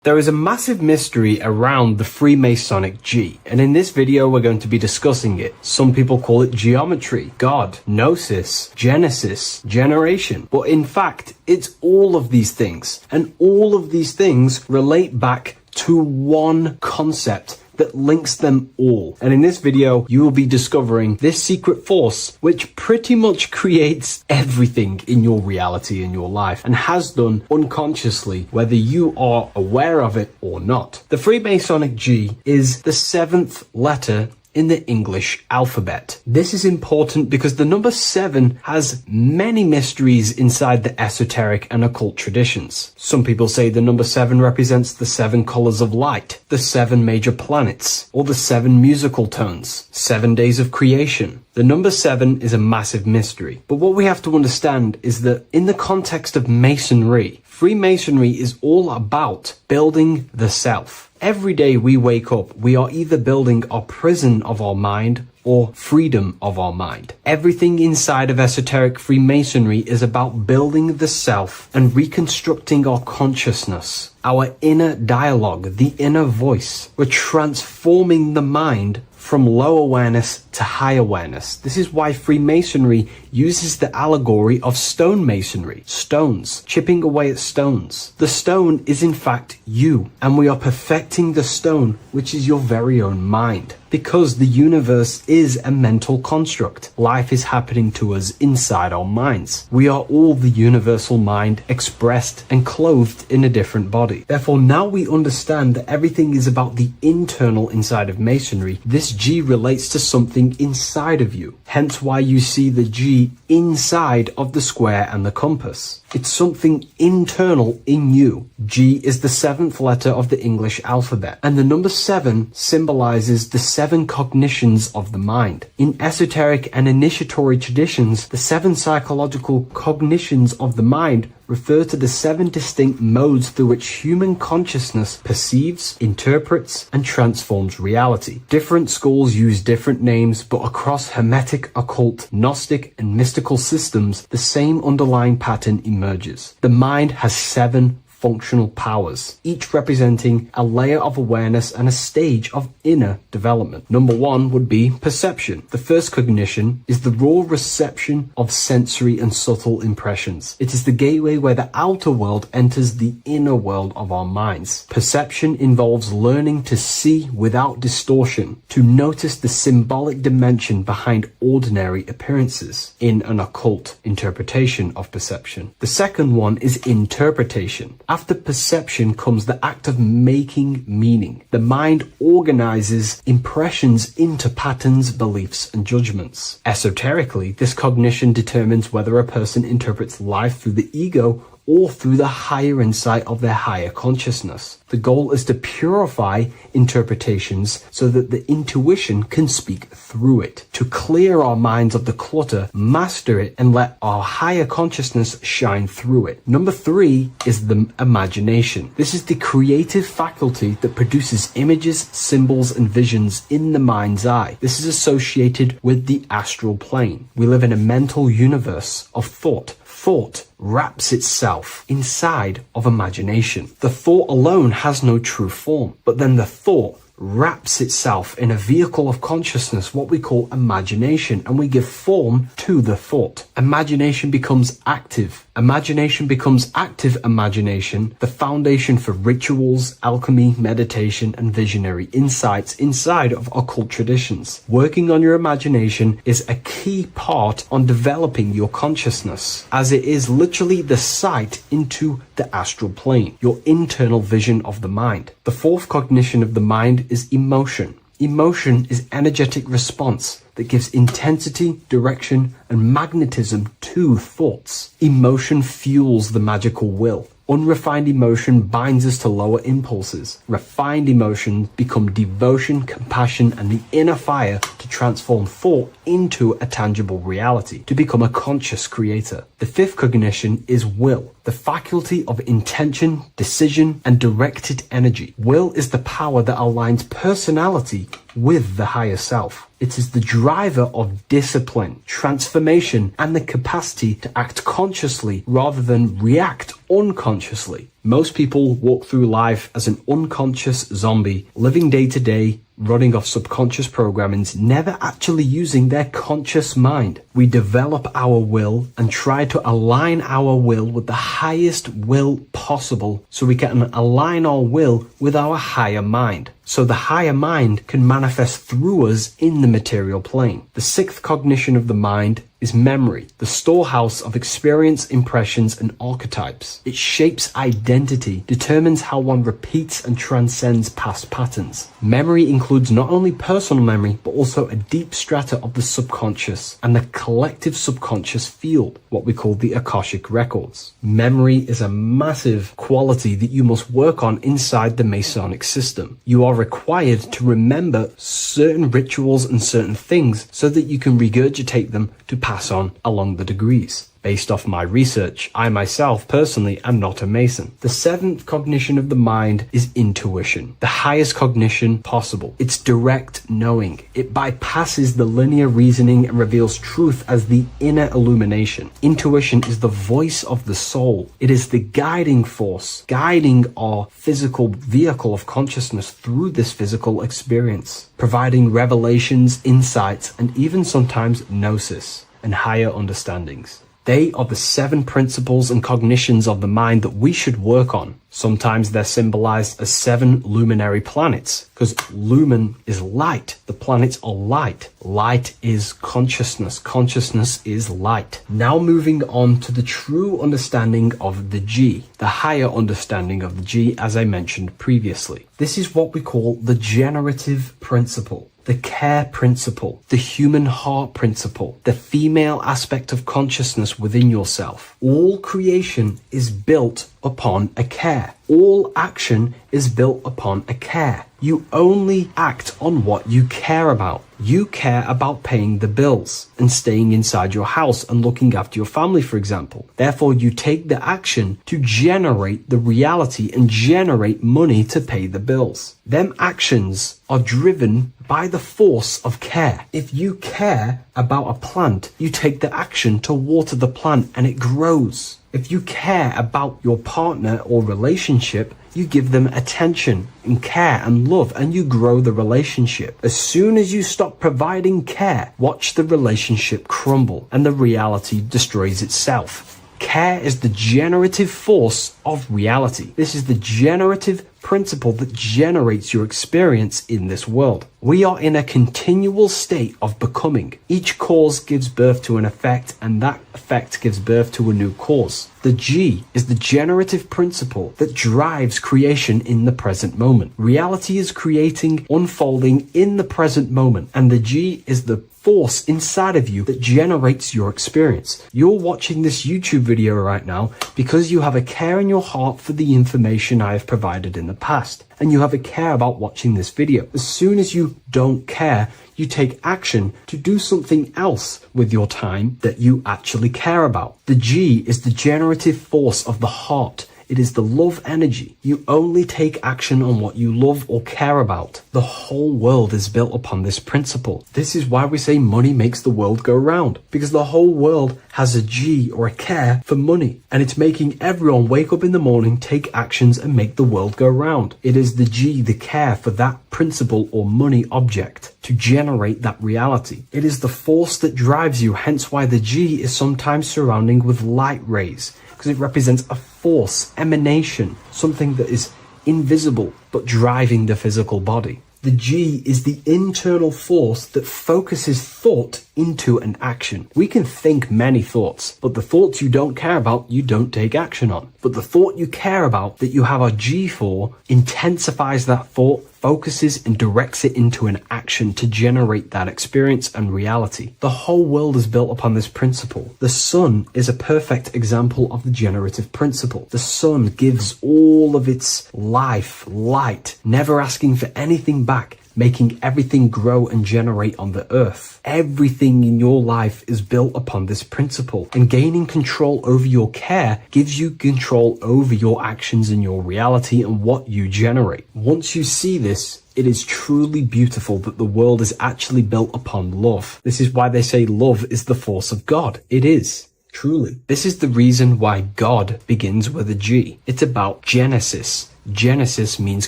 There is a massive mystery around the Freemasonic G, and in this video we're going to be discussing it. Some people call it geometry, God, gnosis, genesis, generation, but in fact it's all of these things, and all of these things relate back to one concept that links them all. And in this video, you will be discovering this secret force, which pretty much creates everything in your reality in your life, and has done unconsciously, whether you are aware of it or not. The Freemasonic G is the 7th letter in the English alphabet. This is important because the number 7 has many mysteries inside the esoteric and occult traditions. Some people say the number 7 represents the 7 colors of light, the 7 major planets, or the 7 musical tones, 7 days of creation. The number 7 is a massive mystery. But what we have to understand is that in the context of Masonry, Freemasonry is all about building the self. Every day we wake up, we are either building our prison of our mind or freedom of our mind. Everything inside of esoteric Freemasonry is about building the self and reconstructing our consciousness, our inner dialogue, the inner voice. We're transforming the mind from low awareness to high awareness. This is why Freemasonry uses the allegory of stonemasonry, stones, chipping away at stones. The stone is in fact you, and we are perfecting the stone, which is your very own mind. Because the universe is a mental construct. Life is happening to us inside our minds. We are all the universal mind expressed and clothed in a different body. Therefore, now we understand that everything is about the internal inside of Masonry. This G relates to something inside of you. Hence why you see the G inside of the square and the compass. It's something internal in you. G is the 7th letter of the English alphabet, and the number 7 symbolizes the 7 cognitions of the mind. In esoteric and initiatory traditions, the 7 psychological cognitions of the mind refer to the 7 distinct modes through which human consciousness perceives, interprets, and transforms reality. Different schools use different names, but across Hermetic, occult, Gnostic, and mystical systems, the same underlying pattern emerges. The mind has 7 functional powers, each representing a layer of awareness and a stage of inner development. Number 1 would be perception. The first cognition is the raw reception of sensory and subtle impressions. It is the gateway where the outer world enters the inner world of our minds. Perception involves learning to see without distortion, to notice the symbolic dimension behind ordinary appearances in an occult interpretation of perception. The second one is interpretation. After perception comes the act of making meaning. The mind organizes impressions into patterns, beliefs, and judgments. Esoterically, this cognition determines whether a person interprets life through the ego or through the higher insight of their higher consciousness. The goal is to purify interpretations so that the intuition can speak through it, to clear our minds of the clutter, master it, and let our higher consciousness shine through it. Number 3 is the imagination. This is the creative faculty that produces images, symbols, and visions in the mind's eye. This is associated with the astral plane. We live in a mental universe of thought. Thought wraps itself inside of imagination. The thought alone has no true form, but then the thought wraps itself in a vehicle of consciousness, what we call imagination, and we give form to the thought. Imagination becomes active. Imagination becomes active imagination, the foundation for rituals, alchemy, meditation, and visionary insights inside of occult traditions. Working on your imagination is a key part on developing your consciousness, as it is literally the sight into the astral plane, your internal vision of the mind. The 4th cognition of the mind is emotion. Emotion is energetic response that gives intensity, direction, and magnetism to thoughts. Emotion fuels the magical will. Unrefined emotion binds us to lower impulses. Refined emotions become devotion, compassion, and the inner fire to transform thought into a tangible reality, to become a conscious creator. The 5th cognition is will, the faculty of intention, decision, and directed energy. Will is the power that aligns personality with the higher self. It is the driver of discipline, transformation, and the capacity to act consciously rather than react unconsciously. Most people walk through life as an unconscious zombie, living day to day, running off subconscious programmings, never actually using their conscious mind. We develop our will and try to align our will with the highest will possible so we can align our will with our higher mind. So the higher mind can manifest through us in the material plane. The sixth cognition of the mind is memory, the storehouse of experience, impressions, and archetypes. It shapes identity, determines how one repeats and transcends past patterns. Memory includes not only personal memory, but also a deep strata of the subconscious and the collective subconscious field, what we call the Akashic records. Memory is a massive quality that you must work on inside the Masonic system. You are required to remember certain rituals and certain things so that you can regurgitate them to pass on along the degrees. Based off my research, I myself personally am not a Mason. The seventh cognition of the mind is intuition, the highest cognition possible. It's direct knowing. It bypasses the linear reasoning and reveals truth as the inner illumination. Intuition is the voice of the soul. It is the guiding force, guiding our physical vehicle of consciousness through this physical experience, providing revelations, insights, and even sometimes gnosis and higher understandings. They are the seven principles and cognitions of the mind that we should work on. Sometimes they're symbolized as seven luminary planets, because lumen is light. The planets are light. Light is consciousness. Consciousness is light. Now moving on to the true understanding of the G, the higher understanding of the G, as I mentioned previously. This is what we call the generative principle, the care principle, the human heart principle, the female aspect of consciousness within yourself. All creation is built upon a care. All action is built upon a care. You only act on what you care about. You care about paying the bills and staying inside your house and looking after your family, for example. Therefore, you take the action to generate the reality and generate money to pay the bills. Them actions are driven by the force of care. If you care about a plant, you take the action to water the plant and it grows. If you care about your partner or relationship, you give them attention and care and love and you grow the relationship. As soon as you stop providing care, watch the relationship crumble and the reality destroys itself. Care is the generative force of reality. This is the generative principle that generates your experience in this world. We are in a continual state of becoming. Each cause gives birth to an effect, and that effect gives birth to a new cause. The G is the generative principle that drives creation in the present moment. Reality is creating, unfolding in the present moment, and the G is the force inside of you that generates your experience. You're watching this YouTube video right now because you have a care in your heart for the information I have provided in the past, and you have a care about watching this video. As soon as you don't care, you take action to do something else with your time that you actually care about. The G is the generative force of the heart. It is the love energy. You only take action on what you love or care about. The whole world is built upon this principle. This is why we say money makes the world go round, because the whole world has a G or a care for money, and it's making everyone wake up in the morning, take actions, and make the world go round. It is the G, the care for that principle or money object to generate that reality. It is the force that drives you, hence why the G is sometimes surrounding with light rays, because it represents a force, emanation, something that is invisible but driving the physical body. The G is the internal force that focuses thought into an action. We can think many thoughts, but the thoughts you don't care about, you don't take action on. But the thought you care about, that you have a G for, intensifies that thought, focuses and directs it into an action to generate that experience and reality. The whole world is built upon this principle. The sun is a perfect example of the generative principle. The sun gives all of its life, light, never asking for anything back, making everything grow and generate on the earth. Everything in your life is built upon this principle, and gaining control over your care gives you control over your actions and your reality and what you generate. Once you see this, it is truly beautiful that the world is actually built upon love. This is why they say love is the force of God. It is. Truly. This is the reason why God begins with a G. It's about Genesis. Genesis means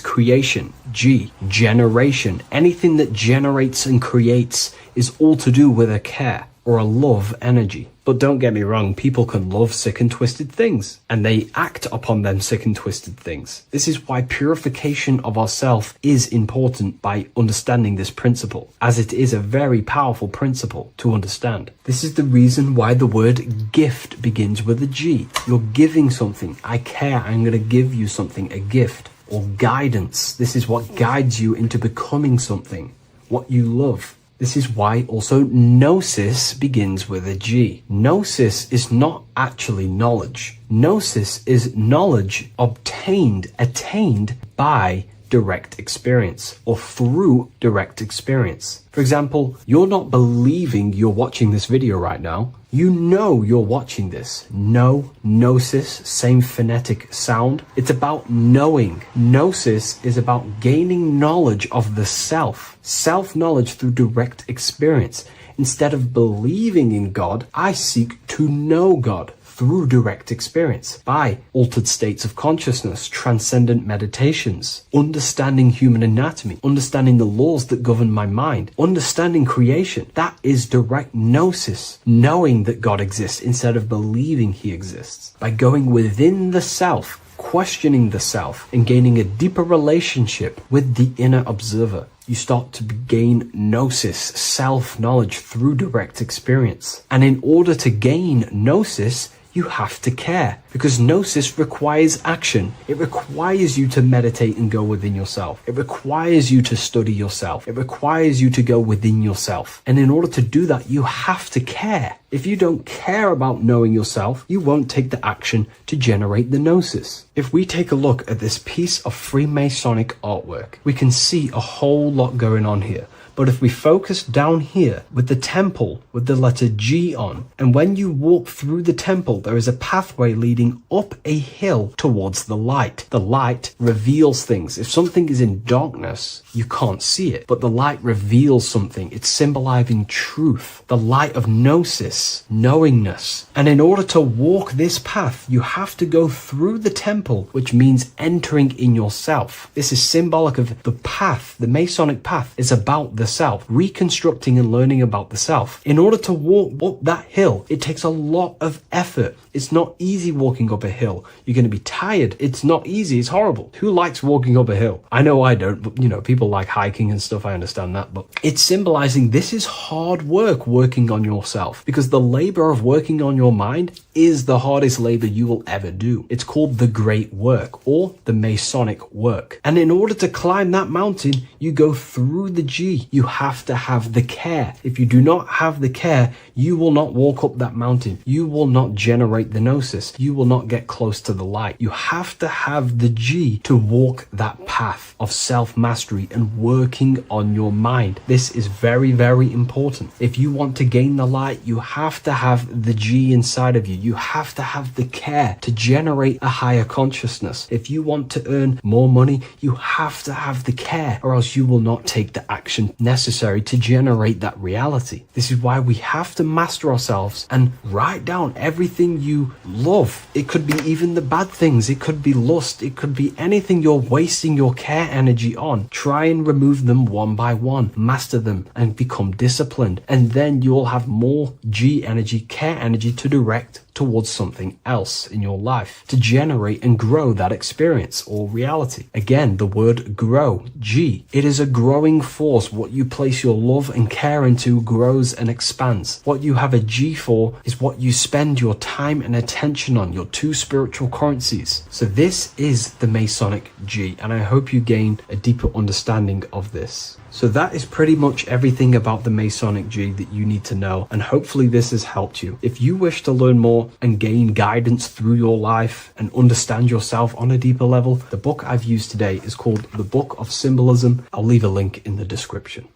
creation. G, generation. Anything that generates and creates is all to do with a care or a love energy. But don't get me wrong, people can love sick and twisted things, and they act upon them sick and twisted things. This is why purification of ourself is important by understanding this principle, as it is a very powerful principle to understand. This is the reason why the word gift begins with a G. You're giving something. I care, I'm going to give you something, a gift. Or guidance. This is what guides you into becoming something, what you love. This is why also gnosis begins with a G. Gnosis is not actually knowledge. Gnosis is knowledge attained by direct experience or through direct experience. For example, you're not believing you're watching this video right now. You know you're watching this. Gnosis, same phonetic sound. It's about knowing. Gnosis is about gaining knowledge of the self. Self-knowledge through direct experience. Instead of believing in God, I seek to know God through direct experience, by altered states of consciousness, transcendent meditations, understanding human anatomy, understanding the laws that govern my mind, understanding creation. That is direct gnosis, knowing that God exists instead of believing he exists. By going within the self, questioning the self, and gaining a deeper relationship with the inner observer, you start to gain gnosis, self-knowledge through direct experience. And in order to gain gnosis, you have to care, because gnosis requires action. It requires you to meditate and go within yourself. It requires you to study yourself. It requires you to go within yourself. And in order to do that, you have to care. If you don't care about knowing yourself, you won't take the action to generate the gnosis. If we take a look at this piece of Freemasonic artwork, we can see a whole lot going on here. But if we focus down here with the temple with the letter G on, and when you walk through the temple, there is a pathway leading up a hill towards the light. The light reveals things. If something is in darkness, you can't see it, but the light reveals something. It's symbolizing truth, the light of gnosis, knowingness. And in order to walk this path, you have to go through the temple, which means entering in yourself. This is symbolic of the path. The Masonic path is about the self, reconstructing and learning about the self. In order to walk up that hill, it takes a lot of effort. It's not easy walking up a hill. You're going to be tired. It's not easy. It's horrible. Who likes walking up a hill? I know I don't, but people like hiking and stuff. I understand that, but it's symbolizing this is hard work, working on yourself, because the labor of working on your mind is the hardest labor you will ever do. It's called the great work or the Masonic work. And in order to climb that mountain, you go through the G. You have to have the care. If you do not have the care, you will not walk up that mountain. You will not generate the gnosis. You will not get close to the light. You have to have the G to walk that path of self-mastery and working on your mind. This is very, very important. If you want to gain the light, you have to have the G inside of you. You have to have the care to generate a higher consciousness. If you want to earn more money, you have to have the care, or else you will not take the action necessary to generate that reality. This is why we have to master ourselves and write down everything you love. It could be even the bad things. It could be lust. It could be anything you're wasting your care energy on. Try and remove them one by one. Master them and become disciplined. And then you'll have more G energy, care energy to direct towards something else in your life to generate and grow that experience or reality. Again, the word grow, G. It is a growing force. What you place your love and care into grows and expands. What you have a G for is what you spend your time and attention on, your two spiritual currencies. So this is the Masonic G, and I hope you gain a deeper understanding of this. So that is pretty much everything about the Masonic G that you need to know, and hopefully this has helped you. If you wish to learn more and gain guidance through your life and understand yourself on a deeper level, the book I've used today is called The Book of Symbolism. I'll leave a link in the description.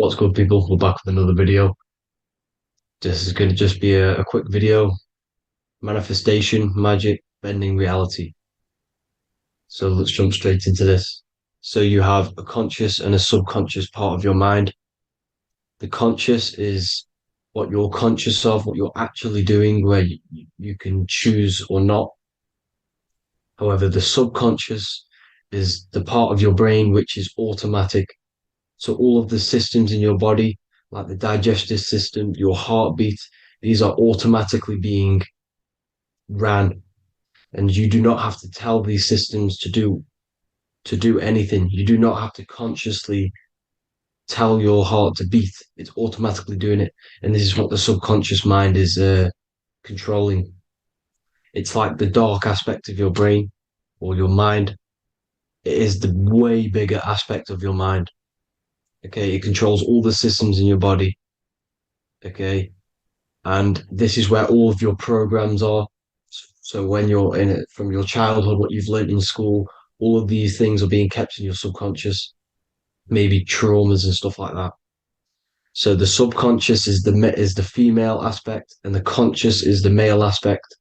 What's good, people? We're back with another video. This is going to just be a quick video. Manifestation, magic, bending reality. So let's jump straight into this. So you have a conscious and a subconscious part of your mind. The conscious is what you're conscious of, what you're actually doing, where you can choose or not. However, the subconscious is the part of your brain which is automatic. So all of the systems in your body, like the digestive system, your heartbeat, these are automatically being ran. And you do not have to tell these systems to do anything. You do not have to consciously tell your heart to beat. It's automatically doing it. And this is what the subconscious mind is controlling. It's like the dark aspect of your brain or your mind. It is the way bigger aspect of your mind. Okay, it controls all the systems in your body. Okay, and this is where all of your programs are. So when you're in it from your childhood, what you've learned in school, all of these things are being kept in your subconscious, maybe traumas and stuff like that. So the subconscious is the female aspect, and the conscious is the male aspect,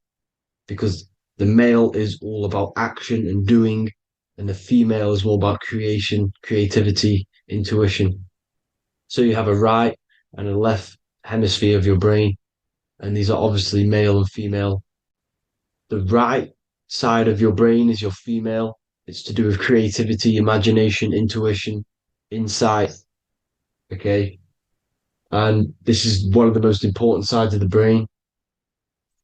because the male is all about action and doing, and the female is more about creation, creativity, intuition. So you have a right and a left hemisphere of your brain, and these are obviously male and female. The right side of your brain is your female. It's to do with creativity, imagination, intuition, insight. Okay. And this is one of the most important sides of the brain.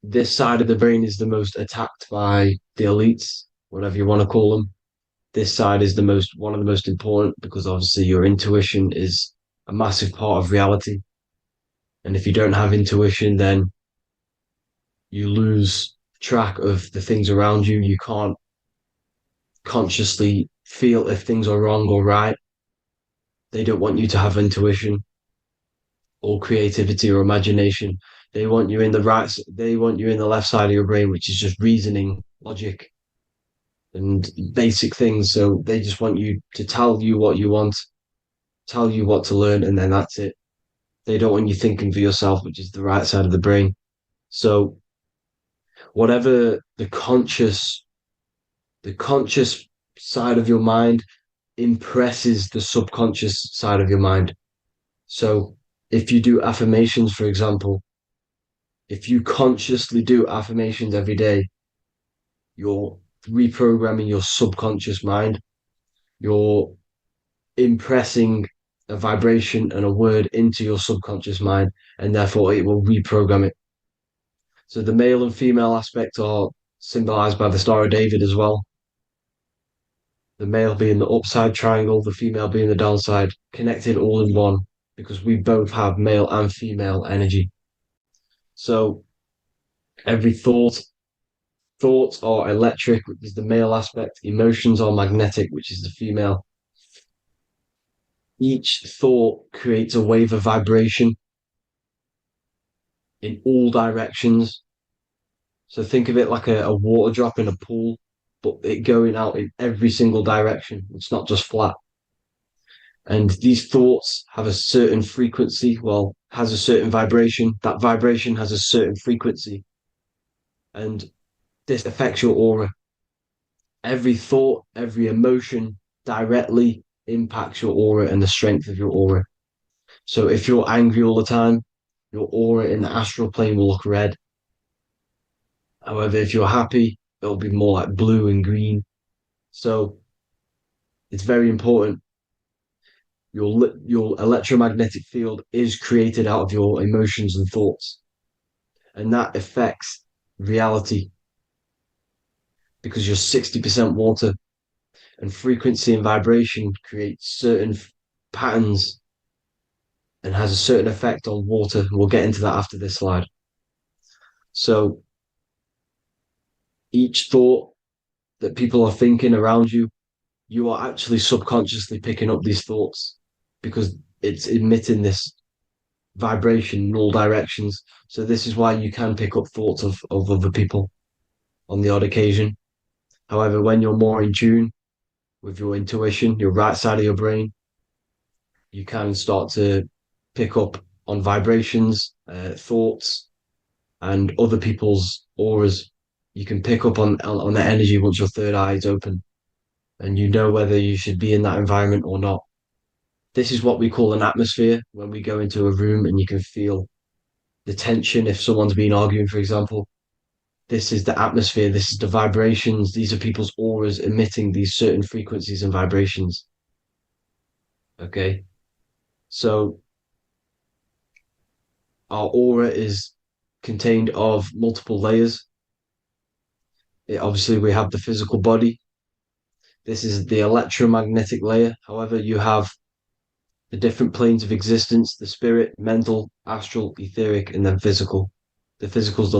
This side of the brain is the most attacked by the elites, whatever you want to call them. This side is one of the most important because obviously your intuition is a massive part of reality. And if you don't have intuition, then you lose track of the things around you. You can't consciously feel if things are wrong or right. They don't want you to have intuition or creativity or imagination. They want you in the left side of your brain, which is just reasoning, logic, and basic things. So they just want you to tell you what you want, tell you what to learn, and then that's it. They don't want you thinking for yourself, which is the right side of the brain. So whatever the conscious side of your mind impresses the subconscious side of your mind. So if you do affirmations, for example, if you consciously do affirmations every day, you're reprogramming your subconscious mind. You're impressing a vibration and a word into your subconscious mind, and therefore it will reprogram it. So the male and female aspect are symbolized by the Star of David as well. The male being the upside triangle, the female being the downside, connected all in one, because we both have male and female energy. So every thoughts are electric, which is the male aspect. Emotions are magnetic, which is the female. Each thought creates a wave of vibration in all directions. So think of it like a water drop in a pool, but it going out in every single direction. It's not just flat. And these thoughts have a certain frequency, well, has a certain vibration. That vibration has a certain frequency. And this affects your aura. Every thought, every emotion directly impacts your aura and the strength of your aura. So if you're angry all the time, your aura in the astral plane will look red. However, if you're happy, it'll be more like blue and green. So it's very important. Your electromagnetic field is created out of your emotions and thoughts, and that affects reality because you're 60% water, and frequency and vibration create certain patterns and has a certain effect on water. We'll get into that after this slide. So each thought that people are thinking around you, you are actually subconsciously picking up these thoughts because it's emitting this vibration in all directions. So this is why you can pick up thoughts of other people on the odd occasion. However, when you're more in tune with your intuition, your right side of your brain, you can start to pick up on vibrations, thoughts, and other people's auras. You can pick up on the energy once your third eye is open, and you know whether you should be in that environment or not. This is what we call an atmosphere when we go into a room and you can feel the tension if someone's been arguing, for example. This is the atmosphere, this is the vibrations, these are people's auras emitting these certain frequencies and vibrations. Okay. So our aura is contained of multiple layers. Obviously, we have the physical body. This is the electromagnetic layer. However, you have the different planes of existence, the spirit, mental, astral, etheric, and then physical. The physical is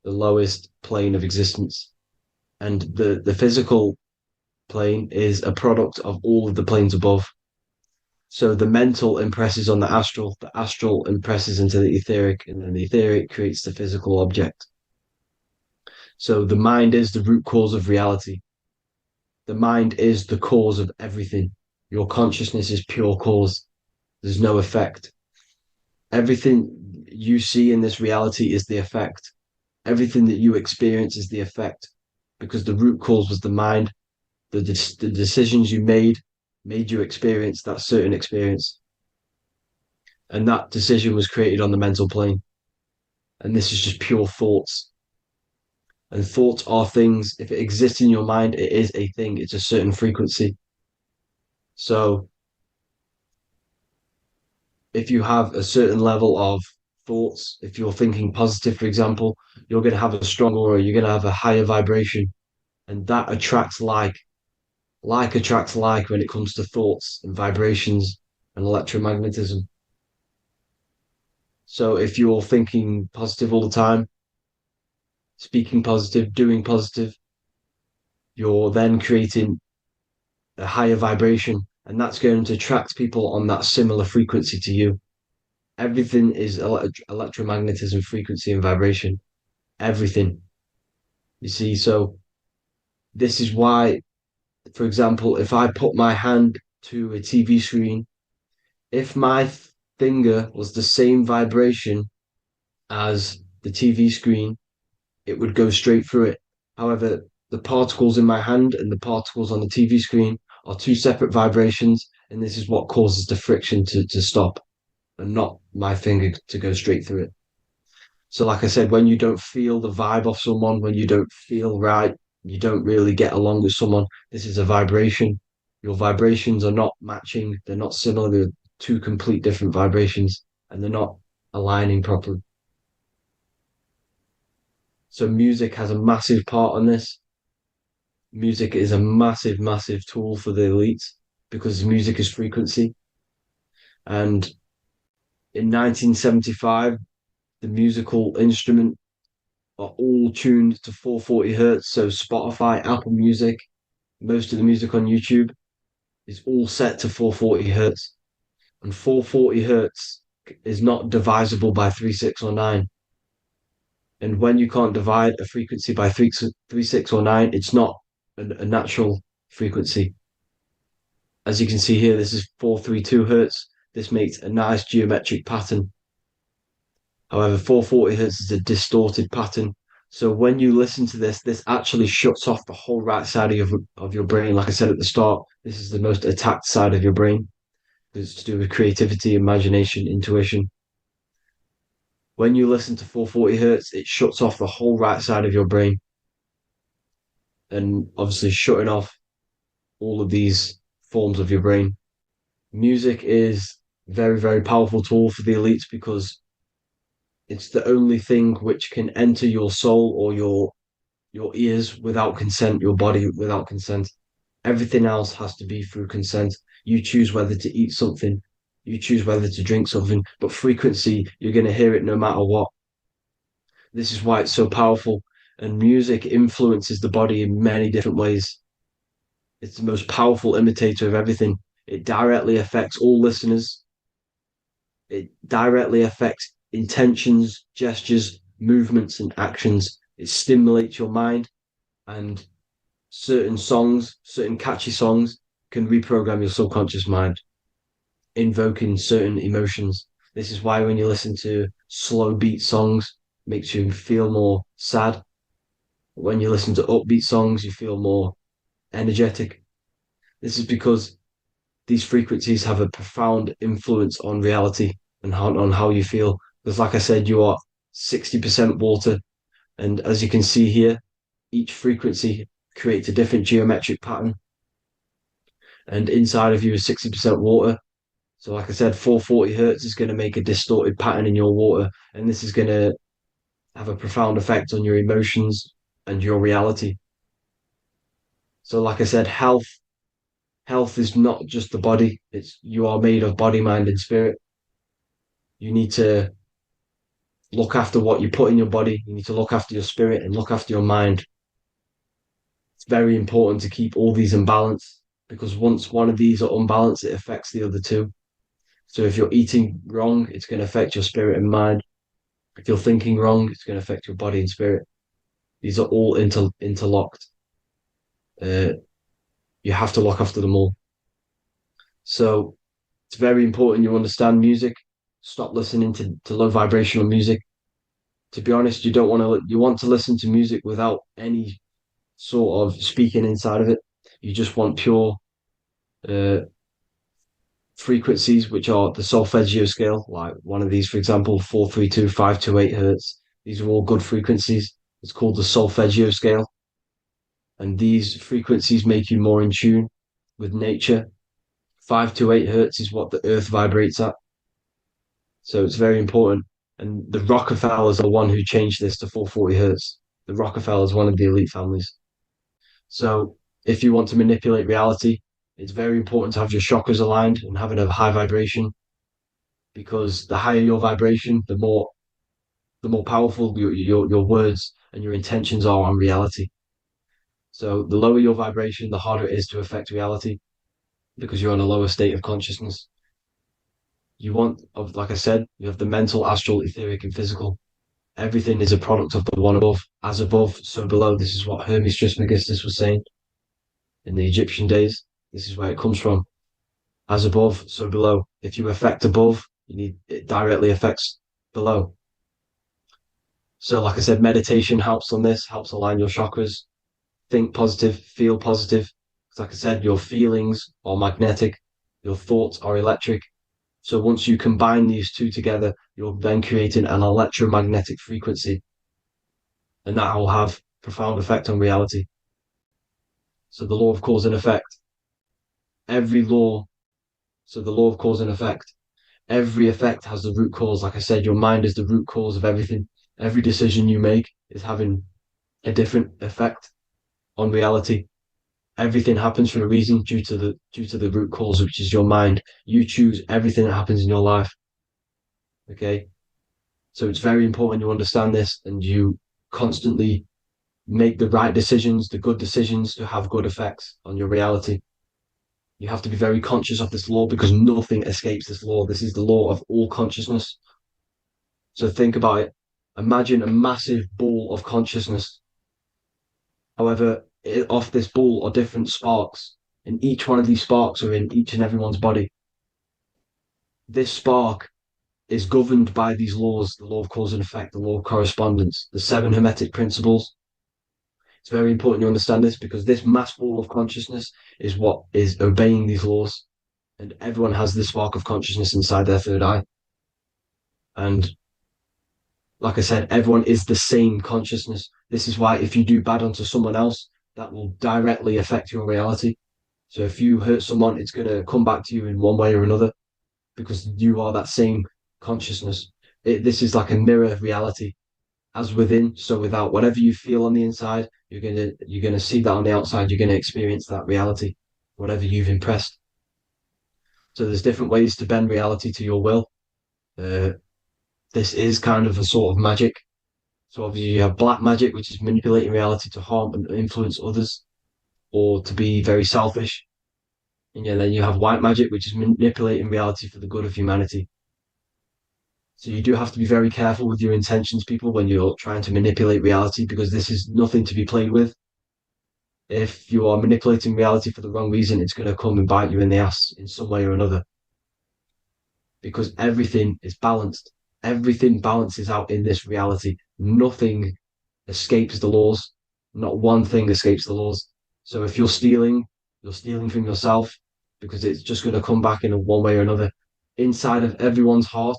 the lowest plane of existence. And the physical plane is a product of all of the planes above. So the mental impresses on the astral impresses into the etheric, and then the etheric creates the physical object. So the mind is the root cause of reality. The mind is the cause of everything. Your consciousness is pure cause. There's no effect. Everything you see in this reality is the effect. Everything that you experience is the effect because the root cause was the mind. The decisions you made you experience that certain experience. And that decision was created on the mental plane. And this is just pure thoughts. And thoughts are things. If it exists in your mind, it is a thing. It's a certain frequency. So if you have a certain level of thoughts, if you're thinking positive, for example, you're going to have a strong aura, you're going to have a higher vibration, and that attracts like. Like attracts like when it comes to thoughts and vibrations and electromagnetism. So if you're thinking positive all the time, speaking positive, doing positive, you're then creating a higher vibration, and that's going to attract people on that similar frequency to you. Everything is electromagnetism, frequency, and vibration. Everything. You see, so this is why, for example, if I put my hand to a TV screen, if my finger was the same vibration as the TV screen, it would go straight through it. However, the particles in my hand and the particles on the TV screen are two separate vibrations, and this is what causes the friction to stop and not my finger to go straight through it. So, like I said, when you don't feel the vibe of someone, when you don't feel right, you don't really get along with someone, this is a vibration. Your vibrations are not matching, they're not similar, they're two complete different vibrations, and they're not aligning properly. So, music has a massive part on this. Music is a massive, massive tool for the elites because music is frequency. And in 1975, the musical instrument are all tuned to 440 hertz. So Spotify, Apple Music, most of the music on YouTube is all set to 440 hertz. And 440 hertz is not divisible by 3, 6, or 9. And when you can't divide a frequency by 3, 6, or 9, it's not a natural frequency. As you can see here, this is 432 hertz. This makes a nice geometric pattern. However, 440 hertz is a distorted pattern. So when you listen to this, this actually shuts off the whole right side of your brain. Like I said at the start, this is the most attacked side of your brain. It's to do with creativity, imagination, intuition. When you listen to 440 hertz, it shuts off the whole right side of your brain. And obviously shutting off all of these forms of your brain. Music is a very, very powerful tool for the elites because it's the only thing which can enter your soul or your ears without consent, your body without consent. Everything else has to be through consent. You choose whether to eat something, you choose whether to drink something, but frequency, you're going to hear it no matter what. This is why it's so powerful. And music influences the body in many different ways. It's the most powerful imitator of everything. It directly affects all listeners. It directly affects intentions, gestures, movements, and actions. It stimulates your mind, and certain songs, certain catchy songs, can reprogram your subconscious mind. invoking certain emotions. This is why when you listen to slow beat songs, it makes you feel more sad. When you listen to upbeat songs, you feel more energetic. This is because these frequencies have a profound influence on reality and on how you feel. Because, like I said, you are 60% water. And as you can see here, each frequency creates a different geometric pattern. And inside of you is 60% water. So, like I said, 440 hertz is going to make a distorted pattern in your water. And this is going to have a profound effect on your emotions and your reality. So, like I said, health is not just the body. It's you are made of body, mind, and spirit. You need to look after what you put in your body. You need to look after your spirit and look after your mind. It's very important to keep all these in balance because once one of these are unbalanced, it affects the other two. So if you're eating wrong, it's going to affect your spirit and mind. If you're thinking wrong, it's going to affect your body and spirit. These are all interlocked. Uh, you have to look after them all. So it's very important you understand music. Stop listening to low vibrational music. To be honest, you want to listen to music without any sort of speaking inside of it. You just want pure uh, frequencies, which are the solfeggio scale, like one of these, for example, 432, 528 hertz. These are all good frequencies. It's called the solfeggio scale. And these frequencies make you more in tune with nature. 528 hertz is what the earth vibrates at. So it's very important. And the Rockefellers are the one who changed this to 440 hertz. The Rockefellers, one of the elite families. So if you want to manipulate reality, it's very important to have your chakras aligned and having a high vibration because the higher your vibration, the more powerful your words and your intentions are on reality. So the lower your vibration, the harder it is to affect reality because you're in a lower state of consciousness. Like I said, you have the mental, astral, etheric, and physical. Everything is a product of the one above. As above, so below. This is what Hermes Trismegistus was saying in the Egyptian days. This is where it comes from. As above, so below. If you affect above, it directly affects below. So, like I said, meditation helps on this, helps align your chakras. Think positive, feel positive. Like I said, your feelings are magnetic, your thoughts are electric. So once you combine these two together, you're then creating an electromagnetic frequency, and that will have profound effect on reality. So the law of cause and effect, every law, so the law of cause and effect, every effect has the root cause. Like I said, your mind is the root cause of everything. Every decision you make is having a different effect on reality. Everything happens for a reason due to the root cause, which is your mind. You choose everything that happens in your life. Okay. So it's very important you understand this and you constantly make the right decisions, the good decisions to have good effects on your reality. You have to be very conscious of this law because nothing escapes this law. This is the law of all consciousness. So think about it. Imagine a massive ball of consciousness. However, off this ball are different sparks, and each one of these sparks are in each and everyone's body. This spark is governed by these laws, the law of cause and effect, the law of correspondence, the seven hermetic principles. It's very important you understand this because this mass ball of consciousness is what is obeying these laws. And everyone has this spark of consciousness inside their third eye. And like I said, everyone is the same consciousness. This is why if you do bad onto someone else, that will directly affect your reality. So if you hurt someone, it's going to come back to you in one way or another because you are that same consciousness. This is like a mirror reality, as within, so without. Whatever you feel on the inside, you're gonna see that on the outside. You're gonna experience that reality, whatever you've impressed. So there's different ways to bend reality to your will. Uh, this is kind of a sort of magic. So obviously you have black magic, which is manipulating reality to harm and influence others, or to be very selfish. And yeah, then you have white magic, which is manipulating reality for the good of humanity. So you do have to be very careful with your intentions, people, when you're trying to manipulate reality, because this is nothing to be played with. If you are manipulating reality for the wrong reason, it's going to come and bite you in the ass in some way or another. because everything is balanced. Everything balances out in this reality. Nothing escapes the laws. Not one thing escapes the laws. So if you're stealing from yourself because it's just going to come back in a one way or another. Inside of everyone's heart,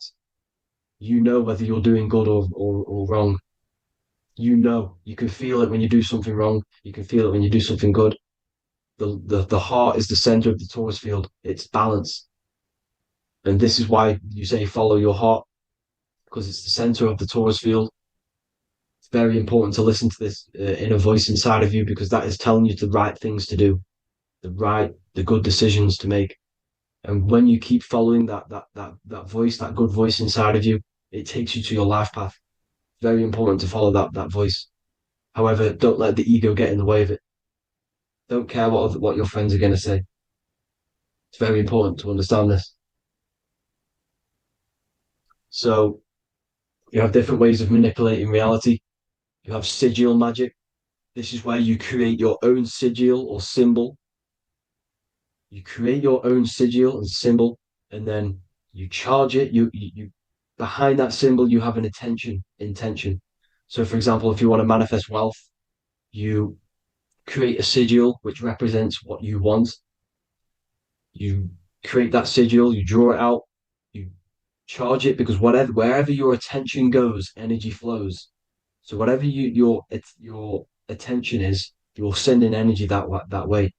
you know whether you're doing good or wrong. You know, you can feel it when you do something wrong. You can feel it when you do something good. The heart is the center of the torus field. It's balance. And this is why you say follow your heart, because it's the center of the torus field. It's very important to listen to this inner voice inside of you because that is telling you the right things to do, the good decisions to make. And when you keep following that voice, that good voice inside of you, it takes you to your life path. Very important to follow that voice. However, don't let the ego get in the way of it. Don't care what your friends are going to say. It's very important to understand this. So you have different ways of manipulating reality. You have sigil magic. This is where you create your own sigil or symbol. You create your own sigil and symbol, and then you charge it. You behind that symbol you have an intention. So, for example, if you want to manifest wealth, you create a sigil which represents what you want. You create that sigil, you draw it out, you charge it because wherever your attention goes, energy flows. So whatever your attention is, you're sending energy that way.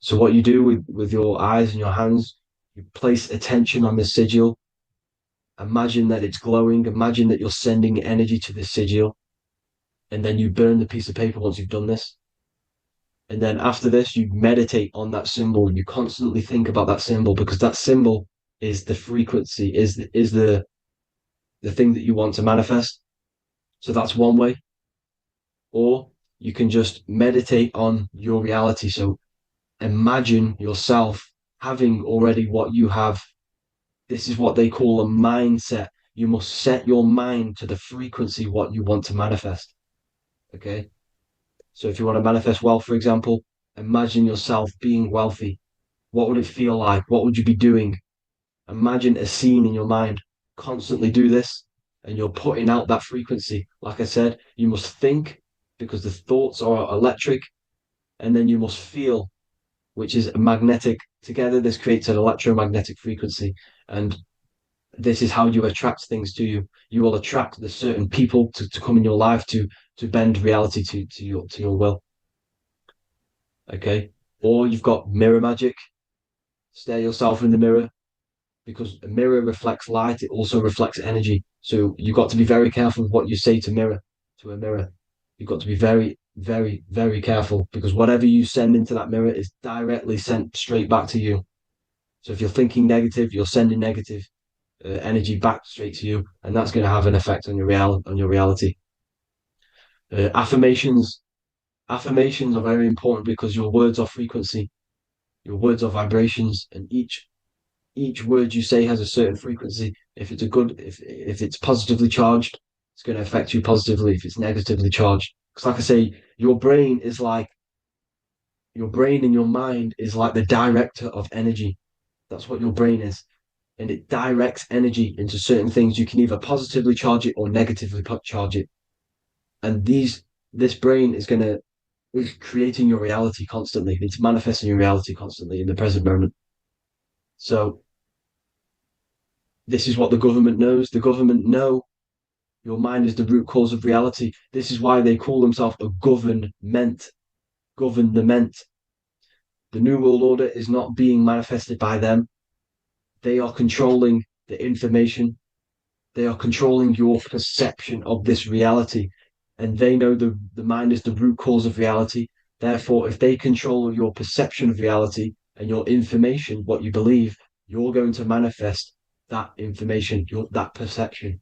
So what you do with your eyes and your hands, you place attention on the sigil. Imagine that it's glowing. Imagine that you're sending energy to the sigil, and then you burn the piece of paper once you've done this. And then after this, you meditate on that symbol. You constantly think about that symbol because that symbol is the frequency, is the thing that you want to manifest. So that's one way. Or you can just meditate on your reality. So imagine yourself having already what you have. This is what they call a mindset. You must set your mind to the frequency what you want to manifest. Okay. So if you want to manifest wealth, for example, imagine yourself being wealthy. What would it feel like? What would you be doing? Imagine a scene in your mind. Constantly do this, and you're putting out that frequency. Like I said, you must think because the thoughts are electric, and then you must feel, which is magnetic. Together, this creates an electromagnetic frequency, and this is how you attract things to you. You will attract the certain people to come in your life to bend reality to your will. Okay. Or you've got mirror magic. Stare yourself in the mirror because a mirror reflects light. It also reflects energy. So you've got to be very careful with what you say to a mirror. You've got to be very, very, very careful because whatever you send into that mirror is directly sent straight back to you. So if you're thinking negative, you're sending negative energy back straight to you, and that's going to have an effect on your reality. Affirmations. Affirmations are very important because your words are frequency, your words are vibrations, and each word you say has a certain frequency. If it's if it's positively charged, it's going to affect you positively. If it's negatively charged, because like I say, your brain and your mind is like the director of energy. That's what your brain is, and it directs energy into certain things. You can either positively charge it or negatively charge it, and this brain is creating your reality constantly. It's manifesting your reality constantly in the present moment. So this is what the government knows. The government know your mind is the root cause of reality. This is why they call themselves a government. Government. The New World Order is not being manifested by them. They are controlling the information. They are controlling your perception of this reality. And they know the mind is the root cause of reality. Therefore, if they control your perception of reality and your information, what you believe, you're going to manifest that information, that perception.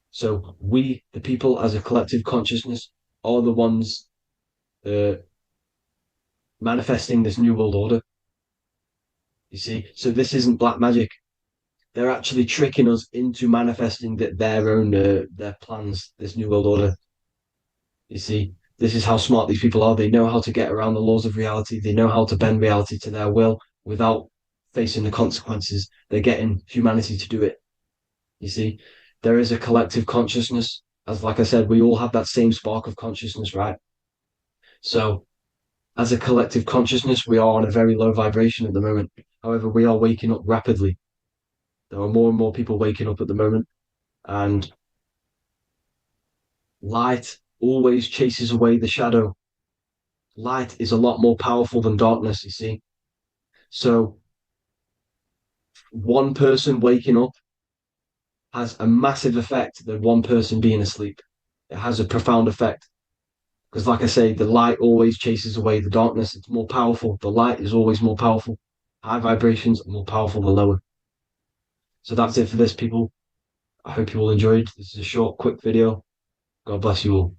So we, the people as a collective consciousness, are the ones manifesting this new world order. You see, so this isn't black magic. They're actually tricking us into manifesting their own their plans, this new world order. You see, this is how smart these people are. They know how to get around the laws of reality. They know how to bend reality to their will without facing the consequences. They're getting humanity to do it. You see, there is a collective consciousness. As like I said, we all have that same spark of consciousness, right? So as a collective consciousness, we are on a very low vibration at the moment. However, we are waking up rapidly. There are more and more people waking up at the moment, and light always chases away the shadow. Light is a lot more powerful than darkness, you see. So one person waking up has a massive effect than one person being asleep. It has a profound effect. Because like I say, the light always chases away the darkness. It's more powerful. The light is always more powerful. High vibrations are more powerful than lower. So that's it for this, people. I hope you all enjoyed. This is a short, quick video. God bless you all.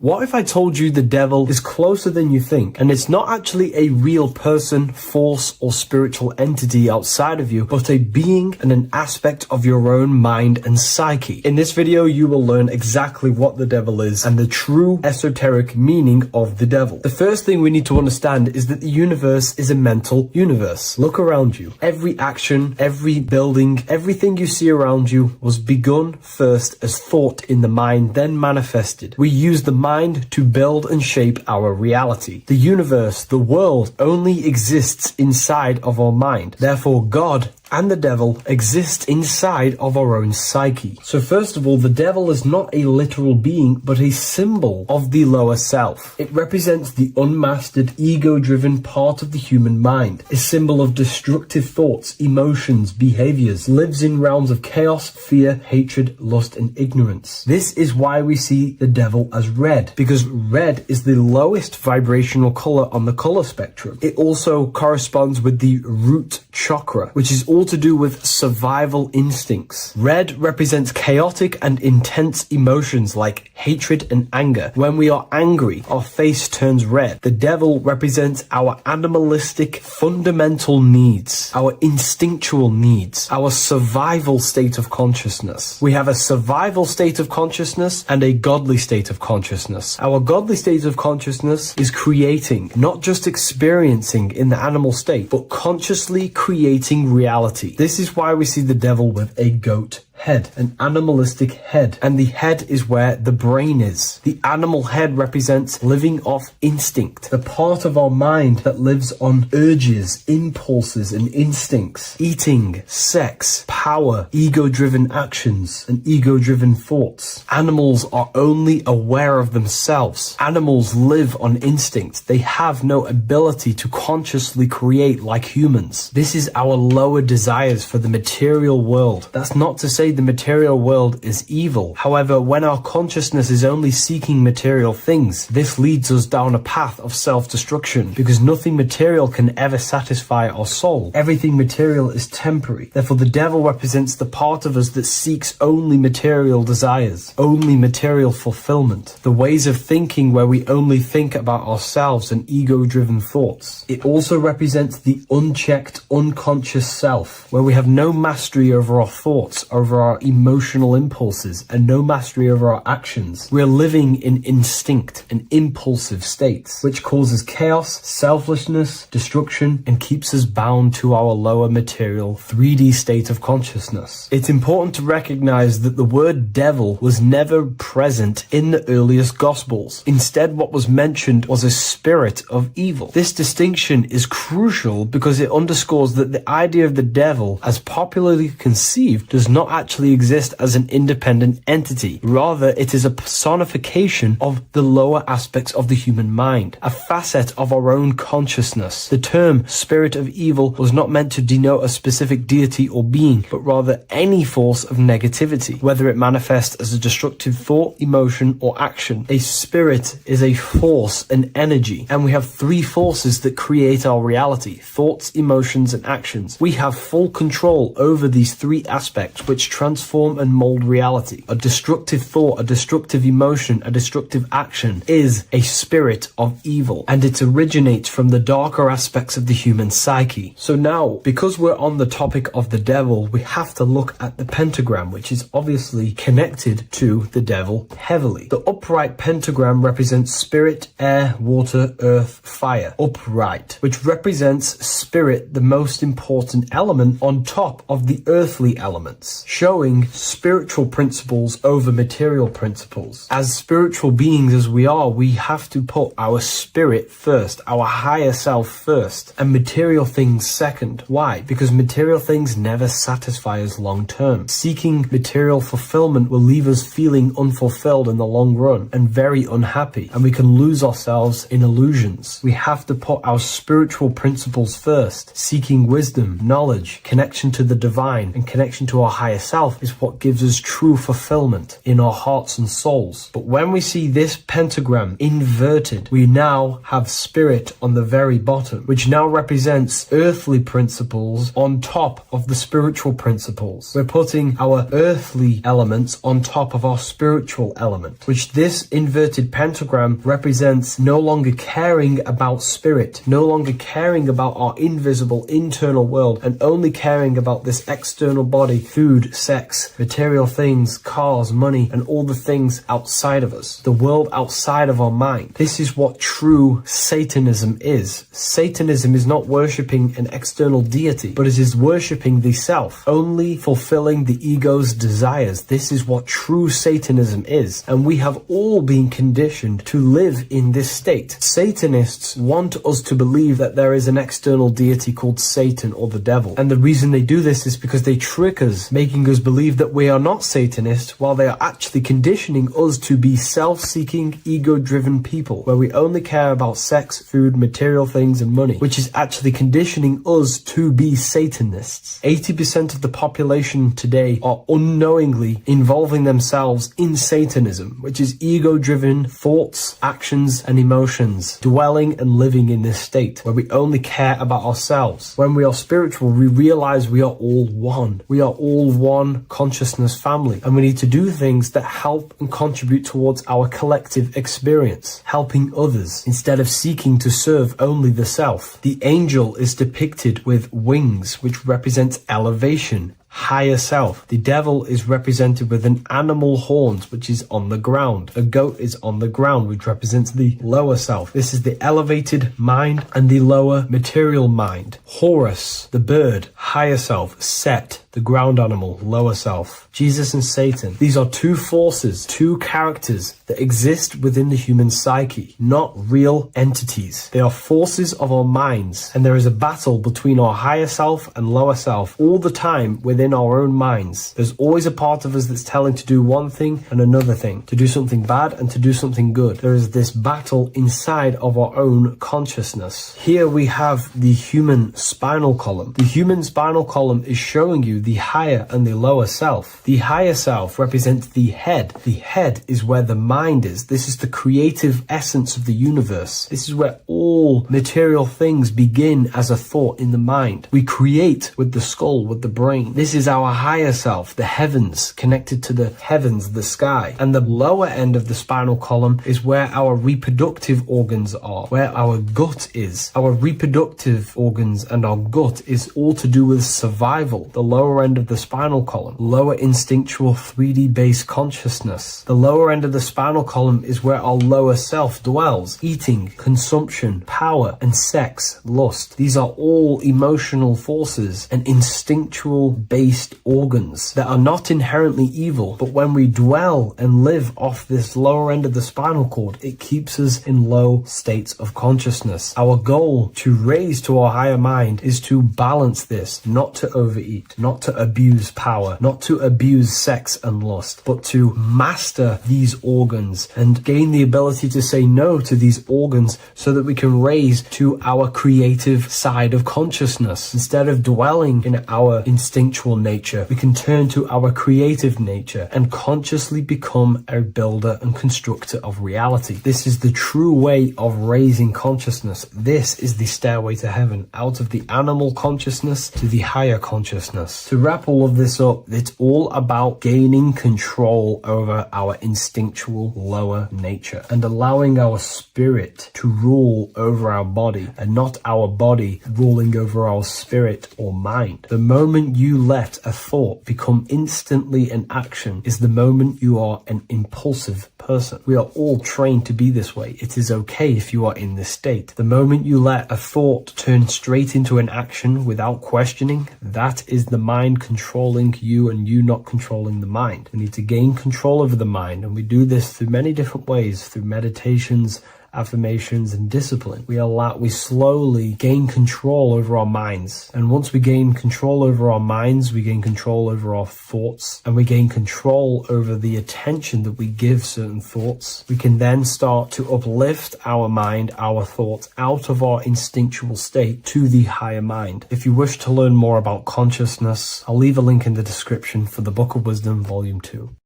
What if I told you the devil is closer than you think, and it's not actually a real person, force, or spiritual entity outside of you, but a being and an aspect of your own mind and psyche? In this video, you will learn exactly what the devil is and the true esoteric meaning of the devil. The first thing we need to understand is that the universe is a mental universe. Look around you. Every action, every building, everything you see around you was begun first as thought in the mind, then manifested. We use the mind to build and shape our reality. The universe, the world, only exists inside of our mind. Therefore, God and the devil exist inside of our own psyche. So first of all, the devil is not a literal being, but a symbol of the lower self. It represents the unmastered, ego-driven part of the human mind, a symbol of destructive thoughts, emotions, behaviors, lives in realms of chaos, fear, hatred, lust, and ignorance. This is why we see the devil as red, because red is the lowest vibrational color on the color spectrum. It also corresponds with the root chakra, which is all to do with survival instincts. Red represents chaotic and intense emotions like hatred and anger. When we are angry, our face turns red. The devil represents our animalistic fundamental needs, our instinctual needs, our survival state of consciousness. We have a survival state of consciousness and a godly state of consciousness. Our godly state of consciousness is creating, not just experiencing in the animal state, but consciously creating reality. This is why we see the devil with a goat head, an animalistic head, and the head is where the brain is. The animal head represents living off instinct, the part of our mind that lives on urges, impulses, and instincts, eating, sex, power, ego-driven actions, and ego-driven thoughts. Animals are only aware of themselves. Animals live on instinct. They have no ability to consciously create like humans. This is our lower desires for the material world. That's not to say the material world is evil. However, when our consciousness is only seeking material things, this leads us down a path of self-destruction, because nothing material can ever satisfy our soul. Everything material is temporary. Therefore, the devil represents the part of us that seeks only material desires, only material fulfillment, the ways of thinking where we only think about ourselves and ego-driven thoughts. It also represents the unchecked, unconscious self, where we have no mastery over our thoughts, over our emotional impulses, and no mastery over our actions. We're living in instinct and impulsive states, which causes chaos, selflessness, destruction, and keeps us bound to our lower material 3D state of consciousness. It's important to recognize that the word devil was never present in the earliest Gospels. Instead, what was mentioned was a spirit of evil. This distinction is crucial because it underscores that the idea of the devil, as popularly conceived, does not actually exist as an independent entity. Rather, it is a personification of the lower aspects of the human mind, a facet of our own consciousness. The term spirit of evil was not meant to denote a specific deity or being, but rather any force of negativity, whether it manifests as a destructive thought, emotion, or action. A spirit is a force, an energy, and we have three forces that create our reality: thoughts, emotions, and actions. We have full control over these three aspects, which transform and mold reality. A destructive thought, a destructive emotion, a destructive action is a spirit of evil, and it originates from the darker aspects of the human psyche. So now, because we're on the topic of the devil, we have to look at the pentagram, which is obviously connected to the devil heavily. The upright pentagram represents spirit, air, water, earth, fire. Upright, which represents spirit, the most important element on top of the earthly elements, showing spiritual principles over material principles. As spiritual beings as we are, we have to put our spirit first, our higher self first, and material things second. Why? Because material things never satisfy us long term. Seeking material fulfillment will leave us feeling unfulfilled in the long run and very unhappy, and we can lose ourselves in illusions. We have to put our spiritual principles first. Seeking wisdom, knowledge, connection to the divine, and connection to our higher self is what gives us true fulfillment in our hearts and souls. But when we see this pentagram inverted, we now have spirit on the very bottom, which now represents earthly principles on top of the spiritual principles. We're putting our earthly elements on top of our spiritual element, which this inverted pentagram represents no longer caring about spirit, no longer caring about our invisible internal world, and only caring about this external body, food, sex, material things, cars, money, and all the things outside of us, the world outside of our mind. This is what true Satanism is. Satanism is not worshipping an external deity, but it is worshipping the self, only fulfilling the ego's desires. This is what true Satanism is, and we have all been conditioned to live in this state. Satanists want us to believe that there is an external deity called Satan or the devil, and the reason they do this is because they trick us, making us believe that we are not Satanists, while they are actually conditioning us to be self-seeking, ego-driven people, where we only care about sex, food, material things, and money, which is actually conditioning us to be Satanists. 80% of the population today are unknowingly involving themselves in Satanism, which is ego-driven thoughts, actions, and emotions, dwelling and living in this state where we only care about ourselves. When we are spiritual, we realize we are all one. We are all one consciousness family, and we need to do things that help and contribute towards our collective experience, helping others instead of seeking to serve only the self. The angel is depicted with wings, which represents elevation, higher self. The devil is represented with an animal horns, which is on the ground. A goat is on the ground, which represents the lower self. This is the elevated mind and the lower material mind. Horus, the bird, higher self. Set, the ground animal, lower self. Jesus and Satan. These are two forces, two characters that exist within the human psyche, not real entities. They are forces of our minds, and there is a battle between our higher self and lower self all the time within our own minds. There's always a part of us that's telling to do one thing and another thing, to do something bad and to do something good. There is this battle inside of our own consciousness. Here we have the human spinal column. The human spinal column is showing you the higher and the lower self. The higher self represents the head. The head is where the mind is. This is the creative essence of the universe. This is where all material things begin as a thought in the mind. We create with the skull, with the brain. This is our higher self, the heavens, connected to the heavens, the sky. And the lower end of the spinal column is where our reproductive organs are, where our gut is. Our reproductive organs and our gut is all to do with survival. The lower end of the spinal column, lower instinctual 3D based consciousness. The lower end of the spinal column is where our lower self dwells. Eating, consumption, power, and sex, lust. These are all emotional forces and instinctual based organs that are not inherently evil, but when we dwell and live off this lower end of the spinal cord, it keeps us in low states of consciousness. Our goal to raise to our higher mind is to balance this, not to overeat, not to abuse power, not to abuse sex and lust, but to master these organs and gain the ability to say no to these organs so that we can raise to our creative side of consciousness. Instead of dwelling in our instinctual nature, we can turn to our creative nature and consciously become a builder and constructor of reality. This is the true way of raising consciousness. This is the stairway to heaven, out of the animal consciousness to the higher consciousness, To wrap all of this up, it's all about gaining control over our instinctual lower nature and allowing our spirit to rule over our body and not our body ruling over our spirit or mind. The moment you let a thought become instantly an action is the moment you are an impulsive person. We are all trained to be this way. It is okay if you are in this state. The moment you let a thought turn straight into an action without questioning, that is the mind controlling you and you not controlling the mind. We need to gain control over the mind, and we do this through many different ways, through meditations, affirmations, and discipline. We slowly gain control over our minds. And once we gain control over our minds, we gain control over our thoughts, and we gain control over the attention that we give certain thoughts. We can then start to uplift our mind, our thoughts, out of our instinctual state to the higher mind. If you wish to learn more about consciousness, I'll leave a link in the description for the Book of Wisdom, Volume 2.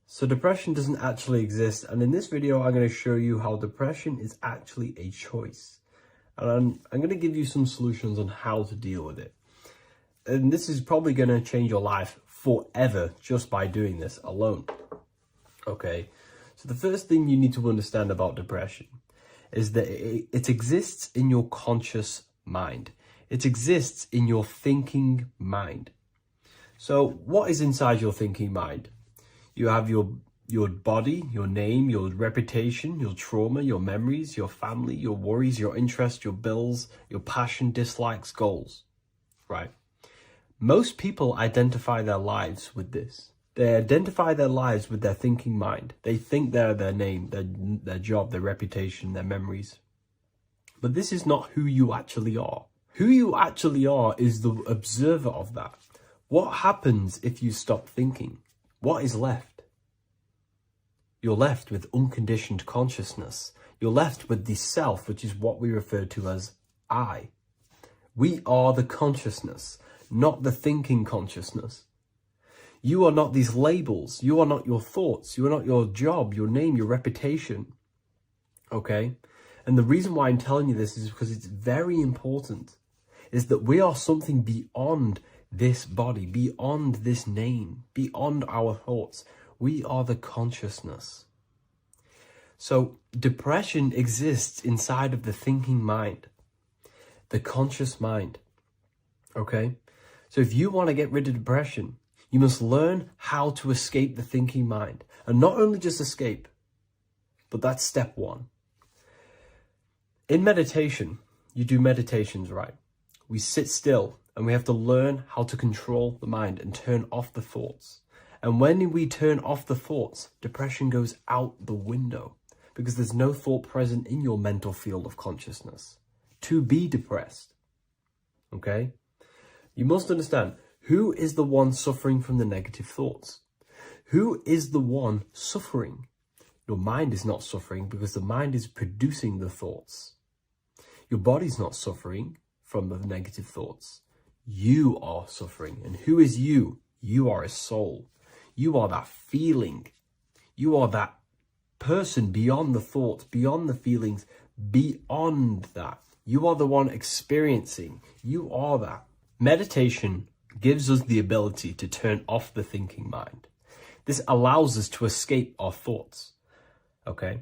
So depression doesn't actually exist, and in this video I'm going to show you how depression is actually a choice. And I'm going to give you some solutions on how to deal with it. And this is probably going to change your life forever just by doing this alone. Okay, so the first thing you need to understand about depression is that it exists in your conscious mind. It exists in your thinking mind. So what is inside your thinking mind? You have your body, your name, your reputation, your trauma, your memories, your family, your worries, your interests, your bills, your passion, dislikes, goals, right? Most people identify their lives with this. They identify their lives with their thinking mind. They think they're their name, their job, their reputation, their memories. But this is not who you actually are. Who you actually are is the observer of that. What happens if you stop thinking? What is left? You're left with unconditioned consciousness. You're left with the self, which is what we refer to as I. We are the consciousness, not the thinking consciousness. You are not these labels. You are not your thoughts. You are not your job, your name, your reputation. Okay? And the reason why I'm telling you this is because it's very important, is that we are something beyond this body, beyond this name, beyond our thoughts. We are the consciousness. So depression exists inside of the thinking mind, the conscious mind. Okay? So if you want to get rid of depression, you must learn how to escape the thinking mind. And not only just escape, but that's step one. In meditation, you do meditations, right? We sit still. And we have to learn how to control the mind and turn off the thoughts. And when we turn off the thoughts, depression goes out the window because there's no thought present in your mental field of consciousness to be depressed. Okay? You must understand, who is the one suffering from the negative thoughts? Who is the one suffering? Your mind is not suffering because the mind is producing the thoughts. Your body's not suffering from the negative thoughts. You are suffering. And who is you? You are a soul. You are that feeling. You are that person beyond the thoughts, beyond the feelings, beyond that. You are the one experiencing. You are that. Meditation gives us the ability to turn off the thinking mind. This allows us to escape our thoughts. Okay?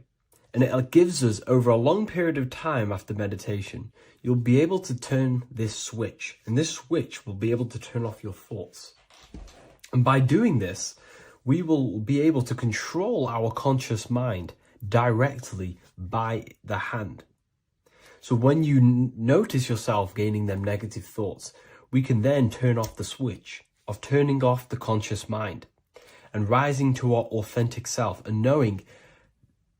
And it gives us, over a long period of time after meditation, you'll be able to turn this switch. And this switch will be able to turn off your thoughts. And by doing this, we will be able to control our conscious mind directly by the hand. So when you notice yourself gaining them negative thoughts, we can then turn off the switch of turning off the conscious mind and rising to our authentic self and knowing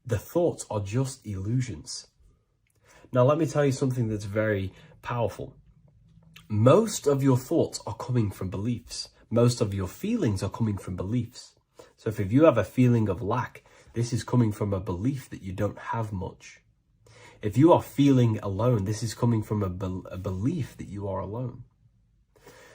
the thoughts are just illusions. Now, let me tell you something that's very powerful. Most of your thoughts are coming from beliefs. Most of your feelings are coming from beliefs. So if you have a feeling of lack, this is coming from a belief that you don't have much. If you are feeling alone, this is coming from a belief that you are alone.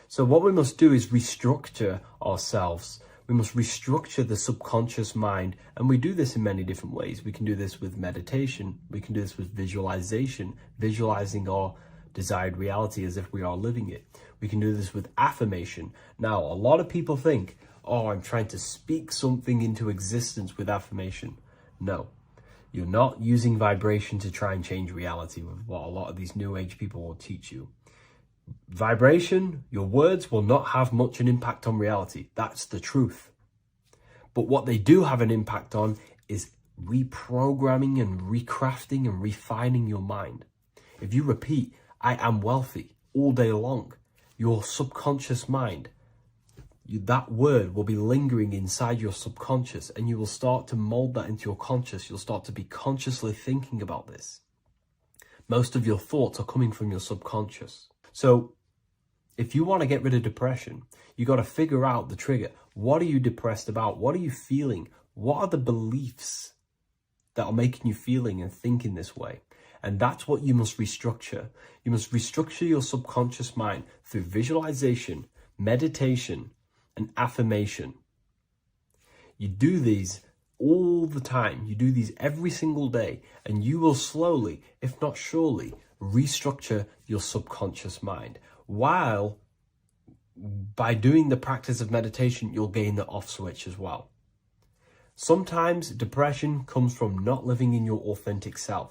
So what we must do is restructure ourselves. We must restructure the subconscious mind, and we do this in many different ways. We can do this with meditation. We can do this with visualization, visualizing our desired reality as if we are living it. We can do this with affirmation. Now, a lot of people think, oh, I'm trying to speak something into existence with affirmation. No, you're not using vibration to try and change reality with what a lot of these new age people will teach you. Vibration, your words will not have much an impact on reality. That's the truth. But what they do have an impact on is reprogramming and recrafting and refining your mind. If you repeat, I am wealthy all day long, your subconscious mind, that word will be lingering inside your subconscious, and you will start to mold that into your conscious. You'll start to be consciously thinking about this. Most of your thoughts are coming from your subconscious. So if you want to get rid of depression, you got to figure out the trigger. What are you depressed about? What are you feeling? What are the beliefs that are making you feeling and thinking this way? And that's what you must restructure. You must restructure your subconscious mind through visualization, meditation, and affirmation. You do these all the time. You do these every single day, and you will slowly, if not surely, restructure your subconscious mind. While by doing the practice of meditation, you'll gain the off switch as well. Sometimes depression comes from not living in your authentic self.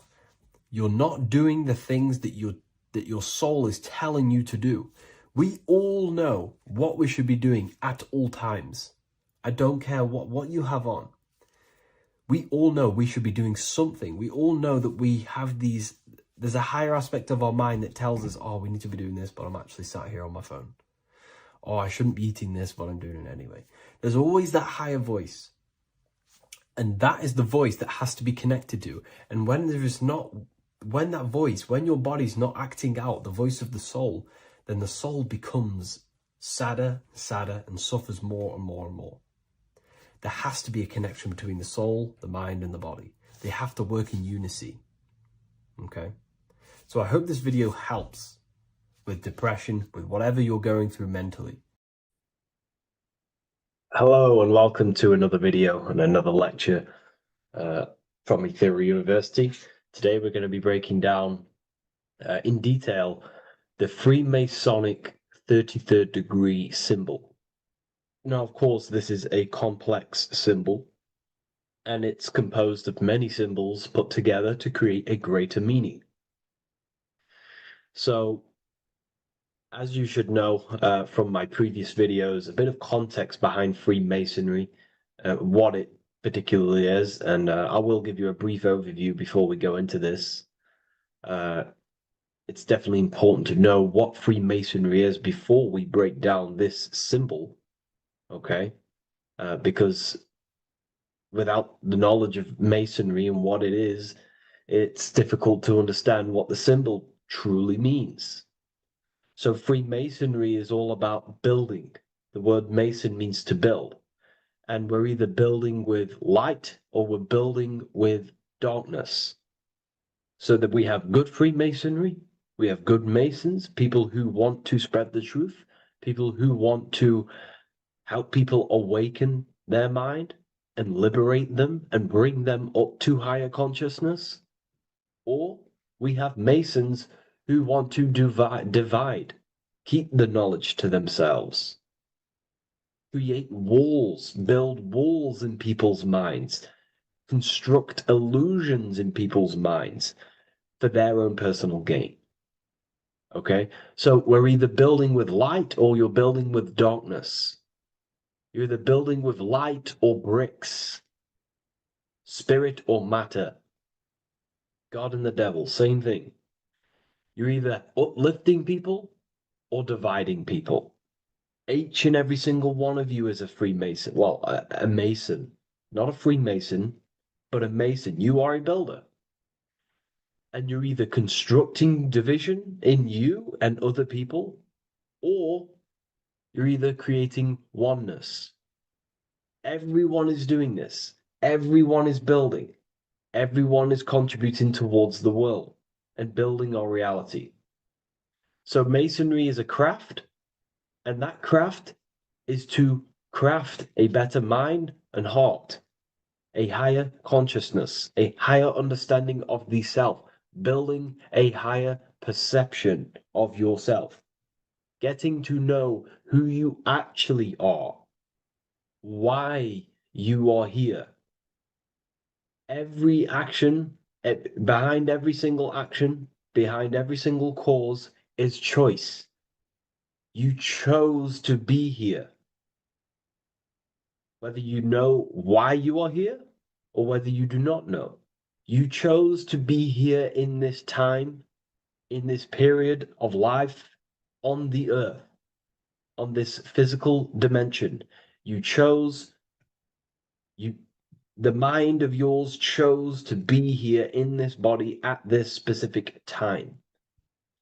You're not doing the things that your soul is telling you to do. We all know what we should be doing at all times. I don't care what you have on. We all know we should be doing something. We all know that we have there's a higher aspect of our mind that tells us, oh, we need to be doing this, but I'm actually sat here on my phone. Oh, I shouldn't be eating this, but I'm doing it anyway. There's always that higher voice. And that is the voice that has to be connected to. And when that voice, when your body's not acting out the voice of the soul, then the soul becomes sadder, and suffers more and more and more. There has to be a connection between the soul, the mind, and the body. They have to work in unity. Okay? So I hope this video helps with depression, with whatever you're going through mentally. Hello and welcome to another video and another lecture from Ethereal University. Today we're going to be breaking down in detail the Freemasonic 33rd degree symbol. Now, of course, this is a complex symbol, and it's composed of many symbols put together to create a greater meaning. So, as you should know from my previous videos, a bit of context behind Freemasonry, what it particularly is, and I will give you a brief overview before we go into this. It's definitely important to know what Freemasonry is before we break down this symbol, okay? Because without the knowledge of Masonry and what it is, it's difficult to understand what the symbol truly means. So Freemasonry is all about building. The word Mason means to build. And we're either building with light or we're building with darkness. So that we have good Freemasonry, we have good Masons, people who want to spread the truth, people who want to help people awaken their mind and liberate them and bring them up to higher consciousness. Or we have Masons who want to divide, keep the knowledge to themselves, create walls, build walls in people's minds, construct illusions in people's minds for their own personal gain. Okay, so we're either building with light or you're building with darkness. You're either building with light or bricks, spirit or matter. God and the devil, same thing. You're either uplifting people or dividing people. Each and every single one of you is a Freemason. Well, a Mason. Not a Freemason, but a Mason. You are a builder. And you're either constructing division in you and other people, or you're either creating oneness. Everyone is doing this. Everyone is building. Everyone is contributing towards the world and building our reality. So Masonry is a craft, and that craft is to craft a better mind and heart, a higher consciousness, a higher understanding of the self, building a higher perception of yourself. getting to know who you actually are, why you are here. Every action, behind every single action, behind every single cause is choice. You chose to be here. Whether you know why you are here or whether you do not know, you chose to be here in this time, in this period of life on the earth, on this physical dimension. You chose, you, the mind of yours chose to be here in this body at this specific time.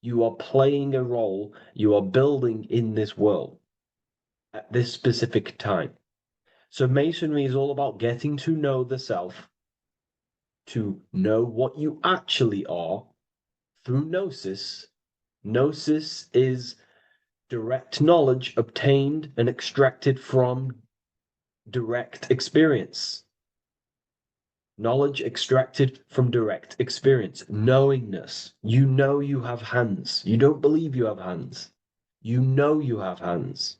You are playing a role, you are building in this world at this specific time. So Masonry is all about getting to know the self, to know what you actually are through gnosis. Gnosis is direct knowledge obtained and extracted from direct experience. Knowledge extracted from direct experience. Knowingness. You know you have hands. You don't believe you have hands. You know you have hands.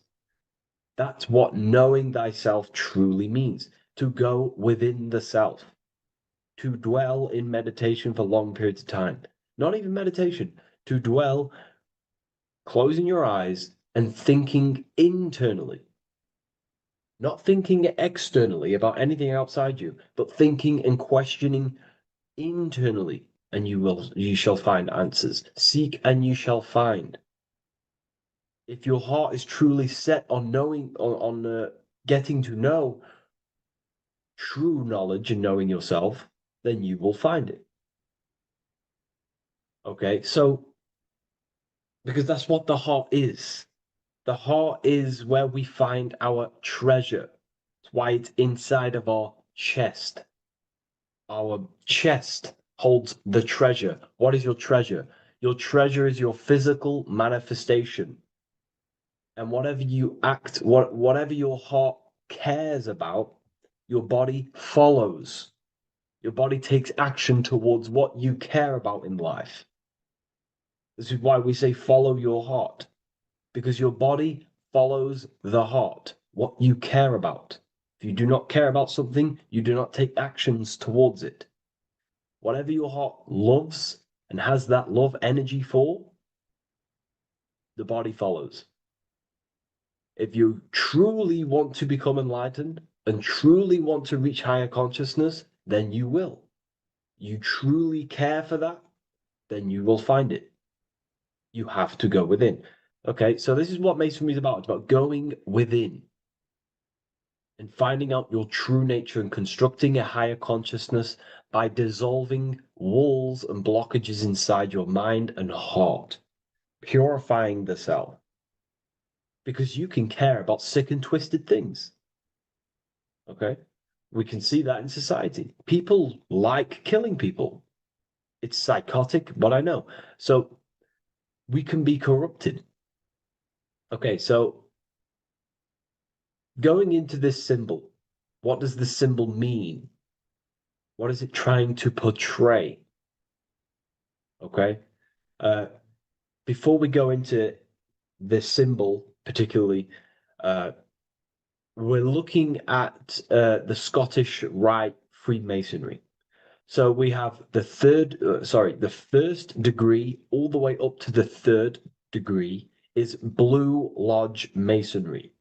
That's what knowing thyself truly means. To go within the self. To dwell in meditation for long periods of time. Not even meditation. To dwell, closing your eyes and thinking internally. Not thinking externally about anything outside you, but thinking and questioning internally, and you shall find answers. Seek and you shall find. If your heart is truly set on knowing, on getting to know true knowledge and knowing yourself, then you will find it. Okay, so because that's what the heart is. The heart is where we find our treasure. It's why it's inside of our chest. Our chest holds the treasure. What is your treasure? Your treasure is your physical manifestation. And whatever you act, whatever your heart cares about, your body follows. Your body takes action towards what you care about in life. This is why we say follow your heart, because your body follows the heart, what you care about. If you do not care about something, you do not take actions towards it. Whatever your heart loves and has that love energy for, the body follows. If you truly want to become enlightened and truly want to reach higher consciousness, then you will. You truly care for that, then you will find it. You have to go within. Okay, so this is what Masonry is about. It's about going within and finding out your true nature and constructing a higher consciousness by dissolving walls and blockages inside your mind and heart, purifying the self. Because you can care about sick and twisted things. Okay? We can see that in society. People like killing people. It's psychotic, but I know. So we can be corrupted. Okay, so going into this symbol, what does this symbol mean? What is it trying to portray? Okay. Before we go into this symbol, particularly, we're looking at the Scottish Rite Freemasonry. So we have the the first degree all the way up to the third degree is Blue Lodge Masonry.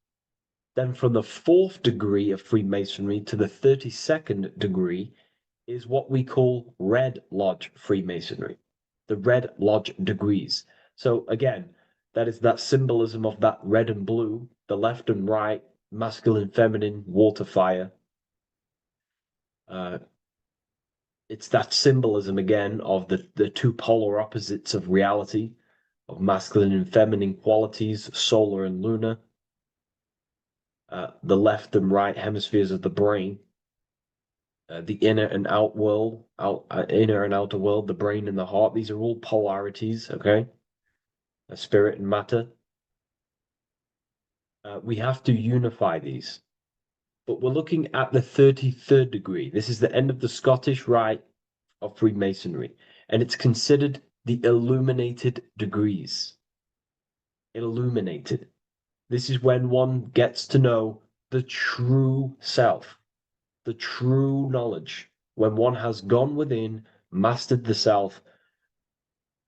Then from the fourth degree of Freemasonry to the 32nd degree is what we call Red Lodge Freemasonry, the Red Lodge degrees. So again, that is that symbolism of that red and blue, the left and right, masculine, feminine, water, fire. It's that symbolism again of the two polar opposites of reality, of masculine and feminine qualities, solar and lunar, the left and right hemispheres of the brain, the inner and inner and outer world, the brain and the heart. These are all polarities, okay? Spirit and matter. We have to unify these. But we're looking at the 33rd degree. This is the end of the Scottish Rite of Freemasonry, and it's considered the illuminated degrees. illuminated. This is when one gets to know the true self, the true knowledge, when one has gone within, mastered the self,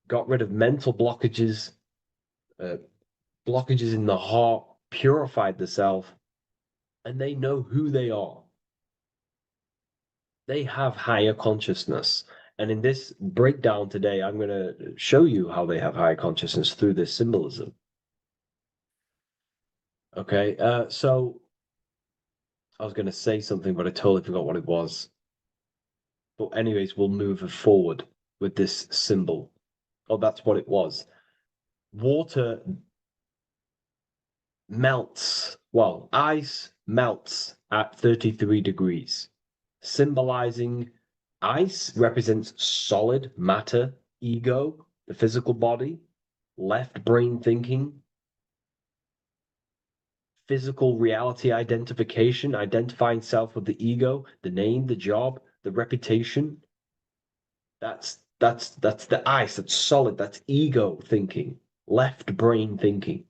got rid of mental blockages, uh, blockages in the heart, purified the self, and they know who they are. They have higher consciousness. And in this breakdown today, I'm going to show you how they have higher consciousness through this symbolism. Okay, so I was going to say something, but I totally forgot what it was. But anyways, we'll move forward with this symbol. Oh, that's what it was. Water melts. Well, ice melts at 33 degrees, symbolizing ice represents solid matter, ego, the physical body, left brain thinking, physical reality identification, identifying self with the ego, the name, the job, the reputation. That's the ice, that's solid, that's ego thinking, left brain thinking.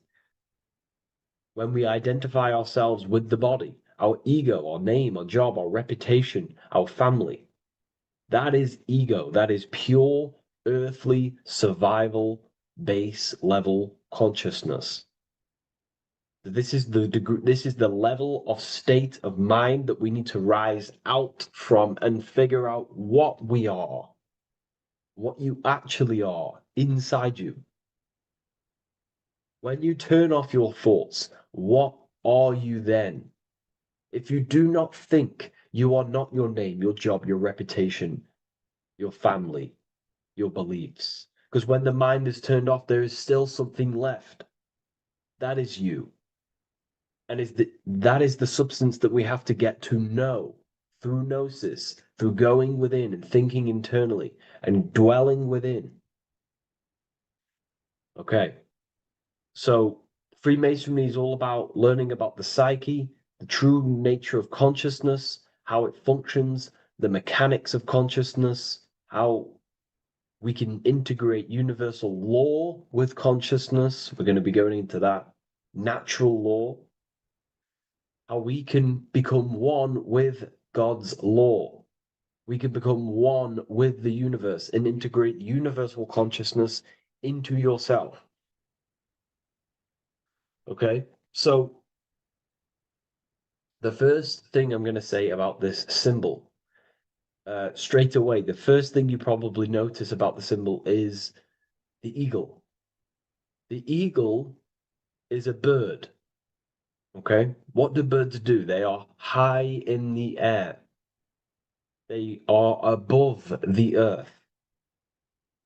When we identify ourselves with the body, our ego, our name, our job, our reputation, our family, that is ego. That is pure earthly survival base level consciousness. This is the degree, this is the level of state of mind that we need to rise out from and figure out what we are, what you actually are inside you. When you turn off your thoughts, what are you then? If you do not think, you are not your name, your job, your reputation, your family, your beliefs. Because when the mind is turned off, there is still something left. That is you. And that is the substance that we have to get to know through gnosis, through going within and thinking internally and dwelling within. Okay. So Freemasonry is all about learning about the psyche, the true nature of consciousness, how it functions, the mechanics of consciousness, how we can integrate universal law with consciousness. We're going to be going into that. Natural law, how we can become one with God's law. We can become one with the universe and integrate universal consciousness into yourself. Okay, so the first thing I'm going to say about this symbol, straight away, the first thing you probably notice about the symbol is the eagle. The eagle is a bird. Okay, what do birds do? They are high in the air. They are above the earth,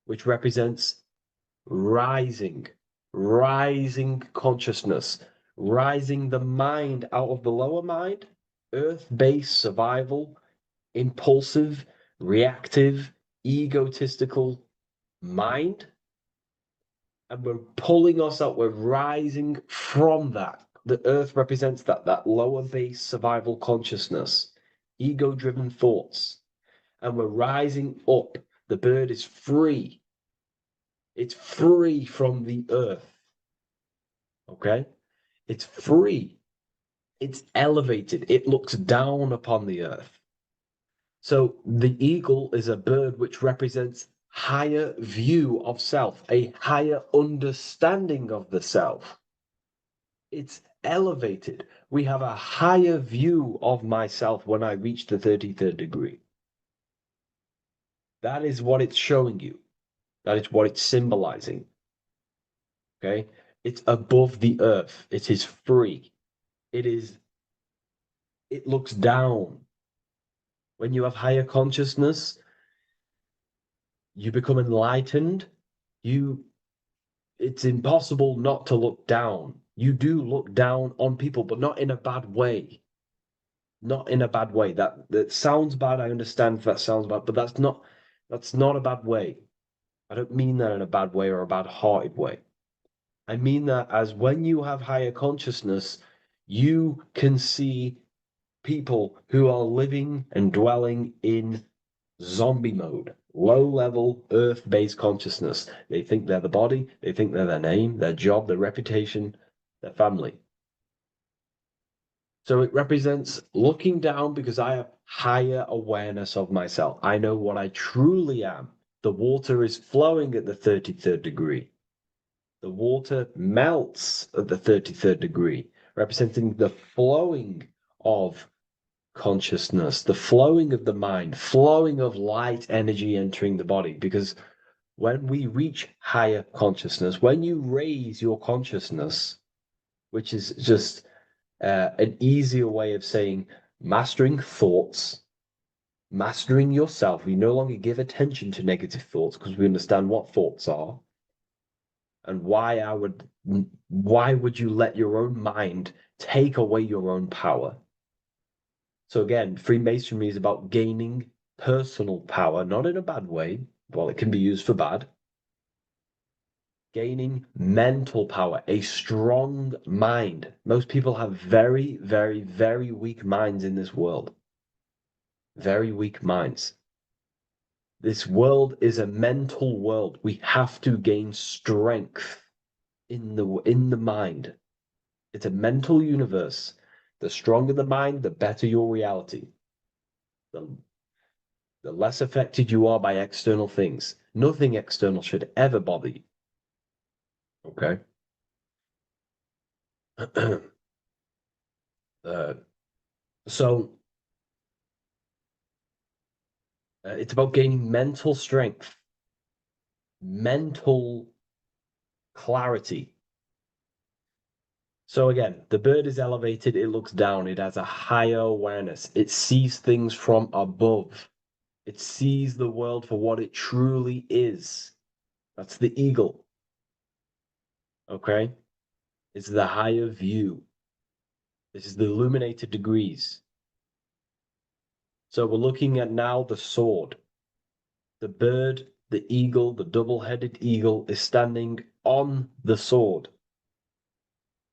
which represents rising, rising consciousness, rising the mind out of the lower mind, earth-based survival, impulsive, reactive, egotistical mind. And we're pulling us up, we're rising from that. The earth represents that lower base survival consciousness, ego-driven thoughts. And we're rising up. The bird is free. It's free from the earth. Okay? It's free. It's elevated. It looks down upon the earth. So the eagle is a bird which represents higher view of self, a higher understanding of the self. It's elevated. We have a higher view of myself when I reach the 33rd degree. That is what it's showing you. That is what it's symbolizing. Okay? It's above the earth. It is free. It looks down. When you have higher consciousness, you become enlightened. It's impossible not to look down. You do look down on people, but not in a bad way. Not in a bad way. That sounds bad. I understand if that sounds bad, but that's not a bad way. I don't mean that in a bad way or a bad-hearted way. I mean that as when you have higher consciousness, you can see people who are living and dwelling in zombie mode, low-level, earth-based consciousness. They think they're the body, they think they're their name, their job, their reputation, their family. So it represents looking down because I have higher awareness of myself. I know what I truly am. The water is flowing at the 33rd degree. The water melts at the 33rd degree, representing the flowing of consciousness, the flowing of the mind, flowing of light energy entering the body. Because when we reach higher consciousness, when you raise your consciousness, which is just an easier way of saying mastering thoughts, mastering yourself. We no longer give attention to negative thoughts because we understand what thoughts are and why would you let your own mind take away your own power? So again, Freemasonry is about gaining personal power, not in a bad way. Well, it can be used for bad. Gaining mental power, a strong mind. Most people have very, very, very weak minds in this world. Very weak minds. This world is a mental world. We have to gain strength in the mind. It's a mental universe. The stronger the mind, the better your reality. The less affected you are by external things. Nothing external should ever bother you. Okay? uh, so it's about gaining mental strength, mental clarity. So again, the bird is elevated, it looks down, it has a higher awareness, it sees things from above, it sees the world for what it truly is. That's the eagle. Okay? It's the higher view. This is the illuminated degrees. So we're looking at now the sword. The bird, the eagle, the double-headed eagle is standing on the sword.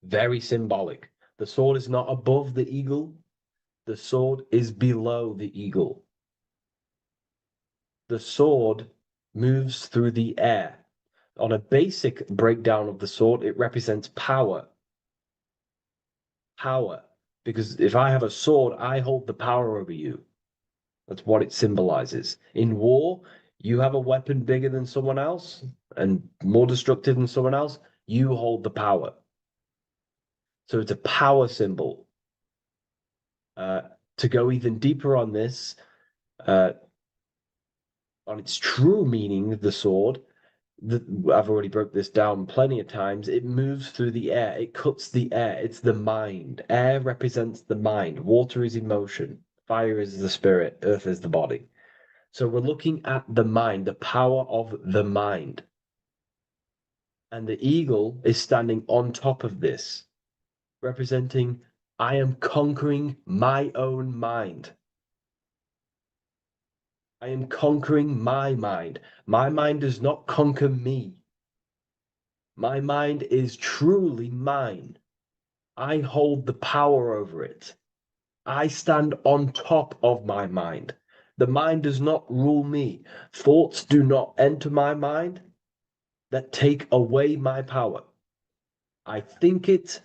Very symbolic. The sword is not above the eagle. The sword is below the eagle. The sword moves through the air. On a basic breakdown of the sword, it represents power. Power. Because if I have a sword, I hold the power over you. That's what it symbolizes. In war, you have a weapon bigger than someone else and more destructive than someone else, you hold the power. So it's a power symbol. To go even deeper on this, on its true meaning, the sword, I've already broke this down plenty of times. It moves through the air. It cuts the air. It's the mind. Air represents the mind. Water is emotion. Fire is the spirit. Earth is the body. So we're looking at the mind, the power of the mind. And the eagle is standing on top of this, representing I am conquering my own mind. I am conquering my mind. My mind does not conquer me. My mind is truly mine. I hold the power over it. I stand on top of my mind. The mind does not rule me. Thoughts do not enter my mind that take away my power. I think it,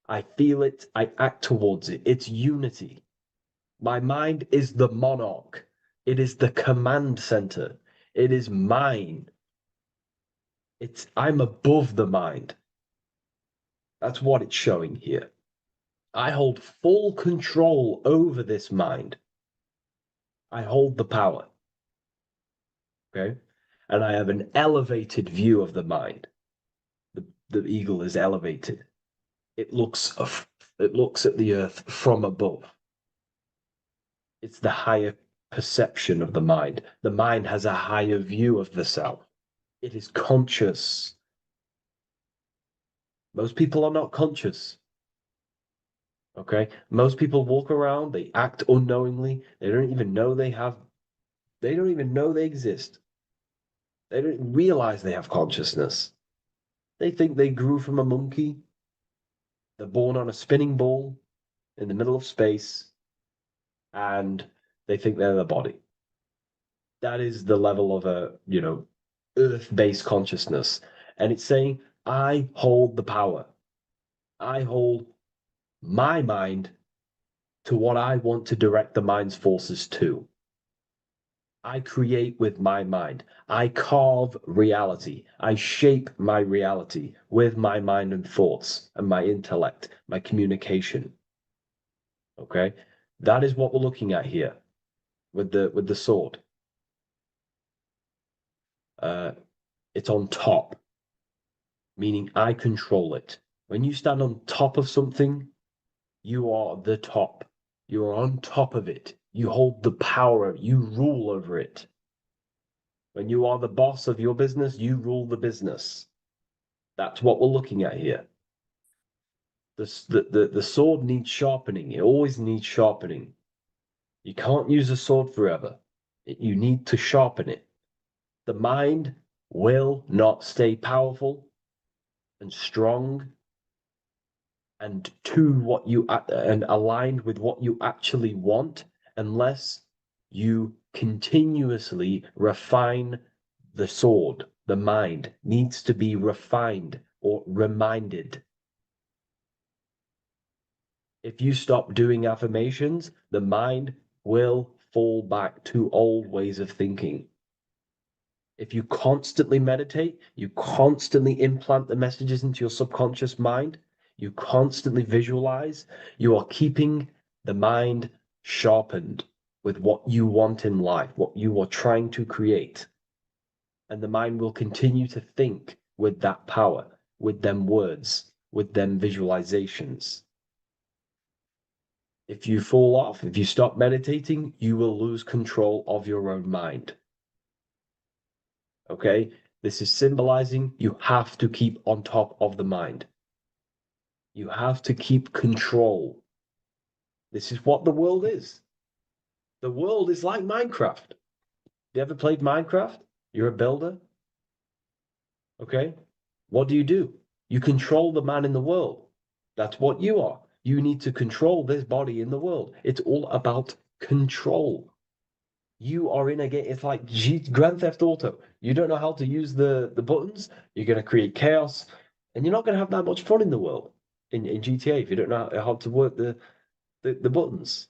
I feel it, I act towards it. It's unity. My mind is the monarch. It is the command center. It is mine. I'm above the mind. That's what it's showing here. I hold full control over this mind. I hold the power. Okay? And I have an elevated view of the mind. The eagle is elevated. It looks at the earth from above. It's the higher perception of the mind. The mind has a higher view of the self. It is conscious. Most people are not conscious. Okay? Most people walk around, they act unknowingly, they don't even know they don't even know they exist. They don't realize they have consciousness. They think they grew from a monkey. They're born on a spinning ball in the middle of space, and they think they're the body. That is the level of a, earth-based consciousness. And it's saying, I hold the power. I hold my mind to what I want to direct the mind's forces to. I create with my mind. I carve reality. I shape my reality with my mind and thoughts and my intellect, my communication. Okay? That is what we're looking at here with the sword. Uh, it's on top, meaning I control it. When you stand on top of something, you are the top. You are on top of it. You hold the power. You rule over it. When you are the boss of your business, you rule the business. That's what we're looking at here. The sword needs sharpening. It always needs sharpening. You can't use a sword forever. You need to sharpen it. The mind will not stay powerful and strong and and aligned with what you actually want unless you continuously refine the sword. The mind needs to be refined or reminded. If you stop doing affirmations, the mind will fall back to old ways of thinking. If you constantly meditate, you constantly implant the messages into your subconscious mind, you constantly visualize, you are keeping the mind sharpened with what you want in life, what you are trying to create. And the mind will continue to think with that power, with them words, with them visualizations. If you fall off, if you stop meditating, you will lose control of your own mind. Okay? This is symbolizing you have to keep on top of the mind. You have to keep control. This is what the world is. The world is like Minecraft. You ever played Minecraft? You're a builder. Okay? What do? You control the man in the world. That's what you are. You need to control this body in the world. It's all about control. You are in a game. It's like Grand Theft Auto. You don't know how to use the buttons. You're going to create chaos, and you're not going to have that much fun in the world in GTA if you don't know how to work the buttons.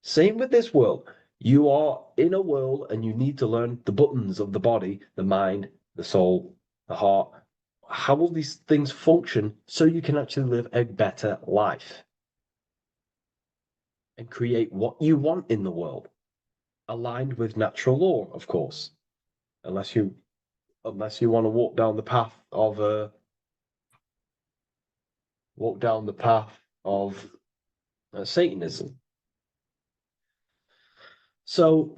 Same with this world. You are in a world, and you need to learn the buttons of the body, the mind, the soul, the heart. How will these things function so you can actually live a better life and create what you want in the world? Aligned with natural law, of course, unless you want to walk down the path of Satanism. So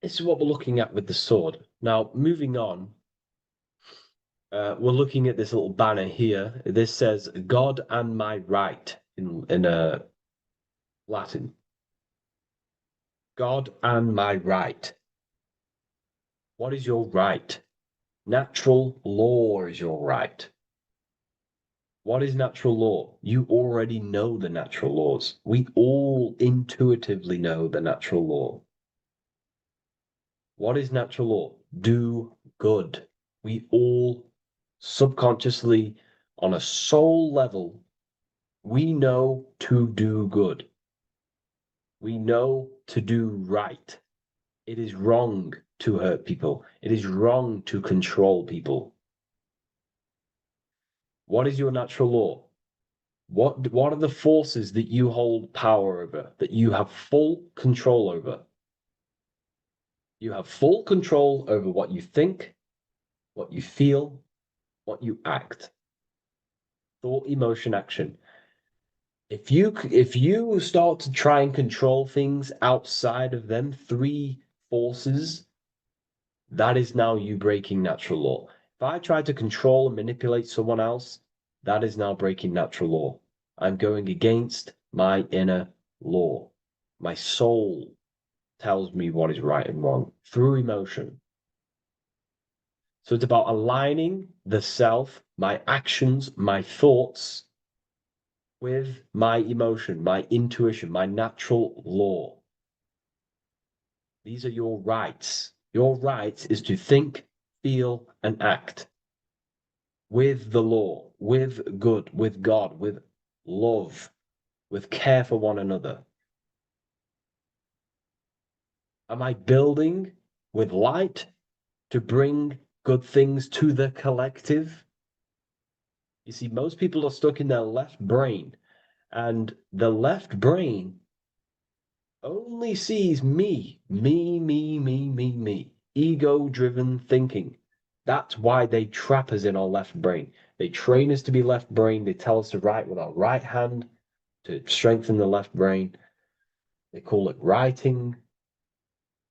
this is what we're looking at with the sword. Now, moving on, we're looking at this little banner here. This says "God and my right" in Latin. God and my right. What is your right? Natural law is your right. What is natural law? You already know the natural laws. We all intuitively know the natural law. What is natural law? Do good. We all subconsciously, on a soul level, we know to do good. We know to do right. It is wrong to hurt people. It is wrong to control people. What is your natural law? What are the forces that you hold power over, that you have full control over? You have full control over what you think, what you feel, what you act. Thought, emotion, action. If you start to try and control things outside of them three forces, that is now you breaking natural law. If I try to control and manipulate someone else, that is now breaking natural law. I'm going against my inner law. My soul tells me what is right and wrong through emotion. So it's about aligning the self, my actions, my thoughts with my emotion, my intuition, my natural law. These are your rights. Your rights is to think, feel, and act with the law, with good, with God, with love, with care for one another. Am I building with light to bring good things to the collective? You see, most people are stuck in their left brain, and the left brain only sees me, me. Ego-driven thinking. That's why they trap us in our left brain. They train us to be left brain. They tell us to write with our right hand to strengthen the left brain. They call it writing.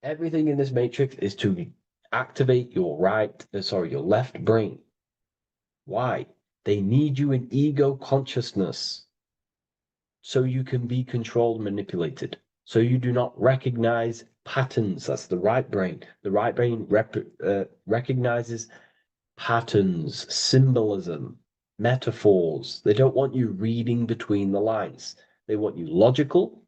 Everything in this matrix is to activate your your left brain. Why? They need you in ego consciousness so you can be controlled and manipulated. So you do not recognize patterns. That's the right brain. The right brain recognizes patterns, symbolism, metaphors. They don't want you reading between the lines. They want you logical.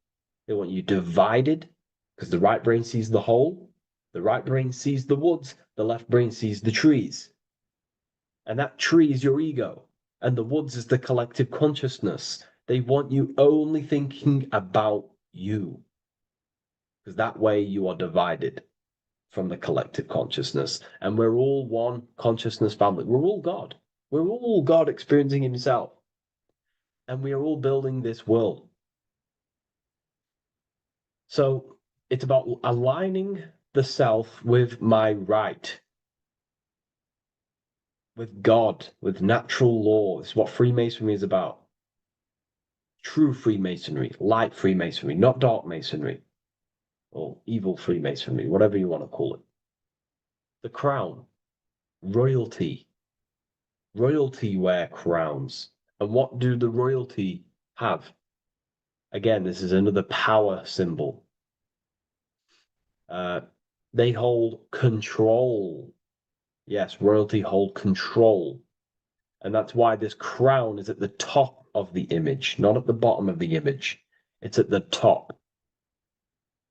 They want you divided because the right brain sees the whole. The right brain sees the woods. The left brain sees the trees. And that tree is your ego. And the woods is the collective consciousness. They want you only thinking about you. Because that way you are divided from the collective consciousness. And we're all one consciousness family. We're all God. We're all God experiencing himself. And we are all building this world. So it's about aligning the self with my right, with God, with natural law. It's what Freemasonry is about. True Freemasonry, light Freemasonry, not dark Masonry or evil Freemasonry, whatever you want to call it. The crown, royalty. Royalty wear crowns. And what do the royalty have? Again, this is another power symbol. They hold control. Yes, royalty hold control. And that's why this crown is at the top of the image, not at the bottom of the image. It's at the top,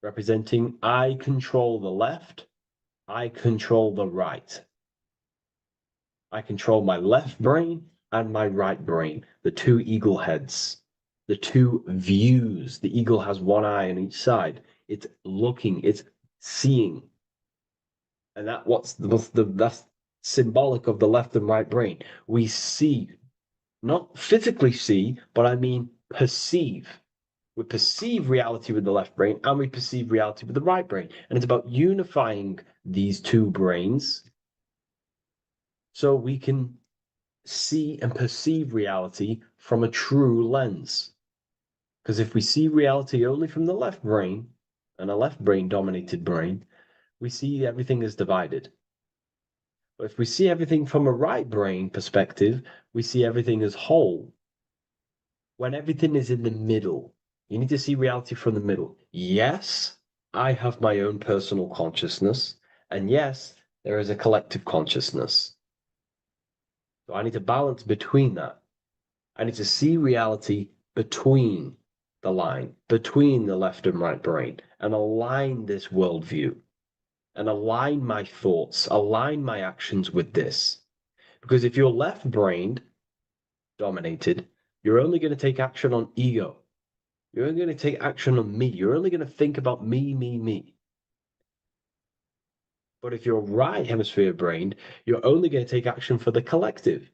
representing I control the left, I control the right. I control my left brain and my right brain, the two eagle heads, the two views. The eagle has one eye on each side. It's looking, it's seeing. And that's symbolic of the left and right brain. We see, not physically see, but I mean perceive. We perceive reality with the left brain and we perceive reality with the right brain. And it's about unifying these two brains so we can see and perceive reality from a true lens. Because if we see reality only from the left brain, and a left brain dominated brain, we see everything as divided. But if we see everything from a right brain perspective, we see everything as whole. When everything is in the middle, you need to see reality from the middle. Yes, I have my own personal consciousness, and yes, there is a collective consciousness. So I need to balance between that. I need to see reality between the line, between the left and right brain, and align this worldview, and align my thoughts, align my actions with this. Because if you're left-brained dominated, you're only going to take action on ego. You're only going to take action on me. You're only going to think about me. But if you're right hemisphere brained, you're only going to take action for the collective,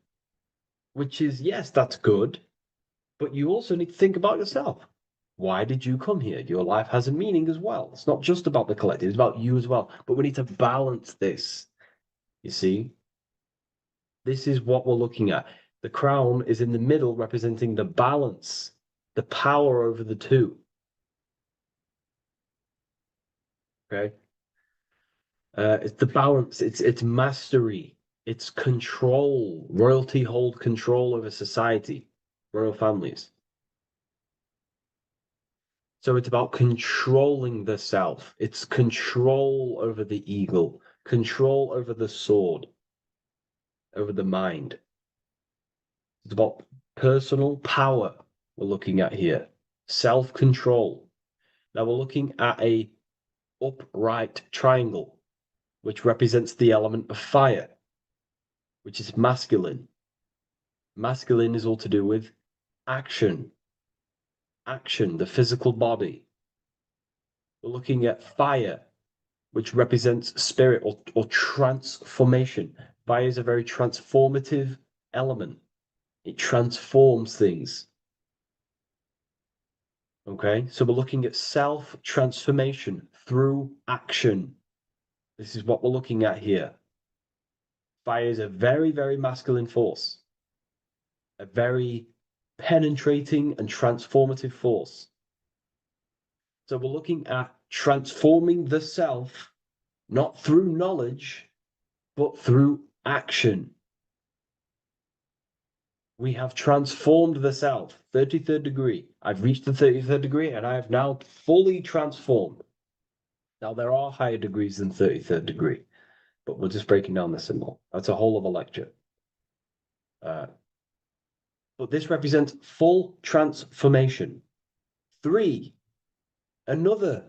which is, yes, that's good, but you also need to think about yourself. Why did you come here? Your life has a meaning as well. It's not just about the collective, it's about you as well. But we need to balance this. You see? This is what we're looking at. The crown is in the middle, representing the balance, the power over the two. Okay? It's the balance, it's mastery, it's control. Royalty hold control over society, royal families. So it's about controlling the self. It's control over the eagle, control over the sword, over the mind. It's about personal power we're looking at here, self-control. Now we're looking at a upright triangle, which represents the element of fire, which is masculine. Masculine is all to do with action, the physical body. We're looking at fire, which represents spirit or transformation. Fire is a very transformative element. It transforms things. Okay, so we're looking at self-transformation through action. This is what we're looking at here. Fire is a very, very masculine force, a very penetrating and transformative force. So we're looking at transforming the self, not through knowledge, but through action. We have transformed the self, 33rd degree. I've reached the 33rd degree and I have now fully transformed. Now, there are higher degrees than 33rd degree, but we're just breaking down the symbol. That's a whole of a lecture. But this represents full transformation. 3, another,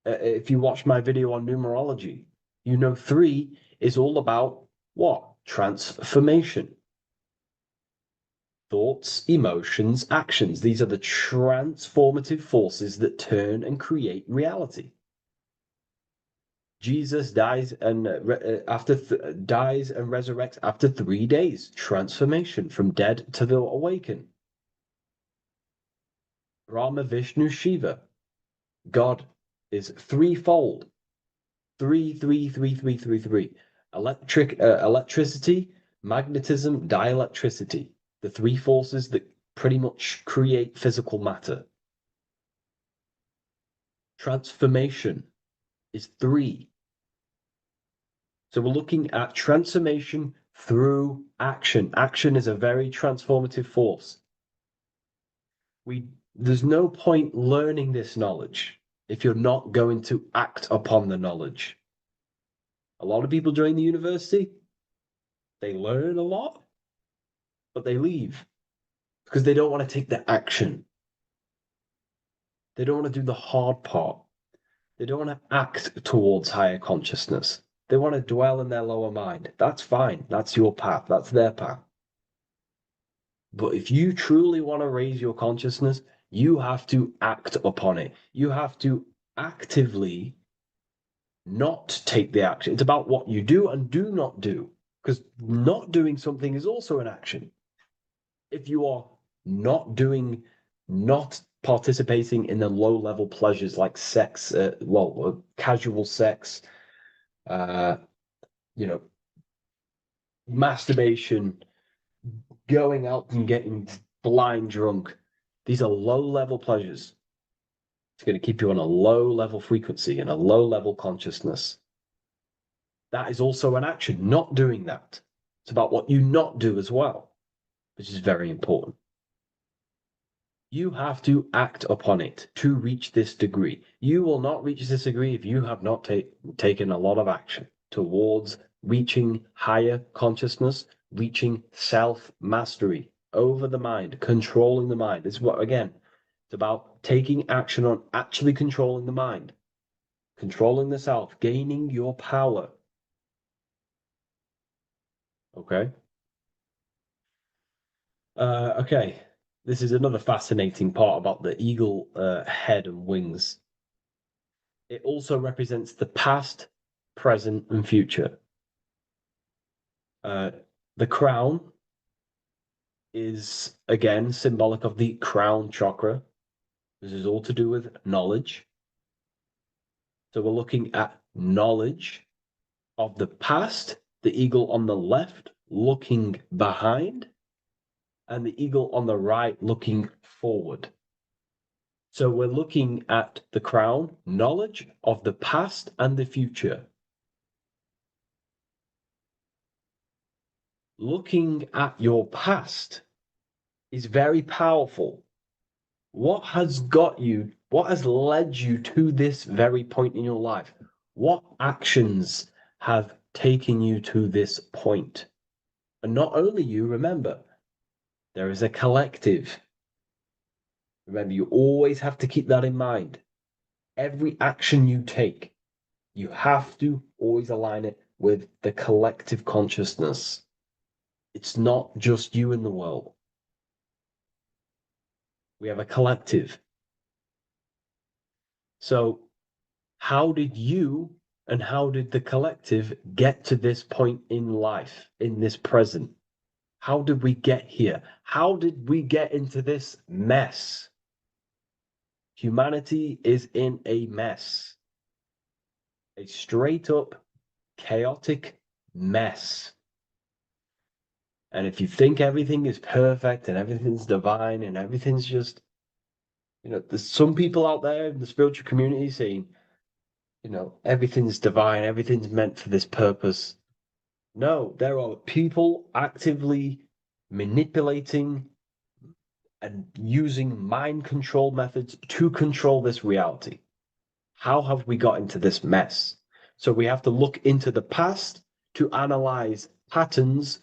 if you watch my video on numerology, you know 3 is all about what? Transformation. Thoughts, emotions, actions. These are the transformative forces that turn and create reality. Jesus dies and dies and resurrects after 3 days. Transformation from dead to the awaken. Brahma, Vishnu, Shiva. God is threefold. 3, 3, 3, 3, 3, 3. Electricity, magnetism, dielectricity. The 3 forces that pretty much create physical matter. Transformation is 3. So we're looking at transformation through action. Action is a very transformative force. There's no point learning this knowledge if you're not going to act upon the knowledge. A lot of people join the university, they learn a lot, but they leave because they don't want to take the action. They don't want to do the hard part. They don't want to act towards higher consciousness. They want to dwell in their lower mind. That's fine. That's your path. That's their path. But if you truly want to raise your consciousness, you have to act upon it. You have to actively not take the action. It's about what you do and do not do, because not doing something is also an action. If you are not participating in the low-level pleasures like sex, casual sex, masturbation, going out and getting blind drunk. These are low-level pleasures. It's going to keep you on a low-level frequency and a low-level consciousness. That is also an action, not doing that. It's about what you not do as well, which is very important. You have to act upon it to reach this degree. You will not reach this degree if you have not taken a lot of action towards reaching higher consciousness, reaching self-mastery over the mind, controlling the mind. This is what, again, it's about taking action on actually controlling the mind, controlling the self, gaining your power. Okay? Okay. This is another fascinating part about the eagle head and wings. It also represents the past, present, and future. The crown is, again, symbolic of the crown chakra. This is all to do with knowledge. So we're looking at knowledge of the past, the eagle on the left looking behind, and the eagle on the right looking forward. So we're looking at the crown, knowledge of the past and the future. Looking at your past is very powerful. What has led you to this very point in your life? What actions have taken you to this point? And not only you, remember, there is a collective. Remember, you always have to keep that in mind. Every action you take You have to always align it with the collective consciousness. It's not just you in the world. We have a collective. So, how did you and how did the collective get to this point in life, in this present? How did we get here? How did we get into this mess? Humanity is in a mess, a straight up chaotic mess. And if you think everything is perfect and everything's divine and everything's just, there's some people out there in the spiritual community saying, everything's divine, everything's meant for this purpose. No, there are people actively manipulating and using mind control methods to control this reality. How have we got into this mess? So we have to look into the past to analyze patterns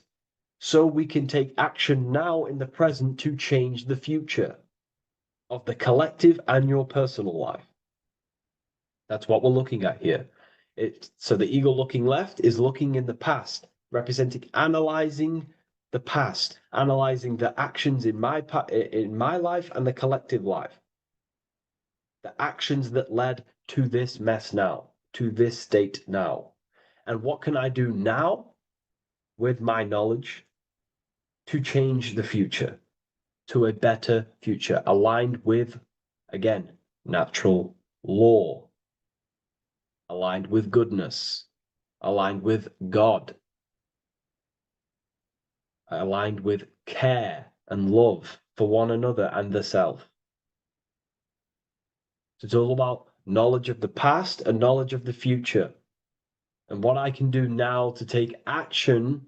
so we can take action now in the present to change the future of the collective and your personal life. That's what we're looking at here. So the eagle looking left is looking in the past, representing analyzing the past, analyzing the actions in my life and the collective life. The actions that led to this mess now, to this state now. And what can I do now with my knowledge to change the future to a better future aligned with, again, natural law, aligned with goodness, aligned with God, aligned with care and love for one another and the self. So it's all about knowledge of the past and knowledge of the future. And what I can do now to take action,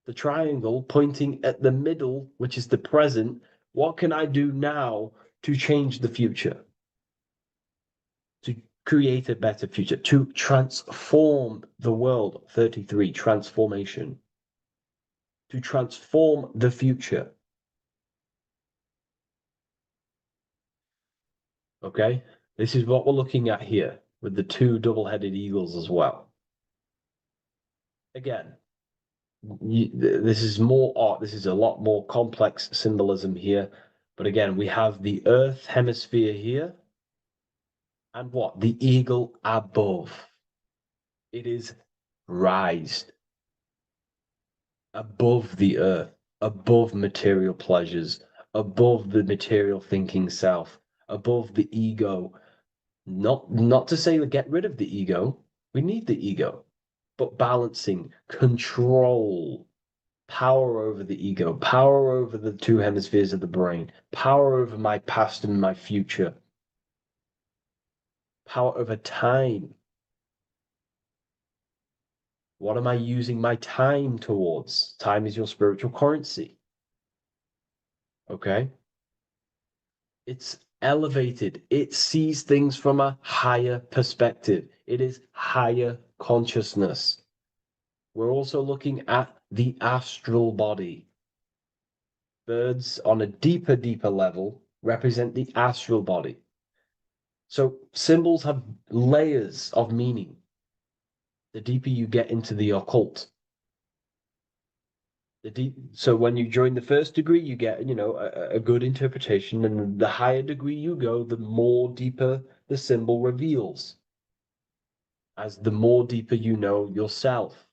the triangle pointing at the middle, which is the present, what can I do now to change the future? To create a better future, to transform the world. 33, transformation. To transform the future. Okay, this is what we're looking at here with the two double-headed eagles as well. Again, this is more art. This is a lot more complex symbolism here. But again, we have the Earth hemisphere here. And what? The eagle above. It is raised above the earth, above material pleasures, above the material thinking self, above the ego. Not to say get rid of the ego. We need the ego, but balancing, control, power over the ego, power over the two hemispheres of the brain, power over my past and my future, power over time. What am I using my time towards? Time is your spiritual currency. Okay? It's elevated. It sees things from a higher perspective. It is higher consciousness. We're also looking at the astral body. Birds on a deeper level represent the astral body. So symbols have layers of meaning. The deeper you get into the occult, so when you join the first degree, you get, a good interpretation, and the higher degree you go, the more deeper the symbol reveals, as the more deeper you know yourself.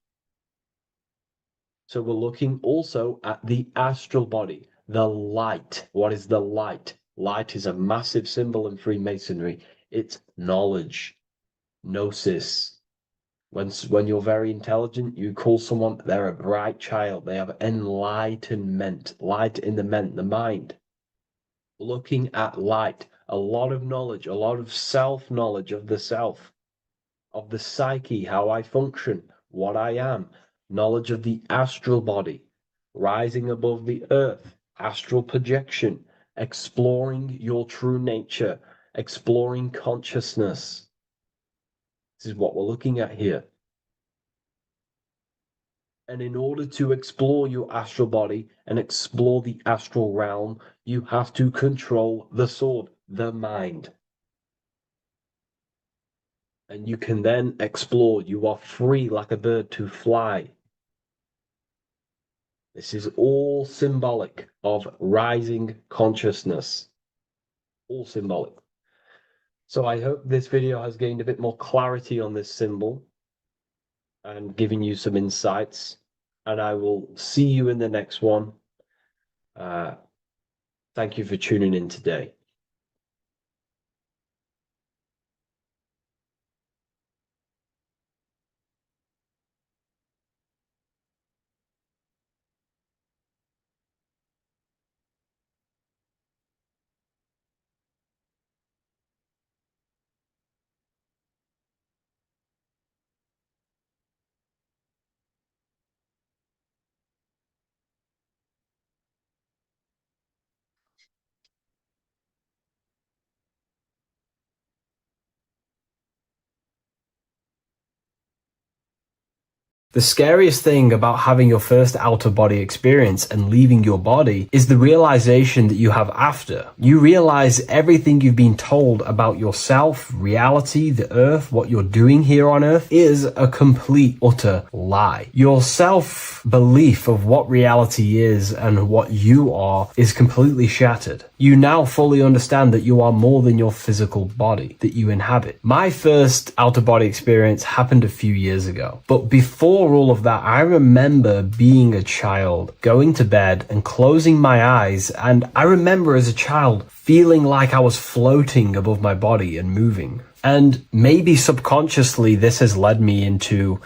So we're looking also at the astral body, the light. What is the light? Light is a massive symbol in Freemasonry. It's knowledge, gnosis. When you're very intelligent, you call someone, they're a bright child. They have enlightenment, light in the mind. Looking at light, a lot of knowledge, a lot of self-knowledge of the self, of the psyche, how I function, what I am, knowledge of the astral body, rising above the earth, astral projection, exploring your true nature, exploring consciousness. This is what we're looking at here. And in order to explore your astral body and explore the astral realm, you have to control the sword, the mind. And you can then explore. You are free like a bird to fly. This is all symbolic of rising consciousness. All symbolic. So I hope this video has gained a bit more clarity on this symbol and given you some insights. And I will see you in the next one. Thank you for tuning in today. The scariest thing about having your first out-of-body experience and leaving your body is the realization that you have after. You realize everything you've been told about yourself, reality, the earth, what you're doing here on earth is a complete, utter lie. Your self-belief of what reality is and what you are is completely shattered. You now fully understand that you are more than your physical body that you inhabit. My first out-of-body experience happened a few years ago, but before all of that, I remember being a child, going to bed and closing my eyes, and I remember as a child feeling like I was floating above my body and moving. And maybe subconsciously this has led me into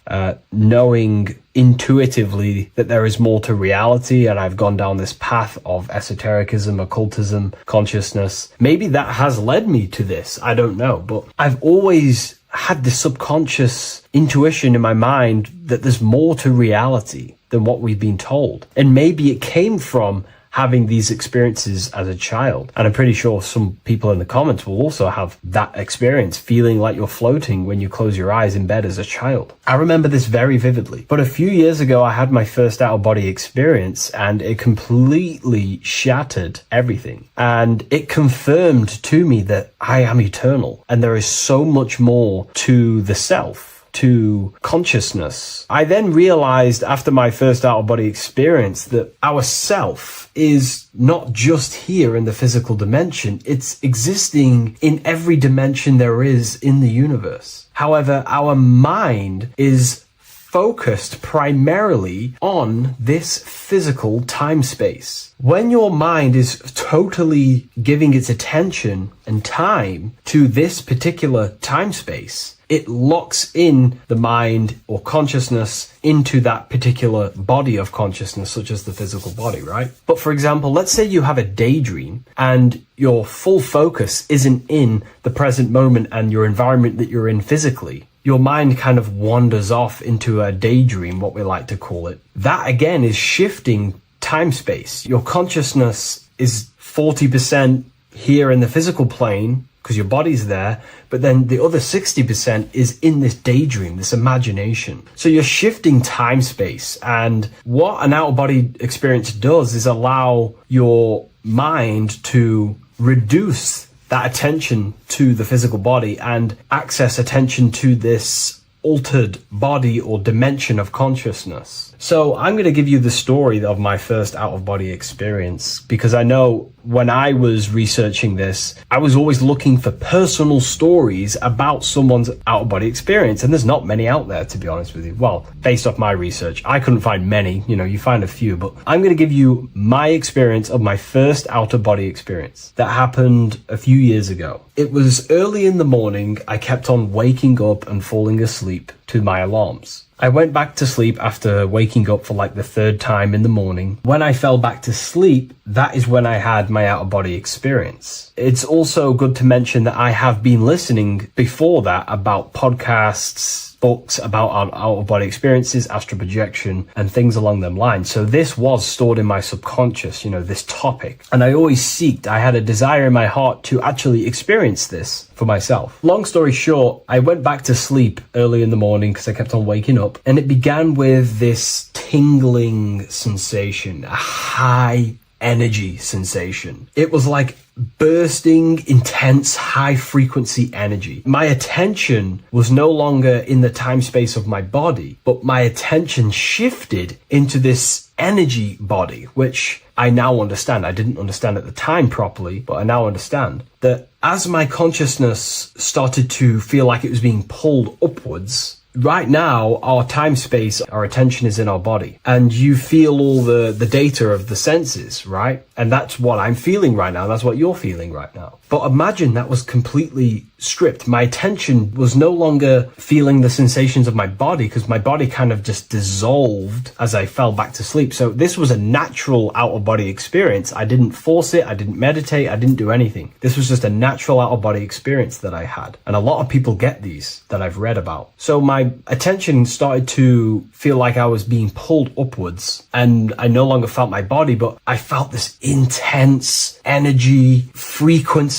knowing intuitively that there is more to reality, and I've gone down this path of esotericism, occultism, consciousness. Maybe that has led me to this, I don't know, but I've always had this subconscious intuition in my mind that there's more to reality than what we've been told. And maybe it came from having these experiences as a child. And I'm pretty sure some people in the comments will also have that experience, feeling like you're floating when you close your eyes in bed as a child. I remember this very vividly. But a few years ago, I had my first out-of-body experience, and it completely shattered everything. And it confirmed to me that I am eternal, and there is so much more to the self, to consciousness. I then realized after my first out-of-body experience that our self is not just here in the physical dimension, it's existing in every dimension there is in the universe. However, our mind is focused primarily on this physical time space. When your mind is totally giving its attention and time to this particular time space, it locks in the mind or consciousness into that particular body of consciousness, such as the physical body, right? But for example, let's say you have a daydream and your full focus isn't in the present moment and your environment that you're in physically. Your mind kind of wanders off into a daydream, what we like to call it. That again is shifting time space. Your consciousness is 40% here in the physical plane because your body's there, but then the other 60% is in this daydream, this imagination. So you're shifting time space, and what an out-of-body experience does is allow your mind to reduce that attention to the physical body and access attention to this altered body or dimension of consciousness. So I'm going to give you the story of my first out-of-body experience, because I know when I was researching this, I was always looking for personal stories about someone's out-of-body experience, and there's not many out there, to be honest with you. Well, based off my research, I couldn't find many, you find a few, but I'm going to give you my experience of my first out-of-body experience that happened a few years ago. It was early in the morning. I kept on waking up and falling asleep to my alarms. I went back to sleep after waking up for like the third time in the morning. When I fell back to sleep, that is when I had my out-of-body experience. It's also good to mention that I have been listening before that about podcasts, books about our out-of-body experiences, astral projection, and things along them lines. So this was stored in my subconscious, this topic. And I had a desire in my heart to actually experience this for myself. Long story short, I went back to sleep early in the morning because I kept on waking up, and it began with this tingling sensation, a high energy sensation. It was like bursting, intense, high frequency energy. My attention was no longer in the time space of my body, but my attention shifted into this energy body, which I now understand. I didn't understand at the time properly, but I now understand that as my consciousness started to feel like it was being pulled upwards, right now, our time space, our attention is in our body, and you feel all the data of the senses, right? And that's what I'm feeling right now. That's what you're feeling right now. But imagine that was completely stripped. My attention was no longer feeling the sensations of my body, because my body kind of just dissolved as I fell back to sleep. So this was a natural out-of-body experience. I didn't force it. I didn't meditate. I didn't do anything. This was just a natural out-of-body experience that I had. And a lot of people get these that I've read about. So my attention started to feel like I was being pulled upwards, and I no longer felt my body, but I felt this intense energy, frequency,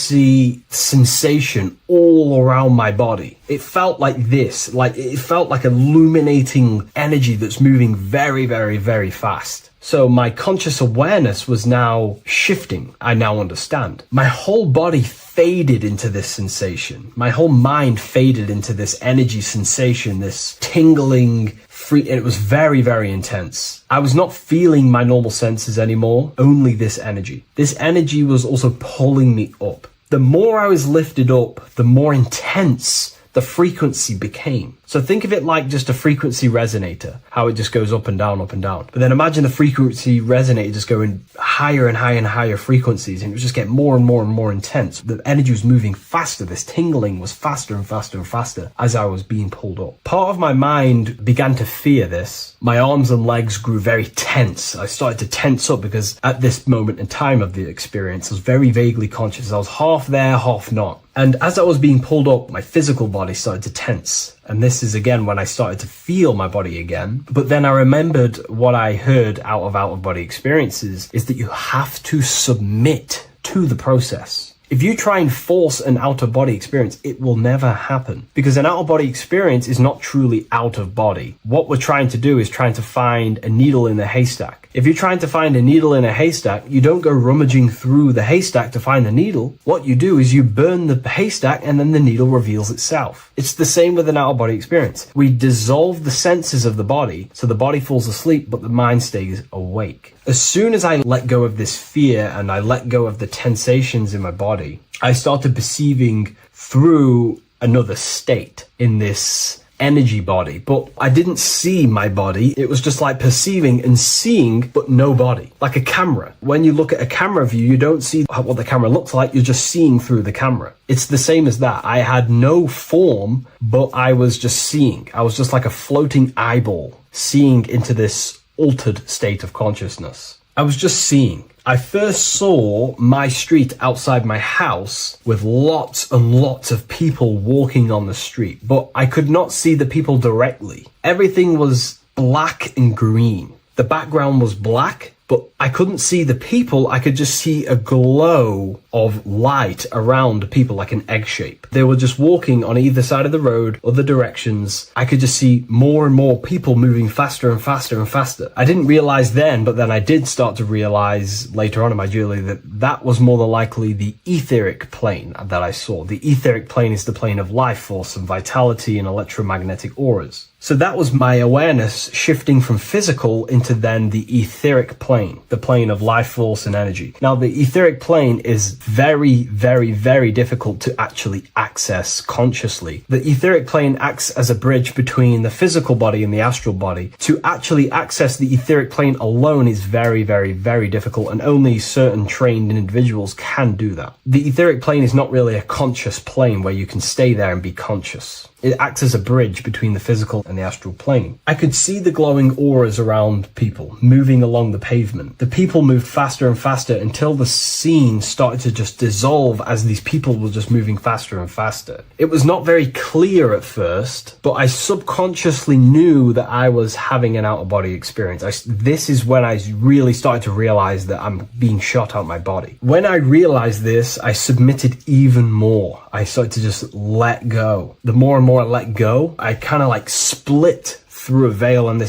sensation all around my body. It felt like this, like it felt like illuminating energy that's moving very, very, very fast. So my conscious awareness was now shifting. I now understand. My whole body faded into this sensation. My whole mind faded into this energy sensation, this tingling, free. It was very, very intense. I was not feeling my normal senses anymore, only this energy. This energy was also pulling me up. The more I was lifted up, the more intense the frequency became. So think of it like just a frequency resonator, how it just goes up and down, up and down. But then imagine the frequency resonator just going higher and higher and higher frequencies, and it would just get more and more and more intense. The energy was moving faster. This tingling was faster and faster and faster as I was being pulled up. Part of my mind began to fear this. My arms and legs grew very tense. I started to tense up because at this moment in time of the experience, I was very vaguely conscious. I was half there, half not. And as I was being pulled up, my physical body started to tense. And this is again when I started to feel my body again. But then I remembered what I heard out of body experiences is that you have to submit to the process. If you try and force an out-of-body experience, it will never happen, because an out-of-body experience is not truly out of body. What we're trying to do is trying to find a needle in the haystack. If you're trying to find a needle in a haystack, you don't go rummaging through the haystack to find the needle. What you do is you burn the haystack and then the needle reveals itself. It's the same with an out-of-body experience. We dissolve the senses of the body, so the body falls asleep, but the mind stays awake. As soon as I let go of this fear and I let go of the tensations in my body, I started perceiving through another state in this energy body, but I didn't see my body. It was just like perceiving and seeing, but no body, like a camera. When you look at a camera view, you don't see what the camera looks like. You're just seeing through the camera. It's the same as that. I had no form, but I was just seeing. I was just like a floating eyeball, seeing into this altered state of consciousness. I was just seeing. I first saw my street outside my house with lots and lots of people walking on the street, but I could not see the people directly. Everything was black and green. The background was black, but I couldn't see the people. I could just see a glow of light around the people, like an egg shape. They were just walking on either side of the road, other directions. I could just see more and more people moving faster and faster and faster. I didn't realize then, but then I did start to realize later on in my journey that that was more than likely the etheric plane that I saw. The etheric plane is the plane of life force and vitality and electromagnetic auras. So that was my awareness shifting from physical into then the etheric plane, the plane of life force and energy. Now, the etheric plane is very, very, very difficult to actually access consciously. The etheric plane acts as a bridge between the physical body and the astral body. To actually access the etheric plane alone is very, very, very difficult, and only certain trained individuals can do that. The etheric plane is not really a conscious plane where you can stay there and be conscious. It acts as a bridge between the physical and the astral plane. I could see the glowing auras around people moving along the pavement. The people moved faster and faster until the scene started to just dissolve as these people were just moving faster and faster. It was not very clear at first, but I subconsciously knew that I was having an out-of-body experience. This is when I really started to realize that I'm being shot out my body. When I realized this, I submitted even more. I started to just let go. The more and more I let go, I kind of like split through a veil, and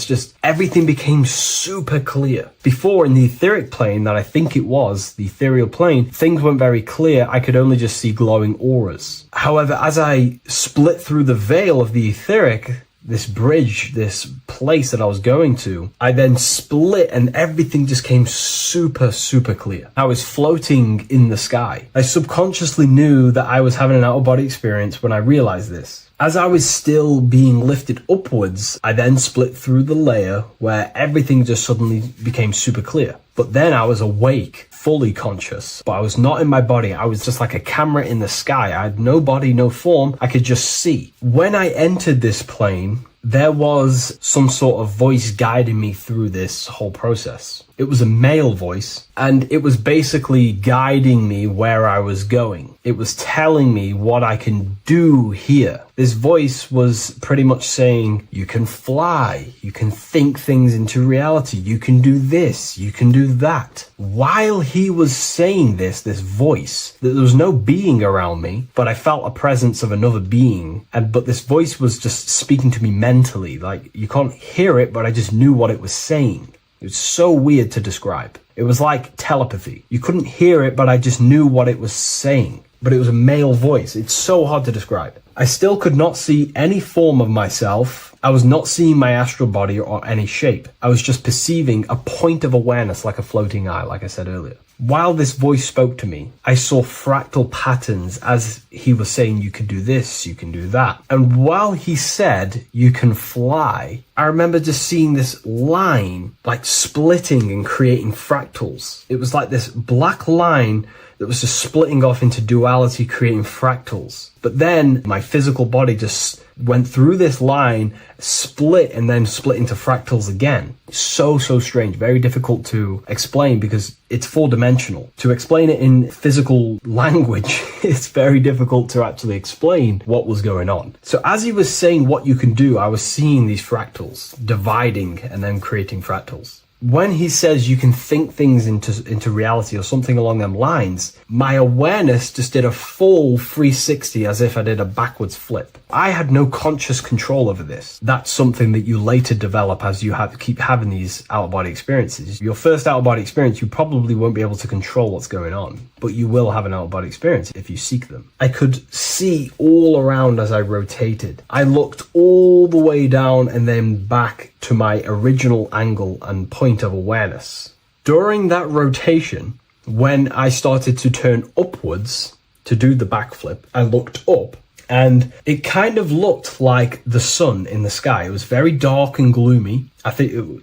everything became super clear. Before, in the etheric plane that I think it was, the ethereal plane, things weren't very clear. I could only just see glowing auras. However, as I split through the veil of the etheric, this bridge, this place that I was going to, I then split and everything just came super, super clear. I was floating in the sky. I subconsciously knew that I was having an out-of-body experience when I realized this. As I was still being lifted upwards, I then split through the layer where everything just suddenly became super clear. But then I was awake, fully conscious, but I was not in my body. I was just like a camera in the sky. I had no body, no form. I could just see. When I entered this plane, there was some sort of voice guiding me through this whole process. It was a male voice, and it was basically guiding me where I was going. It was telling me what I can do here. This voice was pretty much saying, you can fly, you can think things into reality, you can do this, you can do that. While he was saying this voice, there was no being around me, but I felt a presence of another being. But this voice was just speaking to me mentally. Like, you can't hear it, but I just knew what it was saying. It was so weird to describe. It was like telepathy. You couldn't hear it, but I just knew what it was saying. But it was a male voice. It's so hard to describe. I still could not see any form of myself. I was not seeing my astral body or any shape. I was just perceiving a point of awareness like a floating eye, like I said earlier. While this voice spoke to me, I saw fractal patterns as he was saying, you can do this, you can do that. And while he said, you can fly, I remember just seeing this line like splitting and creating fractals. It was like this black line that was just splitting off into duality, creating fractals. But then my physical body just went through this line, split, and then split into fractals again. So strange, very difficult to explain because it's 4-dimensional. To explain it in physical language, it's very difficult to actually explain what was going on. So as he was saying what you can do, I was seeing these fractals dividing and then creating fractals. When he says you can think things into reality or something along them lines, my awareness just did a full 360 as if I did a backwards flip. I had no conscious control over this. That's something that you later develop as you keep having these out-of-body experiences. Your first out-of-body experience, you probably won't be able to control what's going on, but you will have an out-of-body experience if you seek them. I could see all around as I rotated. I looked all the way down and then back to my original angle and point of awareness. During that rotation, when I started to turn upwards to do the backflip, I looked up and it kind of looked like the sun in the sky. It was very dark and gloomy.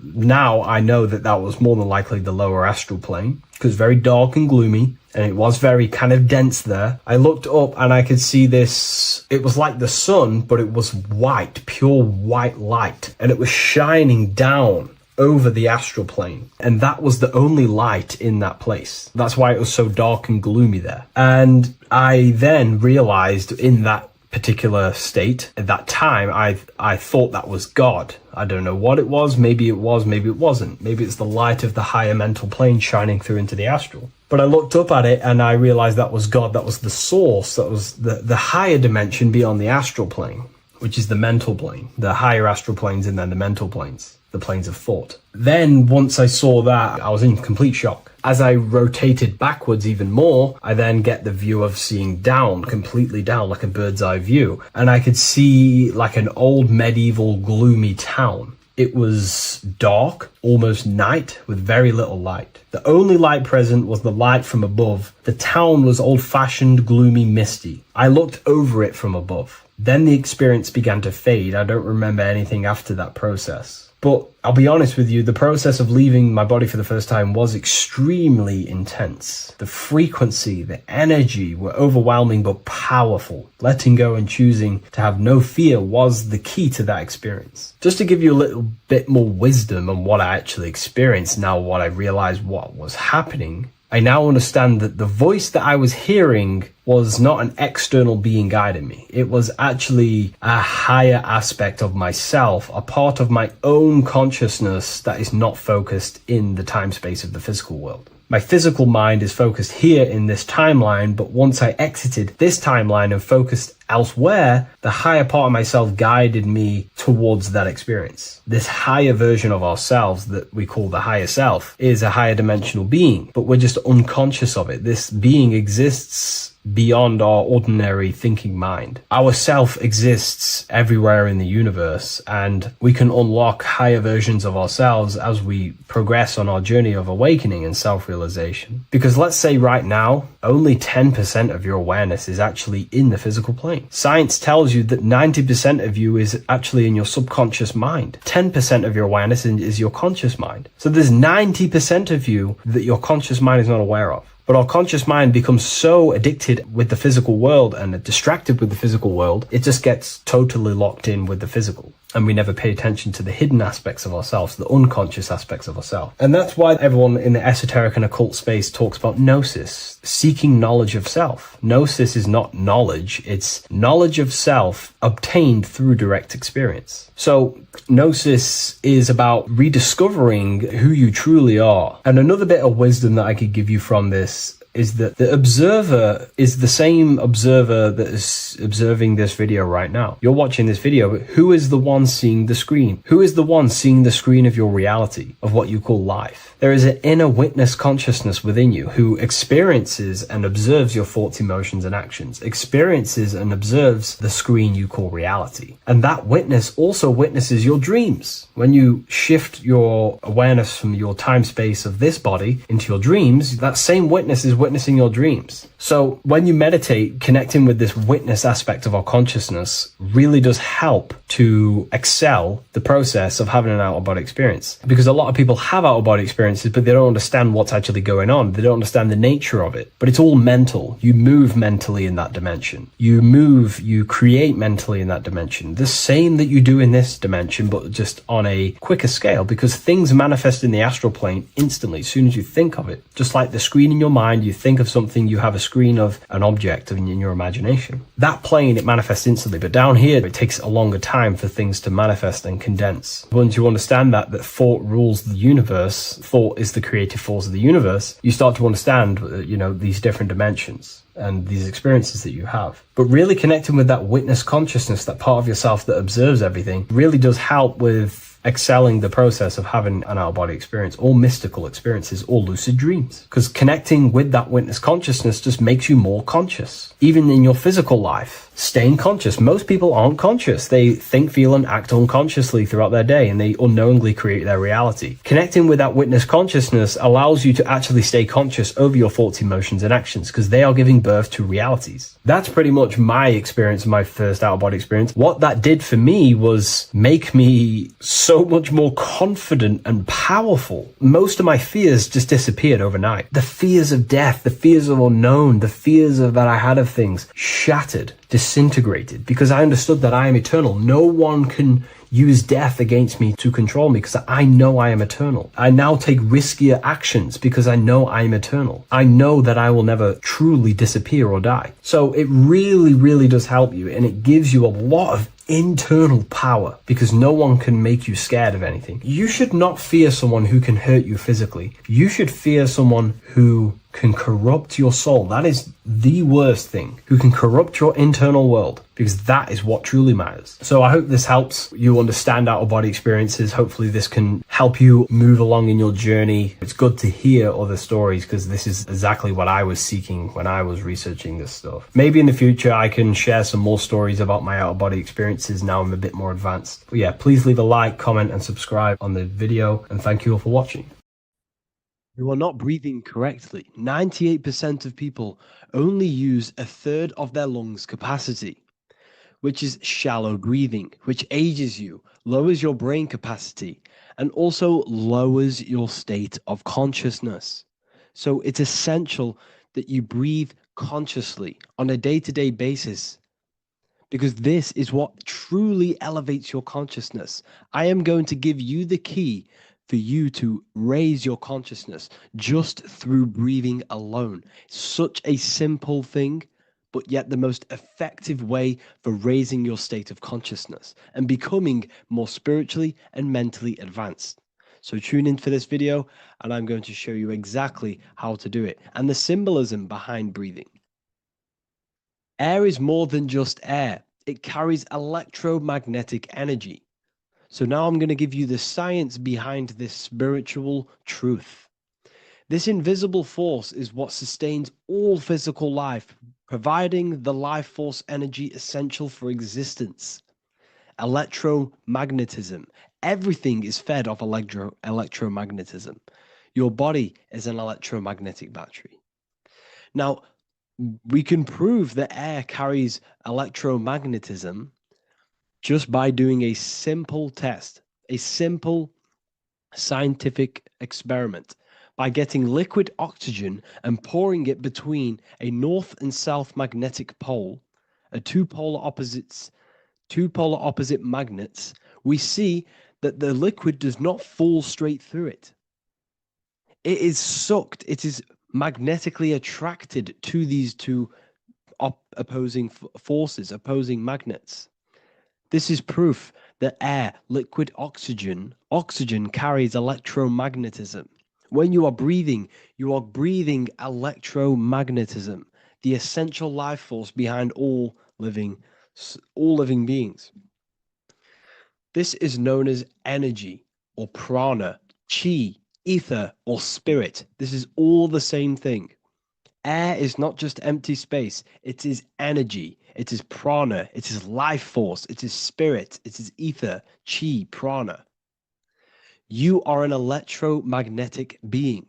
Now I know that was more than likely the lower astral plane because very dark and gloomy, and it was very kind of dense there. I looked up and I could see this. It was like the sun, but it was white, pure white light, and it was shining down over the astral plane. And that was the only light in that place. That's why it was so dark and gloomy there. And I then realized in that particular state, at that time, I thought that was God. I don't know what it was. Maybe it was, maybe it wasn't. Maybe it's the light of the higher mental plane shining through into the astral. But I looked up at it and I realized that was God. That was the source. That was the higher dimension beyond the astral plane, which is the mental plane, the higher astral planes and then the mental planes, the planes of thought. Then once I saw that, I was in complete shock. As I rotated backwards even more, I then get the view of seeing down, completely down, like a bird's eye view. And I could see like an old medieval gloomy town. It was dark, almost night, with very little light. The only light present was the light from above. The town was old-fashioned, gloomy, misty. I looked over it from above. Then the experience began to fade. I don't remember anything after that process. But I'll be honest with you, the process of leaving my body for the first time was extremely intense. The frequency, the energy were overwhelming but powerful. Letting go and choosing to have no fear was the key to that experience. Just to give you a little bit more wisdom on what I actually experienced, now what I realized what was happening, I now understand that the voice that I was hearing was not an external being guiding me. It was actually a higher aspect of myself, a part of my own consciousness that is not focused in the time space of the physical world. My physical mind is focused here in this timeline, but once I exited this timeline and focused elsewhere, the higher part of myself guided me towards that experience. This higher version of ourselves that we call the higher self is a higher dimensional being, but we're just unconscious of it. This being exists beyond our ordinary thinking mind. Our self exists everywhere in the universe, and we can unlock higher versions of ourselves as we progress on our journey of awakening and self-realization. Because let's say right now, only 10% of your awareness is actually in the physical plane. Science tells you that 90% of you is actually in your subconscious mind. 10% of your awareness is your conscious mind. So there's 90% of you that your conscious mind is not aware of. But our conscious mind becomes so addicted with the physical world and distracted with the physical world, it just gets totally locked in with the physical. And we never pay attention to the hidden aspects of ourselves, the unconscious aspects of ourselves. And that's why everyone in the esoteric and occult space talks about gnosis, seeking knowledge of self. Gnosis is not knowledge, it's knowledge of self obtained through direct experience. So gnosis is about rediscovering who you truly are. And another bit of wisdom that I could give you from this is that the observer is the same observer that is observing this video right now. You're watching this video, but who is the one seeing the screen? Who is the one seeing the screen of your reality, of what you call life? There is an inner witness consciousness within you who experiences and observes your thoughts, emotions, and actions, experiences and observes the screen you call reality. And that witness also witnesses your dreams. When you shift your awareness from your time space of this body into your dreams, that same witness is witnessing your dreams. So when you meditate, connecting with this witness aspect of our consciousness really does help to excel the process of having an out-of-body experience. Because a lot of people have out-of-body experiences, but they don't understand what's actually going on. They don't understand the nature of it. But it's all mental. You move mentally in that dimension. You create mentally in that dimension. The same that you do in this dimension, but just on a quicker scale, because things manifest in the astral plane instantly as soon as you think of it. Just like the screen in your mind, you think of something, you have a screen of an object in your imagination. That plane, it manifests instantly, but down here, it takes a longer time for things to manifest and condense. Once you understand that thought rules the universe, thought is the creative force of the universe, you start to understand, these different dimensions and these experiences that you have. But really connecting with that witness consciousness, that part of yourself that observes everything, really does help with excelling the process of having an out-of-body experience, or mystical experiences, or lucid dreams. Because connecting with that witness consciousness just makes you more conscious. Even in your physical life, staying conscious. Most people aren't conscious. They think, feel, and act unconsciously throughout their day, and they unknowingly create their reality. Connecting with that witness consciousness allows you to actually stay conscious over your thoughts, emotions, and actions, because they are giving birth to realities. That's pretty much my experience, my first out-of-body experience. What that did for me was make me so much more confident and powerful. Most of my fears just disappeared overnight. The fears of death, the fears of unknown, the fears of that I had of things shattered, disintegrated, because I understood that I am eternal. No one can use death against me to control me, because I know I am eternal. I now take riskier actions because I know I am eternal. I know that I will never truly disappear or die. So it really, really does help you, and it gives you a lot of internal power, because no one can make you scared of anything. You should not fear someone who can hurt you physically. You should fear someone who can corrupt your soul. That is the worst thing, who can corrupt your internal world, because that is what truly matters. So I hope this helps you understand out-of-body experiences. Hopefully this can help you move along in your journey. It's good to hear other stories, because this is exactly what I was seeking when I was researching this stuff. Maybe in the future I can share some more stories about my out-of-body experiences now I'm a bit more advanced. But yeah, please leave a like, comment, and subscribe on the video, and thank you all for watching. You are not breathing correctly. 98% of people only use a third of their lungs capacity, which is shallow breathing, which ages you, lowers your brain capacity, and also lowers your state of consciousness. So it's essential that you breathe consciously on a day-to-day basis, because this is what truly elevates your consciousness. I am going to give you the key for you to raise your consciousness just through breathing alone. Such a simple thing, but yet the most effective way for raising your state of consciousness and becoming more spiritually and mentally advanced. So tune in for this video and I'm going to show you exactly how to do it and the symbolism behind breathing. Air is more than just air. It carries electromagnetic energy. So now I'm going to give you the science behind this spiritual truth. This invisible force is what sustains all physical life, providing the life force energy essential for existence. Electromagnetism. Everything is fed off electromagnetism. Your body is an electromagnetic battery. Now, we can prove that air carries electromagnetism just by doing a simple test, a simple scientific experiment by getting liquid oxygen and pouring it between a north and south magnetic pole, two polar opposite magnets. We see that the liquid does not fall straight through it. It is sucked, it is magnetically attracted to these two opposing forces, opposing magnets. This is proof that air, liquid oxygen carries electromagnetism. When you are breathing electromagnetism, the essential life force behind all living beings. This is known as energy or prana, chi, ether, or spirit. This is all the same thing. Air is not just empty space, it is energy, it is prana, it is life force, it is spirit, it is ether, chi, prana. You are an electromagnetic being.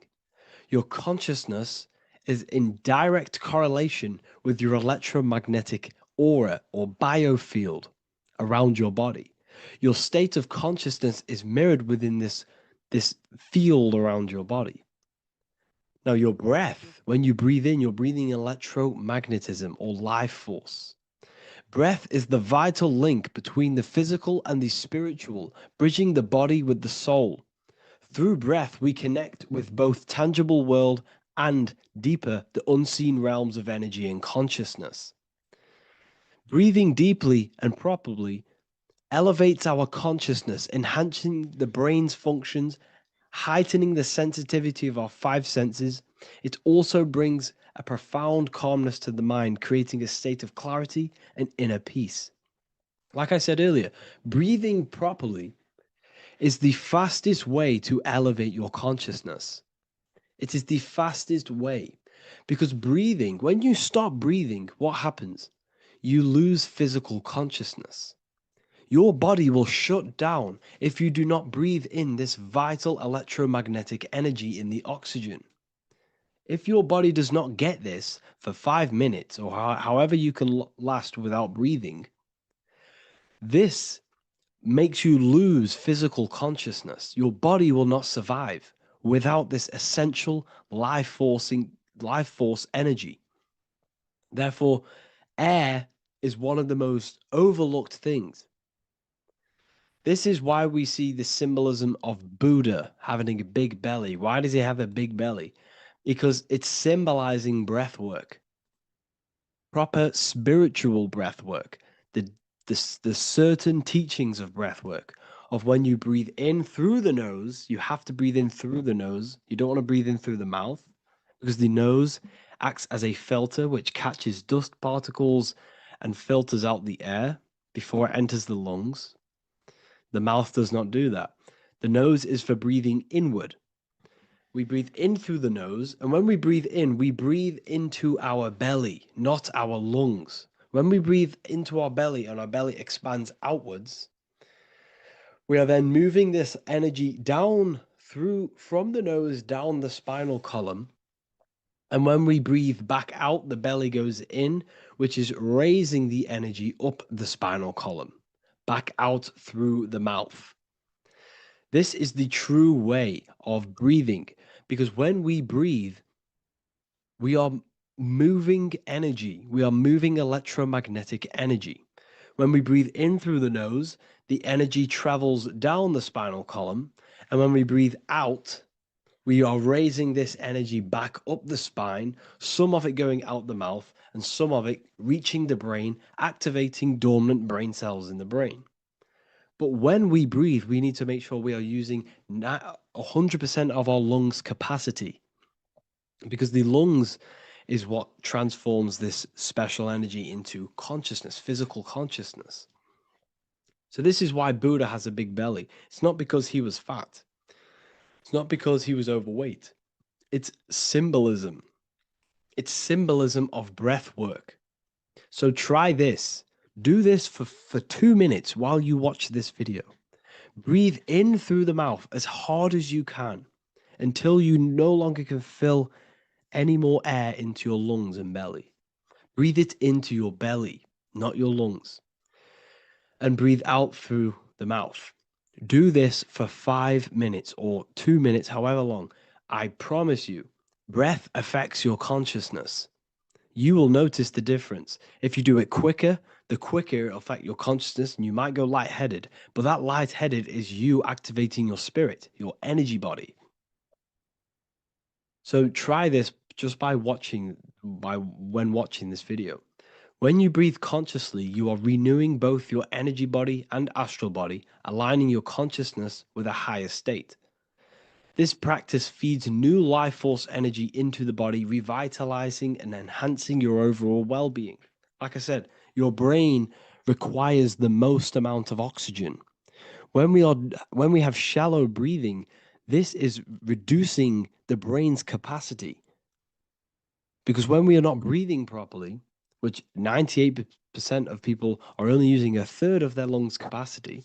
Your consciousness is in direct correlation with your electromagnetic aura or biofield around your body. Your state of consciousness is mirrored within this field around your body. Now, your breath, when you breathe in, you're breathing electromagnetism or life force. Breath is the vital link between the physical and the spiritual, bridging the body with the soul. Through breath, we connect with both tangible world and deeper, the unseen realms of energy and consciousness. Breathing deeply and properly elevates our consciousness, enhancing the brain's functions, heightening the sensitivity of our five senses. It also brings a profound calmness to the mind, creating a state of clarity and inner peace. Like I said earlier, breathing properly is the fastest way to elevate your consciousness. It is the fastest way because breathing, when you stop breathing, what happens? You lose physical consciousness. Your body will shut down if you do not breathe in this vital electromagnetic energy in the oxygen. If your body does not get this for 5 minutes or however you can last without breathing, this makes you lose physical consciousness. Your body will not survive without this essential life force energy. Therefore, air is one of the most overlooked things. This is why we see the symbolism of Buddha having a big belly. Why does he have a big belly? Because it's symbolizing breath work, proper spiritual breath work, the certain teachings of breath work, of when you breathe in through the nose, you have to breathe in through the nose. You don't want to breathe in through the mouth because the nose acts as a filter which catches dust particles and filters out the air before it enters the lungs. The mouth does not do that. The nose is for breathing inward. We breathe in through the nose, and when we breathe in, we breathe into our belly, not our lungs. When we breathe into our belly and our belly expands outwards, we are then moving this energy down from the nose down the spinal column. And when we breathe back out, the belly goes in, which is raising the energy up the spinal column, back out through the mouth. This is the true way of breathing, because when we breathe, we are moving energy. We are moving electromagnetic energy. When we breathe in through the nose, the energy travels down the spinal column. And when we breathe out, we are raising this energy back up the spine, some of it going out the mouth and some of it reaching the brain, activating dormant brain cells in the brain. But when we breathe, we need to make sure we are using 100% of our lungs' capacity, because the lungs is what transforms this special energy into consciousness, physical consciousness. So this is why Buddha has a big belly. It's not because he was fat. It's not because he was overweight. It's symbolism. It's symbolism of breath work. So try this. Do this for 2 minutes while you watch this video. Breathe in through the mouth as hard as you can until you no longer can fill any more air into your lungs and belly. Breathe it into your belly, not your lungs. And breathe out through the mouth. Do this for 5 minutes or 2 minutes, however long. I promise you, breath affects your consciousness. You will notice the difference. If you do it quicker, the quicker it'll affect your consciousness, and you might go lightheaded. But that lightheaded is you activating your spirit, your energy body. So try this just by when watching this video. When you breathe consciously, you are renewing both your energy body and astral body, aligning your consciousness with a higher state. This practice feeds new life force energy into the body, revitalizing and enhancing your overall well-being. Like I said, your brain requires the most amount of oxygen. When we have shallow breathing, this is reducing the brain's capacity. Because when we are not breathing properly, which 98% of people are only using a third of their lungs capacity,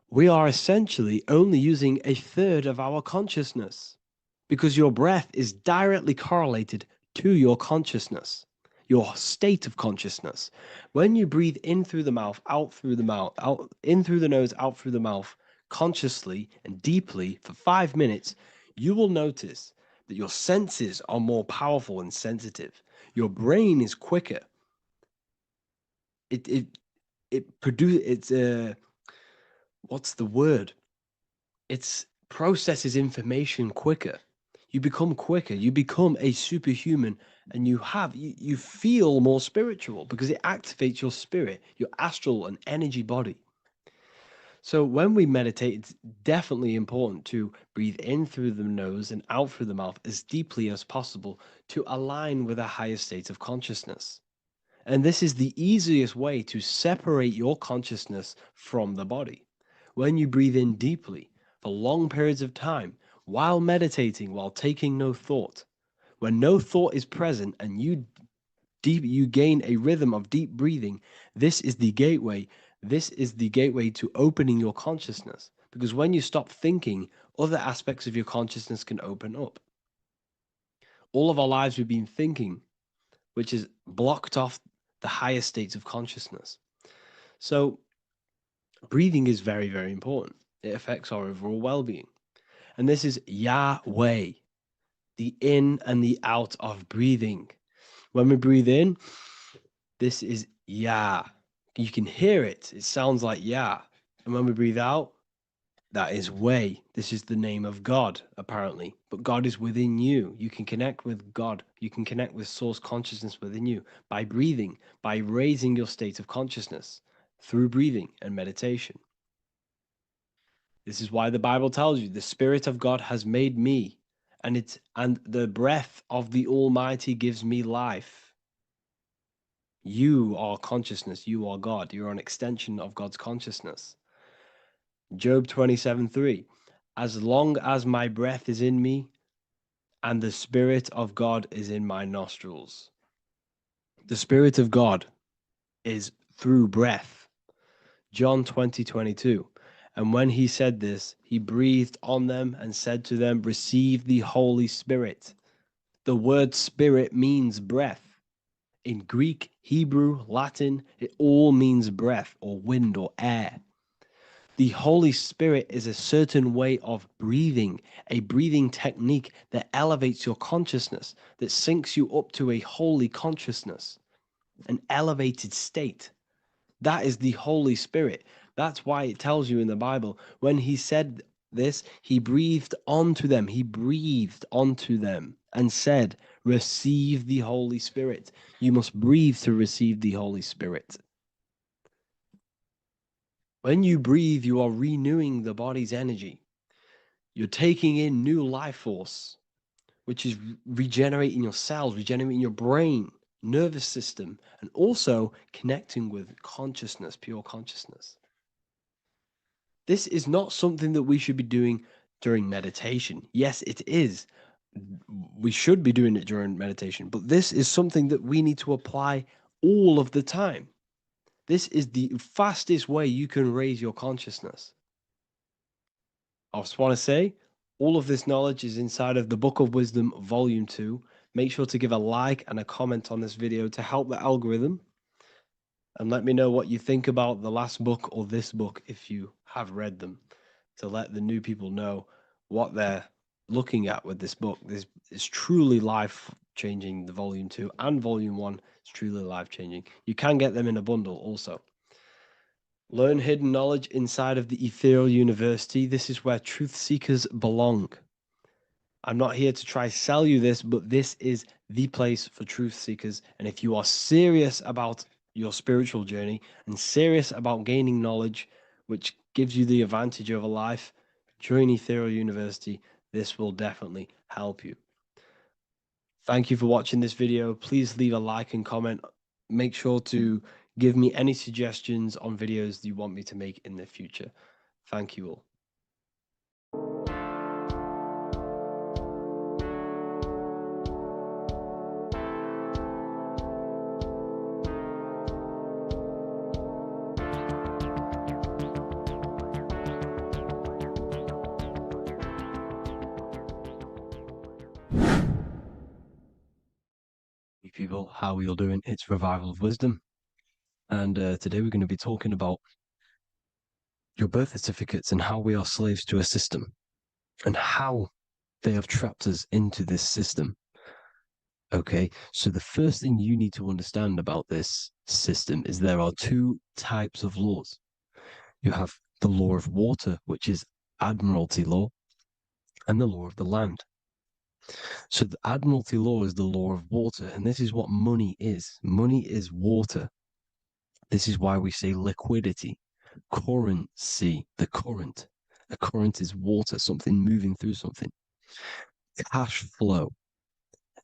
we are essentially only using a third of our consciousness, because your breath is directly correlated to your consciousness, your state of consciousness. When you breathe in through the mouth, out through the mouth, out in through the nose, out through the mouth, consciously and deeply for 5 minutes, you will notice that your senses are more powerful and sensitive. Your brain is quicker. What's the word? It processes information quicker. You become quicker. You become a superhuman, and you feel more spiritual because it activates your spirit, your astral and energy body. So when we meditate, it's definitely important to breathe in through the nose and out through the mouth as deeply as possible to align with a higher state of consciousness. And this is the easiest way to separate your consciousness from the body. When you breathe in deeply for long periods of time, while meditating, while taking no thought, when no thought is present and you gain a rhythm of deep breathing, this is the gateway. This is the gateway to opening your consciousness. Because when you stop thinking, other aspects of your consciousness can open up. All of our lives we've been thinking, which is blocked off the higher states of consciousness. So breathing is very, very important. It affects our overall well-being. And this is Yahweh, the in and the out of breathing. When we breathe in, this is Yah. You can hear it. It sounds like Yah. And when we breathe out, that is Way. This is the name of God, apparently. But God is within you. You can connect with God. You can connect with source consciousness within you by breathing, by raising your state of consciousness through breathing and meditation. This is why the Bible tells you the Spirit of God has made me, and the breath of the Almighty gives me life. You are consciousness. You are God. You're an extension of God's consciousness. Job 27:3. As long as my breath is in me and the Spirit of God is in my nostrils. The Spirit of God is through breath. John 20:22. And when he said this, he breathed on them and said to them, receive the Holy Spirit. The word spirit means breath. In Greek, Hebrew, Latin, it all means breath or wind or air. The Holy Spirit is a certain way of breathing, a breathing technique that elevates your consciousness, that syncs you up to a holy consciousness, an elevated state. That is the Holy Spirit. That's why it tells you in the Bible, when he said this, he breathed onto them. He breathed onto them and said, receive the Holy Spirit. You must breathe to receive the Holy Spirit. When you breathe, you are renewing the body's energy. You're taking in new life force, which is regenerating your cells, regenerating your brain, nervous system, and also connecting with consciousness, pure consciousness. This is not something that we should be doing during meditation. Yes, it is. We should be doing it during meditation, but this is something that we need to apply all of the time. This is the fastest way you can raise your consciousness. I just want to say, all of this knowledge is inside of the Book of Wisdom, Volume 2. Make sure to give a like and a comment on this video to help the algorithm. And let me know what you think about the last book or this book if you have read them, to let the new people know what they're looking at with this book. This is truly life-changing, the Volume 2 and Volume 1 is truly life-changing. You can get them in a bundle also. Learn hidden knowledge inside of the Ethereal University. This is where truth seekers belong. I'm not here to try sell you this, but this is the place for truth seekers. And if you are serious about your spiritual journey and serious about gaining knowledge, which gives you the advantage over life, join Ethereal University. This will definitely help you. Thank you for watching this video. Please leave a like and comment. Make sure to give me any suggestions on videos you want me to make in the future. Thank you all. Hey people, how are you all doing? It's Revival of Wisdom. And today we're going to be talking about your birth certificates and how we are slaves to a system and how they have trapped us into this system. Okay, so the first thing you need to understand about this system is there are two types of laws. You have the law of water, which is admiralty law, and the law of the land. So the admiralty law is the law of water, and this is what money is. Money is water. This is why we say liquidity, currency, the current. A current is water, something moving through something. Cash flow.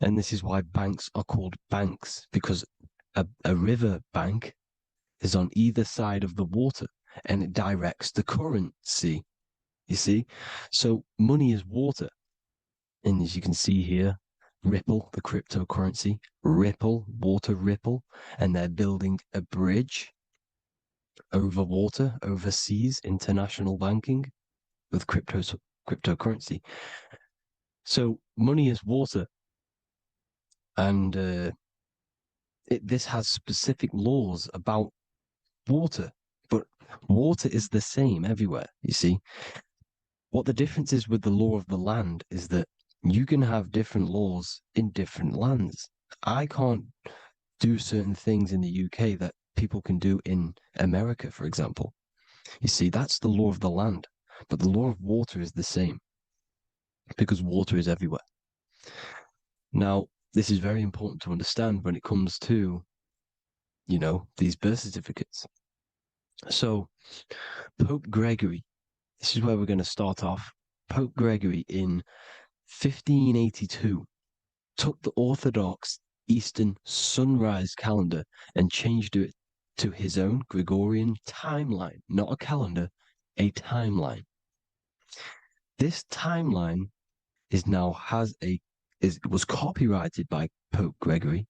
And this is why banks are called banks, because a river bank is on either side of the water and it directs the currency. You see? So money is water. And as you can see here, Ripple, the cryptocurrency, Ripple, water Ripple, and they're building a bridge over water, overseas, international banking with cryptocurrency. So money is water. And this has specific laws about water, but water is the same everywhere, you see. What the difference is with the law of the land is that you can have different laws in different lands. I can't do certain things in the UK that people can do in America, for example. You see, that's the law of the land, but the law of water is the same because water is everywhere. Now, this is very important to understand when it comes to, these birth certificates. So, Pope Gregory, this is where we're going to start off. Pope Gregory in 1582 took the Orthodox Eastern sunrise calendar and changed it to his own Gregorian timeline, not a calendar, a timeline. This timeline was copyrighted by Pope Gregory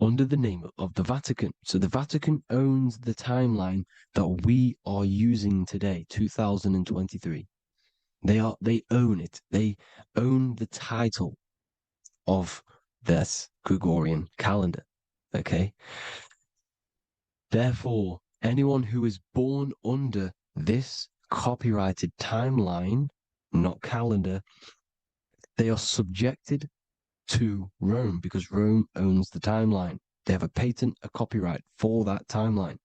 under the name of the Vatican. So the Vatican owns the timeline that we are using today, 2023. They own it. They own the title of this Gregorian calendar. Okay. Therefore, anyone who is born under this copyrighted timeline, not calendar, they are subjected to Rome because Rome owns the timeline. They have a patent, a copyright for that timeline.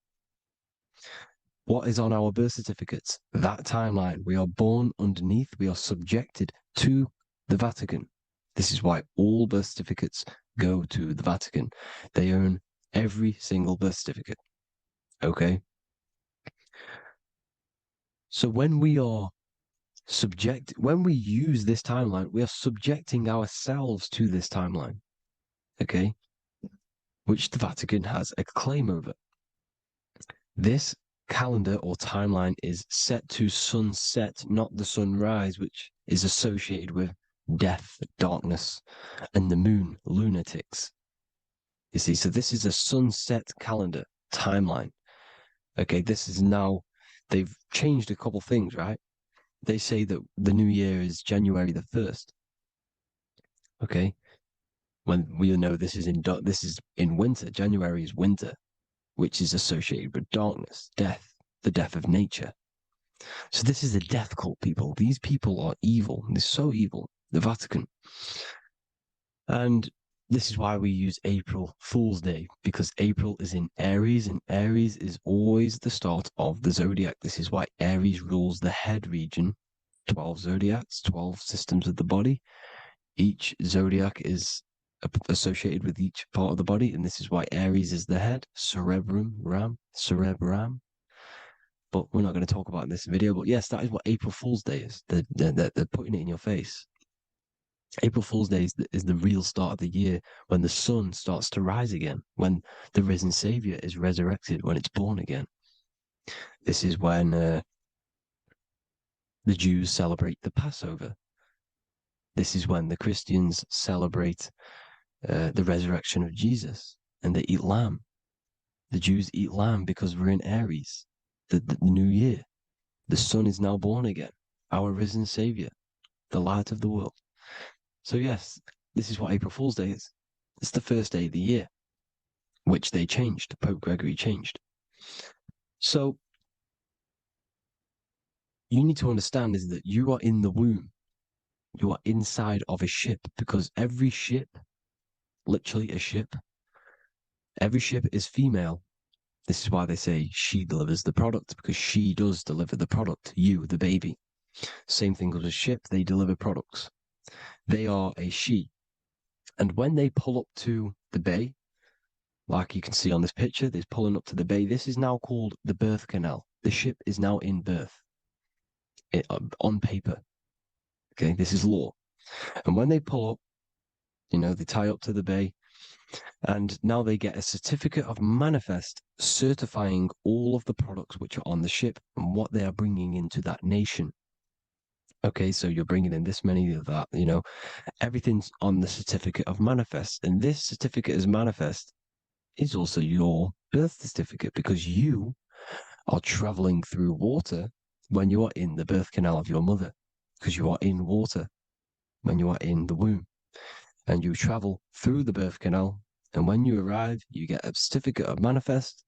What is on our birth certificates? That timeline. We are born underneath, we are subjected to the Vatican. This is why all birth certificates go to the Vatican. They own every single birth certificate. Okay? So when we use this timeline, we are subjecting ourselves to this timeline. Okay? Which the Vatican has a claim over. This calendar or timeline is set to sunset, not the sunrise, which is associated with death, darkness, and the moon, lunatics. You see, so this is a sunset calendar timeline. Okay, this is now, they've changed a couple things, right? They say that the new year is January the 1st. Okay, when we know this is in winter. January is winter, which is associated with darkness, death, the death of nature. So this is a death cult, people. These people are evil. They're so evil. The Vatican. And this is why we use April Fool's Day, because April is in Aries, and Aries is always the start of the zodiac. This is why Aries rules the head region. 12 zodiacs, 12 systems of the body. Each zodiac is associated with each part of the body, and this is why Aries is the head, cerebrum. But we're not going to talk about it in this video. But yes, that is what April Fool's Day is. They're putting it in your face. April Fool's Day is the real start of the year, when the sun starts to rise again, when the risen Savior is resurrected, when it's born again. This is when the Jews celebrate the Passover. This is when the Christians celebrate the resurrection of Jesus, and they eat lamb. The Jews eat lamb because we're in Aries, the new year. The sun is now born again, our risen Savior, the light of the world. So yes, this is what April Fool's Day is. It's the first day of the year, which they changed. Pope Gregory changed. So you need to understand is that you are in the womb. You are inside of a ship, because every ship, literally a ship, every ship is female. This is why they say she delivers the product, because she does deliver the product, you, the baby. Same thing with a ship, they deliver products. They are a she. And when they pull up to the bay, like you can see on this picture, they're pulling up to the bay. This is now called the birth canal. The ship is now in birth on paper. Okay, this is law. And when they pull up, they tie up to the bay, and now they get a certificate of manifest certifying all of the products which are on the ship and what they are bringing into that nation. Okay, so you're bringing in this many of that, everything's on the certificate of manifest. And this certificate as manifest is also your birth certificate, because you are traveling through water when you are in the birth canal of your mother, because you are in water when you are in the womb, and you travel through the birth canal. And when you arrive, you get a certificate of manifest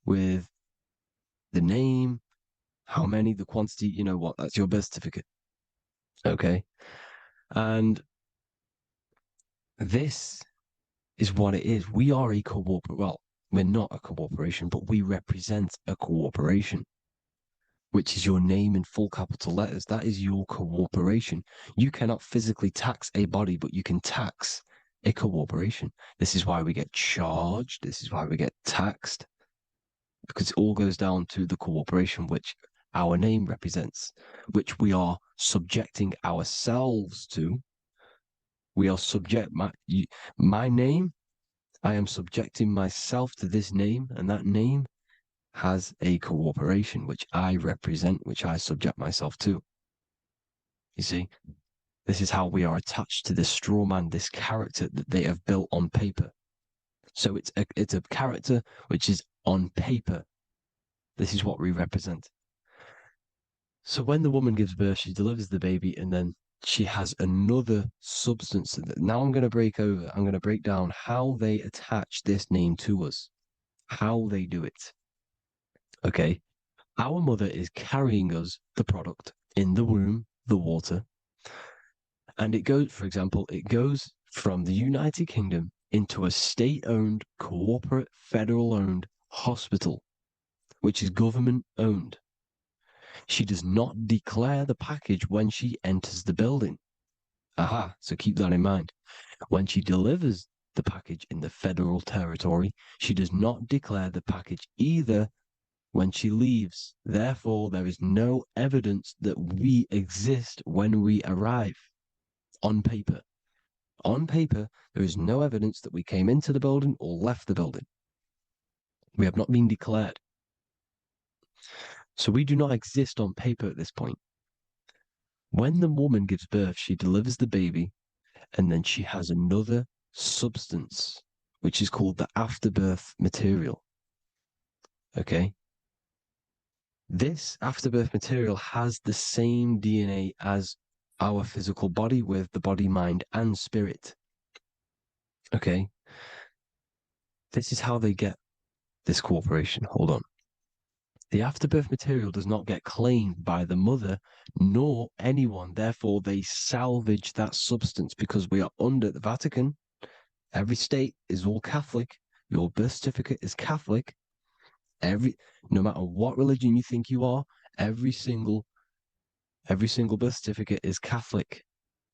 with the name, how many, the quantity, that's your birth certificate. Okay. And this is what it is. We are a we're not a corporation, but we represent a corporation, which is your name in full capital letters. That is your corporation. You cannot physically tax a body, but you can tax a corporation. This is why we get charged. This is why we get taxed, because it all goes down to the corporation, which our name represents, which we are subjecting ourselves to. We are my name. I am subjecting myself to this name, and that name has a corporation which I represent, which I subject myself to. You see, this is how we are attached to this straw man, this character that they have built on paper. So it's a character which is on paper. This is what we represent. So when the woman gives birth, she delivers the baby, and then she has another substance. Now I'm going to break down how they attach this name to us, how they do it. Okay. Our mother is carrying us the product in the womb, the water. And it goes from the United Kingdom into a state-owned, corporate, federal-owned hospital, which is government owned. She does not declare the package when she enters the building. Aha, so keep that in mind. When she delivers the package in the federal territory, she does not declare the package either when she leaves. Therefore, there is no evidence that we exist when we arrive on paper. On paper, there is no evidence that we came into the building or left the building. We have not been declared. So we do not exist on paper at this point. When the woman gives birth, she delivers the baby, and then she has another substance, which is called the afterbirth material. Okay? This afterbirth material has the same DNA as our physical body with the body, mind, and spirit. Okay? This is how they get this cooperation. Hold on. The afterbirth material does not get claimed by the mother nor anyone. Therefore, they salvage that substance because we are under the Vatican. Every state is all Catholic. Your birth certificate is Catholic. No matter what religion you think you are, every single birth certificate is Catholic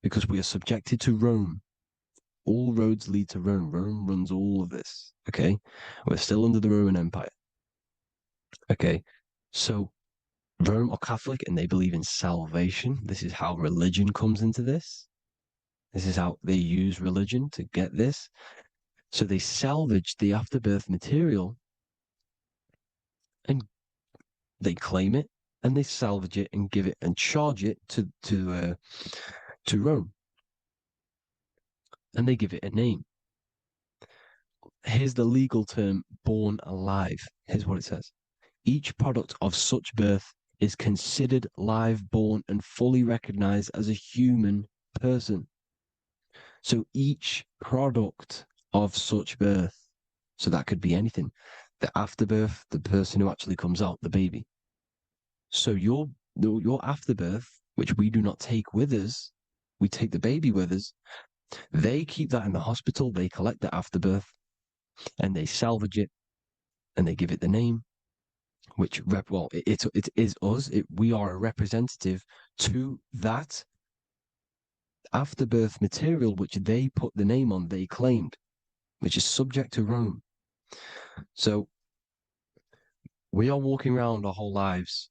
because we are subjected to Rome. All roads lead to Rome. Rome runs all of this. Okay, we're still under the Roman Empire. Okay, so Rome are Catholic and they believe in salvation. This is how religion comes into this. This is how they use religion to get this. So they salvage the afterbirth material and they claim it and they salvage it and give it and charge it to Rome. And they give it a name. Here's the legal term, born alive. Here's what it says. Each product of such birth is considered live, born, and fully recognized as a human person. So each product of such birth, so that could be anything, the afterbirth, the person who actually comes out, the baby. So your afterbirth, which we do not take with us, we take the baby with us, they keep that in the hospital, they collect the afterbirth, and they salvage it, and they give it the name, which, it is us. We are a representative to that afterbirth material, which they put the name on, they claimed, which is subject to Rome. So we are walking around our whole lives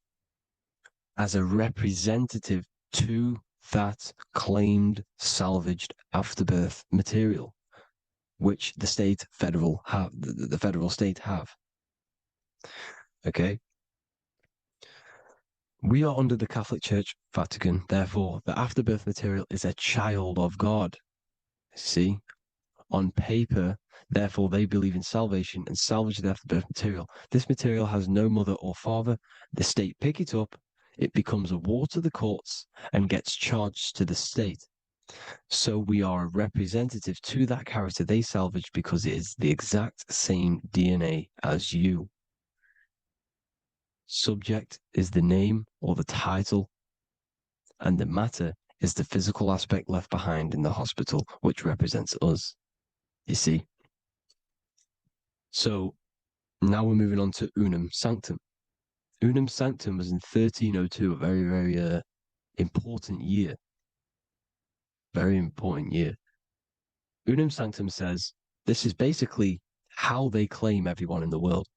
as a representative to that claimed salvaged afterbirth material, which the federal state have. Okay. We are under the Catholic Church, Vatican. Therefore, the afterbirth material is a child of God. See, on paper, therefore, they believe in salvation and salvage the afterbirth material. This material has no mother or father. The state pick it up. It becomes a war to the courts and gets charged to the state. So we are a representative to that character they salvaged because it is the exact same DNA as you. Subject is the name or the title, and the matter is the physical aspect left behind in the hospital, which represents us. You see? So now we're moving on to Unum Sanctum. Unum Sanctum was in 1302, a very, very important year. Very important year. Unum Sanctum says this is basically how they claim everyone in the world.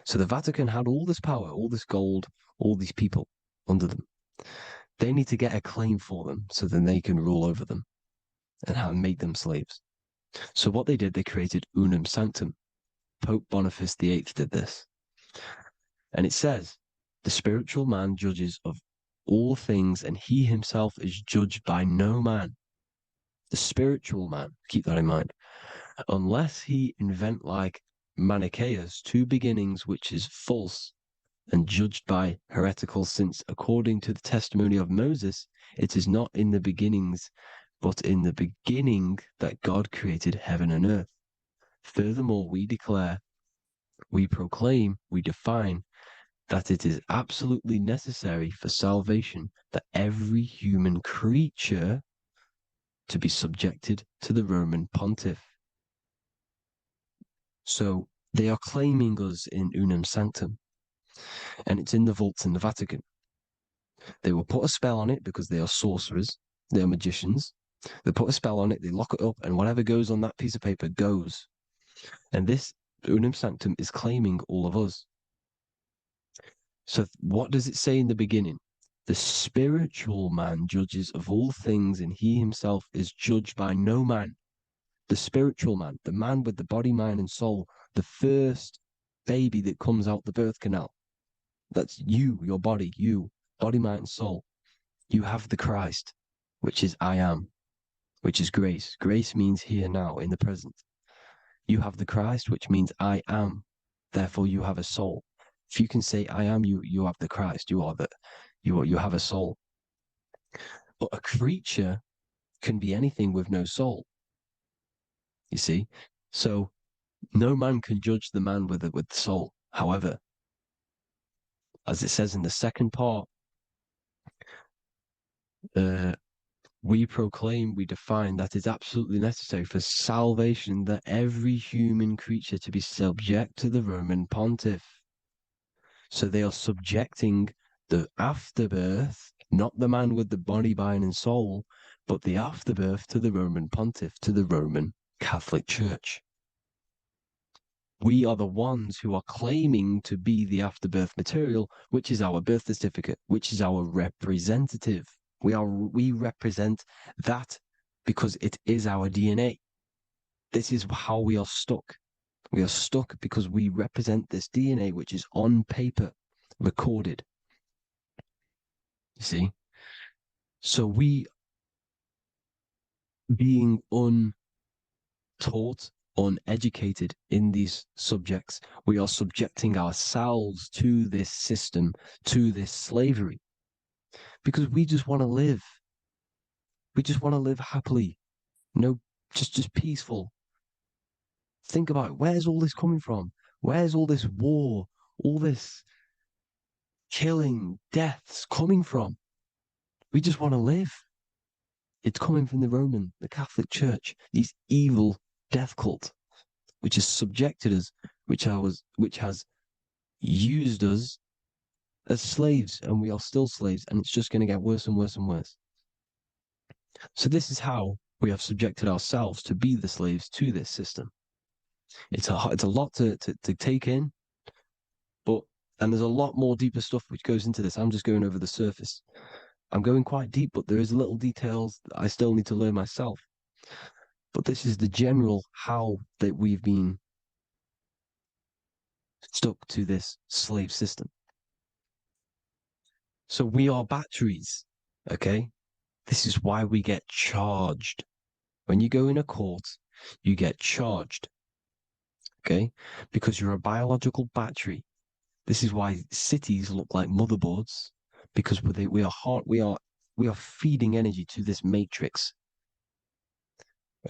So the Vatican had all this power, all this gold, all these people under them. They need to get a claim for them so then they can rule over them and make them slaves. So what they did, they created Unum Sanctum. Pope Boniface VIII did this. And it says, the spiritual man judges of all things, and he himself is judged by no man. The spiritual man, keep that in mind, unless he invent like Manichaeus, two beginnings, which is false and judged by heretical, since according to the testimony of Moses, it is not in the beginnings, but in the beginning that God created heaven and earth. Furthermore, we declare, we proclaim, we define that it is absolutely necessary for salvation that every human creature to be subjected to the Roman pontiff. So they are claiming us in Unum Sanctum. and it's in the vaults in the Vatican. They will put a spell on it because they are sorcerers, they are magicians. They put a spell on it, they lock it up, and whatever goes on that piece of paper goes. And this Unum Sanctum is claiming all of us. So what does it say in the beginning? The spiritual man judges of all things, and he himself is judged by no man. The spiritual man, the man with the body, mind, and soul, the first baby that comes out the birth canal. That's you, your body, you, body, mind, and soul. You have the Christ, which is I am, which is grace. Grace means here now, in the present. You have the Christ, which means I am. Therefore, you have a soul. If you can say I am, you have the Christ. You have a soul. But a creature can be anything with no soul. You see, so no man can judge the man with the soul. However, as it says in the second part, we proclaim, we define that it's absolutely necessary for salvation that every human creature to be subject to the Roman pontiff. So they are subjecting the afterbirth, not the man with the body, mind, and soul, but the afterbirth to the Roman pontiff, to the Roman Catholic Church. We are the ones who are claiming to be the afterbirth material, which is our birth certificate, which is our representative. We represent that because it is our DNA. This is how we are stuck. We are stuck because we represent this DNA, which is on paper, recorded. You see? So we, being untaught, uneducated in these subjects, we are subjecting ourselves to this system, to this slavery, because we just want to live. We just want to live happily, just peaceful. Think about it. Where's all this coming from? Where's all this war, all this killing, deaths coming from? We just want to live. It's coming from the Catholic Church, these evil death cult, which has subjected us, which has used us as slaves, and we are still slaves, and it's just going to get worse and worse and worse. So this is how we have subjected ourselves to be the slaves to this system. It's a lot to take in, and there's a lot more deeper stuff which goes into this. I'm just going over the surface. I'm going quite deep, but there is little details that I still need to learn myself. But this is the general how that we've been stuck to this slave system. So we are batteries, okay? This is why we get charged. When you go in a court, you get charged, okay? Because you're a biological battery. This is why cities look like motherboards, because we are feeding energy to this matrix.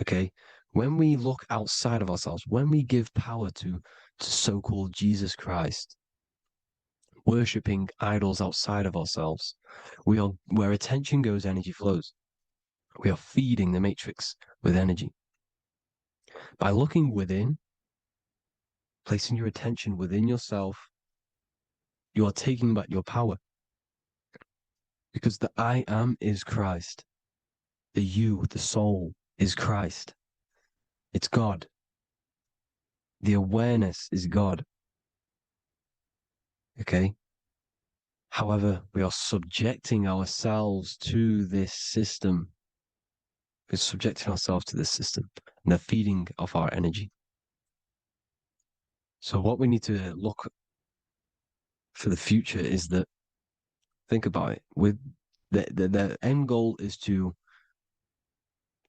Okay, when we look outside of ourselves, when we give power to so-called Jesus Christ, worshipping idols outside of ourselves, where attention goes, energy flows. We are feeding the matrix with energy. By looking within, placing your attention within yourself, you are taking back your power. Because the I am is Christ. The you, the soul, is Christ. It's God. The awareness is God. Okay? However, we are subjecting ourselves to this system. We're subjecting ourselves to this system and the feeding of our energy. So what we need to look for the future is that, think about it, with the end goal is to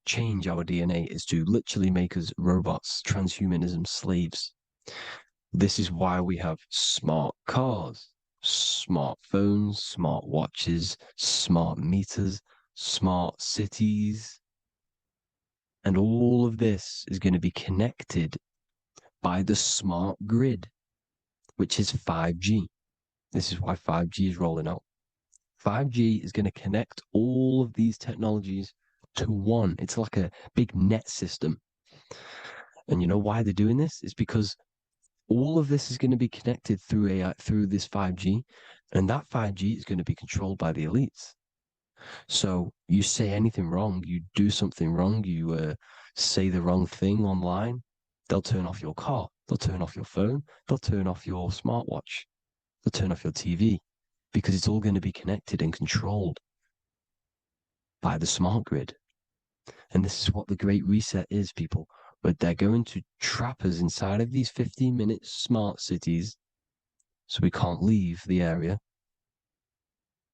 change our DNA, is to literally make us robots, transhumanism, slaves. This is why we have smart cars, smartphones, smart watches, smart meters, smart cities. And all of this is going to be connected by the smart grid, which is 5G. This is why 5G is rolling out. 5G is going to connect all of these technologies to one. It's like a big net system. And you know why they're doing this? It's because All of this is going to be connected through AI, through this 5G, and that 5G is going to be controlled by the elites. So you say anything wrong, you do something wrong, you say the wrong thing online, they'll turn off your car, they'll turn off your phone, they'll turn off your smartwatch, they'll turn off your TV, because it's all going to be connected and controlled by the smart grid. And this is what the Great Reset is, people. But they're going to trap us inside of these 15-minute smart cities so we can't leave the area,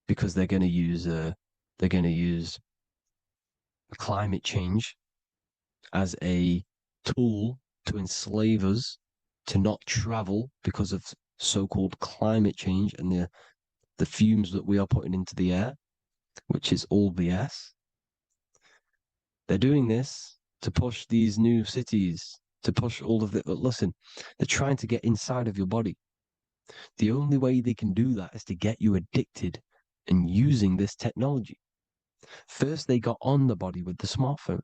because they're going to use climate change as a tool to enslave us to not travel because of so-called climate change and the fumes that we are putting into the air, which is all BS. They're doing this to push these new cities, to push all of it. But listen, they're trying to get inside of your body. The only way they can do that is to get you addicted and using this technology. First, they got on the body with the smartphone.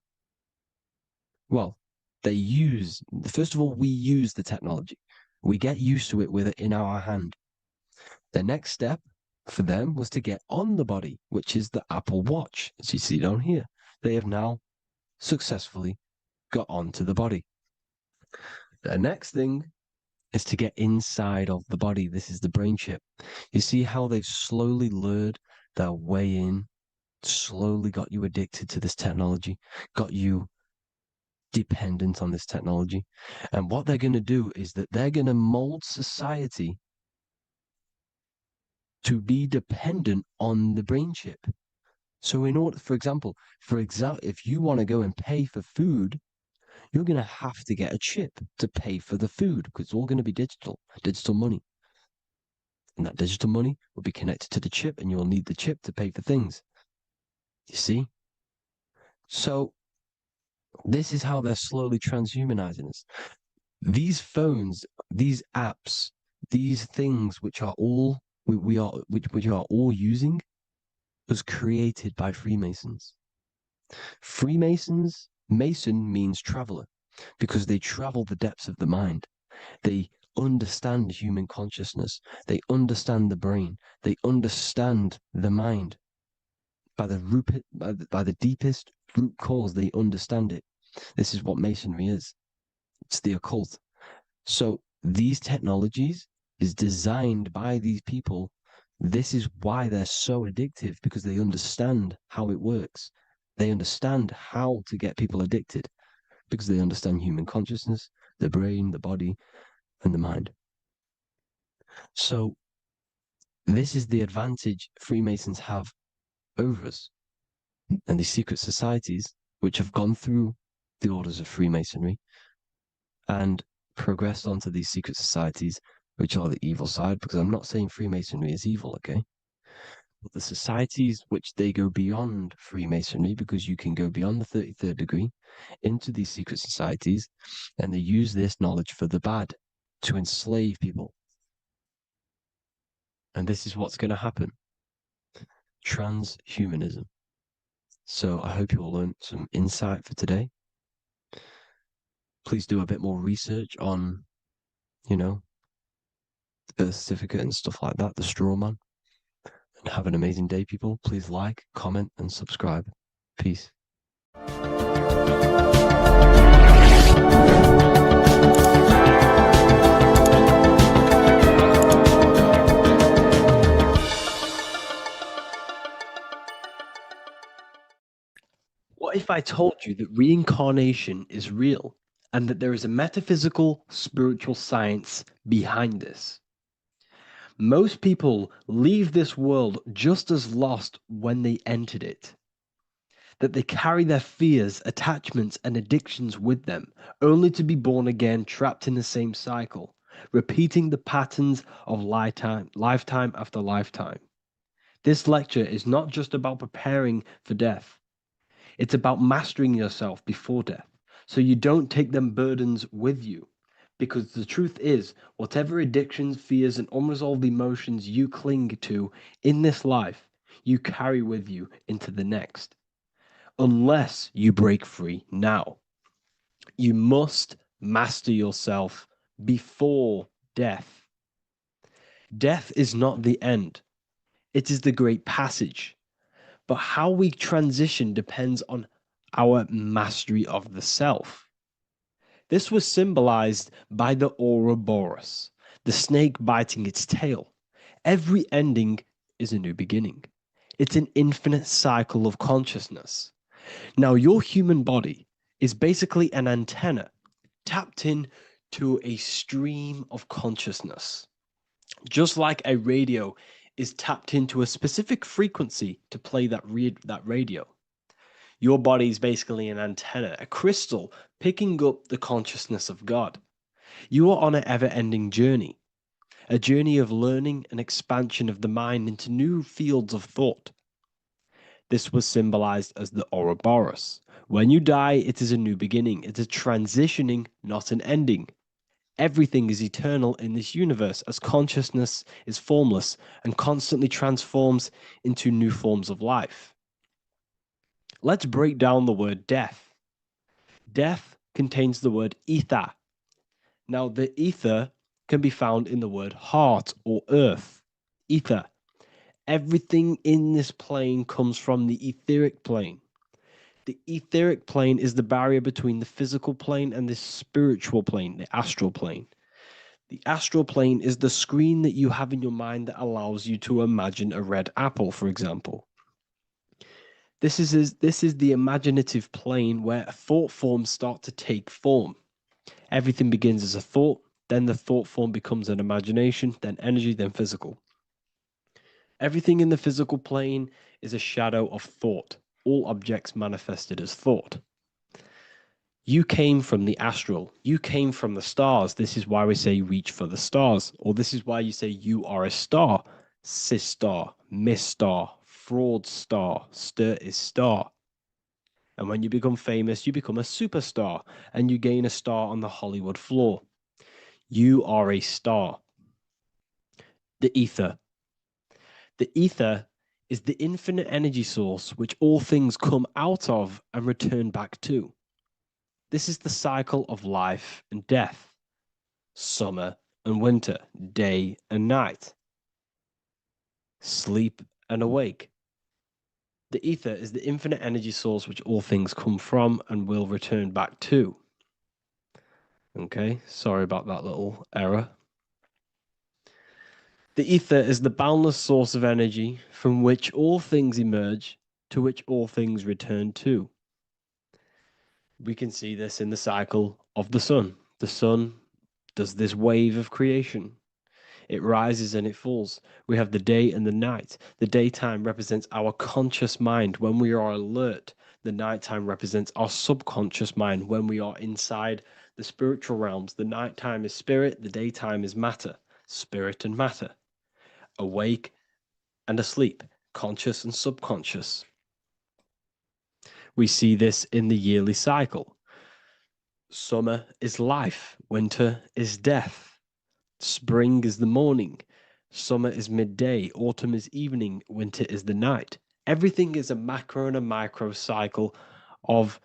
Well, first of all, we use the technology. We get used to it with it in our hand. The next step for them was to get on the body, which is the Apple Watch, as you see down here. They have now successfully got onto the body. The next thing is to get inside of the body. This is the brain chip. You see how they've slowly lured their way in, slowly got you addicted to this technology, got you dependent on this technology. And what they're going to do is that they're going to mold society to be dependent on the brain chip. So in order, for example, if you want to go and pay for food, you're going to have to get a chip to pay for the food, because it's all going to be digital money. And that digital money will be connected to the chip, and you'll need the chip to pay for things. You see? So this is how they're slowly transhumanizing us. These phones, these apps, these things which are all we are which are all using was created by Freemasons. Mason means traveler, because they travel the depths of the mind. They understand human consciousness. They understand the brain. They understand the mind. By the deepest root cause, they understand it. This is what Masonry is. It's the occult. So these technologies is designed by these people. This is why they're so addictive, because they understand how it works. They understand how to get people addicted, because they understand human consciousness, the brain, the body, and the mind. So this is the advantage Freemasons have over us. And these secret societies, which have gone through the orders of Freemasonry and progressed onto these secret societies, which are the evil side, because I'm not saying Freemasonry is evil, okay? But the societies which they go beyond Freemasonry, because you can go beyond the 33rd degree into these secret societies, and they use this knowledge for the bad, to enslave people. And this is what's going to happen. Transhumanism. So I hope you all learned some insight for today. Please do a bit more research on, the birth certificate and stuff like that, the straw man. And have an amazing day, people. Please like, comment, and subscribe. Peace. What if I told you that reincarnation is real and that there is a metaphysical, spiritual science behind this? Most people leave this world just as lost when they entered it. That they carry their fears, attachments, and addictions with them, only to be born again trapped in the same cycle, repeating the patterns of lifetime after lifetime. This lecture is not just about preparing for death. It's about mastering yourself before death, so you don't take them burdens with you. Because the truth is, whatever addictions, fears, and unresolved emotions you cling to in this life, you carry with you into the next. Unless you break free now. You must master yourself before death. Death is not the end. It is the great passage. But how we transition depends on our mastery of the self. This was symbolized by the Ouroboros, the snake biting its tail. Every ending is a new beginning. It's an infinite cycle of consciousness. Now, your human body is basically an antenna tapped in to a stream of consciousness. Just like a radio is tapped into a specific frequency to play that radio. Your body is basically an antenna, a crystal picking up the consciousness of God. You are on an ever-ending journey, a journey of learning and expansion of the mind into new fields of thought. This was symbolized as the Ouroboros. When you die, it is a new beginning. It's a transitioning, not an ending. Everything is eternal in this universe as consciousness is formless and constantly transforms into new forms of life. Let's break down the word death. Death contains the word ether. Now, the ether can be found in the word heart or earth. Ether. Everything in this plane comes from the etheric plane. The etheric plane is the barrier between the physical plane and the spiritual plane, the astral plane. The astral plane is the screen that you have in your mind that allows you to imagine a red apple, for example. This is the imaginative plane where thought forms start to take form. Everything begins as a thought, then the thought form becomes an imagination, then energy, then physical. Everything in the physical plane is a shadow of thought, all objects manifested as thought. You came from the astral, you came from the stars. This is why we say reach for the stars, or this is why you say you are a star. Cis star, miss star, fraud star, stir is star. And when you become famous, you become a superstar and you gain a star on the Hollywood floor. You are a star. The ether. The ether is the infinite energy source which all things come out of and return back to. This is the cycle of life and death, summer and winter, day and night, sleep and awake. The ether is the infinite energy source which all things come from and will return back to. Okay, sorry about that little error. The ether is the boundless source of energy from which all things emerge, to which all things return to. We can see this in the cycle of the sun. The sun does this wave of creation. It rises and it falls. We have the day and the night. The daytime represents our conscious mind when we are alert. The nighttime represents our subconscious mind when we are inside the spiritual realms. The nighttime is spirit, the daytime is matter, spirit and matter, awake and asleep, conscious and subconscious. We see this in the yearly cycle. Summer is life, winter is death. Spring is the morning, summer is midday, autumn is evening, winter is the night. Everything is a macro and a micro cycle of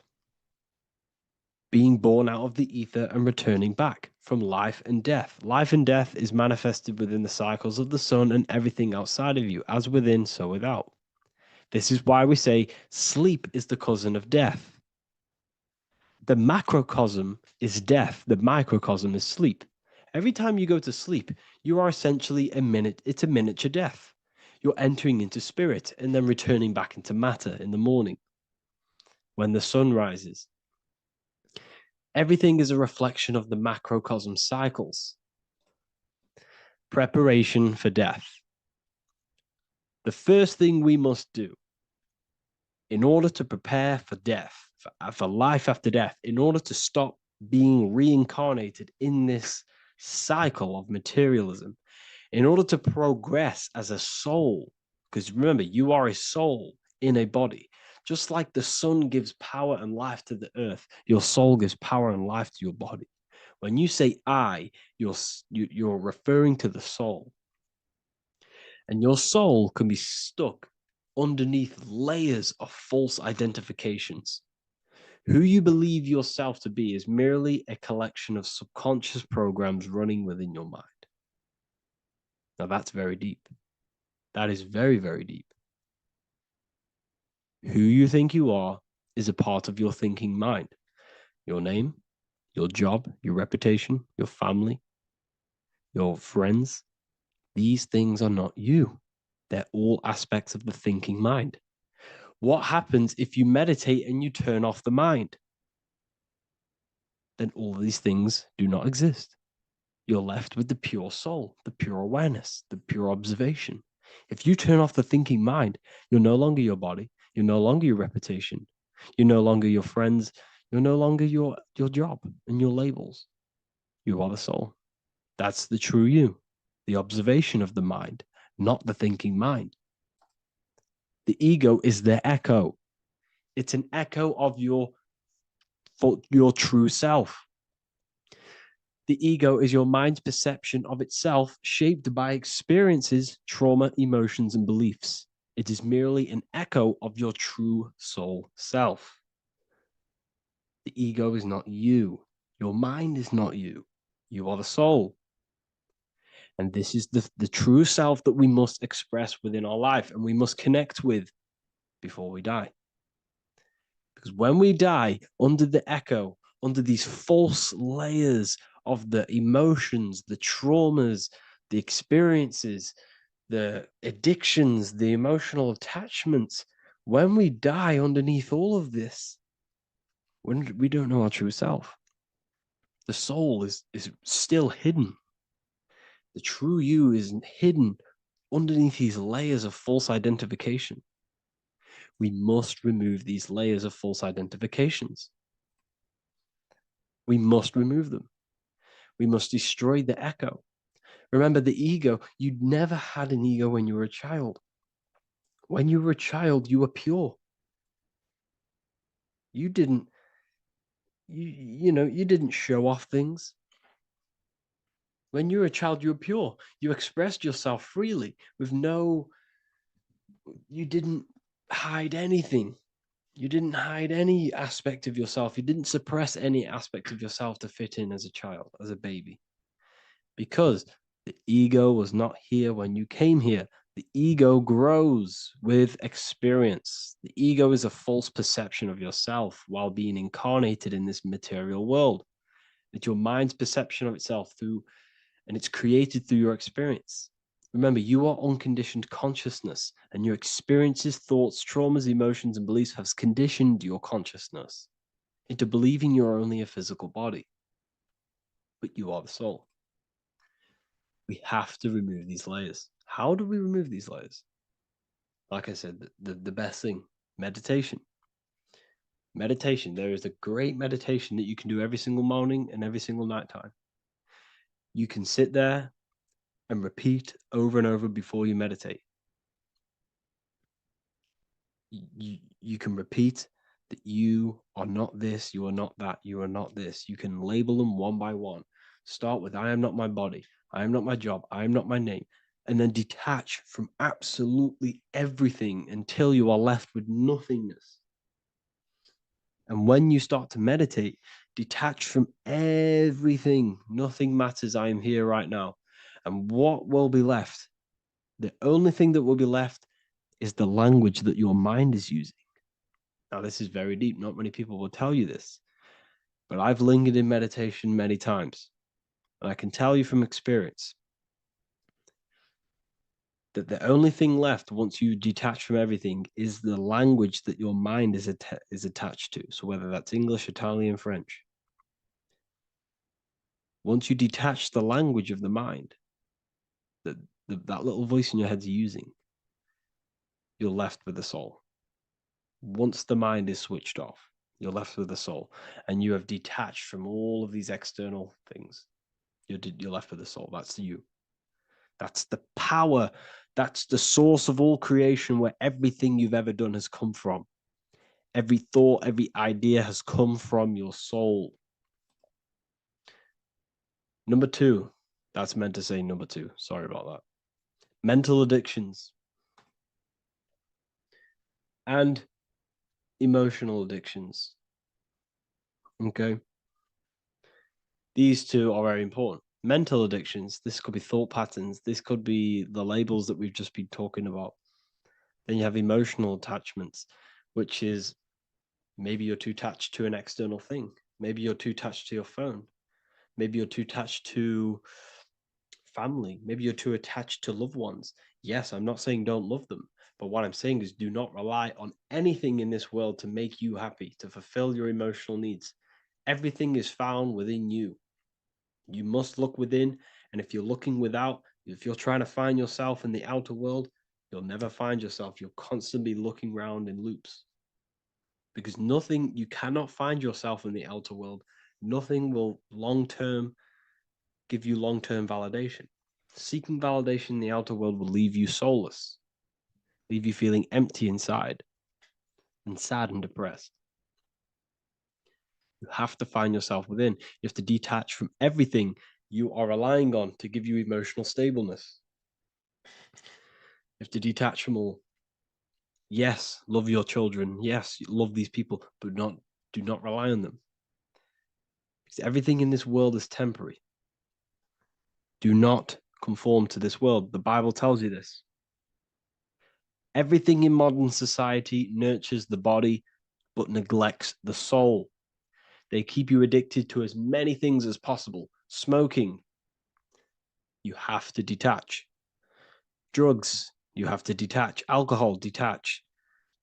being born out of the ether and returning back from life and death. Life and death is manifested within the cycles of the sun and everything outside of you, as within, so without. This is why we say sleep is the cousin of death. The macrocosm is death, the microcosm is sleep. Every time you go to sleep, you are essentially it's a miniature death. You're entering into spirit and then returning back into matter in the morning when the sun rises. Everything is a reflection of the macrocosm cycles. Preparation for death. The first thing we must do in order to prepare for death, for life after death, in order to stop being reincarnated in this cycle of materialism, in order to progress as a soul, because remember, you are a soul in a body. Just like the sun gives power and life to the earth, your soul gives power and life to your body. When you say I, you're referring to the soul. And your soul can be stuck underneath layers of false identifications. Who you believe yourself to be is merely a collection of subconscious programs running within your mind. Now that's very deep. That is very, very deep. Who you think you are is a part of your thinking mind. Your name, your job, your reputation, your family, your friends. These things are not you. They're all aspects of the thinking mind. What happens if you meditate and you turn off the mind? Then all these things do not exist. You're left with the pure soul, the pure awareness, the pure observation. If you turn off the thinking mind, you're no longer your body, you're no longer your reputation, you're no longer your friends, you're no longer your job and your labels. You are the soul. That's the true you, the observation of the mind, not the thinking mind. The ego is the echo. It's an echo of your true self. The ego is your mind's perception of itself, shaped by experiences, trauma, emotions, and beliefs. It is merely an echo of your true soul self. The ego is not you. Your mind is not you. You are the soul. And this is the true self that we must express within our life and we must connect with before we die. Because when we die under the echo, under these false layers of the emotions, the traumas, the experiences, the addictions, the emotional attachments, when we die underneath all of this, when we don't know our true self, the soul is still hidden. The true you is hidden underneath these layers of false identification. We must remove these layers of false identifications. We must remove them. We must destroy the echo. Remember, the ego, you never had an ego when you were a child. When you were a child, you were pure. You didn't, you didn't show off things. When you were a child, you were pure. You expressed yourself freely with you didn't hide anything. You didn't hide any aspect of yourself. You didn't suppress any aspect of yourself to fit in as a child, as a baby. Because the ego was not here when you came here. The ego grows with experience. The ego is a false perception of yourself while being incarnated in this material world. It's your mind's perception of itself and it's created through your experience. Remember, you are unconditioned consciousness, and your experiences, thoughts, traumas, emotions, and beliefs have conditioned your consciousness into believing you're only a physical body, but you are the soul. We have to remove these layers. How do we remove these layers? Like I said, the best thing, meditation. Meditation. There is a great meditation that you can do every single morning and every single night time. You can sit there and repeat over and over before you meditate. You can repeat that you are not this, you are not that, you are not this. You can label them one by one. Start with, I am not my body, I am not my job, I am not my name, and then detach from absolutely everything until you are left with nothingness. And when you start to meditate, detach from everything. Nothing matters. I am here right now. And what will be left? The only thing that will be left is the language that your mind is using. Now, this is very deep. Not many people will tell you this, but I've lingered in meditation many times. And I can tell you from experience that the only thing left once you detach from everything is the language that your mind is attached to. So whether that's English, Italian, French. Once you detach the language of the mind that that little voice in your head's using, you're left with the soul. Once the mind is switched off, you're left with the soul, and you have detached from all of these external things. You're left with the soul. That's you. That's the power. That's the source of all creation, where everything you've ever done has come from. Every thought, every idea has come from your soul. Number two, that's meant to say number two. Sorry about that. Mental addictions and emotional addictions. Okay. These two are very important. Mental addictions, this could be thought patterns, this could be the labels that we've just been talking about. Then you have emotional attachments, which is maybe you're too attached to an external thing. Maybe you're too attached to your phone. Maybe you're too attached to family. Maybe you're too attached to loved ones. Yes, I'm not saying don't love them, but what I'm saying is do not rely on anything in this world to make you happy, to fulfill your emotional needs. Everything is found within you. You must look within, and if you're looking without, if you're trying to find yourself in the outer world, you'll never find yourself. You'll constantly be looking around in loops. Because nothing, you cannot find yourself in the outer world. Nothing will give you long-term validation. Seeking validation in the outer world will leave you soulless, leave you feeling empty inside and sad and depressed. You have to find yourself within. You have to detach from everything you are relying on to give you emotional stableness. You have to detach from all. Yes, love your children. Yes, love these people, but do not rely on them. Because everything in this world is temporary. Do not conform to this world. The Bible tells you this. Everything in modern society nurtures the body, but neglects the soul. They keep you addicted to as many things as possible. Smoking, you have to detach. Drugs, you have to detach. Alcohol, detach.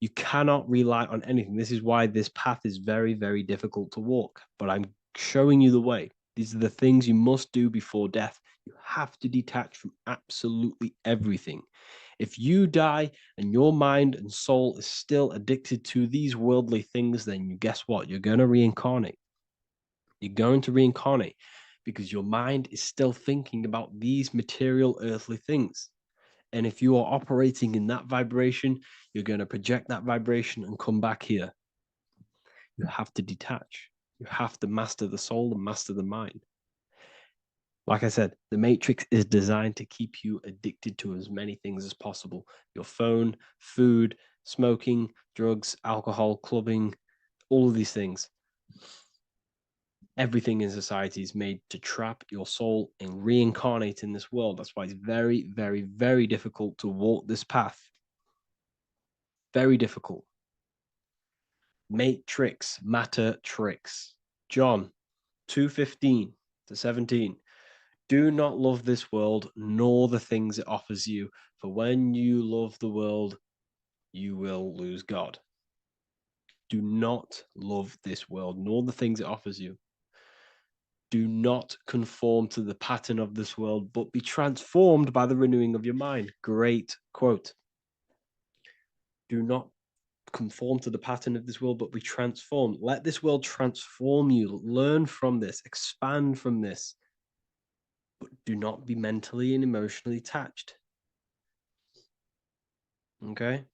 You cannot rely on anything. This is why this path is very, very difficult to walk. But I'm showing you the way. These are the things you must do before death. You have to detach from absolutely everything. If you die and your mind and soul is still addicted to these worldly things, then guess what? You're going to reincarnate. You're going to reincarnate because your mind is still thinking about these material earthly things. And if you are operating in that vibration, you're going to project that vibration and come back here. You have to detach. You have to master the soul and master the mind. Like I said, the matrix is designed to keep you addicted to as many things as possible. Your phone, food, smoking, drugs, alcohol, clubbing, all of these things. Everything in society is made to trap your soul and reincarnate in this world. That's why it's very, very, very difficult to walk this path. Very difficult. Matrix, matter tricks. John 2:15 to 17. Do not love this world, nor the things it offers you. For when you love the world, you will lose God. Do not love this world, nor the things it offers you. Do not conform to the pattern of this world, but be transformed by the renewing of your mind. Great quote. Do not conform to the pattern of this world, but be transformed. Let this world transform you. Learn from this, expand from this, but do not be mentally and emotionally attached. Okay?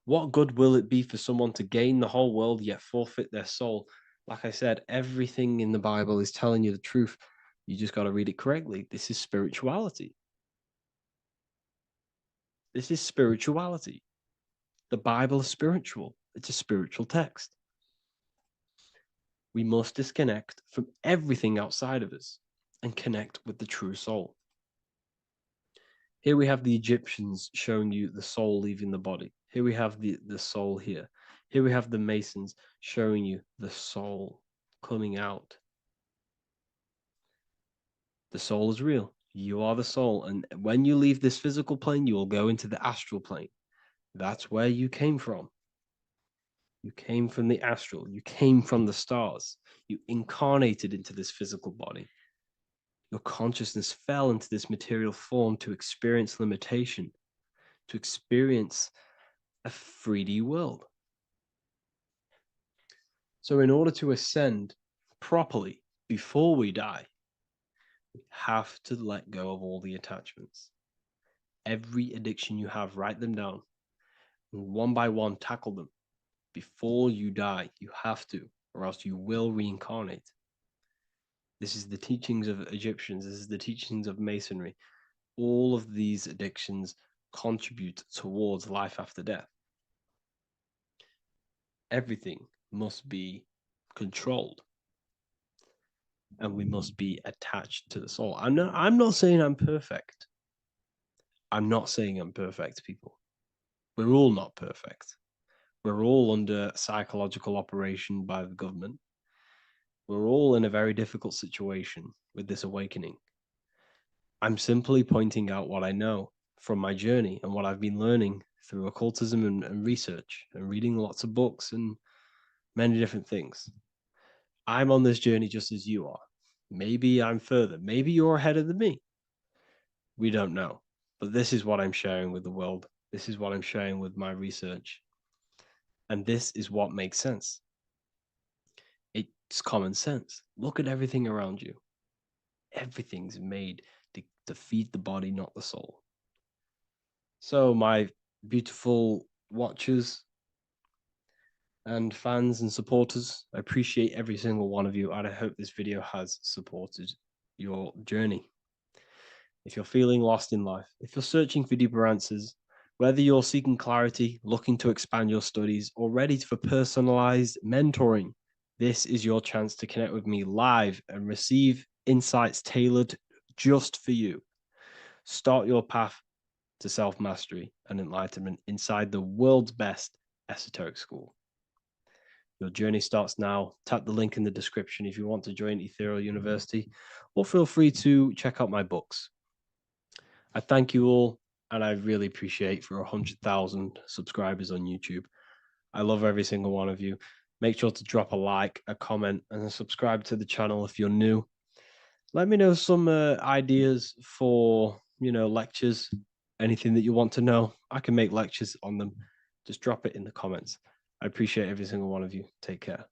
What good will it be for someone to gain the whole world yet forfeit their soul? Like I said, everything in the Bible is telling you the truth. You just got to read it correctly. This is spirituality. This is spirituality. The Bible is spiritual. It's a spiritual text. We must disconnect from everything outside of us and connect with the true soul. Here we have the Egyptians showing you the soul leaving the body. Here we have the soul here. Here we have the Masons showing you the soul coming out. The soul is real. You are the soul. And when you leave this physical plane, you will go into the astral plane. That's where you came from. You came from the astral. You came from the stars. You incarnated into this physical body. Your consciousness fell into this material form to experience limitation, to experience a 3D world. So in order to ascend properly before we die, we have to let go of all the attachments. Every addiction you have, write them down. And one by one, tackle them. Before you die, you have to, or else you will reincarnate. This is the teachings of Egyptians. This is the teachings of Masonry. All of these addictions contribute towards life after death. Everything must be controlled. And we must be attached to the soul. I'm not saying I'm perfect. I'm not saying I'm perfect, people. We're all not perfect. We're all under psychological operation by the government. We're all in a very difficult situation with this awakening. I'm simply pointing out what I know from my journey and what I've been learning through occultism and research and reading lots of books and many different things. I'm on this journey just as you are. Maybe I'm further. Maybe you're ahead of me. We don't know. But this is what I'm sharing with the world. This is what I'm sharing with my research. And this is what makes sense. It's common sense. Look at everything around you. Everything's made to feed the body, not the soul. So, my beautiful watchers and fans and supporters, I appreciate every single one of you, and I hope this video has supported your journey. If you're feeling lost in life, if you're searching for deeper answers, whether you're seeking clarity, looking to expand your studies, or ready for personalized mentoring, this is your chance to connect with me live and receive insights tailored just for you. Start your path to self-mastery and enlightenment inside the world's best esoteric school. Your journey starts now. Tap the link in the description if you want to join Ethereal University, or feel free to check out my books. I thank you all, and I really appreciate for 100,000 subscribers on YouTube. I love every single one of you. Make sure to drop a like, a comment, and subscribe to the channel if you're new. Let me know some ideas for, lectures, anything that you want to know. I can make lectures on them. Just drop it in the comments. I appreciate every single one of you. Take care.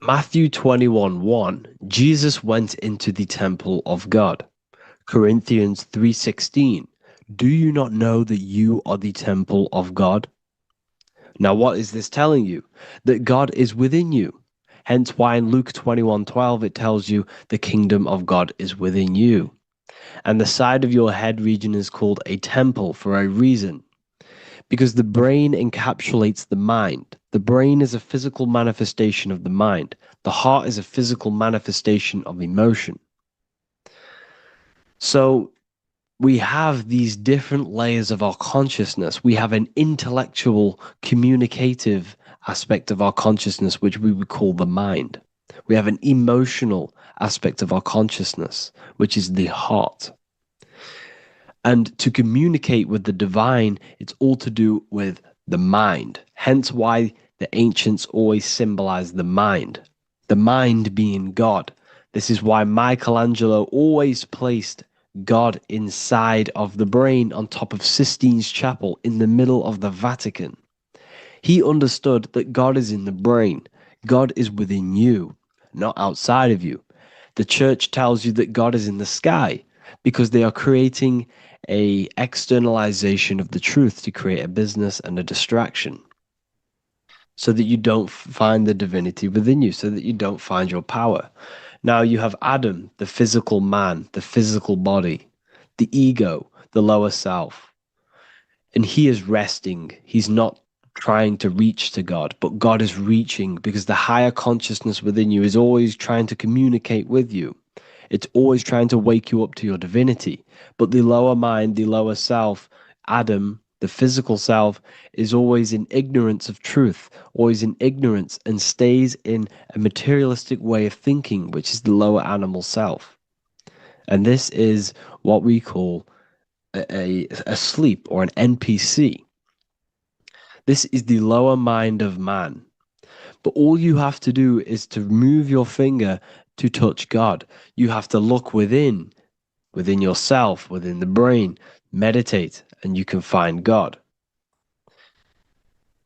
Matthew 21:1, Jesus went into the temple of God. Corinthians 3:16, do you not know that you are the temple of God? Now, what is this telling you? That God is within you. Hence why in Luke 21:12 it tells you the kingdom of God is within you. And the side of your head region is called a temple for a reason. Because the brain encapsulates the mind. The brain is a physical manifestation of the mind. The heart is a physical manifestation of emotion. So we have these different layers of our consciousness. We have an intellectual, communicative aspect of our consciousness, which we would call the mind. We have an emotional aspect of our consciousness, which is the heart. And to communicate with the divine, it's all to do with the mind. Hence why the ancients always symbolize the mind being God. This is why Michelangelo always placed God inside of the brain on top of Sistine Chapel in the middle of the Vatican. He understood that God is in the brain. God is within you, not outside of you. The church tells you that God is in the sky because they are creating a externalization of the truth to create a business and a distraction so that you don't find the divinity within you, so that you don't find your power. Now you have Adam, the physical man, the physical body, the ego, the lower self. And he is resting. He's not trying to reach to God, but God is reaching because the higher consciousness within you is always trying to communicate with you. It's always trying to wake you up to your divinity. But the lower mind, the lower self, Adam, the physical self, is always in ignorance of truth, always in ignorance, and stays in a materialistic way of thinking, which is the lower animal self. And this is what we call a sleep or an NPC. This is the lower mind of man. But all you have to do is to move your finger to touch God. You have to look within yourself, within the brain, meditate, and you can find God.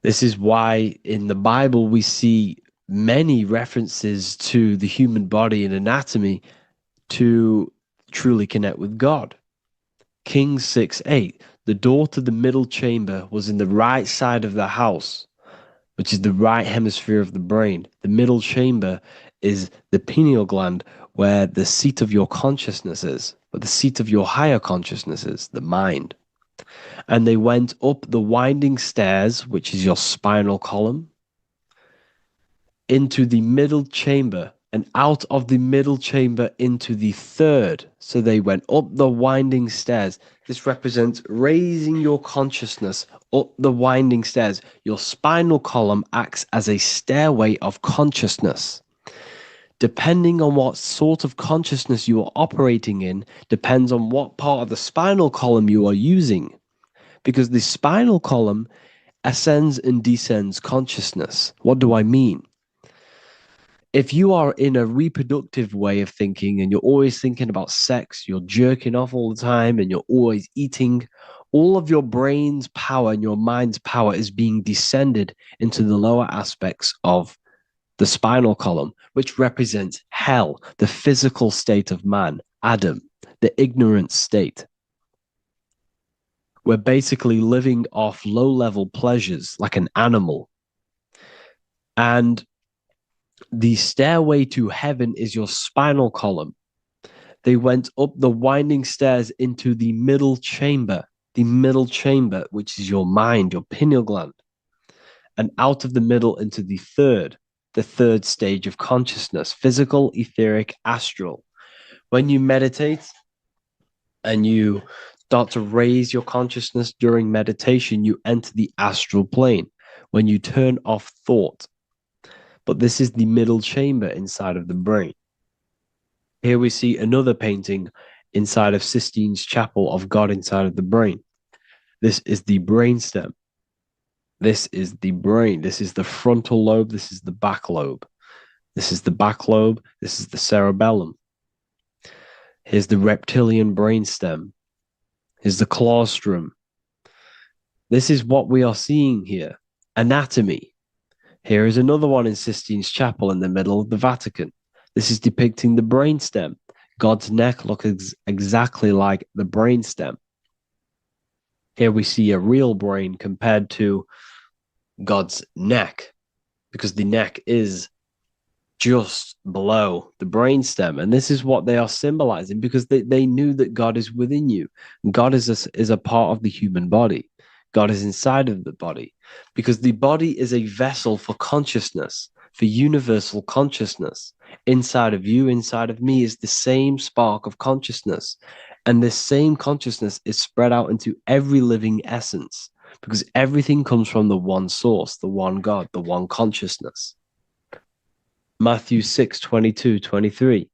This is why in the Bible we see many references to the human body and anatomy to truly connect with God. Kings 6:8, the door to the middle chamber was in the right side of the house, which is the right hemisphere of the brain. The middle chamber is the pineal gland, where the seat of your consciousness is. but the seat of your higher consciousness is the mind. And they went up the winding stairs, which is your spinal column, into the middle chamber, and out of the middle chamber into the third. So they went up the winding stairs. This represents raising your consciousness up the winding stairs. Your spinal column acts as a stairway of consciousness. Depending on what sort of consciousness you are operating in, depends on what part of the spinal column you are using. Because the spinal column ascends and descends consciousness. What do I mean? If you are in a reproductive way of thinking and you're always thinking about sex, you're jerking off all the time and you're always eating, all of your brain's power and your mind's power is being descended into the lower aspects of the spinal column, which represents hell, the physical state of man, Adam, the ignorant state. We're basically living off low-level pleasures like an animal. And the stairway to heaven is your spinal column. They went up the winding stairs into the middle chamber, which is your mind, your pineal gland, and out of the middle into the third stage of consciousness, physical, etheric, astral. When you meditate and you start to raise your consciousness during meditation, you enter the astral plane when you turn off thought. But this is the middle chamber inside of the brain. Here we see another painting inside of Sistine's chapel of God inside of the brain. This is the brainstem. This is the brain. This is the frontal lobe. This is the back lobe. This is the back lobe. This is the cerebellum. Here's the reptilian brainstem. Here's the claustrum. This is what we are seeing here. Anatomy. Here is another one in Sistine's chapel in the middle of the Vatican. This is depicting the brainstem. God's neck looks exactly like the brainstem. Here we see a real brain compared to God's neck, because the neck is just below the brainstem. And this is what they are symbolizing, because they knew that God is within you. God is a part of the human body. God is inside of the body, because the body is a vessel for consciousness, for universal consciousness. Inside of you, inside of me is the same spark of consciousness. And this same consciousness is spread out into every living essence, because everything comes from the one source, the one God, the one consciousness. Matthew 6:22-23.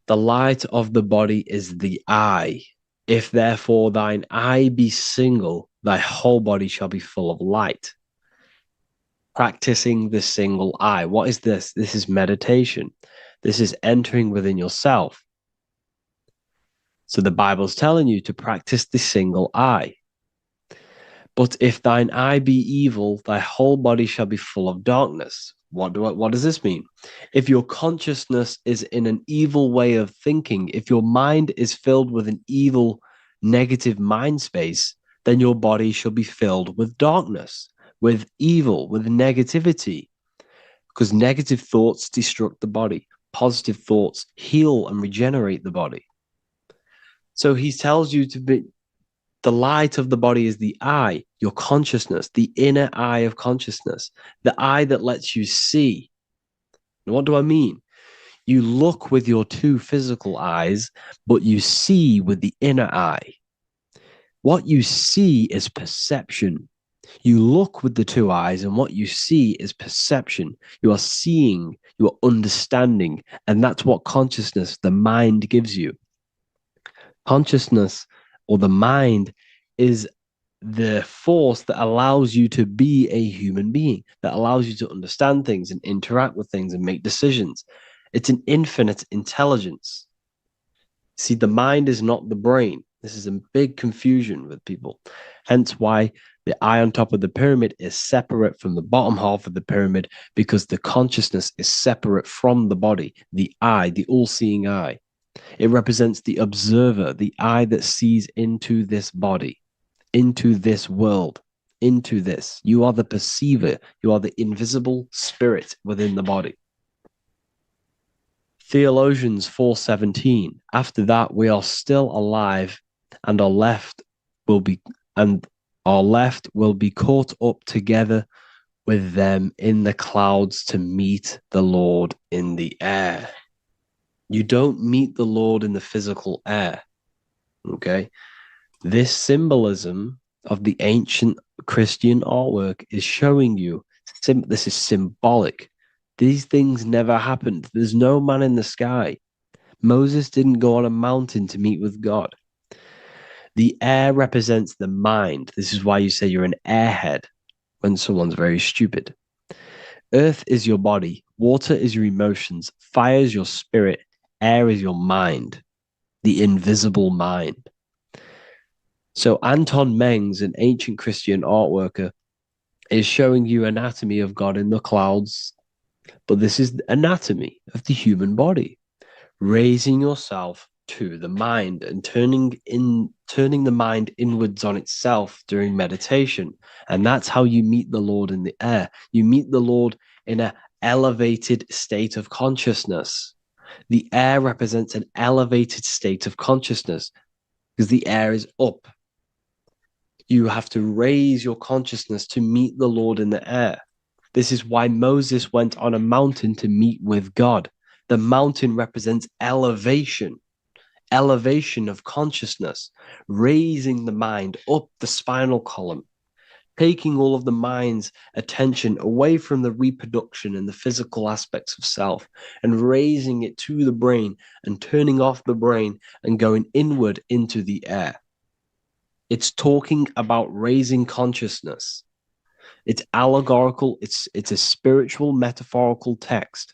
The light of the body is the eye. If therefore thine eye be single, thy whole body shall be full of light. Practicing the single eye. What is this? This is meditation. This is entering within yourself. So the Bible's telling you to practice the single eye. But if thine eye be evil, thy whole body shall be full of darkness. What does this mean? If your consciousness is in an evil way of thinking, if your mind is filled with an evil, negative mind space, then your body shall be filled with darkness, with evil, with negativity. Because negative thoughts destruct the body. Positive thoughts heal and regenerate the body. So he tells you to be, the light of the body is the eye, your consciousness, the inner eye of consciousness, the eye that lets you see. And what do I mean? You look with your two physical eyes, but you see with the inner eye. What you see is perception. You look with the two eyes, and what you see is perception. You are seeing, you are understanding, and that's what consciousness, the mind, gives you. Consciousness, or the mind, is the force that allows you to be a human being, that allows you to understand things and interact with things and make decisions. It's an infinite intelligence. See, the mind is not the brain. This is a big confusion with people. Hence why the eye on top of the pyramid is separate from the bottom half of the pyramid, because the consciousness is separate from the body, the eye, the all-seeing eye. It represents the observer, the eye that sees into this body, into this world, into this. You are the perceiver. You are the invisible spirit within the body. Theologians 4:17. After that, we are still alive, and will be our left will be caught up together with them in the clouds to meet the Lord in the air. You don't meet the Lord in the physical air. Okay? This symbolism of the ancient Christian artwork is showing you this is symbolic. These things never happened. There's no man in the sky. Moses didn't go on a mountain to meet with God. The air represents the mind. This is why you say you're an airhead when someone's very stupid. Earth is your body. Water is your emotions. Fire is your spirit. Air is your mind, the invisible mind. So Anton Mengs, an ancient Christian art worker, is showing you anatomy of God in the clouds. But this is anatomy of the human body, raising yourself to the mind and turning the mind inwards on itself during meditation. And that's how you meet the Lord in the air. You meet the Lord in an elevated state of consciousness. The air represents an elevated state of consciousness because the air is up. You have to raise your consciousness to meet the Lord in the air. This is why Moses went on a mountain to meet with God. The mountain represents elevation of consciousness, raising the mind up the spinal column, taking all of the mind's attention away from the reproduction and the physical aspects of self and raising it to the brain and turning off the brain and going inward into the air. It's talking about raising consciousness. It's allegorical. It's a spiritual, metaphorical text.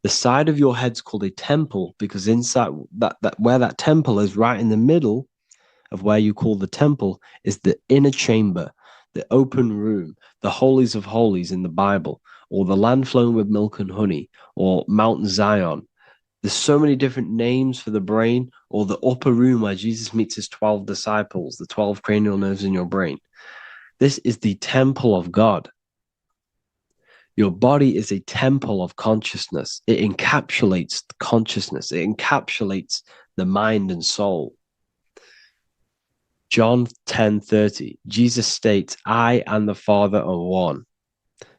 The side of your head's called a temple because inside that where that temple is, right in the middle of where you call the temple, is the inner chamber, the open room, the holies of holies in the Bible, or the land flowing with milk and honey, or Mount Zion. There's so many different names for the brain, or the upper room where Jesus meets his 12 disciples, the 12 cranial nerves in your brain. This is the temple of God. Your body is a temple of consciousness. It encapsulates the consciousness. It encapsulates the mind and soul. John 10:30, Jesus states, I and the Father are one.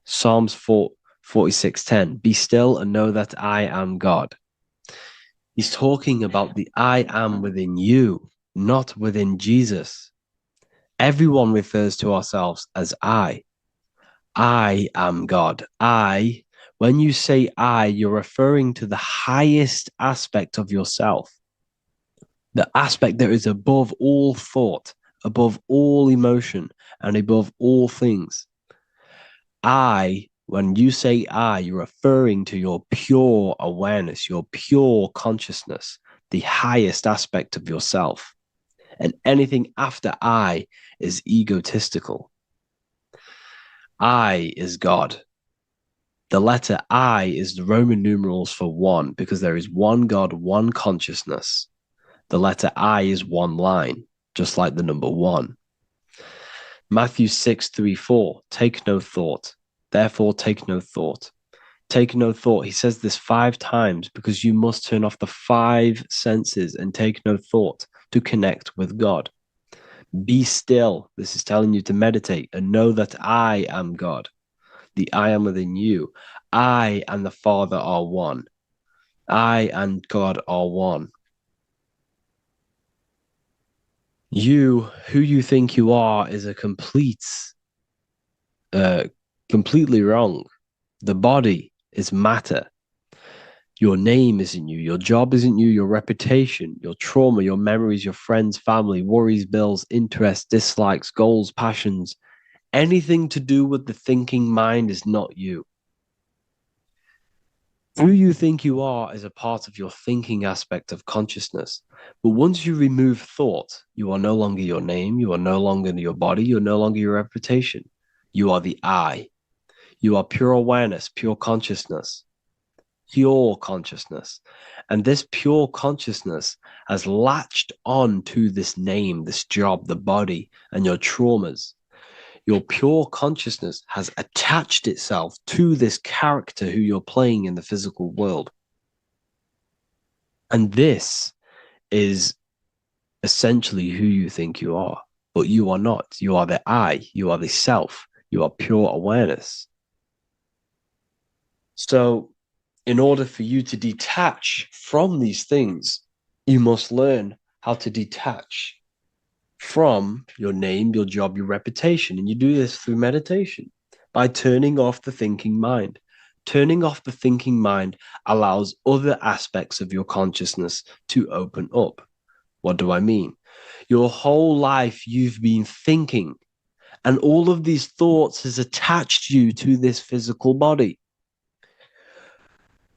Psalms 46:10, be still and know that I am God. He's talking about the I am within you, not within Jesus. Everyone refers to ourselves as I. I am God. When you say I, you're referring to the highest aspect of yourself, the aspect that is above all thought, above all emotion, and above all things. When you say I, you're referring to your pure awareness, your pure consciousness, the highest aspect of yourself. And anything after I is egotistical. I is God. The letter I is the Roman numerals for one, because there is one God, one consciousness. The letter I is one line, just like the number one. Matthew 6:3-4, take no thought. Therefore, take no thought. Take no thought. He says this 5 times because you must turn off the 5 senses and take no thought to connect with God. Be still. This is telling you to meditate and know that I am God. The I am within you. I and the Father are one. I and God are one. You, who you think you are, is a completely wrong. The body is matter. Your name isn't you. Your job isn't you. Your reputation, your trauma, your memories, your friends, family, worries, bills, interests, dislikes, goals, passions, anything to do with the thinking mind is not you. Who you think you are is a part of your thinking aspect of consciousness. But once you remove thought, you are no longer your name. You are no longer your body. You're no longer your reputation. You are the I. You are pure awareness, pure consciousness. Pure consciousness. And this pure consciousness has latched on to this name, this job, the body, and your traumas. Your pure consciousness has attached itself to this character who you're playing in the physical world. And this is essentially who you think you are, but you are not. You are the I, you are the self, you are pure awareness. So, in order for you to detach from these things, you must learn how to detach from your name, your job, your reputation. And you do this through meditation by turning off the thinking mind. Turning off the thinking mind allows other aspects of your consciousness to open up. What do I mean? Your whole life, you've been thinking, and all of these thoughts has attached you to this physical body.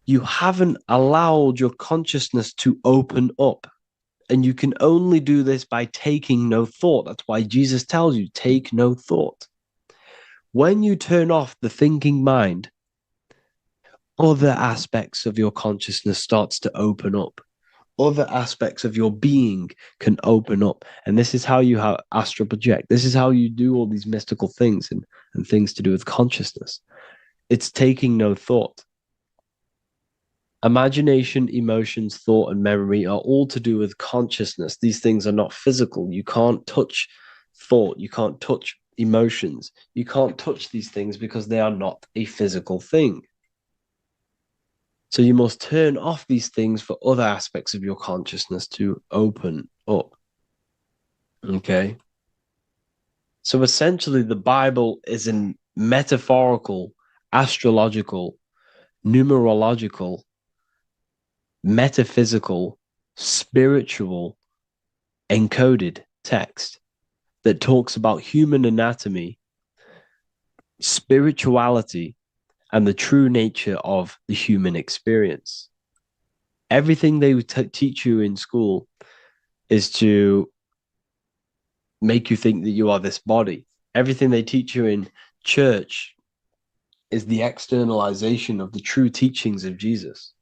You haven't allowed your consciousness to open up. And you can only do this by taking no thought. That's why Jesus tells you, take no thought. When you turn off the thinking mind, other aspects of your consciousness starts to open up. Other aspects of your being can open up. And this is how you astral project. This is how you do all these mystical things and things to do with consciousness. It's taking no thought. Imagination, emotions, thought, and memory are all to do with consciousness. These things are not physical. You can't touch thought. You can't touch emotions. You can't touch these things because they are not a physical thing. So you must turn off these things for other aspects of your consciousness to open up. Okay. So essentially, the Bible is a metaphorical, astrological, numerological, metaphysical, spiritual, encoded text that talks about human anatomy, spirituality, and the true nature of the human experience. Everything they teach you in school is to make you think that you are this body. Everything they teach you in church is the externalization of the true teachings of Jesus.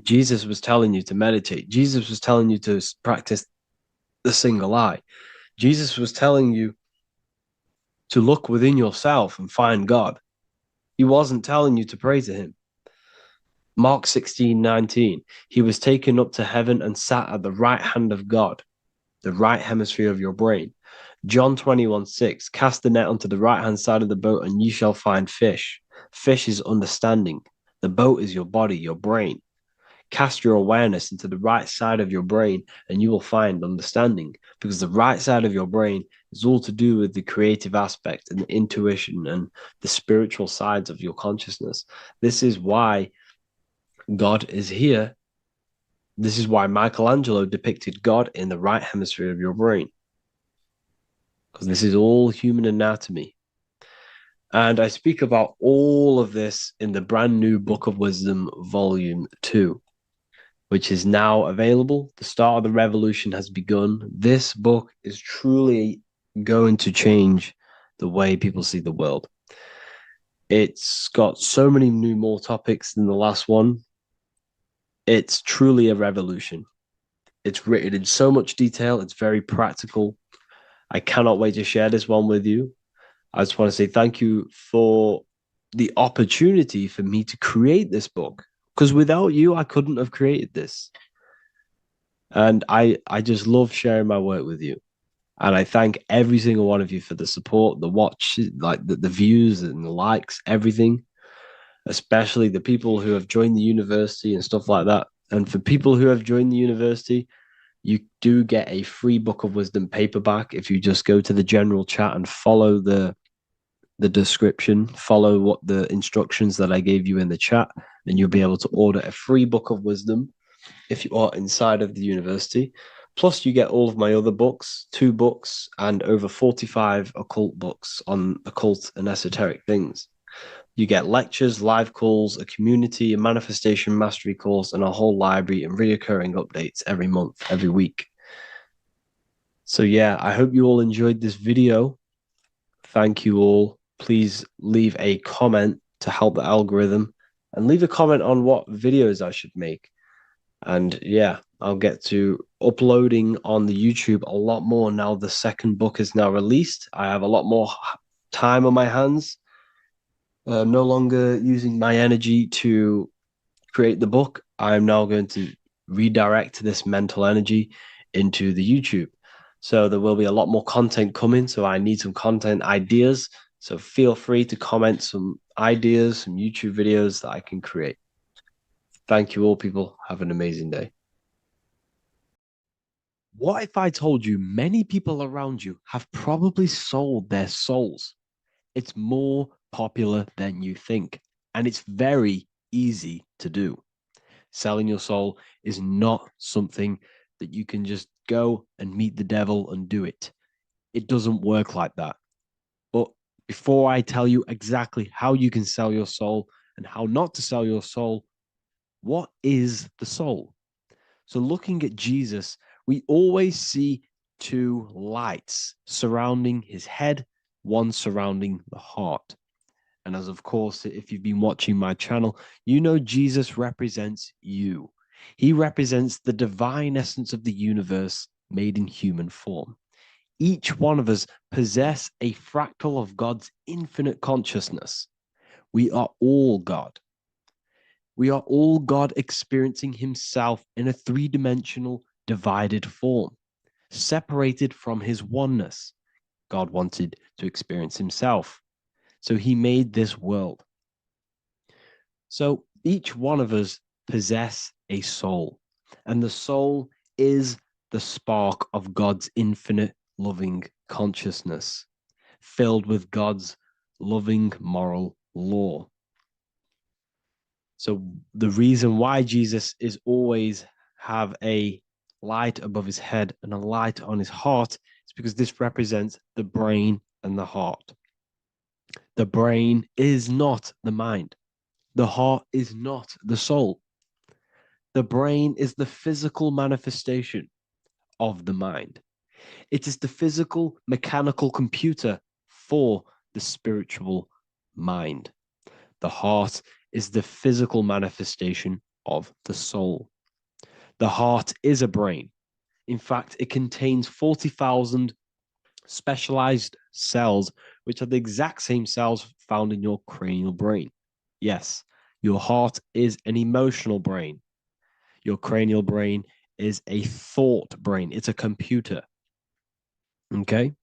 Jesus was telling you to meditate. Jesus was telling you to practice the single eye. Jesus was telling you to look within yourself and find God. He wasn't telling you to pray to him. Mark 16:19, he was taken up to heaven and sat at the right hand of God, the right hemisphere of your brain. John 21:6, cast the net onto the right hand side of the boat and ye shall find fish. Fish is understanding. The boat is your body, your brain. Cast your awareness into the right side of your brain and you will find understanding, because the right side of your brain is all to do with the creative aspect and the intuition and the spiritual sides of your consciousness. This is why God is here. This is why Michelangelo depicted God in the right hemisphere of your brain, because this is all human anatomy. And I speak about all of this in the brand new Book of Wisdom, Volume 2, which is now available. The start of the revolution has begun. This book is truly going to change the way people see the world. It's got so many more topics than the last one. It's truly a revolution. It's written in so much detail. It's very practical. I cannot wait to share this one with you. I just want to say thank you for the opportunity for me to create this book, because without you, I couldn't have created this. And I just love sharing my work with you. And I thank every single one of you for the support, the watch, like the views and the likes, everything, especially the people who have joined the university and stuff like that. And for people who have joined the university, you do get a free Book of Wisdom paperback if you just go to the general chat and follow the description, follow what the instructions that I gave you in the chat, and you'll be able to order a free Book of Wisdom if you are inside of the university. Plus, you get all of my other books, 2 books, and over 45 occult books on occult and esoteric things. You get lectures, live calls, a community, a manifestation mastery course, and a whole library and reoccurring updates every month, every week. So yeah, I hope you all enjoyed this video. Thank you all. Please leave a comment to help the algorithm, and leave a comment on what videos I should make. And yeah, I'll get to uploading on the YouTube a lot more now. The second book is now released. I have a lot more time on my hands. No longer using my energy to create the book. I'm now going to redirect this mental energy into the YouTube. So there will be a lot more content coming. So I need some content ideas. So feel free to comment some ideas, some YouTube videos that I can create. Thank you all, people. Have an amazing day. What if I told you many people around you have probably sold their souls? It's more popular than you think, and it's very easy to do. Selling your soul is not something that you can just go and meet the devil and do it. It doesn't work like that. But before I tell you exactly how you can sell your soul and how not to sell your soul, what is the soul? So, looking at Jesus, we always see two lights surrounding his head, one surrounding the heart. And as of course, if you've been watching my channel, you know Jesus represents you. He represents the divine essence of the universe made in human form. Each one of us possess a fractal of God's infinite consciousness. We are all God. We are all God experiencing himself in a three-dimensional divided form, separated from his oneness. God wanted to experience himself. So he made this world. So each one of us possess a soul, and the soul is the spark of God's infinite loving consciousness, filled with God's loving moral law. So the reason why Jesus is always have a light above his head and a light on his heart is because this represents the brain and the heart. The brain is not the mind. The heart is not the soul. The brain is the physical manifestation of the mind. It is the physical mechanical computer for the spiritual mind. The heart is the physical manifestation of the soul. The heart is a brain. In fact, it contains 40,000 specialized cells, which are the exact same cells found in your cranial brain. Yes, your heart is an emotional brain. Your cranial brain is a thought brain. It's a computer. Okay?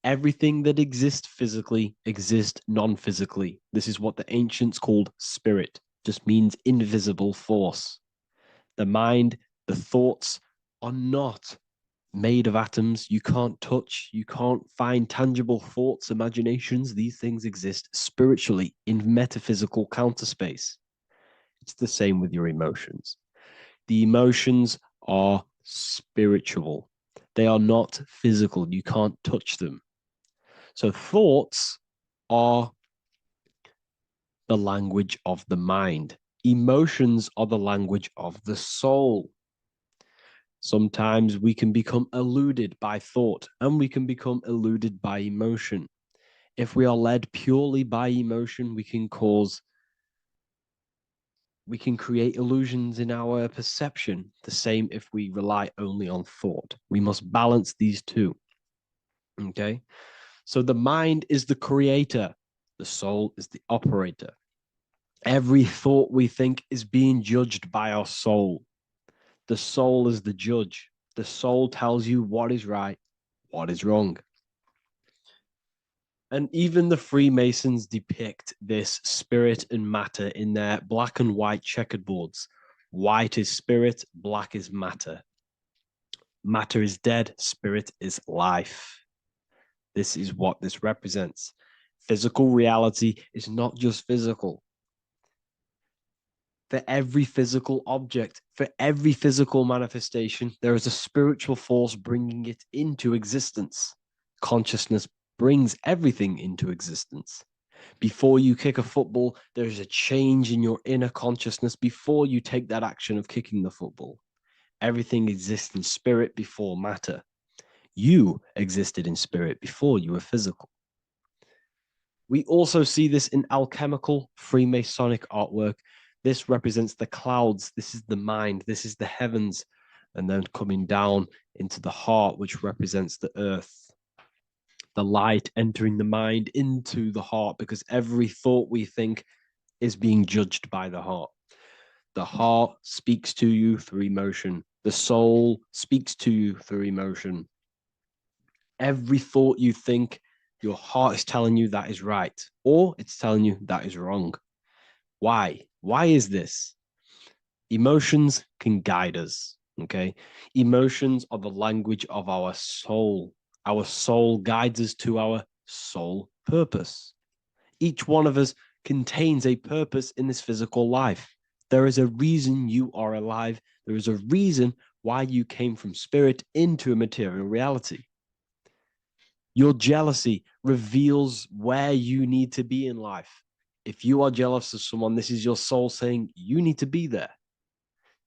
Everything that exists physically exists non-physically. This is what the ancients called spirit, just means invisible force. The mind, the thoughts are not made of atoms. You can't touch, you can't find tangible thoughts, imaginations. These things exist spiritually in metaphysical counter space. It's the same with your emotions. The emotions are spiritual. They are not physical. You can't touch them. So thoughts are the language of the mind. Emotions are the language of the soul. Sometimes we can become eluded by thought and we can become eluded by emotion. If we are led purely by emotion, we can create illusions in our perception. The same if we rely only on thought. We must balance these two. Okay? So the mind is the creator, the soul is the operator. Every thought we think is being judged by our soul. The soul is the judge. The soul tells you what is right, what is wrong. And even the Freemasons depict this spirit and matter in their black and white checkerboards. White is spirit, black is matter. Matter is dead, spirit is life. This is what this represents. Physical reality is not just physical. For every physical object, for every physical manifestation, there is a spiritual force bringing it into existence. Consciousness brings everything into existence. Before you kick a football, there's a change in your inner consciousness before you take that action of kicking the football. Everything exists in spirit before matter. You existed in spirit before you were physical. We also see this in alchemical Freemasonic artwork. This represents the clouds. This is the mind. This is the heavens. And then coming down into the heart, which represents the earth. The light entering the mind into the heart, because every thought we think is being judged by the heart. The heart speaks to you through emotion. The soul speaks to you through emotion. Every thought you think, your heart is telling you that is right, or it's telling you that is wrong. Why? Why is this? Emotions can guide us, okay? Emotions are the language of our soul. Our soul guides us to our soul purpose. Each one of us contains a purpose in this physical life. There is a reason you are alive. There is a reason why you came from spirit into a material reality. Your jealousy reveals where you need to be in life. If you are jealous of someone, this is your soul saying you need to be there.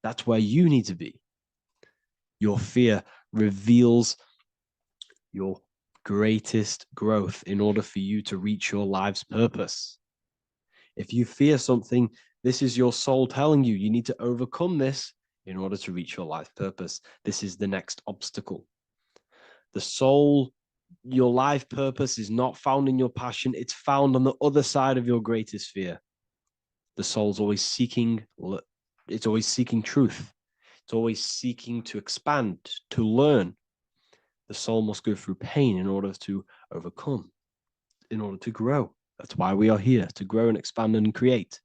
That's where you need to be. Your fear reveals your greatest growth in order for you to reach your life's purpose. If you fear something, this is your soul telling you you need to overcome this in order to reach your life purpose. This is the next obstacle. The soul, your life purpose is not found in your passion. It's found on the other side of your greatest fear. The soul's always seeking, it's always seeking truth. It's always seeking to expand, to learn. The soul must go through pain in order to overcome, in order to grow. That's why we are here, to grow and expand and create.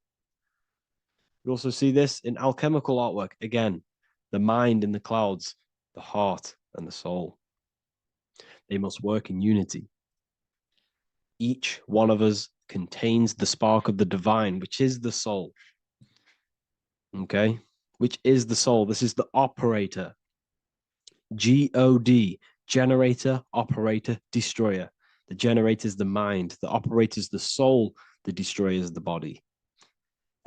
We also see this in alchemical artwork. Again, the mind in the clouds, the heart and the soul. They must work in unity. Each one of us contains the spark of the divine, which is the soul. Okay? Which is the soul. This is the operator. God, generator, operator, destroyer. The generator is the mind. The operator is the soul. The destroyer is the body.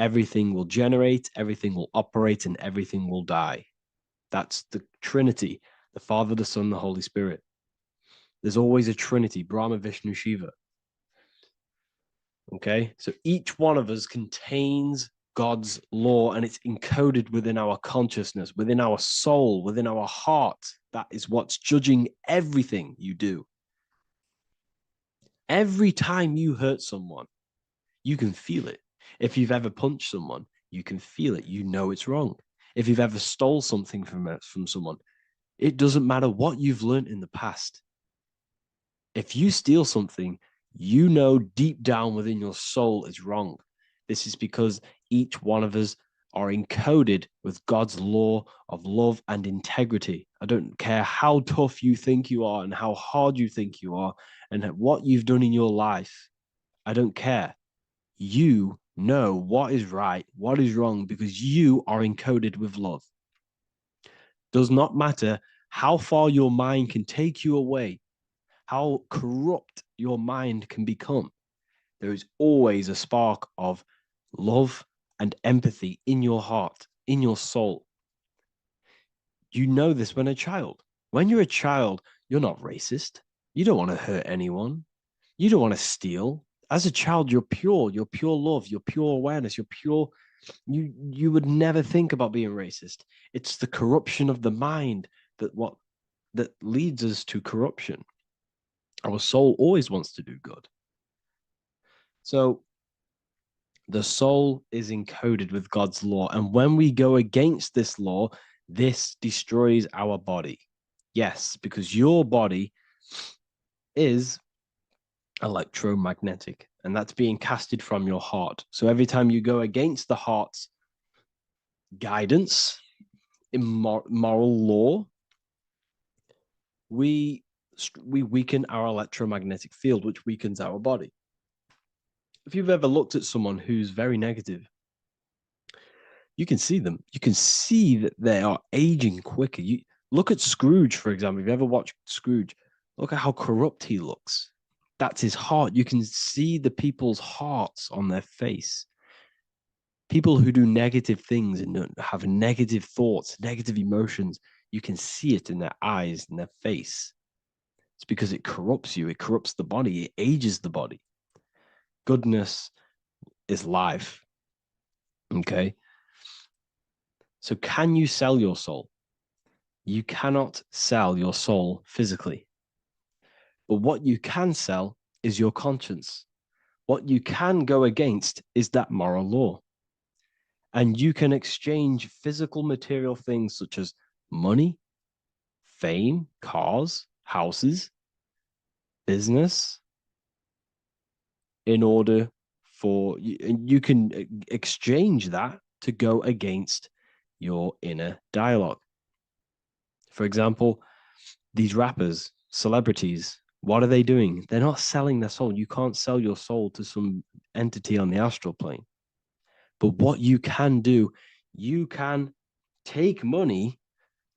Everything will generate, everything will operate, and everything will die. That's the Trinity, the Father, the Son, the Holy Spirit. There's always a Trinity, Brahma, Vishnu, Shiva. Okay, so each one of us contains God's law, and it's encoded within our consciousness, within our soul, within our heart. That is what's judging everything you do. Every time you hurt someone, you can feel it. If you've ever punched someone, you can feel it. You know it's wrong. If you've ever stole something from someone, it doesn't matter what you've learned in the past. If you steal something, you know deep down within your soul it's wrong. This is because each one of us are encoded with God's law of love and integrity. I don't care how tough you think you are and how hard you think you are and what you've done in your life. I don't care. You know what is right, what is wrong, because you are encoded with love. Does not matter how far your mind can take you away, how corrupt your mind can become. There is always a spark of love and empathy in your heart, in your soul. You know this when a child. When you're a child, you're not racist. You don't want to hurt anyone. You don't want to steal. As a child, you're pure love, you're pure awareness, you're pure. You would never think about being racist. It's the corruption of the mind that leads us to corruption. Our soul always wants to do good. So the soul is encoded with God's law. And when we go against this law, this destroys our body. Yes, because your body is electromagnetic, and that's being casted from your heart. So every time you go against the heart's guidance in moral law, we weaken our electromagnetic field, which weakens our body. If you've ever looked at someone who's very negative, you can see them. You can see that they are aging quicker. You look at Scrooge, for example. If you ever watched Scrooge, look at how corrupt he looks. That's his heart. You can see the people's hearts on their face. People who do negative things and have negative thoughts, negative emotions, you can see it in their eyes and their face. It's because it corrupts you. It corrupts the body. It ages the body. Goodness is life. Okay. So can you sell your soul? You cannot sell your soul physically. But what you can sell is your conscience. What you can go against is that moral law. And you can exchange physical material things such as money, fame, cars, houses, business, in order for you can exchange that to go against your inner dialogue. For example, these rappers, celebrities, what are they doing? They're not selling their soul. You can't sell your soul to some entity on the astral plane. But what you can do, you can take money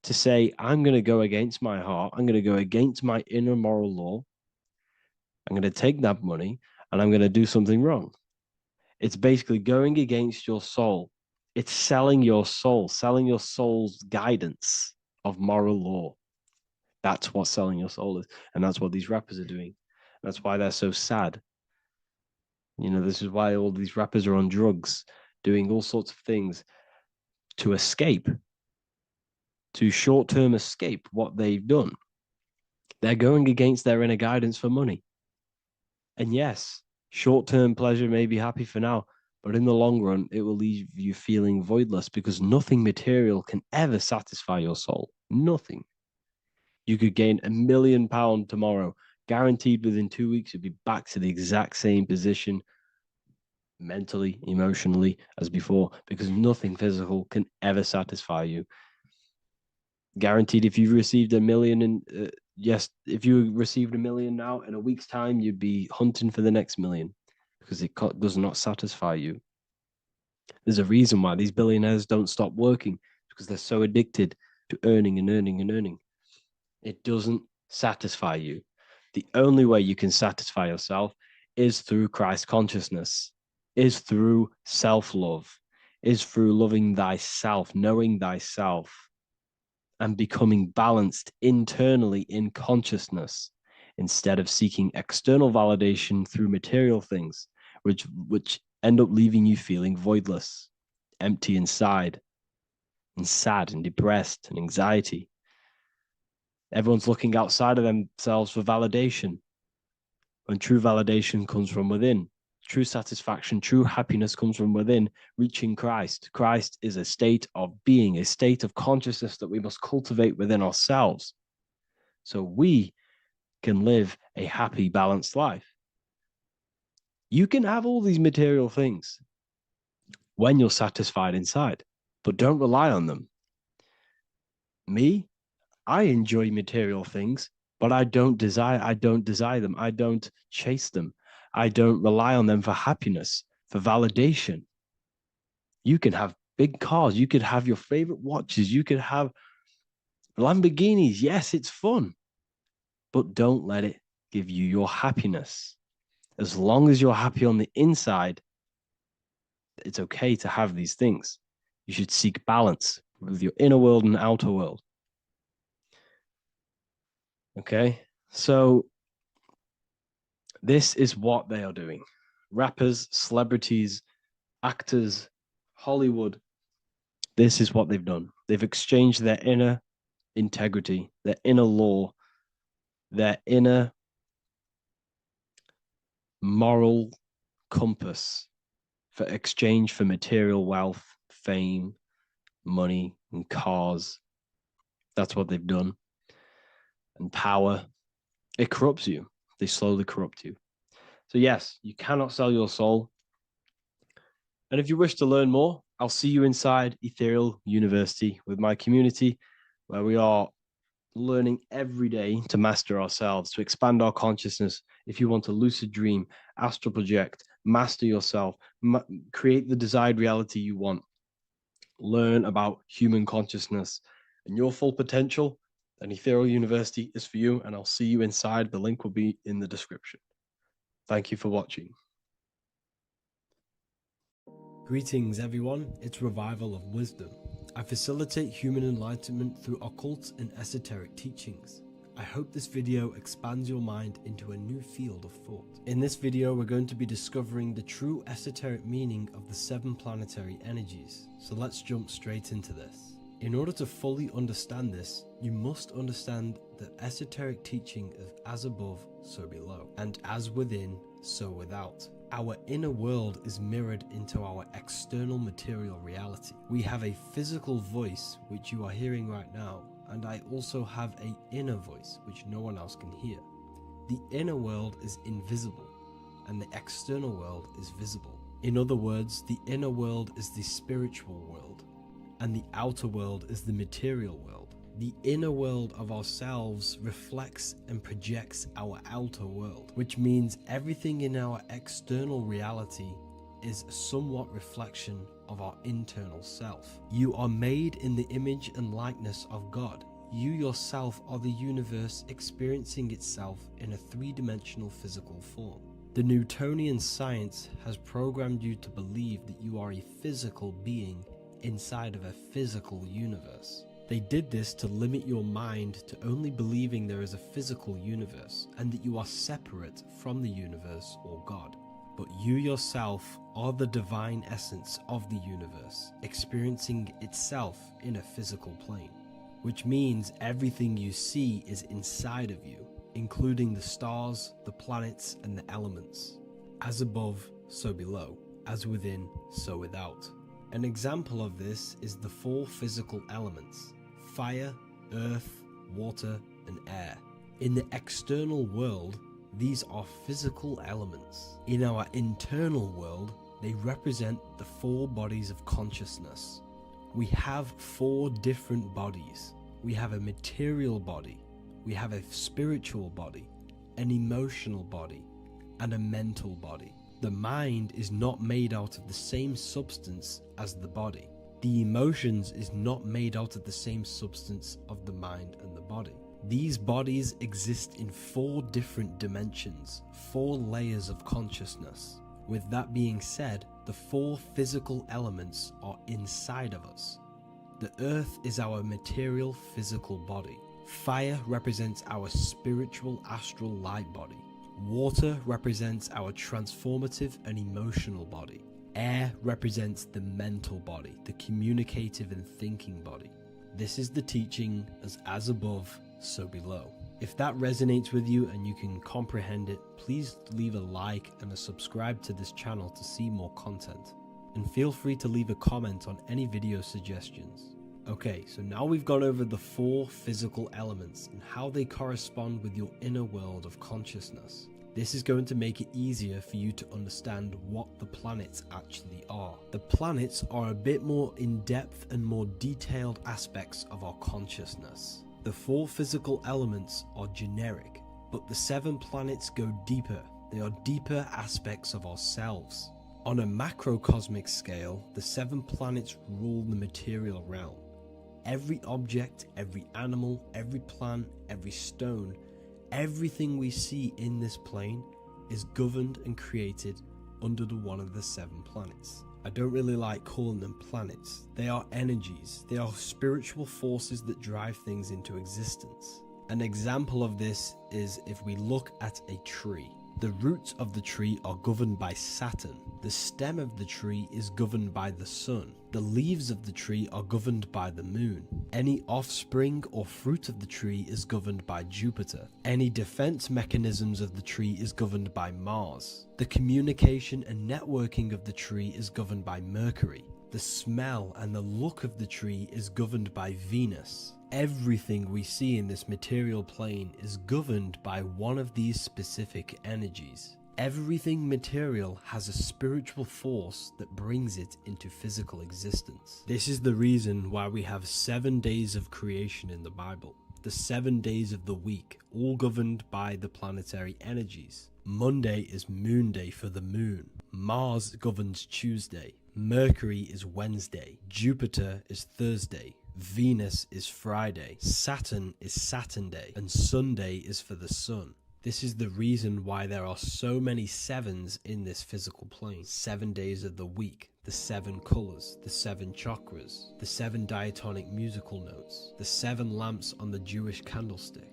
to say, I'm going to go against my heart. I'm going to go against my inner moral law. I'm going to take that money and I'm going to do something wrong. It's basically going against your soul. It's selling your soul's guidance of moral law. That's what selling your soul is. And that's what these rappers are doing. That's why they're so sad. You know, this is why all these rappers are on drugs, doing all sorts of things to escape, to short-term escape what they've done. They're going against their inner guidance for money. And yes, short-term pleasure may be happy for now, but in the long run, it will leave you feeling voidless because nothing material can ever satisfy your soul. Nothing. You could gain £1 million tomorrow, guaranteed within 2 weeks, you'll be back to the exact same position mentally, emotionally as before, because nothing physical can ever satisfy you. Guaranteed, if you received $1 million in, yes, if you received $1 million now, in a week's time, you'd be hunting for the next million because it does not satisfy you. There's a reason why these billionaires don't stop working, because they're so addicted to earning and earning and earning. It doesn't satisfy you. The only way you can satisfy yourself is through Christ consciousness, is through self-love, is through loving thyself, knowing thyself, and becoming balanced internally in consciousness instead of seeking external validation through material things, which end up leaving you feeling voidless, empty inside, and sad and depressed and anxiety. Everyone's looking outside of themselves for validation, when true validation comes from within. True satisfaction, true happiness comes from within, reaching Christ. Christ is a state of being, a state of consciousness that we must cultivate within ourselves so we can live a happy, balanced life. You can have all these material things when you're satisfied inside, but don't rely on them. Me, I enjoy material things, but I don't desire them. I don't chase them. I don't rely on them for happiness, for validation. You can have big cars. You could have your favorite watches. You could have Lamborghinis. Yes, it's fun, but don't let it give you your happiness. As long as you're happy on the inside, it's okay to have these things. You should seek balance with your inner world and outer world. Okay, so this is what they are doing. Rappers, celebrities, actors, Hollywood. This is what they've done. They've exchanged their inner integrity, their inner law, their inner moral compass for exchange for material wealth, fame, money, and cars. That's what they've done. And power. It corrupts you. They slowly corrupt you. So yes, you cannot sell your soul. And if you wish to learn more, I'll see you inside Ethereal University with my community, where we are learning every day to master ourselves, to expand our consciousness. If you want to lucid dream, astral project, master yourself, create the desired reality you want, learn about human consciousness and your full potential, then Ethereal University is for you, and I'll see you inside. The link will be in the description. Thank you for watching. Greetings everyone, it's Revival of Wisdom. I facilitate human enlightenment through occult and esoteric teachings. I hope this video expands your mind into a new field of thought. In this video, we're going to be discovering the true esoteric meaning of the 7 planetary energies. So let's jump straight into this. In order to fully understand this, you must understand that esoteric teaching is as above, so below, and as within, so without. Our inner world is mirrored into our external material reality. We have a physical voice, which you are hearing right now, and I also have an inner voice, which no one else can hear. The inner world is invisible, and the external world is visible. In other words, the inner world is the spiritual world, and the outer world is the material world. The inner world of ourselves reflects and projects our outer world, which means everything in our external reality is a somewhat reflection of our internal self. You are made in the image and likeness of God. You yourself are the universe experiencing itself in a three-dimensional physical form. The Newtonian science has programmed you to believe that you are a physical being inside of a physical universe. They did this to limit your mind to only believing there is a physical universe and that you are separate from the universe or God. But you yourself are the divine essence of the universe, experiencing itself in a physical plane, which means everything you see is inside of you, including the stars, the planets, and the elements. As above, so below. As within, so without. An example of this is the four physical elements: fire, earth, water, and air. In the external world, these are physical elements. In our internal world, they represent the four bodies of consciousness. We have four different bodies. We have a material body, we have a spiritual body, an emotional body, and a mental body. The mind is not made out of the same substance as the body. The emotions is not made out of the same substance of the mind and the body. These bodies exist in four different dimensions, four layers of consciousness. With that being said, the four physical elements are inside of us. The earth is our material physical body. Fire represents our spiritual astral light body. Water represents our transformative and emotional body. Air represents the mental body, the communicative and thinking body. This is the teaching as above, so below. If that resonates with you and you can comprehend it, please leave a like and a subscribe to this channel to see more content. And feel free to leave a comment on any video suggestions. Okay, so now we've gone over the four physical elements and how they correspond with your inner world of consciousness. This is going to make it easier for you to understand what the planets actually are. The planets are a bit more in-depth and more detailed aspects of our consciousness. The four physical elements are generic, but the 7 planets go deeper. They are deeper aspects of ourselves. On a macrocosmic scale, the 7 planets rule the material realm. Every object, every animal, every plant, every stone, everything we see in this plane is governed and created under one of the 7 planets. I don't really like calling them planets. They are energies. They are spiritual forces that drive things into existence. An example of this is if we look at a tree. The roots of the tree are governed by Saturn. The stem of the tree is governed by the sun. The leaves of the tree are governed by the moon. Any offspring or fruit of the tree is governed by Jupiter. Any defense mechanisms of the tree is governed by Mars. The communication and networking of the tree is governed by Mercury. The smell and the look of the tree is governed by Venus. Everything we see in this material plane is governed by one of these specific energies. Everything material has a spiritual force that brings it into physical existence. This is the reason why we have 7 days of creation in the Bible. The 7 days of the week, all governed by the planetary energies. Monday is Moon Day for the moon. Mars governs Tuesday. Mercury is Wednesday. Jupiter is Thursday. Venus is Friday. Saturn is Saturn Day. And Sunday is for the sun. This is the reason why there are so many 7s in this physical plane. 7 days of the week, the 7 colors, the 7 chakras, the 7 diatonic musical notes, the 7 lamps on the Jewish candlestick.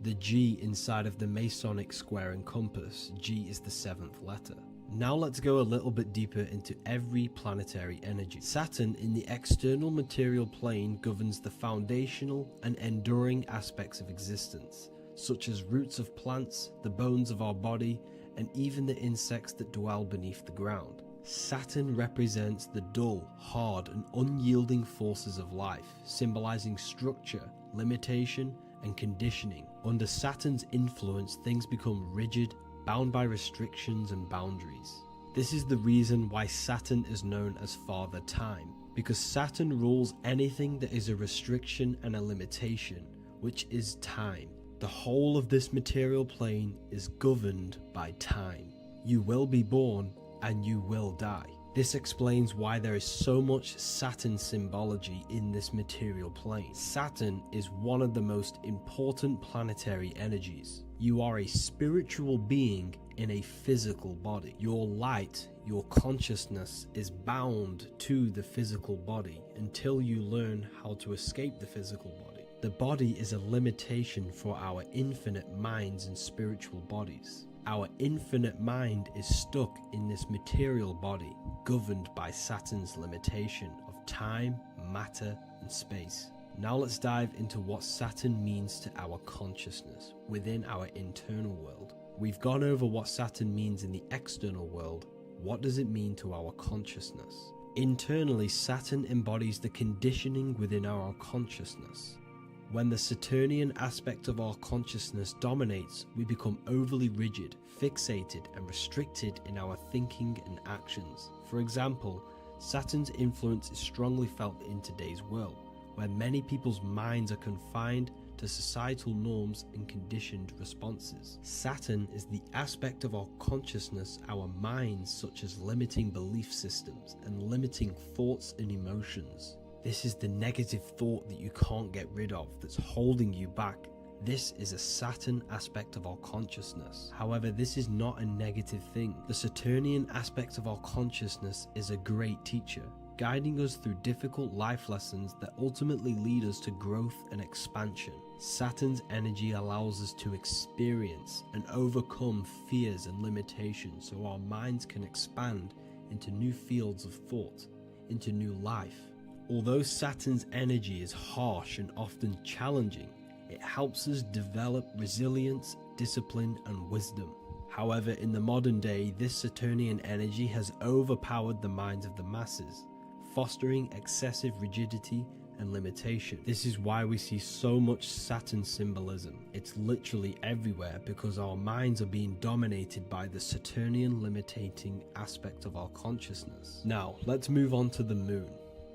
The G inside of the Masonic square and compass, G is the 7th letter. Now let's go a little bit deeper into every planetary energy. Saturn in the external material plane governs the foundational and enduring aspects of existence, such as roots of plants, the bones of our body, and even the insects that dwell beneath the ground. Saturn represents the dull, hard, and unyielding forces of life, symbolizing structure, limitation, and conditioning. Under Saturn's influence, things become rigid, bound by restrictions and boundaries. This is the reason why Saturn is known as Father Time, because Saturn rules anything that is a restriction and a limitation, which is time. The whole of this material plane is governed by time. You will be born and you will die. This explains why there is so much Saturn symbology in this material plane. Saturn is one of the most important planetary energies. You are a spiritual being in a physical body. Your light, your consciousness is bound to the physical body until you learn how to escape the physical body. The body is a limitation for our infinite minds and spiritual bodies. Our infinite mind is stuck in this material body, governed by Saturn's limitation of time, matter, and space. Now let's dive into what Saturn means to our consciousness within our internal world. We've gone over what Saturn means in the external world. What does it mean to our consciousness? Internally, Saturn embodies the conditioning within our consciousness. When the Saturnian aspect of our consciousness dominates, we become overly rigid, fixated, and restricted in our thinking and actions. For example, Saturn's influence is strongly felt in today's world, where many people's minds are confined to societal norms and conditioned responses. Saturn is the aspect of our consciousness, our minds, such as limiting belief systems and limiting thoughts and emotions. This is the negative thought that you can't get rid of, that's holding you back. This is a Saturn aspect of our consciousness. However, this is not a negative thing. The Saturnian aspect of our consciousness is a great teacher, guiding us through difficult life lessons that ultimately lead us to growth and expansion. Saturn's energy allows us to experience and overcome fears and limitations so our minds can expand into new fields of thought, into new life. Although Saturn's energy is harsh and often challenging, it helps us develop resilience, discipline, and wisdom. However, in the modern day, this Saturnian energy has overpowered the minds of the masses, fostering excessive rigidity and limitation. This is why we see so much Saturn symbolism. It's literally everywhere because our minds are being dominated by the Saturnian limiting aspect of our consciousness. Now, let's move on to the moon.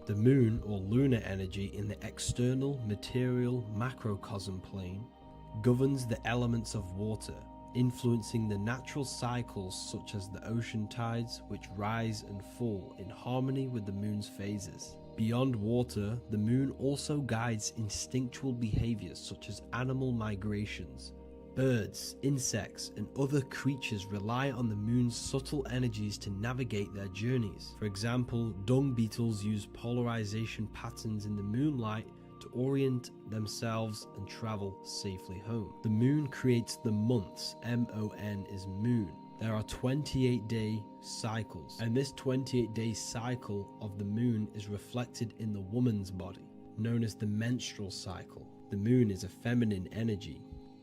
The moon, or lunar energy, in the external material macrocosm plane governs the elements of water, influencing the natural cycles such as the ocean tides, which rise and fall in harmony with the moon's phases. Beyond water, the moon also guides instinctual behaviors such as animal migrations. Birds, insects, and other creatures rely on the moon's subtle energies to navigate their journeys. For example, dung beetles use polarization patterns in the moonlight to orient themselves and travel safely home. The moon creates the months. M-O-N is moon. There are 28-day cycles, and this 28-day cycle of the moon is reflected in the woman's body, known as the menstrual cycle. The moon is a feminine energy,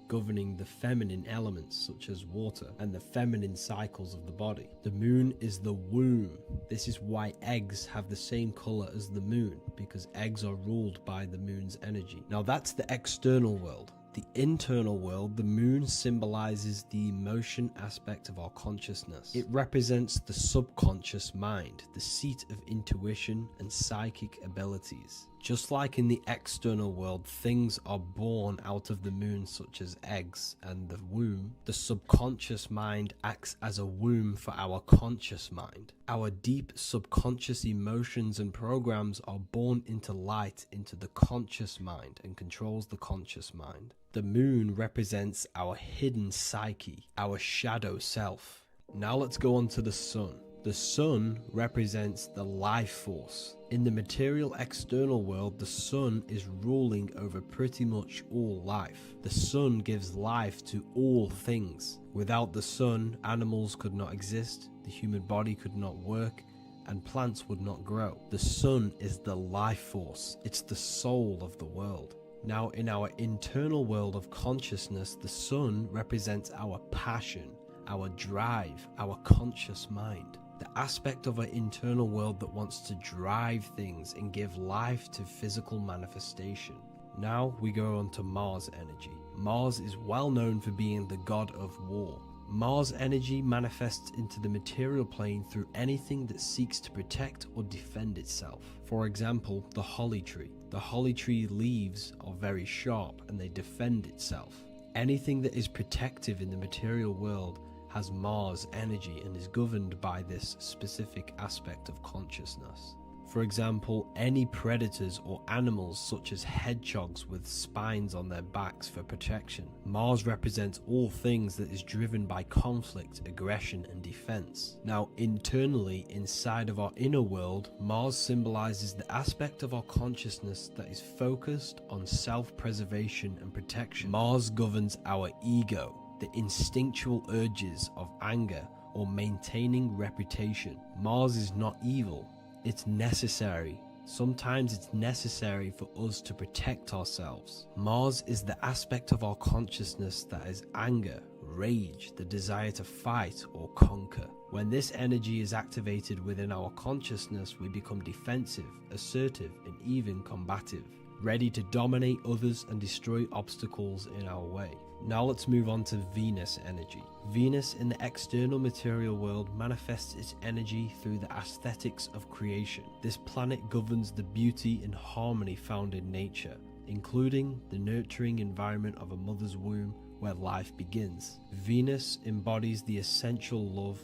governing the feminine elements such as water and the feminine cycles of the body. The moon is the womb. This is why eggs have the same color as the moon, because eggs are ruled by the moon's energy. Now that's the external world. The internal world, the moon symbolizes the emotion aspect of our consciousness. It represents the subconscious mind, the seat of intuition and psychic abilities. Just like in the external world, things are born out of the moon, such as eggs and the womb. The subconscious mind acts as a womb for our conscious mind. Our deep subconscious emotions and programs are born into light into the conscious mind and controls the conscious mind. The moon represents our hidden psyche, our shadow self. Now let's go on to the sun. The sun represents the life force. In the material external world, the sun is ruling over pretty much all life. The sun gives life to all things. Without the sun, animals could not exist, the human body could not work, and plants would not grow. The sun is the life force. It's the soul of the world. Now, in our internal world of consciousness, the sun represents our passion, our drive, our conscious mind. The aspect of our internal world that wants to drive things and give life to physical manifestation. Now we go on to Mars energy. Mars is well known for being the god of war. Mars energy manifests into the material plane through anything that seeks to protect or defend itself. For example, the holly tree. The holly tree leaves are very sharp and they defend itself. Anything that is protective in the material world has Mars energy and is governed by this specific aspect of consciousness. For example, any predators or animals such as hedgehogs with spines on their backs for protection. Mars represents all things that is driven by conflict, aggression and defense. Now internally, inside of our inner world, Mars symbolizes the aspect of our consciousness that is focused on self-preservation and protection. Mars governs our ego, the instinctual urges of anger or maintaining reputation. Mars is not evil. It's necessary. Sometimes it's necessary for us to protect ourselves. Mars is the aspect of our consciousness that is anger, rage, the desire to fight or conquer. When this energy is activated within our consciousness, we become defensive, assertive, and even combative, ready to dominate others and destroy obstacles in our way. Now let's move on to Venus energy. Venus in the external material world manifests its energy through the aesthetics of creation. This planet governs the beauty and harmony found in nature, including the nurturing environment of a mother's womb where life begins. Venus embodies the essential love,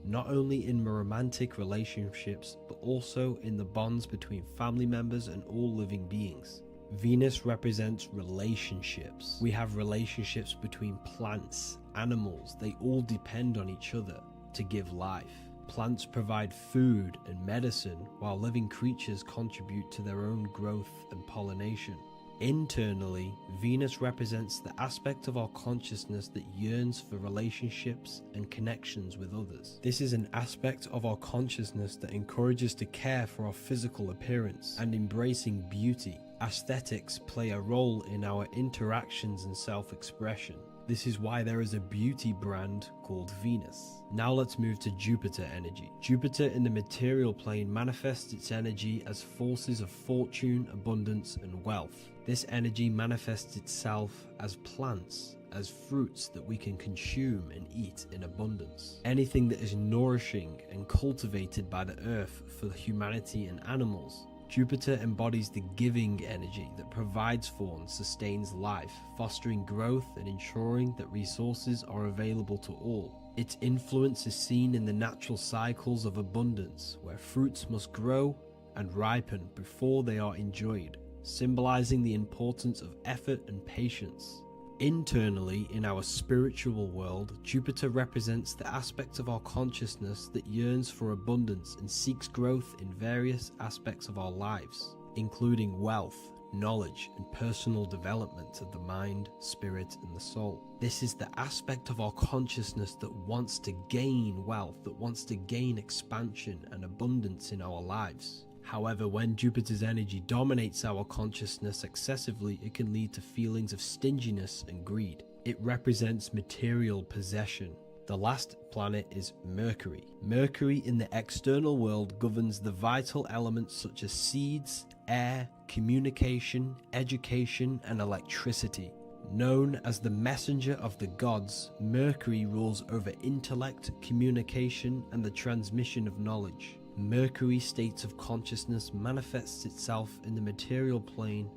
not only in romantic relationships, but also in the bonds between family members and all living beings. Venus represents relationships. We have relationships between plants, animals. They all depend on each other to give life. Plants provide food and medicine, while living creatures contribute to their own growth and pollination. Internally, Venus represents the aspect of our consciousness that yearns for relationships and connections with others. This is an aspect of our consciousness that encourages to care for our physical appearance and embracing beauty. Aesthetics play a role in our interactions and self-expression. This is why there is a beauty brand called Venus. Now let's move to Jupiter energy. Jupiter in the material plane manifests its energy as forces of fortune, abundance, and wealth. This energy manifests itself as plants, as fruits that we can consume and eat in abundance. Anything that is nourishing and cultivated by the earth for humanity and animals. Jupiter embodies the giving energy that provides for and sustains life, fostering growth and ensuring that resources are available to all. Its influence is seen in the natural cycles of abundance, where fruits must grow and ripen before they are enjoyed, symbolizing the importance of effort and patience. Internally, in our spiritual world, Jupiter represents the aspect of our consciousness that yearns for abundance and seeks growth in various aspects of our lives, including wealth, knowledge, and personal development of the mind, spirit, and the soul. This is the aspect of our consciousness that wants to gain wealth, that wants to gain expansion and abundance in our lives. However, when Jupiter's energy dominates our consciousness excessively, it can lead to feelings of stinginess and greed. It represents material possession. The last planet is Mercury. Mercury in the external world governs the vital elements such as seeds, air, communication, education, and electricity. Known as the messenger of the gods, Mercury rules over intellect, communication, and the transmission of knowledge. Mercury's state of consciousness manifests itself in the material plane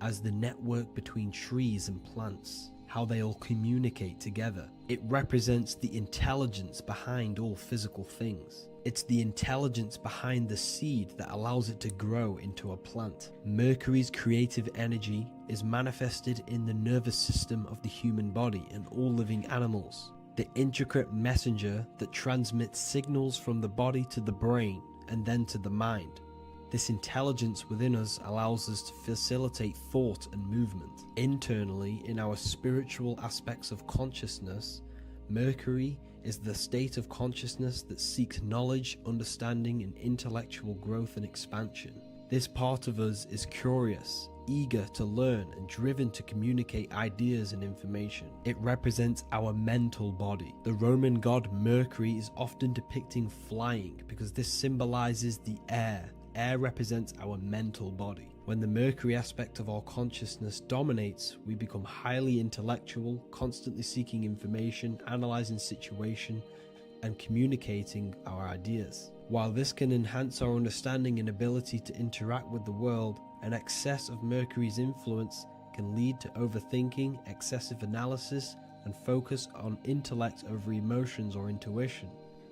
as the network between trees and plants, how they all communicate together. It represents the intelligence behind all physical things. It's the intelligence behind the seed that allows it to grow into a plant. Mercury's creative energy is manifested in the nervous system of the human body and all living animals. The intricate messenger that transmits signals from the body to the brain and then to the mind. This intelligence within us allows us to facilitate thought and movement. Internally, in our spiritual aspects of consciousness, Mercury is the state of consciousness that seeks knowledge, understanding, and intellectual growth and expansion. This part of us is curious, eager to learn and driven to communicate ideas and information. It represents our mental body. The Roman god Mercury is often depicting flying because this symbolizes the air. Air represents our mental body. When the Mercury aspect of our consciousness dominates, we become highly intellectual, constantly seeking information, analyzing situation, and communicating our ideas. While this can enhance our understanding and ability to interact with the world, an excess of Mercury's influence can lead to overthinking, excessive analysis, and focus on intellect over emotions or intuition.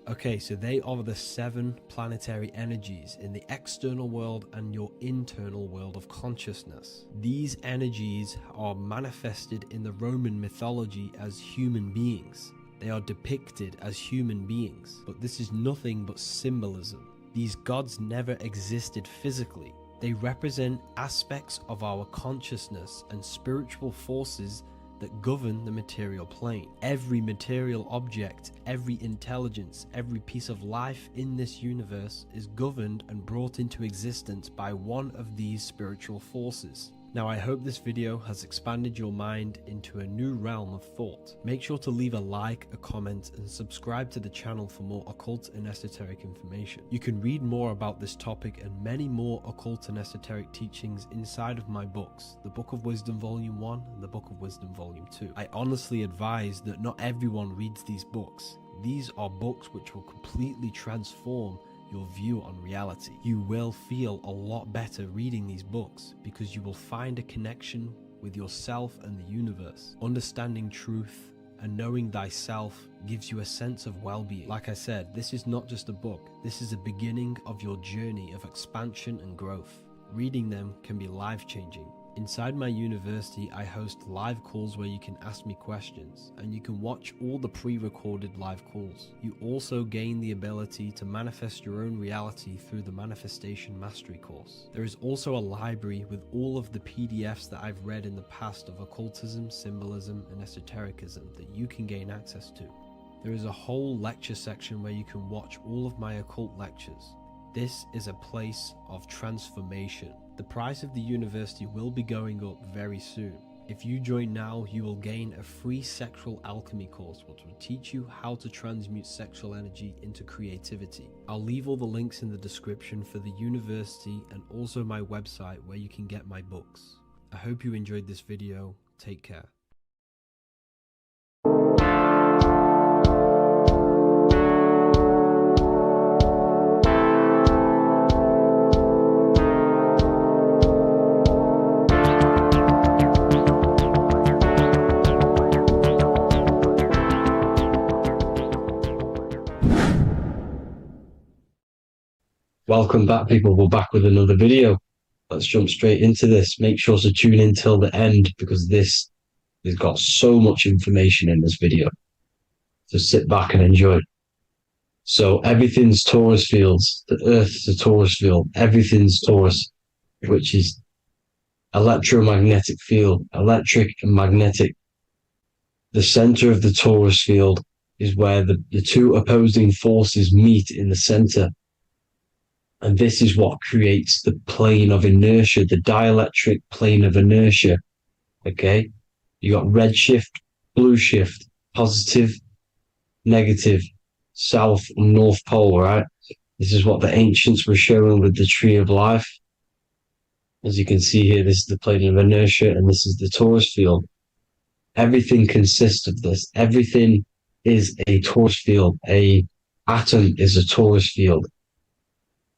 Okay, so they are the 7 planetary energies in the external world and your internal world of consciousness. These energies are manifested in the Roman mythology as human beings. They are depicted as human beings, but this is nothing but symbolism. These gods never existed physically. They represent aspects of our consciousness and spiritual forces that govern the material plane. Every material object, every intelligence, every piece of life in this universe is governed and brought into existence by one of these spiritual forces. Now, I hope this video has expanded your mind into a new realm of thought. Make sure to leave a like, a comment, and subscribe to the channel for more occult and esoteric information. You can read more about this topic and many more occult and esoteric teachings inside of my books, the Book of Wisdom Volume 1 and the Book of Wisdom Volume 2. I honestly advise that not everyone reads these books. These are books which will completely transform your view on reality. You will feel a lot better reading these books because you will find a connection with yourself and the universe. Understanding truth and knowing thyself gives you a sense of well-being. Like I said, this is not just a book. This is a beginning of your journey of expansion and growth. Reading them can be life-changing. Inside my university, I host live calls where you can ask me questions, and you can watch all the pre-recorded live calls. You also gain the ability to manifest your own reality through the Manifestation Mastery course. There is also a library with all of the PDFs that I've read in the past of occultism, symbolism, and esotericism that you can gain access to. There is a whole lecture section where you can watch all of my occult lectures. This is a place of transformation. The price of the university will be going up very soon. If you join now, you will gain a free sexual alchemy course which will teach you how to transmute sexual energy into creativity. I'll leave all the links in the description for the university and also my website where you can get my books. I hope you enjoyed this video. Take care. Welcome back, people. We're back with another video. Let's jump straight into this. Make sure to tune in till the end because this has got so much information in this video. So sit back and enjoy. So everything's Taurus fields. The Earth's a Taurus field. Everything's Taurus, which is electromagnetic field, electric and magnetic. The center of the Taurus field is where the two opposing forces meet in the center. And this is what creates the plane of inertia, the dielectric plane of inertia. Okay? You got red shift, blue shift, positive, negative, south and north pole, right? This is what the ancients were showing with the tree of life. As you can see here, this is the plane of inertia and this is the Taurus field. Everything consists of this. Everything is a Taurus field. A atom is a Taurus field.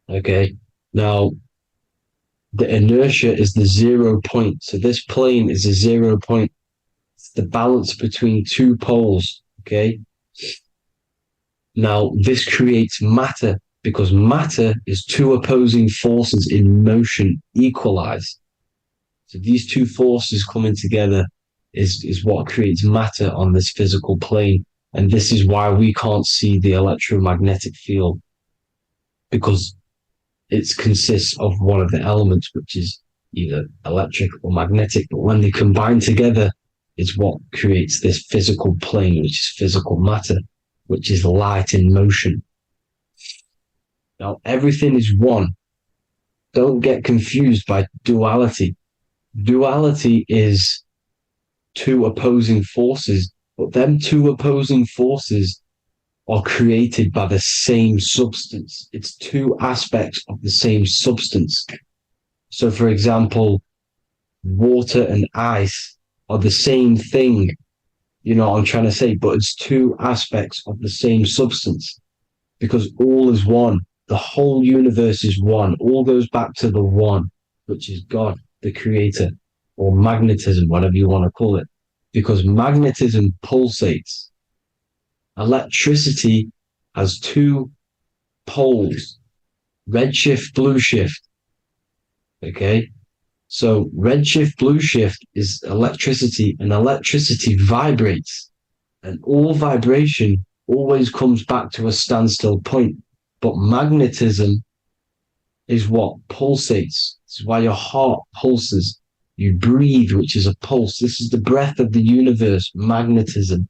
Okay, now the inertia is the 0 point. So this plane is a 0 point. It's the balance between two poles. Okay, now this creates matter because matter is two opposing forces in motion equalized. So these two forces coming together is what creates matter on this physical plane. And this is why we can't see the electromagnetic field, because it consists of one of the elements, which is either electric or magnetic. But when they combine together, it's what creates this physical plane, which is physical matter, which is light in motion. Now, everything is one. Don't get confused by duality. Duality is two opposing forces, but them two opposing forces are created by the same substance. It's two aspects of the same substance. So, for example, water and ice are the same thing, you know what I'm trying to say, but it's two aspects of the same substance because all is one. The whole universe is one. All goes back to the one, which is God, the creator, or magnetism, whatever you want to call it, because magnetism pulsates. Electricity has two poles, redshift, blue shift. Okay. So redshift, blue shift is electricity, and electricity vibrates, and all vibration always comes back to a standstill point. But magnetism is what pulsates. This is why your heart pulses. You breathe, which is a pulse. This is the breath of the universe, magnetism.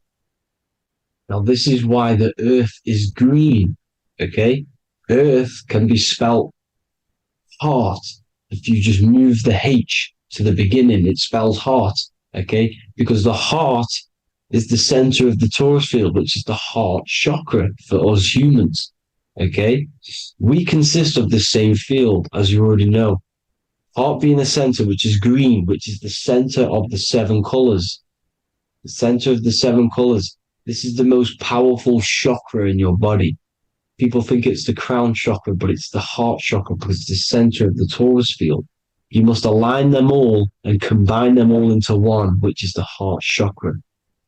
Now, this is why the earth is green, okay? Earth can be spelled heart. If you just move the H to the beginning, it spells heart, okay? Because the heart is the center of the torus field, which is the heart chakra for us humans, okay? We consist of the same field, as you already know. Heart being the center, which is green, which is the center of the seven colors. The center of the seven colors. This is the most powerful chakra in your body. People think it's the crown chakra, but it's the heart chakra because it's the center of the torus field. You must align them all and combine them all into one, which is the heart chakra.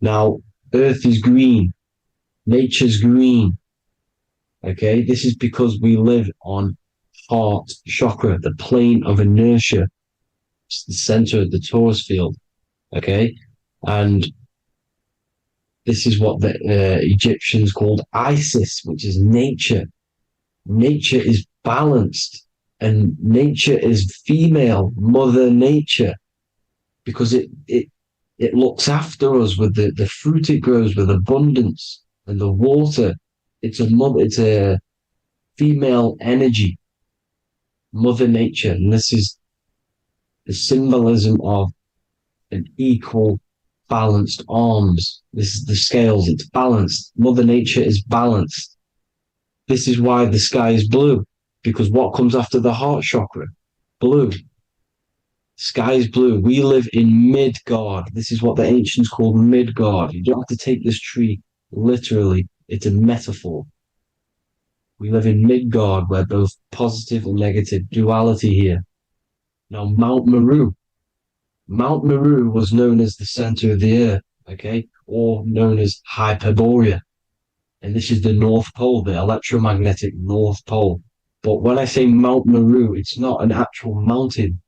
Now, earth is green. Nature's green. Okay, this is because we live on heart chakra, the plane of inertia. It's the center of the torus field. Okay, and this is what the Egyptians called Isis, which is nature. Nature is balanced, and nature is female, Mother Nature, because it looks after us with the fruit it grows with abundance and the water. It's a female energy, Mother Nature, and this is the symbolism of an equal, balanced arms. This is the scales, it's balanced. Mother Nature is balanced. This is why the sky is blue, because what comes after the heart chakra? Blue. Sky is blue. We live in Midgard. This is what the ancients called Midgard. You don't have to take this tree literally. It's a metaphor. We live in Midgard, where both positive and negative duality here. Now, Mount Meru. Mount Meru was known as the center of the earth, okay, or known as Hyperborea. And this is the North Pole, the electromagnetic North Pole. But when I say Mount Meru, it's not an actual mountain.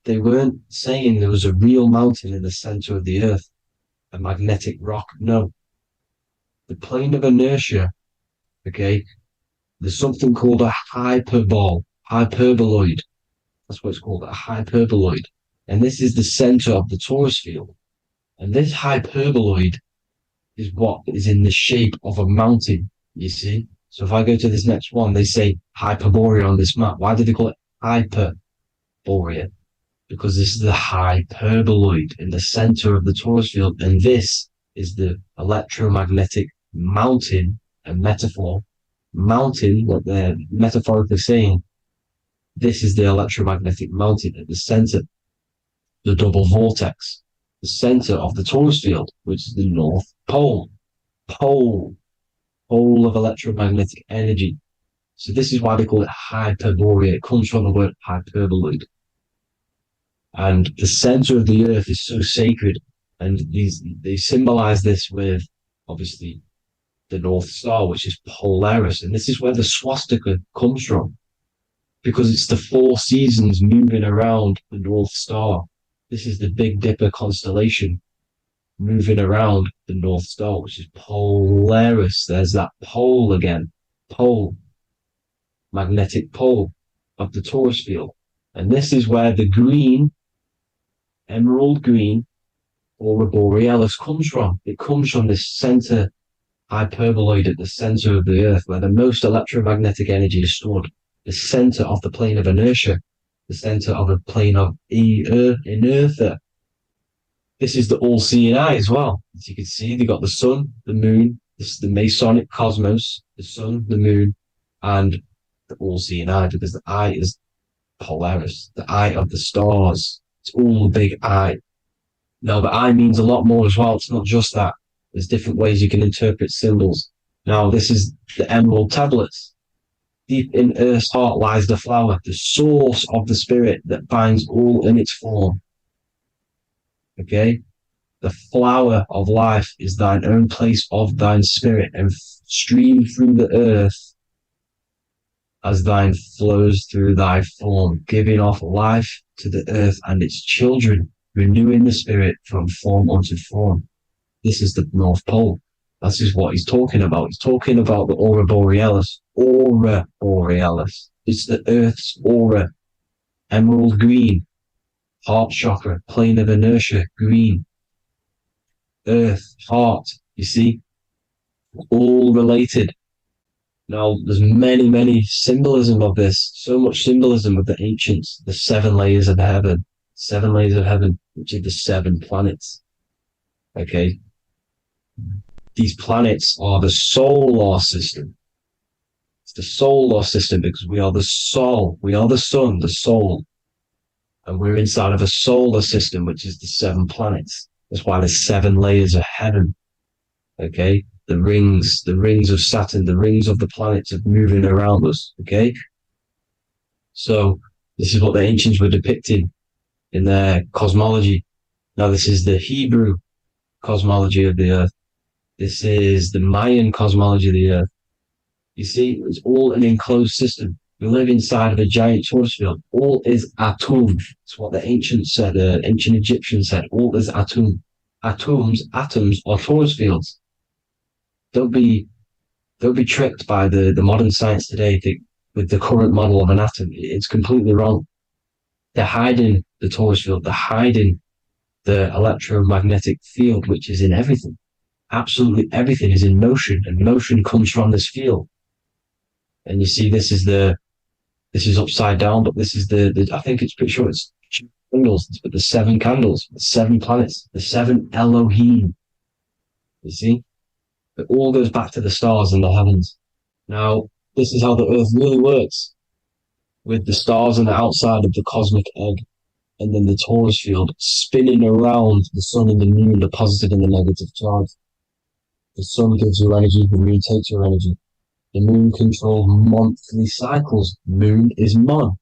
They weren't saying there was a real mountain in the center of the earth, a magnetic rock. No. The plane of inertia, okay, there's something called a hyperboloid. That's what it's called, a hyperboloid. And this is the center of the torus field. And this hyperboloid is what is in the shape of a mountain, you see? So if I go to this next one, they say Hyperborea on this map. Why do they call it Hyperborea? Because this is the hyperboloid in the center of the torus field. And this is the electromagnetic mountain, a metaphor. Mountain, what they're metaphorically saying, this is the electromagnetic mountain at the center, the double vortex, the center of the torus field, which is the North Pole. Pole of electromagnetic energy. So this is why they call it Hyperborea. It comes from the word hyperboloid. And the center of the earth is so sacred. And they symbolize this with, obviously, the North Star, which is Polaris. And this is where the swastika comes from, because it's the four seasons moving around the North Star. This is the Big Dipper constellation moving around the North Star, which is Polaris. There's that pole again. Pole. Magnetic pole of the torus field. And this is where the green, emerald green, aurora borealis comes from. It comes from this center hyperboloid at the center of the earth, where the most electromagnetic energy is stored, the center of the plane of inertia. the center of a plane of inertia. This is the all-seeing eye as well. As you can see, they got the sun, the moon, this is the Masonic cosmos, the sun, the moon, and the all-seeing eye, because the eye is Polaris, the eye of the stars. It's all a big eye. Now, the eye means a lot more as well. It's not just that. There's different ways you can interpret symbols. Now, this is the emerald tablets. Deep in Earth's heart lies the flower, the source of the spirit that binds all in its form. Okay? The flower of life is thine own place of thine spirit, and stream through the earth as thine flows through thy form, giving off life to the earth and its children, renewing the spirit from form unto form. This is the North Pole. This is what he's talking about. He's talking about the aura borealis. Aura borealis. It's the earth's aura. Emerald green. Heart chakra. Plane of inertia. Green. Earth. Heart. You see? All related. Now, there's many symbolism of this. So much symbolism of the ancients. The 7 layers of heaven. 7 layers of heaven, which are the 7 planets. Okay? These planets are the solar system. It's the solar system because we are the soul. We are the sun, the soul. And we're inside of a solar system, which is the 7 planets. That's why there's 7 layers of heaven. Okay? The rings of Saturn, the rings of the planets are moving around us. Okay? So, this is what the ancients were depicting in their cosmology. Now, this is the Hebrew cosmology of the earth. This is the Mayan cosmology of the earth. You see, it's all an enclosed system. We live inside of a giant torus field. All is atum. It's what the ancients said, ancient Egyptians said. All is atum. Atoms are torus fields. Don't be tricked by the modern science today with the current model of an atom. It's completely wrong. They're hiding the torus field. They're hiding the electromagnetic field, which is in everything. Absolutely everything is in motion, and motion comes from this field. And you see, this is upside down, but this is the I think it's pretty sure it's candles, but the 7 candles, the 7 planets, the 7 Elohim. You see, it all goes back to the stars and the heavens. Now, this is how the Earth really works, with the stars on the outside of the cosmic egg, and then the torus field spinning around the sun and the moon, the positive and the negative charge. The sun gives you energy, the moon takes your energy. The moon controls monthly cycles. Moon is mon.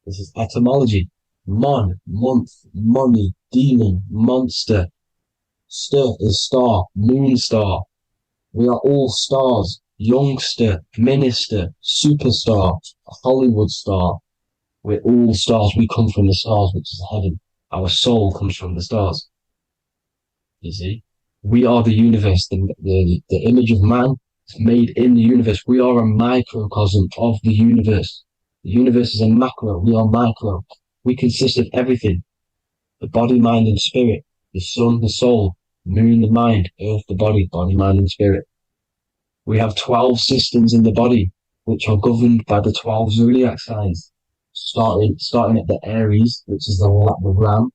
This is etymology. Mon, month, money, demon, monster. Stir is star, moon star. We are all stars. Youngster, minister, superstar, Hollywood star. We're all stars. We come from the stars, which is heaven. Our soul comes from the stars. You see? We are the universe, the image of man is made in the universe. We are a microcosm of the universe. The universe is a macro, we are micro. We consist of everything. The body, mind, and spirit. The sun, the soul. Moon, the mind. Earth, the body. Body, mind, and spirit. We have 12 systems in the body, which are governed by the 12 zodiac signs. Starting at the Aries, which is the ram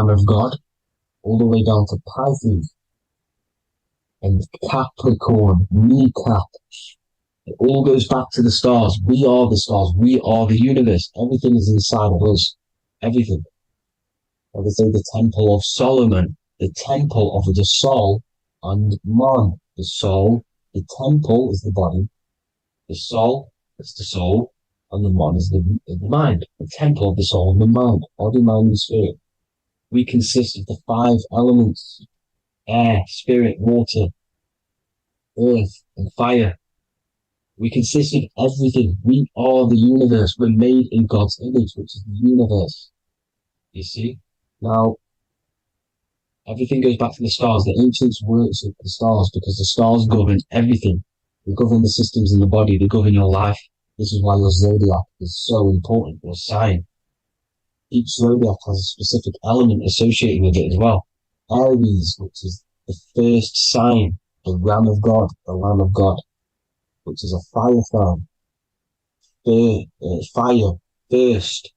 of God, all the way down to Pisces. And Capricorn, kneecap. It all goes back to the stars. We are the stars. We are the universe. Everything is inside of us. Everything. Like they say, the Temple of Solomon, the Temple of the soul, and man. The soul, the temple is the body. The soul is the soul, and the man is the mind. The temple of the soul and the mind. Body, mind, and spirit. We consist of the 5 elements. Air, spirit, water, earth, and fire. We consist of everything. We are the universe. We're made in God's image, which is the universe. You see? Now, everything goes back to the stars. The ancients worship the stars because the stars govern everything. They govern the systems in the body. They govern your life. This is why your zodiac is so important, your sign. Each zodiac has a specific element associated with it as well. Aries, which is the first sign, the Ram of God, the Lamb of God, which is a fire sign. Fire, first,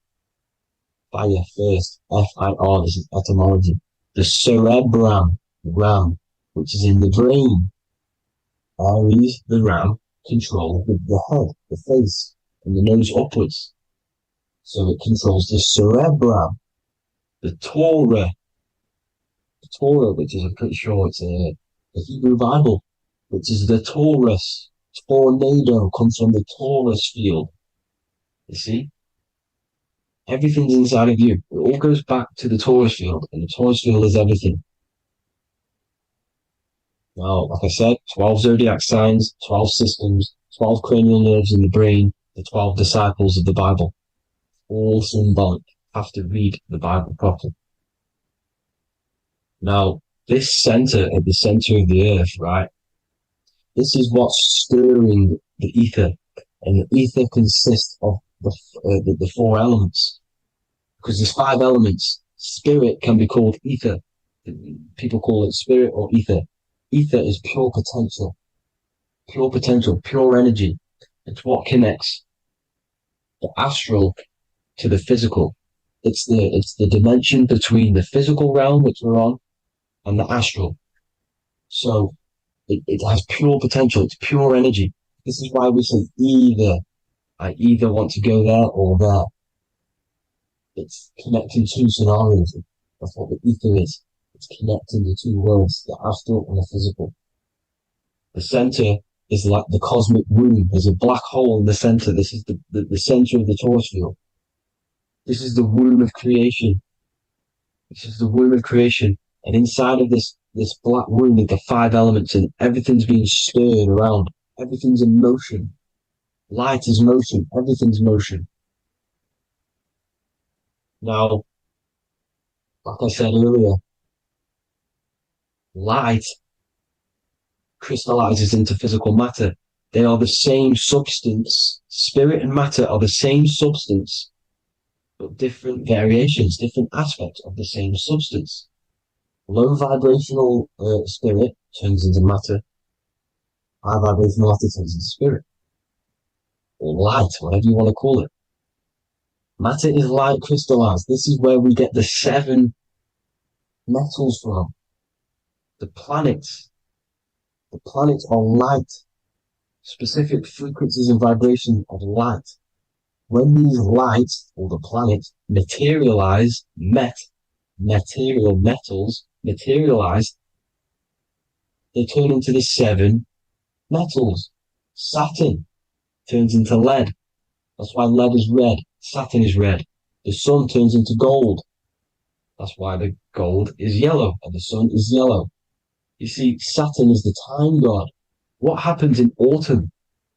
fire first. F-I-R, this is etymology. The cerebrum, ram, which is in the brain. Aries, the ram, control the head, the face, and the nose upwards. So it controls the cerebrum. The Torah, which is, I'm pretty sure it's the Hebrew Bible, which is the Taurus. Tornado comes from the Taurus field. You see? Everything's inside of you. It all goes back to the Taurus field, and the Taurus field is everything. Now, like I said, 12 zodiac signs, 12 systems, 12 cranial nerves in the brain, the 12 disciples of the Bible. All symbolic. Have to read the Bible properly. Now, this center at the center of the earth, right? This is what's stirring the ether, and the ether consists of the four elements. Because there's 5 elements. Spirit can be called ether. People call it spirit or ether. Ether is pure potential, pure energy. It's what connects the astral to the physical. It's the dimension between the physical realm, which we're on, and the astral. So it has pure potential. It's pure energy. This is why we say either. I either want to go there or there. It's connecting 2 scenarios. That's what the ether is. It's connecting the 2 worlds, the astral and the physical. The center is like the cosmic womb. There's a black hole in the center. This is the center of the Taurus field. This is the womb of creation. This is the womb of creation. And inside of this black womb are the 5 elements, and everything's being stirred around. Everything's in motion. Light is motion. Everything's motion. Now, like I said earlier, light crystallizes into physical matter. They are the same substance. Spirit and matter are the same substance, but different variations, different aspects of the same substance. Low vibrational spirit turns into matter. High vibrational matter turns into spirit. Or light, whatever you want to call it. Matter is light crystallized. This is where we get the 7 metals from. The planets. The planets are light. Specific frequencies and vibration of light. When these lights, or the planets, materialize, material metals, materialize, they turn into the 7 metals. Saturn turns into lead. That's why lead is red. Saturn is red. The sun turns into gold. That's why the gold is yellow and the sun is yellow. You see, Saturn is the time god. What happens in autumn?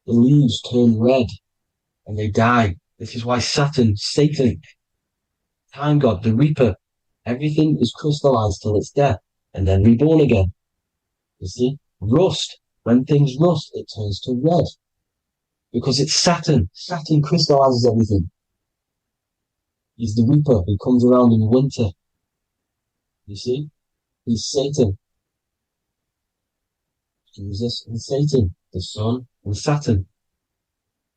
The leaves turn red and they die. This is why Saturn, Satan, time god, the reaper, everything is crystallized till it's death and then reborn again. You see, rust. When things rust, it turns to red. Because it's Saturn. Saturn crystallizes everything. He's the reaper who comes around in winter. You see? He's Satan. Jesus and Satan, the sun and Saturn.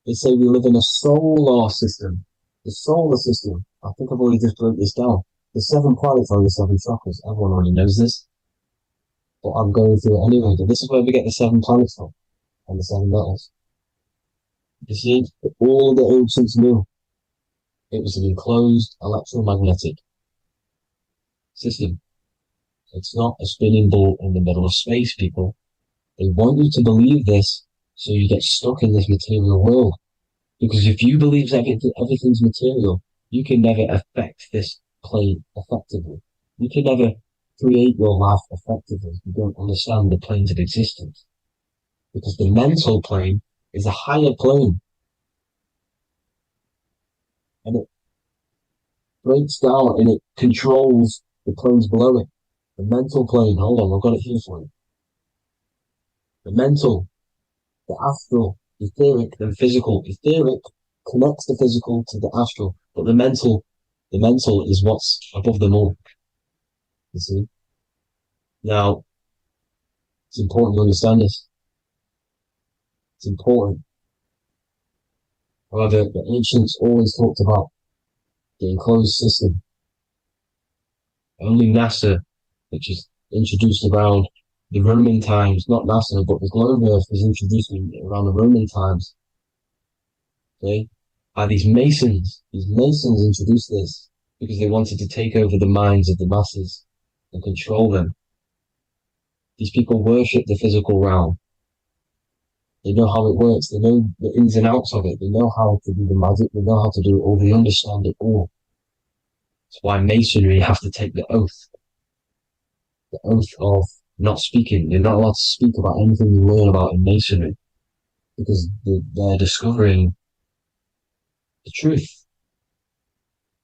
They say we live in a solar system. The solar system. I think I've already just broke this down. The 7 planets are the 7 chakras. Everyone already knows this. But I'm going through it anyway. But this is where we get the 7 planets from. And the 7 metals. You see, all the ancients knew it was an enclosed electromagnetic system. It's not a spinning ball in the middle of space, people. They want you to believe this so you get stuck in this material world. Because if you believe everything's material, you can never affect this plane effectively. You can never create your life effectively if you don't understand the planes of existence. Because the mental plane is a higher plane. And it breaks down and it controls the planes below it. The mental plane, hold on, I've got it here for you. The mental, the astral, etheric, and physical. Etheric connects the physical to the astral, but the mental is what's above them all. You see? Now, it's important to understand this. It's important. However, the ancients always talked about the enclosed system. Only NASA, which is introduced around the Roman times, not NASA, but the globe Earth was introduced around the Roman times. Okay, by these Masons. These Masons introduced this because they wanted to take over the minds of the masses and control them. These people worship the physical realm. They know how it works. They know the ins and outs of it. They know how to do the magic. They know how to do it all. They understand it all. That's why Masonry have to take the oath of not speaking. You're not allowed to speak about anything you learn about in Masonry because they're discovering the truth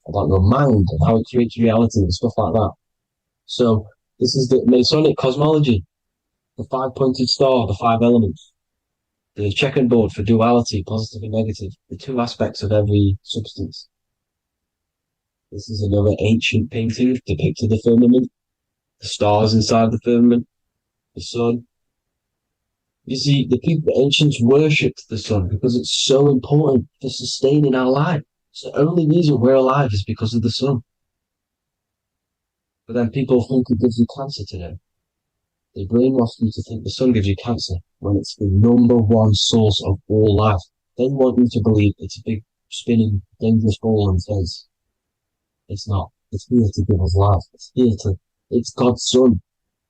about your mind and how it creates reality and stuff like that. So this is the Masonic cosmology, the five-pointed star, the five elements, the checkerboard for duality, positive and negative, the two aspects of every substance. This is another ancient painting depicting the firmament, the stars inside the firmament, the sun. You see, the ancients worshipped the sun because it's so important for sustaining our life. It's the only reason we're alive is because of the sun. But then people think it gives you cancer today. They brainwash you to think the sun gives you cancer when it's the number one source of all life. They want you to believe it's a big, spinning, dangerous ball in space. It's not. It's here to give us life. It's God's son.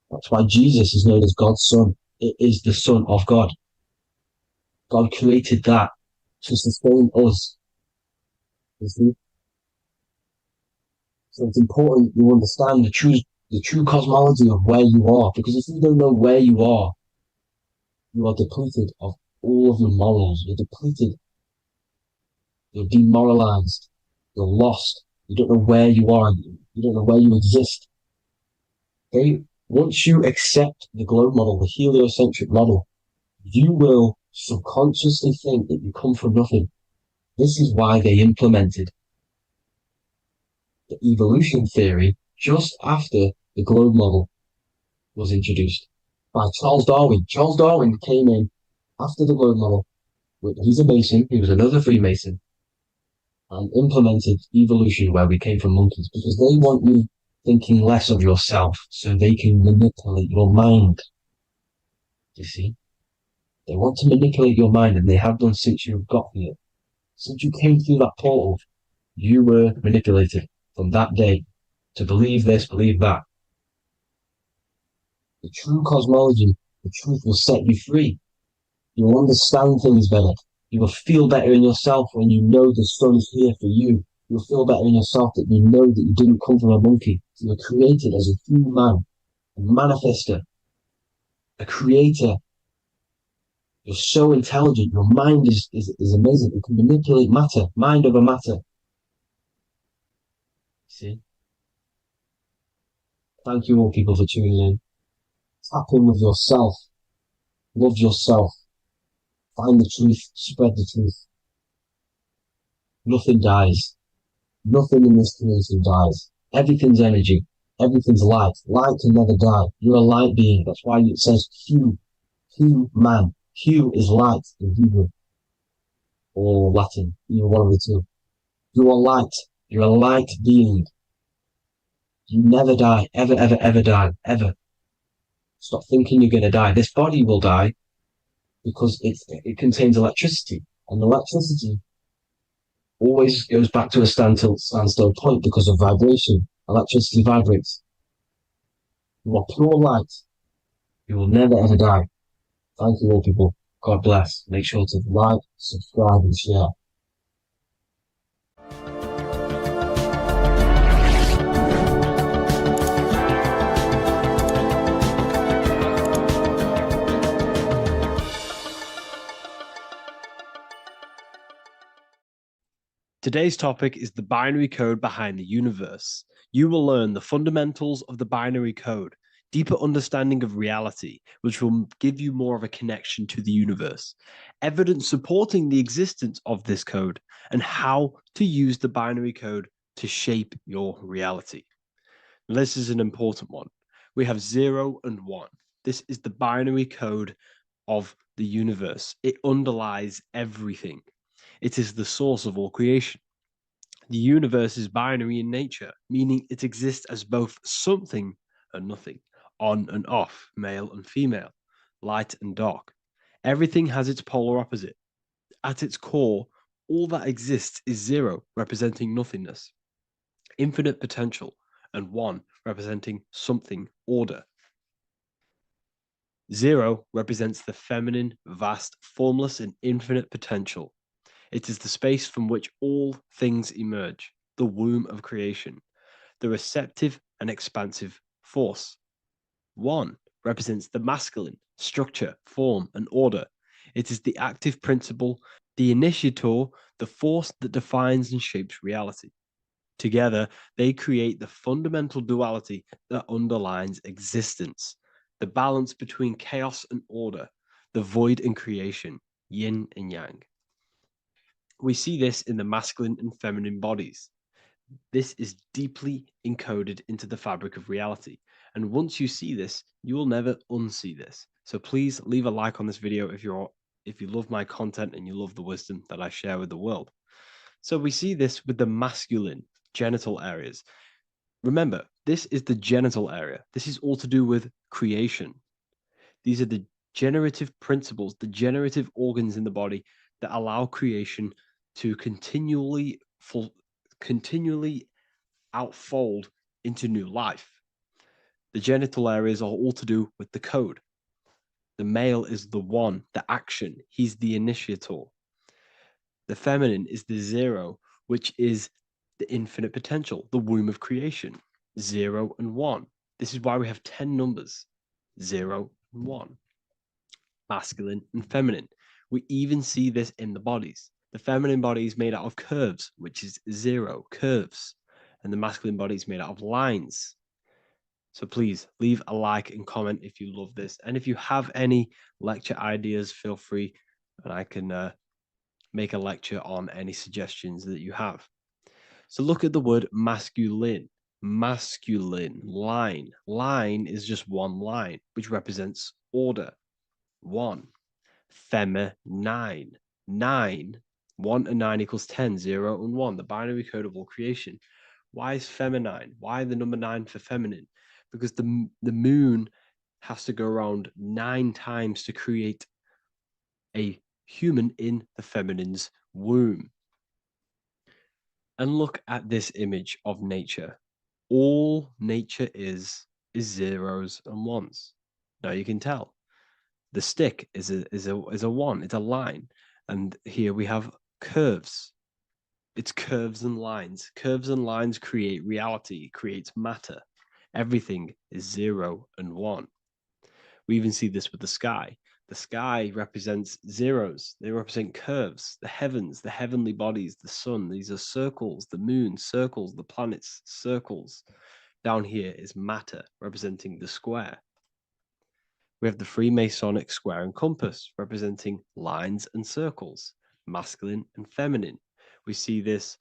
That's why Jesus is known as God's son. It is the son of God. God created that to sustain us. You see? So it's important you understand the true cosmology of where you are, because if you don't know where you are depleted of all of your morals. You're depleted. You're demoralized. You're lost. You don't know where you are. You don't know where you exist. Okay? Once you accept the globe model, the heliocentric model, you will subconsciously think that you come from nothing. This is why they implemented the evolution theory just after the globe model was introduced by Charles Darwin. Charles Darwin came in after the globe model. He's a Mason. He was another Freemason, and implemented evolution where we came from monkeys because they want you thinking less of yourself so they can manipulate your mind. You see? They want to manipulate your mind, and they have done since you got here. Since you came through that portal, you were manipulated from that day to believe this, believe that. The true cosmology, the truth will set you free. You'll understand things better. You will feel better in yourself when you know the sun is here for you. You'll feel better in yourself that you know that you didn't come from a monkey. You were created as a human, a manifester, a creator. You're so intelligent. Your mind is amazing. You can manipulate matter, mind over matter. See? Thank you all people for tuning in. Tap in with yourself. Love yourself. Find the truth. Spread the truth. Nothing dies. Nothing in this creation dies. Everything's energy. Everything's light. Light can never die. You're a light being. That's why it says Hu. Hu man. Hu is light in Hebrew or Latin. You're one of the two. You are light. You're a light being. You never die. Ever, ever, ever die. Ever. Stop thinking you're going to die. This body will die because it contains electricity. And electricity always goes back to a standstill point because of vibration. Electricity vibrates. You are pure light. You will never ever die. Thank you all people. God bless. Make sure to like, subscribe and share. Today's topic is the binary code behind the universe. You will learn the fundamentals of the binary code, deeper understanding of reality, which will give you more of a connection to the universe, evidence supporting the existence of this code, and how to use the binary code to shape your reality. Now, this is an important one. We have 0 and 1. This is the binary code of the universe. It underlies everything. It is the source of all creation. The universe is binary in nature, meaning it exists as both something and nothing, on and off, male and female, light and dark. Everything has its polar opposite. At its core, all that exists is zero, representing nothingness, infinite potential, and one, representing something, order. Zero represents the feminine, vast, formless, and infinite potential. It is the space from which all things emerge, the womb of creation, the receptive and expansive force. One represents the masculine, structure, form, and order. It is the active principle, the initiator, the force that defines and shapes reality. Together, they create the fundamental duality that underlines existence, the balance between chaos and order, the void and creation, yin and yang. We see this in the masculine and feminine bodies. This is deeply encoded into the fabric of reality. And once you see this, you will never unsee this. So please leave a like on this video if you love my content and you love the wisdom that I share with the world. So we see this with the masculine genital areas. Remember, this is the genital area. This is all to do with creation. These are the generative principles, the generative organs in the body that allow creation to continually outfold into new life. The genital areas are all to do with the code. The male is the one, the action. He's the initiator. The feminine is the zero, which is the infinite potential, the womb of creation. 0 and 1. This is why we have 10 numbers. 0 and 1. Masculine and feminine. We even see this in the bodies. The feminine body is made out of curves, which is 0, curves. And the masculine body is made out of lines. So please leave a like and comment if you love this. And if you have any lecture ideas, feel free and I can make a lecture on any suggestions that you have. So look at the word masculine. Masculine, line. Line is just one line, which represents order. 1. Feminine. 9. 1 and 9 equals 10. 0 and 1. The binary code of all creation. Why is feminine? Why the number 9 for feminine? Because the moon has to go around 9 times to create a human in the feminine's womb. And look at this image of nature. All nature is zeros and ones. Now you can tell the stick is a one. It's a line, and here we have curves. It's curves and lines. Curves and lines create reality. It creates matter. Everything is 0 and 1. We even see this with the sky. The sky represents zeros. They represent curves. The heavens, the heavenly bodies, the sun. These are circles. The moon, circles. The planets, circles. Down here is matter, representing the square. We have the Freemasonic square and compass, representing lines and circles, masculine and feminine. We see this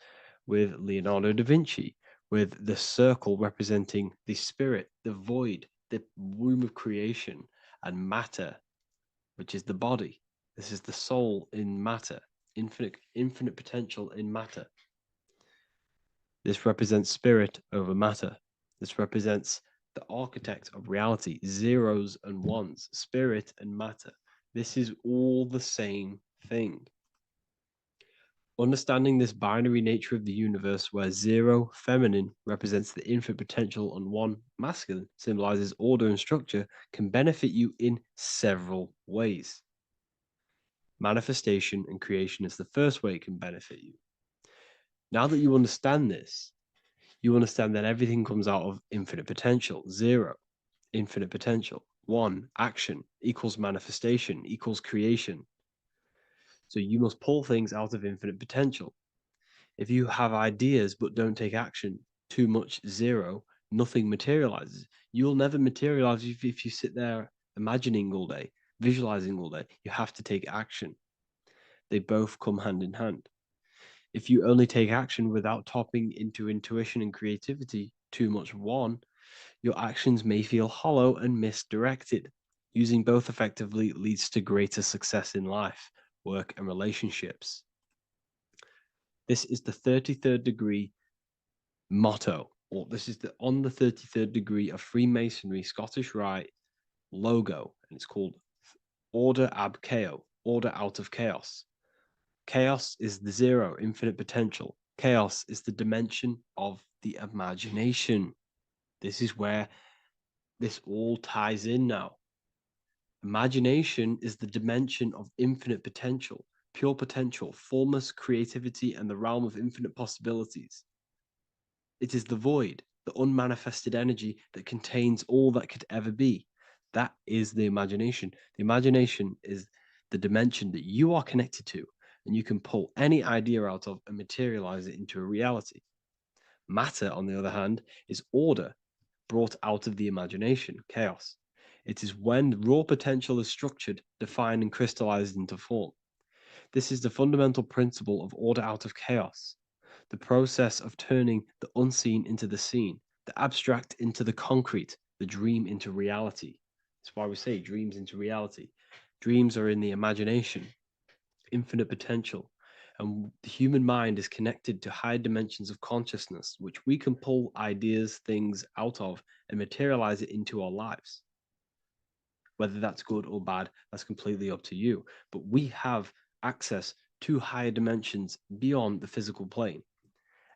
with Leonardo da Vinci, with the circle representing the spirit, the void, the womb of creation, and matter, which is the body. This is the soul in matter, infinite potential in matter. This represents spirit over matter. This represents the architect of reality, zeros and ones, spirit and matter. This is all the same thing. Understanding this binary nature of the universe, where 0 feminine represents the infinite potential and 1 masculine symbolizes order and structure, can benefit you in several ways. Manifestation and creation is the first way it can benefit you. Now that you understand this, you understand that everything comes out of infinite potential. 0, infinite potential. 1, action equals manifestation equals creation. So you must pull things out of infinite potential. If you have ideas but don't take action, too much 0, nothing materializes. You'll never materialize if you sit there imagining all day, visualizing all day. You have to take action. They both come hand in hand. If you only take action without tapping into intuition and creativity, too much 1, your actions may feel hollow and misdirected. Using both effectively leads to greater success in life, work, and relationships. This is the 33rd degree motto, or this is on the 33rd degree of Freemasonry Scottish Rite logo, and it's called Order ab Chaos, order out of chaos. Chaos is the zero, infinite potential. Chaos is the dimension of the imagination. This is where this all ties in now. Imagination is the dimension of infinite potential, pure potential, formless creativity, and the realm of infinite possibilities. It is the void, the unmanifested energy that contains all that could ever be. That is the imagination. The imagination is the dimension that you are connected to, and you can pull any idea out of and materialize it into a reality. Matter, on the other hand, is order brought out of the imagination, chaos. It is when raw potential is structured, defined, and crystallized into form. This is the fundamental principle of order out of chaos, the process of turning the unseen into the seen, the abstract into the concrete, the dream into reality. That's why we say dreams into reality. Dreams are in the imagination, infinite potential, and the human mind is connected to high dimensions of consciousness, which we can pull ideas, things out of, and materialize it into our lives. Whether that's good or bad, that's completely up to you. But we have access to higher dimensions beyond the physical plane.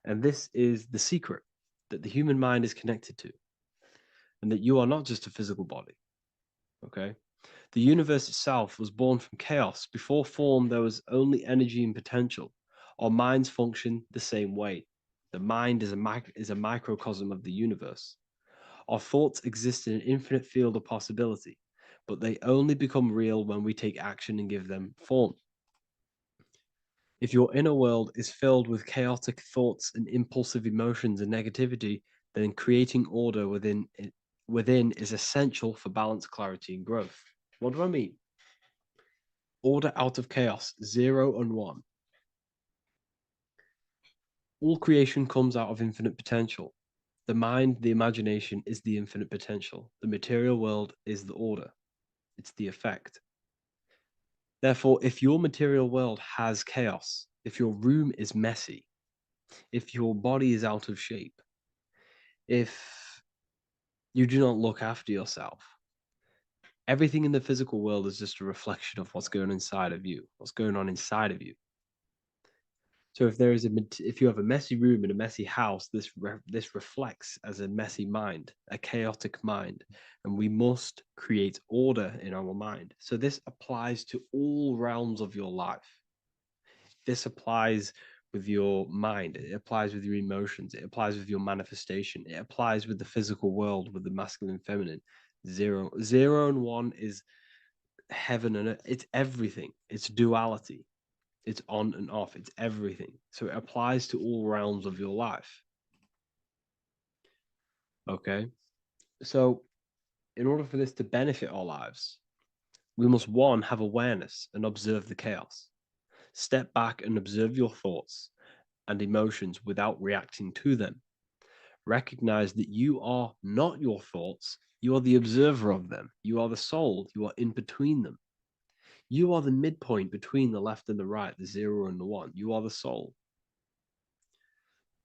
And this is the secret that the human mind is connected to, and that you are not just a physical body. Okay? The universe itself was born from chaos. Before form, there was only energy and potential. Our minds function the same way. The mind is a microcosm of the universe. Our thoughts exist in an infinite field of possibility, but they only become real when we take action and give them form. If your inner world is filled with chaotic thoughts and impulsive emotions and negativity, then creating order within is essential for balance, clarity, and growth. What do I mean? Order out of chaos, 0 and 1. All creation comes out of infinite potential. The mind, the imagination, is the infinite potential. The material world is the order. It's the effect. Therefore, if your material world has chaos, if your room is messy, if your body is out of shape, if you do not look after yourself, everything in the physical world is just a reflection of what's going on inside of you, what's going on inside of you. So if you have a messy room in a messy house, this reflects as a messy mind, a chaotic mind, and we must create order in our mind. So this applies to all realms of your life. This applies with your mind. It applies with your emotions. It applies with your manifestation. It applies with the physical world, with the masculine and feminine. 0 and 1 is heaven and earth. It's everything. It's duality. It's on and off. It's everything. So it applies to all realms of your life. Okay. So in order for this to benefit our lives, we must, one, have awareness and observe the chaos. Step back and observe your thoughts and emotions without reacting to them. Recognize that you are not your thoughts. You are the observer of them. You are the soul. You are in between them. You are the midpoint between the left and the right, the 0 and the 1. You are the soul.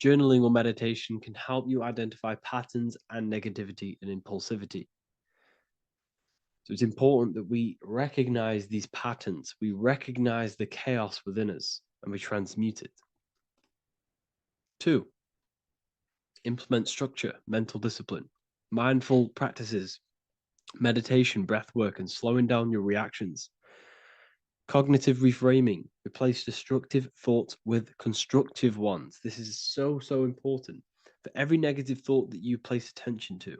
Journaling or meditation can help you identify patterns and negativity and impulsivity. So it's important that we recognize these patterns. We recognize the chaos within us and we transmute it. 2, implement structure, mental discipline, mindful practices, meditation, breath work, and slowing down your reactions. Cognitive reframing, replace destructive thoughts with constructive ones. This is so important. For every negative thought that you place attention to,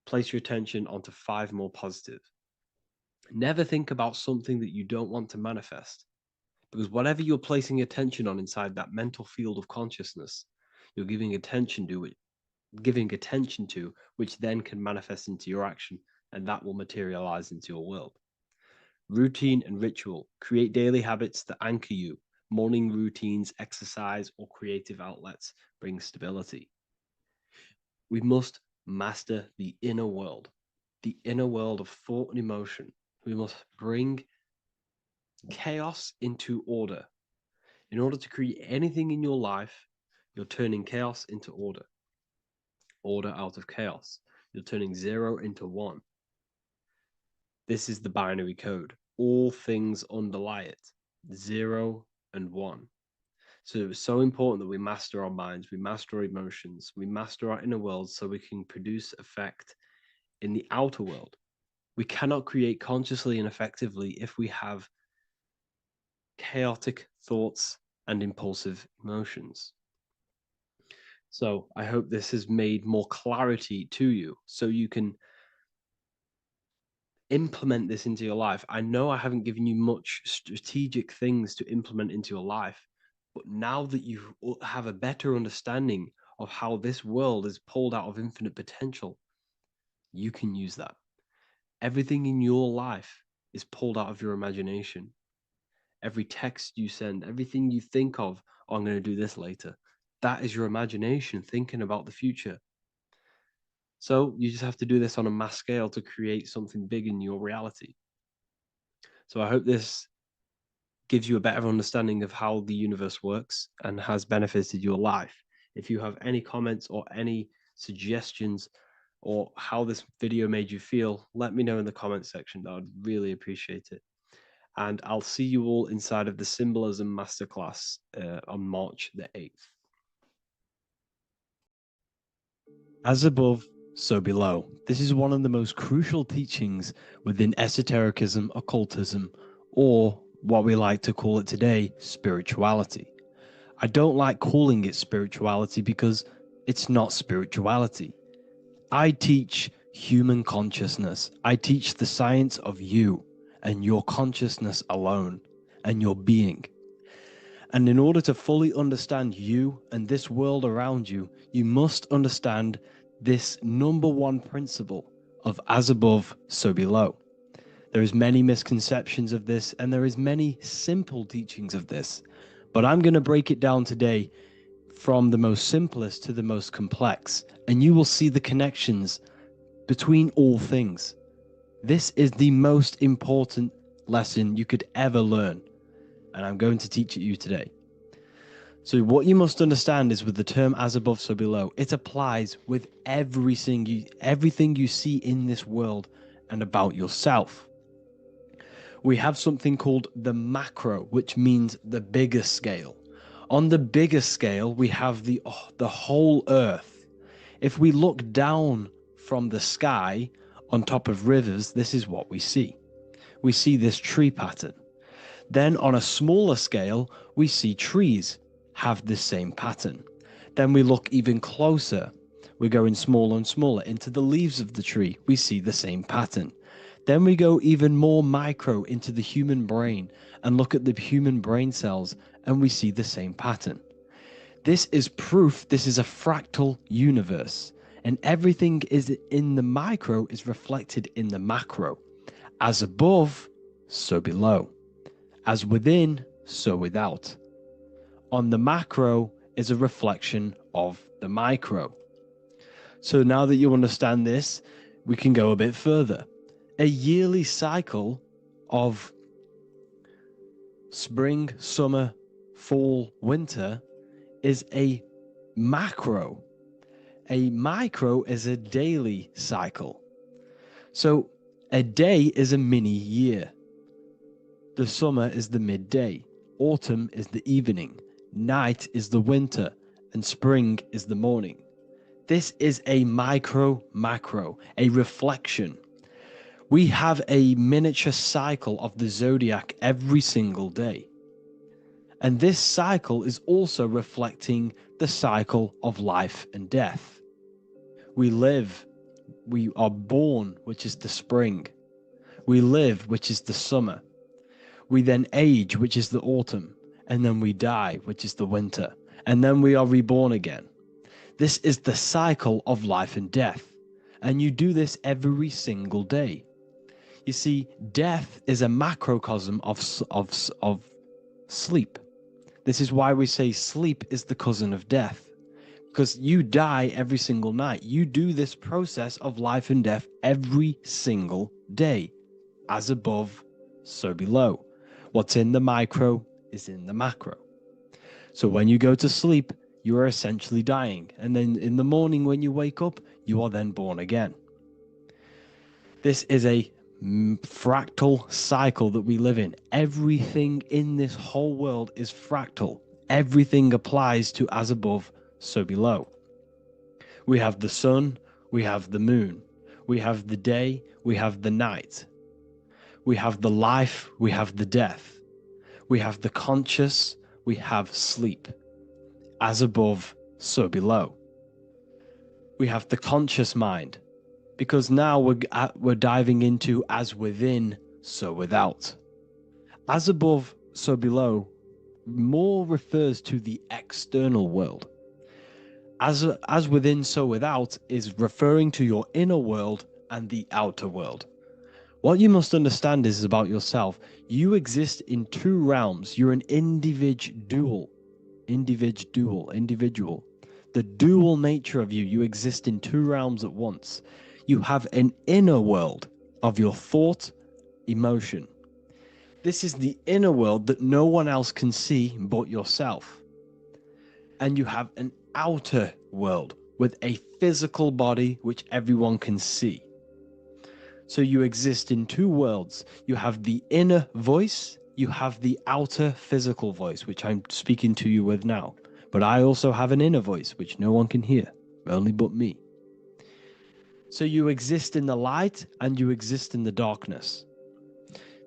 place your attention onto 5 more positive. Never think about something that you don't want to manifest, because whatever you're placing attention on inside that mental field of consciousness, you're giving attention to it, which then can manifest into your action, and that will materialize into your world. Routine and ritual. Create daily habits that anchor you. Morning routines, exercise, or creative outlets bring stability. We must master the inner world of thought and emotion. We must bring chaos into order. In order to create anything in your life, you're turning chaos into order, order out of chaos. You're turning 0 into 1. This is the binary code. All things underlie it, 0 and 1. So it's so important that we master our minds, we master our emotions, we master our inner world so we can produce effect in the outer world. We cannot create consciously and effectively if we have chaotic thoughts and impulsive emotions. So I hope this has made more clarity to you so you can implement this into your life. I know I haven't given you much strategic things to implement into your life, but now that you have a better understanding of how this world is pulled out of infinite potential, you can use that. Everything in your life is pulled out of your imagination. Every text you send, everything you think of, oh, I'm going to do this later, that is your imagination thinking about the future. So you just have to do this on a mass scale to create something big in your reality. So I hope this gives you a better understanding of how the universe works and has benefited your life. If you have any comments or any suggestions or how this video made you feel, let me know in the comment section. I would really appreciate it. And I'll see you all inside of the Symbolism Masterclass on March the 8th. As above, so below. This is one of the most crucial teachings within esotericism, occultism, or what we like to call it today, spirituality. I don't like calling it spirituality because it's not spirituality. I teach human consciousness. I teach the science of you and your consciousness alone and your being. And in order to fully understand you and this world around you, you must understand this number one principle of as above, so below. There is many misconceptions of this, and there is many simple teachings of this. But I'm going to break it down today from the most simplest to the most complex, and you will see the connections between all things. This is the most important lesson you could ever learn, and I'm going to teach it you today. So what you must understand is with the term as above, so below, it applies with everything you see in this world and about yourself. We have something called the macro, which means the bigger scale. On the bigger scale, we have the whole earth. If we look down from the sky on top of rivers, this is what we see. We see this tree pattern. Then on a smaller scale, we see trees have the same pattern. Then we look even closer. We're going smaller and smaller into the leaves of the tree. We see the same pattern. Then we go even more micro into the human brain and look at the human brain cells, and we see the same pattern. This is proof this is a fractal universe, and everything is in the micro is reflected in the macro. As above, so below. As within, so without. On the macro is a reflection of the micro. So now that you understand this, we can go a bit further. A yearly cycle of spring, summer, fall, winter is a macro. A micro is a daily cycle. So a day is a mini year. The summer is the midday. Autumn is the evening. Night is the winter. And spring is the morning. This is a macro, a reflection. We have a miniature cycle of the zodiac every single day. And this cycle is also reflecting the cycle of life and death. We live, we are born, which is the spring. We live, which is the summer. We then age, which is the autumn, and then we die, which is the winter, and then we are reborn again. This is the cycle of life and death, and you do this every single day. You see, death is a macrocosm of sleep. This is why we say sleep is the cousin of death, because you die every single night. You do this process of life and death every single day. As above, so below. What's in the micro is in the macro. So when you go to sleep, you are essentially dying. And then in the morning when you wake up, you are then born again. This is a fractal cycle that we live in. Everything in this whole world is fractal. Everything applies to as above, so below. We have the sun, we have the moon, we have the day, we have the night. We have the life, we have the death. We have the conscious, we have sleep. As above, so below. We have the conscious mind, because now we're diving into as within, so without. As above, so below more refers to the external world. As within, so without is referring to your inner world and the outer world. What you must understand is about yourself. You exist in two realms. You're an individual. The dual nature of you. You exist in two realms at once. You have an inner world of your thought, emotion. This is the inner world that no one else can see but yourself. And you have an outer world with a physical body which everyone can see. So you exist in two worlds. You have the inner voice, you have the outer physical voice, which I'm speaking to you with now. But I also have an inner voice, which no one can hear, only but me. So you exist in the light and you exist in the darkness.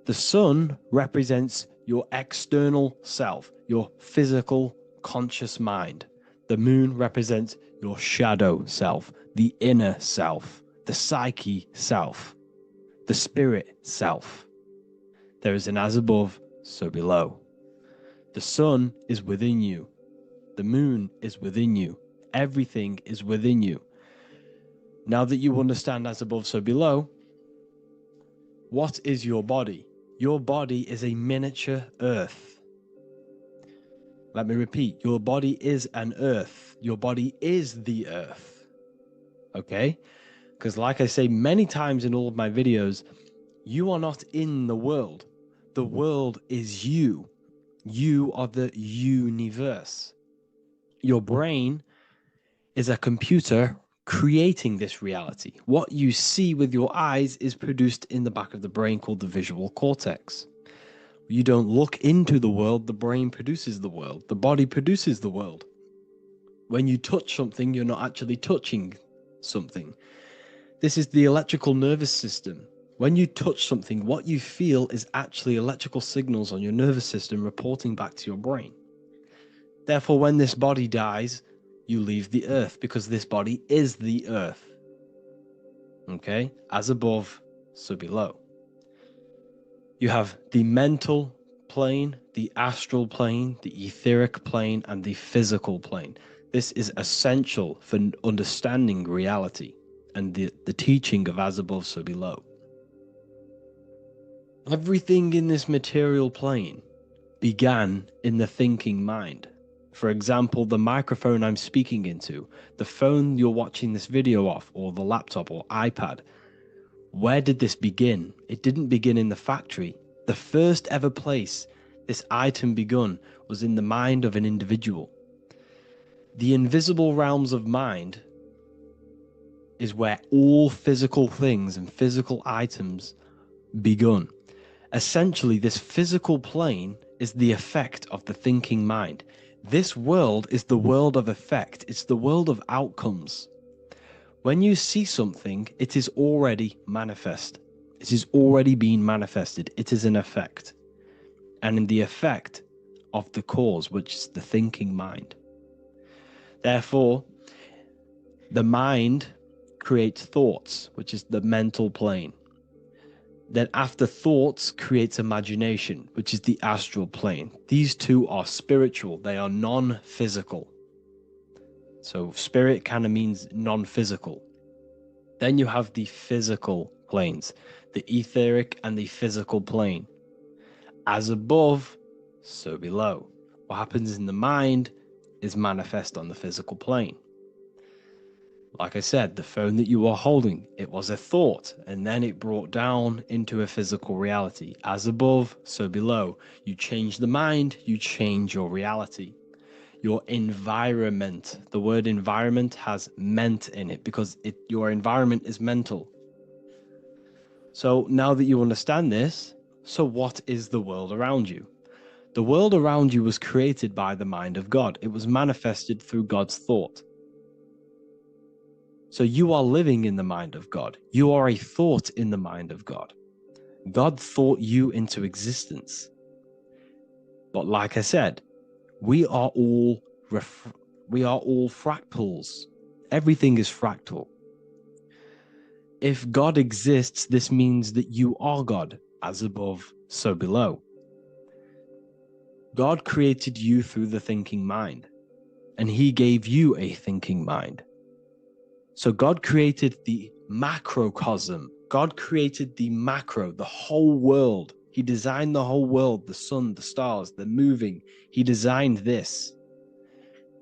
The sun represents your external self, your physical, conscious mind. The moon represents your shadow self, the inner self, the psyche self, the spirit self. There is an as above, so below. The sun is within you. The moon is within you. Everything is within you. Now that you understand as above, so below, what is your body? Your body is a miniature earth. Let me repeat, your body is an earth. Your body is the earth. Okay? Because like I say many times in all of my videos, you are not in the world. The world is you. You are the universe. Your brain is a computer creating this reality. What you see with your eyes is produced in the back of the brain called the visual cortex. You don't look into the world, the brain produces the world. The body produces the world. When you touch something, you're not actually touching something. This is the electrical nervous system. When you touch something, what you feel is actually electrical signals on your nervous system reporting back to your brain. Therefore, when this body dies, you leave the earth because this body is the earth. Okay? As above, so below. You have the mental plane, the astral plane, the etheric plane, and the physical plane. This is essential for understanding reality and the teaching of as above, so below. Everything in this material plane began in the thinking mind. For example, the microphone I'm speaking into, the phone you're watching this video off, or the laptop or iPad. Where did this begin? It didn't begin in the factory. The first ever place this item begun was in the mind of an individual. The invisible realms of mind is where all physical things and physical items begun. Essentially, this physical plane is the effect of the thinking mind. This world is the world of effect. It's the world of outcomes. When you see something, it is already manifest. It is already being manifested. It is an effect. And in the effect of the cause, which is the thinking mind. Therefore, the mind creates thoughts, which is the mental plane. Then after thoughts creates imagination, which is the astral plane. These two are spiritual. They are non-physical. So spirit kind of means non-physical. Then you have the physical planes, the etheric and the physical plane. As above, so below. What happens in the mind is manifest on the physical plane. Like I said, the phone that you are holding, it was a thought, and then it brought down into a physical reality. As above, so below. You change the mind, you change your reality. your environment. The word environment has ment in it because your environment is mental. So now that you understand this, so what is the world around you? The world around you was created by the mind of God. It was manifested through God's thought. So you are living in the mind of God. You are a thought in the mind of God. God thought you into existence. But like I said, we are all fractals. Everything is fractal. If God exists, this means that you are God, as above, so below. God created you through the thinking mind, and he gave you a thinking mind. So God created the macrocosm. God created the macro, the whole world. He designed the whole world, the sun, the stars, the moving. He designed this.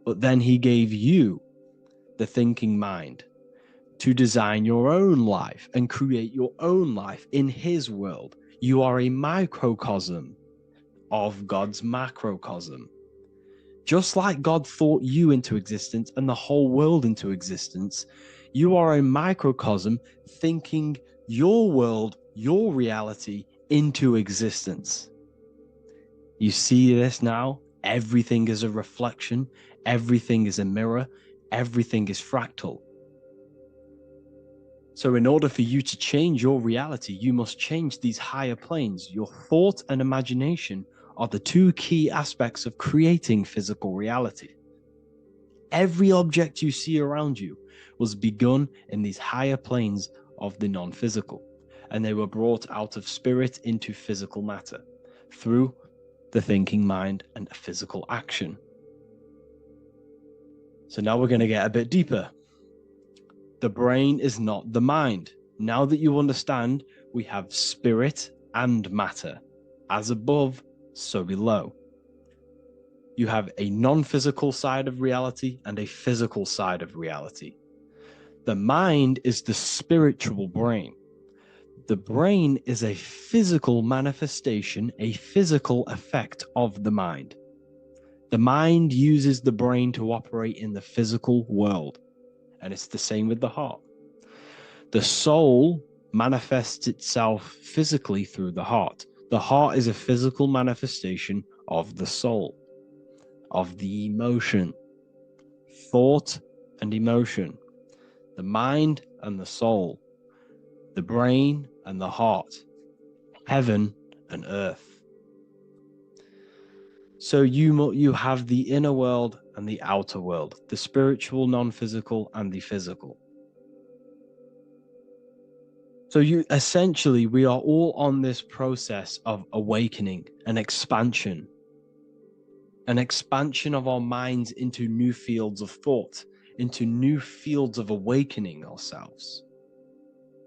But then he gave you the thinking mind to design your own life and create your own life in his world. You are a microcosm of God's macrocosm. Just like God thought you into existence and the whole world into existence, you are a microcosm thinking your world, your reality into existence. You see this now? Everything is a reflection. Everything is a mirror. Everything is fractal. So in order for you to change your reality, you must change these higher planes. Your thought and imagination are the two key aspects of creating physical reality. Every object you see around you was begun in these higher planes of the non-physical, and they were brought out of spirit into physical matter through the thinking mind and physical action. So now we're going to get a bit deeper. The brain is not the mind. Now that you understand, we have spirit and matter. As above, so below. You have a non-physical side of reality and a physical side of reality. The mind is the spiritual brain. The brain is a physical manifestation, a physical effect of the mind. The mind uses the brain to operate in the physical world, and it's the same with the heart. The soul manifests itself physically through the heart. The heart is a physical manifestation of the soul, of the emotion, thought and emotion, the mind and the soul, the brain and the heart, heaven and earth. So you have the inner world and the outer world, the spiritual, non-physical, and the physical. So we are all on this process of awakening, an expansion of our minds into new fields of thought, into new fields of awakening ourselves.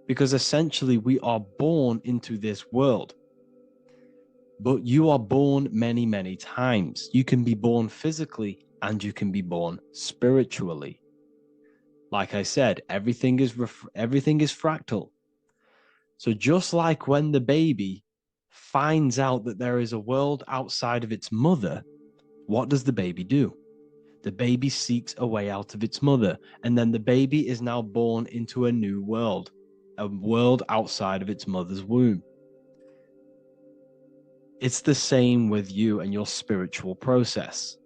Because essentially we are born into this world, but you are born many, many times. You can be born physically and you can be born spiritually. Like I said, everything is fractal. So just like when the baby finds out that there is a world outside of its mother, what does the baby do? The baby seeks a way out of its mother, and then the baby is now born into a new world, a world outside of its mother's womb. It's the same with you and your spiritual process.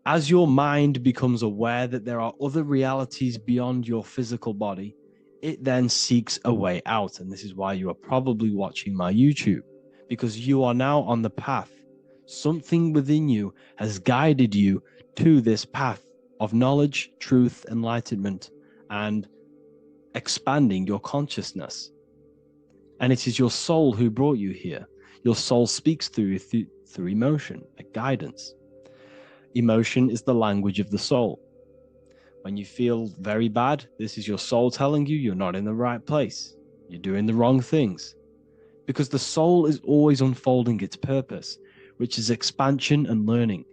As your mind becomes aware that there are other realities beyond your physical body, it then seeks a way out. And this is why you are probably watching my YouTube, because you are now on the path. Something within you has guided you to this path of knowledge, truth, enlightenment, and expanding your consciousness. And it is your soul who brought you here. Your soul speaks through emotion, like guidance. Emotion is the language of the soul. When you feel very bad, this is your soul telling you you're not in the right place. You're doing the wrong things. Because the soul is always unfolding its purpose, which is expansion and learning.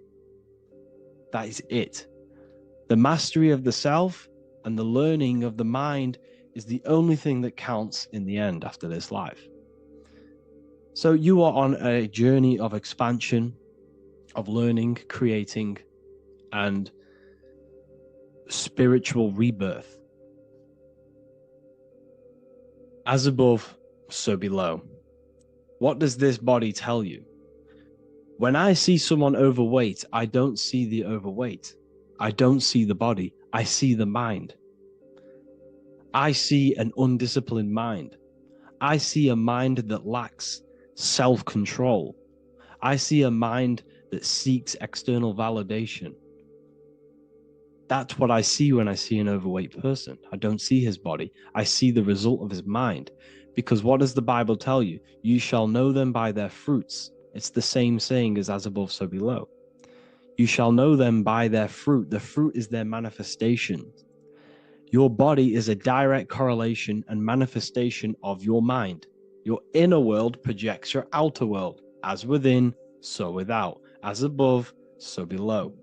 That is it. The mastery of the self and the learning of the mind is the only thing that counts in the end after this life. So you are on a journey of expansion, of learning, creating, and spiritual rebirth. As above, so below. What does this body tell you? When I see someone overweight, I don't see the overweight. I don't see the body. I see the mind. I see an undisciplined mind. I see a mind that lacks self-control. I see a mind that seeks external validation. That's what I see when I see an overweight person. I don't see his body. I see the result of his mind. Because what does the Bible tell you? You shall know them by their fruits. It's the same saying as above, so below. You shall know them by their fruit. The fruit is their manifestation. Your body is a direct correlation and manifestation of your mind. Your inner world projects your outer world. As within, so without. As above, so below.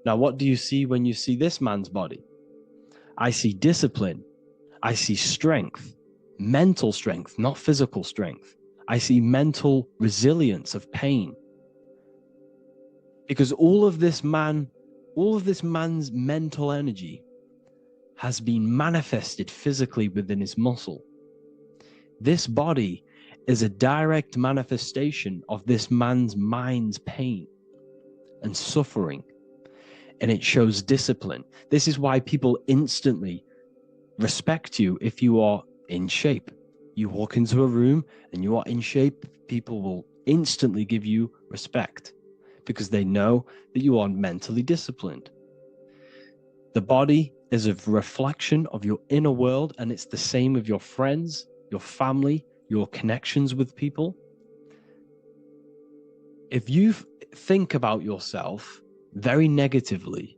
Now, what do you see when you see this man's body? I see discipline. I see strength, mental strength, not physical strength. I see mental resilience of pain. Because all of this man's mental energy has been manifested physically within his muscle. This body is a direct manifestation of this man's mind's pain and suffering. And it shows discipline. This is why people instantly respect you if you are in shape. You walk into a room and you are in shape, people will instantly give you respect because they know that you are mentally disciplined. The body is a reflection of your inner world, and it's the same with your friends, your family, your connections with people. If you think about yourself very negatively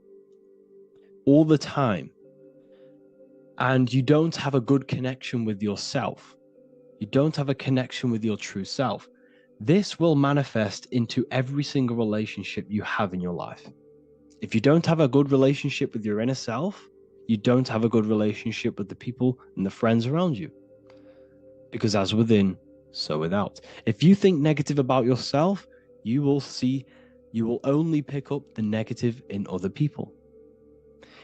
all the time, and you don't have a good connection with yourself, you don't have a connection with your true self, this will manifest into every single relationship you have in your life. If you don't have a good relationship with your inner self, you don't have a good relationship with the people and the friends around you. Because as within, so without. If you think negative about yourself, you will only pick up the negative in other people.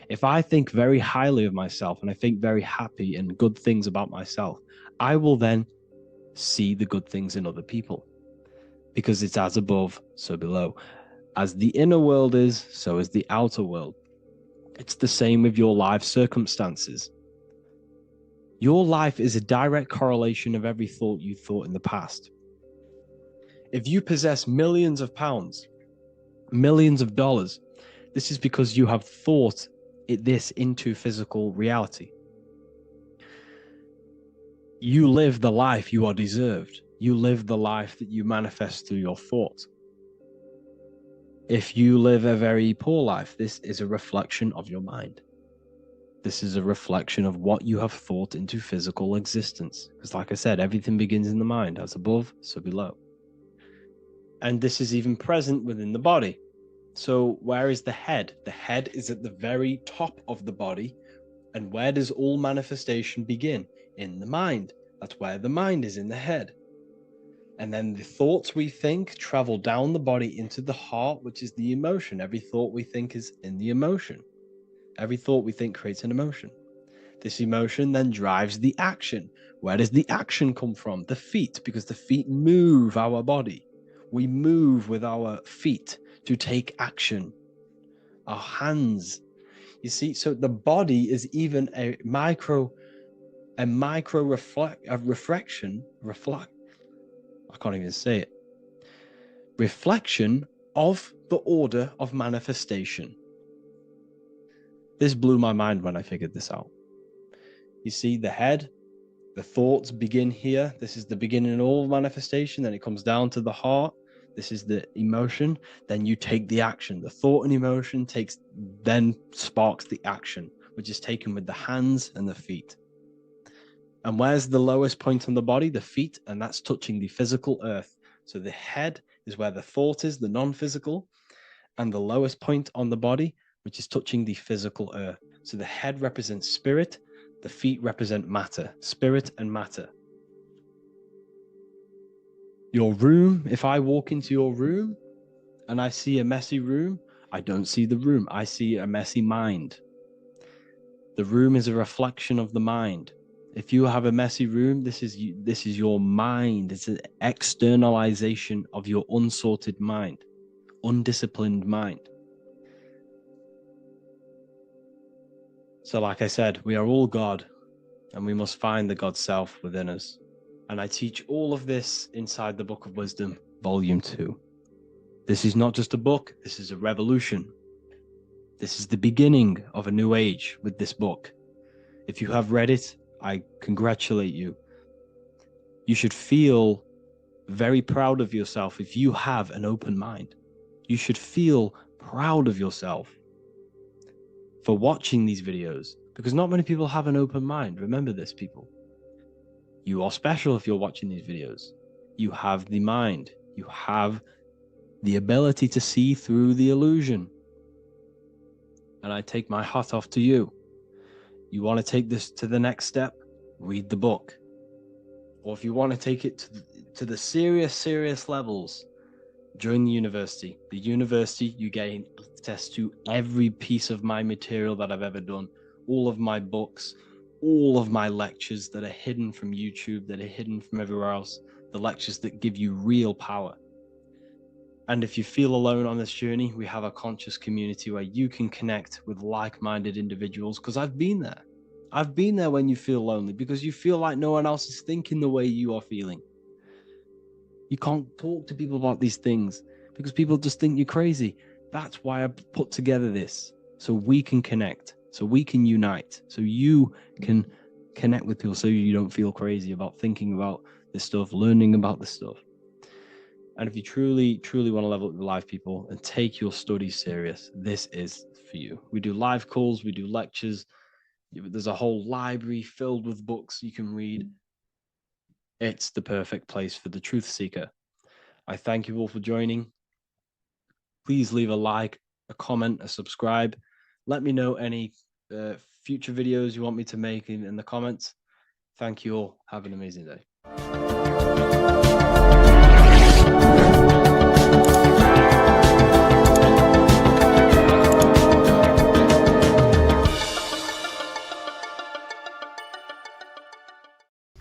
If I think very highly of myself and I think very happy and good things about myself, I will then see the good things in other people. Because it's as above, so below. As the inner world is, so is the outer world. It's the same with your life circumstances. Your life is a direct correlation of every thought you thought in the past. If you possess millions of pounds, millions of dollars, this is because you have thought this into physical reality. You live the life you are deserved. You live the life that you manifest through your thoughts. If you live a very poor life, this is a reflection of your mind. This is a reflection of what you have thought into physical existence. Because like I said, everything begins in the mind. As above, so below. And this is even present within the body. So where is the head? The head is at the very top of the body. And where does all manifestation begin? In the mind. That's where the mind is, in the head. And then the thoughts we think travel down the body into the heart, which is the emotion. Every thought we think is in the emotion. Every thought we think creates an emotion. This emotion then drives the action. Where does the action come from? The feet, because the feet move our body. We move with our feet to take action. Our hands. You see, so the body is even a reflection. I can't even say it. Reflection of the order of manifestation. This blew my mind when I figured this out. You see, the head, the thoughts begin here. This is the beginning of all manifestation. Then it comes down to the heart. This is the emotion. Then you take the action. The thought and emotion then sparks the action, which is taken with the hands and the feet. And where's the lowest point on the body? The feet, and that's touching the physical earth. So the head is where the thought is, the non-physical, and the lowest point on the body, which is touching the physical earth. So the head represents spirit, the feet represent matter, spirit and matter. Your room, if I walk into your room and I see a messy room, I don't see the room. I see a messy mind. The room is a reflection of the mind. If you have a messy room, this is your mind. It's an externalization of your unsorted mind, undisciplined mind. So like I said, we are all God, and we must find the God self within us. And I teach all of this inside the Book of Wisdom, Volume 2. This is not just a book, this is a revolution. This is the beginning of a new age with this book. If you have read it, I congratulate you. You should feel very proud of yourself if you have an open mind. You should feel proud of yourself for watching these videos, because not many people have an open mind. Remember this, people. You are special if you're watching these videos. You have the mind. You have the ability to see through the illusion. And I take my hat off to you. You want to take this to the next step? Read the book. Or if you want to take it to the serious levels, join the university. The university, you gain access to every piece of my material that I've ever done, all of my books, all of my lectures that are hidden from YouTube, that are hidden from everywhere else, the lectures that give you real power. And if you feel alone on this journey, we have a conscious community where you can connect with like-minded individuals, because I've been there. I've been there when you feel lonely, because you feel like no one else is thinking the way you are feeling. You can't talk to people about these things because people just think you're crazy. That's why I put together this, so we can connect, so we can unite, so you can connect with people, so you don't feel crazy about thinking about this stuff, learning about this stuff. And if you truly want to level up your life, people, and take your studies serious, this is for you. We do live calls, we do lectures. There's a whole library filled with books you can read. It's the perfect place for the truth seeker. I thank you all for joining. Please leave a like, a comment, a subscribe. Let me know any future videos you want me to make in the comments. Thank you all. Have an amazing day.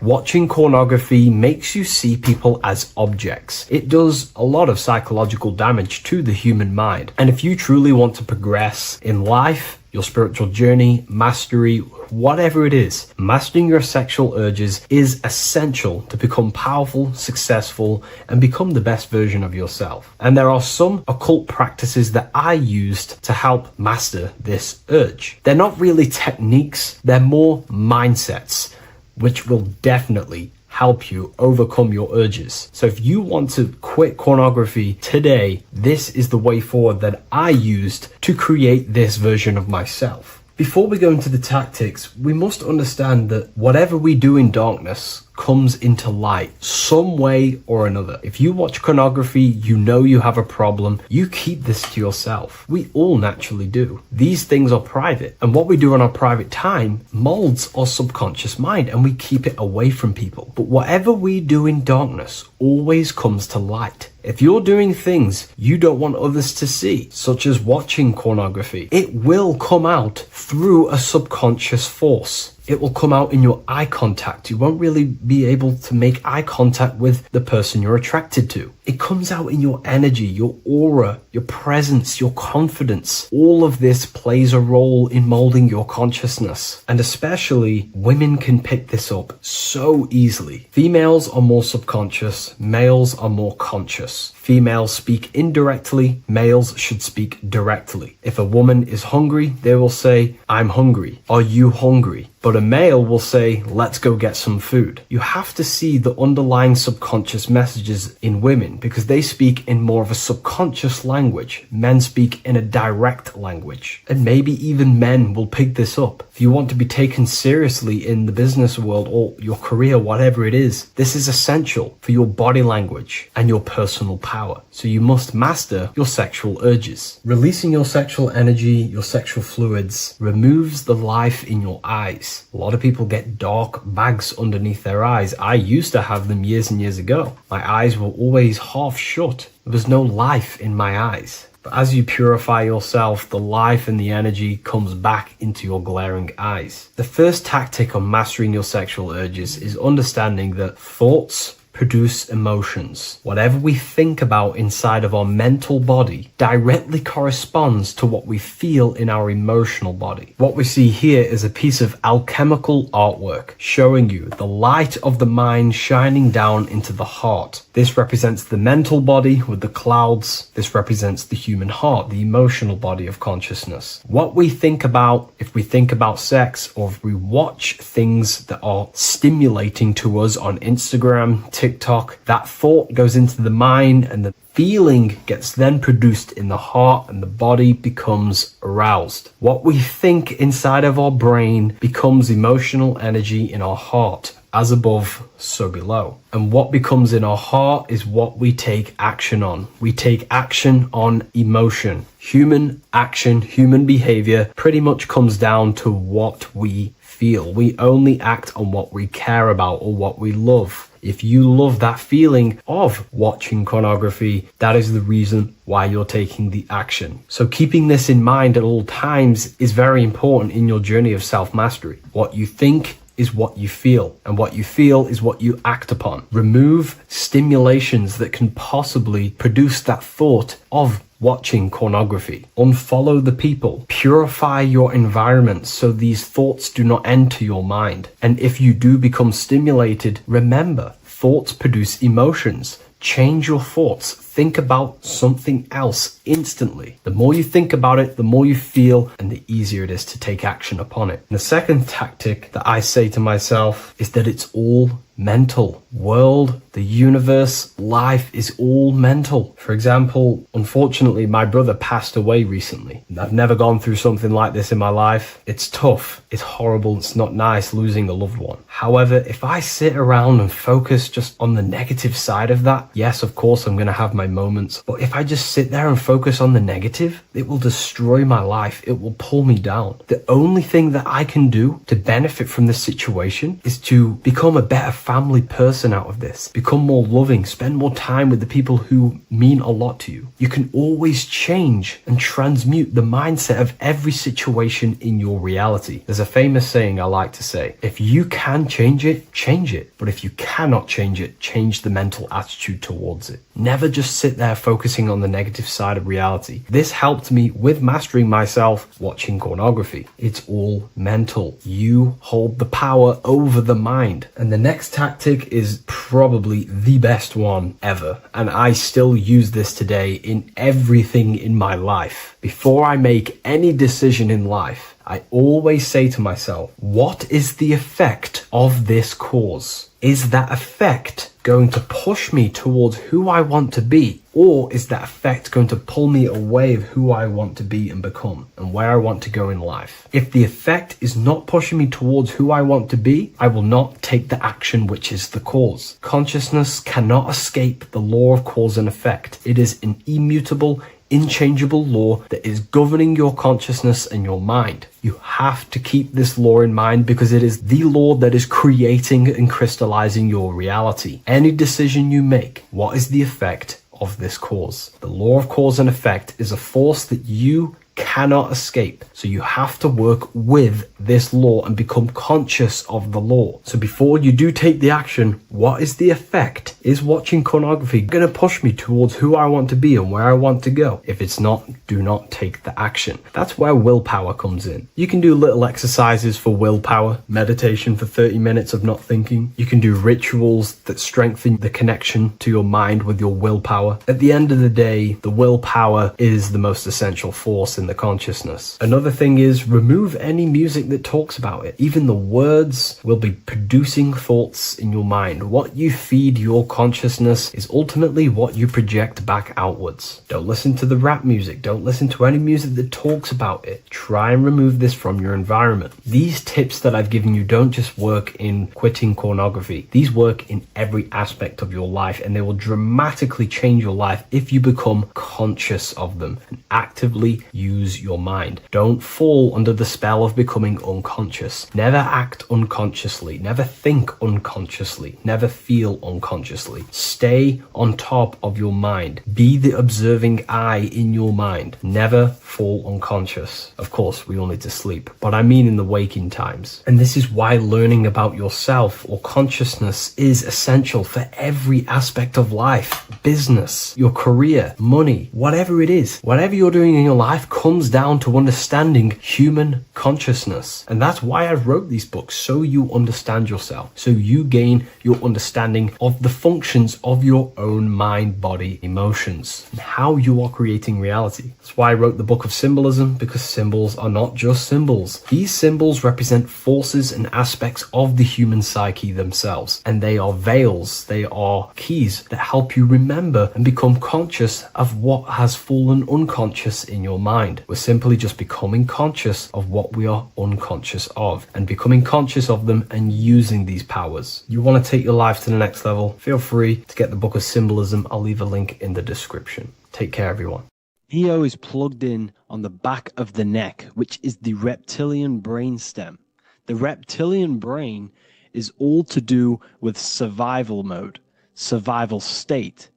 Watching pornography makes you see people as objects. It does a lot of psychological damage to the human mind. And if you truly want to progress in life, your spiritual journey, mastery, whatever it is, mastering your sexual urges is essential to become powerful, successful, and become the best version of yourself. And there are some occult practices that I used to help master this urge. They're not really techniques, they're more mindsets, which will definitely help you overcome your urges. So if you want to quit pornography today, this is the way forward that I used to create this version of myself. Before we go into the tactics, we must understand that whatever we do in darkness comes into light some way or another. If you watch pornography, you know you have a problem. You keep this to yourself. We all naturally do. These things are private, and what we do in our private time molds our subconscious mind, and we keep it away from people. But whatever we do in darkness always comes to light. If you're doing things you don't want others to see, such as watching pornography, it will come out through a subconscious force. It will come out in your eye contact. You won't really be able to make eye contact with the person you're attracted to. It comes out in your energy, your aura, your presence, your confidence. All of this plays a role in molding your consciousness. And especially women can pick this up so easily. Females are more subconscious, males are more conscious. Females speak indirectly, males should speak directly. If a woman is hungry, they will say, "I'm hungry." "Are you hungry?" But a male will say, "Let's go get some food." You have to see the underlying subconscious messages in women because they speak in more of a subconscious language. Men speak in a direct language. And maybe even men will pick this up. If you want to be taken seriously in the business world or your career, whatever it is, this is essential for your body language and your personal power. So you must master your sexual urges. Releasing your sexual energy, your sexual fluids, removes the life in your eyes. A lot of people get dark bags underneath their eyes. I used to have them years and years ago. My eyes were always half shut. There was no life in my eyes. But as you purify yourself, the life and the energy comes back into your glaring eyes. The first tactic on mastering your sexual urges is understanding that thoughts produce emotions. Whatever we think about inside of our mental body directly corresponds to what we feel in our emotional body. What we see here is a piece of alchemical artwork showing you the light of the mind shining down into the heart. This represents the mental body with the clouds. This represents the human heart, the emotional body of consciousness. What we think about, if we think about sex, or if we watch things that are stimulating to us on Instagram, TikTok, that thought goes into the mind and the feeling gets then produced in the heart and the body becomes aroused. What we think inside of our brain becomes emotional energy in our heart. As above, so below. And what becomes in our heart is what we take action on. We take action on emotion. Human action, human behavior pretty much comes down to what we feel. We only act on what we care about or what we love. If you love that feeling of watching pornography, that is the reason why you're taking the action. So keeping this in mind at all times is very important in your journey of self-mastery. What you think is what you feel, and what you feel is what you act upon. Remove stimulations that can possibly produce that thought of watching pornography. Unfollow the people. Purify your environment so these thoughts do not enter your mind. And if you do become stimulated, remember, thoughts produce emotions. Change your thoughts. Think about something else instantly. The more you think about it, the more you feel, and the easier it is to take action upon it. And the second tactic that I say to myself is that it's all mental. World, the universe, life is all mental. For example, unfortunately, my brother passed away recently. I've never gone through something like this in my life. It's tough. It's horrible. It's not nice losing a loved one. However, if I sit around and focus just on the negative side of that, yes, of course, I'm going to have my moments. But if I just sit there and focus on the negative, it will destroy my life. It will pull me down. The only thing that I can do to benefit from this situation is to become a better family person out of this. Become more loving. Spend more time with the people who mean a lot to you. You can always change and transmute the mindset of every situation in your reality. There's a famous saying I like to say, if you can change it, change it. But if you cannot change it, change the mental attitude towards it. Never just sit there focusing on the negative side of reality. This helped me with mastering myself watching pornography. It's all mental. You hold the power over the mind. And the next tactic is probably the best one ever. And I still use this today in everything in my life. Before I make any decision in life, I always say to myself, what is the effect of this cause? Is that effect going to push me towards who I want to be? Or is that effect going to pull me away of who I want to be and become and where I want to go in life? If the effect is not pushing me towards who I want to be, I will not take the action which is the cause. Consciousness cannot escape the law of cause and effect. It is an immutable, inchangeable law that is governing your consciousness and your mind. You have to keep this law in mind because it is the law that is creating and crystallizing your reality. Any decision you make, what is the effect of this cause? The law of cause and effect is a force that you cannot escape. So you have to work with this law and become conscious of the law. So before you do take the action, what is the effect? Is watching pornography going to push me towards who I want to be and where I want to go? If it's not, do not take the action. That's where willpower comes in. You can do little exercises for willpower, meditation for 30 minutes of not thinking. You can do rituals that strengthen the connection to your mind with your willpower. At the end of the day, the willpower is the most essential force in the consciousness. Another thing is remove any music that talks about it. Even the words will be producing thoughts in your mind. What you feed your consciousness is ultimately what you project back outwards. Don't listen to the rap music. Don't listen to any music that talks about it. Try and remove this from your environment. These tips that I've given you don't just work in quitting pornography. These work in every aspect of your life, and they will dramatically change your life if you become conscious of them and actively use use your mind. Don't fall under the spell of becoming unconscious. Never act unconsciously. Never think unconsciously. Never feel unconsciously. Stay on top of your mind. Be the observing eye in your mind. Never fall unconscious. Of course, we all need to sleep, but I mean in the waking times. And this is why learning about yourself or consciousness is essential for every aspect of life. Business, your career, money, whatever it is. Whatever you're doing in your life comes down to understanding human consciousness. And that's why I wrote these books, so you understand yourself, so you gain your understanding of the functions of your own mind, body, emotions, and how you are creating reality. That's why I wrote the book of symbolism, because symbols are not just symbols. These symbols represent forces and aspects of the human psyche themselves, and they are veils, they are keys that help you remember and become conscious of what has fallen unconscious in your mind. We're simply just becoming conscious of what we are unconscious of, and becoming conscious of them and using these powers. You want to take your life to the next level? Feel free to get the book of symbolism. I'll leave a link in the description. Take care, everyone. Neo is plugged in on the back of the neck, which is the reptilian brain stem. The reptilian brain is all to do with survival mode, survival state.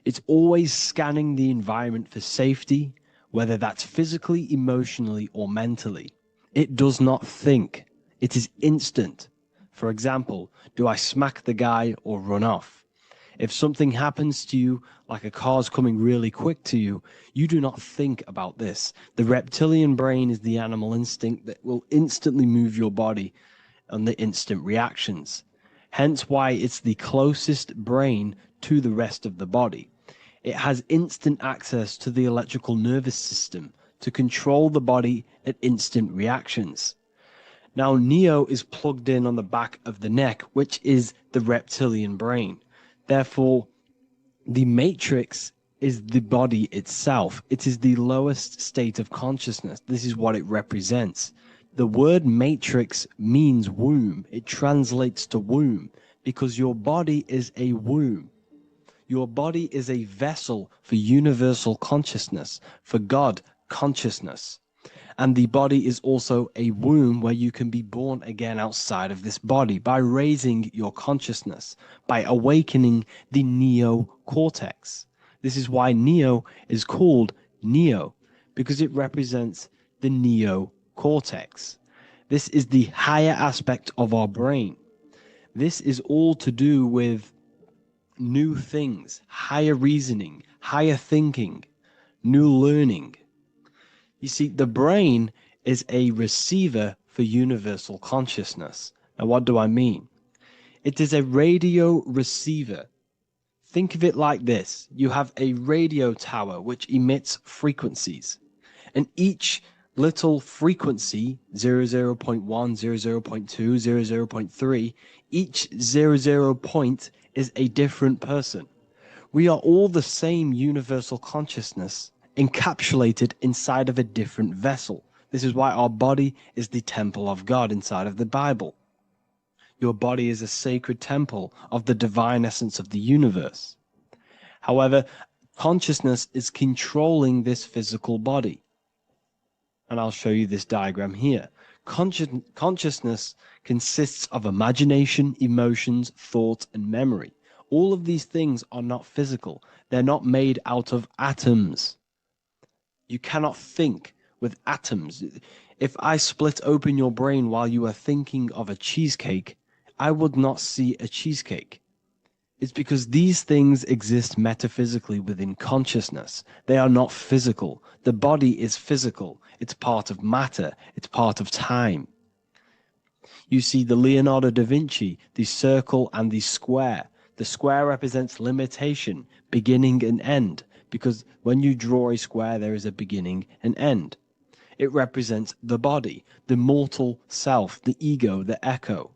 It's always scanning the environment for safety, whether that's physically, emotionally, or mentally. It does not think. It is instant. For example, do I smack the guy or run off? If something happens to you, like a car's coming really quick to you, you do not think about this. The reptilian brain is the animal instinct that will instantly move your body and the instant reactions. Hence why it's the closest brain to the rest of the body. It has instant access to the electrical nervous system to control the body at instant reactions. Now, Neo is plugged in on the back of the neck, which is the reptilian brain. Therefore, the matrix is the body itself. It is the lowest state of consciousness. This is what it represents. The word matrix means womb. It translates to womb because your body is a womb. Your body is a vessel for universal consciousness, for God consciousness. And the body is also a womb where you can be born again outside of this body by raising your consciousness, by awakening the neocortex. This is why Neo is called Neo, because it represents the neocortex. This is the higher aspect of our brain. This is all to do with new things, higher reasoning, higher thinking, new learning. You see, the brain is a receiver for universal consciousness. Now, what do I mean? It is a radio receiver. Think of it like this. You have a radio tower which emits frequencies, and each little frequency, 00.1, 00.2, 00.3, each 00 point is a different person. We are all the same universal consciousness, encapsulated inside of a different vessel. This is why our body is the temple of God inside of the Bible. Your body is a sacred temple of the divine essence of the universe. However, consciousness is controlling this physical body. And I'll show you this diagram here. Consciousness consists of imagination, emotions, thought, and memory. All of these things are not physical. They're not made out of atoms. You cannot think with atoms. If I split open your brain while you are thinking of a cheesecake, I would not see a cheesecake. It's because these things exist metaphysically within consciousness. They are not physical. The body is physical. It's part of matter. It's part of time. You see the Leonardo da Vinci, the circle and the square. The square represents limitation, beginning and end, because when you draw a square, there is a beginning and end. It represents the body, the mortal self, the ego, the echo.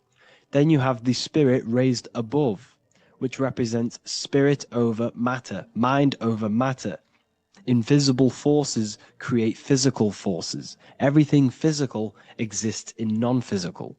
Then you have the spirit raised above, which represents spirit over matter, mind over matter. Invisible forces create physical forces. Everything physical exists in non-physical.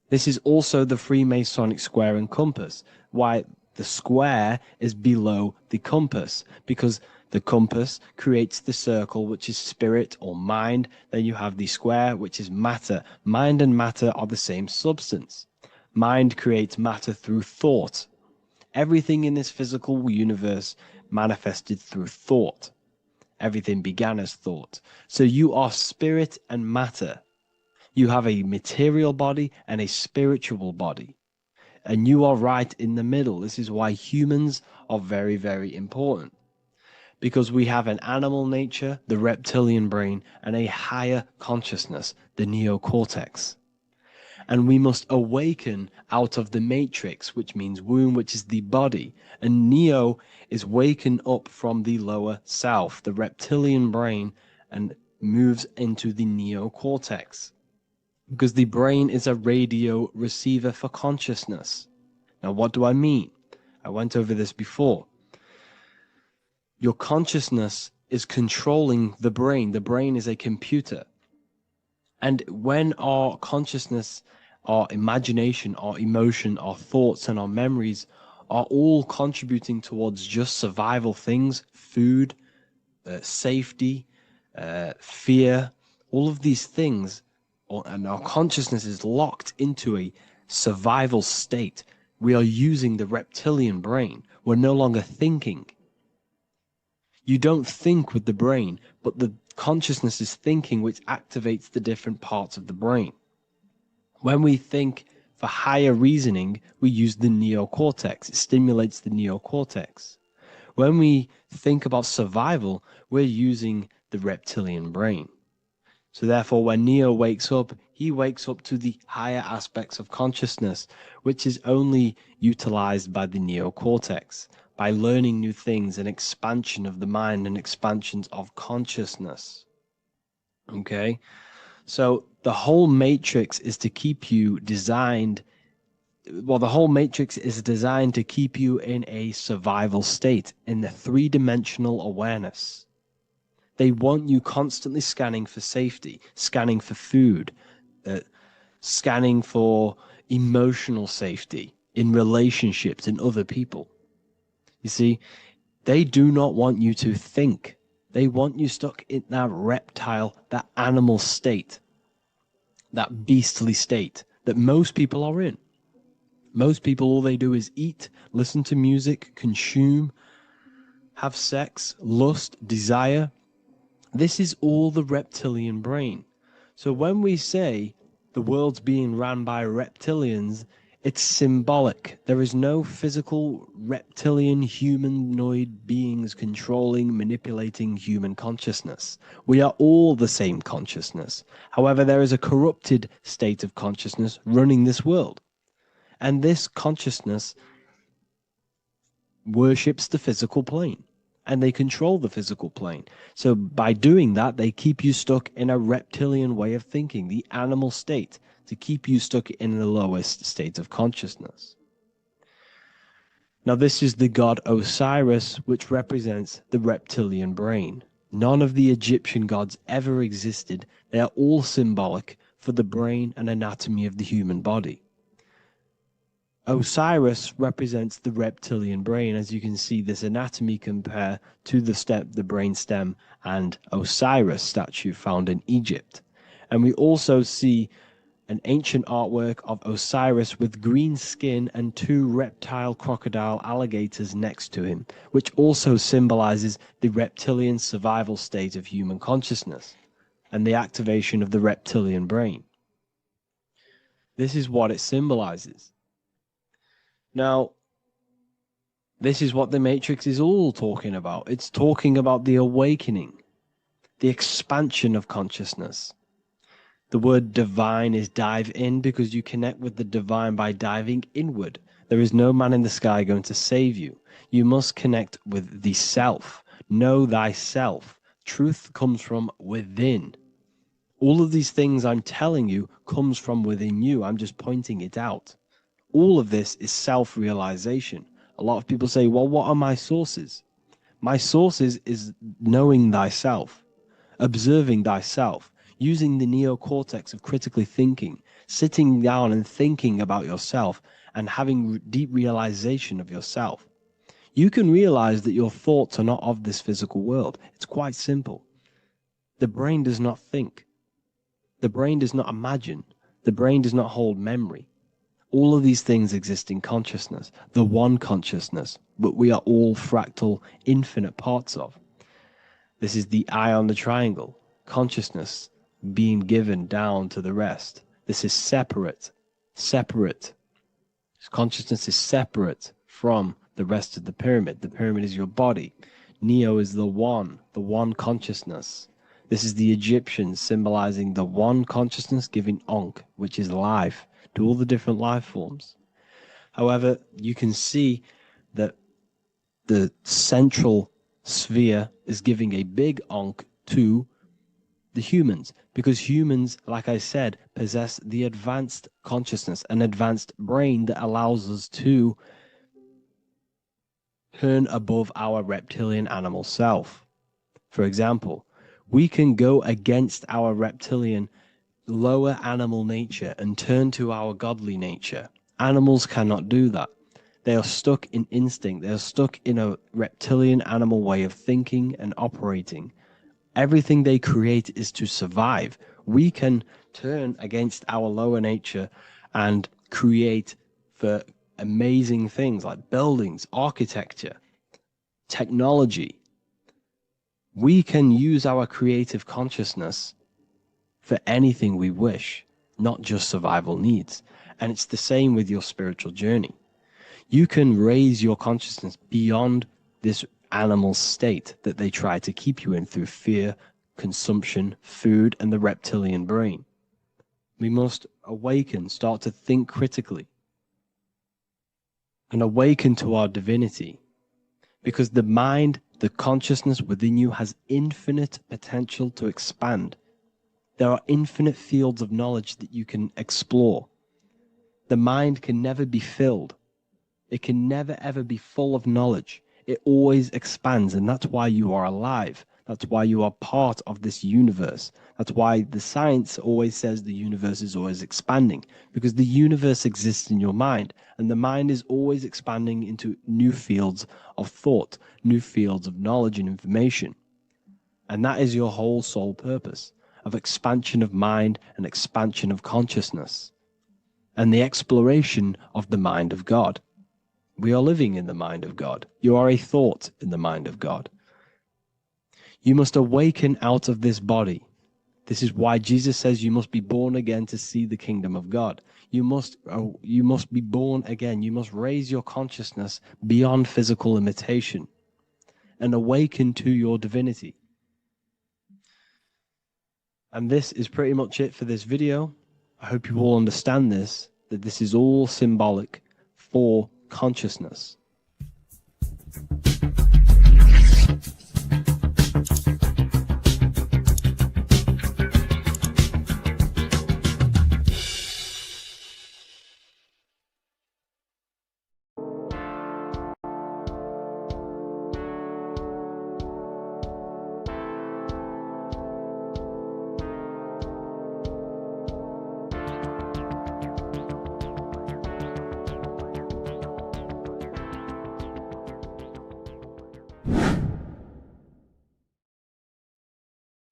This is also the Freemasonic square and compass, why the square is below the compass, because The compass creates the circle, which is spirit or mind. Then you have the square, which is matter. Mind and matter are the same substance. Mind creates matter through thought. Everything in this physical universe manifested through thought. Everything began as thought. So you are spirit and matter. You have a material body and a spiritual body. And you are right in the middle. This is why humans are very, very important. Because we have an animal nature, the reptilian brain, and a higher consciousness, the neocortex. And we must awaken out of the matrix, which means womb, which is the body. And neo is waken up from the lower self, the reptilian brain, and moves into the neocortex. Because the brain is a radio receiver for consciousness. Now, what do I mean? I went over this before. Your consciousness is controlling the brain. The brain is a computer. And when our consciousness, our imagination, our emotion, our thoughts, and our memories are all contributing towards just survival things, food, safety, fear, all of these things, and our consciousness is locked into a survival state, we are using the reptilian brain. We're no longer thinking. You don't think with the brain, but the consciousness is thinking, which activates the different parts of the brain. When we think for higher reasoning, we use the neocortex. It stimulates the neocortex. When we think about survival, we're using the reptilian brain. So therefore, when Neo wakes up, he wakes up to the higher aspects of consciousness, which is only utilized by the neocortex, by learning new things and expansion of the mind and expansions of consciousness. Okay? So the whole matrix is to keep you designed, well, the whole matrix is designed to keep you in a survival state, in the three-dimensional awareness. They want you constantly scanning for safety, scanning for food, scanning for emotional safety in relationships and other people. You see, they do not want you to think. They want you stuck in that reptile, that animal state, that beastly state that most people are in. Most people, all they do is eat, listen to music, consume, have sex, lust, desire. This is all the reptilian brain. So when we say the world's being ran by reptilians, it's symbolic. There is no physical reptilian humanoid beings controlling, manipulating human consciousness. We are all the same consciousness. However, there is a corrupted state of consciousness running this world. And this consciousness worships the physical plane. And they control the physical plane. So by doing that, they keep you stuck in a reptilian way of thinking, the animal state, to keep you stuck in the lowest state of consciousness. Now, this is the god Osiris, which represents the reptilian brain. None of the Egyptian gods ever existed. They are all symbolic for the brain and anatomy of the human body. Osiris represents the reptilian brain. As you can see, this anatomy compare to the brain stem and Osiris statue found in Egypt. And we also see an ancient artwork of Osiris with green skin and two reptile crocodile alligators next to him, which also symbolizes the reptilian survival state of human consciousness and the activation of the reptilian brain. This is what it symbolizes. Now, this is what the Matrix is all talking about. It's talking about the awakening, the expansion of consciousness. The word divine is dive in because you connect with the divine by diving inward. There is no man in the sky going to save you. You must connect with the self. Know thyself. Truth comes from within. All of these things I'm telling you comes from within you. I'm just pointing it out. All of this is self-realization. A lot of people say, well, what are my sources? My sources is knowing thyself, observing thyself, using the neocortex of critically thinking, sitting down and thinking about yourself and having deep realization of yourself. You can realize that your thoughts are not of this physical world. It's quite simple. The brain does not think. The brain does not imagine. The brain does not hold memory. All of these things exist in consciousness, the one consciousness, but we are all fractal, infinite parts of. This is the eye on the triangle, consciousness being given down to the rest. This is separate. Consciousness is separate from the rest of the pyramid. The pyramid is your body. Neo is the one consciousness. This is the Egyptians symbolizing the one consciousness giving Ankh, which is life, to all the different life forms. However, you can see that the central sphere is giving a big Ankh to the humans, because humans, like I said, possess the advanced consciousness, an advanced brain that allows us to turn above our reptilian animal self. For example, we can go against our reptilian lower animal nature and turn to our godly nature. Animals cannot do that. They are stuck in instinct. They are stuck in a reptilian animal way of thinking and operating. Everything they create is to survive. We can turn against our lower nature and create for amazing things like buildings, architecture, technology. We can use our creative consciousness for anything we wish, not just survival needs. And it's the same with your spiritual journey. You can raise your consciousness beyond this animal state that they try to keep you in through fear, consumption, food, and the reptilian brain. We must awaken, start to think critically, and awaken to our divinity. Because the mind, the consciousness within you has infinite potential to expand. There are infinite fields of knowledge that you can explore. The mind can never be filled. It can never ever be full of knowledge. It always expands, and that's why you are alive. That's why you are part of this universe. That's why the science always says the universe is always expanding, because the universe exists in your mind, and the mind is always expanding into new fields of thought, new fields of knowledge and information. And that is your whole sole purpose, of expansion of mind and expansion of consciousness, and the exploration of the mind of God. We are living in the mind of God. You are a thought in the mind of God. You must awaken out of this body. This is why Jesus says you must be born again to see the kingdom of God. You must be born again. You must raise your consciousness beyond physical limitation and awaken to your divinity. And this is pretty much it for this video. I hope you all understand this, that this is all symbolic for consciousness.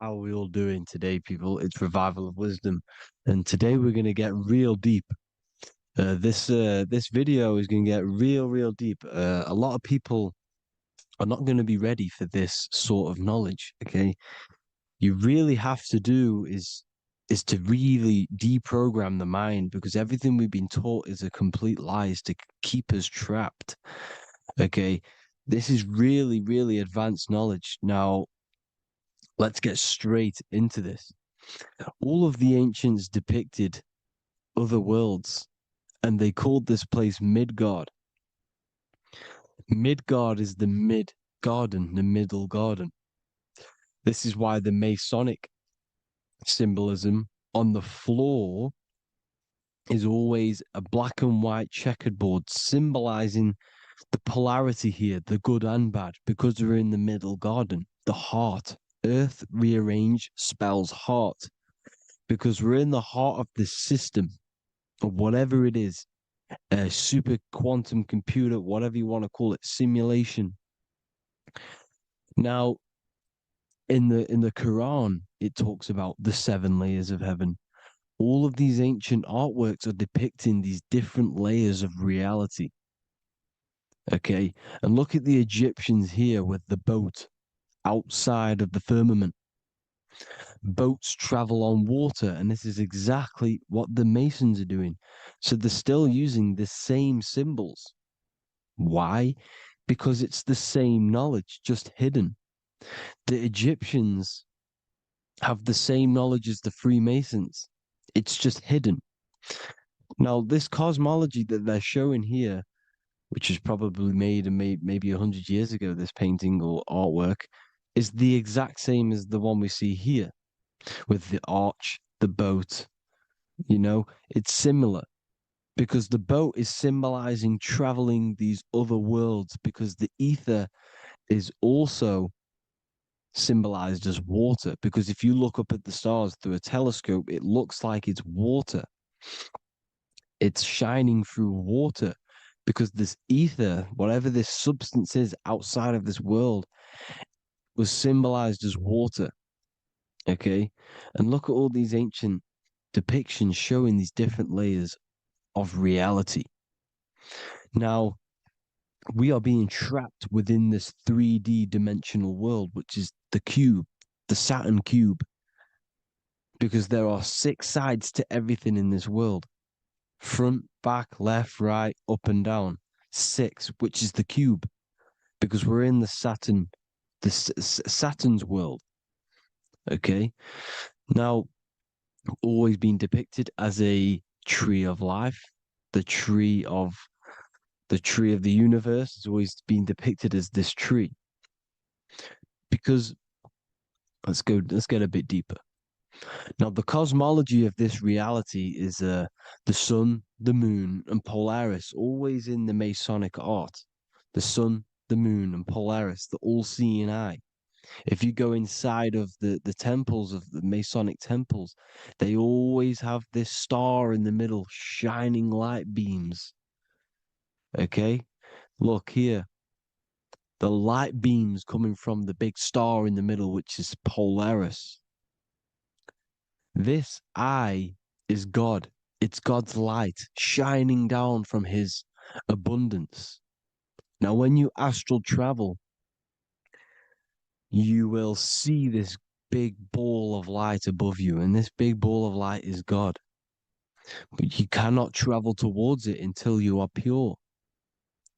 How are we all doing today, people? It's Revival of Wisdom, and today we're going to get real deep. This video is going to get real deep. A lot of people are not going to be ready for this sort of knowledge. Okay, you really have to do is to really deprogram the mind, because everything we've been taught is a complete lie, is to keep us trapped. Okay, this is really advanced knowledge. Now, let's get straight into this. All of the ancients depicted other worlds, and they called this place Midgard. Midgard is the mid-garden, the middle garden. This is why the Masonic symbolism on the floor is always a black and white checkered board, symbolizing the polarity here, the good and bad, because we're in the middle garden, the heart. Earth rearranged spells heart, because we're in the heart of this system, of whatever it is, a super quantum computer, whatever you want to call it, simulation. Now, in the Quran, it talks about the 7 layers of heaven. All of these ancient artworks are depicting these different layers of reality. Okay, and look at the Egyptians here with the boat outside of the firmament. Boats travel on water, and this is exactly what the Masons are doing. So they're still using the same symbols. Why? Because it's the same knowledge, just hidden. The Egyptians have the same knowledge as the Freemasons. It's just hidden. Now, this cosmology that they're showing here, which is probably made maybe 100 years ago, this painting or artwork, is the exact same as the one we see here with the arch, the boat. It's similar because the boat is symbolizing traveling these other worlds, because the ether is also symbolized as water. Because if you look up at the stars through a telescope, it looks like it's water. It's shining through water because this ether, whatever this substance is outside of this world, was symbolized as water. Okay. And look at all these ancient depictions showing these different layers of reality. Now, we are being trapped within this 3D dimensional world, which is the cube, the Saturn cube, because there are 6 sides to everything in this world: front, back, left, right, up, and down. 6, which is the cube, because we're in the Saturn's world. Okay. Now, always been depicted as a tree of life, the tree of the universe has always been depicted as this tree. Because let's get a bit deeper. Now, the cosmology of this reality is the sun, the moon, and Polaris, always in the Masonic art. The sun, the moon, and Polaris, the all-seeing eye. If you go inside of the temples, of the Masonic temples, they always have this star in the middle, shining light beams. Okay? Look here. The light beams coming from the big star in the middle, which is Polaris. This eye is God. It's God's light shining down from his abundance. Now, when you astral travel, you will see this big ball of light above you, and this big ball of light is God. But you cannot travel towards it until you are pure.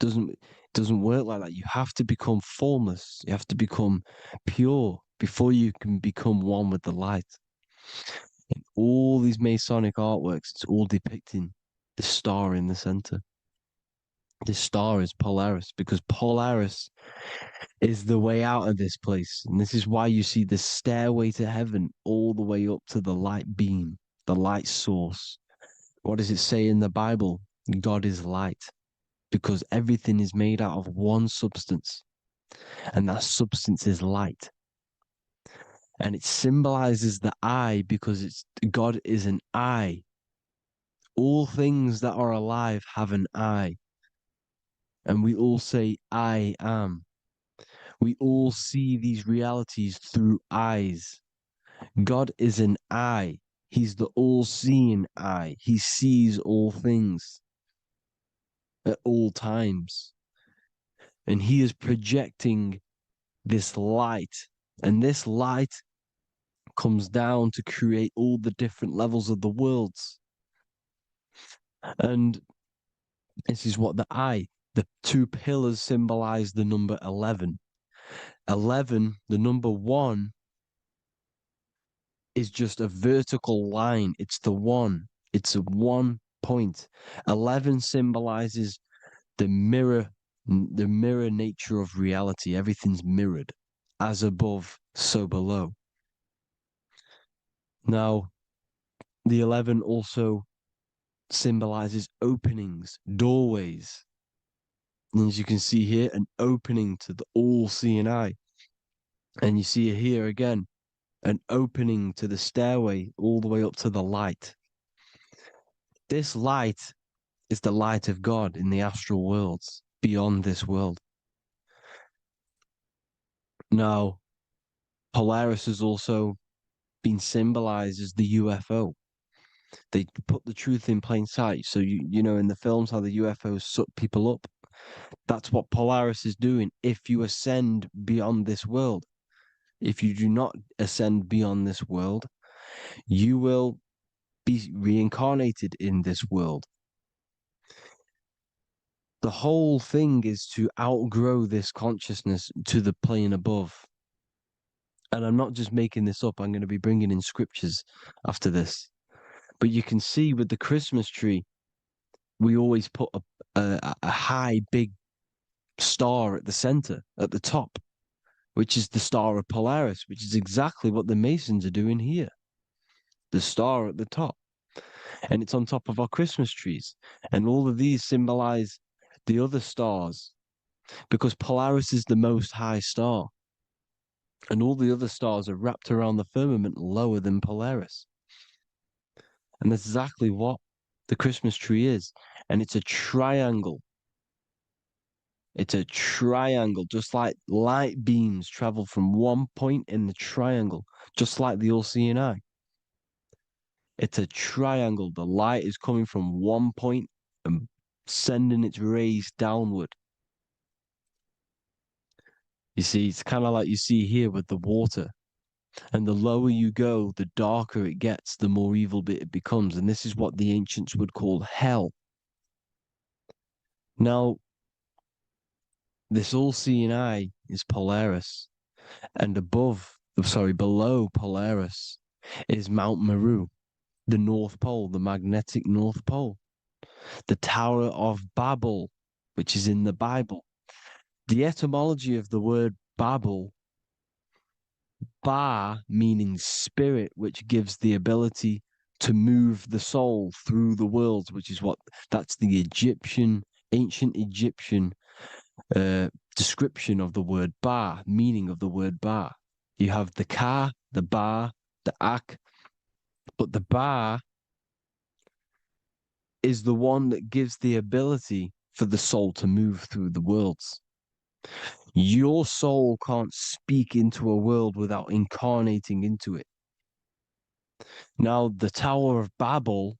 It doesn't work like that. You have to become formless. You have to become pure before you can become one with the light. In all these Masonic artworks, it's all depicting the star in the center. This star is Polaris, because Polaris is the way out of this place. And this is why you see the stairway to heaven all the way up to the light beam, the light source. What does it say in the Bible? God is light, because everything is made out of one substance, and that substance is light. And it symbolizes the eye because God is an eye. All things that are alive have an eye. And we all say, I am. We all see these realities through eyes. God is an eye. He's the all-seeing eye. He sees all things at all times. And he is projecting this light. And this light comes down to create all the different levels of the worlds. And this is what the 2 pillars symbolize the number 11. 11, the number 1, is just a vertical line. It's the 1. It's a 1 point. 11 symbolizes the mirror nature of reality. Everything's mirrored, as above, so below. Now, the 11 also symbolizes openings, doorways. And as you can see here, an opening to the all-seeing eye. And you see here again, an opening to the stairway all the way up to the light. This light is the light of God in the astral worlds beyond this world. Now, Polaris has also been symbolized as the UFO. They put the truth in plain sight. So you know in the films how the UFOs suck people up. That's what Polaris is doing. If you ascend beyond this world, if you do not ascend beyond this world, you will be reincarnated in this world. The whole thing is to outgrow this consciousness to the plane above. And I'm not just making this up. I'm going to be bringing in scriptures after this. But you can see with the Christmas tree, we always put a high, big star at the center, at the top, which is the star of Polaris, which is exactly what the Masons are doing here. The star at the top. And it's on top of our Christmas trees. And all of these symbolize the other stars because Polaris is the most high star. And all the other stars are wrapped around the firmament lower than Polaris. And that's exactly what the Christmas tree is. And it's a triangle. It's a triangle, just like light beams travel from one point in the triangle, just like the all-seeing eye. It's a triangle. The light is coming from one point and sending its rays downward. You see, it's kind of like you see here with the water. And the lower you go, the darker it gets, the more evil it becomes. And this is what the ancients would call hell. Now, this all-seeing eye is Polaris. And below Polaris is Mount Meru, the North Pole, the magnetic North Pole. The Tower of Babel, which is in the Bible. The etymology of the word Babel, Ba meaning spirit, which gives the ability to move the soul through the worlds, which is that's the ancient Egyptian description of the word Ba, meaning of the word Ba. You have the Ka, the Ba, the Ak, but the Ba is the one that gives the ability for the soul to move through the worlds. Your soul can't speak into a world without incarnating into it. Now, the Tower of Babel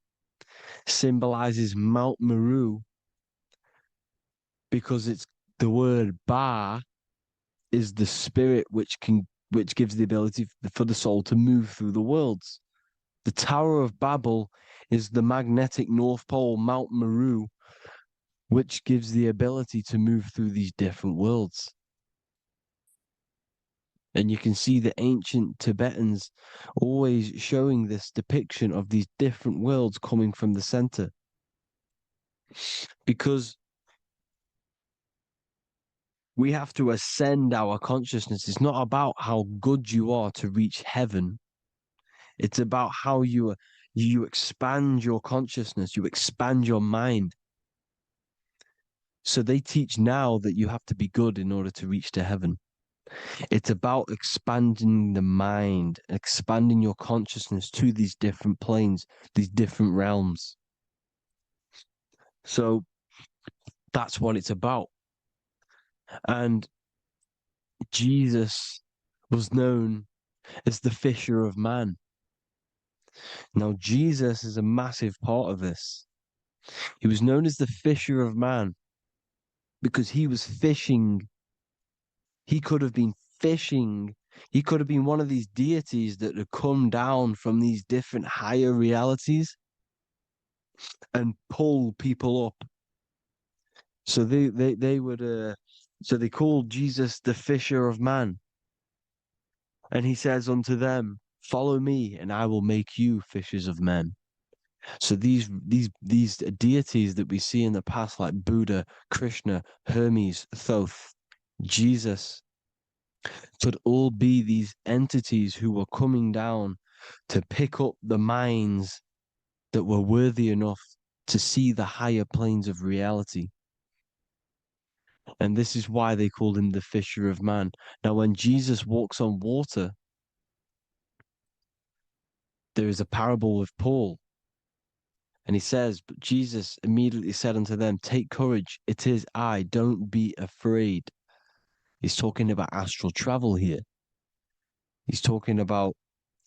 symbolizes Mount Meru because it's the word Ba is the spirit which gives the ability for the soul to move through the worlds. The Tower of Babel is the magnetic North Pole, Mount Meru, which gives the ability to move through these different worlds. And you can see the ancient Tibetans always showing this depiction of these different worlds coming from the center. Because we have to ascend our consciousness. It's not about how good you are to reach heaven. It's about how you expand your consciousness, you expand your mind. So they teach now that you have to be good in order to reach to heaven. It's about expanding the mind, expanding your consciousness to these different planes, these different realms. So that's what it's about. And Jesus was known as the fisher of man. Now, Jesus is a massive part of this. He was known as the fisher of man because he was fishing. He could have been fishing. He could have been one of these deities that had come down from these different higher realities and pull people up. So they would so they called Jesus the fisher of man. And he says unto them, follow me and I will make you fishers of men. So these deities that we see in the past, like Buddha, Krishna, Hermes, Thoth, Jesus, could all be these entities who were coming down to pick up the minds that were worthy enough to see the higher planes of reality. And this is why they called him the fisher of man. Now, when Jesus walks on water, there is a parable with Paul. And he says, but Jesus immediately said unto them, take courage, it is I, don't be afraid. He's talking about astral travel here. He's talking about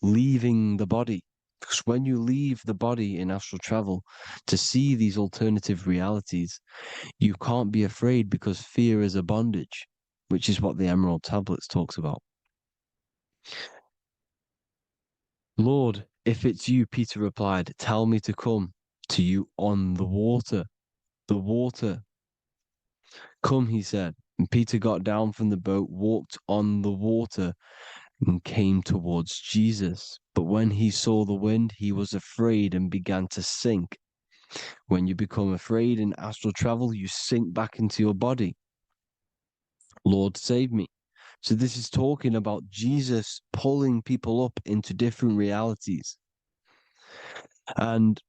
leaving the body. Because when you leave the body in astral travel to see these alternative realities, you can't be afraid because fear is a bondage, which is what the Emerald Tablets talks about. Lord, if it's you, Peter replied, tell me to come to you on the water. The water. Come, he said. And Peter got down from the boat, walked on the water, and came towards Jesus. But when he saw the wind, he was afraid and began to sink. When you become afraid in astral travel, you sink back into your body. Lord, save me. So this is talking about Jesus pulling people up into different realities. And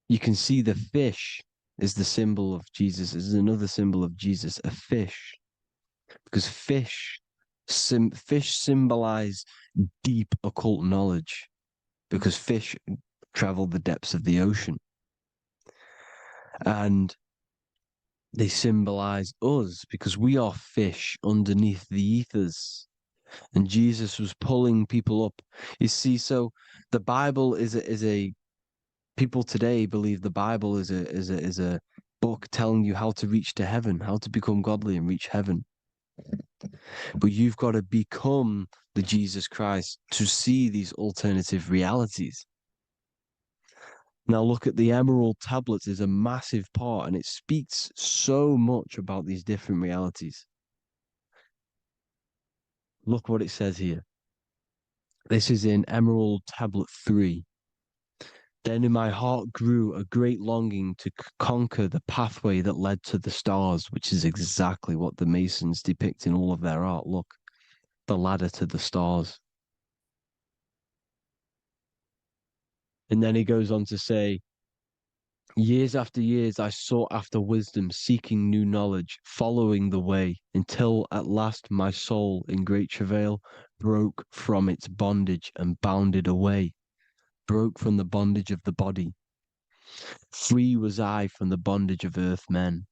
you can see the fish is the symbol of Jesus, is another symbol of Jesus, a fish. Because fish symbolize deep occult knowledge, because fish travel the depths of the ocean. And they symbolize us because we are fish underneath the ethers. And Jesus was pulling people up. You see, so the Bible is a people today believe the Bible is a book telling you how to reach to heaven, how to become godly and reach heaven. But you've got to become the Jesus Christ to see these alternative realities. Now look at the Emerald Tablets is a massive part, and it speaks so much about these different realities. Look what it says here. This is in Emerald Tablet 3. Then in my heart grew a great longing to conquer the pathway that led to the stars, which is exactly what the Masons depict in all of their art. Look, the ladder to the stars. And then he goes on to say, years after years, I sought after wisdom, seeking new knowledge, following the way, until at last my soul, in great travail, broke from its bondage and bounded away, broke from the bondage of the body. Free was I from the bondage of earth men.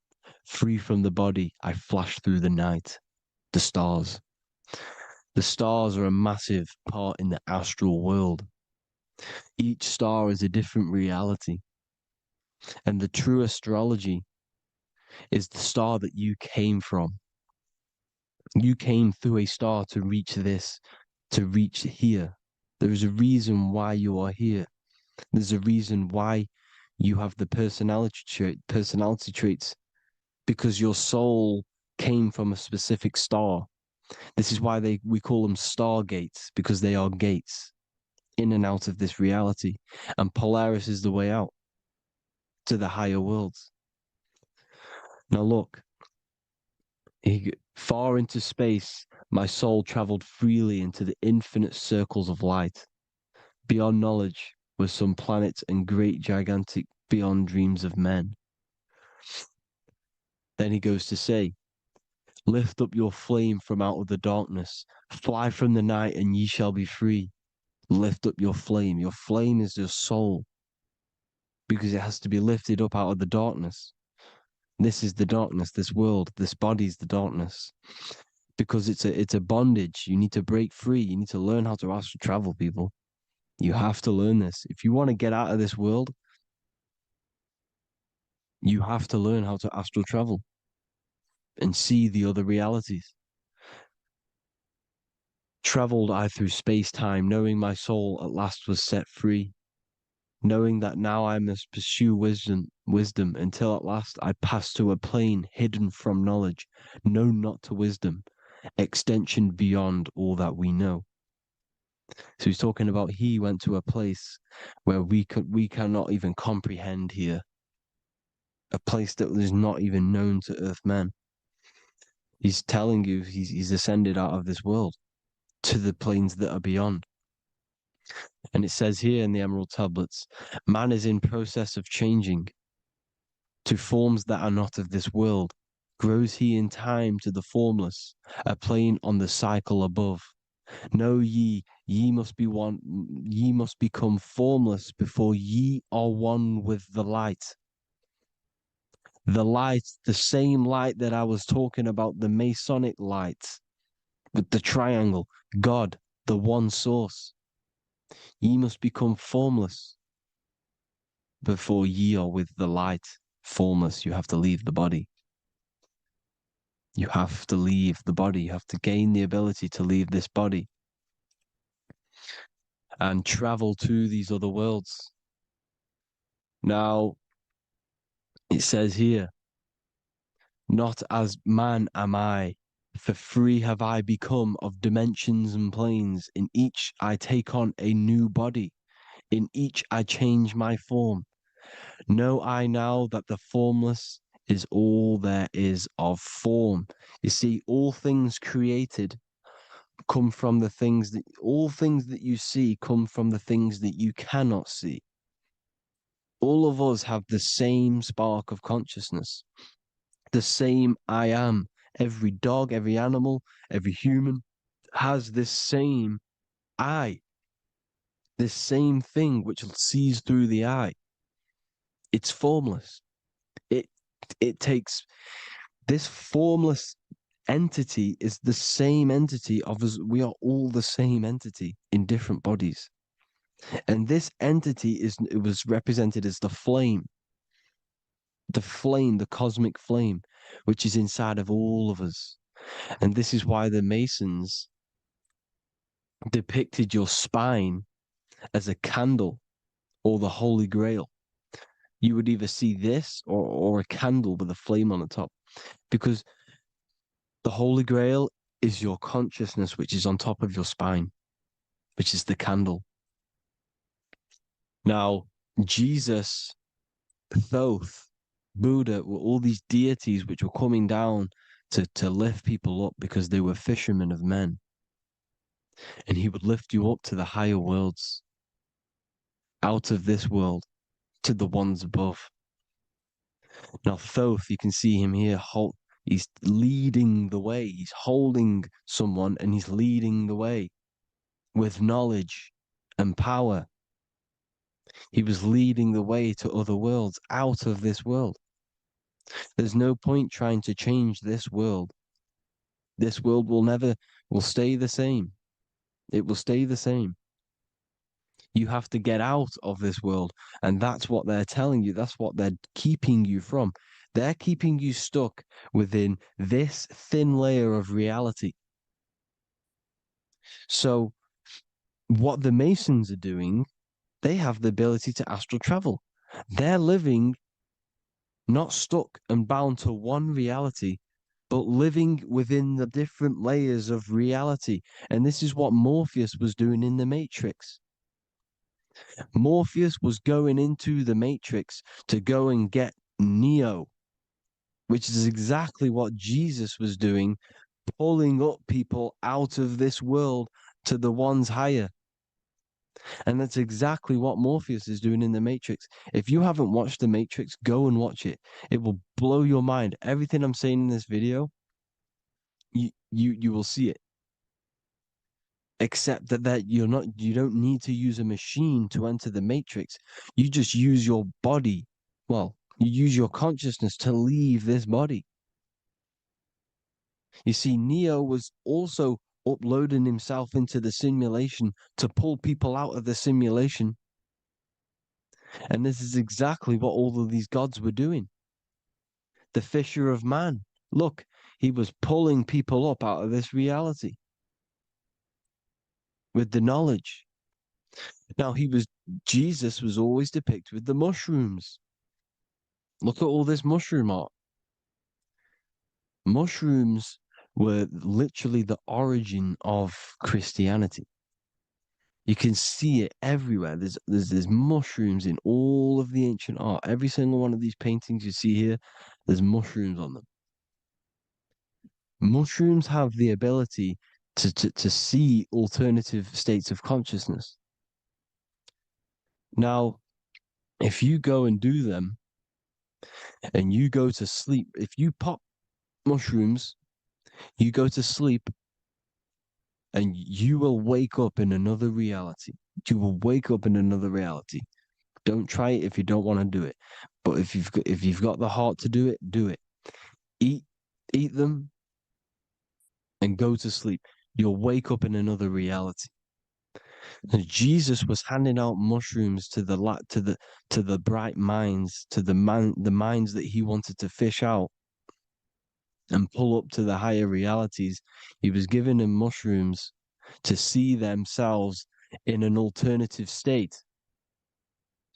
Free from the body, I flashed through the night. The stars. The stars are a massive part in the astral world. Each star is a different reality. And the true astrology is the star that you came from. You came through a star to reach this, to reach here. There is a reason why you are here. There's a reason why you have the personality traits, because your soul came from a specific star. This is why we call them star gates, because they are gates in and out of this reality. And Polaris is the way out to the higher worlds. Now look, far into space, my soul traveled freely into the infinite circles of light. Beyond knowledge were some planets and great gigantic beyond dreams of men. Then he goes to say, lift up your flame from out of the darkness, fly from the night and ye shall be free. Lift up your flame. Your flame is your soul, because it has to be lifted up out of the darkness. This is the darkness, this world, this body is the darkness. Because it's a bondage. You need to break free. You need to learn how to astral travel, people. You have to learn this. If you want to get out of this world, you have to learn how to astral travel and see the other realities. Traveled I through space-time, knowing my soul at last was set free, knowing that now I must pursue wisdom until at last I pass to a plane hidden from knowledge, known not to wisdom, extension beyond all that we know. So he's talking about he went to a place where we cannot even comprehend here, a place that is not even known to Earthmen. He's telling you he's ascended out of this world to the planes that are beyond. And it says here in the Emerald Tablets, man is in process of changing to forms that are not of this world. Grows he in time to the formless, a plane on the cycle above. Know ye must be one, ye must become formless before ye are one with the light. The light, the same light that I was talking about, the Masonic light with the triangle, God, the one source. Ye must become formless before ye are with the light. Formless, you have to leave the body. You have to leave the body. You have to gain the ability to leave this body and travel to these other worlds. Now, it says here, not as man am I, for free have I become of dimensions and planes. In each I take on a new body. In each I change my form. Know I now that the formless is all there is of form. You see, all things created come from the things that, all things that you see come from the things that you cannot see. All of us have the same spark of consciousness, the same I am. Every dog, every animal, every human has this same I, this same thing which sees through the eye. It's formless. It it takes this formless entity is the same entity of us. We are all the same entity in different bodies. And this entity it was represented as the flame, the cosmic flame, which is inside of all of us. And this is why the Masons depicted your spine as a candle or the Holy Grail. You would either see this or a candle with a flame on the top, because the Holy Grail is your consciousness, which is on top of your spine, which is the candle. Now, Jesus, Thoth, Buddha were all these deities which were coming down to lift people up because they were fishermen of men. And he would lift you up to the higher worlds, out of this world, to the ones above. Now, Thoth, you can see him here, he's leading the way. He's holding someone and he's leading the way with knowledge and power. He was leading the way to other worlds, out of this world. There's no point trying to change this world. This world will stay the same. It will stay the same. You have to get out of this world. And that's what they're telling you. That's what they're keeping you from. They're keeping you stuck within this thin layer of reality. So what the Masons are doing, they have the ability to astral travel. They're living not stuck and bound to one reality, but living within the different layers of reality. And this is what Morpheus was doing in the Matrix. Morpheus was going into the Matrix to go and get Neo, which is exactly what Jesus was doing, pulling up people out of this world to the ones higher. And that's exactly what Morpheus is doing in the Matrix. If you haven't watched the Matrix, go and watch it. It will blow your mind. Everything I'm saying in this video, you will see it. Except that you don't need to use a machine to enter the Matrix. You just use your body. Well, you use your consciousness to leave this body. You see, Neo was also uploading himself into the simulation to pull people out of the simulation. And this is exactly what all of these gods were doing. The fisher of man. Look, he was pulling people up out of this reality with the knowledge. Now, Jesus was always depicted with the mushrooms. Look at all this mushroom art. Mushrooms were literally the origin of Christianity. You can see it everywhere. There's mushrooms in all of the ancient art. Every single one of these paintings you see here, there's mushrooms on them. Mushrooms have the ability to see alternative states of consciousness. Now, if you go and do them and you go to sleep, if you pop mushrooms, you go to sleep and you will wake up in another reality. You will wake up in another reality. Don't try it if you don't want to do it. But if you've got the heart to do it, do it. Eat them and go to sleep. You'll wake up in another reality. And Jesus was handing out mushrooms to the bright minds, to the minds that he wanted to fish out and pull up to the higher realities. He was giving them mushrooms to see themselves in an alternative state,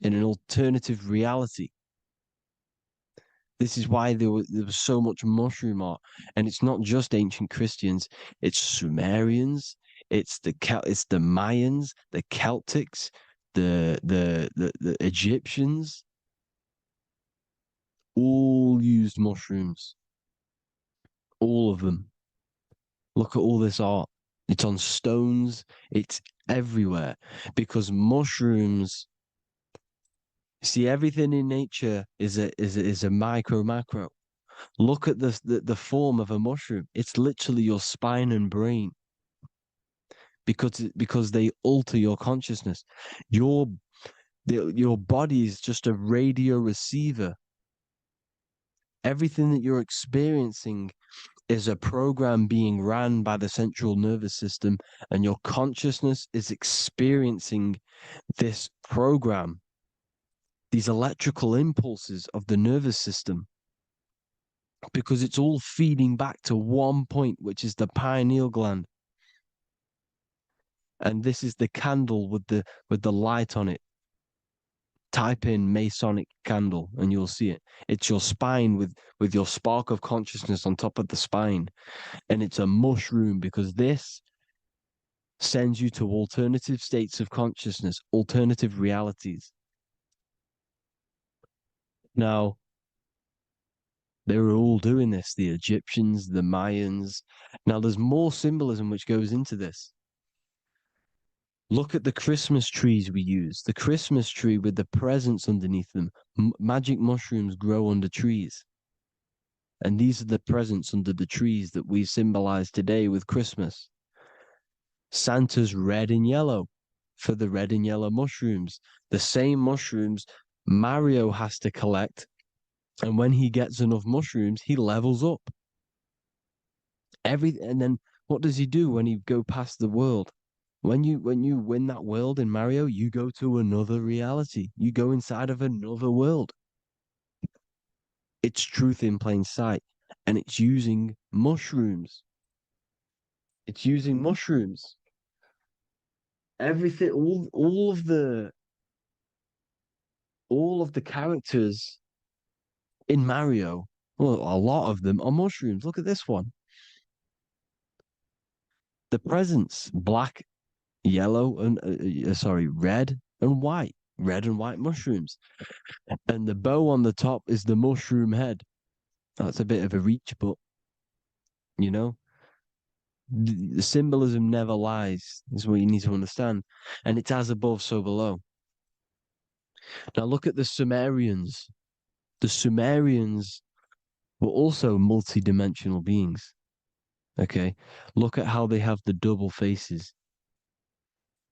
in an alternative reality. This is why there was so much mushroom art, and it's not just ancient Christians. It's Sumerians, it's the Mayans, the Celtics, the Egyptians. All used mushrooms. All of them. Look at all this art. It's on stones. It's everywhere because mushrooms. See, everything in nature is a micro macro. Look at the form of a mushroom. It's literally your spine and brain because they alter your consciousness. Your body is just a radio receiver. Everything that you're experiencing is a program being ran by the central nervous system, and your consciousness is experiencing this program, these electrical impulses of the nervous system, because it's all feeding back to one point, which is the pineal gland. And this is the candle with the light on it. Type in Masonic candle and you'll see it. It's your spine with your spark of consciousness on top of the spine. And it's a mushroom because this sends you to alternative states of consciousness, alternative realities. Now, they were all doing this, the Egyptians, the Mayans. Now, there's more symbolism which goes into this. Look at the Christmas trees we use. The Christmas tree with the presents underneath them. Magic mushrooms grow under trees. And these are the presents under the trees that we symbolize today with Christmas. Santa's red and yellow for the red and yellow mushrooms. The same mushrooms Mario has to collect. And when he gets enough mushrooms, he levels up. And then what does he do when he go past the world? When you win that world in Mario, you go to another reality. You go inside of another world. It's truth in plain sight. And it's using mushrooms. It's using mushrooms. Everything, all of the characters in Mario, well, a lot of them are mushrooms. Look at this one. The presents, black, yellow, and red and white. Red and white mushrooms. And the bow on the top is the mushroom head. That's a bit of a reach, but you know, the symbolism never lies, is what you need to understand. And it's as above, so below. Now look at the Sumerians. The Sumerians were also multi-dimensional beings. Okay, look at how they have the double faces.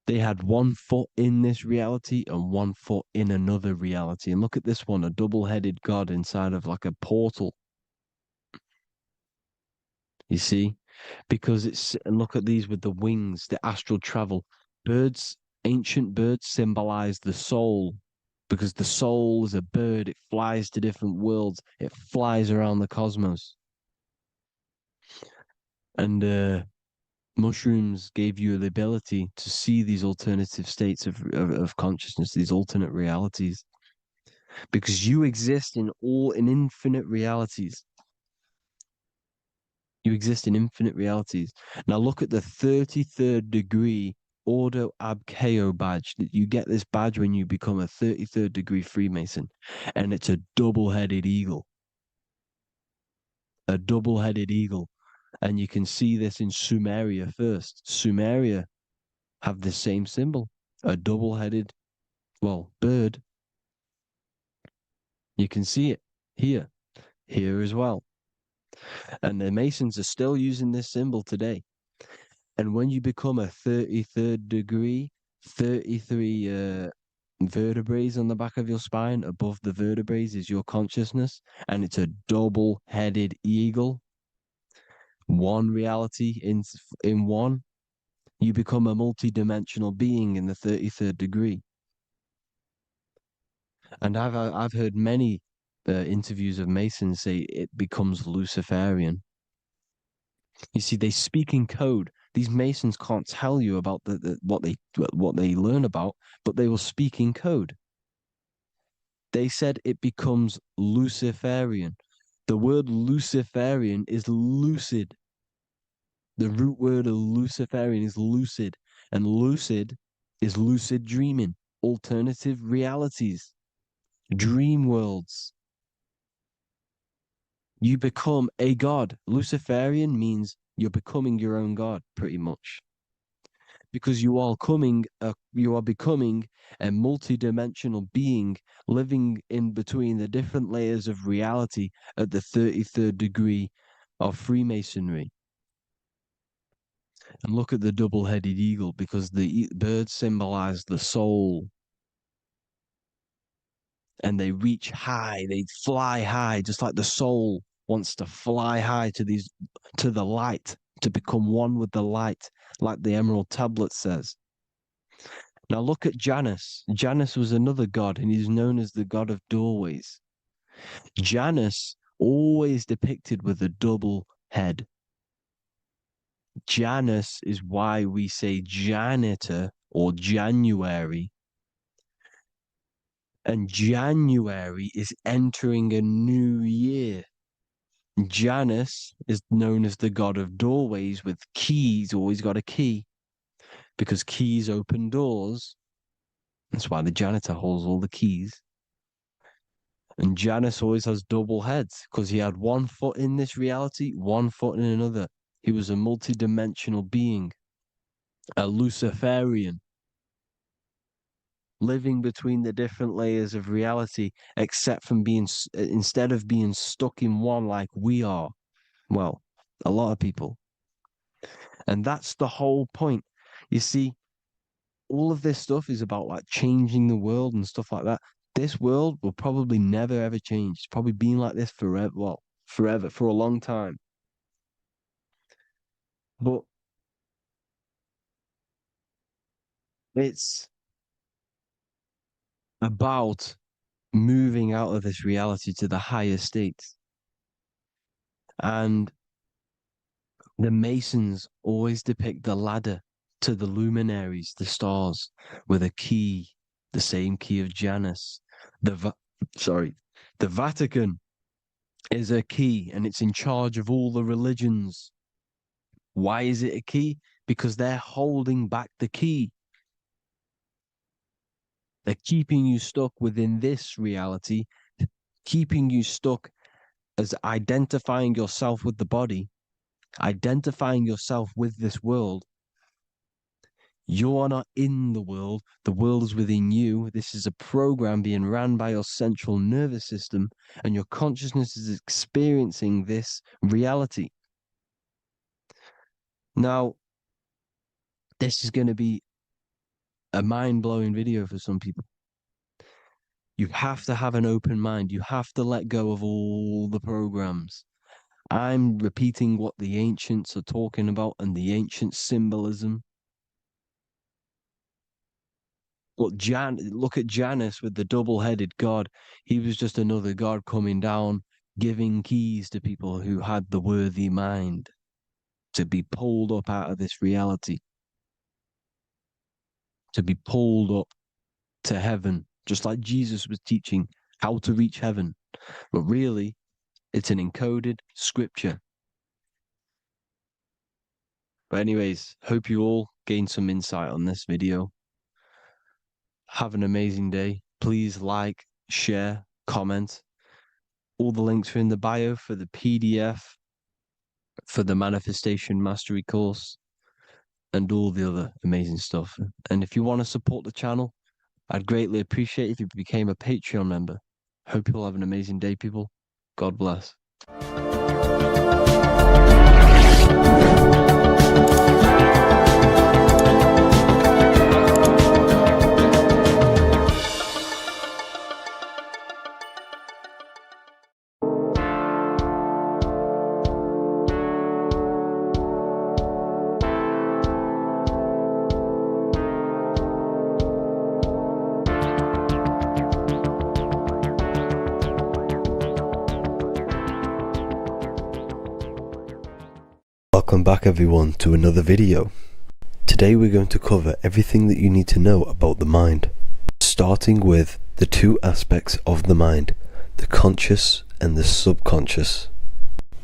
They had 1 foot in this reality and 1 foot in another reality. And look at this one, a double-headed god inside of like a portal. You see? Because and look at these with the wings, the astral travel. Birds, ancient birds symbolize the soul. Because the soul is a bird, it flies to different worlds, it flies around the cosmos. And mushrooms gave you the ability to see these alternative states of consciousness, these alternate realities. Because you exist in infinite realities. You exist in infinite realities. Now look at the 33rd degree Ordo Ab Chao badge. You get this badge when you become a 33rd degree Freemason. And it's a double-headed eagle. A double-headed eagle. And you can see this in Sumeria first. Sumeria have the same symbol. A double-headed, bird. You can see it here as well. And the Masons are still using this symbol today. And when you become a 33rd degree, 33 vertebrae on the back of your spine, above the vertebrae is your consciousness, and it's a double-headed eagle. One reality in one. You become a multi-dimensional being in the 33rd degree. And I've heard many interviews of Masons say it becomes Luciferian. You see, they speak in code. These Masons can't tell you about what they learn about, but they will speak in code. They said it becomes Luciferian. The word Luciferian is lucid. The root word of Luciferian is lucid, and lucid is lucid dreaming, alternative realities, dream worlds. You become a god. Luciferian means you're becoming your own god, pretty much. Because you are becoming a multi-dimensional being living in between the different layers of reality at the 33rd degree of Freemasonry. And look at the double-headed eagle, because the birds symbolize the soul. And they reach high, they fly high, just like the soul wants to fly high to the light, to become one with the light, like the Emerald Tablet says. Now look at Janus. Janus was another god, and he's known as the god of doorways. Janus always depicted with a double head. Janus is why we say janitor or January. And January is entering a new year. Janus is known as the god of doorways with keys, always got a key, because keys open doors. That's why the janitor holds all the keys. And Janus always has double heads, because he had one foot in this reality, one foot in another. He was a multi-dimensional being, a Luciferian, living between the different layers of reality, except from instead of being stuck in one like we are. Well, a lot of people. And that's the whole point. You see, all of this stuff is about like changing the world and stuff like that. This world will probably never ever change. It's probably been like this forever. Well, forever, for a long time. But it's about moving out of this reality to the higher states. And the Masons always depict the ladder to the luminaries, the stars, with a key, the same key of Janus. The Vatican is a key, and it's in charge of all the religions. Why is it a key? Because they're holding back the key. They're keeping you stuck within this reality, keeping you stuck as identifying yourself with the body, identifying yourself with this world. You are not in the world is within you. This is a program being ran by your central nervous system, and your consciousness is experiencing this reality. Now, this is going to be a mind-blowing video for some people. You have to have an open mind. You have to let go of all the programs. I'm repeating what the ancients are talking about and the ancient symbolism. Look at Janus with the double-headed god. He was just another god coming down, giving keys to people who had the worthy mind to be pulled up out of this reality, to be pulled up to heaven, just like Jesus was teaching how to reach heaven. But really, it's an encoded scripture. But anyways, hope you all gained some insight on this video. Have an amazing day. Please like, share, comment. All the links are in the bio for the PDF, for the Manifestation Mastery course, and all the other amazing stuff. And if you want to support the channel, I'd greatly appreciate if you became a Patreon member. Hope you'll have an amazing day, people. God bless. Welcome back everyone to another video. Today we're going to cover everything that you need to know about the mind, starting with the two aspects of the mind, the conscious and the subconscious.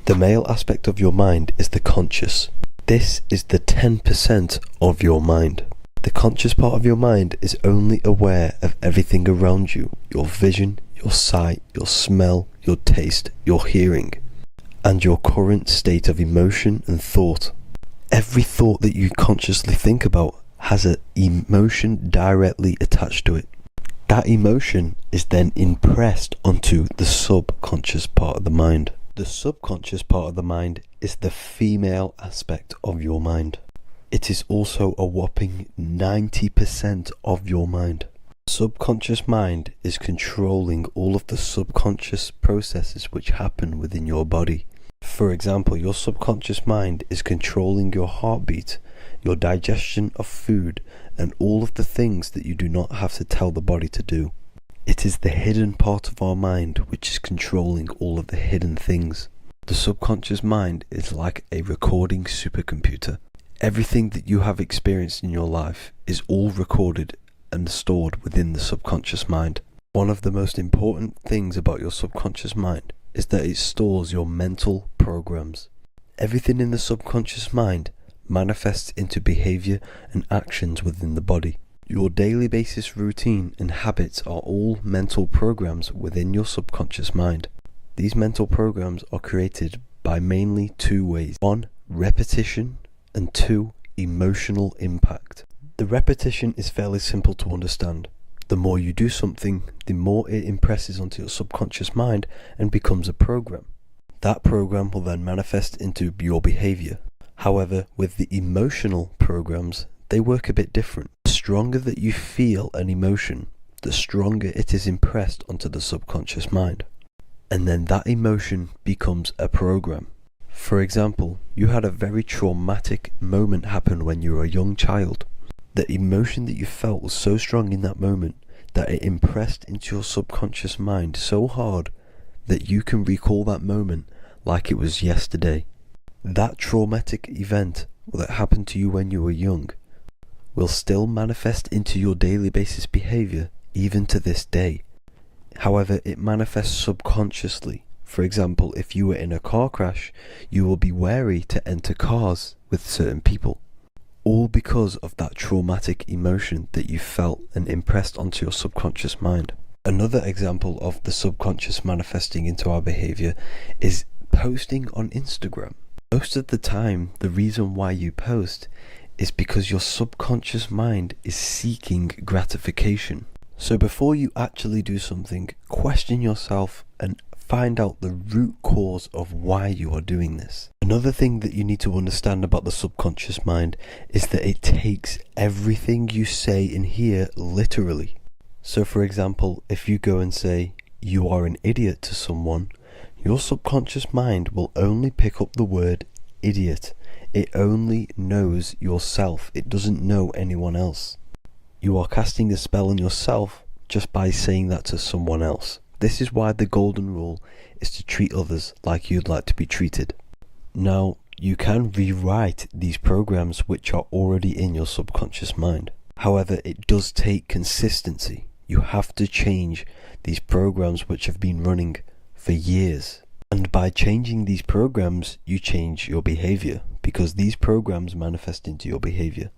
The male aspect of your mind is the conscious. This is the 10% of your mind. The conscious part of your mind is only aware of everything around you, your vision, your sight, your smell, your taste, your hearing, and your current state of emotion and thought. Every thought that you consciously think about has an emotion directly attached to it. That emotion is then impressed onto the subconscious part of the mind. The subconscious part of the mind is the female aspect of your mind. It is also a whopping 90% of your mind. Subconscious mind is controlling all of the subconscious processes which happen within your body. For example, your subconscious mind is controlling your heartbeat, your digestion of food, and all of the things that you do not have to tell the body to do. It is the hidden part of our mind which is controlling all of the hidden things. The subconscious mind is like a recording supercomputer. Everything that you have experienced in your life is all recorded and stored within the subconscious mind. One of the most important things about your subconscious mind is that it stores your mental programs. Everything in the subconscious mind manifests into behavior and actions within the body. Your daily basis routine and habits are all mental programs within your subconscious mind. These mental programs are created by mainly two ways. 1. Repetition, and 2. Emotional impact. The repetition is fairly simple to understand. The more you do something, the more it impresses onto your subconscious mind and becomes a program. That program will then manifest into your behavior. However, with the emotional programs, they work a bit different. The stronger that you feel an emotion, the stronger it is impressed onto the subconscious mind. And then that emotion becomes a program. For example, you had a very traumatic moment happen when you were a young child. The emotion that you felt was so strong in that moment that it impressed into your subconscious mind so hard that you can recall that moment like it was yesterday. That traumatic event that happened to you when you were young will still manifest into your daily basis behavior even to this day. However, it manifests subconsciously. For example, if you were in a car crash, you will be wary to enter cars with certain people. All because of that traumatic emotion that you felt and impressed onto your subconscious mind. Another example of the subconscious manifesting into our behavior is posting on Instagram. Most of the time, the reason why you post is because your subconscious mind is seeking gratification. So before you actually do something, question yourself and find out the root cause of why you are doing this. Another thing that you need to understand about the subconscious mind is that it takes everything you say and hear literally. So for example, if you go and say, "You are an idiot" to someone, your subconscious mind will only pick up the word idiot. It only knows yourself. It doesn't know anyone else. You are casting a spell on yourself just by saying that to someone else. This is why the golden rule is to treat others like you'd like to be treated. Now, you can rewrite these programs which are already in your subconscious mind. However, it does take consistency. You have to change these programs which have been running for years. And by changing these programs, you change your behavior, because these programs manifest into your behavior.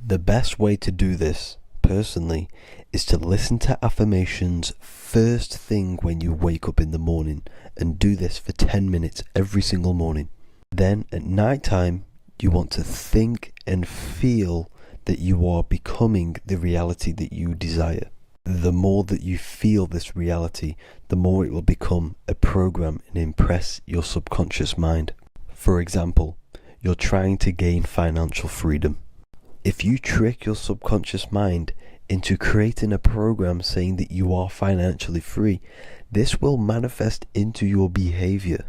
The best way to do this, personally, is to listen to affirmations first thing when you wake up in the morning, and do this for 10 minutes every single morning. Then at night time, you want to think and feel that you are becoming the reality that you desire. The more that you feel this reality, the more it will become a program and impress your subconscious mind. For example, you're trying to gain financial freedom. If you trick your subconscious mind into creating a program saying that you are financially free, this will manifest into your behavior.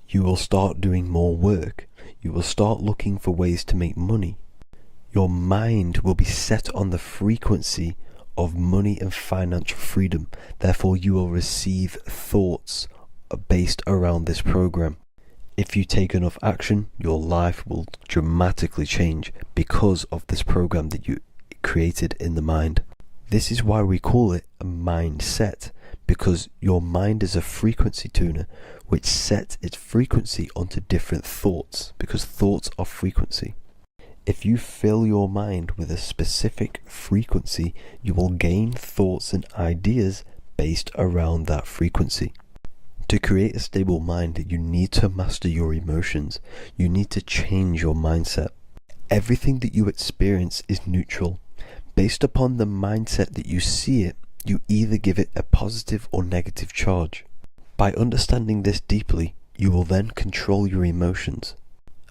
You will start doing more work. You will start looking for ways to make money. Your mind will be set on the frequency of money and financial freedom. Therefore, you will receive thoughts based around this program. If you take enough action, your life will dramatically change because of this program that you created in the mind. This is why we call it a mindset, because your mind is a frequency tuner which sets its frequency onto different thoughts, because thoughts are frequency. If you fill your mind with a specific frequency, you will gain thoughts and ideas based around that frequency. To create a stable mind, you need to master your emotions. You need to change your mindset. Everything that you experience is neutral. Based upon the mindset that you see it, you either give it a positive or negative charge. By understanding this deeply, you will then control your emotions.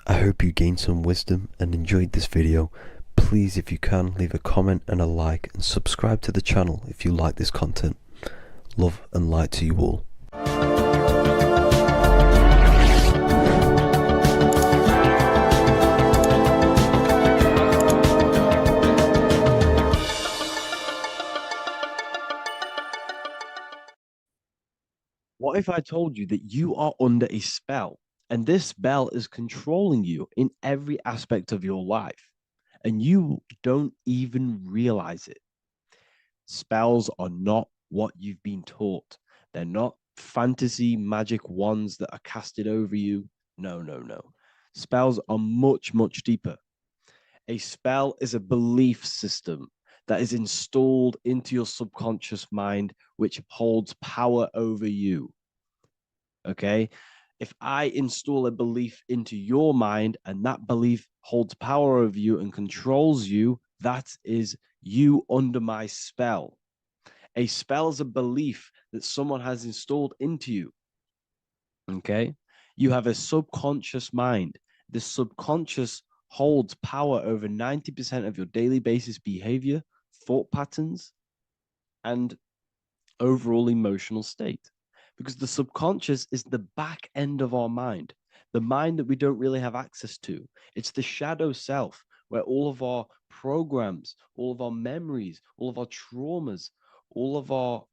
I hope you gained some wisdom and enjoyed this video. Please, if you can, leave a comment and a like, and subscribe to the channel if you like this content. Love and light to you all. What if I told you that you are under a spell, and this spell is controlling you in every aspect of your life, and you don't even realize it? Spells are not what you've been taught. They're not fantasy magic wands that are casted over you. No, no, no. Spells are much, much deeper. A spell is a belief system that is installed into your subconscious mind, which holds power over you. Okay? If I install a belief into your mind and that belief holds power over you and controls you, that is you under my spell. A spell is a belief that someone has installed into you. Okay? You have a subconscious mind. This subconscious holds power over 90% of your daily basis behavior, thought patterns, and overall emotional state. Because the subconscious is the back end of our mind, the mind that we don't really have access to. It's the shadow self, where all of our programs, all of our memories, all of our traumas, all of our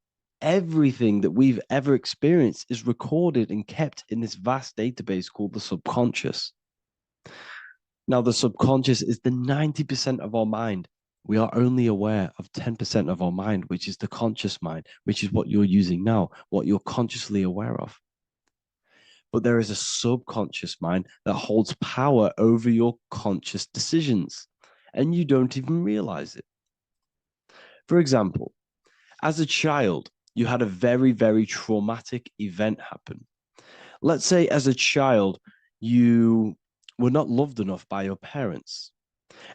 everything that we've ever experienced is recorded and kept in this vast database called the subconscious. Now, the subconscious is the 90% of our mind. We are only aware of 10% of our mind, which is the conscious mind, which is what you're using now, what you're consciously aware of. But there is a subconscious mind that holds power over your conscious decisions, and you don't even realize it. For example, as a child, you had a very, very traumatic event happen. Let's say as a child, you were not loved enough by your parents.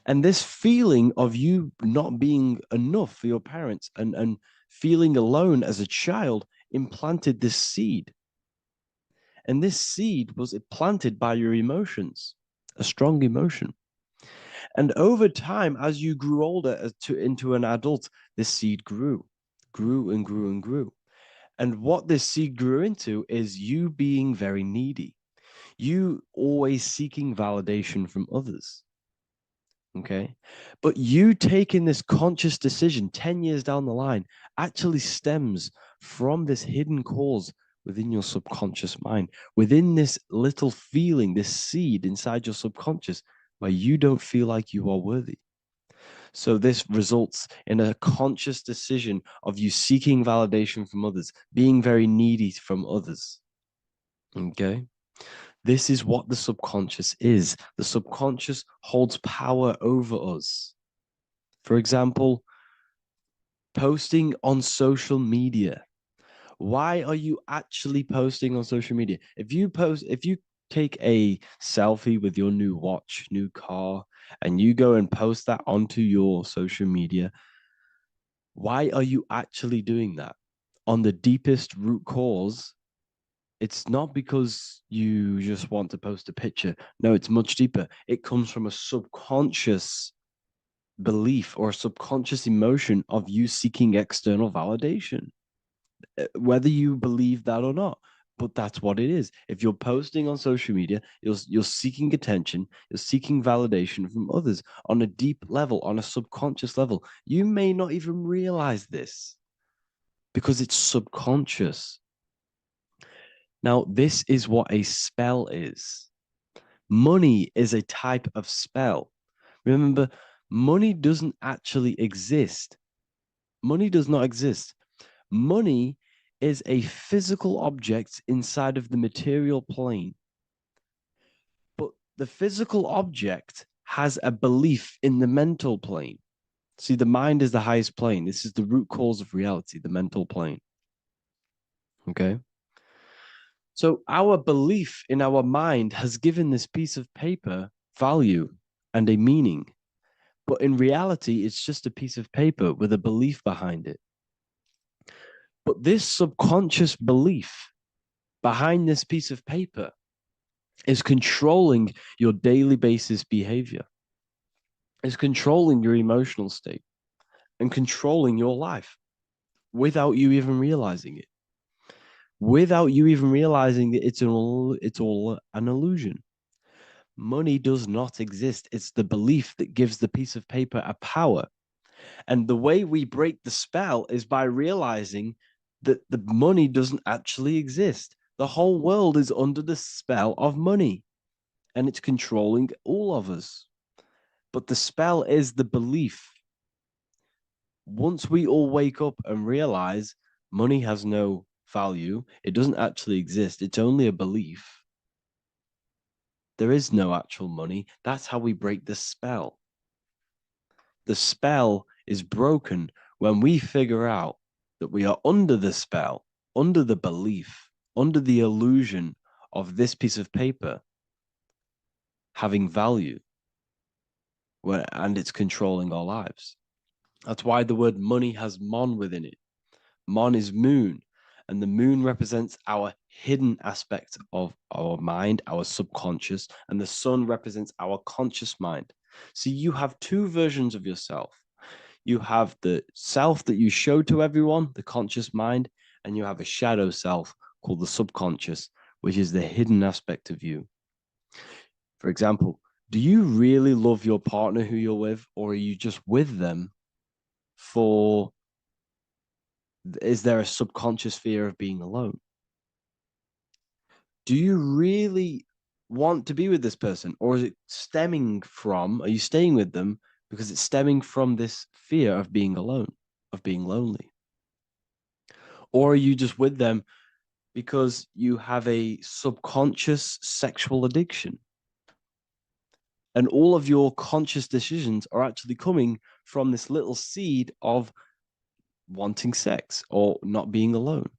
And this feeling of you not being enough for your parents and feeling alone as a child implanted this seed. And this seed was planted by your emotions, a strong emotion. And over time, as you grew older into an adult, this seed grew and grew and grew. And what this seed grew into is you being very needy, you always seeking validation from others. Okay. But you taking this conscious decision 10 years down the line actually stems from this hidden cause within your subconscious mind, within this little feeling, this seed inside your subconscious where you don't feel like you are worthy. So this results in a conscious decision of you seeking validation from others, being very needy from others. Okay. This is what the subconscious is. The subconscious holds power over us. For example, posting on social media. Why are you actually posting on social media? If you take a selfie with your new watch, new car, and you go and post that onto your social media, why are you actually doing that? On the deepest root cause, it's not because you just want to post a picture. No, it's much deeper. It comes from a subconscious belief or a subconscious emotion of you seeking external validation, whether you believe that or not. But that's what it is. If you're posting on social media, you're seeking attention, you're seeking validation from others on a deep level, on a subconscious level. You may not even realize this because it's subconscious. Now, this is what a spell is. Money is a type of spell. Remember, money doesn't actually exist. Money does not exist. Money is a physical object inside of the material plane. But the physical object has a belief in the mental plane. See, the mind is the highest plane. This is the root cause of reality, the mental plane. Okay? So our belief in our mind has given this piece of paper value and a meaning. But in reality, it's just a piece of paper with a belief behind it. But this subconscious belief behind this piece of paper is controlling your daily basis behavior, is controlling your emotional state and controlling your life without you even realizing it, without you even realizing that it's all an illusion. Money does not exist. It's the belief that gives the piece of paper a power. And the way we break the spell is by realizing that the money doesn't actually exist. The whole world is under the spell of money and it's controlling all of us. But the spell is the belief. Once we all wake up and realize money has no value, it doesn't actually exist, it's only a belief. There is no actual money. That's how we break the spell. The spell is broken when we figure out that we are under the spell, under the belief, under the illusion of this piece of paper having value, and it's controlling our lives. That's why the word money has mon within it. Mon is moon, and the moon represents our hidden aspect of our mind, our subconscious, and the sun represents our conscious mind. So you have two versions of yourself. You have the self that you show to everyone, the conscious mind, and you have a shadow self called the subconscious, which is the hidden aspect of you. For example, do you really love your partner who you're with, or are you just with them is there a subconscious fear of being alone? Do you really want to be with this person, or is it are you staying with them because it's stemming from this fear of being alone, of being lonely? Or are you just with them because you have a subconscious sexual addiction? And all of your conscious decisions are actually coming from this little seed of wanting sex or not being alone.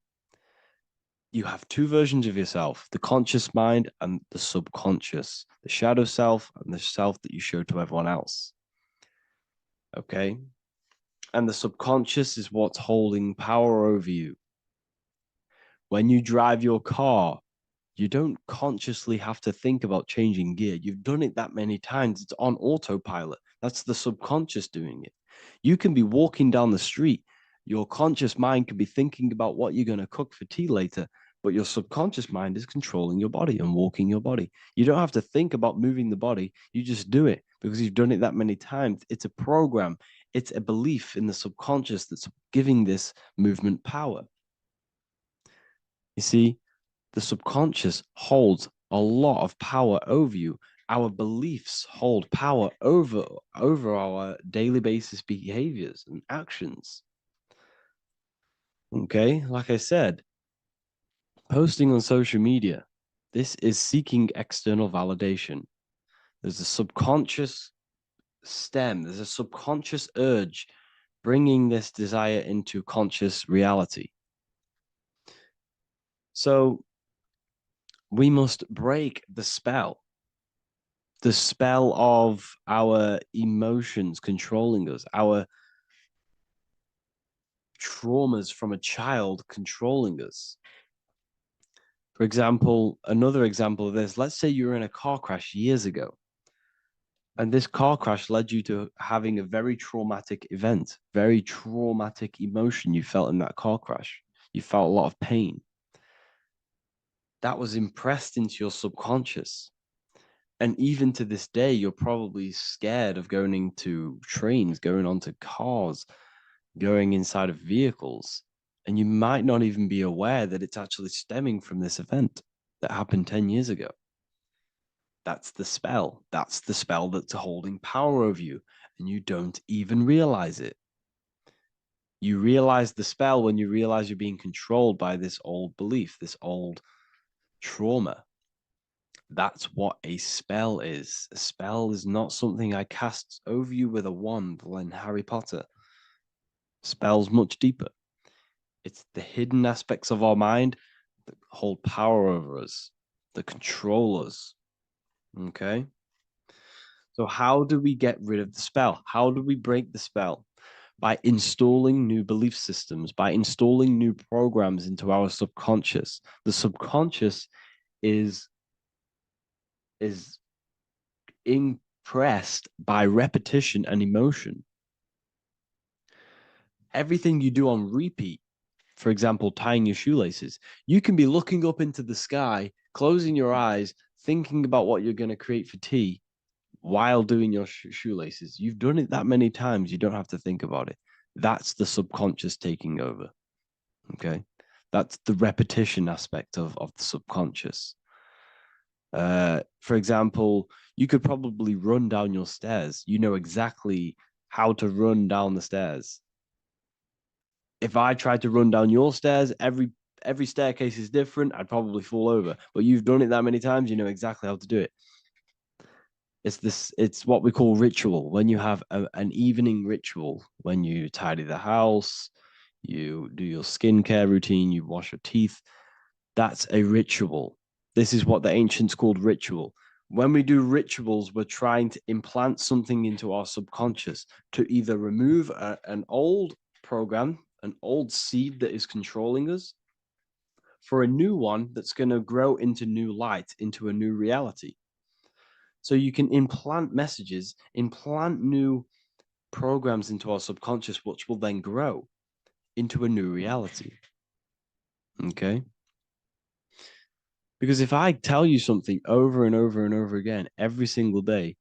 You have two versions of yourself, the conscious mind and the subconscious, the shadow self and the self that you show to everyone else. Okay? And the subconscious is what's holding power over you. When you drive your car, you don't consciously have to think about changing gear. You've done it that many times. It's on autopilot. That's the subconscious doing it. You can be walking down the street. Your conscious mind can be thinking about what you're going to cook for tea later, but your subconscious mind is controlling your body and walking your body. You don't have to think about moving the body. You just do it because you've done it that many times. It's a program. It's a belief in the subconscious that's giving this movement power. You see, the subconscious holds a lot of power over you. Our beliefs hold power over our daily basis behaviors and actions. Okay, like I said, posting on social media, this is seeking external validation. There's a subconscious there's a subconscious urge bringing this desire into conscious reality. So we must break the spell of our emotions controlling us, our traumas from a child controlling us. For example, another example of this, let's say you were in a car crash years ago, and this car crash led you to having a very traumatic event, very traumatic emotion you felt in that car crash. You felt a lot of pain. That was impressed into your subconscious. And even to this day, you're probably scared of going into trains, going onto cars, going inside of vehicles. And you might not even be aware that it's actually stemming from this event that happened 10 years ago. That's the spell. That's the spell that's holding power over you, and you don't even realize it. You realize the spell when you realize you're being controlled by this old belief, this old trauma. That's what a spell is. A spell is not something I cast over you with a wand like Harry Potter. Spell's much deeper. It's the hidden aspects of our mind that hold power over us, that control us. Okay? So how do we get rid of the spell? How do we break the spell? By installing new belief systems, by installing new programs into our subconscious. The subconscious is impressed by repetition and emotion. Everything you do on repeat, for example, tying your shoelaces, you can be looking up into the sky, closing your eyes, thinking about what you're going to create for tea while doing your shoelaces. You've done it that many times, you don't have to think about it. That's the subconscious taking over. Okay. That's the repetition aspect of the subconscious. For example, you could probably run down your stairs. You know exactly how to run down the stairs. If I tried to run down your stairs, every staircase is different. I'd probably fall over. But you've done it that many times, you know exactly how to do it. It's what we call ritual. When you have an evening ritual, when you tidy the house, you do your skincare routine, you wash your teeth, that's a ritual. This is what the ancients called ritual. When we do rituals, we're trying to implant something into our subconscious to either remove an old program, an old seed that is controlling us, for a new one that's going to grow into new light, into a new reality. So you can implant messages, implant new programs into our subconscious, which will then grow into a new reality. Okay? Because if I tell you something over and over and over again every single day,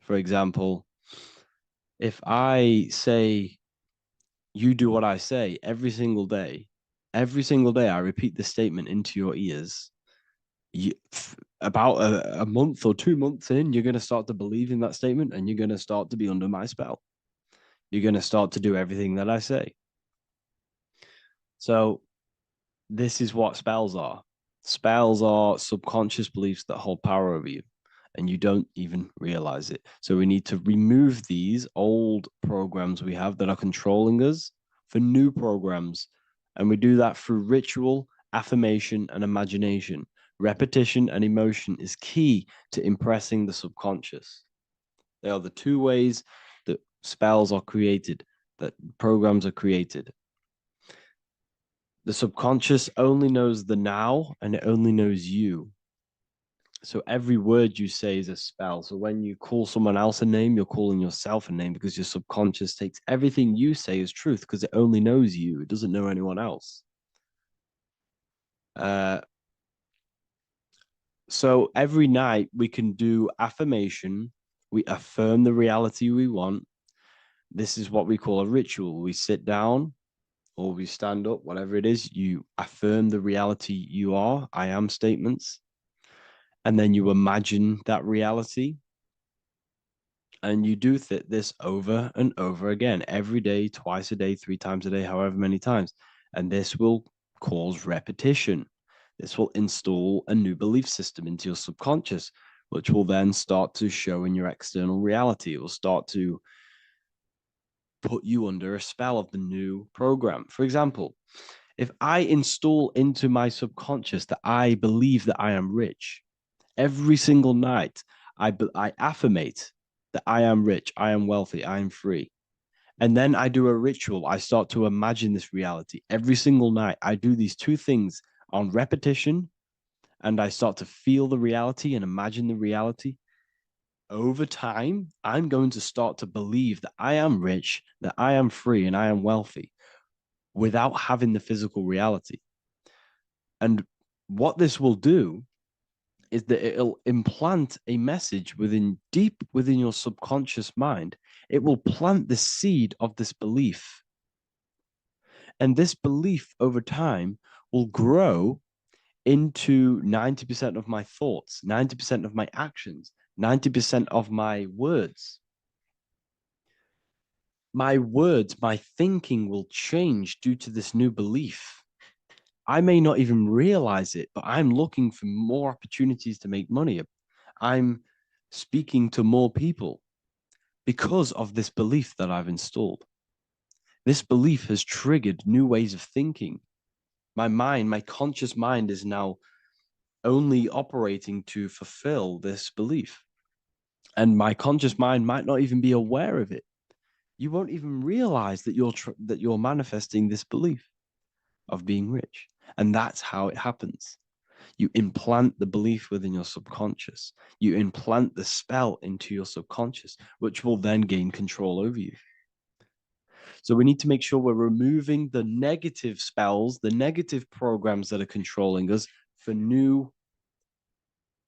for example, if I say, you do what I say every single day I repeat this statement into your ears, about a month or 2 months in, you're going to start to believe in that statement and you're going to start to be under my spell. You're going to start to do everything that I say. So this is what spells are. Spells are subconscious beliefs that hold power over you and you don't even realize it. So we need to remove these old programs we have that are controlling us for new programs. And we do that through ritual, affirmation, and imagination. Repetition and emotion is key to impressing the subconscious. They are the two ways that spells are created, that programs are created. The subconscious only knows the now and it only knows you. So every word you say is a spell. So when you call someone else a name, you're calling yourself a name because your subconscious takes everything you say as truth because it only knows you. It doesn't know anyone else. So every night we can do affirmation. We affirm the reality we want. This is what we call a ritual. We sit down or we stand up, whatever it is, you affirm the reality you are, I am statements. And then you imagine that reality. And you do this over and over again, every day, twice a day, 3 times a day, however many times. And this will cause repetition. This will install a new belief system into your subconscious, which will then start to show in your external reality. It will start to put you under a spell of the new program. For example, if I install into my subconscious that I believe that I am rich, every single night I affirmate that I am rich, I am wealthy, I am free. And then I do a ritual. I start to imagine this reality. Every single night, I do these two things on repetition, and I start to feel the reality and imagine the reality. Over time, I'm going to start to believe that I am rich, that I am free, and I am wealthy without having the physical reality. And what this will do is that it'll implant a message deep within your subconscious mind. It will plant the seed of this belief. And this belief over time will grow into 90% of my thoughts, 90% of my actions, 90% of my words. My words, my thinking will change due to this new belief. I may not even realize it, but I'm looking for more opportunities to make money. I'm speaking to more people because of this belief that I've installed. This belief has triggered new ways of thinking. My mind, my conscious mind is now only operating to fulfill this belief. And my conscious mind might not even be aware of it. You won't even realize that you're manifesting this belief of being rich. And that's how it happens. You implant the belief within your subconscious. You implant the spell into your subconscious, which will then gain control over you. So we need to make sure we're removing the negative spells, the negative programs that are controlling us, for new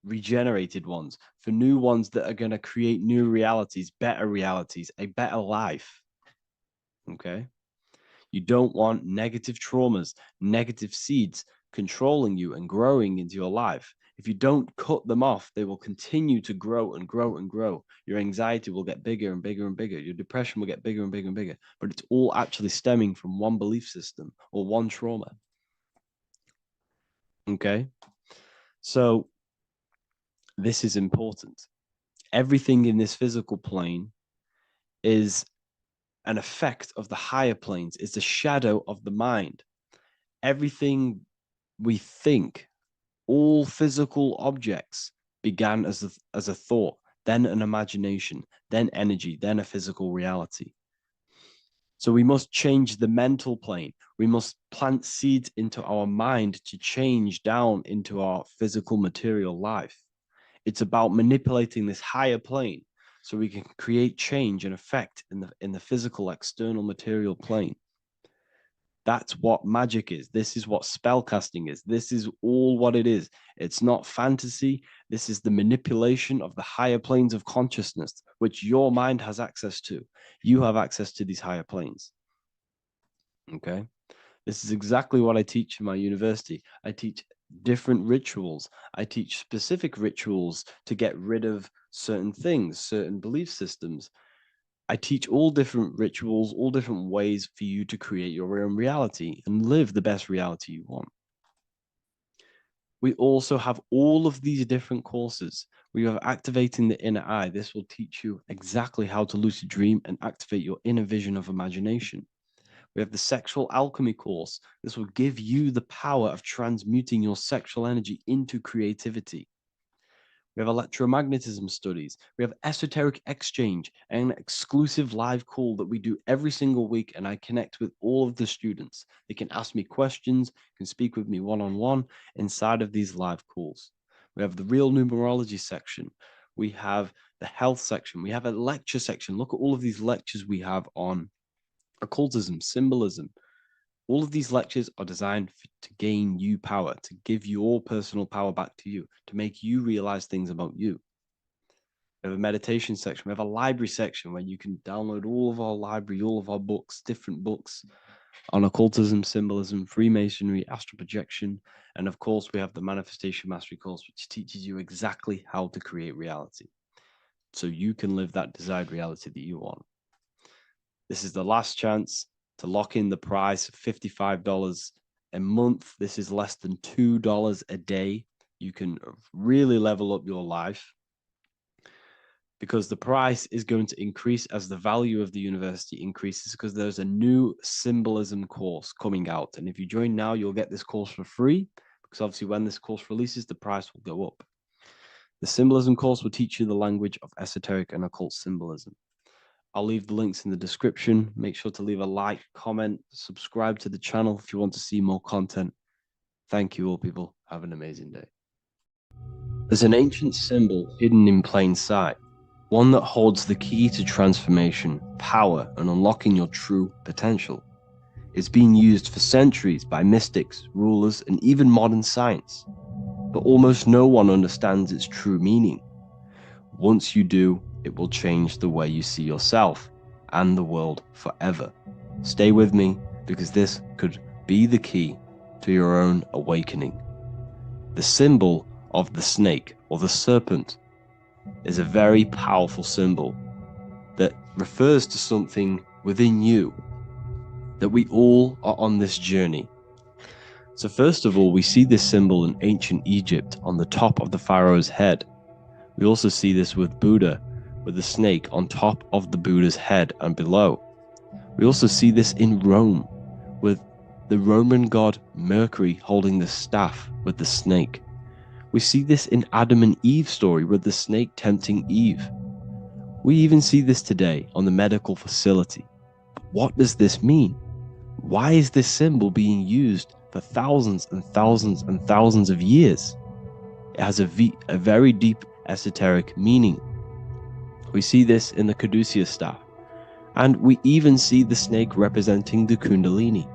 regenerated ones, for new ones that are going to create new realities, a better life. Okay? You don't want negative traumas, negative seeds controlling you and growing into your life. If you don't cut them off, they will continue to grow and grow and grow. Your anxiety will get bigger and bigger and bigger. Your depression will get bigger and bigger and bigger. But it's all actually stemming from one belief system or one trauma. Okay? So this is important. Everything in this physical plane is an effect of the higher planes. It's a shadow of the mind. Everything we think, all physical objects began as a thought, then an imagination, then energy, then a physical reality. So we must change the mental plane. We must plant seeds into our mind to change down into our physical material life. It's about manipulating this higher plane so we can create change and effect in the physical external material plane. That's what magic is. This is what spellcasting is. This is all what it is. It's not fantasy. This is the manipulation of the higher planes of consciousness, which your mind has access to. You have access to these higher planes. Okay? This is exactly what I teach in my university. I teach different rituals. I teach specific rituals to get rid of certain things, certain belief systems. I teach all different rituals, all different ways for you to create your own reality and live the best reality you want. We also have all of these different courses. We have Activating the Inner Eye. This will teach you exactly how to lucid dream and activate your inner vision of imagination. We have the Sexual Alchemy course. This will give you the power of transmuting your sexual energy into creativity. We have electromagnetism studies. We have esoteric exchange, an exclusive live call that we do every single week, and I connect with all of the students. They can ask me questions, can speak with me one-on-one inside of these live calls. We have the real numerology section. We have the health section. We have a lecture section. Look at all of these lectures we have on occultism, symbolism. All of these lectures are designed to gain you power, to give your personal power back to you, to make you realize things about you. We have a meditation section. We have a library section where you can download all of our library, all of our books, different books on occultism, symbolism, Freemasonry, astral projection. And of course, we have the Manifestation Mastery course, which teaches you exactly how to create reality so you can live that desired reality that you want. This is the last chance to lock in the price of $55 a month. This is less than $2 a day. You can really level up your life because the price is going to increase as the value of the university increases, because there's a new symbolism course coming out. And if you join now, you'll get this course for free, because obviously when this course releases, the price will go up. The symbolism course will teach you the language of esoteric and occult symbolism. I'll leave the links in the description. Make sure to leave a like, comment, subscribe to the channel if you want to see more content. Thank you all, people. Have an amazing day. There's an ancient symbol hidden in plain sight, one that holds the key to transformation, power, and unlocking your true potential. It's been used for centuries by mystics, rulers, and even modern science, but almost no one understands its true meaning. Once you do, it will change the way you see yourself and the world forever. Stay with me, because this could be the key to your own awakening. The symbol of the snake or the serpent is a very powerful symbol that refers to something within you, that we all are on this journey. So first of all, we see this symbol in ancient Egypt on the top of the pharaoh's head. We also see this with Buddha, with the snake on top of the Buddha's head and below. We also see this in Rome, with the Roman god Mercury holding the staff with the snake. We see this in Adam and Eve's story with the snake tempting Eve. We even see this today on the medical facility. But what does this mean? Why is this symbol being used for thousands and thousands and thousands of years? It has a very deep esoteric meaning. We see this in the caduceus staff, and we even see the snake representing the Kundalini.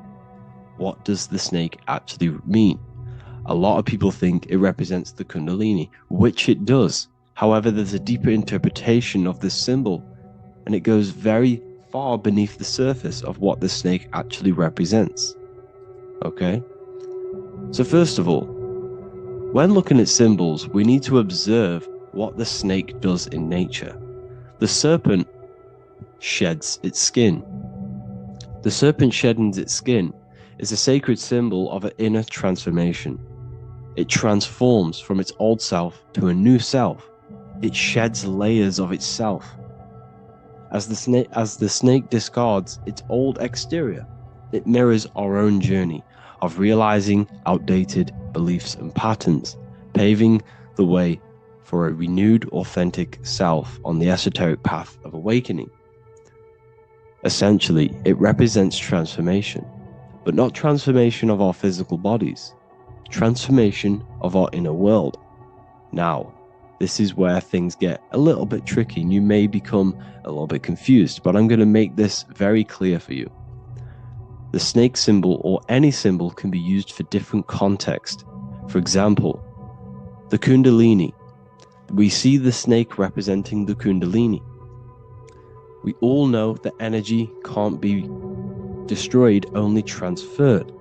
What does the snake actually mean? A lot of people think it represents the Kundalini, which it does. However, there's a deeper interpretation of this symbol, and it goes very far beneath the surface of what the snake actually represents. Okay? So first of all, when looking at symbols, we need to observe what the snake does in nature. The serpent sheds its skin. The serpent shedding its skin is a sacred symbol of an inner transformation. It transforms from its old self to a new self. It sheds layers of itself. As the snake discards its old exterior, it mirrors our own journey of realizing outdated beliefs and patterns, paving the way for a renewed, authentic self on the esoteric path of awakening. Essentially, it represents transformation, but not transformation of our physical bodies, transformation of our inner world. Now, this is where things get a little bit tricky and you may become a little bit confused, but I'm going to make this very clear for you. The snake symbol or any symbol can be used for different context. For example, the Kundalini. We see the snake representing the Kundalini. We all know that energy can't be destroyed, only transferred.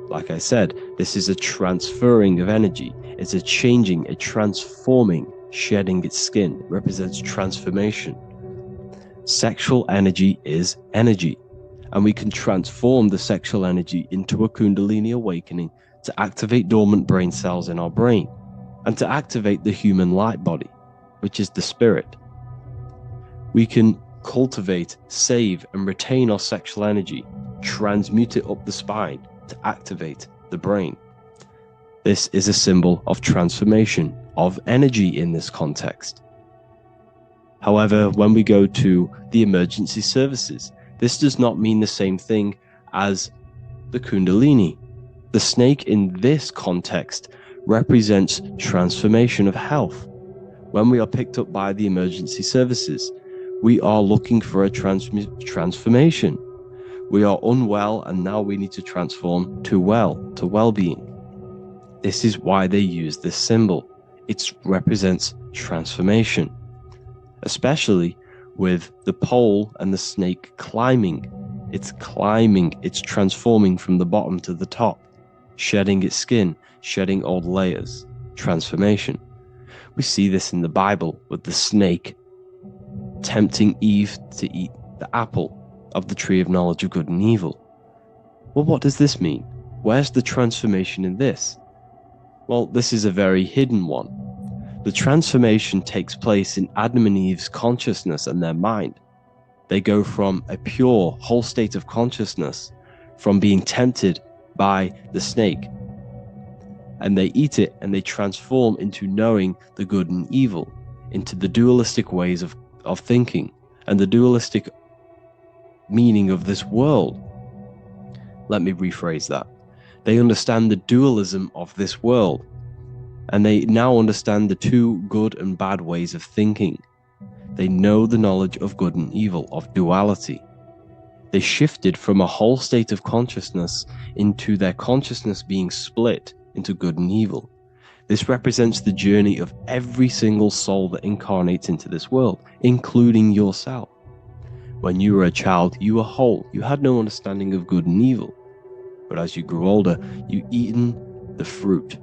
Like I said, this is a transferring of energy. It's a changing, a transforming, shedding its skin. It represents transformation. Sexual energy is energy, and we can transform the sexual energy into a Kundalini awakening to activate dormant brain cells in our brain, and to activate the human light body, which is the spirit. We can cultivate, save, and retain our sexual energy, transmute it up the spine to activate the brain. This is a symbol of transformation, of energy in this context. However, when we go to the emergency services, this does not mean the same thing as the Kundalini. The snake in this context represents transformation of health. When we are picked up by the emergency services, we are looking for a transformation. We are unwell and now we need to transform to well-being. This is why they use this symbol. It represents transformation, especially with the pole and the snake climbing. It's climbing, it's transforming from the bottom to the top, shedding its skin, shedding old layers, transformation. We see this in the Bible with the snake tempting Eve to eat the apple of the tree of knowledge of good and evil. Well, what does this mean? Where's the transformation in this? Well, this is a very hidden one. The transformation takes place in Adam and Eve's consciousness and their mind. They go from a pure, whole state of consciousness, from being tempted by the snake, and they eat it and they transform into knowing the good and evil, into the dualistic ways of thinking and the dualistic meaning of this world. Let me rephrase that. They understand the dualism of this world, and they now understand the two good and bad ways of thinking. They know the knowledge of good and evil, of duality. They shifted from a whole state of consciousness into their consciousness being split into good and evil. This represents the journey of every single soul that incarnates into this world, including yourself. When you were a child, you were whole. You had no understanding of good and evil. But as you grew older, you eaten the fruit.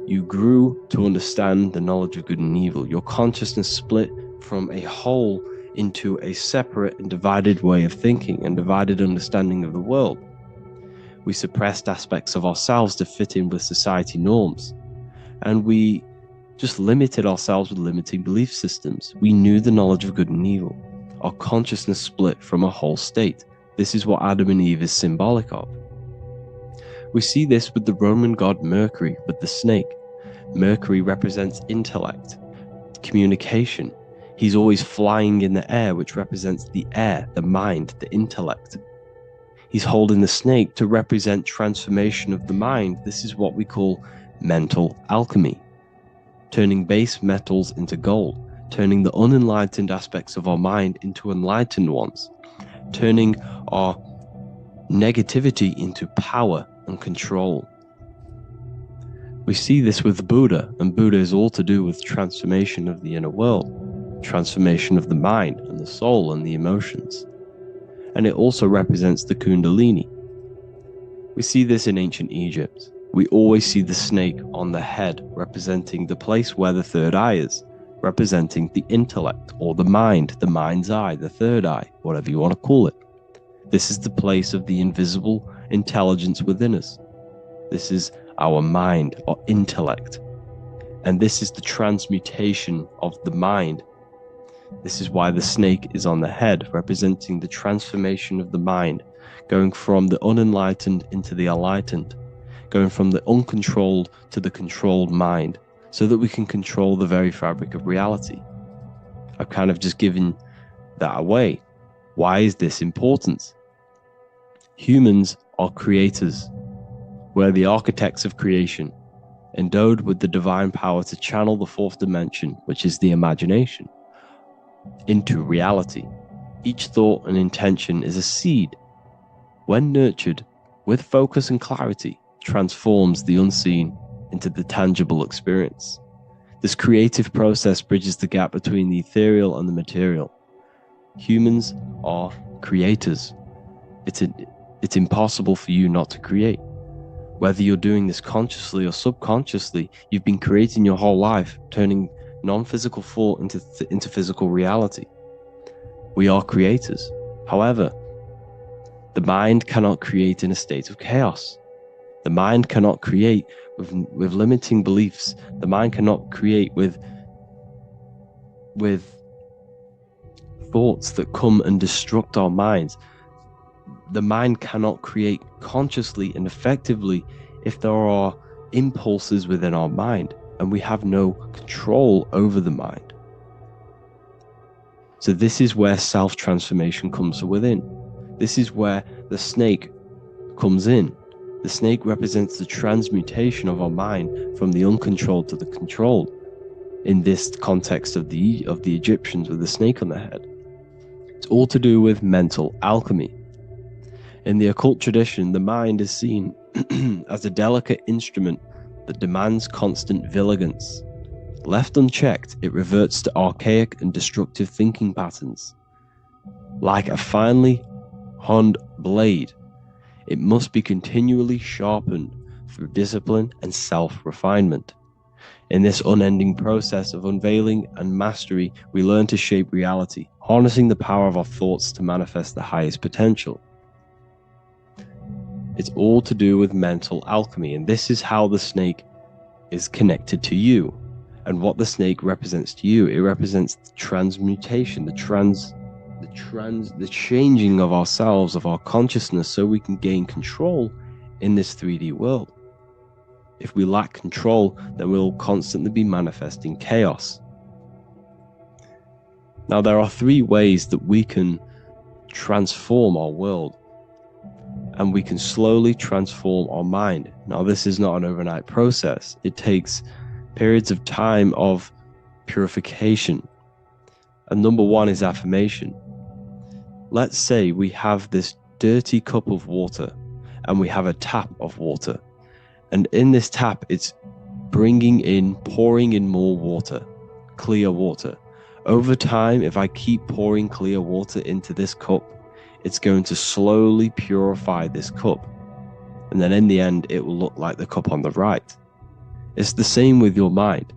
You grew to understand the knowledge of good and evil. Your consciousness split from a whole into a separate and divided way of thinking and divided understanding of the world. We suppressed aspects of ourselves to fit in with society norms. And we just limited ourselves with limiting belief systems. We knew the knowledge of good and evil. Our consciousness split from a whole state. This is what Adam and Eve is symbolic of. We see this with the Roman god Mercury, with the snake. Mercury represents intellect, communication. He's always flying in the air, which represents the air, the mind, the intellect. He's holding the snake to represent transformation of the mind. This is what we call mental alchemy. Turning base metals into gold, turning the unenlightened aspects of our mind into enlightened ones, turning our negativity into power and control. We see this with Buddha, and Buddha is all to do with transformation of the inner world, transformation of the mind and the soul and the emotions. And it also represents the Kundalini. We see this in ancient Egypt. We always see the snake on the head, representing the place where the third eye is, representing the intellect or the mind's eye, the third eye, whatever you want to call it. This is the place of the invisible intelligence within us. This is our mind or intellect. And this is the transmutation of the mind. This is why the snake is on the head, representing the transformation of the mind, going from the unenlightened into the enlightened, going from the uncontrolled to the controlled mind, so that we can control the very fabric of reality. I've kind of just given that away. Why is this important? Humans are creators. We're the architects of creation, endowed with the divine power to channel the fourth dimension, which is the imagination, into reality. Each thought and intention is a seed. When nurtured with focus and clarity, transforms the unseen into the tangible experience. This creative process bridges the gap between the ethereal and the material. Humans are creators. It's impossible for you not to create. Whether you're doing this consciously or subconsciously, you've been creating your whole life, turning non-physical thought into physical reality. We are creators. However, the mind cannot create in a state of chaos. The mind cannot create with limiting beliefs. The mind cannot create with thoughts that come and destruct our minds. The mind cannot create consciously and effectively if there are impulses within our mind and we have no control over the mind. So this is where self-transformation comes from within. This is where the snake comes in. The snake represents the transmutation of our mind from the uncontrolled to the controlled. In this context of the Egyptians with the snake on their head. It's all to do with mental alchemy. In the occult tradition, the mind is seen as a delicate instrument that demands constant vigilance. Left unchecked, it reverts to archaic and destructive thinking patterns. Like a finely honed blade, it must be continually sharpened through discipline and self-refinement. In this unending process of unveiling and mastery, we learn to shape reality, harnessing the power of our thoughts to manifest the highest potential. It's all to do with mental alchemy, and this is how the snake is connected to you. And what the snake represents to you, it represents the transmutation, the changing of ourselves, of our consciousness, so we can gain control in this 3D world. If we lack control, then we'll constantly be manifesting chaos. Now, there are 3 ways that we can transform our world, and we can slowly transform our mind. Now, this is not an overnight process. It takes periods of time of purification. And number 1 is affirmation. Let's say we have this dirty cup of water and we have a tap of water. And in this tap, it's pouring in more water, clear water. Over time, if I keep pouring clear water into this cup, it's going to slowly purify this cup. and then in the end it will look like the cup on the right. It's the same with your mind.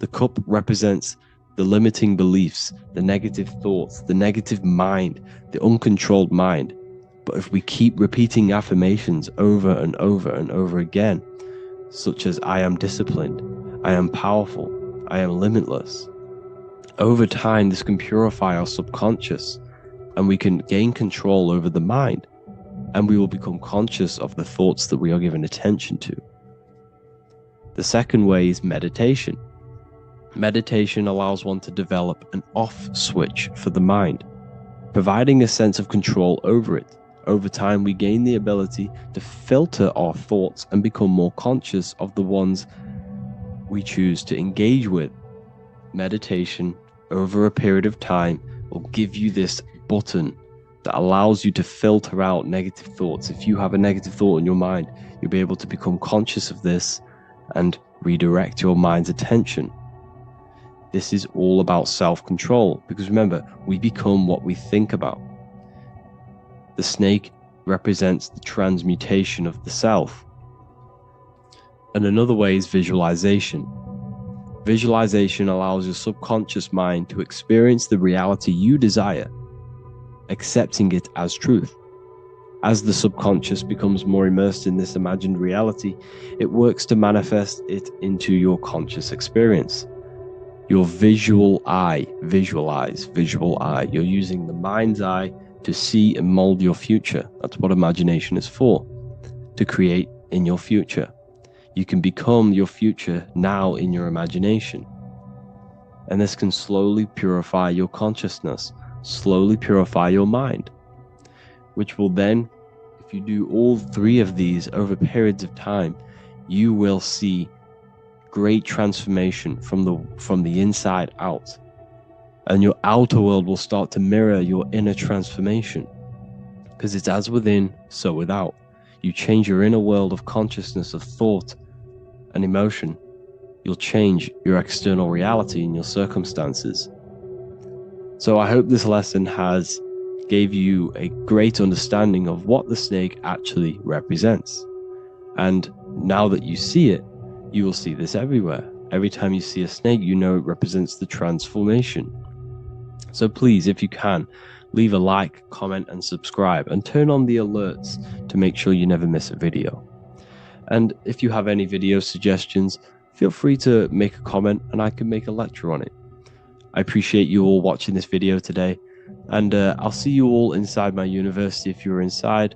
The cup represents the limiting beliefs, the negative thoughts, the negative mind, the uncontrolled mind. But if we keep repeating affirmations over and over and over again, such as I am disciplined, I am powerful, I am limitless, over time this can purify our subconscious and we can gain control over the mind, and we will become conscious of the thoughts that we are giving attention to. The second way is meditation. Meditation allows one to develop an off switch for the mind, providing a sense of control over it. Over time, we gain the ability to filter our thoughts and become more conscious of the ones we choose to engage with. Meditation, over a period of time, will give you this button that allows you to filter out negative thoughts. If you have a negative thought in your mind, you'll be able to become conscious of this and redirect your mind's attention. This is all about self-control, because remember, we become what we think about. The snake represents the transmutation of the self. And another way is visualization. Visualization allows your subconscious mind to experience the reality you desire, accepting it as truth. As the subconscious becomes more immersed in this imagined reality, it works to manifest it into your conscious experience. Your visual eye, visual eye. You're using the mind's eye to see and mold your future. That's what imagination is for, to create in your future. You can become your future now in your imagination. And this can slowly purify your consciousness, slowly purify your mind, which will then, if you do all three of these over periods of time, you will see great transformation from the inside out. And your outer world will start to mirror your inner transformation, because it's as within, so without. You change your inner world of consciousness, of thought and emotion, you'll change your external reality and your circumstances. So I hope this lesson has gave you a great understanding of what the snake actually represents. And now that you see it, you will see this everywhere. Every time you see a snake, you know it represents the transformation. So please, if you can, leave a like, comment, and subscribe, and turn on the alerts to make sure you never miss a video. And if you have any video suggestions, feel free to make a comment and I can make a lecture on it. I appreciate you all watching this video today, and I'll see you all inside my university if you're inside,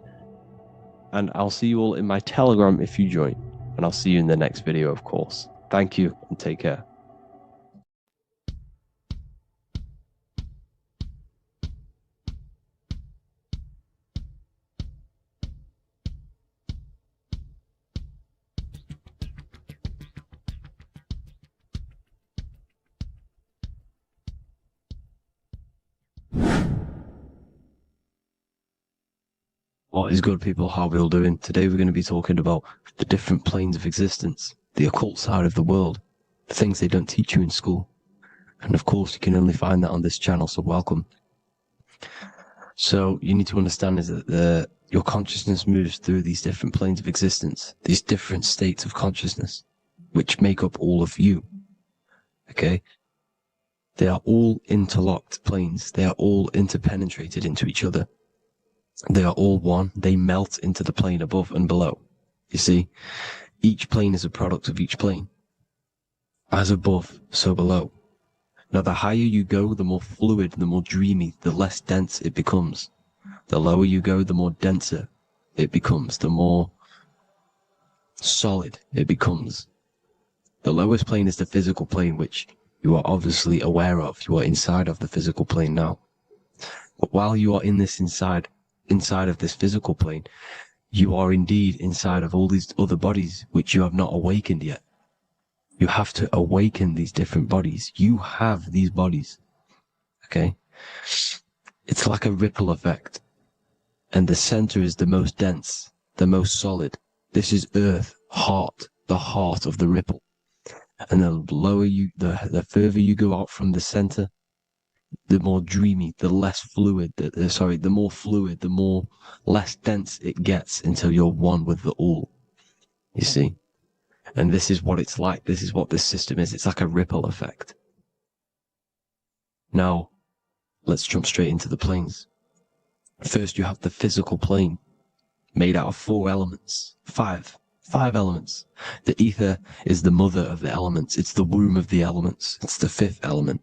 and I'll see you all in my Telegram if you join, and I'll see you in the next video, of course. Thank you and take care. What is good, people? How are we all doing? Today we're going to be talking about the different planes of existence, the occult side of the world, the things they don't teach you in school. And of course, you can only find that on this channel, so welcome. So you need to understand is that your consciousness moves through these different planes of existence, these different states of consciousness, which make up all of you. Okay? They are all interlocked planes. They are all interpenetrated into each other. They are all one. They melt into the plane above and below. You see, each plane is a product of each plane. As above, so below. Now, the higher you go, the more fluid, the more dreamy, the less dense it becomes. The lower you go, the more denser it becomes, the more solid it becomes. The lowest plane is the physical plane, which you are obviously aware of. You are inside of the physical plane now. But while you are in this inside of this physical plane, you are indeed inside of all these other bodies which you have not awakened yet. You have to awaken these different bodies. You have these bodies. Okay? It's like a ripple effect. And the center is the most dense, the most solid. This is earth, heart, the heart of the ripple. And the lower you, the further you go out from the center, the more dreamy, the less fluid, the more fluid, the more less dense it gets until you're one with the all. You see? And this is what it's like. This is what this system is. It's like a ripple effect. Now, let's jump straight into the planes. First, you have the physical plane, made out of 4 elements. 5 elements. The ether is the mother of the elements. It's the womb of the elements. It's the 5th element.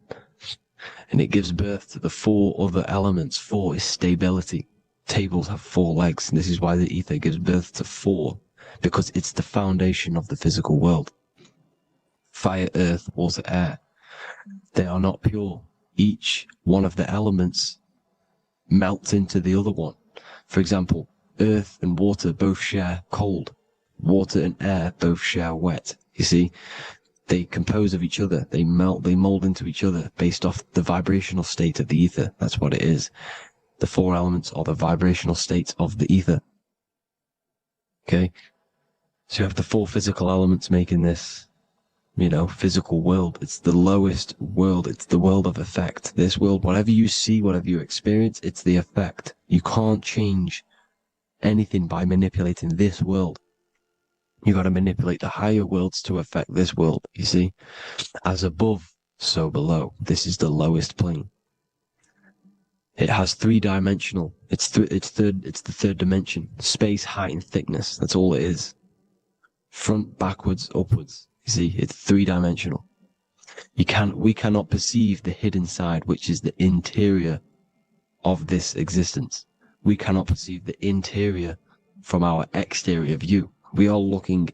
And it gives birth to the 4 other elements. 4 is stability. Tables have 4 legs, and this is why the ether gives birth to 4, because it's the foundation of the physical world. Fire, earth, water, air. They are not pure. Each one of the elements melts into the other one. For example, earth and water both share cold. Water and air both share wet. You see, they compose of each other. They melt, they mold into each other based off the vibrational state of the ether. That's what it is. The 4 elements are the vibrational states of the ether. Okay? So you have the 4 physical elements making this, physical world. It's the lowest world. It's the world of effect. This world, whatever you see, whatever you experience, it's the effect. You can't change anything by manipulating this world. You got to manipulate the higher worlds to affect this world, you see? As above, so below. This is the lowest plane. It has 3-dimensional. It's the 3rd dimension. Space, height, and thickness. That's all it is. Front, backwards, upwards. You see, it's 3-dimensional. We cannot perceive the hidden side, which is the interior of this existence. We cannot perceive the interior from our exterior view. We are looking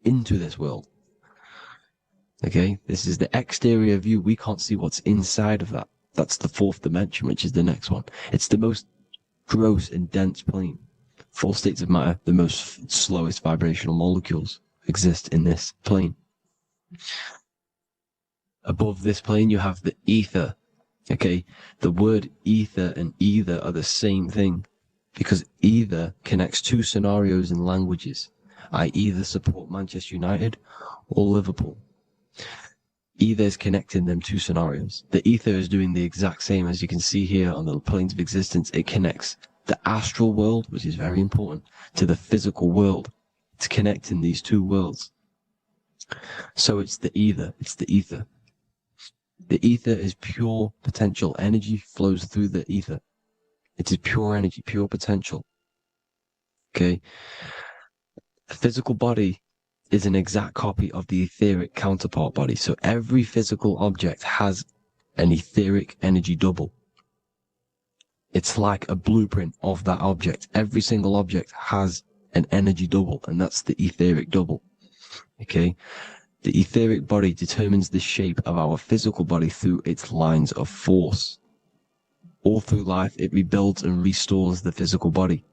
into this world. Okay, this is the exterior view. We can't see what's inside of that. That's the 4th dimension, which is the next one. It's the most gross and dense plane. 4 states of matter, the most slowest vibrational molecules exist in this plane. Above this plane, you have the ether. Okay, the word ether and either are the same thing, because either connects 2 scenarios in languages. I either support Manchester United or Liverpool. Either is connecting them 2 scenarios. The ether is doing the exact same, as you can see here on the planes of existence. It connects the astral world, which is very important, to the physical world. It's connecting these 2 worlds. So it's the ether. It's the ether. The ether is pure potential. Energy flows through the ether. It is pure energy, pure potential. Okay? The physical body is an exact copy of the etheric counterpart body. So every physical object has an etheric energy double. It's like a blueprint of that object. Every single object has an energy double, and that's the etheric double. Okay? The etheric body determines the shape of our physical body through its lines of force. All through life, it rebuilds and restores the physical body.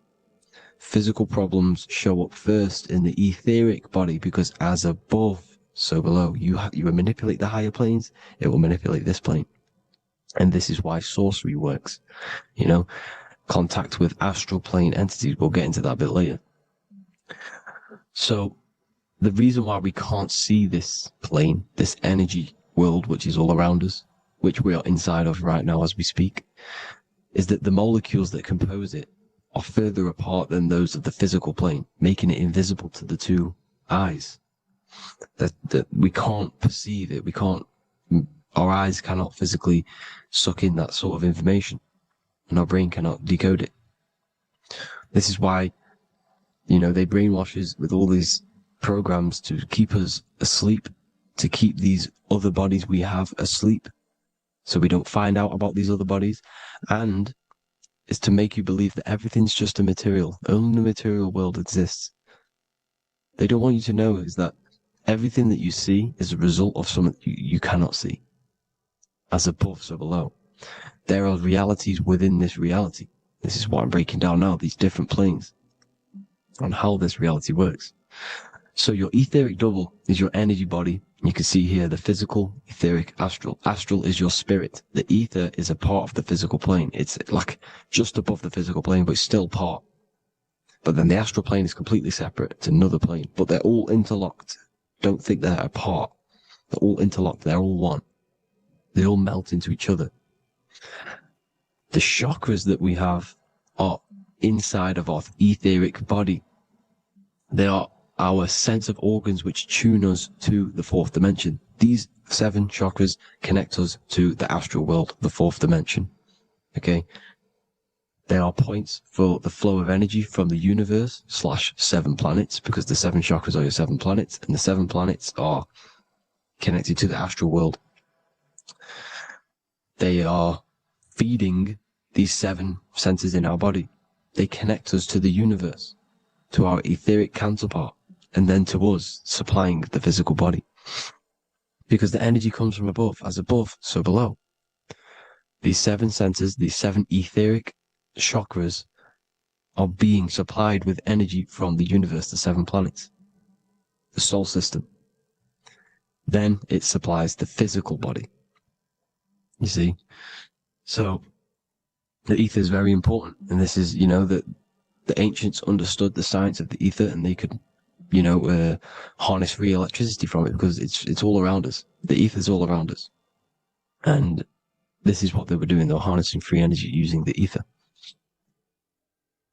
Physical problems show up first in the etheric body, because as above, so below. You manipulate the higher planes, it will manipulate this plane. And this is why sorcery works. Contact with astral plane entities. We'll get into that a bit later. So, the reason why we can't see this plane, this energy world, which is all around us, which we are inside of right now as we speak, is that the molecules that compose it are further apart than those of the physical plane, making it invisible to the 2 eyes. That we can't perceive it. Our eyes cannot physically suck in that sort of information, and our brain cannot decode it. This is why, they brainwash us with all these programs to keep us asleep, to keep these other bodies we have asleep, so we don't find out about these other bodies, and is to make you believe that everything's just a material. Only the material world exists. They don't want you to know is that everything that you see is a result of something you cannot see. As above, so below. There are realities within this reality. This is what I'm breaking down now, these different planes, on how this reality works. So your etheric double is your energy body. You can see here the physical, etheric, astral. Astral is your spirit. The ether is a part of the physical plane. It's like just above the physical plane, but it's still part. But then the astral plane is completely separate. It's another plane, but they're all interlocked. Don't think they're apart. They're all interlocked. They're all one. They all melt into each other. The chakras that we have are inside of our etheric body. They are our sense of organs which tune us to the fourth dimension. These 7 chakras connect us to the astral world, the fourth dimension. Okay? They are points for the flow of energy from the universe / 7 planets, because the 7 chakras are your 7 planets, and the 7 planets are connected to the astral world. They are feeding these 7 centers in our body. They connect us to the universe, to our etheric counterpart, and then to us, supplying the physical body. Because the energy comes from above. As above, so below. These 7 centers, these 7 etheric chakras, are being supplied with energy from the universe, the 7 planets, the solar system. Then it supplies the physical body. You see? So, the ether is very important. And this is, that the ancients understood the science of the ether, and they could, harness free electricity from it, because it's all around us. The ether is all around us. And this is what they were doing. They were harnessing free energy using the ether.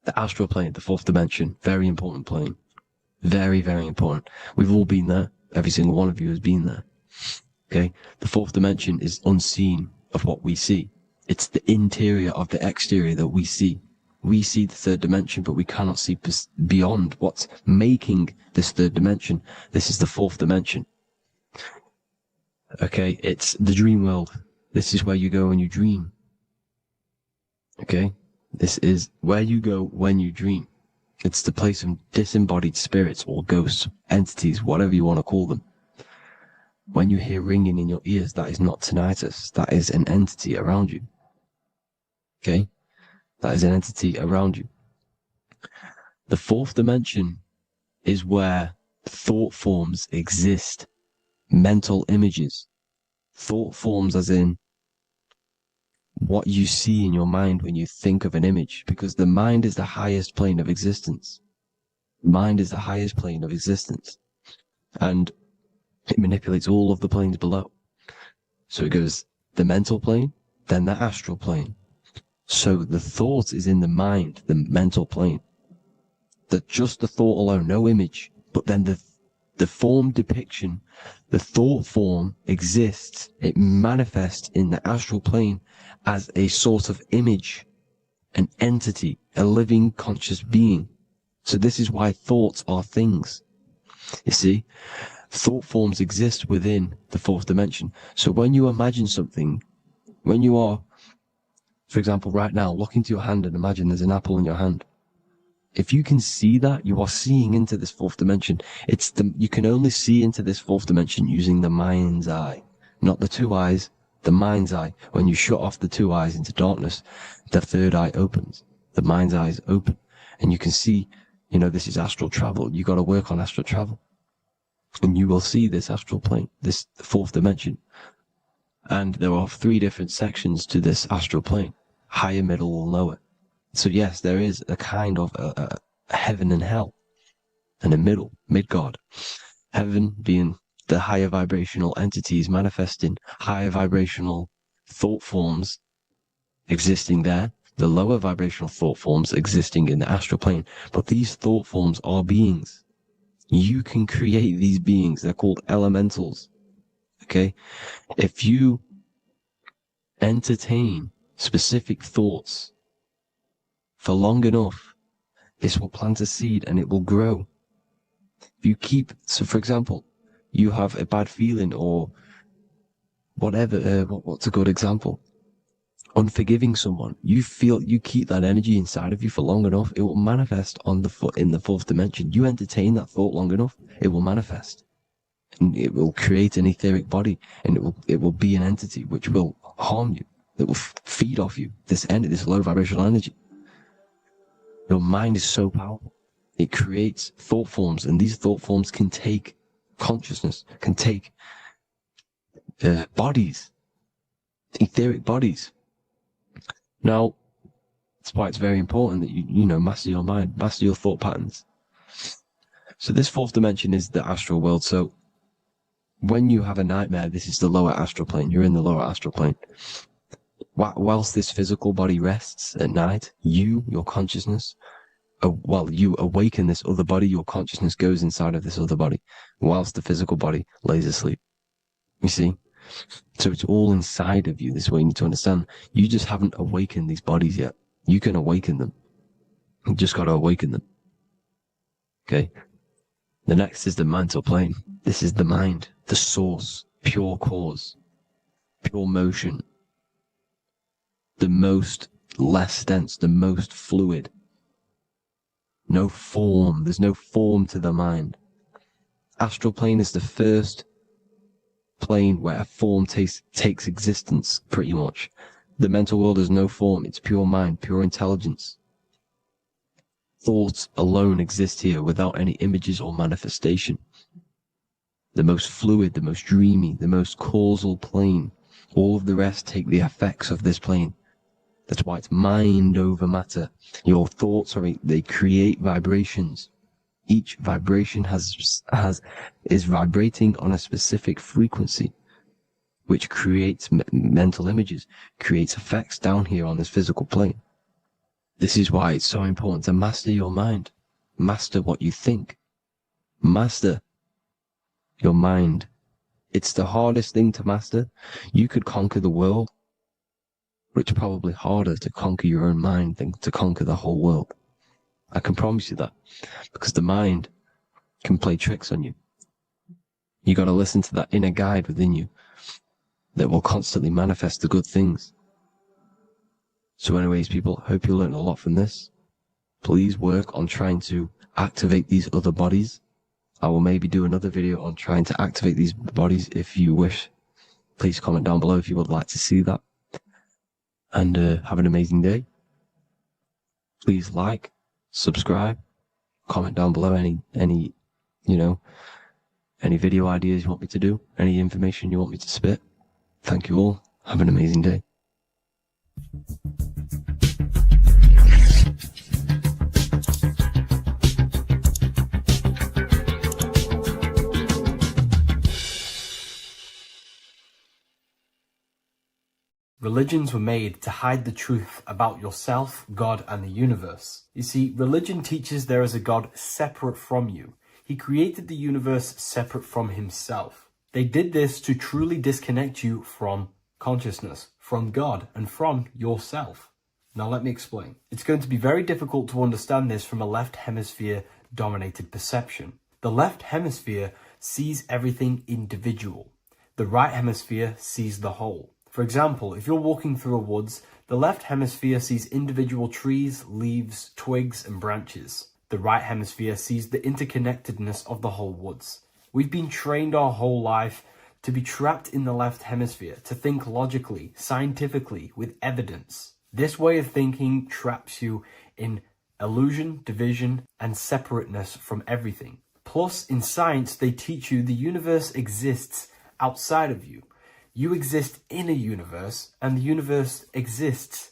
The astral plane, the fourth dimension, very important plane. Very, very important. We've all been there. Every single one of you has been there. Okay? The fourth dimension is unseen of what we see. It's the interior of the exterior that we see. We see the third dimension, but we cannot see beyond what's making this third dimension. This is the fourth dimension. Okay? It's the dream world. This is where you go when you dream. Okay? This is where you go when you dream. It's the place of disembodied spirits or ghosts, entities, whatever you want to call them. When you hear ringing in your ears, that is not tinnitus. That is an entity around you. Okay? That is an entity around you. The fourth dimension is where thought forms exist. Mental images. Thought forms as in what you see in your mind when you think of an image, because the mind is the highest plane of existence. Mind is the highest plane of existence. And it manipulates all of the planes below. So it goes the mental plane, then the astral plane. So the thought is in the mind, the mental plane. That just the thought alone, no image, but then the form depiction, the thought form exists. It manifests in the astral plane as a sort of image, an entity, a living conscious being. So this is why thoughts are things. You see, thought forms exist within the fourth dimension. So when you imagine something, when you are, for example, right now, look into your hand and imagine there's an apple in your hand. If you can see that, you are seeing into this fourth dimension. You can only see into this fourth dimension using the mind's eye, not the 2 eyes, the mind's eye. When you shut off the 2 eyes into darkness, the third eye opens. The mind's eye is open. And you can see, this is astral travel. You got to work on astral travel. And you will see this astral plane, this fourth dimension. And there are 3 different sections to this astral plane. Higher, middle, and lower. So yes, there is a kind of a heaven and hell. And a mid-God. Heaven being the higher vibrational entities manifesting higher vibrational thought forms existing there. The lower vibrational thought forms existing in the astral plane. But these thought forms are beings. You can create these beings. They're called elementals. Okay? If you entertain specific thoughts for long enough, this will plant a seed and it will grow. If you keep, so for example, you have a bad feeling or whatever, what's a good example? Unforgiving someone. You keep that energy inside of you for long enough, it will manifest in the fourth dimension. You entertain that thought long enough, it will manifest. And it will create an etheric body, and it will be an entity which will harm you, that will feed off you, this low vibrational energy. Your mind is so powerful. It creates thought forms, and these thought forms can take consciousness, can take bodies, etheric bodies. Now, that's why it's very important that you master your mind, master your thought patterns. So this fourth dimension is the astral world. So when you have a nightmare, this is the lower astral plane. You're in the lower astral plane. Whilst this physical body rests at night, your consciousness, while you awaken this other body, your consciousness goes inside of this other body, whilst the physical body lays asleep. You see? So it's all inside of you. This is what you need to understand. You just haven't awakened these bodies yet. You can awaken them. You just got to awaken them. Okay? The next is the mental plane. This is the mind, the source, pure cause, pure motion, the most less dense, the most fluid. No form. There's no form to the mind. Astral plane is the first plane where a form takes existence, pretty much. The mental world has no form. It's pure mind, pure intelligence. Thoughts alone exist here without any images or manifestation. The most fluid, the most dreamy, the most causal plane. All of the rest take the effects of this plane. That's why it's mind over matter. Your thoughts they create vibrations. Each vibration is vibrating on a specific frequency, which creates mental images, creates effects down here on this physical plane. This is why it's so important to master your mind. Master what you think. Master your mind. It's the hardest thing to master. You could conquer the world, but it's probably harder to conquer your own mind than to conquer the whole world. I can promise you that, because the mind can play tricks on you. You got to listen to that inner guide within you that will constantly manifest the good things. So anyways, people, hope you learned a lot from this. Please work on trying to activate these other bodies. I will maybe do another video on trying to activate these bodies if you wish. Please comment down below if you would like to see that. And have an amazing day. Please like, subscribe, comment down below any video ideas you want me to do, any information you want me to spit. Thank you all. Have an amazing day. Religions were made to hide the truth about yourself, God, and the universe. You see, religion teaches there is a God separate from you. He created the universe separate from himself. They did this to truly disconnect you from consciousness, from God, and from yourself. Now let me explain. It's going to be very difficult to understand this from a left hemisphere dominated perception. The left hemisphere sees everything individual. The right hemisphere sees the whole. For example, if you're walking through a woods, the left hemisphere sees individual trees, leaves, twigs, and branches. The right hemisphere sees the interconnectedness of the whole woods. We've been trained our whole life to be trapped in the left hemisphere, to think logically, scientifically, with evidence. This way of thinking traps you in illusion, division, and separateness from everything. Plus, in science, they teach you the universe exists outside of you. You exist in a universe, and the universe exists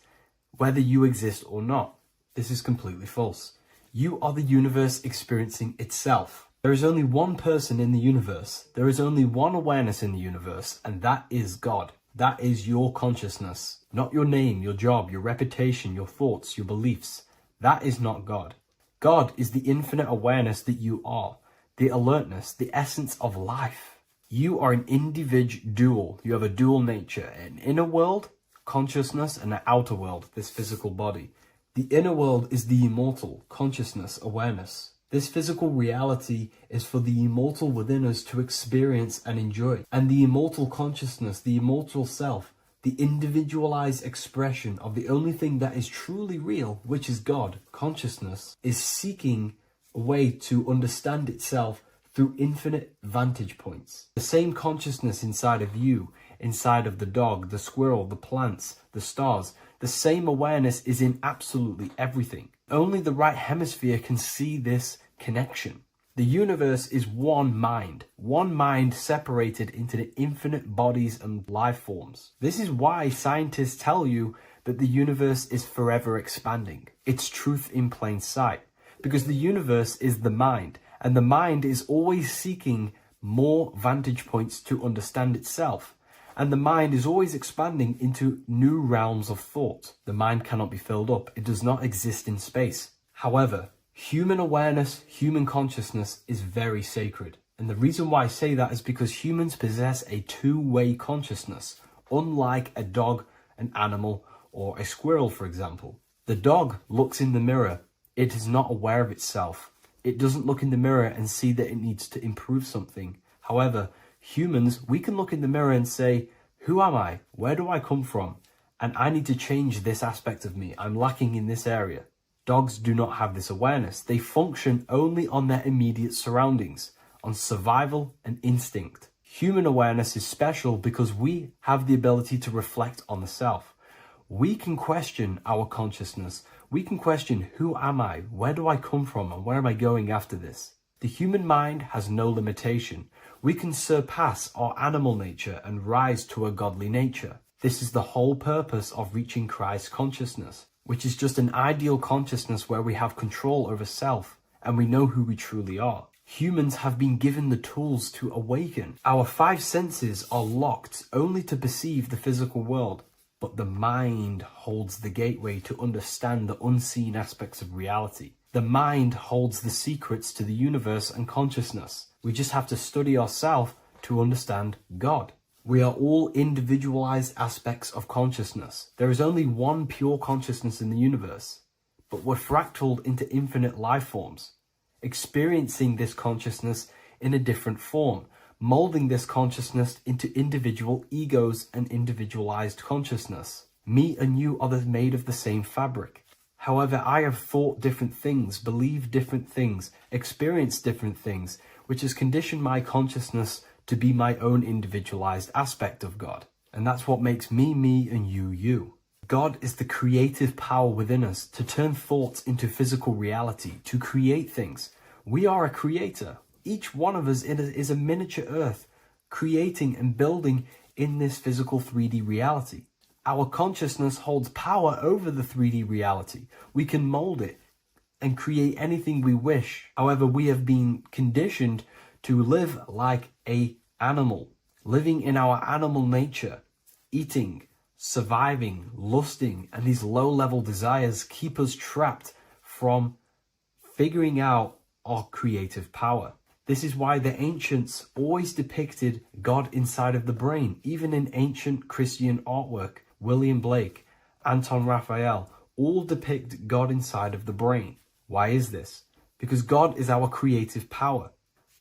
whether you exist or not. This is completely false. You are the universe experiencing itself. There is only one person in the universe. There is only one awareness in the universe, and that is God. That is your consciousness. Not your name, your job, your reputation, your thoughts, your beliefs. That is not God. God is the infinite awareness that you are, the alertness, the essence of life. You are an individual. You have a dual nature, an inner world, consciousness, and an outer world, this physical body. The inner world is the immortal, consciousness, awareness. This physical reality is for the immortal within us to experience and enjoy. And the immortal consciousness, the immortal self, the individualized expression of the only thing that is truly real, which is God, consciousness, is seeking a way to understand itself through infinite vantage points. The same consciousness inside of you, inside of the dog, the squirrel, the plants, the stars, the same awareness is in absolutely everything. Only the right hemisphere can see this connection. The universe is one mind separated into the infinite bodies and life forms. This is why scientists tell you that the universe is forever expanding. It's truth in plain sight, because the universe is the mind, and the mind is always seeking more vantage points to understand itself. And the mind is always expanding into new realms of thought. The mind cannot be filled up. It does not exist in space. However, human awareness, human consciousness is very sacred. And the reason why I say that is because humans possess a two-way consciousness, unlike a dog, an animal, or a squirrel, for example. The dog looks in the mirror. It is not aware of itself. It doesn't look in the mirror and see that it needs to improve something. However, humans, we can look in the mirror and say, who am I? Where do I come from? And I need to change this aspect of me. I'm lacking in this area. Dogs do not have this awareness. They function only on their immediate surroundings, on survival and instinct. Human awareness is special because we have the ability to reflect on the self. We can question our consciousness. We can question, who am I? Where do I come from? And where am I going after this? The human mind has no limitation. We can surpass our animal nature and rise to a godly nature. This is the whole purpose of reaching Christ consciousness, which is just an ideal consciousness where we have control over self and we know who we truly are. Humans have been given the tools to awaken. Our five senses are locked only to perceive the physical world, but the mind holds the gateway to understand the unseen aspects of reality. The mind holds the secrets to the universe and consciousness. We just have to study ourselves to understand God. We are all individualized aspects of consciousness. There is only one pure consciousness in the universe, but we're fractaled into infinite life forms, experiencing this consciousness in a different form, molding this consciousness into individual egos and individualized consciousness. Me and you are made of the same fabric. However, I have thought different things, believed different things, experienced different things, which has conditioned my consciousness to be my own individualized aspect of God. And that's what makes me, me, and you, you. God is the creative power within us to turn thoughts into physical reality, to create things. We are a creator. Each one of us is a miniature earth, creating and building in this physical 3D reality. Our consciousness holds power over the 3D reality. We can mold it and create anything we wish. However, we have been conditioned to live like an animal, living in our animal nature, eating, surviving, lusting, and these low-level desires keep us trapped from figuring out our creative power. This is why the ancients always depicted God inside of the brain. Even in ancient Christian artwork, William Blake, Anton Raphael, all depict God inside of the brain. Why is this? Because God is our creative power.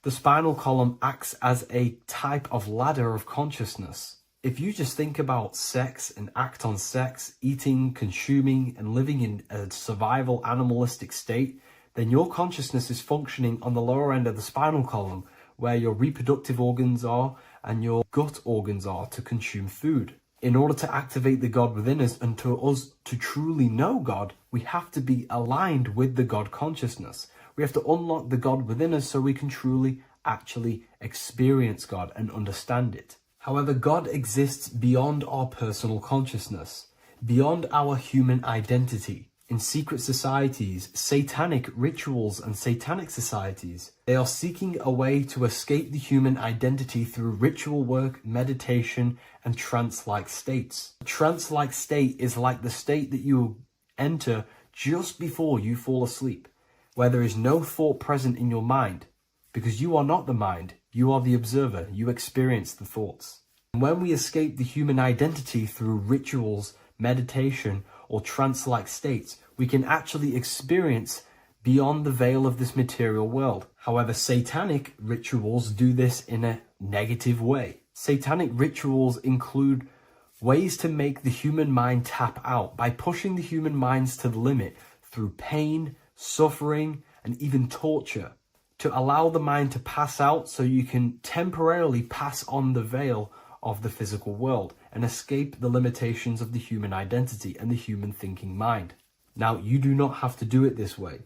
The spinal column acts as a type of ladder of consciousness. If you just think about sex and act on sex, eating, consuming, and living in a survival animalistic state, then your consciousness is functioning on the lower end of the spinal column, where your reproductive organs are and your gut organs are to consume food. In order to activate the God within us and to us to truly know God, we have to be aligned with the God consciousness. We have to unlock the God within us so we can truly actually experience God and understand it. However, God exists beyond our personal consciousness, beyond our human identity. In secret societies, satanic rituals and satanic societies, they are seeking a way to escape the human identity through ritual work, meditation, and trance-like states. A trance-like state is like the state that you enter just before you fall asleep, where there is no thought present in your mind, because you are not the mind, you are the observer, you experience the thoughts. And when we escape the human identity through rituals, meditation, or trance-like states, we can actually experience beyond the veil of this material world. However, satanic rituals do this in a negative way. Satanic rituals include ways to make the human mind tap out by pushing the human minds to the limit through pain, suffering, and even torture, to allow the mind to pass out so you can temporarily pass on the veil of the physical world and escape the limitations of the human identity and the human thinking mind. Now, you do not have to do it this way.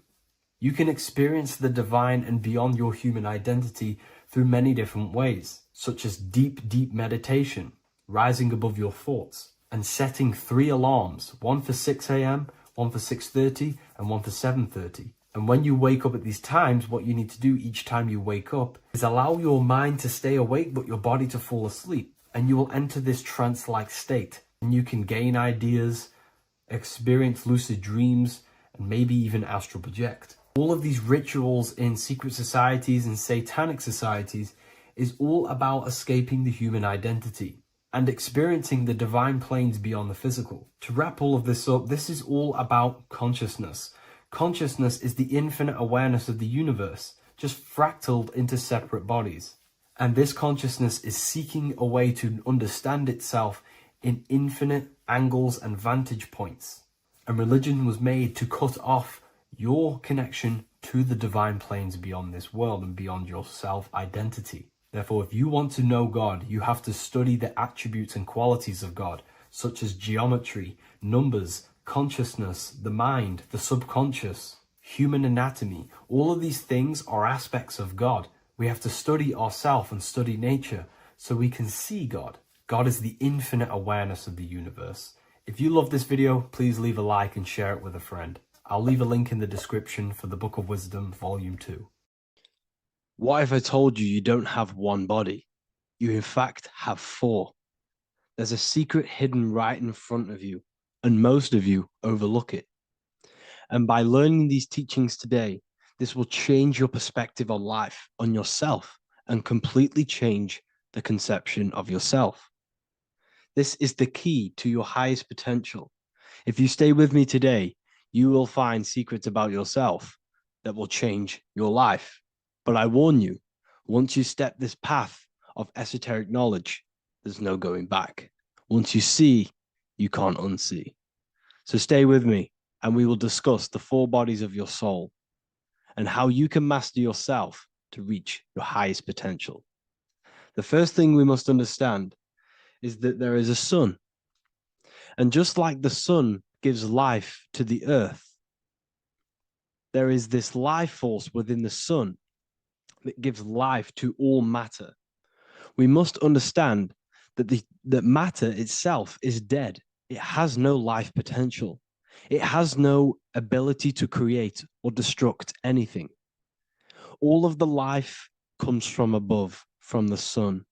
You can experience the divine and beyond your human identity through many different ways, such as deep, deep meditation, rising above your thoughts, and setting 3 alarms, one for 6 a.m., one for 6:30, and one for 7:30. And when you wake up at these times, what you need to do each time you wake up is allow your mind to stay awake but your body to fall asleep. and you will enter this trance-like state, and you can gain ideas, experience lucid dreams, and maybe even astral project. All of these rituals in secret societies and satanic societies is all about escaping the human identity and experiencing the divine planes beyond the physical. To wrap all of this up, this is all about consciousness. Consciousness is the infinite awareness of the universe, just fractaled into separate bodies. And this consciousness is seeking a way to understand itself in infinite angles and vantage points. And religion was made to cut off your connection to the divine planes beyond this world and beyond your self-identity. Therefore, if you want to know God, you have to study the attributes and qualities of God, such as geometry, numbers, consciousness, the mind, the subconscious, human anatomy. All of these things are aspects of God. We have to study ourselves and study nature so we can see God. God is the infinite awareness of the universe. If you love this video, please leave a like and share it with a friend. I'll leave a link in the description for the Book of Wisdom, Volume 2. What if I told you you don't have one body? You in fact have four. There's a secret hidden right in front of you, and most of you overlook it. And by learning these teachings today, this will change your perspective on life, on yourself, and completely change the conception of yourself. This is the key to your highest potential. If you stay with me today, you will find secrets about yourself that will change your life. But I warn you, once you step this path of esoteric knowledge, there's no going back. Once you see, you can't unsee. So stay with me, and we will discuss the four bodies of your soul and how you can master yourself to reach your highest potential. The first thing we must understand is that there is a sun. And just like the sun gives life to the earth, there is this life force within the sun that gives life to all matter. We must understand that that matter itself is dead. It has no life potential. It has no ability to create or destruct anything. All of the life comes from above, from the sun,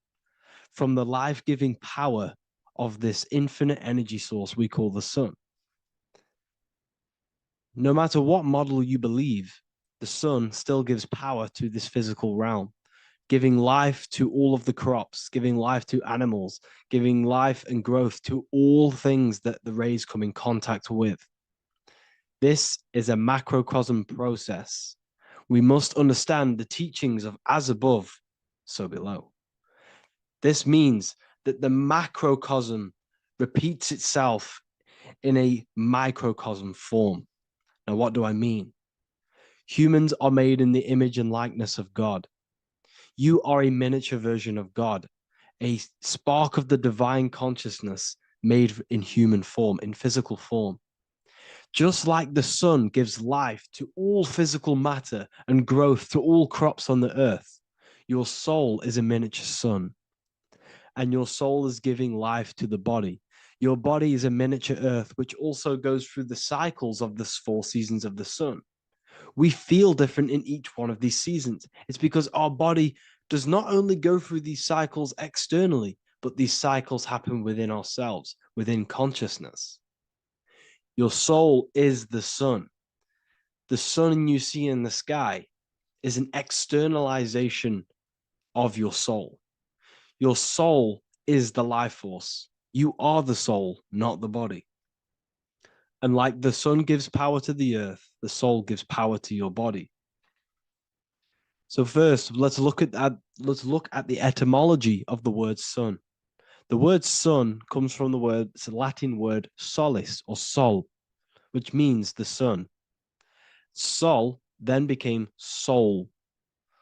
from the life-giving power of this infinite energy source we call the sun. No matter what model you believe, the sun still gives power to this physical realm, giving life to all of the crops, giving life to animals, giving life and growth to all things that the rays come in contact with. This is a macrocosm process. We must understand the teachings of as above, so below. This means that the macrocosm repeats itself in a microcosm form. Now, what do I mean? Humans are made in the image and likeness of God. You are a miniature version of God, a spark of the divine consciousness made in human form, in physical form. Just like the sun gives life to all physical matter and growth to all crops on the earth, your soul is a miniature sun. And your soul is giving life to the body. Your body is a miniature earth, which also goes through the cycles of the 4 seasons of the sun. We feel different in each one of these seasons. It's because our body does not only go through these cycles externally, but these cycles happen within ourselves, within consciousness. Your soul is the sun. The sun you see in the sky is an externalization of your soul. Your soul is the life force. You are the soul, not the body. And like the sun gives power to the earth, the soul gives power to your body. So first, let's look at the etymology of the word sun. The word sun comes from it's a Latin word solis or sol, which means the sun. Sol then became soul,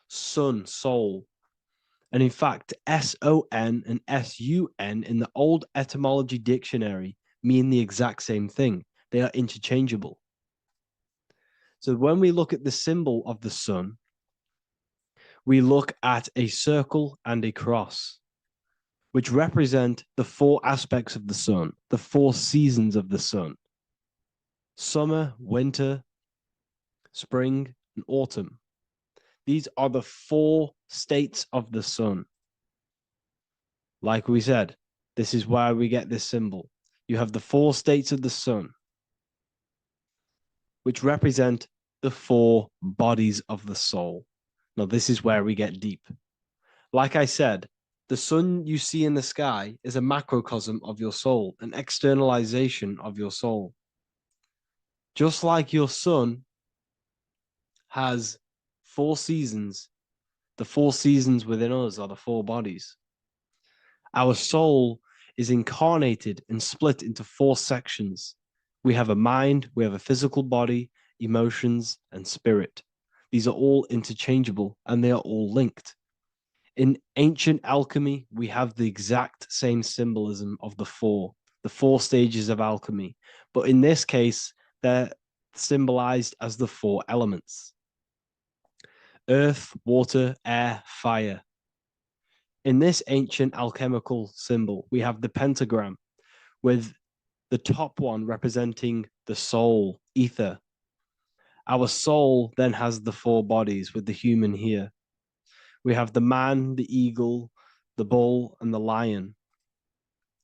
sun, soul. And in fact, S-O-N and S-U-N in the old etymology dictionary mean the exact same thing. They are interchangeable. So when we look at the symbol of the sun, we look at a circle and a cross, which represent the 4 aspects of the sun, the 4 seasons of the sun: summer, winter, spring, and autumn. These are the 4 states of the sun. Like we said, this is where we get this symbol. You have the 4 states of the sun, which represent the 4 bodies of the soul. Now, this is where we get deep. Like I said, the sun you see in the sky is a macrocosm of your soul, an externalization of your soul. Just like your sun has 4 seasons, the 4 seasons within us are the 4 bodies. Our soul is incarnated and split into 4 sections. We have a mind, we have a physical body, emotions, and spirit. These are all interchangeable and they are all linked. In ancient alchemy, we have the exact same symbolism of the 4 stages of alchemy. But in this case, they're symbolized as the 4 elements: earth, water, air, fire. In this ancient alchemical symbol, we have the pentagram with the top one representing the soul, ether. Our soul then has the 4 bodies with the human here. We have the man, the eagle, the bull, and the lion.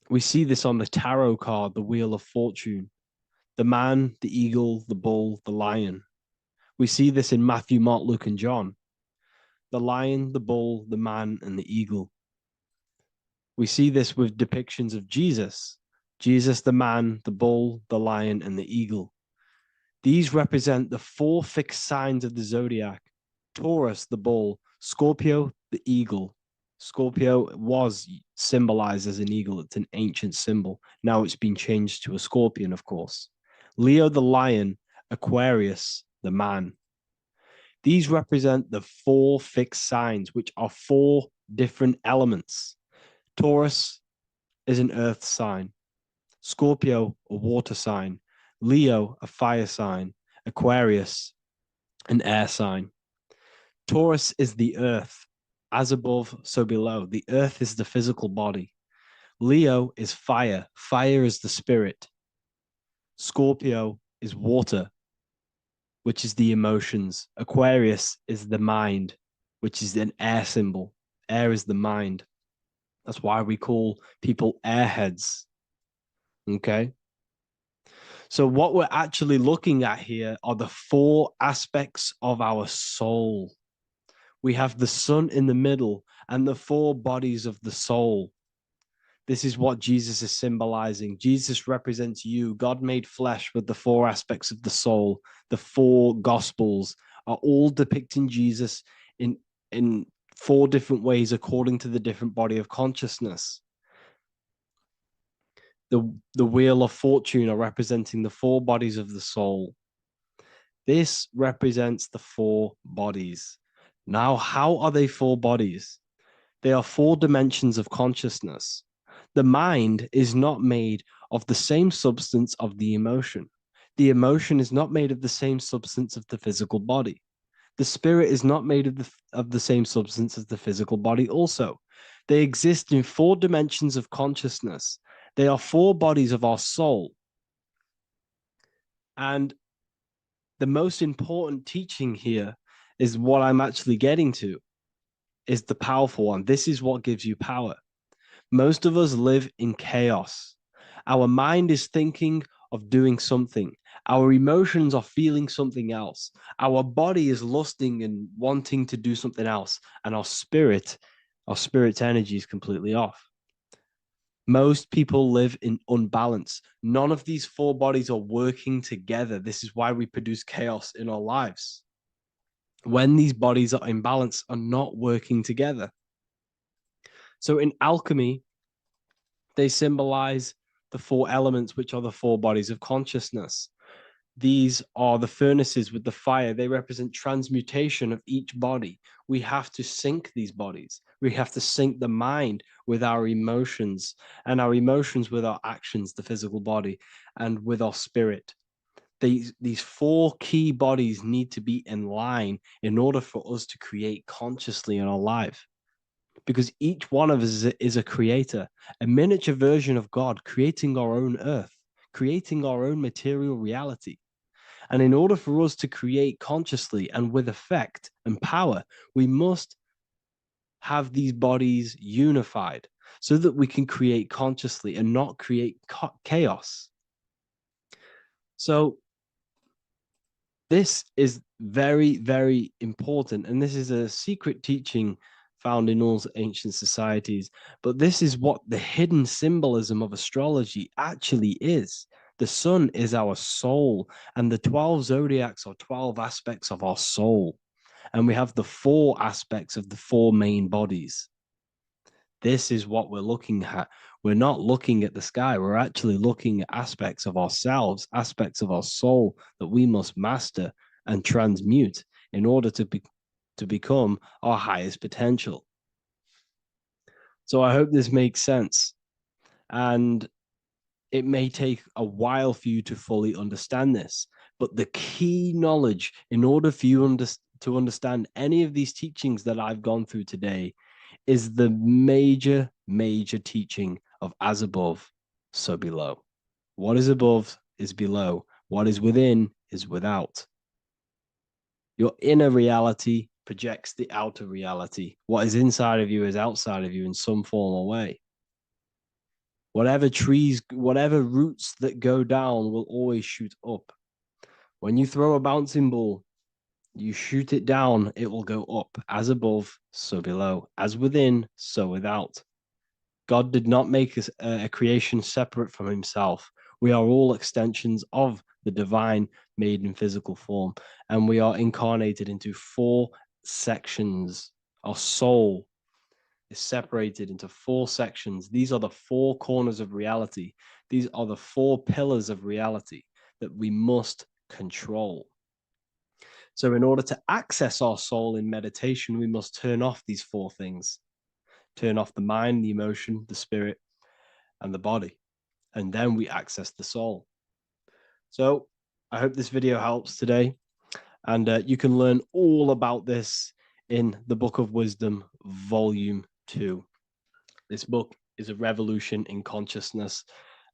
We see this on the tarot card, the Wheel of Fortune. The man, the eagle, the bull, the lion. We see this in Matthew, Mark, Luke, and John. The lion, the bull, the man, and the eagle. We see this with depictions of Jesus. Jesus, the man, the bull, the lion, and the eagle. These represent the 4 fixed signs of the zodiac: Taurus, the bull; Scorpio, the eagle. Scorpio was symbolized as an eagle. It's an ancient symbol. Now it's been changed to a scorpion, of course. Leo, the lion; Aquarius, the man. These represent the 4 fixed signs, which are 4 different elements. Taurus is an earth sign. Scorpio, a water sign. Leo, a fire sign. Aquarius, an air sign. Taurus is the earth. As above, so below. The earth is the physical body. Leo is fire. Fire is the spirit. Scorpio is water, which is the emotions. Aquarius is the mind, which is an air symbol. Air is the mind. That's why we call people airheads. Okay? So what we're actually looking at here are the 4 aspects of our soul. We have the sun in the middle and the 4 bodies of the soul. This is what Jesus is symbolizing. Jesus represents you. God made flesh with the 4 aspects of the soul. The 4 gospels are all depicting Jesus in 4 different ways according to the different body of consciousness. The Wheel of Fortune are representing the 4 bodies of the soul. This represents the 4 bodies. Now, how are they 4 bodies? They are 4 dimensions of consciousness. The mind is not made of the same substance of the emotion. The emotion is not made of the same substance of the physical body. The spirit is not made of the same substance as the physical body also. They exist in 4 dimensions of consciousness. They are 4 bodies of our soul. And the most important teaching here is what I'm actually getting to, is the powerful one. This is what gives you power. Most of us live in chaos. Our mind is thinking of doing something. Our emotions are feeling something else. Our body is lusting and wanting to do something else. And our spirit's energy is completely off. Most people live in unbalance. None of these 4 bodies are working together. This is why we produce chaos in our lives. When these bodies are in balance, are not working together. So in alchemy, they symbolize the 4 elements, which are the 4 bodies of consciousness. These are the furnaces with the fire. They represent transmutation of each body. We have to sync these bodies. We have to sync the mind with our emotions, and our emotions with our actions, the physical body, and with our spirit. These 4 key bodies need to be in line in order for us to create consciously in our life. Because each one of us is a creator, a miniature version of God, creating our own earth, creating our own material reality. And in order for us to create consciously and with effect and power, we must have these bodies unified. so that we can create consciously and not create chaos. So this is very, very important, and this is a secret teaching found in all ancient societies. But this is what the hidden symbolism of astrology actually is. The sun is our soul, and the 12 zodiacs are 12 aspects of our soul. And we have the 4 aspects of the 4 main bodies. This is what we're looking at. We're not looking at the sky. We're actually looking at aspects of ourselves, aspects of our soul that we must master and transmute in order to become our highest potential. So I hope this makes sense. And it may take a while for you to fully understand this, but the key knowledge in order for you to understand any of these teachings that I've gone through today is the major teaching of as above, so below. What is above is below. What is within is without. Your inner reality projects the outer reality. What is inside of you is outside of you in some form or way. Whatever trees, whatever roots that go down will always shoot up. When you throw a bouncing ball, you shoot it down, it will go up. As above, so below. As within, so without. God did not make a creation separate from himself. We are all extensions of the divine made in physical form. And we are incarnated into 4 sections. Our soul is separated into 4 sections. These are the 4 corners of reality. These are the 4 pillars of reality that we must control. So in order to access our soul in meditation, we must turn off these 4 things. Turn off the mind, the emotion, the spirit, and the body. And then we access the soul. So I hope this video helps today. And you can learn all about this in the Book of Wisdom, Volume 2. This book is a revolution in consciousness.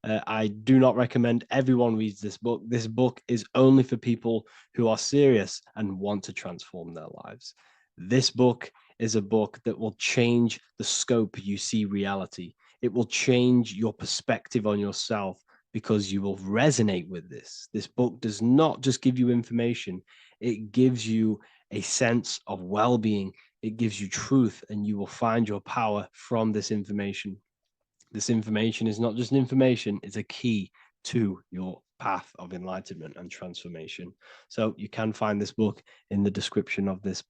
I do not recommend everyone reads this book. This book is only for people who are serious and want to transform their lives. This book is a book that will change the scope you see reality. It will change your perspective on yourself because you will resonate with this. This book does not just give you information. It gives you a sense of well-being. It gives you truth, and you will find your power from this information. This information is not just information, it's a key to your path of enlightenment and transformation. So you can find this book in the description of this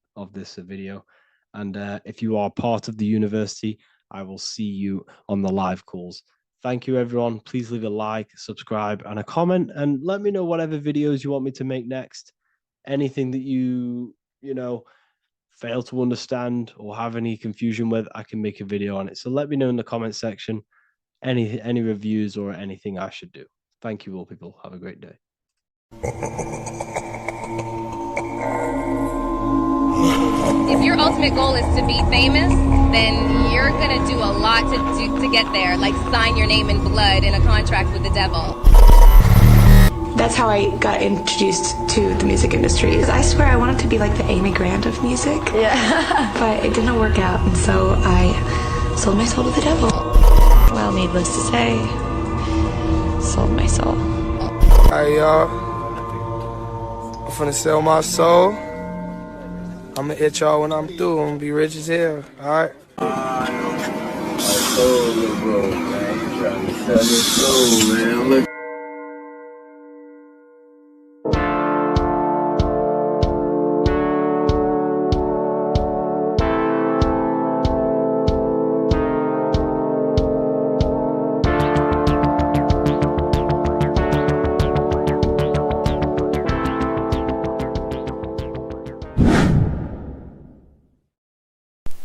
video. And if you are part of the university, I will see you on the live calls. Thank you, everyone. Please leave a like, subscribe, and a comment, and let me know whatever videos you want me to make next. Anything that you fail to understand or have any confusion with, I can make a video on it. So let me know in the comment section any reviews or anything I should do. Thank you all, people. Have a great day. If your ultimate goal is to be famous, then you're gonna do a lot to get there, like sign your name in blood in a contract with the devil. That's how I got introduced to the music industry. I swear I wanted to be like the Amy Grant of music. Yeah. But it didn't work out, and so I sold my soul to the devil. Well, needless to say, sold my soul. Alright, y'all. I'm finna sell my soul. I'm gonna hit y'all when I'm through. I'm gonna be rich as hell. Alright? My soul, little bro, man. You trying to sell your soul, man. Look.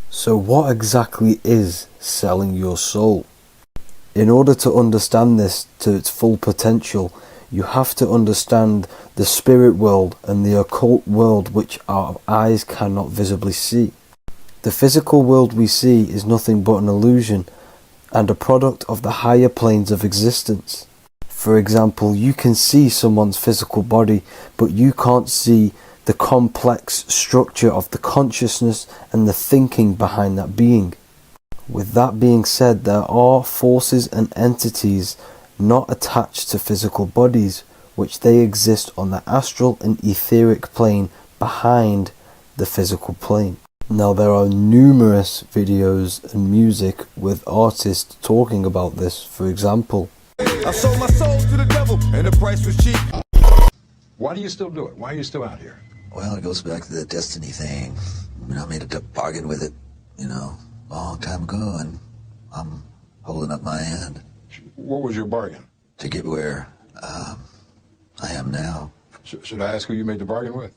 So what exactly is selling your soul? In order to understand this to its full potential, you have to understand the spirit world and the occult world which our eyes cannot visibly see. The physical world we see is nothing but an illusion and a product of the higher planes of existence. For example, you can see someone's physical body, but you can't see the complex structure of the consciousness and the thinking behind that being. With that being said, there are forces and entities not attached to physical bodies, which they exist on the astral and etheric plane behind the physical plane. Now there are numerous videos and music with artists talking about this. For example, I sold my soul to the devil and the price was cheap. Why do you still do it? Why are you still out here? Well, it goes back to the destiny thing. I mean, I made a bargain with it, a long time ago, and I'm holding up my hand. What was your bargain? To get where I am now. Should I ask who you made the bargain with?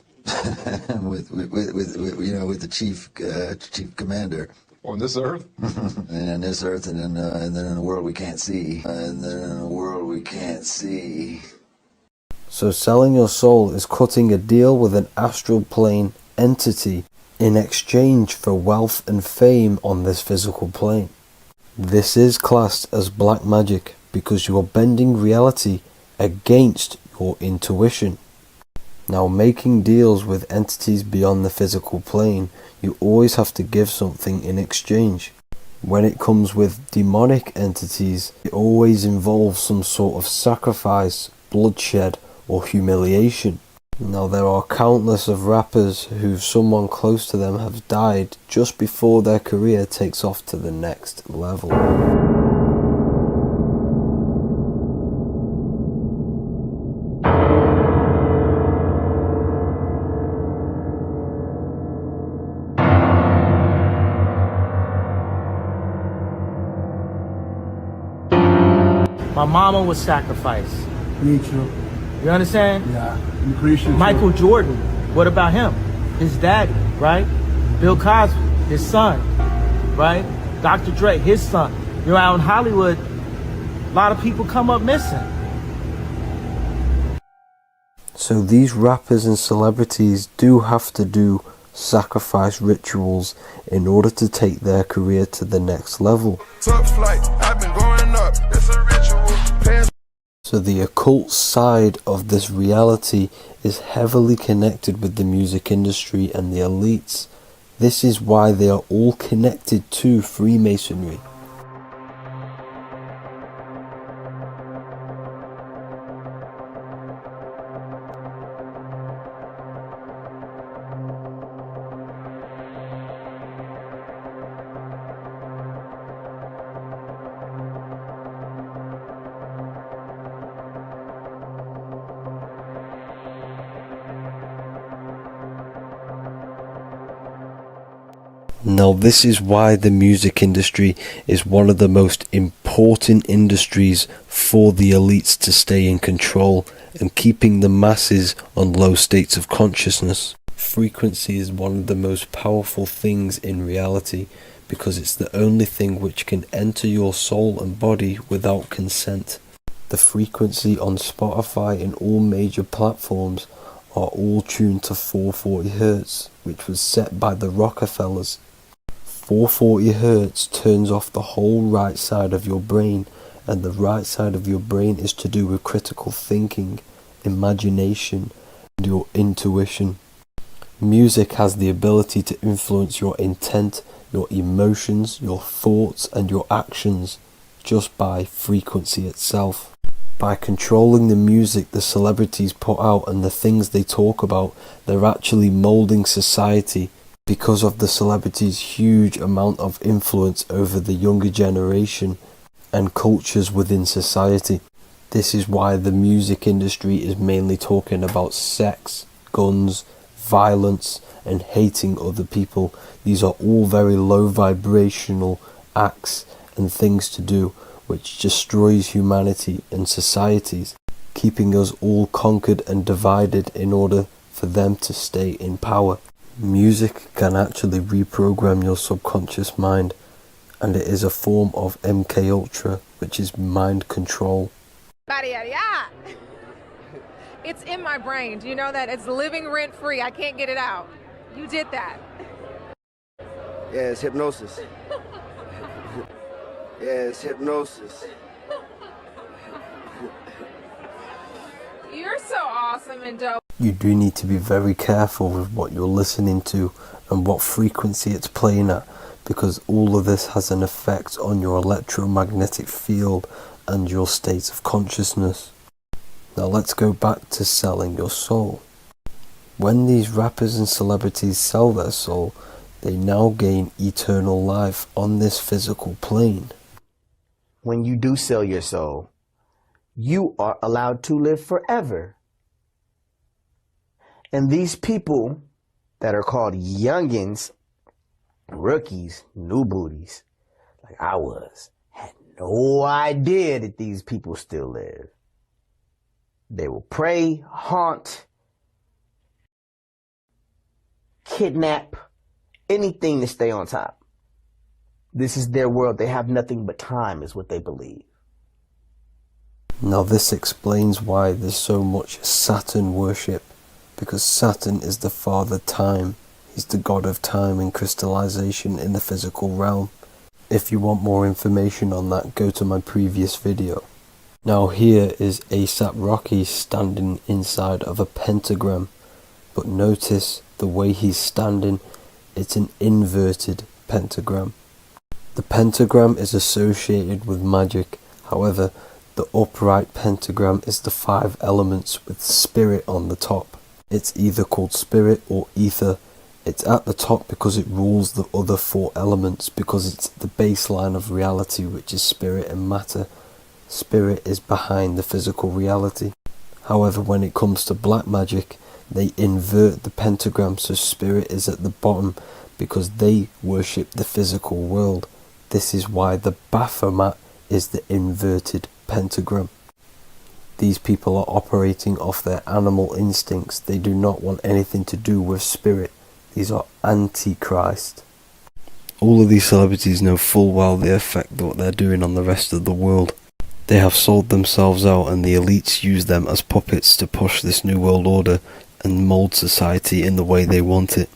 with the chief commander. On this earth? And on this earth, and then in a world we can't see. So selling your soul is cutting a deal with an astral plane entity in exchange for wealth and fame on this physical plane. This is classed as black magic because you are bending reality against your intuition. Now, making deals with entities beyond the physical plane, you always have to give something in exchange. When it comes with demonic entities, it always involves some sort of sacrifice, bloodshed, or humiliation. Now, there are countless of rappers who someone close to them have died just before their career takes off to the next level. My mama was sacrificed. Me too. You understand? Yeah, I'm Christian. Michael Jordan, what about him? His daddy, right? Bill Cosby, his son, right? Dr. Dre, his son. Out in Hollywood, a lot of people come up missing. So these rappers and celebrities do have to do sacrifice rituals in order to take their career to the next level. Top flight, I've been growing up, it's a ritual. So the occult side of this reality is heavily connected with the music industry and the elites. This is why they are all connected to Freemasonry. Now this is why the music industry is one of the most important industries for the elites to stay in control and keeping the masses on low states of consciousness. Frequency is one of the most powerful things in reality because it's the only thing which can enter your soul and body without consent. The frequency on Spotify and all major platforms are all tuned to 440 Hz, which was set by the Rockefellers. 440 Hz turns off the whole right side of your brain, and the right side of your brain is to do with critical thinking, imagination, and your intuition. Music has the ability to influence your intent, your emotions, your thoughts, and your actions just by frequency itself. By controlling the music the celebrities put out and the things they talk about, they're actually molding society because of the celebrities' huge amount of influence over the younger generation and cultures within society. This is why the music industry is mainly talking about sex, guns, violence, and hating other people. These are all very low vibrational acts and things to do which destroys humanity and societies, keeping us all conquered and divided in order for them to stay in power. Music can actually reprogram your subconscious mind, and it is a form of MK Ultra, which is mind control. It's in my brain. Do you know that? It's living rent free. I can't get it out. You did that. Yeah, it's hypnosis. Yeah, it's hypnosis. You're so awesome and dope. You do need to be very careful with what you're listening to and what frequency it's playing at, because all of this has an effect on your electromagnetic field and your state of consciousness. Now let's go back to selling your soul. When these rappers and celebrities sell their soul, they now gain eternal life on this physical plane. When you do sell your soul, you are allowed to live forever. And these people that are called youngins, rookies, new booties, like I was, had no idea that these people still live. They will prey, haunt, kidnap, anything to stay on top. This is their world. They have nothing but time, is what they believe. Now this explains why there's so much Saturn worship, because Saturn is the father time. He's the god of time and crystallization in the physical realm. If you want more information on that, go to my previous video. Now here is A$AP Rocky standing inside of a pentagram, but notice the way he's standing, it's an inverted pentagram. The pentagram is associated with magic, however, the upright pentagram is the 5 elements with spirit on the top. It's either called spirit or ether. It's at the top because it rules the other 4 elements, because it's the baseline of reality, which is spirit and matter. Spirit is behind the physical reality. However, when it comes to black magic, they invert the pentagram, so spirit is at the bottom because they worship the physical world. This is why the Baphomet is the inverted pentagram. These people are operating off their animal instincts. They do not want anything to do with spirit. These are antichrist. All of these celebrities know full well the effect that what they're doing on the rest of the world. They have sold themselves out, and the elites use them as puppets to push this new world order and mold society in the way they want it.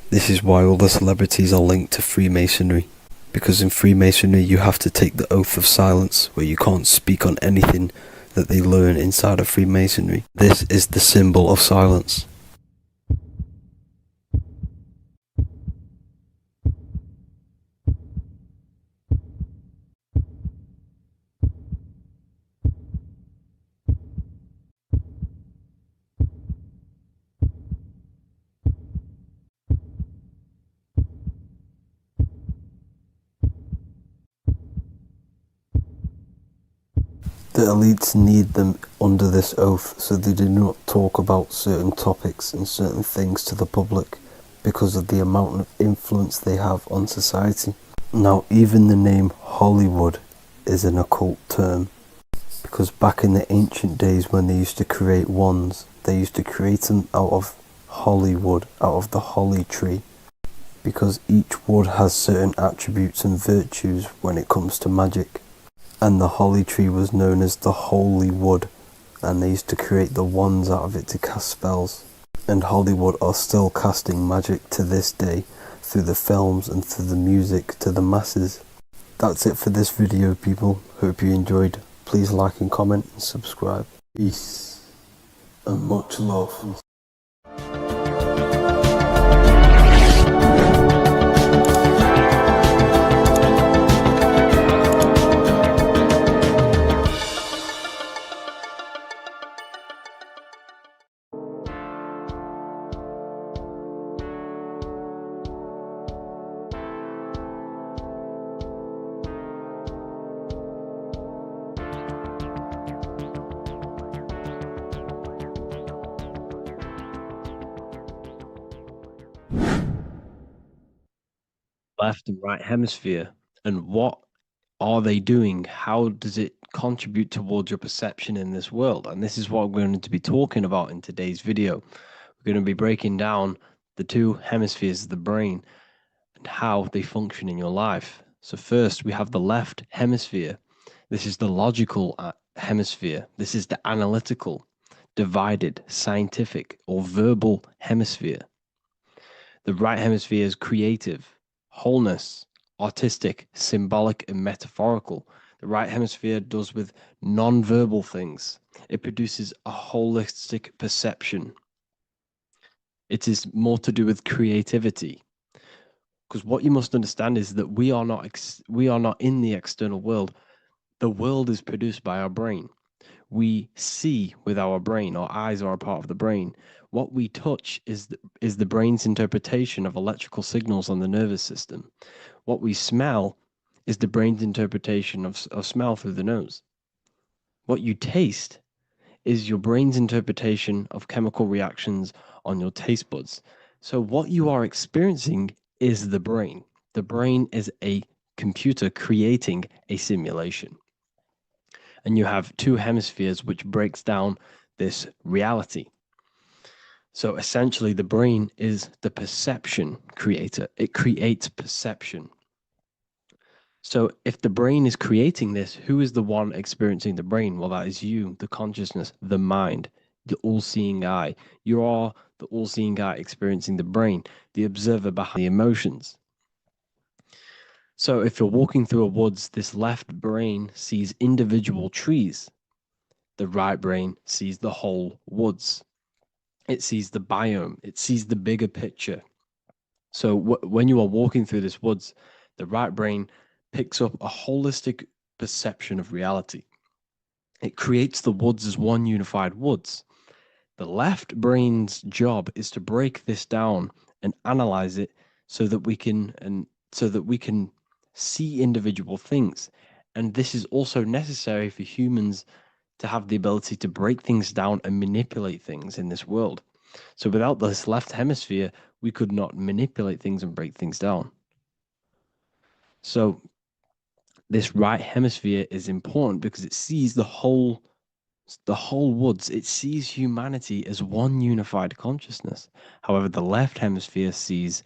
This is why all the celebrities are linked to Freemasonry, because in Freemasonry you have to take the oath of silence, where you can't speak on anything that they learn inside of Freemasonry. This is the symbol of silence. The elites need them under this oath, so they do not talk about certain topics and certain things to the public because of the amount of influence they have on society. Now, even the name Hollywood is an occult term, because back in the ancient days when they used to create wands, they used to create them out of holly wood, out of the holly tree, because each wood has certain attributes and virtues when it comes to magic. And the holly tree was known as the holy wood, and they used to create the wands out of it to cast spells. And Hollywood are still casting magic to this day through the films and through the music to the masses. That's it for this video, people. Hope you enjoyed. Please like and comment and subscribe. Peace and much love. Left and right hemisphere, and what are they doing? How does it contribute towards your perception in this world? And this is what we're going to be talking about in today's video. We're going to be breaking down the 2 hemispheres of the brain and how they function in your life. So first, we have the left hemisphere. This is the logical hemisphere. This is the analytical, divided, scientific, or verbal hemisphere. The right hemisphere is creative, wholeness, artistic, symbolic, and metaphorical. The right hemisphere does with non-verbal things. It produces a holistic perception. It is more to do with creativity. Because what you must understand is that we are not in the external world. The world is produced by our brain. We see with our brain. Our eyes are a part of the brain. What we touch is the brain's interpretation of electrical signals on the nervous system. What we smell is the brain's interpretation of smell through the nose. What you taste is your brain's interpretation of chemical reactions on your taste buds. So what you are experiencing is the brain. The brain is a computer creating a simulation. And you have two hemispheres which breaks down this reality. So essentially the brain is the perception creator. It creates perception. So if the brain is creating this, who is the one experiencing the brain? Well, that is you, the consciousness, the mind, the all-seeing eye. You are the all-seeing eye experiencing the brain, the observer behind the emotions. So if you're walking through a woods, this left brain sees individual trees. The right brain sees the whole woods. It sees the biome. It sees the bigger picture. So when you are walking through this woods, the right brain picks up a holistic perception of reality. It creates the woods as one unified woods. The left brain's job is to break this down and analyze it so that we can see individual things. And this is also necessary for humans to have the ability to break things down and manipulate things in this world. So without this left hemisphere, we could not manipulate things and break things down. So this right hemisphere is important because it sees the whole woods. It sees humanity as one unified consciousness. However, the left hemisphere sees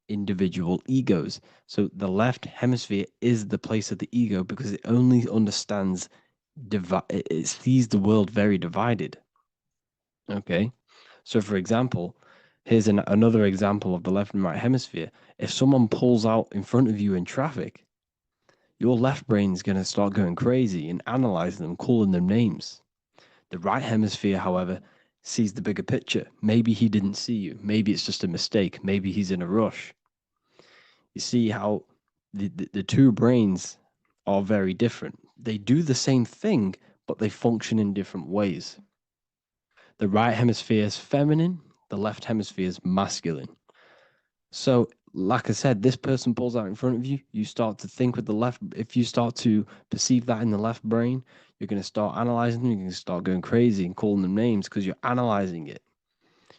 individual egos. So the left hemisphere is the place of the ego because it only understands it sees the world very divided. Okay, so for example, here's another example of the left and right hemisphere. If someone pulls out in front of you in traffic, your left brain's going to start going crazy and analyzing them, calling them names. The right hemisphere, however, sees the bigger picture. Maybe he didn't see you. Maybe it's just a mistake. Maybe he's in a rush. You see how the two brains are very different. They do the same thing, but they function in different ways. The right hemisphere is feminine. The left hemisphere is masculine. So, like I said, this person pulls out in front of you. You start to think with the left. If you start to perceive that in the left brain, you're going to start analyzing them. You're going to start going crazy and calling them names because you're analyzing it.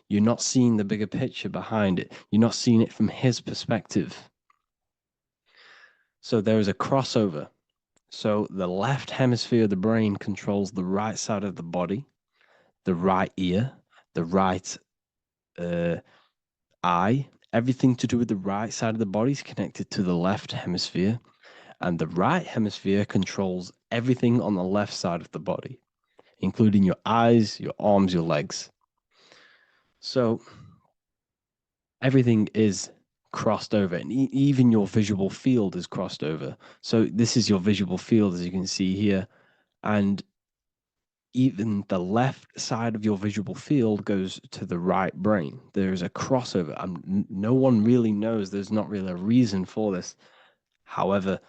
You're not seeing the bigger picture behind it. You're not seeing it from his perspective. So there is a crossover. So the left hemisphere of the brain controls the right side of the body, the right ear, the right eye. Everything to do with the right side of the body is connected to the left hemisphere, and the right hemisphere controls everything on the left side of the body, including your eyes, your arms, your legs. So everything is crossed over, and even your visual field is crossed over. So this is your visual field, as you can see here, and even the left side of your visual field goes to the right brain. There's a crossover. No one really knows. There's not really a reason for this. However,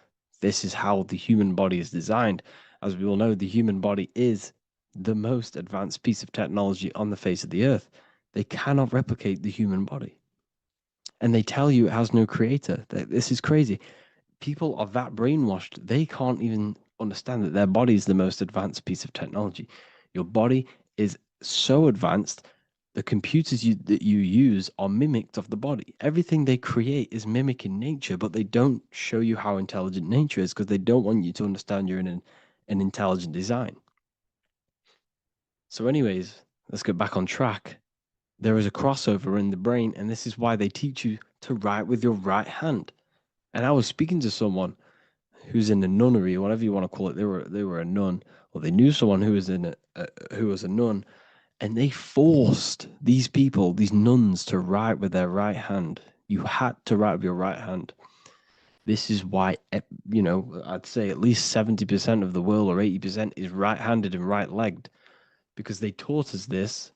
this is how the human body is designed. As we all know, the human body is the most advanced piece of technology on the face of the earth. They cannot replicate the human body. And they tell you it has no creator. This is crazy. People are that brainwashed, they can't even understand that their body is the most advanced piece of technology. Your body is so advanced, the computers that you use are mimicked of the body. Everything they create is mimicking nature, but they don't show you how intelligent nature is because they don't want you to understand you're in an intelligent design. So anyways, let's get back on track. There is a crossover in the brain, and this is why they teach you to write with your right hand. And I was speaking to someone who's in a nunnery, or whatever you want to call it. They were a nun, or they knew someone who was who was a nun, and they forced these people, these nuns, to write with their right hand. You had to write with your right hand. This is why, I'd say at least 70% of the world, or 80%, is right-handed and right-legged, because they taught us this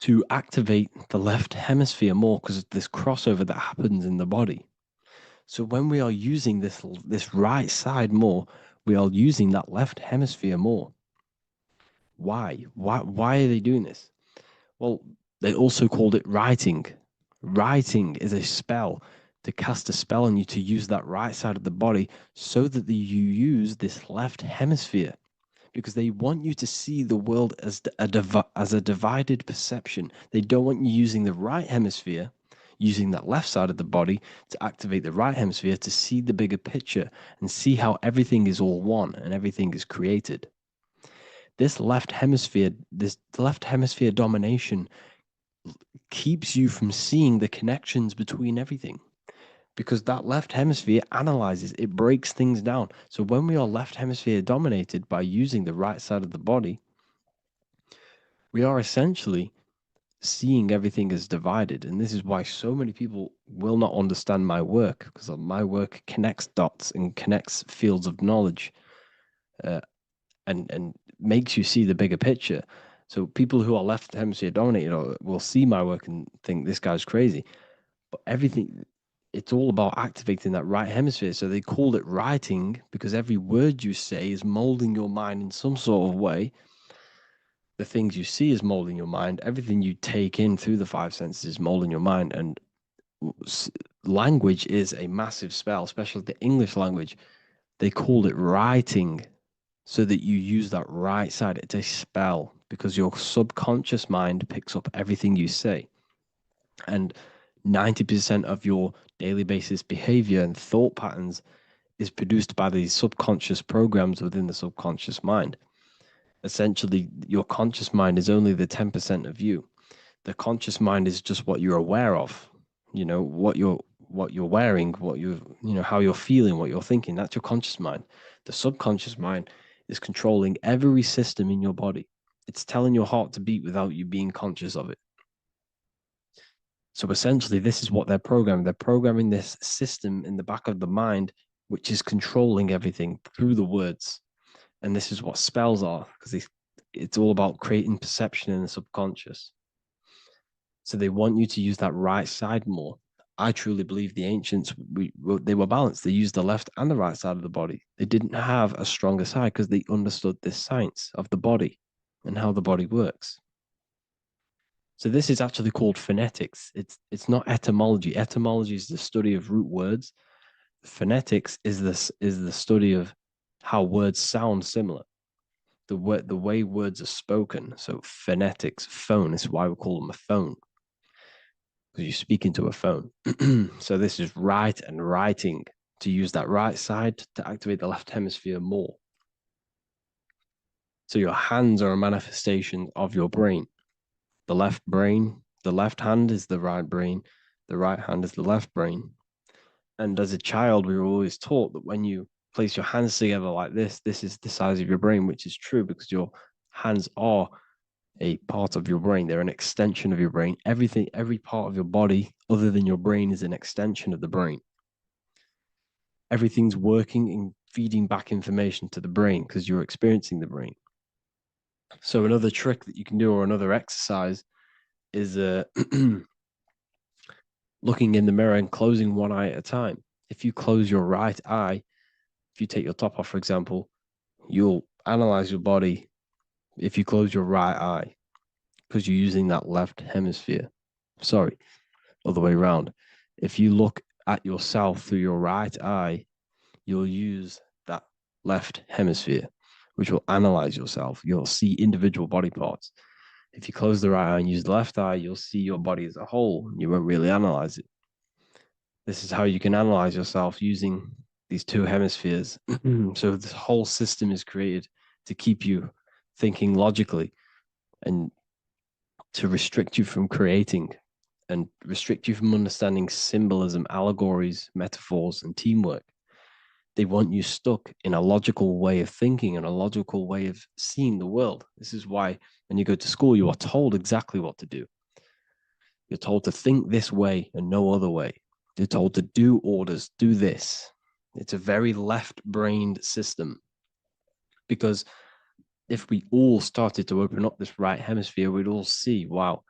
to activate the left hemisphere more because of this crossover that happens in the body. So when we are using this right side more, we are using that left hemisphere more. Why? Why are they doing this? Well, they also called it writing. Writing is a spell, to cast a spell on you to use that right side of the body so that you use this left hemisphere, because they want you to see the world as a divided perception. They don't want you using the right hemisphere, using that left side of the body to activate the right hemisphere to see the bigger picture and see how everything is all one and everything is created. This left hemisphere domination keeps you from seeing the connections between everything, because that left hemisphere analyzes, it breaks things down. So when we are left hemisphere dominated by using the right side of the body, we are essentially seeing everything as divided. And this is why so many people will not understand my work, because my work connects dots and connects fields of knowledge, and makes you see the bigger picture. So people who are left hemisphere dominated will see my work and think this guy's crazy. But everything, it's all about activating that right hemisphere. So they called it writing because every word you say is molding your mind in some sort of way. The things you see is molding your mind. Everything you take in through the five senses is molding your mind. And language is a massive spell, especially the English language. They called it writing so that you use that right side. It's a spell because your subconscious mind picks up everything you say. And 90% of your daily basis behavior and thought patterns is produced by these subconscious programs within the subconscious mind. Essentially, your conscious mind is only the 10% of you. The conscious mind is just what you're aware of, what you're wearing, how you're feeling, what you're thinking. That's your conscious mind. The subconscious mind is controlling every system in your body. It's telling your heart to beat without you being conscious of it. So essentially, this is what they're programming. They're programming this system in the back of the mind, which is controlling everything through the words. And this is what spells are, because it's all about creating perception in the subconscious. So they want you to use that right side more. I truly believe the ancients, they were balanced. They used the left and the right side of the body. They didn't have a stronger side because they understood this science of the body and how the body works. So this is actually called phonetics. It's not etymology. Etymology is the study of root words. Phonetics is the study of how words sound similar. The way words are spoken. So phonetics, phone, is why we call them a phone, because you speak into a phone. So this is write and writing, to use that right side to activate the left hemisphere more. So your hands are a manifestation of your brain. The left hand is the right brain, the right hand is the left brain. And as a child, we were always taught that when you place your hands together like this is the size of your brain, which is true because your hands are a part of your brain. They're an extension of your brain. Every part of your body other than your brain is an extension of the brain. Everything's working and feeding back information to the brain because you're experiencing the brain. So another trick that you can do, or another exercise, is looking in the mirror and closing one eye at a time. If you close your right eye, if you take your top off, for example, you'll analyze your body if you close your right eye, because you're using that left hemisphere. Sorry, other way around. If you look at yourself through your right eye, you'll use that left hemisphere, which will analyze yourself. You'll see individual body parts. If you close the right eye and use the left eye, you'll see your body as a whole. You won't really analyze it. This is how you can analyze yourself using these two hemispheres. So this whole system is created to keep you thinking logically and to restrict you from creating and restrict you from understanding symbolism, allegories, metaphors, and teamwork. They want you stuck in a logical way of thinking and a logical way of seeing the world. This is why when you go to school, you are told exactly what to do. You're told to think this way and no other way. You're told to do orders, do this. It's a very left-brained system, because if we all started to open up this right hemisphere, we'd all see, wow,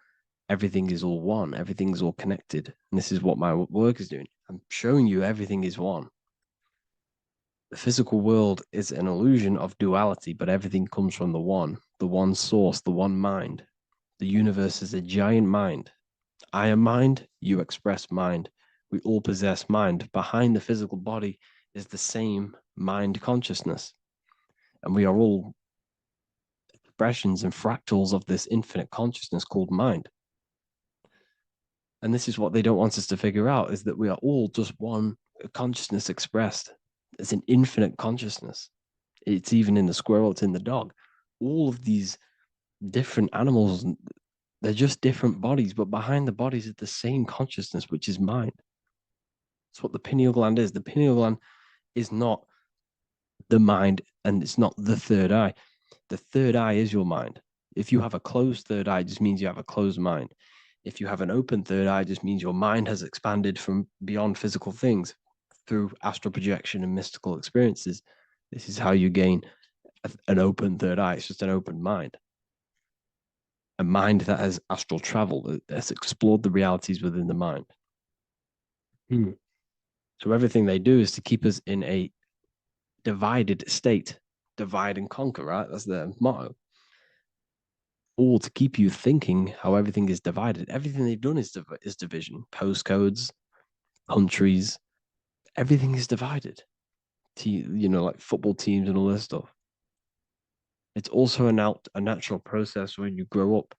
everything is all one, everything is all connected. And this is what my work is doing. I'm showing you everything is one. The physical world is an illusion of duality, but everything comes from the one source, the one mind. The universe is a giant mind. I am mind, you express mind. We all possess mind. Behind the physical body is the same mind consciousness. And we are all expressions and fractals of this infinite consciousness called mind. And this is what they don't want us to figure out, is that we are all just one consciousness expressed. It's an infinite consciousness. It's even in the squirrel, it's in the dog. All of these different animals, they're just different bodies, but behind the bodies is the same consciousness, which is mind. That's what the pineal gland is. The pineal gland is not the mind, and it's not the third eye. The third eye is your mind. If you have a closed third eye, it just means you have a closed mind. If you have an open third eye, it just means your mind has expanded from beyond physical things through astral projection and mystical experiences. This is how you gain an open third eye. It's just an open mind. A mind that has astral travel, that has explored the realities within the mind. So everything they do is to keep us in a divided state. Divide and conquer, right? That's their motto. All to keep you thinking how everything is divided. Everything they've done is division. Postcodes, countries, everything is divided. Like football teams and all this stuff. It's also a natural process when you grow up,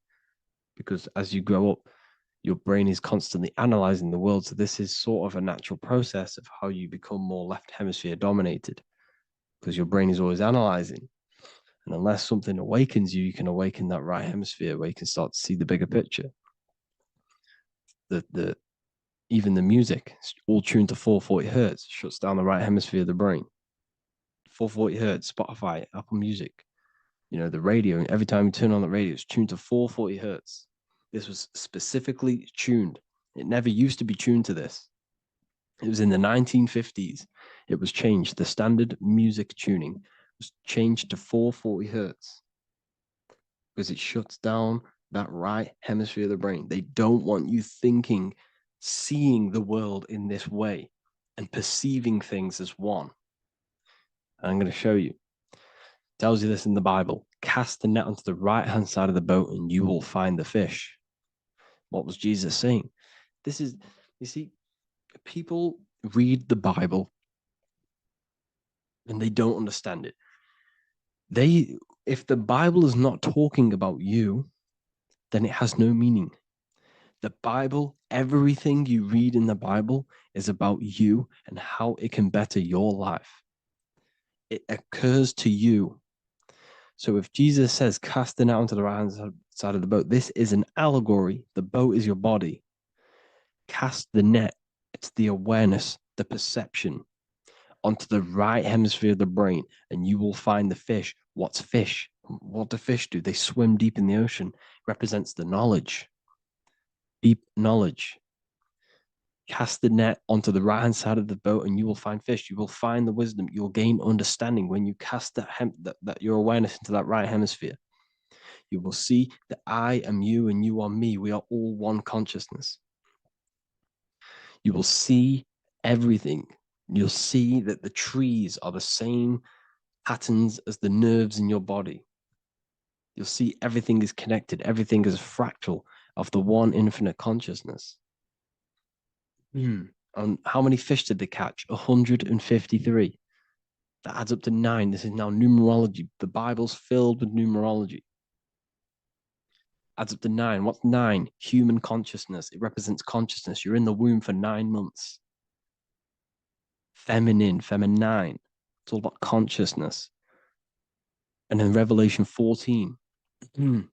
because as you grow up, your brain is constantly analyzing the world. So this is sort of a natural process of how you become more left hemisphere dominated, because your brain is always analyzing. And unless something awakens you, you can awaken that right hemisphere where you can start to see the bigger picture. Even the music, all tuned to 440 hertz, shuts down the right hemisphere of the brain. 440 hertz, Spotify, Apple Music, the radio. Every time you turn on the radio, it's tuned to 440 hertz. This was specifically tuned. It never used to be tuned to this. It was in the 1950s. It was changed. The standard music tuning was changed to 440 hertz because it shuts down that right hemisphere of the brain. They don't want you thinking, seeing the world in this way and perceiving things as one. And I'm going to show you. It tells you this in the Bible. Cast the net onto the right-hand side of the boat and you will find the fish. What was Jesus saying? This is, you see, people read the Bible and they don't understand it. If the Bible is not talking about you, then it has no meaning. The Bible, everything you read in the Bible is about you and how it can better your life. It occurs to you. So if Jesus says, cast the net onto the right-hand side of the boat, this is an allegory. The boat is your body. Cast the net. It's the awareness, the perception onto the right hemisphere of the brain, and you will find the fish. What's fish? What do fish do? They swim deep in the ocean. It represents the knowledge. Deep knowledge. Cast the net onto the right-hand side of the boat and you will find fish. You will find the wisdom. You'll gain understanding when you cast that your awareness into that right hemisphere. You will see that I am you and you are me. We are all one consciousness. You will see everything. You'll see that the trees are the same patterns as the nerves in your body. You'll see everything is connected. Everything is a fractal of the one infinite consciousness. And how many fish did they catch? 153. That adds up to 9. This is now numerology. The Bible's filled with numerology. Adds up to 9. What's 9? Human consciousness. It represents consciousness. You're in the womb for 9 months. Feminine. It's all about consciousness. And in Revelation 14, and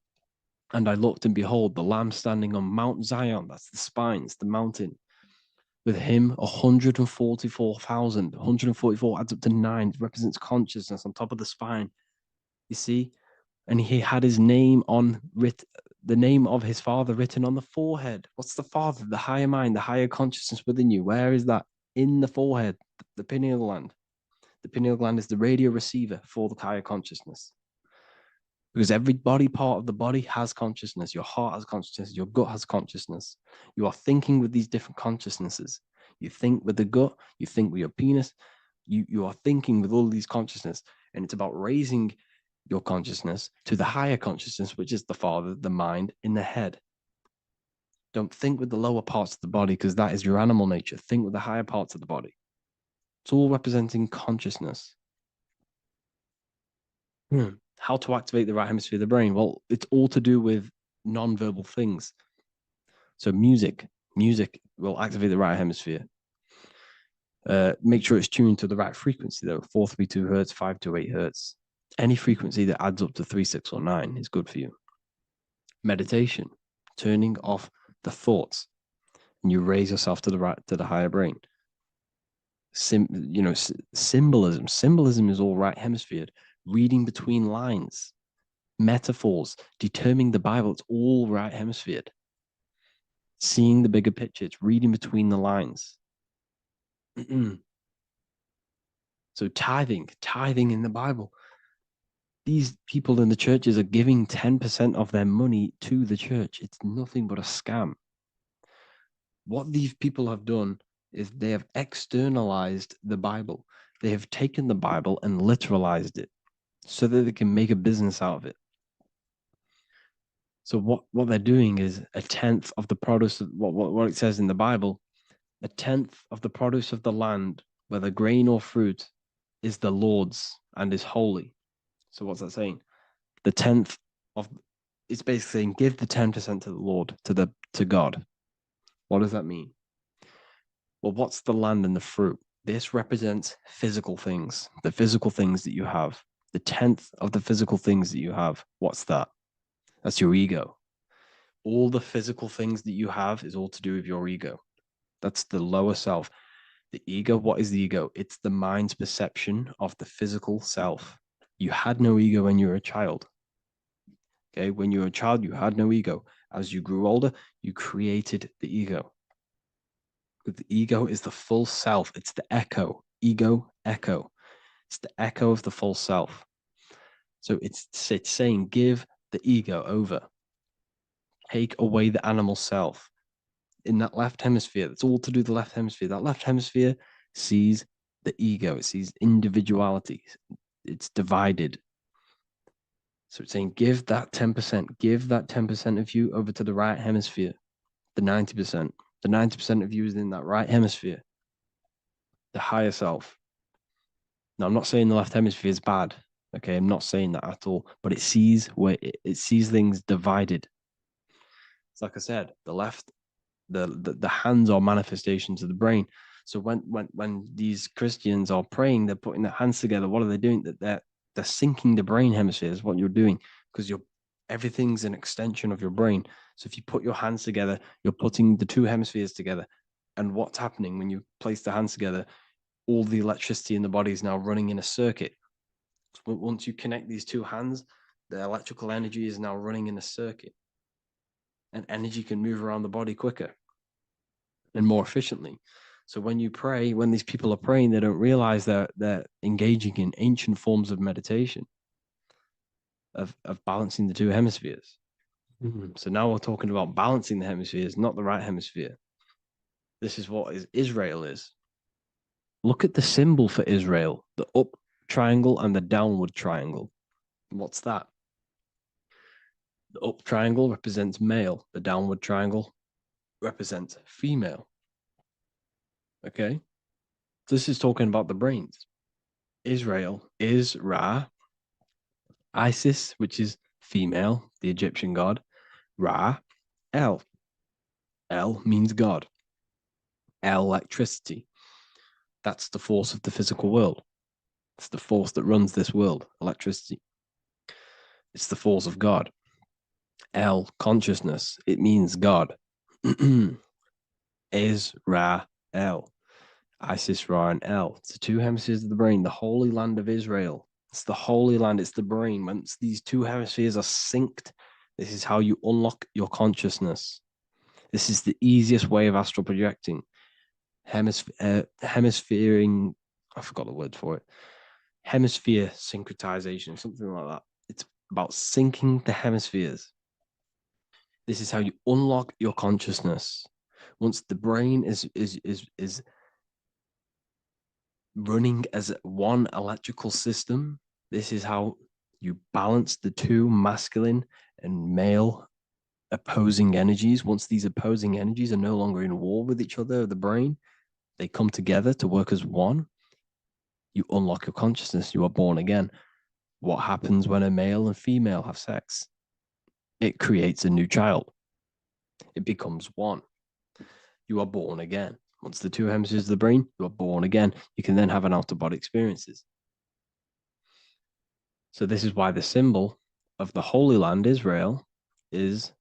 I looked and behold, the Lamb standing on Mount Zion. That's the spines, the mountain. With him, 144,000. 144 adds up to 9. It represents consciousness on top of the spine. You see? And he had his name the name of his Father written on the forehead. What's the Father? The higher mind, the higher consciousness within you. Where is that? In the forehead, the pineal gland. The pineal gland is the radio receiver for the higher consciousness. Because every body part of the body has consciousness. Your heart has consciousness. Your gut has consciousness. You are thinking with these different consciousnesses. You think with the gut. You think with your penis. You are thinking with all these consciousness. And it's about raising your consciousness to the higher consciousness, which is the father, the mind, in the head. Don't think with the lower parts of the body because that is your animal nature. Think with the higher parts of the body. It's all representing consciousness. How to activate the right hemisphere of the brain? Well, it's all to do with non-verbal things. So music will activate the right hemisphere. Make sure it's tuned to the right frequency though, 432 hertz, 528 hertz. Any frequency that adds up to 3, 6, or 9 is good for you. Meditation, turning off the thoughts, and you raise yourself to the higher brain. Symbolism. Symbolism is all right hemisphere. Reading between lines, metaphors, determining the Bible, it's all right hemisphere. Seeing the bigger picture, it's reading between the lines. So tithing in the Bible. These people in the churches are giving 10% of their money to the church. It's nothing but a scam. What these people have done is they have externalized the Bible. They have taken the Bible and literalized it so that they can make a business out of it. So what they're doing is a tenth of the produce of what it says in the Bible, a tenth of the produce of the land, whether grain or fruit, is the Lord's and is holy. So what's that saying? The tenth of it's basically saying give the 10% to the Lord, to God. What does that mean? Well, what's the land and the fruit? This represents physical things, the physical things that you have. The tenth of the physical things that you have. What's that? That's your ego. All the physical things that you have is all to do with your ego. That's the lower self. The ego, what is the ego? It's the mind's perception of the physical self. You had no ego when you were a child. Okay, when you were a child, you had no ego. As you grew older, you created the ego. The ego is the full self. It's the echo. Ego, echo. It's the echo of the full self. So it's saying give the ego over. Take away the animal self. In that left hemisphere, that's all to do with the left hemisphere. That left hemisphere sees the ego. It sees individuality. It's divided. So it's saying give that 10%. Give that 10% of you over to the right hemisphere. The 90%. The 90% of you is in that right hemisphere. The higher self. Now, I'm not saying the left hemisphere is bad. Okay, I'm not saying that at all. But it sees it sees things divided. It's like I said, the left, the hands are manifestations of the brain. So when these Christians are praying, they're putting their hands together. What are they doing? They're syncing the brain hemispheres. What you're doing, because everything's an extension of your brain. So if you put your hands together, you're putting the two hemispheres together. And what's happening when you place the hands together? All the electricity in the body is now running in a circuit. So once you connect these two hands, the electrical energy is now running in a circuit. And energy can move around the body quicker and more efficiently. So when you pray, when these people are praying, they don't realize that they're engaging in ancient forms of meditation, of balancing the two hemispheres. So now we're talking about balancing the hemispheres, not the right hemisphere. This is what Israel is. Look at the symbol for Israel, the up triangle and the downward triangle. What's that? The up triangle represents male. The downward triangle represents female. Okay? This is talking about the brains. Israel is Ra. Isis, which is female, the Egyptian god. Ra, El. El means God. Electricity. That's the force of the physical world. It's the force that runs this world, electricity. It's the force of God. El, consciousness. It means God. Is Ra, El. Isis, Ra, and El. It's the two hemispheres of the brain, the holy land of Israel. It's the holy land, it's the brain. Once these two hemispheres are synced, this is how you unlock your consciousness. This is the easiest way of astral projecting. Hemisphering, I forgot the word for it. Hemisphere syncretization, something like that. It's about syncing the hemispheres. This is how you unlock your consciousness. Once the brain is running as one electrical system, this is how you balance the two masculine and male opposing energies. Once these opposing energies are no longer in war with each other, the brain, they come together to work as one. You unlock your consciousness. You are born again. What happens when a male and female have sex? It creates a new child. It becomes one. You are born again. Once the two hemispheres of the brain, you are born again. You can then have an out-of-body experiences. So this is why the symbol of the Holy Land, Israel, is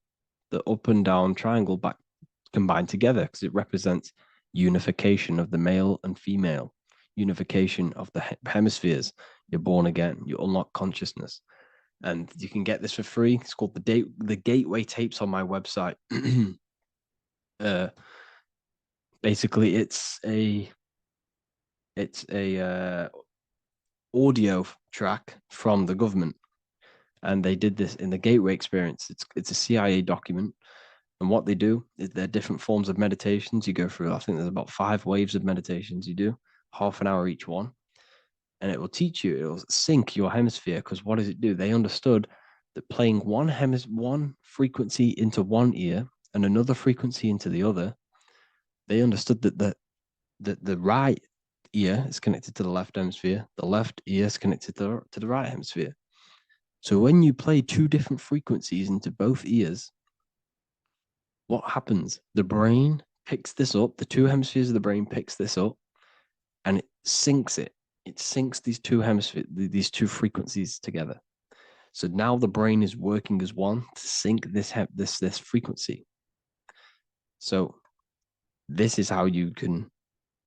the up and down triangle back combined together, because it represents unification of the male and female, unification of the hemispheres. You're born again. You unlock consciousness. And you can get this for free. It's called the Gateway Tapes on my website. Basically, it's a audio track from the government, and they did this in the Gateway Experience. It's a CIA document, and what they do is there are different forms of meditations you go through. I think there's about 5 waves of meditations you do, half an hour each one, and it will teach you. It will sync your hemisphere, because what does it do? They understood that playing one frequency into one ear and another frequency into the other, they understood that the right ear is connected to the left hemisphere, the left ear is connected to the right hemisphere. So when you play 2 different frequencies into both ears, what happens? The brain picks this up, the 2 hemispheres of the brain picks this up, and it syncs it. It syncs these 2 hemispheres, these 2 frequencies together. So now the brain is working as one to sync this frequency. So this is how you can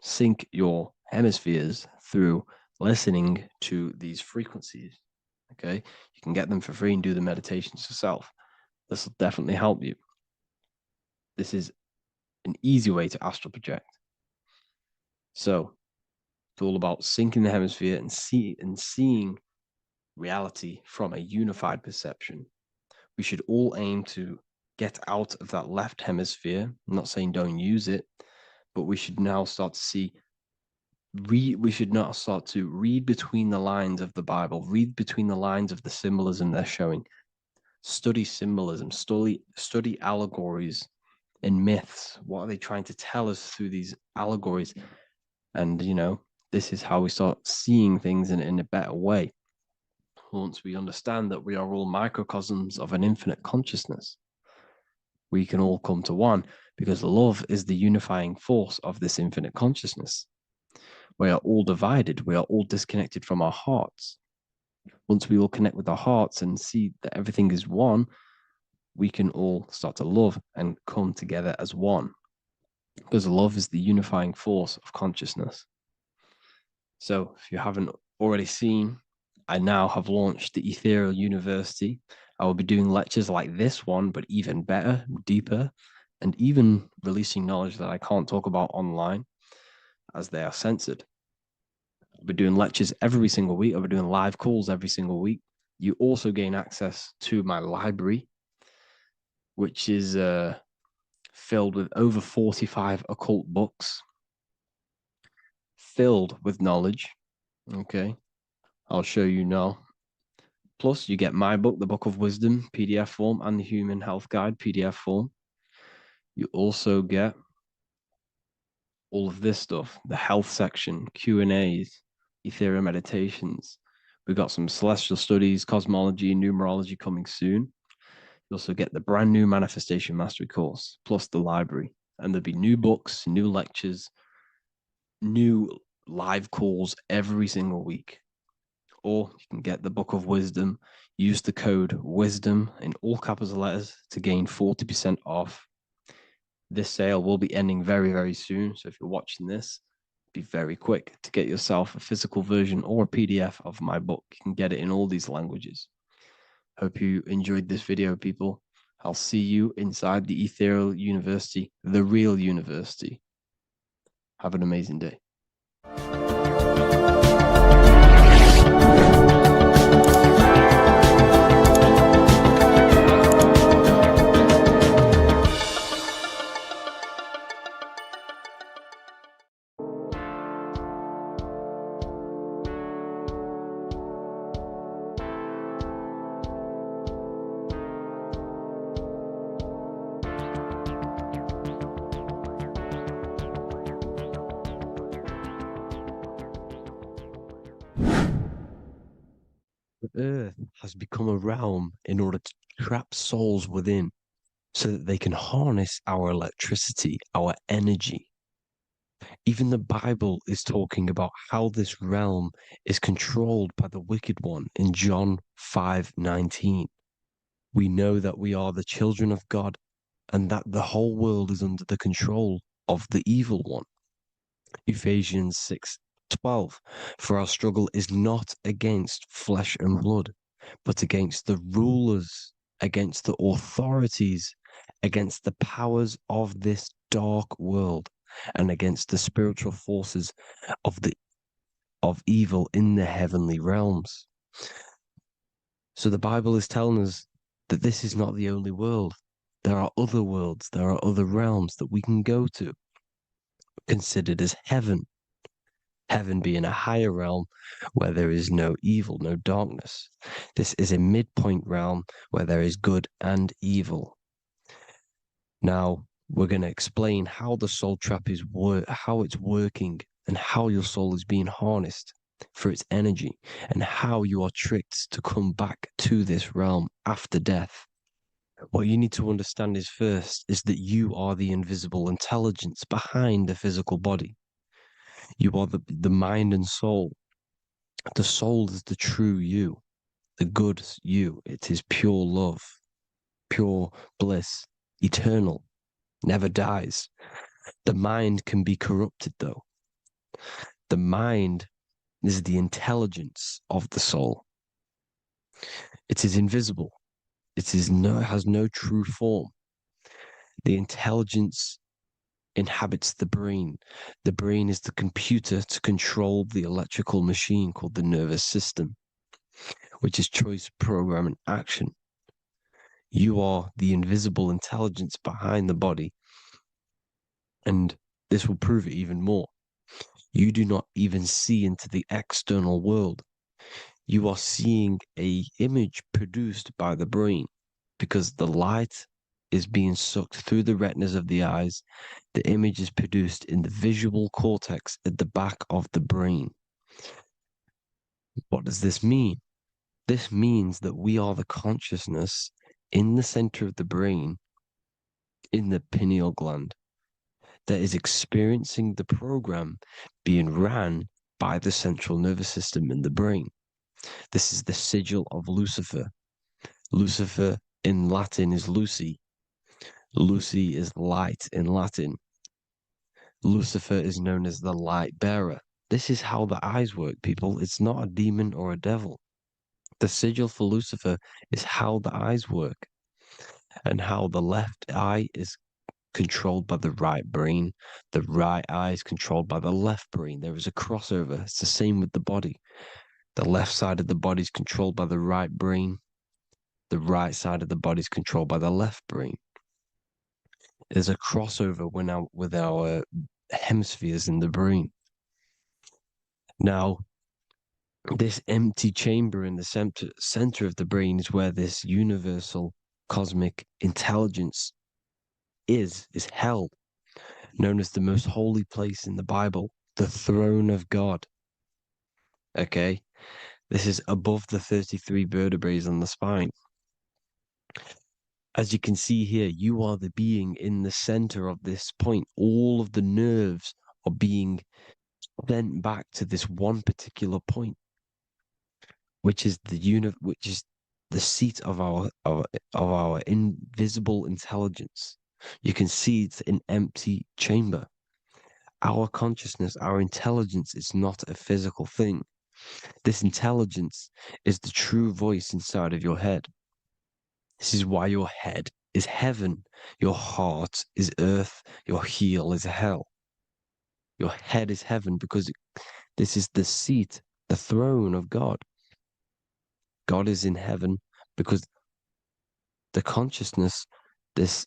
sync your hemispheres, through listening to these frequencies. Okay, you can get them for free and do the meditations yourself. This will definitely help you. This is an easy way to astral project. So it's all about syncing the hemisphere and seeing reality from a unified perception. We should all aim to get out of that left hemisphere. I'm not saying don't use it, but we should now start to we should now start to read between the lines of the Bible, read between the lines of the symbolism they're showing, study symbolism, study allegories and myths. What are they trying to tell us through these allegories? And, this is how we start seeing things in a better way. Once we understand that we are all microcosms of an infinite consciousness, we can all come to one, because love is the unifying force of this infinite consciousness. We are all divided. We are all disconnected from our hearts. Once we all connect with our hearts and see that everything is one, we can all start to love and come together as one, because love is the unifying force of consciousness. So if you haven't already seen, I now have launched the Ethereal University. I will be doing lectures like this one, but even better, deeper, and even releasing knowledge that I can't talk about online, as they are censored. I'll be doing lectures every single week. I'll be doing live calls every single week. You also gain access to my library, which is filled with over 45 occult books, filled with knowledge. Okay, I'll show you now. Plus, you get my book, The Book of Wisdom, PDF form, and the Human Health Guide, PDF form. You also get all of this stuff, the health section, Q&As, Ethereal meditations. We've got some celestial studies, cosmology, and numerology coming soon. You also get the brand new Manifestation Mastery course, plus the library. And there'll be new books, new lectures, new live calls every single week. Or you can get the Book of Wisdom, use the code WISDOM in all capital letters to gain 40% off. This sale will be ending very, very soon. So if you're watching this, be very quick to get yourself a physical version or a PDF of my book. You can get it in all these languages. Hope you enjoyed this video, people. I'll see you inside the Ethereal University, the real university. Have an amazing day. earth has become a realm in order to trap souls within so that they can harness our electricity, our energy. Even the Bible is talking about how this realm is controlled by the wicked one in John 5:19. We know that we are the children of God and that the whole world is under the control of the evil one. Ephesians 6:12. For our struggle is not against flesh and blood, but against the rulers, against the authorities, against the powers of this dark world, and against the spiritual forces of evil in the heavenly realms. So the Bible is telling us that this is not the only world. There are other worlds, there are other realms that we can go to, considered as heaven. Heaven being a higher realm where there is no evil, no darkness. This is a midpoint realm where there is good and evil. Now, we're going to explain how the soul trap is how it's working and how your soul is being harnessed for its energy and how you are tricked to come back to this realm after death. What you need to understand is first is that you are the invisible intelligence behind the physical body. You are the mind and soul. The soul is the true you, the good you. It is pure love, pure bliss, eternal, never dies. The mind can be corrupted though. The mind is the intelligence of the soul. It is invisible. It has no true form. The intelligence inhabits the brain. The brain is the computer to control the electrical machine called the nervous system, which is choice, program, and action. You are the invisible intelligence behind the body, and this will prove it even more. You do not even see into the external world. You are seeing an image produced by the brain because the light is being sucked through the retinas of the eyes. The image is produced in the visual cortex at the back of the brain. What does this mean? This means that we are the consciousness in the center of the brain, in the pineal gland, that is experiencing the program being ran by the central nervous system in the brain. This is the sigil of Lucifer. Lucifer in Latin is Lucy. Lucy is light in Latin. Lucifer is known as the light bearer. This is how the eyes work, people. It's not a demon or a devil. The sigil for Lucifer is how the eyes work and how the left eye is controlled by the right brain. The right eye is controlled by the left brain. There is a crossover. It's the same with the body. The left side of the body is controlled by the right brain. The right side of the body is controlled by the left brain. There's a crossover with our hemispheres in the brain. Now, this empty chamber in the center of the brain is where this universal cosmic intelligence is held, known as the most holy place in the Bible, the throne of God. Okay? This is above the 33 vertebrae on the spine. As you can see here, you are the being in the center of this point. All of the nerves are being sent back to this one particular point, which is the seat of our invisible intelligence. You can see it's an empty chamber. Our consciousness, our intelligence is not a physical thing. This intelligence is the true voice inside of your head. This is why your head is heaven, your heart is earth, your heel is hell. Your head is heaven because this is the seat, the throne of God. God is in heaven because the consciousness, this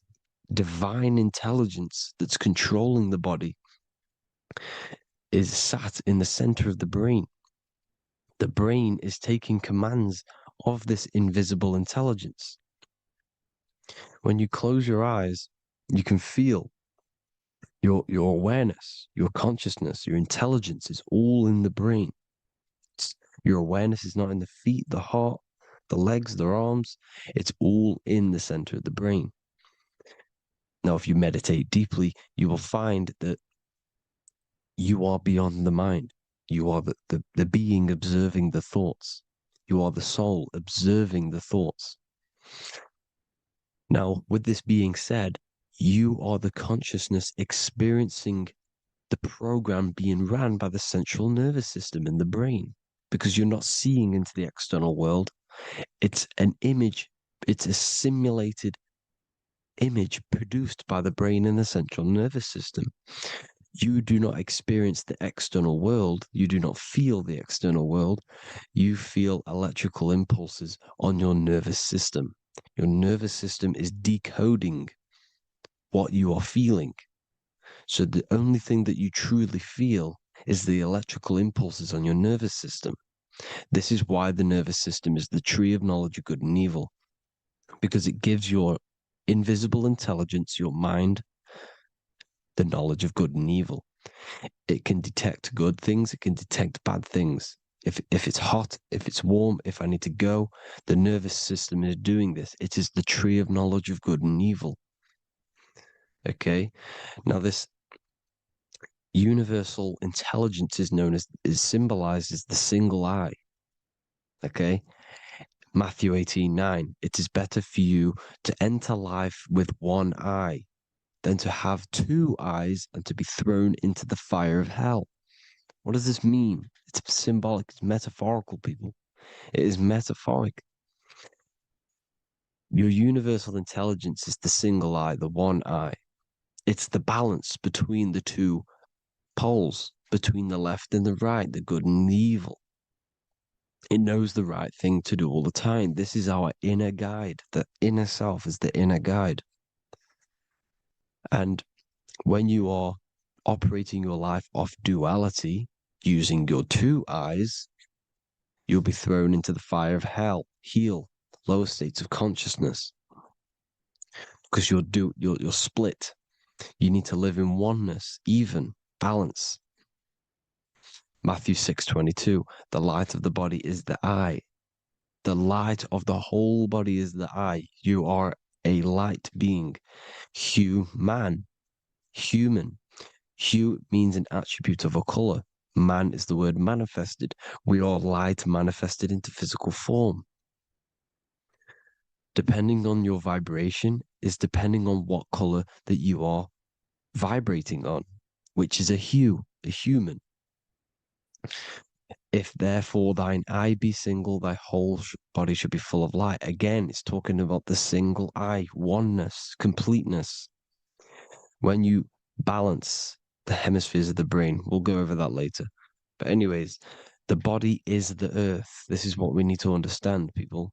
divine intelligence that's controlling the body, is sat in the center of the brain. The brain is taking commands of this invisible intelligence. When you close your eyes, you can feel your awareness, your consciousness, your intelligence is all in the brain. Your awareness is not in the feet, the heart, the legs, the arms. It's all in the center of the brain. Now, if you meditate deeply, you will find that you are beyond the mind. You are the being observing the thoughts. You are the soul observing the thoughts. Now, with this being said, you are the consciousness experiencing the program being ran by the central nervous system in the brain, because you're not seeing into the external world. It's an image, it's a simulated image produced by the brain and the central nervous system. You do not experience the external world. You do not feel the external world. You feel electrical impulses on your nervous system. Your nervous system is decoding what you are feeling. So the only thing that you truly feel is the electrical impulses on your nervous system. This is why the nervous system is the tree of knowledge of good and evil, because it gives your invisible intelligence, your mind, the knowledge of good and evil. It can detect good things, it can detect bad things. If it's hot, if it's warm, if I need to go, the nervous system is doing this. It is the tree of knowledge of good and evil. Okay? Now this universal intelligence is symbolized as the single eye. Okay? Matthew 18:9. It is better for you to enter life with one eye than to have two eyes and to be thrown into the fire of hell. What does this mean? It's symbolic, it's metaphorical, people. It is metaphoric. Your universal intelligence is the single eye, the one eye. It's the balance between the two poles, between the left and the right, the good and the evil. It knows the right thing to do all the time. This is our inner guide. The inner self is the inner guide. And when you are operating your life off duality, using your two eyes, you'll be thrown into the fire of hell, lower states of consciousness. Because you're split. You need to live in oneness, even, balance. Matthew 6:22, the light of the body is the eye. The light of the whole body is the eye. You are a light being. Human. Hue means an attribute of a color. Man is the word manifested. We are light manifested into physical form. Depending on your vibration is depending on what color that you are vibrating on, which is a hue, a human. If therefore thine eye be single, thy whole body should be full of light. Again, it's talking about the single eye, oneness, completeness. When you balance the hemispheres of the brain, we'll go over that later. But anyways, the body is the earth. This is what we need to understand, people.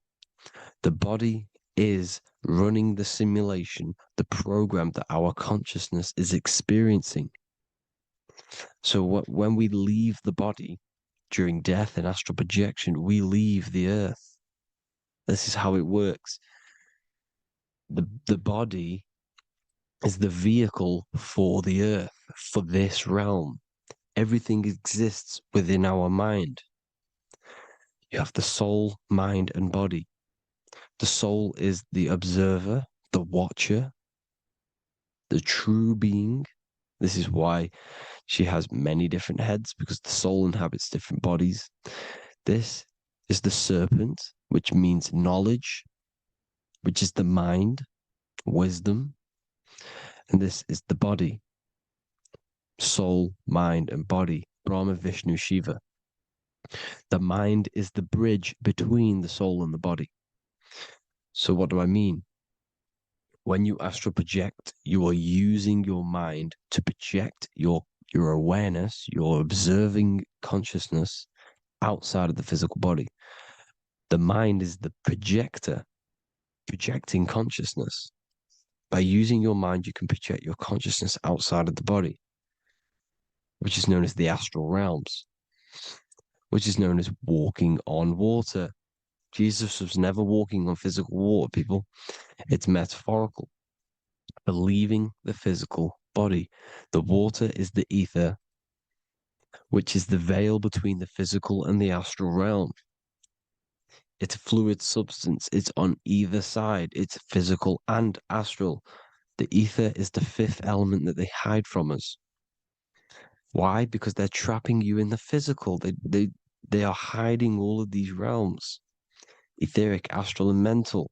The body is running the simulation, the program that our consciousness is experiencing. So when we leave the body during death and astral projection, we leave the earth. This is how it works. The body is the vehicle for the earth, for this realm. Everything exists within our mind. You have the soul, mind, and body. The soul is the observer, the watcher, the true being. This is why she has many different heads, because the soul inhabits different bodies. This is the serpent, which means knowledge, which is the mind, wisdom. And this is the body, soul, mind, and body, Brahma, Vishnu, Shiva. The mind is the bridge between the soul and the body. So what do I mean? When you astral project, you are using your mind to project your awareness, your observing consciousness outside of the physical body. The mind is the projector, projecting consciousness. By using your mind, you can project your consciousness outside of the body, which is known as the astral realms, which is known as walking on water. Jesus was never walking on physical water, people. It's metaphorical. Believing the physical body. The water is the ether. which is the veil between the physical and the astral realm. It's a fluid substance. It's on either side. It's physical and astral. The ether is the fifth element that they hide from us. Why? Because they're trapping you in the physical. They are hiding all of these realms. Etheric, astral, and mental.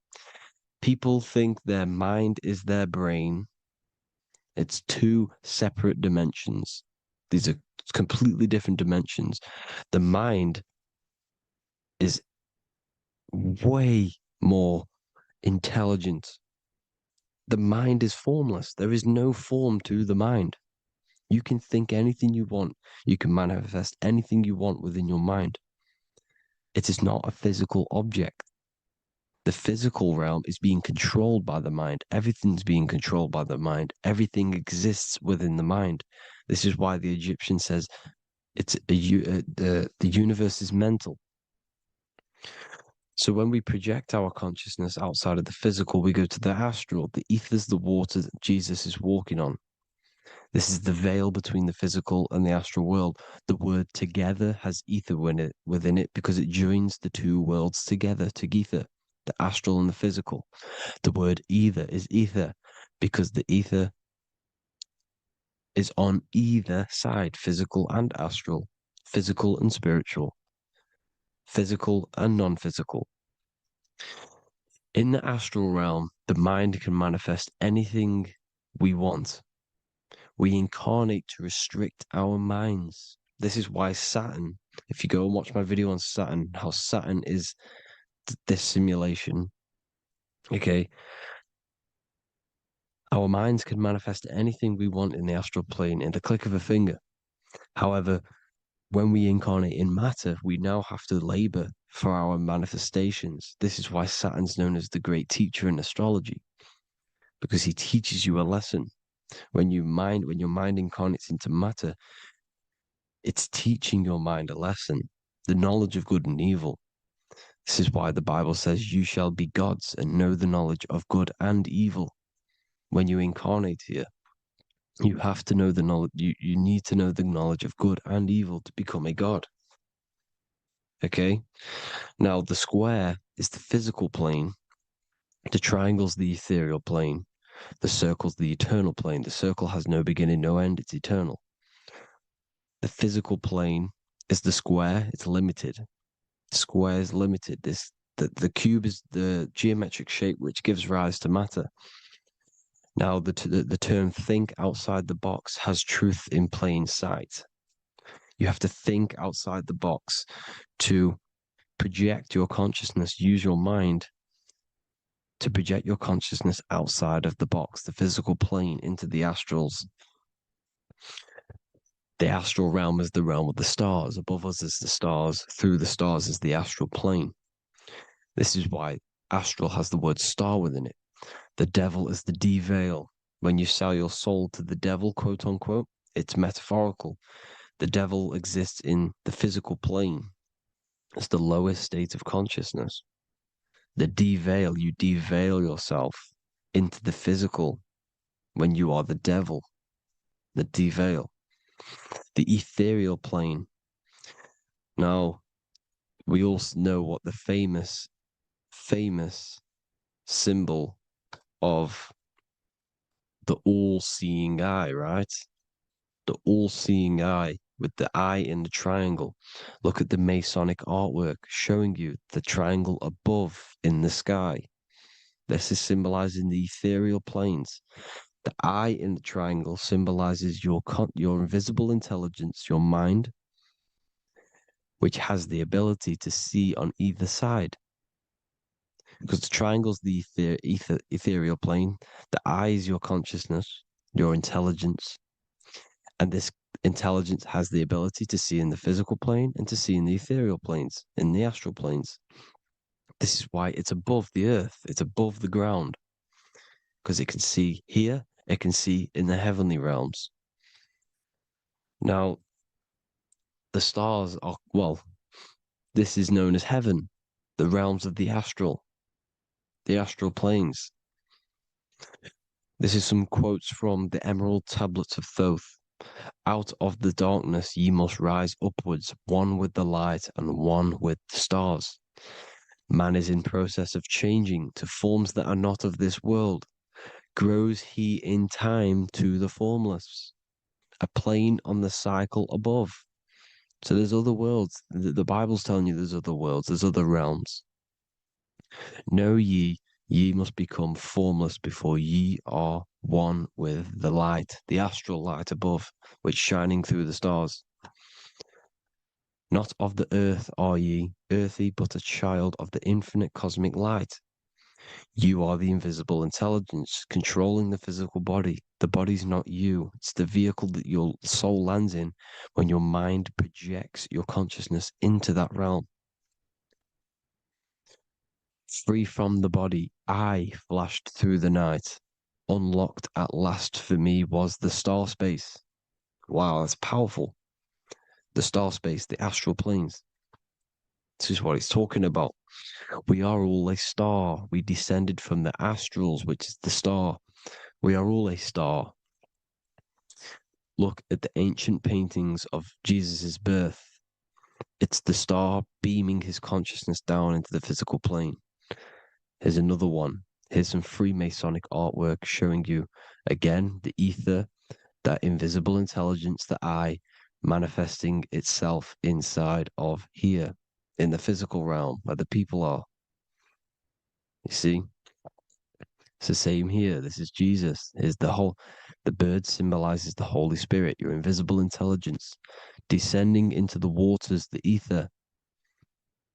People think their mind is their brain. It's two separate dimensions. These are completely different dimensions. The mind is way more intelligent. The mind is formless. There is no form to the mind. You can think anything you want. You can manifest anything you want within your mind. It is not a physical object. The physical realm is being controlled by the mind. Everything's being controlled by the mind. Everything exists within the mind. This is why the Egyptian says the universe is mental. So when we project our consciousness outside of the physical, we go to the astral. The ether is the water that Jesus is walking on. This is the veil between the physical and the astral world. The word together has ether within it because it joins the two worlds together, together, the astral and the physical. The word either is ether because the ether is on either side, physical and astral, physical and spiritual, physical and non-physical. In the astral realm, the mind can manifest anything we want. We incarnate to restrict our minds. This is why Saturn, if you go and watch my video on Saturn, how Saturn is this simulation, okay, our minds can manifest anything we want in the astral plane in the click of a finger. However, when we incarnate in matter, we now have to labor for our manifestations. This is why Saturn's known as the great teacher in astrology, because he teaches you a lesson. When your mind incarnates into matter, it's teaching your mind a lesson, the knowledge of good and evil. This is why the Bible says you shall be gods and know the knowledge of good and evil. When you incarnate here, you have to know the knowledge, you need to know the knowledge of good and evil to become a god. Okay? Now, the square is the physical plane. The triangle's the ethereal plane. The circle's the eternal plane. The circle has no beginning, no end. It's eternal. The physical plane is the square. It's limited. The square is limited. The cube is the geometric shape which gives rise to matter. Now, the term think outside the box has truth in plain sight. You have to think outside the box to project your consciousness, use your mind to project your consciousness outside of the box, the physical plane, into the astrals. The astral realm is the realm of the stars. Above us is the stars. Through the stars is the astral plane. This is why astral has the word star within it. The devil is the de-veil. When you sell your soul to the devil, quote unquote, it's metaphorical. The devil exists in the physical plane. It's the lowest state of consciousness. The de-veil, you de-veil yourself into the physical when you are the devil. The de-veil. The ethereal plane. Now, we all know what the famous symbol of the all-seeing eye, right? The all-seeing eye with the eye in the triangle. Look at the Masonic artwork showing you the triangle above in the sky. This is symbolizing the ethereal planes. The eye in the triangle symbolizes your invisible intelligence, your mind, which has the ability to see on either side. Because the triangle's the ethereal plane. The eye is your consciousness, your intelligence. And this intelligence has the ability to see in the physical plane and to see in the ethereal planes, in the astral planes. This is why it's above the earth. It's above the ground. Because it can see here, it can see in the heavenly realms. Now, the stars are, well, this is known as heaven, the realms of the astral planes. This is some quotes from the Emerald Tablets of Thoth. Out of the darkness ye must rise upwards, one with the light and one with the stars. Man is in process of changing to forms that are not of this world. Grows he in time to the formless, a plane on the cycle above. So there's other worlds. The Bible's telling you there's other worlds, there's other realms. Know ye, ye must become formless before ye are one with the light, the astral light above, which shining through the stars. Not of the earth are ye, earthy, but a child of the infinite cosmic light. You are the invisible intelligence controlling the physical body. The body's not you. It's the vehicle that your soul lands in when your mind projects your consciousness into that realm. Free from the body, I flashed through the night. Unlocked at last for me was the star space. Wow, that's powerful. The star space, the astral planes. This is what it's talking about. We are all a star. We descended from the astrals, which is the star. We are all a star. Look at the ancient paintings of Jesus' birth. It's the star beaming his consciousness down into the physical plane. Here's another one. Here's some Freemasonic artwork showing you, again, the ether, that invisible intelligence, the I, manifesting itself inside of here, in the physical realm, where the people are. You see? It's the same here. This is Jesus. Here's the bird symbolizes the Holy Spirit, your invisible intelligence, descending into the waters, the ether,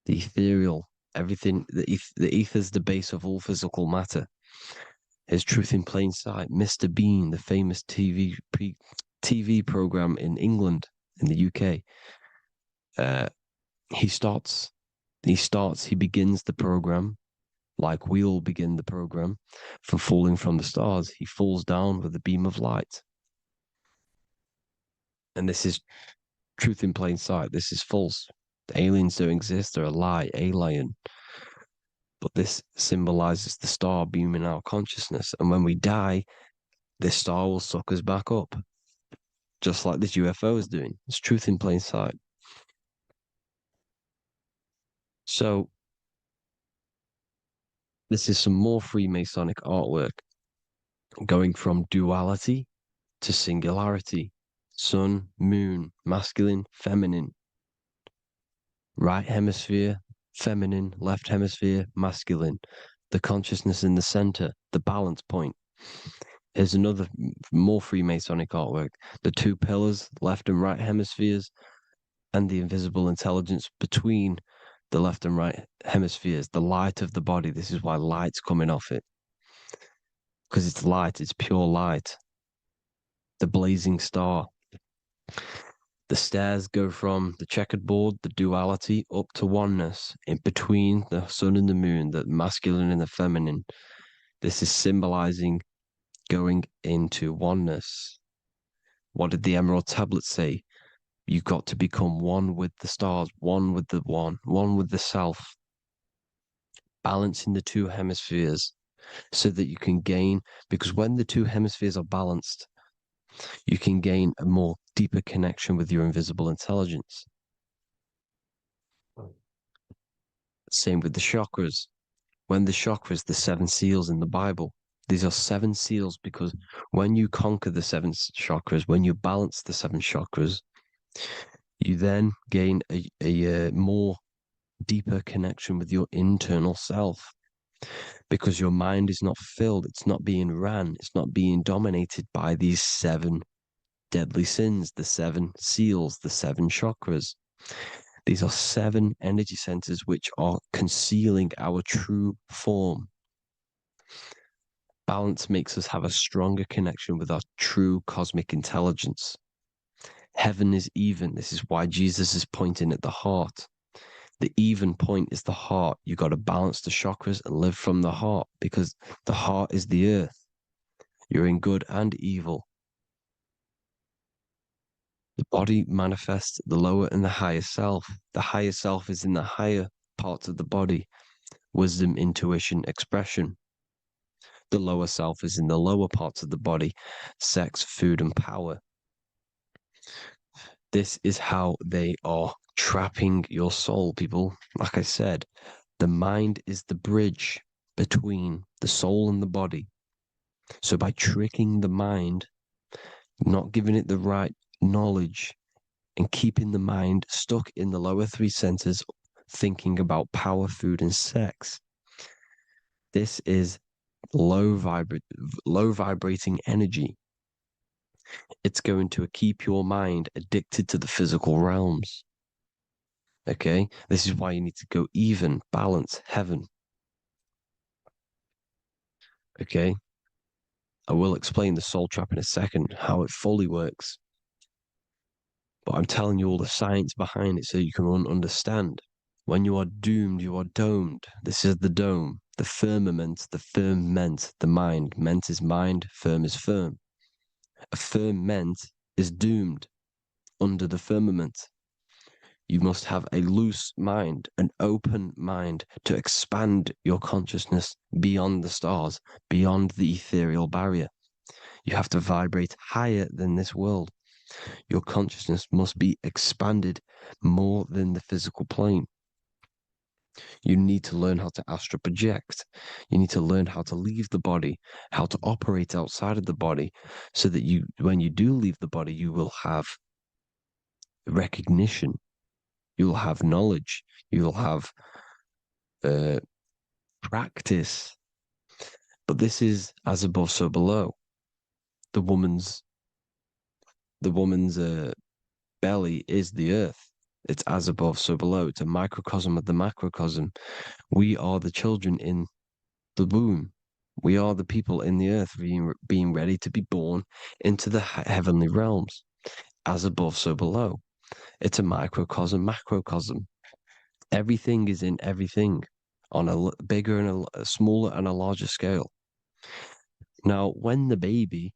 the ethereal, everything. The ether's the base of all physical matter. Here's Truth in Plain Sight. Mr. Bean, the famous TV program in England, in the UK. He begins the program like we all begin the program for falling from the stars. He falls down with a beam of light. And this is truth in plain sight. This is false. The aliens don't exist. They're a lie, alien. But this symbolizes the star beaming our consciousness. And when we die, this star will suck us back up. Just like this UFO is doing. It's truth in plain sight. So, this is some more Freemasonic artwork, going from duality to singularity. Sun, moon, masculine, feminine. Right hemisphere, feminine, left hemisphere, masculine. The consciousness in the center, the balance point. Here's another more Freemasonic artwork. The two pillars, left and right hemispheres, and the invisible intelligence between the left and right hemispheres, the light of the body. This is why light's coming off it. Because it's light, it's pure light. The blazing star. The stairs go from the checkered board, the duality, up to oneness, in between the sun and the moon, the masculine and the feminine. This is symbolizing going into oneness. What did the Emerald Tablet say? You've got to become one with the stars, one with the one with the self. Balancing the two hemispheres so that you can gain, because when the two hemispheres are balanced, you can gain a more deeper connection with your invisible intelligence. Same with the chakras. When the chakras, the 7 seals in the Bible, these are 7 seals because when you conquer the 7 chakras, when you balance the 7 chakras, you then gain a more deeper connection with your internal self. Because your mind is not filled, it's not being ran, it's not being dominated by these 7 deadly sins, the 7 seals, the 7 chakras. These are 7 energy centers which are concealing our true form. Balance makes us have a stronger connection with our true cosmic intelligence. Heaven is even. This is why Jesus is pointing at the heart. The even point is the heart. You got to balance the chakras and live from the heart because the heart is the earth. You're in good and evil. The body manifests the lower and the higher self. The higher self is in the higher parts of the body. Wisdom, intuition, expression. The lower self is in the lower parts of the body. Sex, food, and power. This is how they are trapping your soul, people. Like I said, the mind is the bridge between the soul and the body. So by tricking the mind, not giving it the right knowledge, and keeping the mind stuck in the lower three centers, thinking about power, food, and sex, this is low vibrating energy. It's going to keep your mind addicted to the physical realms. Okay? This is why you need to go even, balance, heaven. Okay? I will explain the soul trap in a second, how it fully works. But I'm telling you all the science behind it so you can understand. When you are doomed, you are domed. This is the dome, the firmament, the firmament, the mind. Ment is mind, firm is firm. A firmament is doomed under the firmament. You must have a loose mind, an open mind to expand your consciousness beyond the stars, beyond the ethereal barrier. You have to vibrate higher than this world. Your consciousness must be expanded more than the physical plane. You need to learn how to astral project. You need to learn how to leave the body, how to operate outside of the body, so that you, when you do leave the body, you will have recognition. You'll have knowledge. You'll have practice. But this is as above, so below. The woman's belly is the earth. It's as above, so below. It's a microcosm of the macrocosm. We are the children in the womb. We are the people in the earth being ready to be born into the heavenly realms. As above, so below. It's a microcosm, macrocosm. Everything is in everything on a bigger and a smaller and a larger scale. Now, when the baby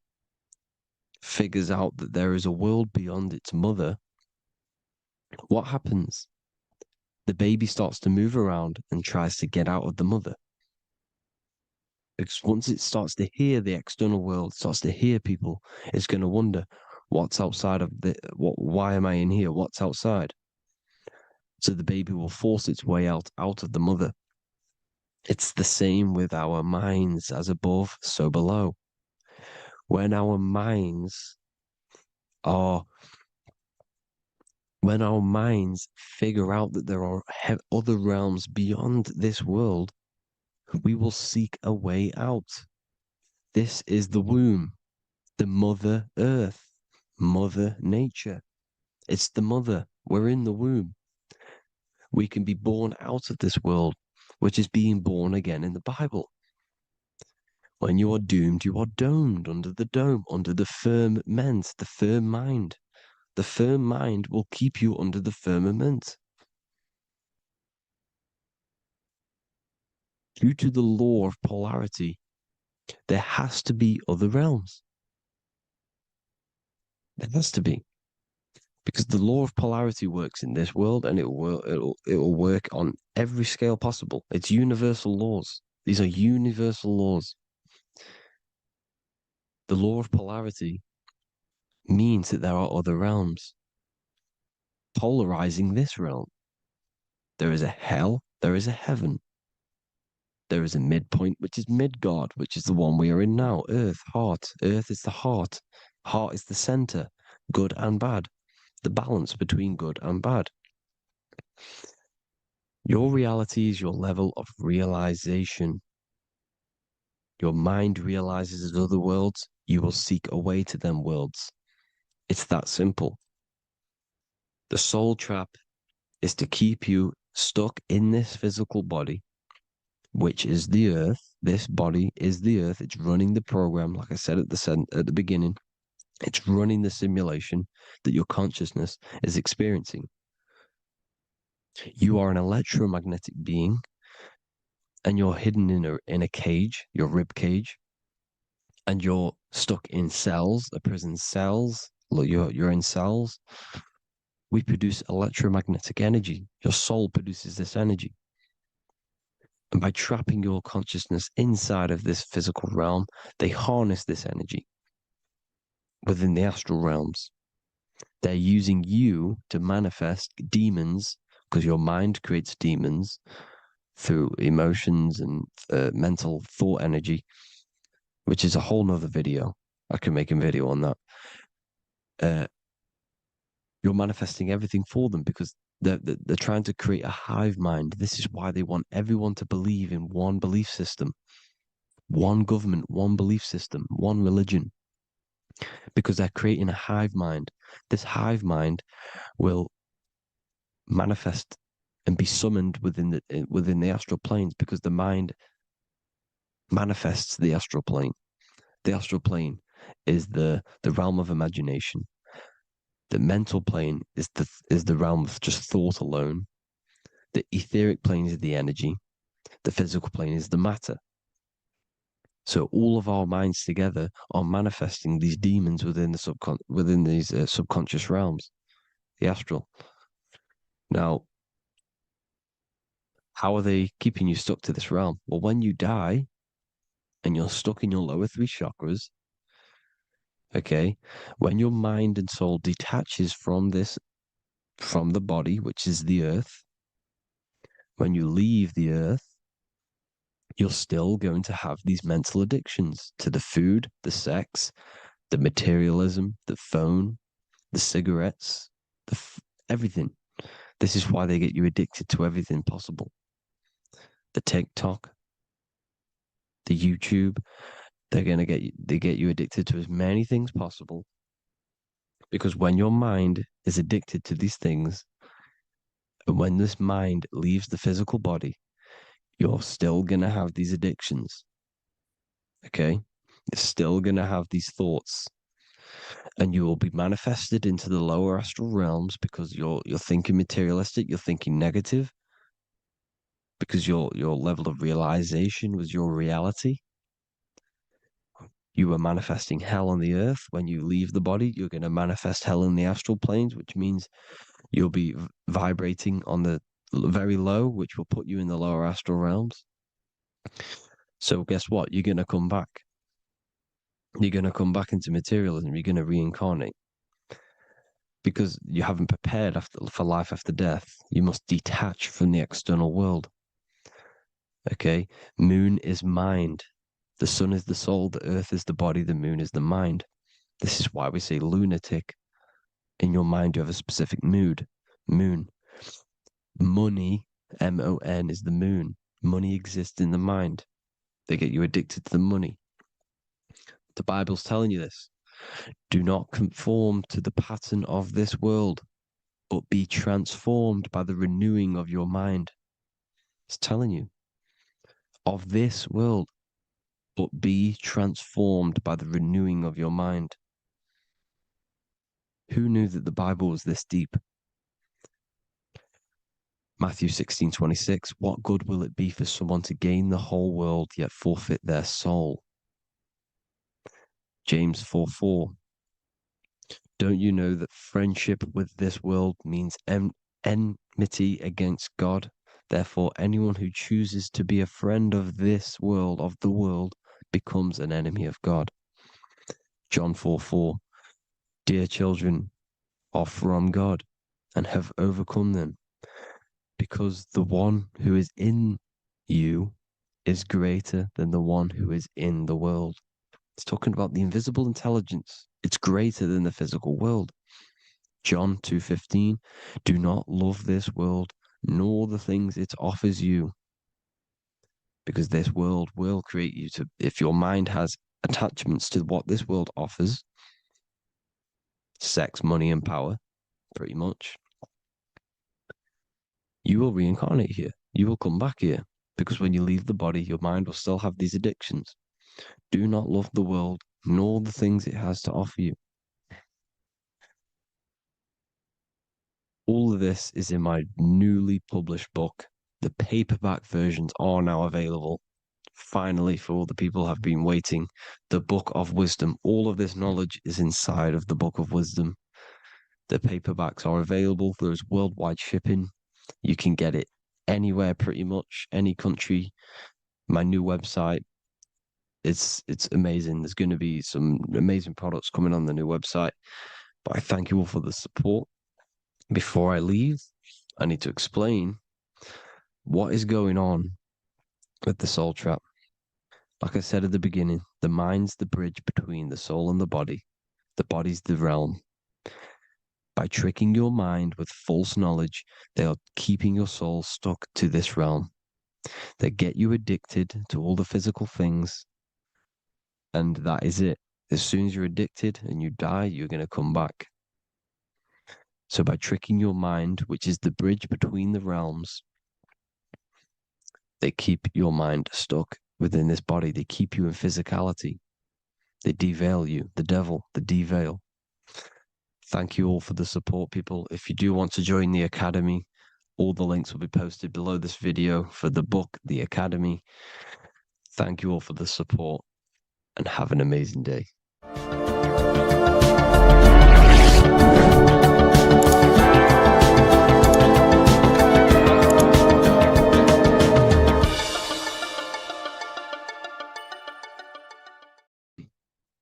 figures out that there is a world beyond its mother, what happens? The baby starts to move around and tries to get out of the mother. Because once it starts to hear the external world, starts to hear people, it's going to wonder, what's outside of why am I in here? What's outside? So the baby will force its way out of the mother. It's the same with our minds, as above, so below. When our minds figure out that there are other realms beyond this world, we will seek a way out. This is the womb, the mother earth, mother nature. It's the mother. We're in the womb. We can be born out of this world, which is being born again in the Bible. When you are doomed, you are domed under the dome, under the firmament, the firm mind. The firm mind will keep you under the firmament. Due to the law of polarity, there has to be other realms. There has to be. Because the law of polarity works in this world, and it will work on every scale possible. It's universal laws. These are universal laws. The law of polarity means that there are other realms polarizing this realm. There is a hell, there is a heaven. There is a midpoint, which is Midgard, which is the one we are in now. Earth, heart. Earth is the heart. Heart is the center, good and bad. The balance between good and bad. Your reality is your level of realization. Your mind realizes other worlds, you will seek a way to them worlds. It's that simple. The soul trap is to keep you stuck in this physical body, which is the earth. This body is the earth. It's running the program, like I said at the beginning. It's running the simulation that your consciousness is experiencing. You are an electromagnetic being, and you're hidden in a cage, your rib cage, and you're stuck in cells, a prison cells. Look, you're in cells. We produce electromagnetic energy. Your soul produces this energy. And by trapping your consciousness inside of this physical realm, they harness this energy within the astral realms. They're using you to manifest demons, because your mind creates demons through emotions and mental thought energy, which is a whole nother video. I can make a video on that. You're manifesting everything for them because they're trying to create a hive mind. This is why they want everyone to believe in one belief system, one government, one belief system, one religion, because they're creating a hive mind. This hive mind will manifest and be summoned within the astral planes, because the mind manifests the astral plane. The astral plane is the realm of imagination. The mental plane is the realm of just thought alone. The etheric plane is the energy. The physical plane is the matter. So all of our minds together are manifesting these demons within these subconscious realms, the astral. Now, how are they keeping you stuck to this realm? Well, when you die and you're stuck in your lower three chakras, okay, when your mind and soul detaches from the body, which is the earth, when you leave the earth, you're still going to have these mental addictions to the food, the sex, the materialism, the phone, the cigarettes, everything. This is why they get you addicted to everything possible. The TikTok, the YouTube, they get you addicted to as many things possible. Because when your mind is addicted to these things, and when this mind leaves the physical body, you're still going to have these addictions. Okay? You're still going to have these thoughts. And you will be manifested into the lower astral realms because you're thinking materialistic, you're thinking negative, because your level of realization was your reality. You were manifesting hell on the earth. When you leave the body, you're going to manifest hell in the astral planes, which means you'll be vibrating on the very low, which will put you in the lower astral realms. So guess what? You're going to come back. You're going to come back into materialism. You're going to reincarnate. Because you haven't prepared for life after death. You must detach from the external world. Okay? Moon is mind. The sun is the soul. The earth is the body. The moon is the mind. This is why we say lunatic. In your mind, you have a specific mood. Moon. Money, M-O-N, is the moon. Money exists in the mind. They get you addicted to the money. The Bible's telling you this. Do not conform to the pattern of this world, but be transformed by the renewing of your mind. It's telling you. Of this world, but be transformed by the renewing of your mind. Who knew that the Bible was this deep? Matthew 16:26, what good will it be for someone to gain the whole world yet forfeit their soul? James 4:4, don't you know that friendship with this world means enmity against God? Therefore, anyone who chooses to be a friend of this world, of the world, becomes an enemy of God. John 4:4, dear children are from God and have overcome them, because the one who is in you is greater than the one who is in the world. It's talking about the invisible intelligence. It's greater than the physical world. John 2:15, do not love this world, nor the things it offers you. Because this world will create you to, if your mind has attachments to what this world offers, sex, money, and power, pretty much, you will reincarnate here. You will come back here. Because when you leave the body, your mind will still have these addictions. Do not love the world, nor the things it has to offer you. All of this is in my newly published book. The paperback versions are now available. Finally, for all the people who have been waiting, the Book of Wisdom. All of this knowledge is inside of the Book of Wisdom. The paperbacks are available. There's worldwide shipping. You can get it anywhere, pretty much, any country. My new website, it's amazing. There's going to be some amazing products coming on the new website. But I thank you all for the support. Before I leave, I need to explain what is going on with the soul trap. Like I said at the beginning, the mind's the bridge between the soul and the body. The body's the realm. By tricking your mind with false knowledge, they are keeping your soul stuck to this realm. They get you addicted to all the physical things, and that is it. As soon as you're addicted and you die, you're going to come back. So by tricking your mind, which is the bridge between the realms, they keep your mind stuck within this body. They keep you in physicality. They deveil you, the devil, the deveil. Thank you all for the support, people. If you do want to join the Academy, all the links will be posted below this video for the book, The Academy. Thank you all for the support and have an amazing day.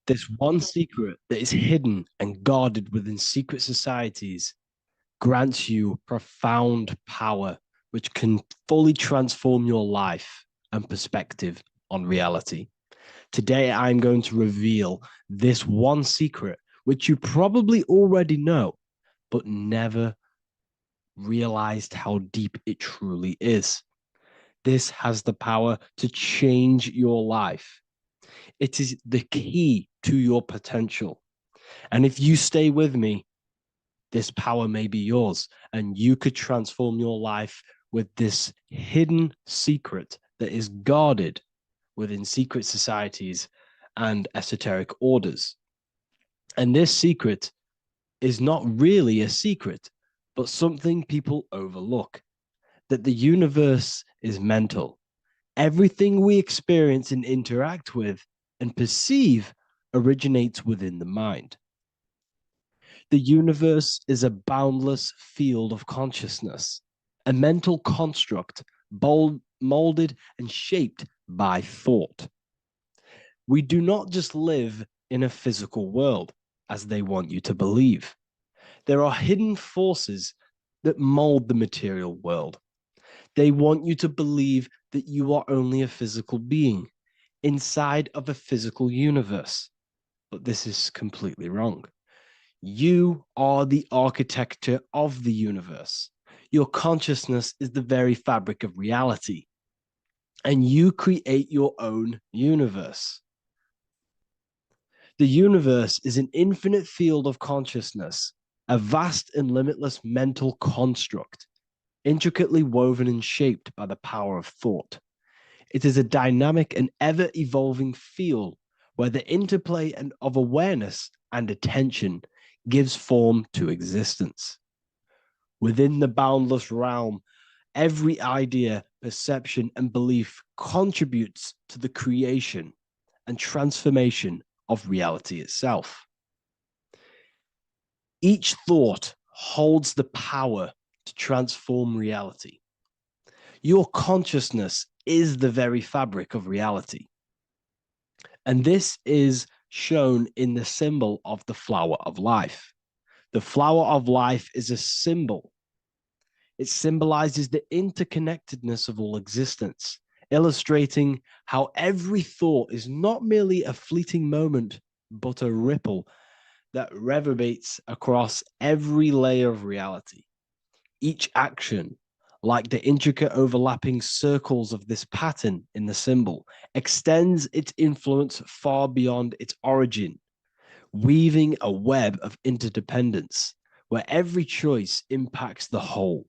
This one secret that is hidden and guarded within secret societies grants you profound power, which can fully transform your life and perspective on reality. Today, I'm going to reveal this one secret, which you probably already know, but never realized how deep it truly is. This has the power to change your life. It is the key to your potential. And if you stay with me, this power may be yours, and you could transform your life with this hidden secret that is guarded within secret societies and esoteric orders. And this secret is not really a secret, but something people overlook, that the universe is mental. Everything we experience and interact with and perceive originates within the mind. The universe is a boundless field of consciousness, a mental construct molded and shaped by thought. We do not just live in a physical world, as they want you to believe. There are hidden forces that mold the material world. They want you to believe that you are only a physical being inside of a physical universe. But this is completely wrong. You are the architecture of the universe. Your consciousness is the very fabric of reality, and you create your own universe. The universe is an infinite field of consciousness, a vast and limitless mental construct, intricately woven and shaped by the power of thought. It is a dynamic and ever-evolving field where the interplay of awareness and attention gives form to existence. Within the boundless realm, every idea, perception, and belief contributes to the creation and transformation of reality itself. Each thought holds the power to transform reality. Your consciousness is the very fabric of reality. And this is shown in the symbol of the flower of life. The flower of life is a symbol. It symbolizes the interconnectedness of all existence, illustrating how every thought is not merely a fleeting moment, but a ripple that reverberates across every layer of reality. Each action, like the intricate overlapping circles of this pattern in the symbol, extends its influence far beyond its origin, weaving a web of interdependence where every choice impacts the whole.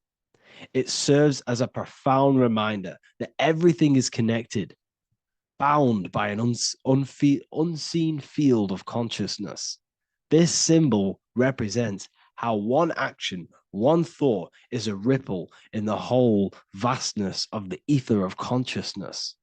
It serves as a profound reminder that everything is connected, bound by an unseen field of consciousness. This symbol represents how one action, one thought is a ripple in the whole vastness of the ether of consciousness.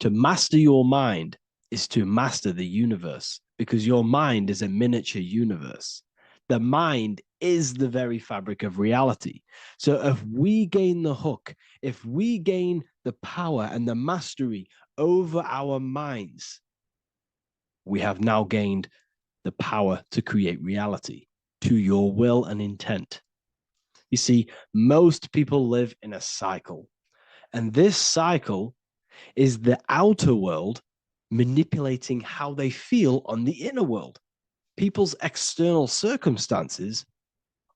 To master your mind is to master the universe, because your mind is a miniature universe. The mind is the very fabric of reality. So if we gain the hook, if we gain the power and the mastery over our minds, we have now gained the power to create reality to your will and intent. You see, most people live in a cycle, and this cycle is the outer world manipulating how they feel on the inner world. People's external circumstances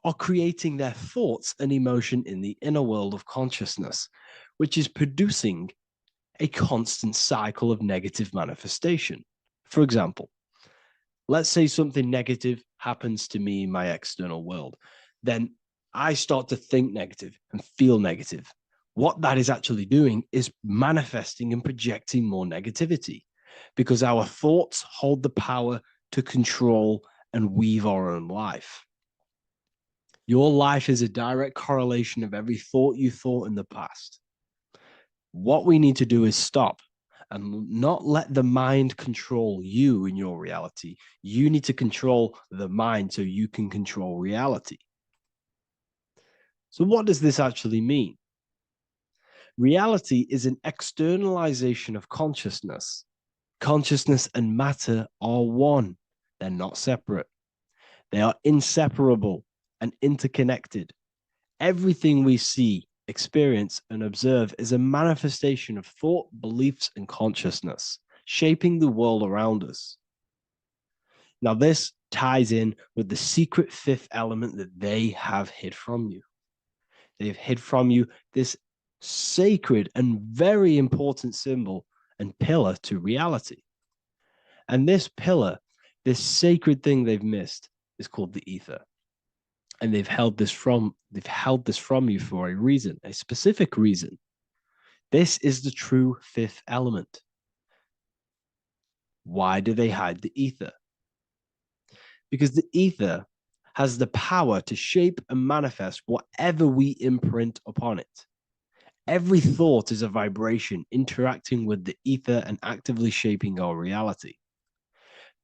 are creating their thoughts and emotion in the inner world of consciousness, which is producing a constant cycle of negative manifestation. For example, let's say something negative happens to me in my external world. Then I start to think negative and feel negative. What that is actually doing is manifesting and projecting more negativity, because our thoughts hold the power to control and weave our own life. Your life is a direct correlation of every thought you thought in the past. What we need to do is stop and not let the mind control you in your reality. You need to control the mind so you can control reality. So what does this actually mean? Reality is an externalization of consciousness. Consciousness and matter are one. They're not separate. They are inseparable and interconnected. Everything we see, experience, and observe is a manifestation of thought, beliefs, and consciousness, shaping the world around us. Now, this ties in with the secret fifth element that they have hid from you. They've hid from you this sacred and very important symbol and pillar to reality. And this pillar, this sacred thing they've missed, is called the ether. And they've held this from you for a reason, a specific reason. This is the true fifth element. Why do they hide the ether? Because the ether has the power to shape and manifest whatever we imprint upon it. Every thought is a vibration interacting with the ether and actively shaping our reality.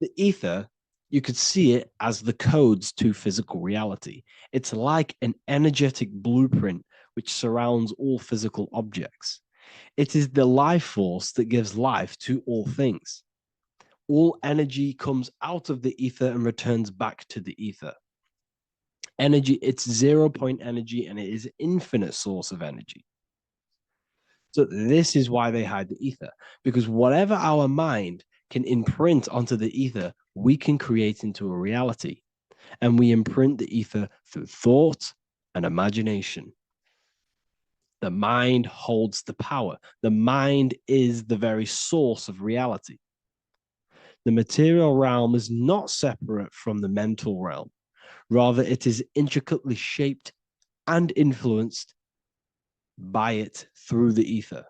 The ether, you could see it as the codes to physical reality. It's like an energetic blueprint which surrounds all physical objects. It is the life force that gives life to all things. All energy comes out of the ether and returns back to the ether. Energy, it's 0-point energy, and it is an infinite source of energy. So this is why they hide the ether, because whatever our mind can imprint onto the ether, we can create into a reality. And we imprint the ether through thought and imagination. The mind holds the power. The mind is the very source of reality. The material realm is not separate from the mental realm. Rather, it is intricately shaped and influenced by it through the ether.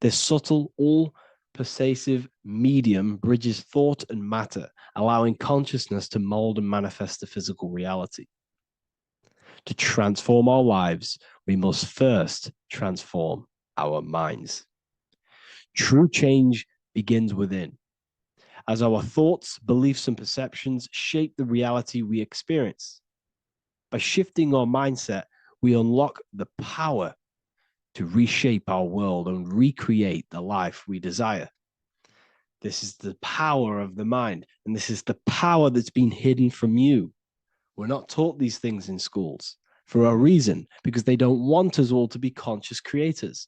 This subtle, all-pervasive medium bridges thought and matter, allowing consciousness to mold and manifest the physical reality. To transform our lives, we must first transform our minds. True change begins within, as our thoughts, beliefs, and perceptions shape the reality we experience. By shifting our mindset, we unlock the power to reshape our world and recreate the life we desire. This is the power of the mind, and this is the power that's been hidden from you. We're not taught these things in schools for a reason, because they don't want us all to be conscious creators.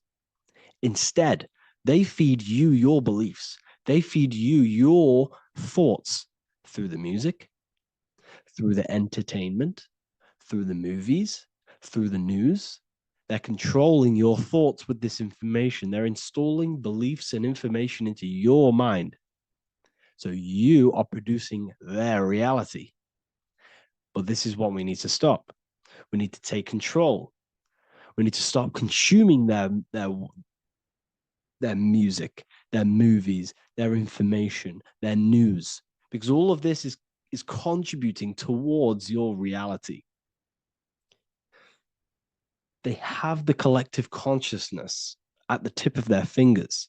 Instead, they feed you your beliefs. They feed you your thoughts through the music, through the entertainment, through the movies, through the news. They're controlling your thoughts with this information. They're installing beliefs and information into your mind. So you are producing their reality. But this is what we need to stop. We need to take control. We need to stop consuming their music, their movies, their information, their news, because all of this is contributing towards your reality. They have the collective consciousness at the tip of their fingers.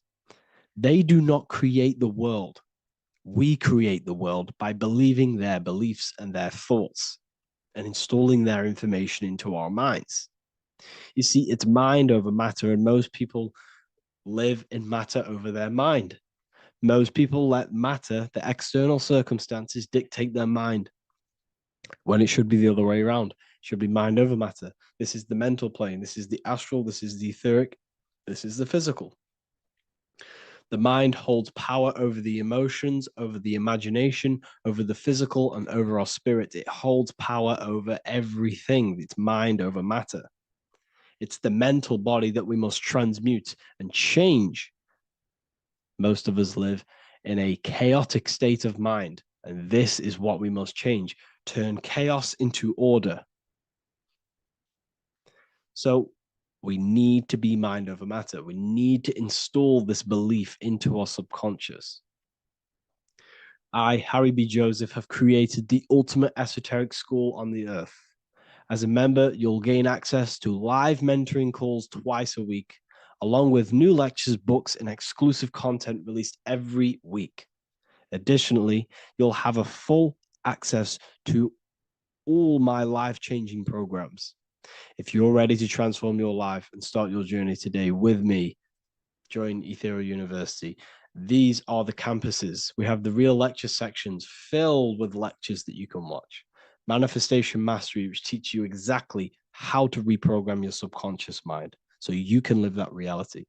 They do not create the world. We create the world by believing their beliefs and their thoughts and installing their information into our minds. You see, it's mind over matter, and most people live in matter over their mind. Most people let matter, the external circumstances, dictate their mind when it should be the other way around. It should be mind over matter. This is the mental plane. This is the astral. This is the etheric. This is the physical. The mind holds power over the emotions, over the imagination, over the physical, and over our spirit. It holds power over everything. It's mind over matter. It's the mental body that we must transmute and change. Most of us live in a chaotic state of mind, and this is what we must change. Turn chaos into order. So we need to be mind over matter. We need to install this belief into our subconscious. I, Harry B. Joseph, have created the ultimate esoteric school on the earth. As a member, you'll gain access to live mentoring calls twice a week, along with new lectures, books, and exclusive content released every week. Additionally, you'll have a full access to all my life-changing programs. If you're ready to transform your life and start your journey today with me, join Ethereal University. These are the campuses. We have the real lecture sections filled with lectures that you can watch. Manifestation Mastery, which teach you exactly how to reprogram your subconscious mind so you can live that reality.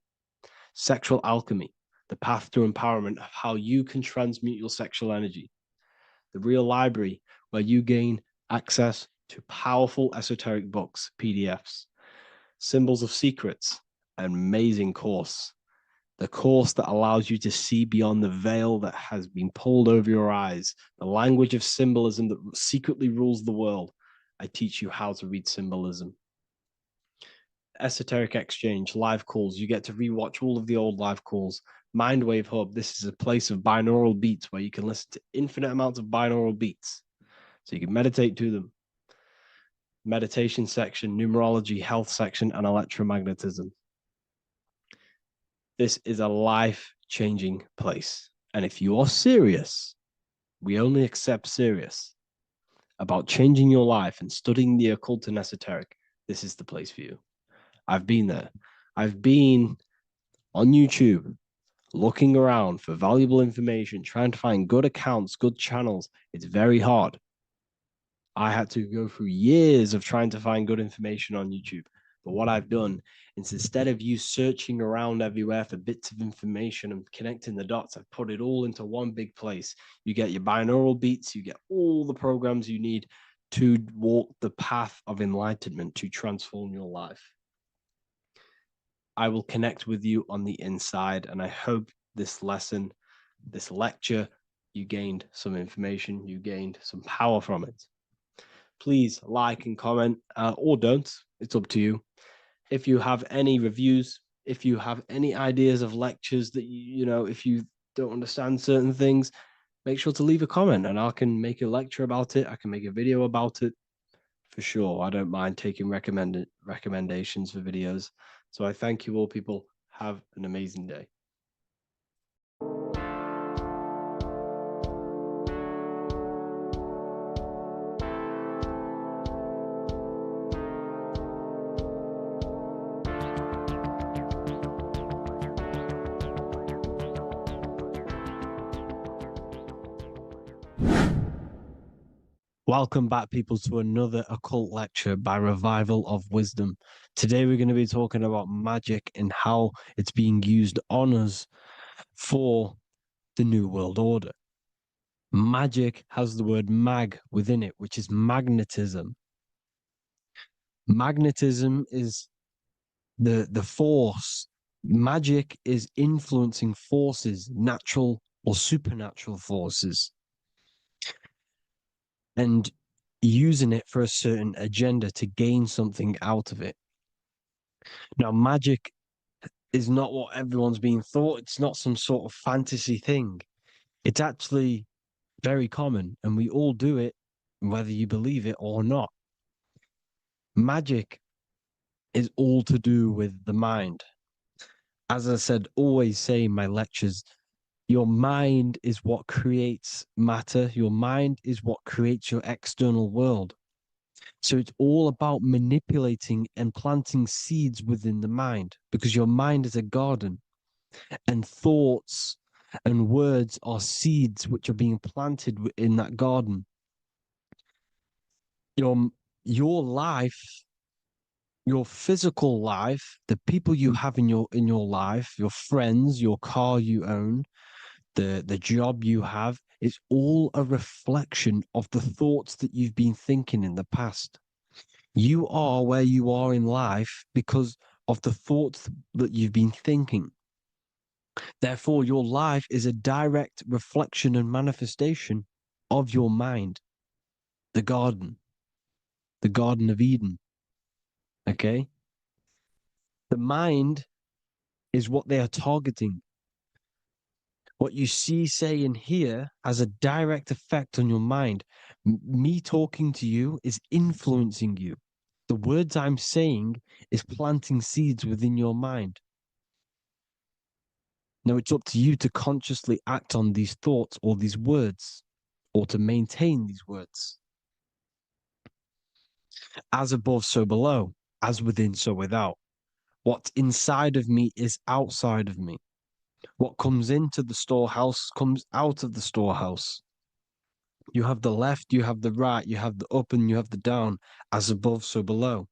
Sexual Alchemy, the path to empowerment of how you can transmute your sexual energy. The Real Library, where you gain access to powerful esoteric books, PDFs. Symbols of Secrets, an amazing course. The course that allows you to see beyond the veil that has been pulled over your eyes, the language of symbolism that secretly rules the world. I teach you how to read symbolism. Esoteric Exchange, live calls. You get to rewatch all of the old live calls. Mindwave Hub, this is a place of binaural beats where you can listen to infinite amounts of binaural beats. So you can meditate to them. Meditation section, numerology, health section, and electromagnetism. This is a life-changing place. And if you are serious, we only accept serious about changing your life and studying the occult and esoteric, this is the place for you. I've been there. I've been on YouTube looking around for valuable information, trying to find good accounts, good channels. It's very hard. I had to go through years of trying to find good information on YouTube. But what I've done is instead of you searching around everywhere for bits of information and connecting the dots, I've put it all into one big place. You get your binaural beats, you get all the programs you need to walk the path of enlightenment to transform your life. I will connect with you on the inside, and I hope this lesson, this lecture, you gained some information, you gained some power from it. Please like and comment, or don't. It's up to you. If you have any reviews, if you have any ideas of lectures that you know, if you don't understand certain things, make sure to leave a comment and I can make a lecture about it. I can make a video about it for sure. I don't mind taking recommendations for videos. So I thank you all, people. Have an amazing day. Welcome back, people, to another occult lecture by Revival of Wisdom. Today, we're going to be talking about magic and how it's being used on us for the New World Order. Magic has the word mag within it, which is magnetism. Magnetism is the force. Magic is influencing forces, natural or supernatural forces, and using it for a certain agenda to gain something out of it. Now, magic is not what everyone's being thought. It's not some sort of fantasy thing. It's actually very common, and we all do it, whether you believe it or not. Magic is all to do with the mind. As I said, always say in my lectures, your mind is what creates matter. Your mind is what creates your external world. So it's all about manipulating and planting seeds within the mind, because your mind is a garden, and thoughts And words are seeds which are being planted in that garden. Your life, your physical life, the people you have in your life, your friends, your car you own, the job you have, is all a reflection of the thoughts that you've been thinking in the past. You are where you are in life because of the thoughts that you've been thinking. Therefore, your life is a direct reflection and manifestation of your mind. The Garden of Eden. Okay? The mind is what they are targeting. What you see, say, and hear has a direct effect on your mind. Me talking to you is influencing you. The words I'm saying is planting seeds within your mind. Now it's up to you to consciously act on these thoughts or these words, or to maintain these words. As above, so below. As within, so without. What's inside of me is outside of me. What comes into the storehouse comes out of the storehouse. You have the left, you have the right, you have the up, and you have the down. As above, so below.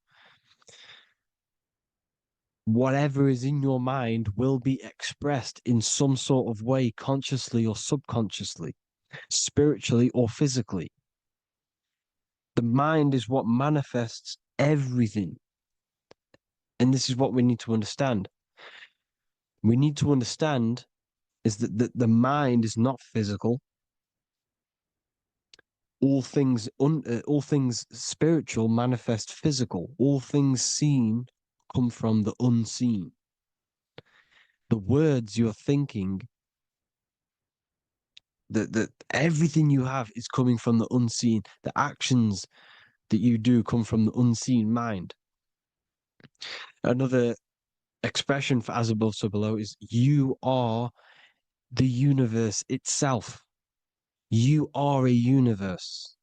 Whatever is in your mind will be expressed in some sort of way, consciously or subconsciously, spiritually or physically. The mind is what manifests everything. And this is what we need to understand. We need to understand is that the mind is not physical. All things spiritual manifest physical. All things seen come from the unseen. The words you're thinking, that everything you have is coming from the unseen. The actions that you do come from the unseen mind. Another expression for as above, so below is you are the universe itself. You are a universe,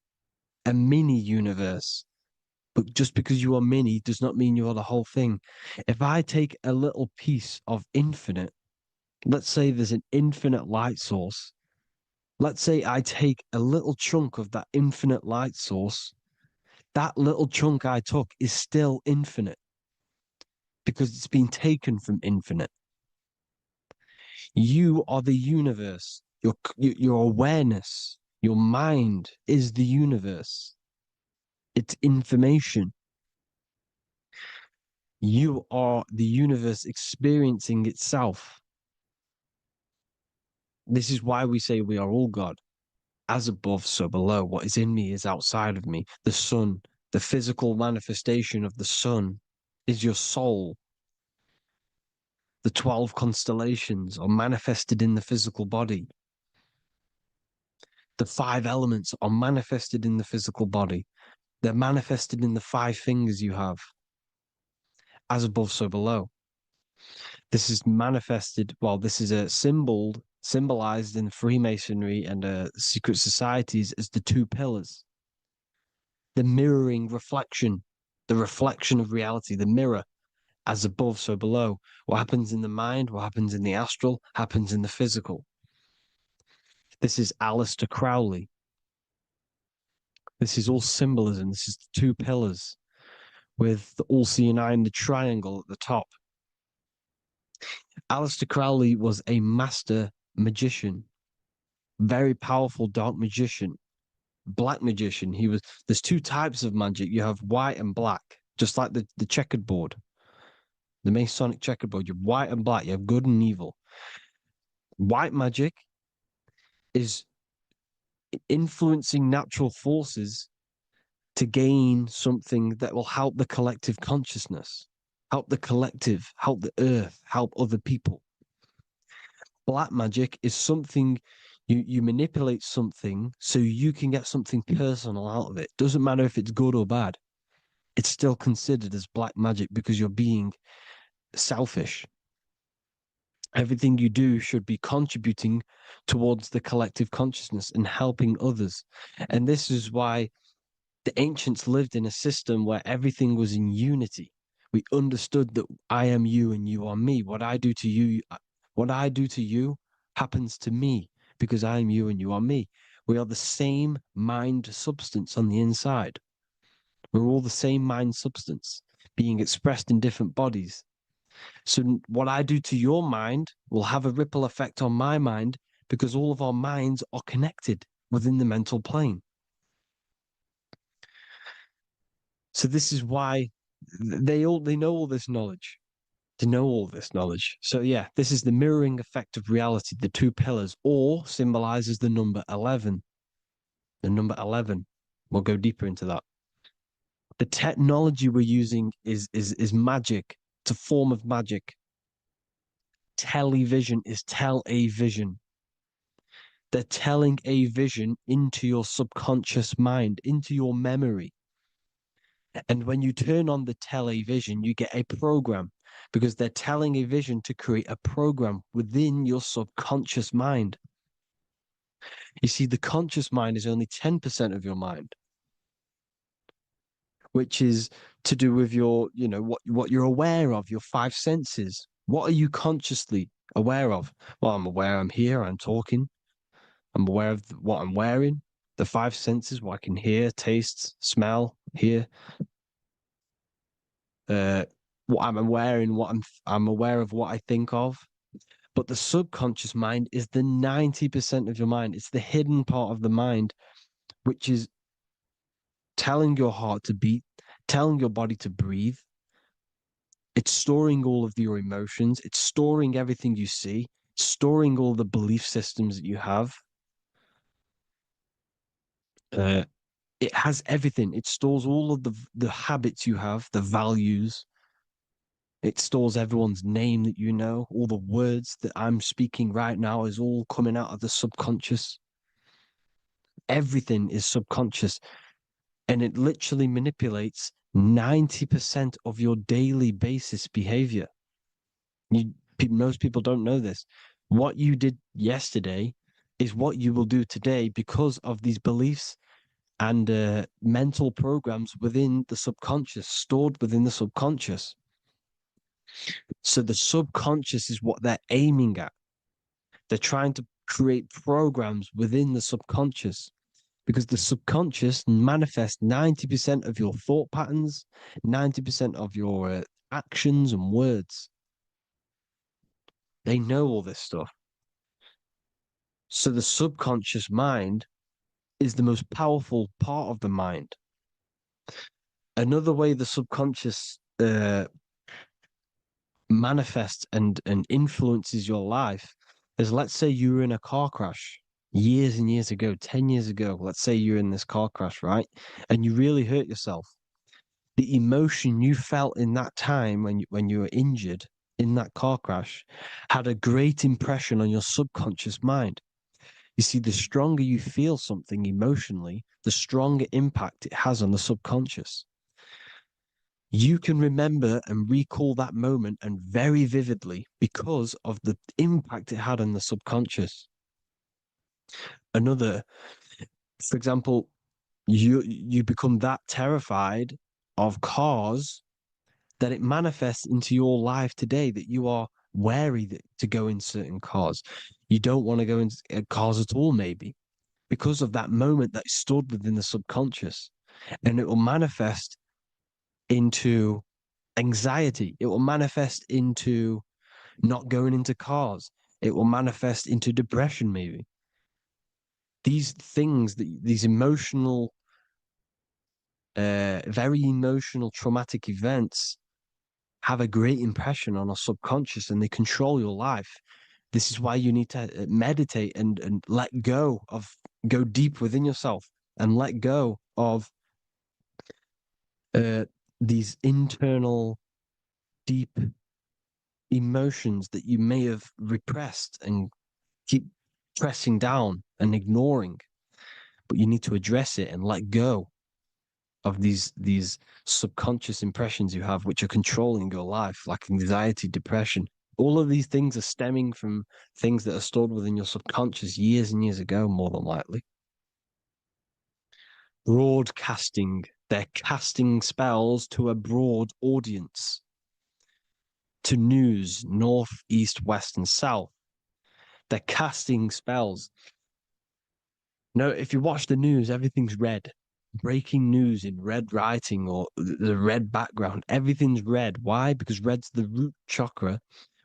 a mini universe. But just because you are mini does not mean you are the whole thing. If I take a little piece of infinite, let's say there's an infinite light source. Let's say I take a little chunk of that infinite light source. That little chunk I took is still infinite because it's been taken from infinite. You are the universe. Your awareness, your mind is the universe. It's information. You are the universe experiencing itself. This is why we say we are all God. As above, so below. What is in me is outside of me. The sun, the physical manifestation of the sun, is your soul. The 12 constellations are manifested in the physical body. The 5 elements are manifested in the physical body. They're manifested in the 5 fingers you have. As above, so below. This is manifested, well, this is a symbolized in Freemasonry and secret societies as the 2 pillars. The mirroring reflection, the reflection of reality, the mirror, as above, so below. What happens in the mind, what happens in the astral, happens in the physical. This is Aleister Crowley. This is all symbolism. This is the 2 pillars with the all-seeing eye and the triangle at the top. Aleister Crowley was a master magician, very powerful dark magician, black magician. There's 2 types of magic. You have white and black, just like the checkered board, the Masonic checkered board. You have white and black. You have good and evil. White magic is influencing natural forces to gain something that will help the collective consciousness, help the collective, help the earth, help other people. Black magic is something you manipulate something so you can get something personal out of it. Doesn't matter if it's good or bad. It's still considered as black magic because you're being selfish. Everything you do should be contributing towards the collective consciousness and helping others. And this is why the ancients lived in a system where everything was in unity. We understood that I am you and you are me. What I do to you, happens to me because I am you and you are me. We are the same mind substance on the inside. We're all the same mind substance being expressed in different bodies. So what I do to your mind will have a ripple effect on my mind because all of our minds are connected within the mental plane. So this is why they know all this knowledge. They know all this knowledge. So yeah, this is the mirroring effect of reality, the two pillars, or symbolizes the number 11. The number 11. We'll go deeper into that. The technology we're using is magic. It's a form of magic. Television is tell-a-vision. They're telling a vision into your subconscious mind, into your memory. And when you turn on the television, you get a program because they're telling a vision to create a program within your subconscious mind. You see, the conscious mind is only 10% of your mind, which is to do with your, what you're aware of, your five senses. What are you consciously aware of? Well, I'm aware I'm here, I'm talking. I'm aware of what I'm wearing, the five senses, what I can hear, taste, smell, hear. What I'm wearing, I'm aware of what I think of. But the subconscious mind is the 90% of your mind. It's the hidden part of the mind, which is telling your heart to beat, telling your body to breathe. It's storing all of your emotions. It's storing everything you see, storing all the belief systems that you have. It has everything. It stores all of the habits you have, the values. It stores everyone's name that you know. All the words that I'm speaking right now is all coming out of the subconscious. Everything is subconscious. And it literally manipulates 90% of your daily basis behavior. Most people don't know this. What you did yesterday is what you will do today because of these beliefs and mental programs within the subconscious, stored within the subconscious. So the subconscious is what they're aiming at. They're trying to create programs within the subconscious because the subconscious manifests 90% of your thought patterns, 90% of your actions and words. They know all this stuff. So the subconscious mind is the most powerful part of the mind. Another way the subconscious manifests and influences your life is, let's say you were in a car crash years and years ago, 10 years ago. Let's say you're in this car crash, right? And you really hurt yourself. The emotion you felt in that time when you were injured in that car crash had a great impression on your subconscious mind. You see, the stronger you feel something emotionally, the stronger impact it has on the subconscious. You can remember and recall that moment and very vividly because of the impact it had on the subconscious. For example, you become that terrified of cars that it manifests into your life today, that you are wary to go in certain cars. You don't want to go in cars at all, maybe, because of that moment that stored within the subconscious. And it will manifest into anxiety. It will manifest into not going into cars. It will manifest into depression, maybe. These things, these emotional, very emotional, traumatic events have a great impression on our subconscious and they control your life. This is why you need to meditate and let go deep within yourself and let go of these internal, deep emotions that you may have repressed and keep pressing down and ignoring. But you need to address it and let go of these subconscious impressions you have, which are controlling your life, like anxiety, depression. All of these things are stemming from things that are stored within your subconscious years and years ago, more than likely. Broadcasting. They're casting spells to a broad audience, to news, north, east, west, and south. They're casting spells. No, if you watch the news, everything's red. Breaking news in red writing or the red background. Everything's red. Why? Because red's the root chakra,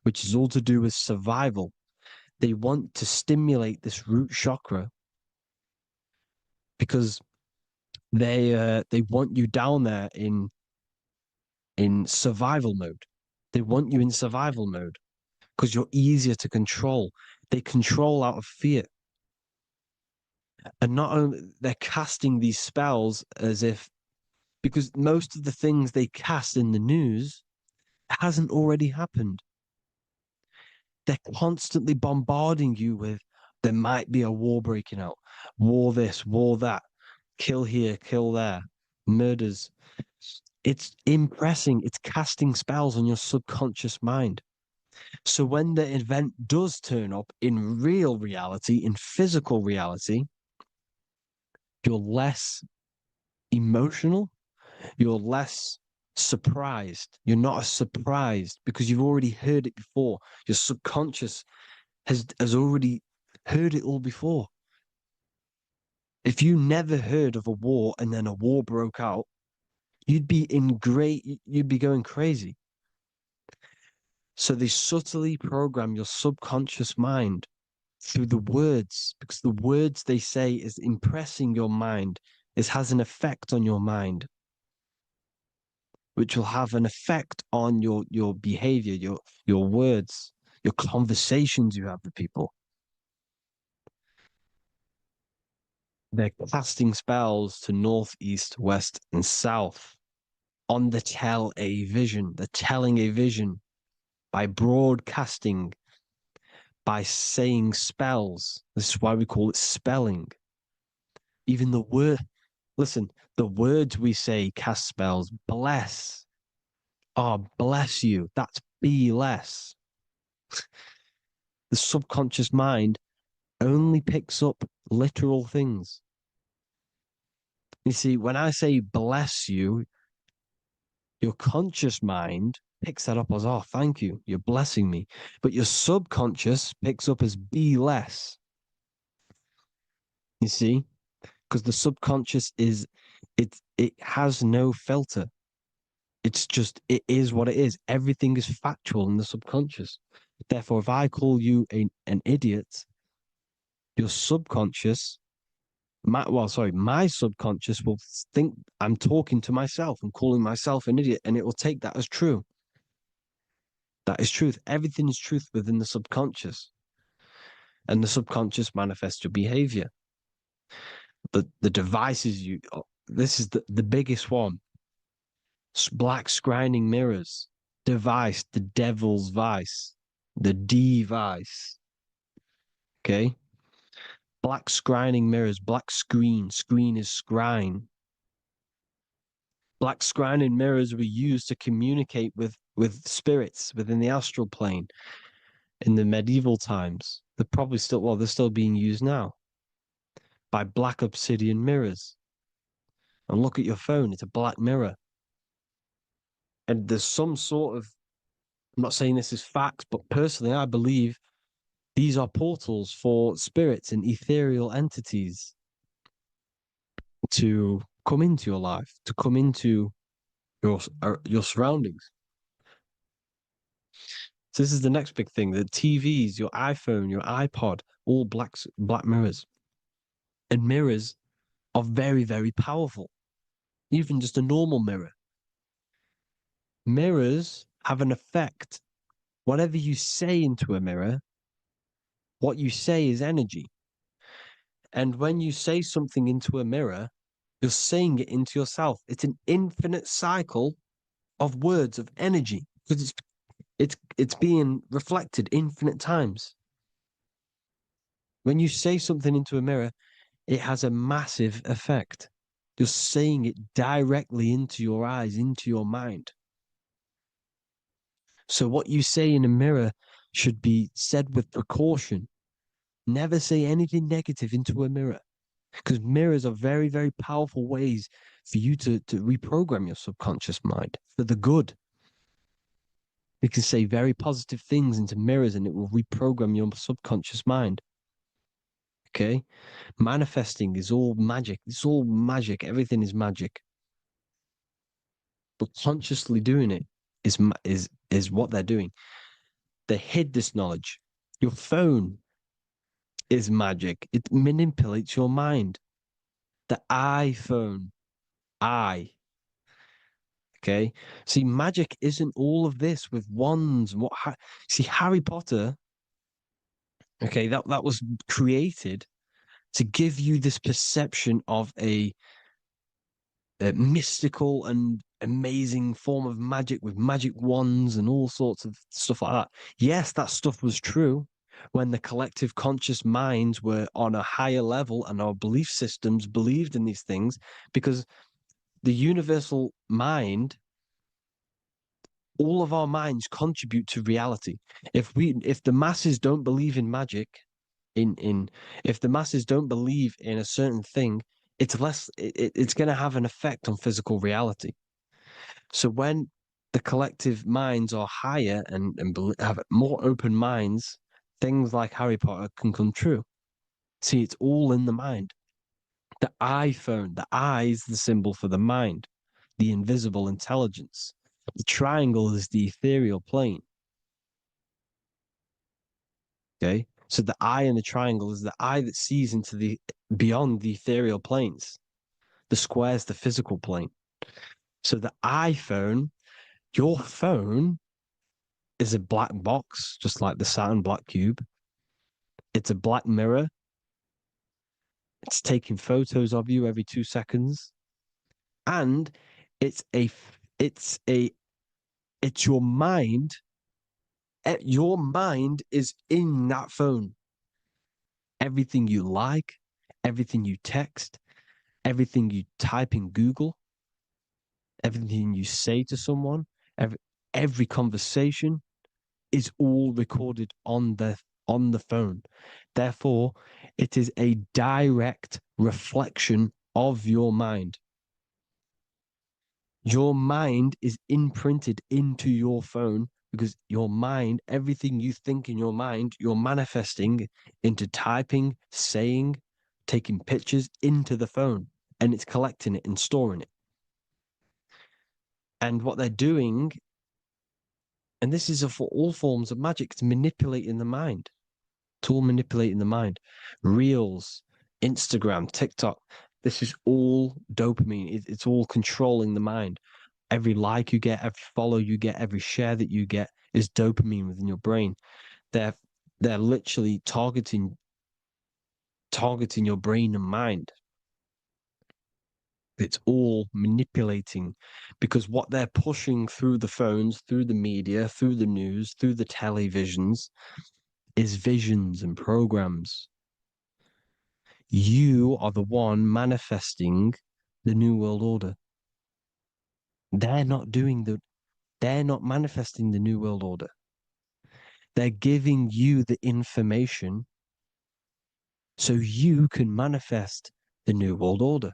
which is all to do with survival. They want to stimulate this root chakra because they want you down there in survival mode. They want you in survival mode because you're easier to control. They control out of fear. And not only they're casting these spells as if, because most of the things they cast in the news hasn't already happened. They're constantly bombarding you with there might be a war breaking out, war this, war that, kill here, kill there, murders. It's impressing, it's casting spells on your subconscious mind. So when the event does turn up in real reality, in physical reality, you're less emotional, you're less surprised. You're not as surprised because you've already heard it before. Your subconscious has already heard it all before. If you never heard of a war and then a war broke out, you'd be going crazy. So they subtly program your subconscious mind through the words, because the words they say is impressing your mind. It has an effect on your mind, which will have an effect on your behavior, your words, your conversations you have with people. They're casting spells to north, east, west, and south on the tell a vision. They're telling a vision by broadcasting, by saying spells. This is why we call it spelling. Even the word, listen, the words we say cast spells. Bless. Oh, bless you. That's be less. The subconscious mind only picks up literal things. You see, when I say bless you, your conscious mind picks that up as, oh, thank you, you're blessing me. But your subconscious picks up as be less. You see? Because the subconscious it has no filter. It's just, it is what it is. Everything is factual in the subconscious. Therefore, if I call you an idiot, your subconscious, my subconscious will think I'm talking to myself and calling myself an idiot, and it will take that as true. That is truth. Everything is truth within the subconscious. And the subconscious manifests your behavior. The devices this is the biggest one. Black scrying mirrors. Device, the devil's vice. The device. Okay? Black scrying mirrors, black screen. Screen is scrying. Black scrying mirrors were used to communicate with spirits within the astral plane in the medieval times. They're still being used now by black obsidian mirrors. And look at your phone, it's a black mirror. And there's some sort of, I'm not saying this is fact, but personally, I believe these are portals for spirits and ethereal entities to come into your life, to come into your surroundings. So this is the next big thing: the TVs, your iPhone, your iPod, all black mirrors. And mirrors are very, very powerful. Even just a normal mirror. Mirrors have an effect. Whatever you say into a mirror, what you say is energy. And when you say something into a mirror, you're saying it into yourself. It's an infinite cycle of words of energy because it's being reflected infinite times. When you say something into a mirror, it has a massive effect. You're saying it directly into your eyes, into your mind. So what you say in a mirror should be said with precaution. Never say anything negative into a mirror, because mirrors are very, very powerful ways for you to reprogram your subconscious mind for the good. You can say very positive things into mirrors and it will reprogram your subconscious mind. Okay? Manifesting is all magic. It's all magic. Everything is magic. But consciously doing it is what they're doing. They hid this knowledge. Your phone is magic. It manipulates your mind. The iPhone, okay. See, magic isn't all of this with wands. See, Harry Potter, okay, that was created to give you this perception of a mystical and amazing form of magic with magic wands and all sorts of stuff like that. Yes, that stuff was true when the collective conscious minds were on a higher level and our belief systems believed in these things, because the universal mind, all of our minds contribute to reality. If the masses don't believe in magic, if the masses don't believe in a certain thing, it's going to have an effect on physical reality. So when the collective minds are higher and have more open minds, things like Harry Potter can come true. See, it's all in the mind. The iPhone, the I is the symbol for the mind, the invisible intelligence. The triangle is the ethereal plane. Okay, so the eye in the triangle is the eye that sees into the beyond the ethereal planes. The square is the physical plane. So the iPhone, your phone, is a black box, just like the Saturn black cube. It's a black mirror. It's taking photos of you every 2 seconds, and it's your mind. Your mind is in that phone. Everything you like, everything you text, everything you type in Google, everything you say to someone, every conversation is all recorded on the phone. Therefore, it is a direct reflection of your mind. Your mind is imprinted into your phone because your mind, everything you think in your mind, you're manifesting into typing, saying, taking pictures into the phone, and it's collecting it and storing it. And what they're doing, and this is for all forms of magic, it's manipulating the mind. It's all manipulating the mind. Reels, Instagram, TikTok, this is all dopamine. It's all controlling the mind. Every like you get, every follow you get, every share that you get is dopamine within your brain. They're literally targeting your brain and mind. It's all manipulating, because what they're pushing through the phones, through the media, through the news, through the televisions is visions and programs. You are the one manifesting the New World Order. They're not manifesting the New World Order. They're giving you the information so you can manifest the New World Order.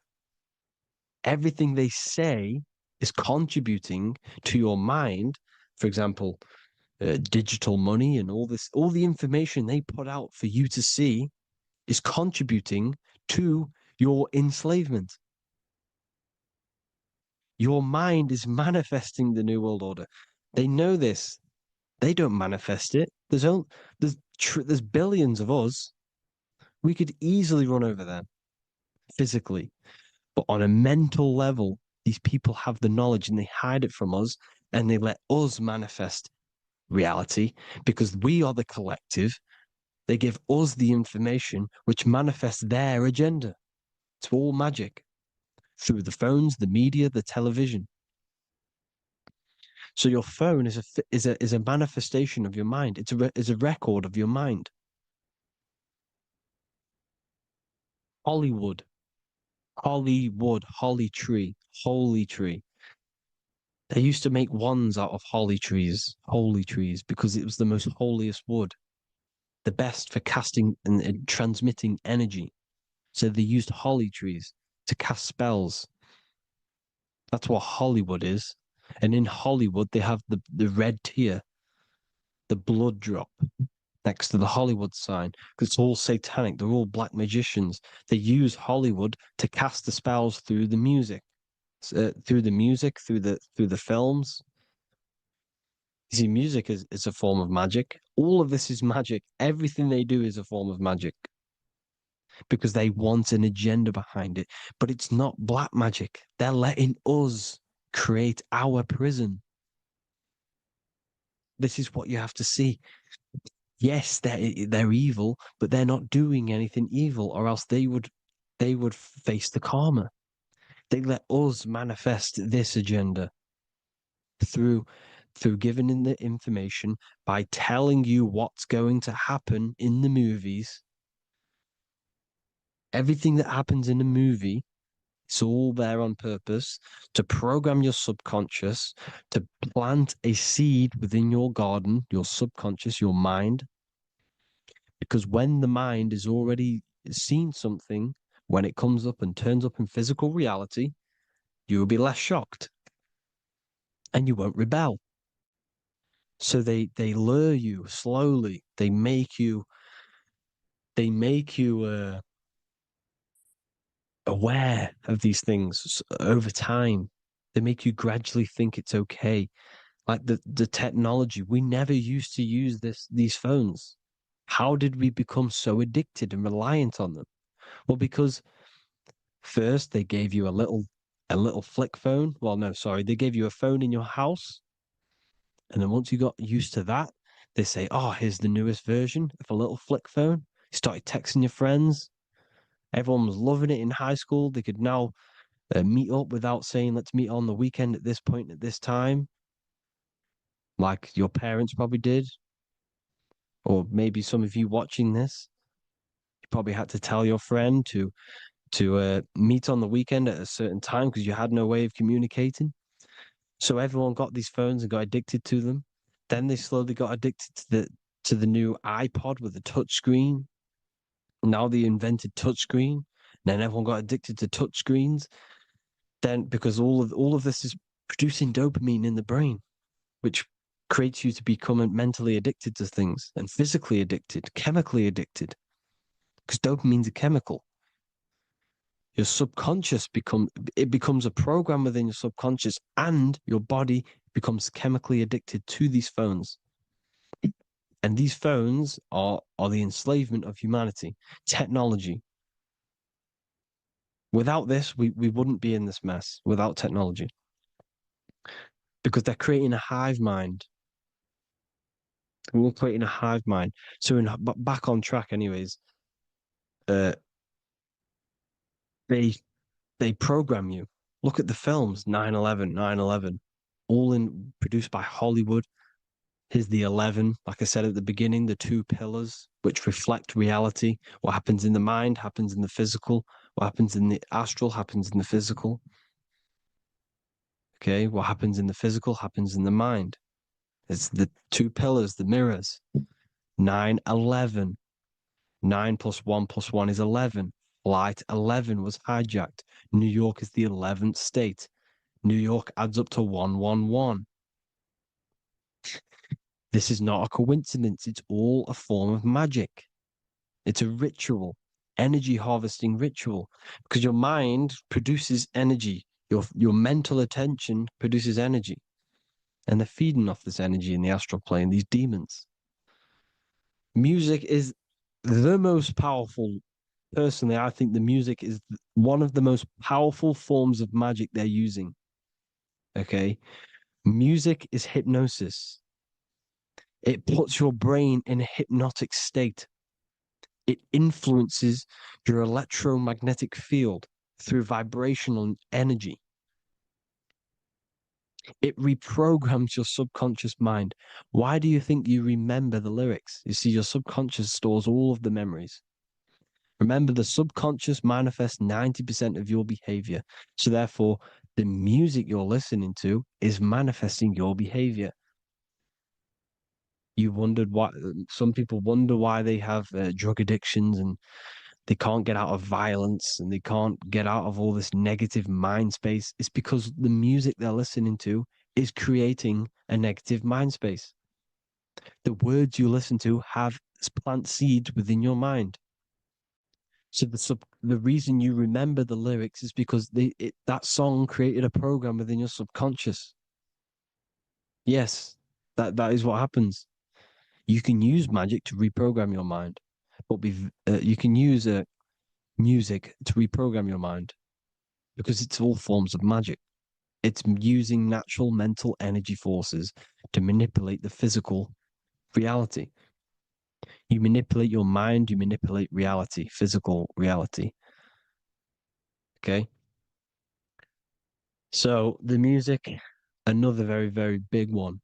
Everything they say is contributing to your mind. For example, digital money and all the information they put out for you to see is contributing to your enslavement. Your mind is manifesting the New World Order. They know this. They don't manifest it. There's billions of us. We could easily run over them physically. But on a mental level, these people have the knowledge and they hide it from us and they let us manifest reality because we are the collective. They give us the information which manifests their agenda. It's all magic through the phones, the media, the television. So your phone is a manifestation of your mind. It's a record of your mind. Hollywood, holly tree, holy tree. They used to make wands out of holy trees, because it was the most holiest wood, the best for casting and transmitting energy. So they used holly trees to cast spells. That's what Hollywood is. And in Hollywood, they have the red tier. the blood drop next to the Hollywood sign, because it's all satanic. They're all black magicians. They use Hollywood to cast the spells through the music, through the films. You see, music is a form of magic. All of this is magic. Everything they do is a form of magic because they want an agenda behind it. But it's not black magic. They're letting us create our prison. This is what you have to see. Yes, they're evil, but they're not doing anything evil, or else they would face the karma. They let us manifest this agenda through giving in the information, by telling you what's going to happen in the movies. Everything that happens in a movie, it's all there on purpose to program your subconscious, to plant a seed within your garden, your subconscious, your mind. Because when the mind is already seen something, when it comes up and turns up in physical reality, you will be less shocked and you won't rebel. So they lure you slowly. They make you aware of these things over time. They make you gradually think it's okay. Like the technology, we never used to use these phones. How did we become so addicted and reliant on them? Well, because first they gave you a little flick phone. Well, no, sorry, they gave you a phone in your house. And then once you got used to that, they say, oh, here's the newest version of a little flick phone. You started texting your friends. Everyone was loving it in high school. They could now meet up without saying, let's meet on the weekend at this point at this time, like your parents probably did. Or maybe some of you watching this, you probably had to tell your friend to meet on the weekend at a certain time because you had no way of communicating. So everyone got these phones and got addicted to them. Then they slowly got addicted to the new iPod with the touch screen. Now they invented touch screen. Then everyone got addicted to touch screens. Then because all of this is producing dopamine in the brain, which creates you to become mentally addicted to things and physically addicted, chemically addicted. Because dopamine's a chemical. Your subconscious becomes a program within your subconscious, and your body becomes chemically addicted to these phones. And these phones are the enslavement of humanity, technology. Without this, we wouldn't be in this mess without technology. Because they're creating a hive mind. We're creating a hive mind. So back on track anyways, they program you. Look at the films, 9/11, 9/11, all produced by Hollywood. Here's the 11, like I said at the beginning, the two pillars which reflect reality. What happens in the mind happens in the physical. What happens in the astral happens in the physical. Okay, what happens in the physical happens in the mind. It's the two pillars, the mirrors. 9/11. 9 plus 1 plus 1 is 11. Flight 11 was hijacked. New York is the 11th state. New York adds up to 111. This is not a coincidence. It's all a form of magic. It's a ritual, energy harvesting ritual, because your mind produces energy. Your mental attention produces energy. And they're feeding off this energy in the astral plane, these demons. Music is the most powerful. Personally, I think the music is one of the most powerful forms of magic they're using. Okay? Music is hypnosis. It puts your brain in a hypnotic state. It influences your electromagnetic field through vibrational energy. It reprograms your subconscious mind. Why do you think you remember the lyrics? You see, your subconscious stores all of the memories. Remember, the subconscious manifests 90% of your behavior. So therefore, the music you're listening to is manifesting your behavior. You wondered why some people wonder why they have drug addictions and they can't get out of violence and they can't get out of all this negative mind space. It's because the music they're listening to is creating a negative mind space. The words you listen to have plant seeds within your mind. So the reason you remember the lyrics is because that song created a program within your subconscious. Yes, that is what happens. You can use magic to reprogram your mind, but you can use music to reprogram your mind because it's all forms of magic. It's using natural mental energy forces to manipulate the physical reality. You manipulate your mind, you manipulate reality, physical reality. Okay. So the music, another very, very big one.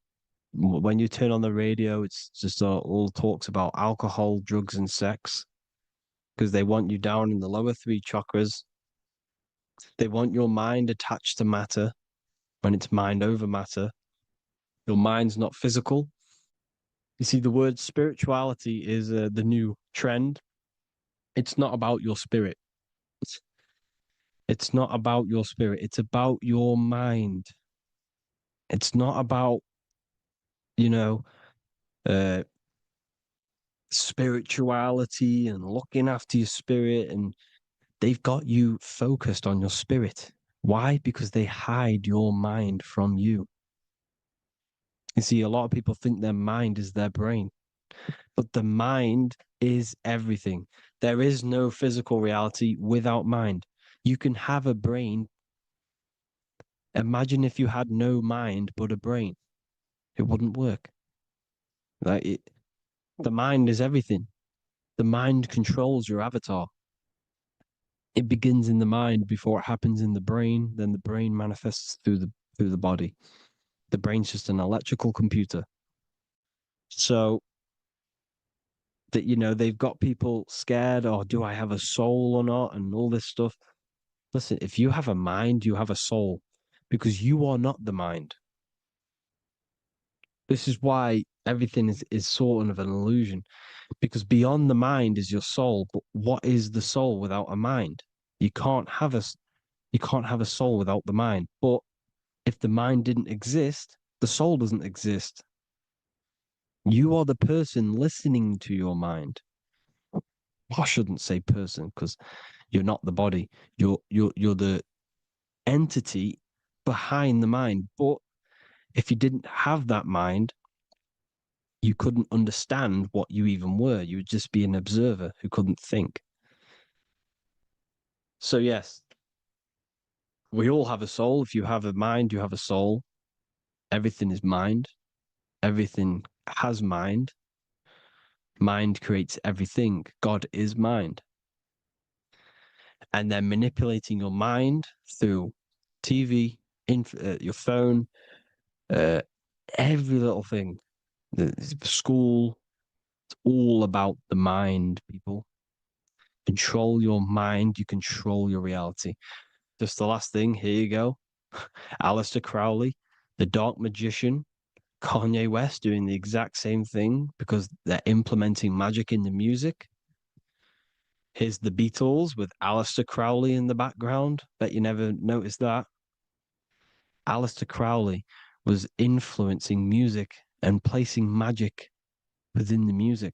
When you turn on the radio, it's just all talks about alcohol, drugs, and sex because they want you down in the lower three chakras. They want your mind attached to matter when it's mind over matter. Your mind's not physical. You see, the word spirituality is the new trend. It's not about your spirit. It's not about your spirit. It's about your mind. It's not about, you know, uh, spirituality and looking after your spirit. And they've got you focused on your spirit. Why? Because they hide your mind from you. You see, a lot of people think their mind is their brain, but the mind is everything. There is no physical reality without mind. You can have a brain. Imagine if you had no mind but a brain. It wouldn't work. The mind is everything. The mind controls your avatar. It begins in the mind before it happens in the brain. Then the brain manifests through the body. The brain's just an electrical computer. So that they've got people scared. Or do I have a soul or not? And all this stuff. Listen, if you have a mind, you have a soul, because you are not the mind. This is why everything is sort of an illusion, because beyond the mind is your soul. But what is the soul without a mind? You can't have a soul without the mind. But if the mind didn't exist, the soul doesn't exist. You are the person listening to your mind. I shouldn't say person because you're not the body. You're the entity behind the mind. But if you didn't have that mind, you couldn't understand what you even were. You would just be an observer who couldn't think. So yes, we all have a soul. If you have a mind, you have a soul. Everything is mind. Everything has mind. Mind creates everything. God is mind. And they're manipulating your mind through TV, your phone, every little thing. The school, it's all about the mind, people. Control your mind, you control your reality. Just the last thing, here you go. Aleister Crowley, the dark magician, Kanye West doing the exact same thing because they're implementing magic in the music. Here's the Beatles with Aleister Crowley in the background. Bet you never noticed that. Aleister Crowley was influencing music and placing magic within the music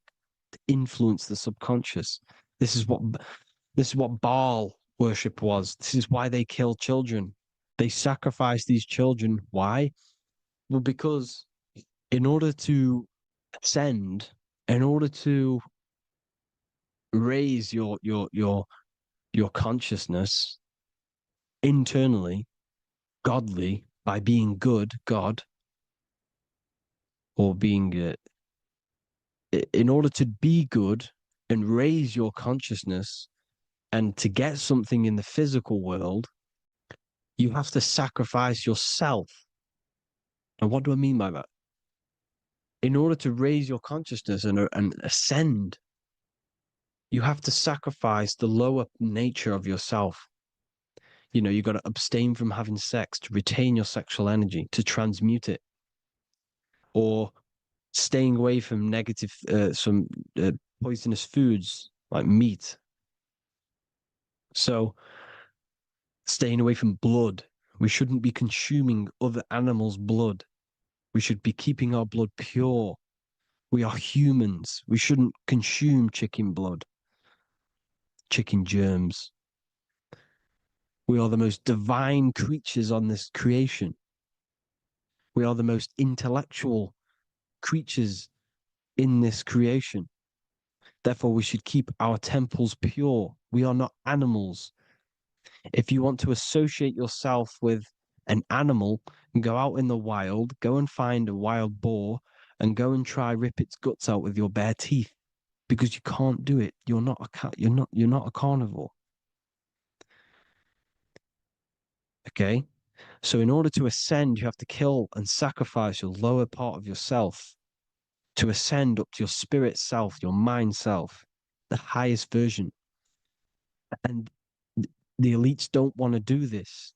to influence the subconscious. This is what Baal worship was. This is why they kill children. They sacrifice these children. Why? Well, because in order to ascend, in order to raise your consciousness internally, godly, by being good, God, or being in order to be good and raise your consciousness and to get something in the physical world, you have to sacrifice yourself. And what do I mean by that? In order to raise your consciousness and ascend, you have to sacrifice the lower nature of yourself. You got to abstain from having sex to retain your sexual energy, to transmute it, or staying away from negative, some poisonous foods like meat. So, staying away from blood. We shouldn't be consuming other animals' blood. We should be keeping our blood pure. We are humans. We shouldn't consume chicken blood, chicken germs. We are the most divine creatures on this creation. We are the most intellectual creatures in this creation. Therefore, we should keep our temples pure. We are not animals. If you want to associate yourself with an animal, go out in the wild, go and find a wild boar and go and try rip its guts out with your bare teeth, because you can't do it. You're not a cat. You're not a carnivore. Okay? So in order to ascend, you have to kill and sacrifice your lower part of yourself to ascend up to your spirit self, your mind self, the highest version. And the elites don't want to do this.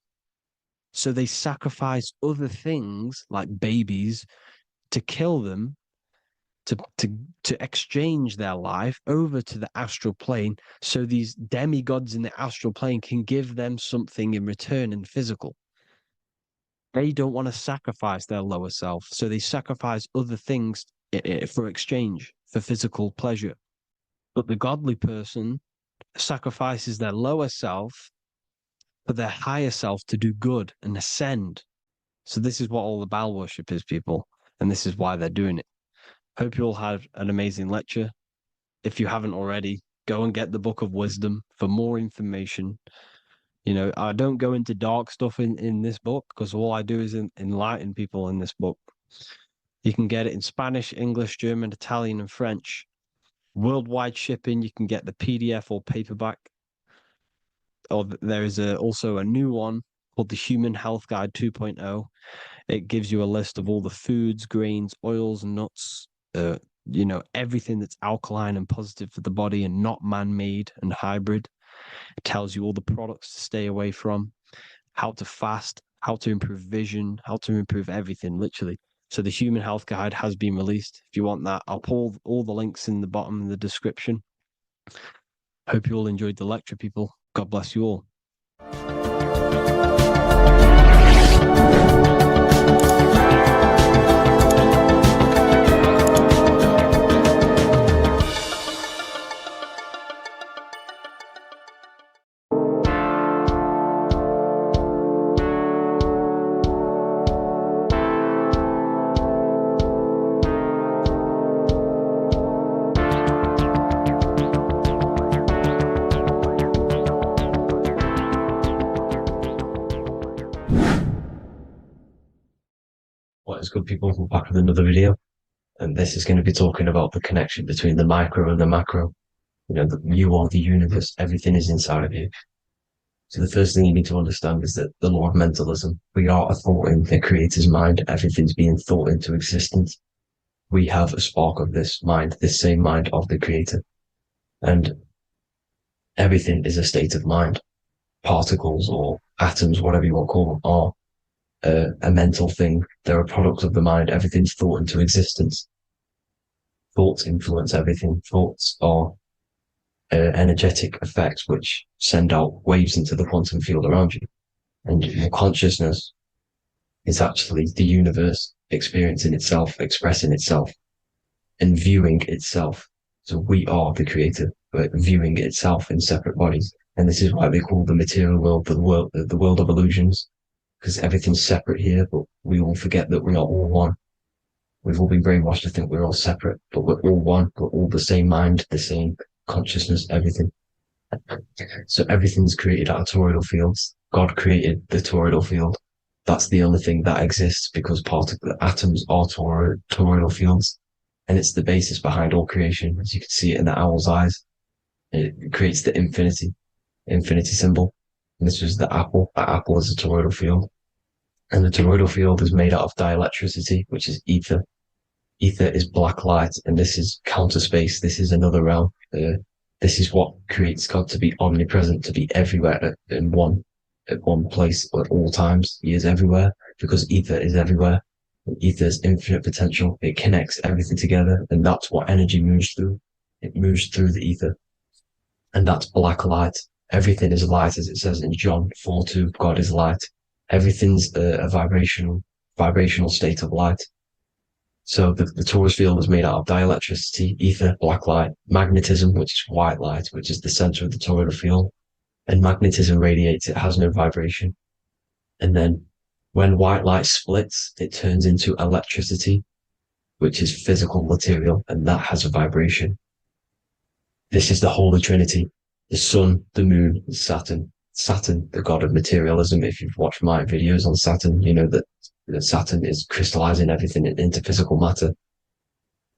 So they sacrifice other things like babies to kill them, to exchange their life over to the astral plane, so these demigods in the astral plane can give them something in return in physical. They don't want to sacrifice their lower self, so they sacrifice other things for exchange, for physical pleasure. But the godly person sacrifices their lower self for their higher self to do good and ascend. So this is what all the Baal worship is, people, and this is why they're doing it. Hope you all had an amazing lecture. If you haven't already, go and get the Book of Wisdom for more information. You know, I don't go into dark stuff in this book, because all I do is enlighten people in this book. You can get it in Spanish, English, German, Italian, and French. Worldwide shipping, you can get the PDF or paperback. Or there is also a new one called the Human Health Guide 2.0. It gives you a list of all the foods, grains, oils, and nuts, you know, everything that's alkaline and positive for the body and not man-made and hybrid. It tells you all the products to stay away from, how to fast, how to improve vision, how to improve everything, literally. So the Human Health Guide has been released. If you want that, I'll put all the links in the bottom in the description. Hope you all enjoyed the lecture, people. God bless you all. What is good, people? We're back with another video, and this is going to be talking about the connection between the micro and the macro. You know, you are the universe, everything is inside of you. So the first thing you need to understand is that the law of mentalism, we are a thought in the creator's mind, everything's being thought into existence. We have a spark of this mind, this same mind of the creator, and everything is a state of mind. Particles or atoms, whatever you want to call them, are a mental thing. They're a product of the mind. Everything's thought into existence. Thoughts influence everything. Thoughts are energetic effects which send out waves into the quantum field around you. And your consciousness is actually the universe experiencing itself, expressing itself, and viewing itself. So we are the creator, but viewing itself in separate bodies. And this is why they call the material world the world of illusions, because everything's separate here, but we all forget that we are all one. We've all been brainwashed to think we're all separate, but we're all one. We're all the same mind, the same consciousness, everything. So everything's created out of toroidal fields. God created the toroidal field. That's the only thing that exists, because the atoms are toroidal fields, and it's the basis behind all creation. As you can see it in the owl's eyes, it creates the infinity symbol. And this was the apple. That apple is a toroidal field. And the toroidal field is made out of dielectricity, which is ether. Ether is black light, and this is counter space. This is another realm. This is what creates God to be omnipresent, to be everywhere at one place at all times. He is everywhere because ether is everywhere. And ether is infinite potential. It connects everything together, and that's what energy moves through. It moves through the ether, and that's black light. Everything is light, as it says in John 4:2. God is light. Everything's a vibrational state of light. So the torus field is made out of dielectricity, ether, black light, magnetism, which is white light, which is the center of the toroidal field. And magnetism radiates, it has no vibration. And then when white light splits, it turns into electricity, which is physical material, and that has a vibration. This is the Holy Trinity, the sun, the moon, Saturn. Saturn, the god of materialism. If you've watched my videos on Saturn, you know that Saturn is crystallizing everything into physical matter.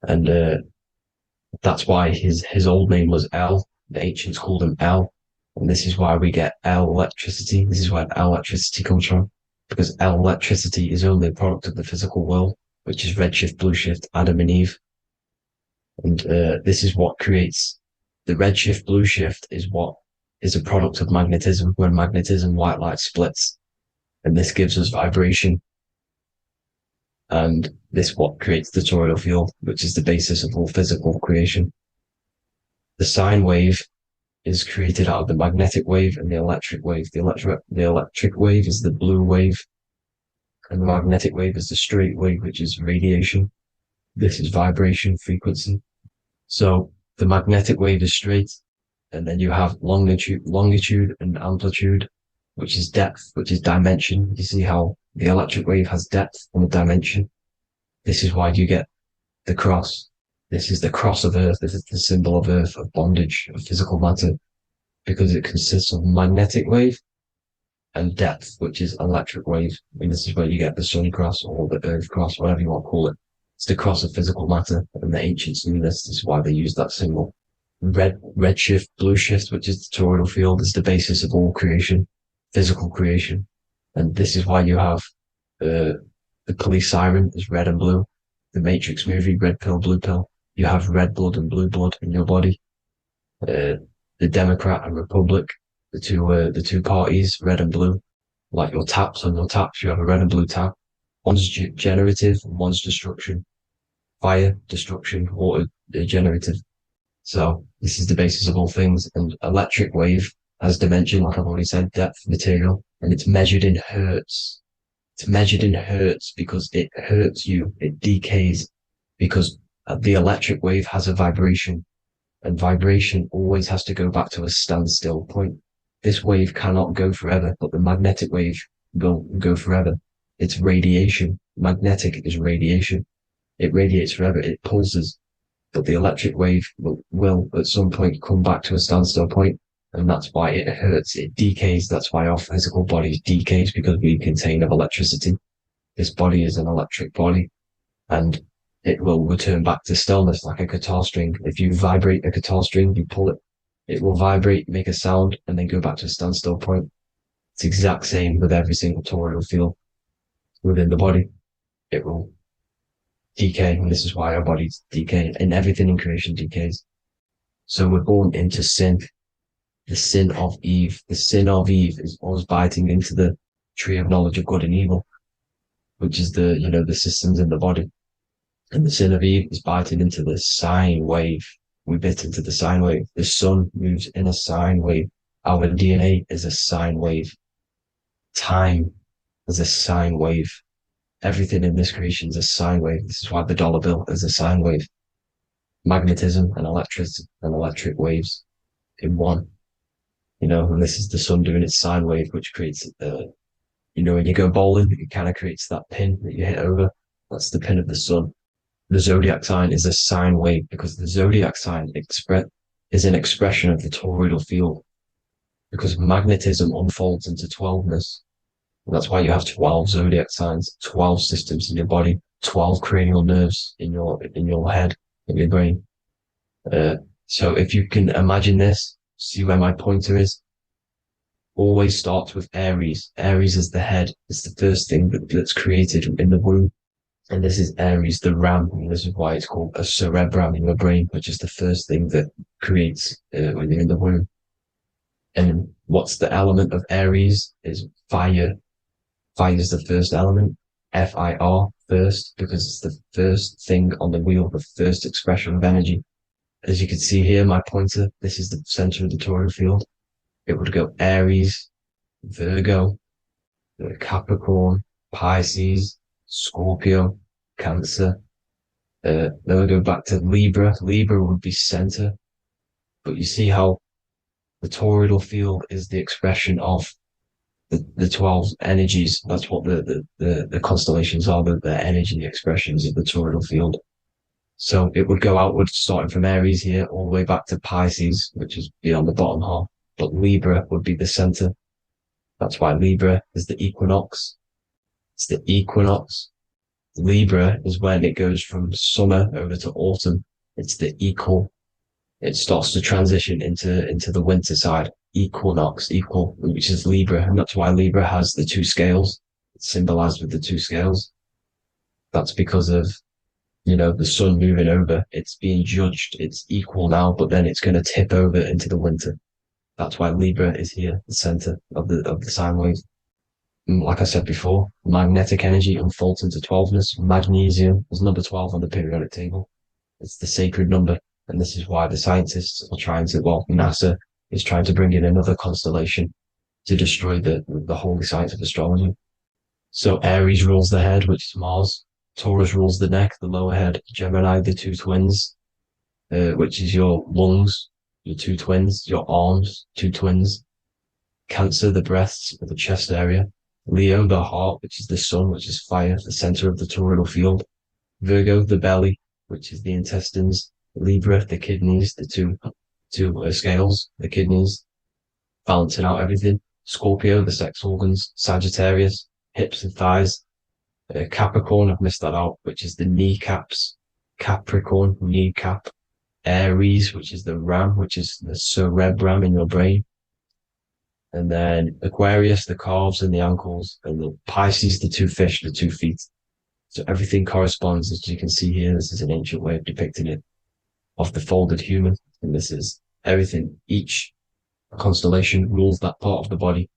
And that's why his old name was El. The ancients called him El. And this is why we get L electricity. This is where L electricity comes from. Because L electricity is only a product of the physical world, which is redshift, blueshift, Adam and Eve. And this is what creates the redshift, blueshift is what is a product of magnetism. When magnetism, white light splits, and this gives us vibration. And this what creates the toroidal field, which is the basis of all physical creation. The sine wave is created out of the magnetic wave and the electric wave. The electric wave is the blue wave, and the magnetic wave is the straight wave, which is radiation. This is vibration frequency. So the magnetic wave is straight, and then you have longitude and amplitude, which is depth, which is dimension. You see how the electric wave has depth and a dimension. This is why you get the cross. This is the cross of Earth. This is the symbol of Earth, of bondage, of physical matter, because it consists of magnetic wave and depth, which is electric wave. I mean, this is where you get the sun cross or the earth cross, whatever you want to call it. It's the cross of physical matter, and the ancients knew this. This is why they used that symbol. Redshift, blueshift, which is the toroidal field, is the basis of all creation, physical creation. And this is why you have the police siren is red and blue. The Matrix movie, red pill, blue pill. You have red blood and blue blood in your body. The Democrat and Republic, the two parties, red and blue. Like your taps on your taps, you have a red and blue tap. One's generative and one's destruction. Fire, destruction, water, generative. So this is the basis of all things. And electric wave has dimension, like I've already said, depth, material, and it's measured in hertz. It's measured in hertz because it hurts you. It decays because the electric wave has a vibration, and vibration always has to go back to a standstill point. This wave cannot go forever, but the magnetic wave will go forever. It's radiation. Magnetic is radiation. It radiates forever. It pulses. But the electric wave will at some point come back to a standstill point, and that's why it hurts. It decays. That's why our physical body decays, because we contain of electricity. This body is an electric body, and it will return back to stillness like a guitar string. If you vibrate a guitar string, you pull it, it will vibrate, make a sound, and then go back to a standstill point. It's the exact same with every single toroidal field within the body. It will decay, and this is why our bodies decay, and everything in creation decays. So we're born into sin. The sin of Eve. The sin of Eve is us biting into the tree of knowledge of good and evil, which is the systems in the body. And the sin of Eve is biting into the sine wave. We bit into the sine wave. The sun moves in a sine wave. Our DNA is a sine wave. Time is a sine wave. Everything in this creation is a sine wave. This is why the dollar bill is a sine wave. Magnetism and electric waves in one. And this is the sun doing its sine wave, which creates, when you go bowling, it kind of creates that pin that you hit over. That's the pin of the sun. The zodiac sign is a sine wave because the zodiac sign is an expression of the toroidal field, because magnetism unfolds into 12ness. And that's why you have 12 zodiac signs, 12 systems in your body, 12 cranial nerves in your head, in your brain. So if you can imagine this, see where my pointer is. Always starts with Aries. Aries is the head. It's the first thing that's created in the womb. And this is Aries, the ram. And this is why it's called a cerebrum in your brain, which is the first thing that creates when you're in the womb. And what's the element of Aries is fire. Fire is the first element. F-I-R, first, because it's the first thing on the wheel, the first expression of energy. As you can see here, my pointer, this is the center of the toroidal field. It would go Aries, Virgo, Capricorn, Pisces, Scorpio, Cancer, Then we go back to Libra. Libra would be center, but you see how the toroidal field is the expression of the 12 energies. That's what the constellations are, the energy expressions of the toroidal field. So it would go outward, starting from Aries here, all the way back to Pisces, which is beyond the bottom half. But Libra would be the center. That's why Libra is the equinox. It's the equinox. Libra is when it goes from summer over to autumn. It's the equal. It starts to transition into the winter side. Equinox, equal, which is Libra. And that's why Libra has the two scales. It's symbolized with the two scales. That's because of, the sun moving over. It's being judged. It's equal now, but then it's going to tip over into the winter. That's why Libra is here, the center of the sine wave. Like I said before, magnetic energy unfolds into 12ness. Magnesium is number 12 on the periodic table. It's the sacred number. And this is why the scientists are trying to, NASA is trying to bring in another constellation to destroy the holy science of astrology. So Aries rules the head, which is Mars. Taurus rules the neck, the lower head. Gemini, the two twins, which is your lungs, your two twins, your arms, two twins. Cancer, the breasts, the chest area. Leo, the heart, which is the sun, which is fire, the center of the toroidal field. Virgo, the belly, which is the intestines. Libra, the kidneys, the two scales, the kidneys, balancing out everything. Scorpio, the sex organs. Sagittarius, hips and thighs. Capricorn, I've missed that out, which is the kneecaps. Capricorn, kneecap. Aries, which is the ram, which is the cerebrum in your brain. And then Aquarius, the calves and the ankles, and the Pisces, the two fish, the 2 feet. So everything corresponds, as you can see here. This is an ancient way of depicting it, of the folded human. And this is everything. Each constellation rules that part of the body,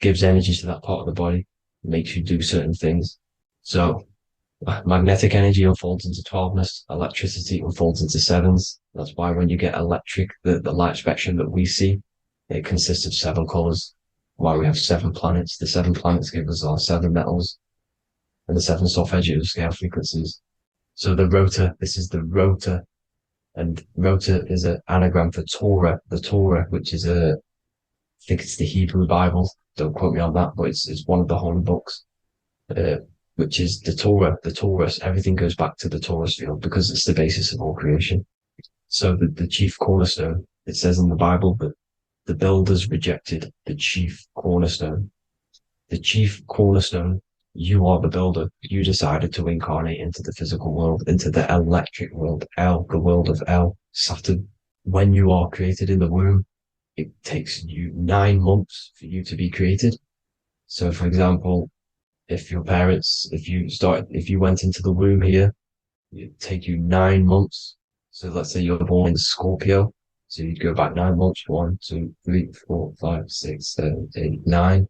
gives energy to that part of the body, makes you do certain things. So magnetic energy unfolds into 12ness, electricity unfolds into 7s. That's why when you get electric, the light spectrum that we see, it consists of 7 colors. Why we have 7 planets. The 7 planets give us our 7 metals and the 7 solfeggio scale frequencies. So the rotor, this is the rotor, and rotor is an anagram for Torah. The Torah, which is I think it's the Hebrew Bible. Don't quote me on that, but it's one of the holy books, which is the Torah, the Taurus. Everything goes back to the Taurus field because it's the basis of all creation. So the chief cornerstone, it says in the Bible that the builders rejected the chief cornerstone. The chief cornerstone, you are the builder. You decided to incarnate into the physical world, into the electric world, the world of Saturn. When you are created in the womb, it takes you 9 months for you to be created. So, for example, if you went into the womb here, it'd take you 9 months. So let's say you're born in Scorpio. So you'd go back 9 months, 1, 2, 3, 4, 5, 6, 7, 8, 9.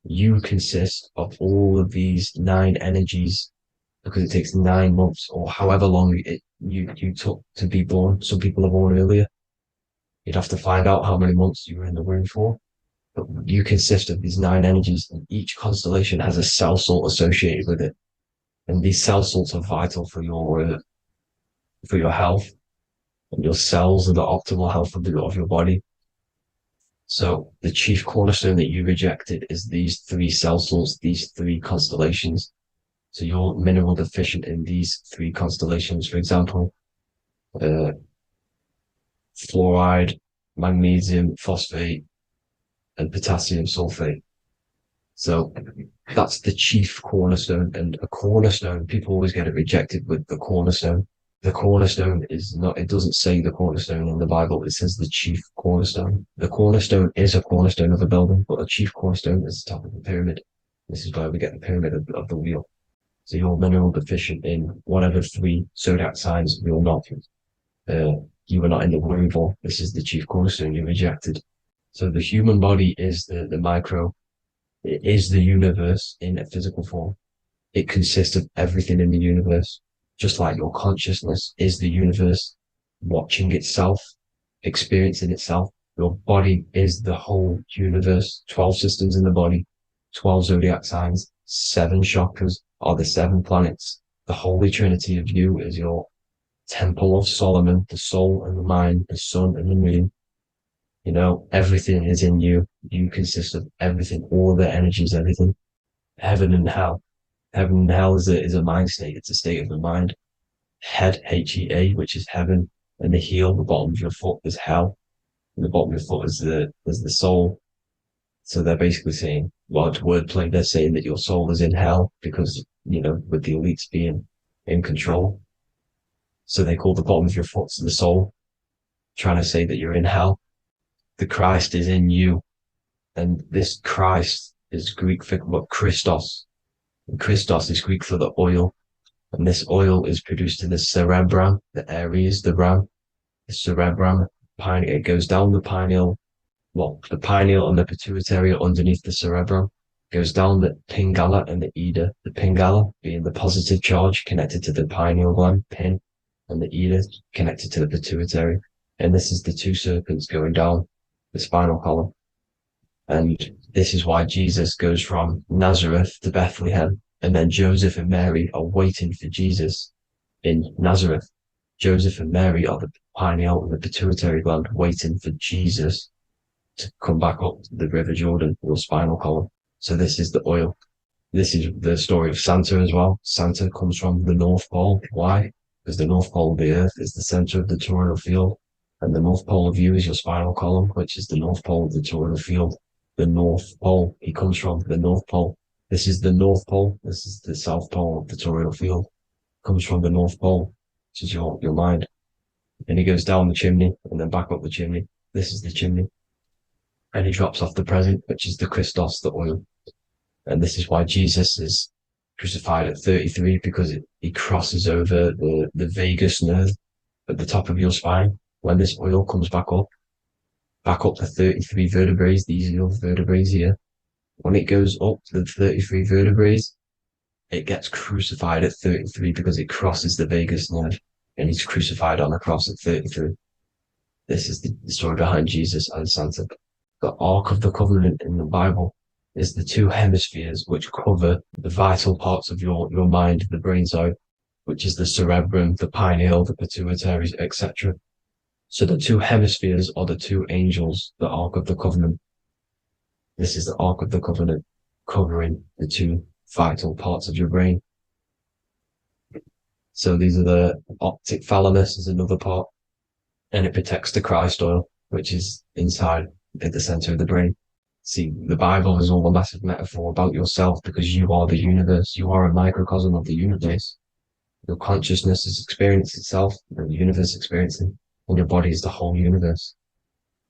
You consist of all of these 9 energies because it takes 9 months or however long you took to be born. Some people are born earlier. You'd have to find out how many months you were in the womb for. But you consist of these 9 energies, and each constellation has a cell salt associated with it. And these cell salts are vital for your health. And your cells and the optimal health of your body. So the chief cornerstone that you rejected is these 3 cell salts, these 3 constellations. So you're mineral deficient in these 3 constellations. For example, fluoride, magnesium, phosphate, and potassium sulfate. So that's the chief cornerstone. And a cornerstone, people always get it rejected with the cornerstone. The cornerstone is not, it doesn't say the cornerstone in the Bible, it says the chief cornerstone. The cornerstone is a cornerstone of a building, but a chief cornerstone is the top of the pyramid. This is where we get the pyramid of the wheel. So you're mineral deficient in whatever 3 zodiac signs you're not. You were not in the womb for. This is the chief cornerstone you rejected. So the human body is the micro. It is the universe in a physical form. It consists of everything in the universe. Just like your consciousness is the universe watching itself, experiencing itself. Your body is the whole universe. 12 systems in the body, 12 zodiac signs, 7 chakras are the 7 planets. The holy trinity of you is your temple of Solomon, the soul and the mind, the sun and the moon. You know, everything is in you. You consist of everything, all the energies, everything. Heaven and hell. Heaven and hell is a mind state. It's a state of the mind. Head, H-E-A, which is heaven, and the heel, the bottom of your foot, is hell. And the bottom of your foot is the soul. So they're basically saying, well, it's wordplay. They're saying that your soul is in hell because, you know, with the elites being in control. So they call the bottom of your foot the soul, trying to say that you're in hell. The Christ is in you. And this Christ is Greek for what? Christos. And Christos is Greek for the oil. And this oil is produced in the cerebrum, the Aries, the ram, the cerebrum. It goes down the pineal. Well, the pineal and the pituitary are underneath the cerebrum. Goes down the pingala and the ida. The pingala being the positive charge connected to the pineal gland, pin, and the ida connected to the pituitary. And this is the two serpents going down the spinal column. And this is why Jesus goes from Nazareth to Bethlehem, and then Joseph and Mary are waiting for Jesus in Nazareth. Joseph and Mary are the pineal and the pituitary gland waiting for Jesus to come back up the River Jordan, or spinal column. So this is the oil. This is the story of Santa as well. Santa comes from the North Pole. Why? Because the North Pole of the Earth is the center of the toroidal field, and the North Pole of you is your spinal column, which is the North Pole of the toroidal field. The North Pole, he comes from the North Pole. This is the North Pole. This is the South Pole of the toroidal field. Comes from the North Pole, which is your mind. And he goes down the chimney and then back up the chimney. This is the chimney. And he drops off the present, which is the Christos, the oil. And this is why Jesus is crucified at 33, because he crosses over the vagus nerve at the top of your spine. When this oil comes back up the 33 vertebrae, these are your vertebrae here. When it goes up to the 33 vertebrae, it gets crucified at 33 because it crosses the vagus nerve, and he's crucified on a cross at 33. This is the story behind Jesus and Santa. The Ark of the Covenant in the Bible is the two hemispheres which cover the vital parts of your mind, the brain side, which is the cerebrum, the pineal, the pituitary, etc. So the two hemispheres are the two angels, the Ark of the Covenant. This is the Ark of the Covenant covering the two vital parts of your brain. So these are the optic thalamus is another part, and it protects the Christ oil, which is inside at the center of the brain. See, the Bible is all a massive metaphor about yourself because you are the universe. You are a microcosm of the universe. Your consciousness has experienced itself, and the universe experiencing, and your body is the whole universe.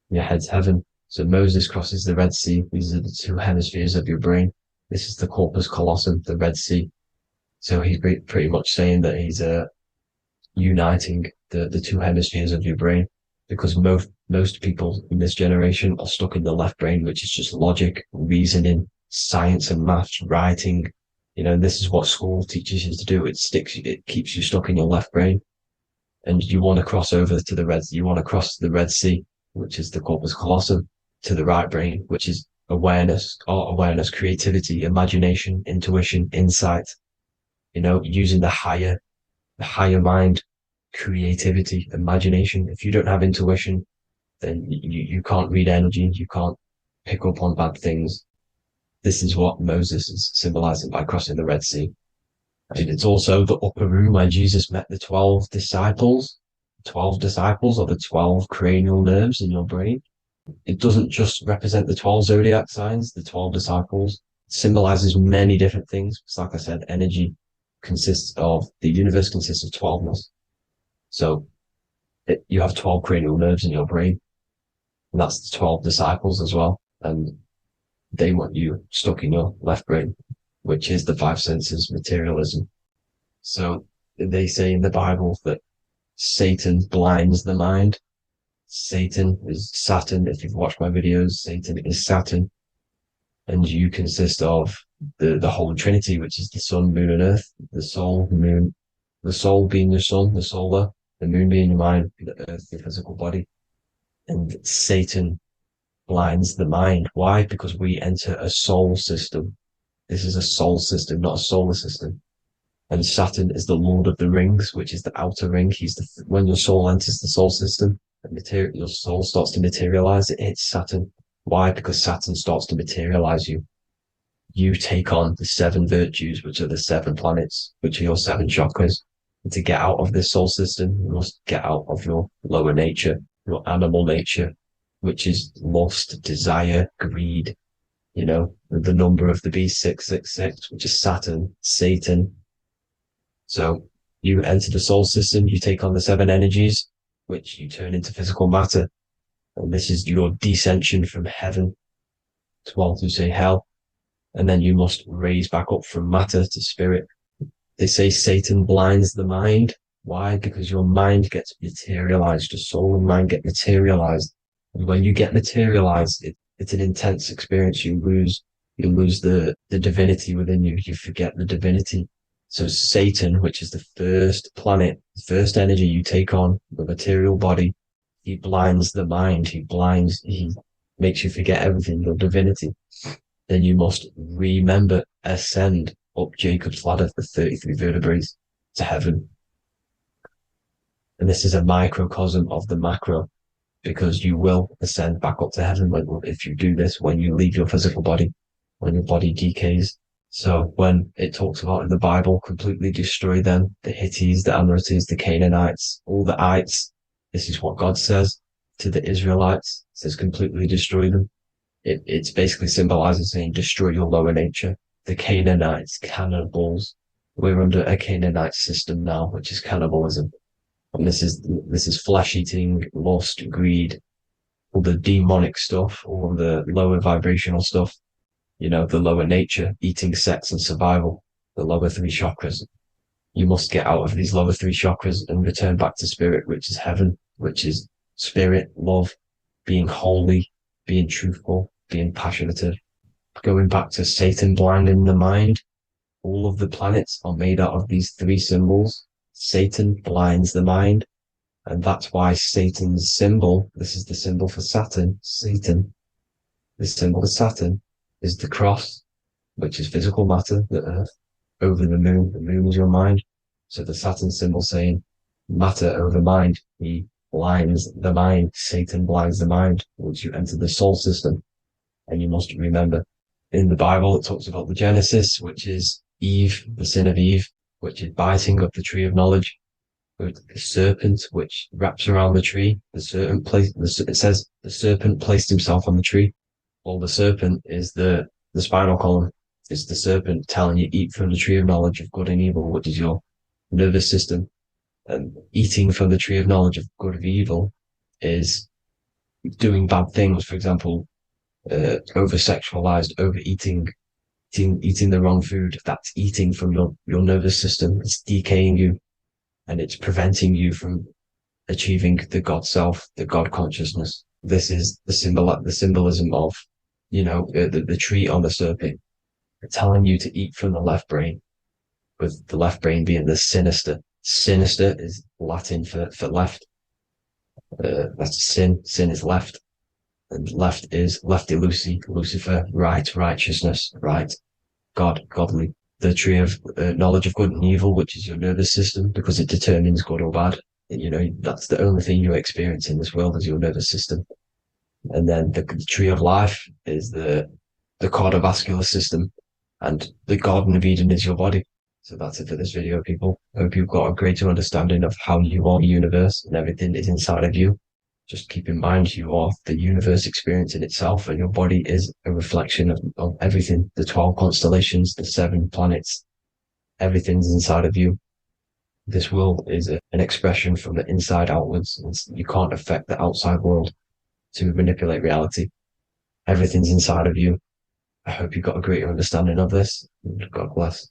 Your head's heaven. So Moses crosses the Red Sea. These are the two hemispheres of your brain. This is the corpus callosum, the Red Sea. So he's pretty much saying that he's uniting the two hemispheres of your brain, because most people in this generation are stuck in the left brain, which is just logic, reasoning, science and maths, writing. You know, this is what school teaches you to do. It keeps you stuck in your left brain. And you want to cross over to you want to cross the Red Sea, which is the corpus callosum, to the right brain, which is awareness, art awareness, creativity, imagination, intuition, insight, you know, using the higher mind, creativity, imagination. If you don't have intuition, then you can't read energy, you can't pick up on bad things. This is what Moses is symbolizing by crossing the Red Sea. And it's also the upper room where Jesus met the 12 disciples. 12 disciples are the 12 cranial nerves in your brain. It doesn't just represent the 12 zodiac signs. The 12 disciples symbolizes many different things. It's like I said, energy the universe consists of 12ness. So you have 12 cranial nerves in your brain, and that's the 12 disciples as well. And they want you stuck in your left brain, which is the five senses, materialism. So they say in the Bible that Satan blinds the mind. Satan is Saturn. If you've watched my videos, Satan is Saturn. And you consist of the whole Trinity, which is the sun, moon, and earth, the soul, the moon, the soul being your sun, the solar, the moon being your mind, the earth, your physical body. And Satan blinds the mind. Why? Because we enter a soul system. This is a soul system, not a solar system. And Saturn is the Lord of the Rings, which is the outer ring. When your soul enters the soul system, your soul starts to materialize. It hits Saturn. Why? Because Saturn starts to materialize you. You take on the 7 virtues, which are the 7 planets, which are your 7 chakras. And to get out of this soul system, you must get out of your lower nature, your animal nature, which is lust, desire, greed. You know, the number of the beast 666, which is Saturn, Satan. So you enter the soul system, you take on the 7 energies, which you turn into physical matter. And this is your descension from heaven to, well, to say hell. And then you must raise back up from matter to spirit. They say Satan blinds the mind. Why? Because your mind gets materialized. Your soul and mind get materialized. And when you get materialized, it's an intense experience. You lose the divinity within you. You forget the divinity. So Satan, which is the first planet, the first energy you take on, the material body, he blinds the mind. He makes you forget everything, your divinity. Then you must remember, ascend up Jacob's ladder, the 33 vertebrae, to heaven. And this is a microcosm of the macro, because you will ascend back up to heaven if you do this, when you leave your physical body, when your body decays. So when it talks about in the Bible, completely destroy them, the Hittites, the Amorites, the Canaanites, all the ites, this is what God says to the Israelites. It says completely destroy them. It's basically symbolizing saying destroy your lower nature. The Canaanites, cannibals. We're under a Canaanite system now, which is cannibalism. And this is flesh eating, lust, greed, all the demonic stuff, all the lower vibrational stuff, you know, the lower nature, eating, sex and survival, the lower 3 chakras. You must get out of these lower 3 chakras and return back to spirit, which is heaven, which is spirit, love, being holy, being truthful, being passionate. Going back to Satan blinding the mind, all of the planets are made out of these 3 symbols. Satan blinds the mind, and that's why Satan's symbol, this is the symbol for Saturn, Satan, this symbol of Saturn is the cross, which is physical matter, the earth, over the moon is your mind. So the Saturn symbol saying matter over mind, he blinds the mind, Satan blinds the mind once you enter the soul system. And you must remember, in the Bible, it talks about the Genesis, which is Eve, the sin of Eve, which is biting of the tree of knowledge, with the serpent, which wraps around the tree. It says the serpent placed himself on the tree. Well, the serpent is the spinal column. It's the serpent telling you eat from the tree of knowledge of good and evil, which is your nervous system. And eating from the tree of knowledge of good and evil is doing bad things. For example, over-sexualized, overeating, eating the wrong food. That's eating from your nervous system. It's decaying you, and it's preventing you from achieving the God self, the God consciousness. This is the symbolism of, you know, the tree on the serpent, telling you to eat from the left brain, with the left brain being the sinister. Sinister is Latin for left. That's sin. Sin is left. And left is lefty Lucy, Lucifer, right, righteousness, right, God, godly. The tree of knowledge of good and evil, which is your nervous system, because it determines good or bad. You know, that's the only thing you experience in this world is your nervous system. And then the tree of life is the cardiovascular system, and the Garden of Eden is your body. So that's it for this video, people. I hope you've got a greater understanding of how you are the universe and everything is inside of you. Just keep in mind you are the universe experience in itself, and your body is a reflection of everything. The 12 constellations, the 7 planets, everything's inside of you. This world is an expression from the inside outwards. You can't affect the outside world to manipulate reality. Everything's inside of you. I hope you got a greater understanding of this. God bless.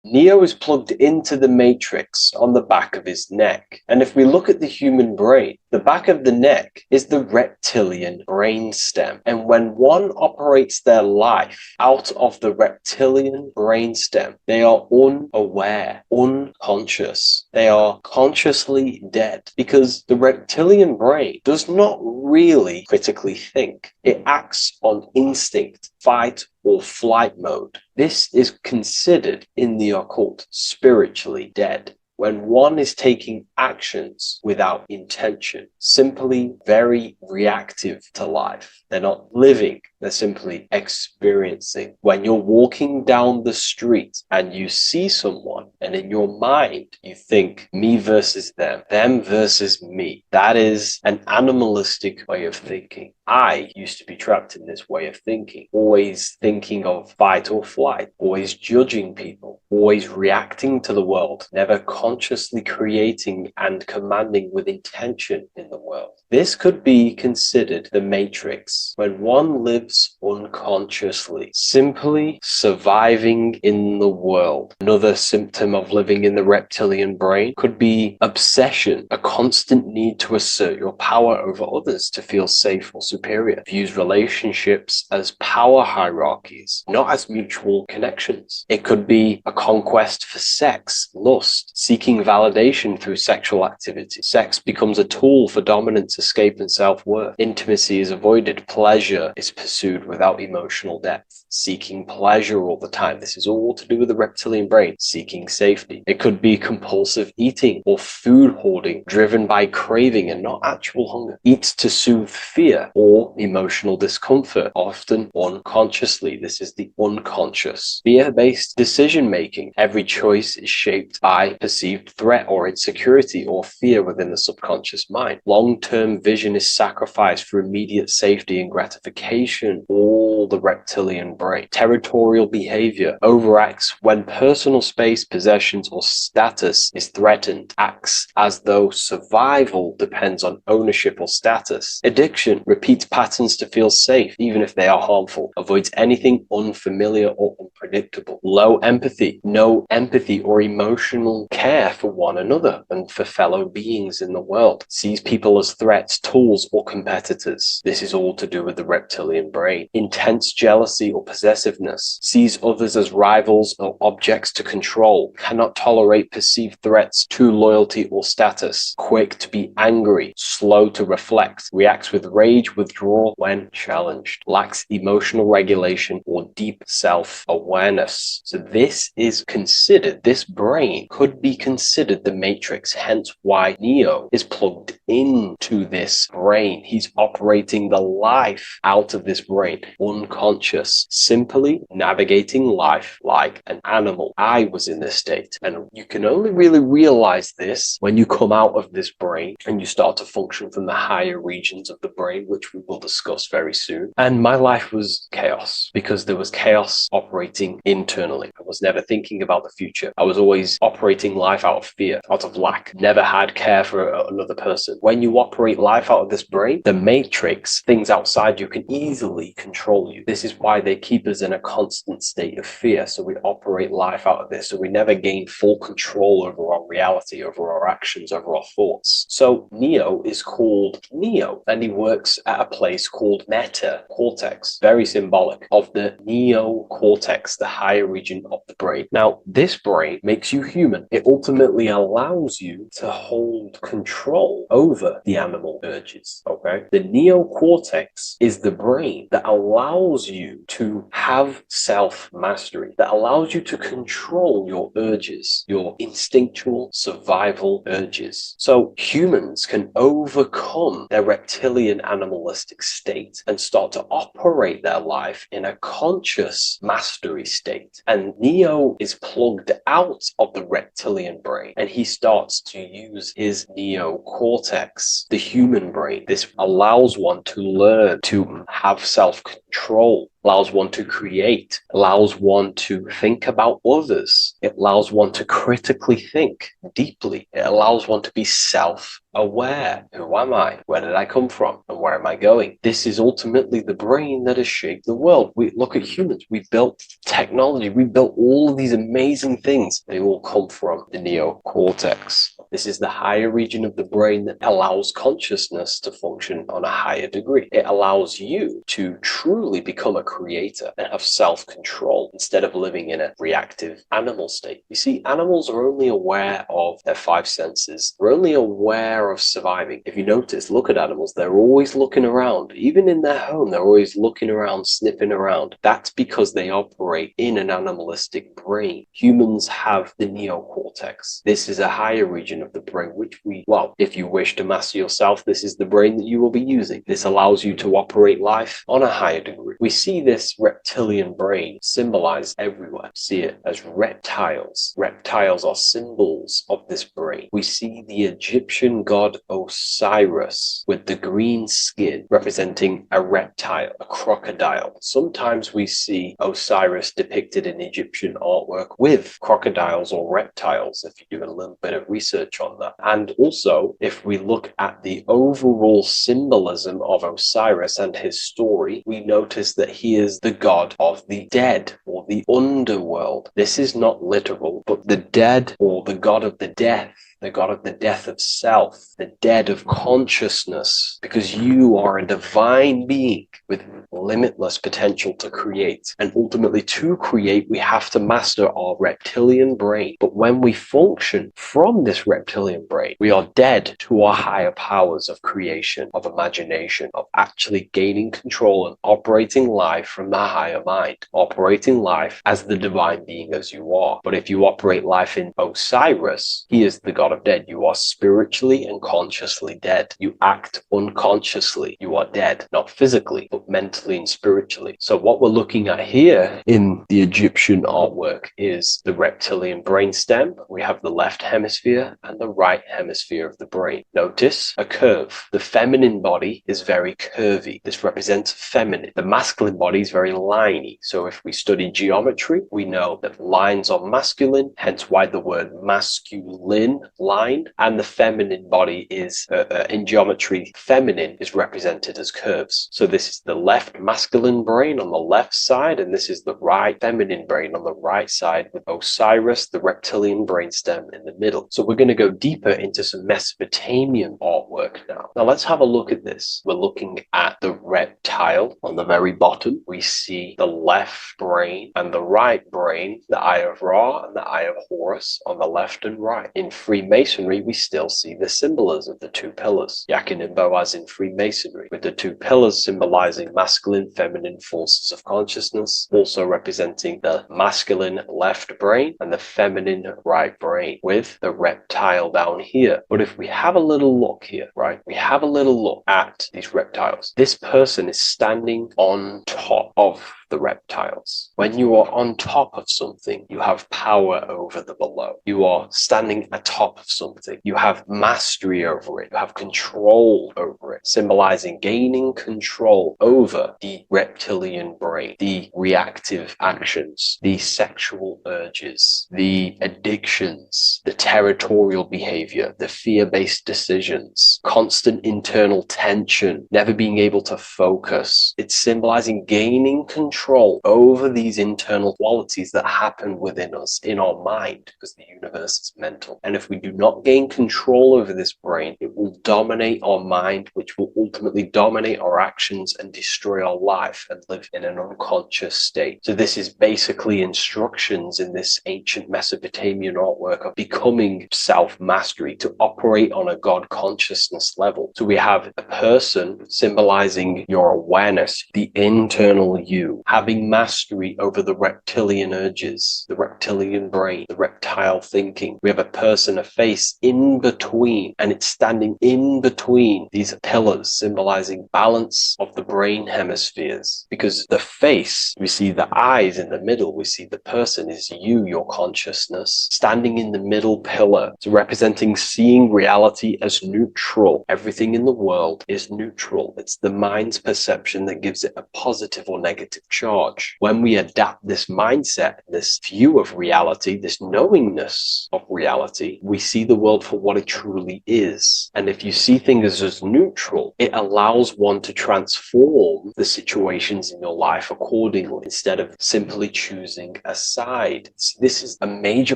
Neo is plugged into the matrix on the back of his neck. And if we look at the human brain, The back of the neck is the reptilian brainstem. And when one operates their life out of the reptilian brainstem, they are unaware, unconscious. They are consciously dead because the reptilian brain does not really critically think. It acts on instinct, fight or flight mode. This is considered in the occult spiritually dead. When one is taking actions without intention, simply very reactive to life. They're not living, they're simply experiencing. When you're walking down the street and you see someone, and in your mind you think me versus them versus me, that is an animalistic way of thinking. I used to be trapped in this way of thinking, always thinking of fight or flight, always judging people, always reacting to the world, never consciously creating and commanding with intention in the world. This could be considered the matrix, when one lives unconsciously, simply surviving in the world. Another symptom of living in the reptilian brain could be obsession, a constant need to assert your power over others to feel safe or superior. Views relationships as power hierarchies, not as mutual connections. It could be a conquest for sex, lust, seeking validation through sexual activity. Sex becomes a tool for dominance, escape, and self-worth. Intimacy is avoided. Pleasure is pursued without emotional depth. Seeking pleasure all the time. This is all to do with the reptilian brain. Seeking safety. It could be compulsive eating or food hoarding, driven by craving and not actual hunger. Eats to soothe fear or emotional discomfort, often unconsciously. This is the unconscious. Fear-based decision-making. Every choice is shaped by perceived threat or insecurity or fear within the subconscious mind. Long-term vision is sacrificed for immediate safety and gratification. All the reptilian brain. Territorial behavior overacts when personal space, possessions, or status is threatened. Acts as though survival depends on ownership or status. Addiction repeats patterns to feel safe, even if they are harmful. Avoids anything unfamiliar or unpredictable. Low empathy. No empathy or emotional care for one another and for fellow beings in the world. Sees people as threats, tools, or competitors. This is all to do with the reptilian brain. Intense jealousy or possessiveness. Sees others as rivals or objects to control. Cannot tolerate perceived threats to loyalty or status. Quick to be angry. Slow to reflect. Reacts with rage, withdrawal when challenged. Lacks emotional regulation or deep self-awareness. So this is considered, this brain could be considered the matrix, hence why Neo is plugged into this brain. He's operating the life out of this brain, unconscious, simply navigating life like an animal. I was in this state, and you can only really realize this when you come out of this brain and you start to function from the higher regions of the brain, which we will discuss very soon. And my life was chaos because there was chaos operating internally. I was never thinking about the future. I was always operating life out of fear, out of lack. Never had care for another person. When you operate life out of this brain, the matrix, things outside you, can easily control you. This is why they keep us in a constant state of fear. So we operate life out of this. So we never gain full control over our reality, over our actions, over our thoughts. So Neo is called Neo, and he works at a place called meta cortex, very symbolic of the neocortex, the higher region of the brain. Now, this brain makes you human. It ultimately allows you to hold control over the animal urges, okay? The neocortex is the brain that allows you to have self-mastery, that allows you to control your urges, your instinctual survival urges. So humans can overcome their reptilian animalistic state and start to operate their life in a conscious mastery state. And Neo is plugged out of the reptilian brain, and he starts to use his neocortex, the human brain. This allows one to learn to have self-control, allows one to create, allows one to think about others. It allows one to critically think deeply. It allows one to be self-aware. Who am I? Where did I come from? And where am I going? This is ultimately the brain that has shaped the world. We look at humans. We built technology. We built all of these amazing things. They all come from the neocortex. This is the higher region of the brain that allows consciousness to function on a higher degree. It allows you to truly become a creator and have self-control instead of living in a reactive animal state. You see, animals are only aware of their five senses. They're only aware of surviving. If you notice, look at animals, they're always looking around. Even in their home, they're always looking around, sniffing around. That's because they operate in an animalistic brain. Humans have the neocortex. This is a higher region of the brain, which well, if you wish to master yourself, this is the brain that you will be using. This allows you to operate life on a higher degree. We see this reptilian brain symbolized everywhere. See it as reptiles. Reptiles are symbols of this brain. We see the Egyptian god Osiris with the green skin representing a reptile, a crocodile. Sometimes we see Osiris depicted in Egyptian artwork with crocodiles or reptiles, if you do a little bit of research on that. And also, if we look at the overall symbolism of Osiris and his story, we notice that he is the god of the dead or the underworld. This is not literal, but the dead or the god of the death, the god of the death of self, the dead of consciousness, because you are a divine being with limitless potential to create. And ultimately, to create, we have to master our reptilian brain. But when we function from this reptilian brain, we are dead to our higher powers of creation, of imagination, of actually gaining control and operating life from the higher mind, operating life as the divine being as you are. But if you operate life in Osiris, he is the god of dead. You are spiritually and consciously dead. You act unconsciously. You are dead, not physically, but mentally and spiritually. So what we're looking at here in the Egyptian artwork is the reptilian brainstem. We have the left hemisphere and the right hemisphere of the brain. Notice a curve. The feminine body is very curvy. This represents feminine. The masculine body is very liney. So if we study geometry, we know that lines are masculine, hence why the word masculine, line, and the feminine body is, in geometry, feminine is represented as curves. So this is the left masculine brain on the left side, and this is the right feminine brain on the right side, with Osiris, the reptilian brainstem, in the middle. So we're going to go deeper into some Mesopotamian artwork now. Now let's have a look at this. We're looking at the reptile on the very bottom. We see the left brain and the right brain, the Eye of Ra and the Eye of Horus on the left and right. In Freemasonry, we still see the symbolism of the two pillars, Yakin and Boaz in Freemasonry, with the two pillars symbolizing masculine, feminine forces of consciousness, also representing the masculine left brain and the feminine right brain, with the reptile down here. But if we have a little look here, right, we have a little look at these reptiles. This person is standing on top of the reptiles. When you are on top of something, you have power over the below. You are standing atop of something. You have mastery over it. You have control over it, symbolizing gaining control over the reptilian brain, the reactive actions, the sexual urges, the addictions, the territorial behavior, the fear-based decisions, constant internal tension, never being able to focus. It's symbolizing gaining control over these internal qualities that happen within us, in our mind, because the universe is mental. And if we do not gain control over this brain, it will dominate our mind, which will ultimately dominate our actions and destroy our life and live in an unconscious state. So this is basically instructions in this ancient Mesopotamian artwork of becoming self-mastery, to operate on a God consciousness level. So we have a person symbolizing your awareness, the internal you, having mastery over the reptilian urges, the reptilian brain, the reptile thinking. We have a person, a face in between, and it's standing in between these pillars, symbolizing balance of the brain hemispheres. Because the face, we see the eyes in the middle, we see the person is you, your consciousness, standing in the middle pillar. So representing seeing reality as neutral. Everything in the world is neutral. It's the mind's perception that gives it a positive or negative charge. When we adapt this mindset, this view of reality, this knowingness of reality, we see the world for what it truly is. And if you see things as neutral, it allows one to transform the situations in your life accordingly instead of simply choosing a side. This is a major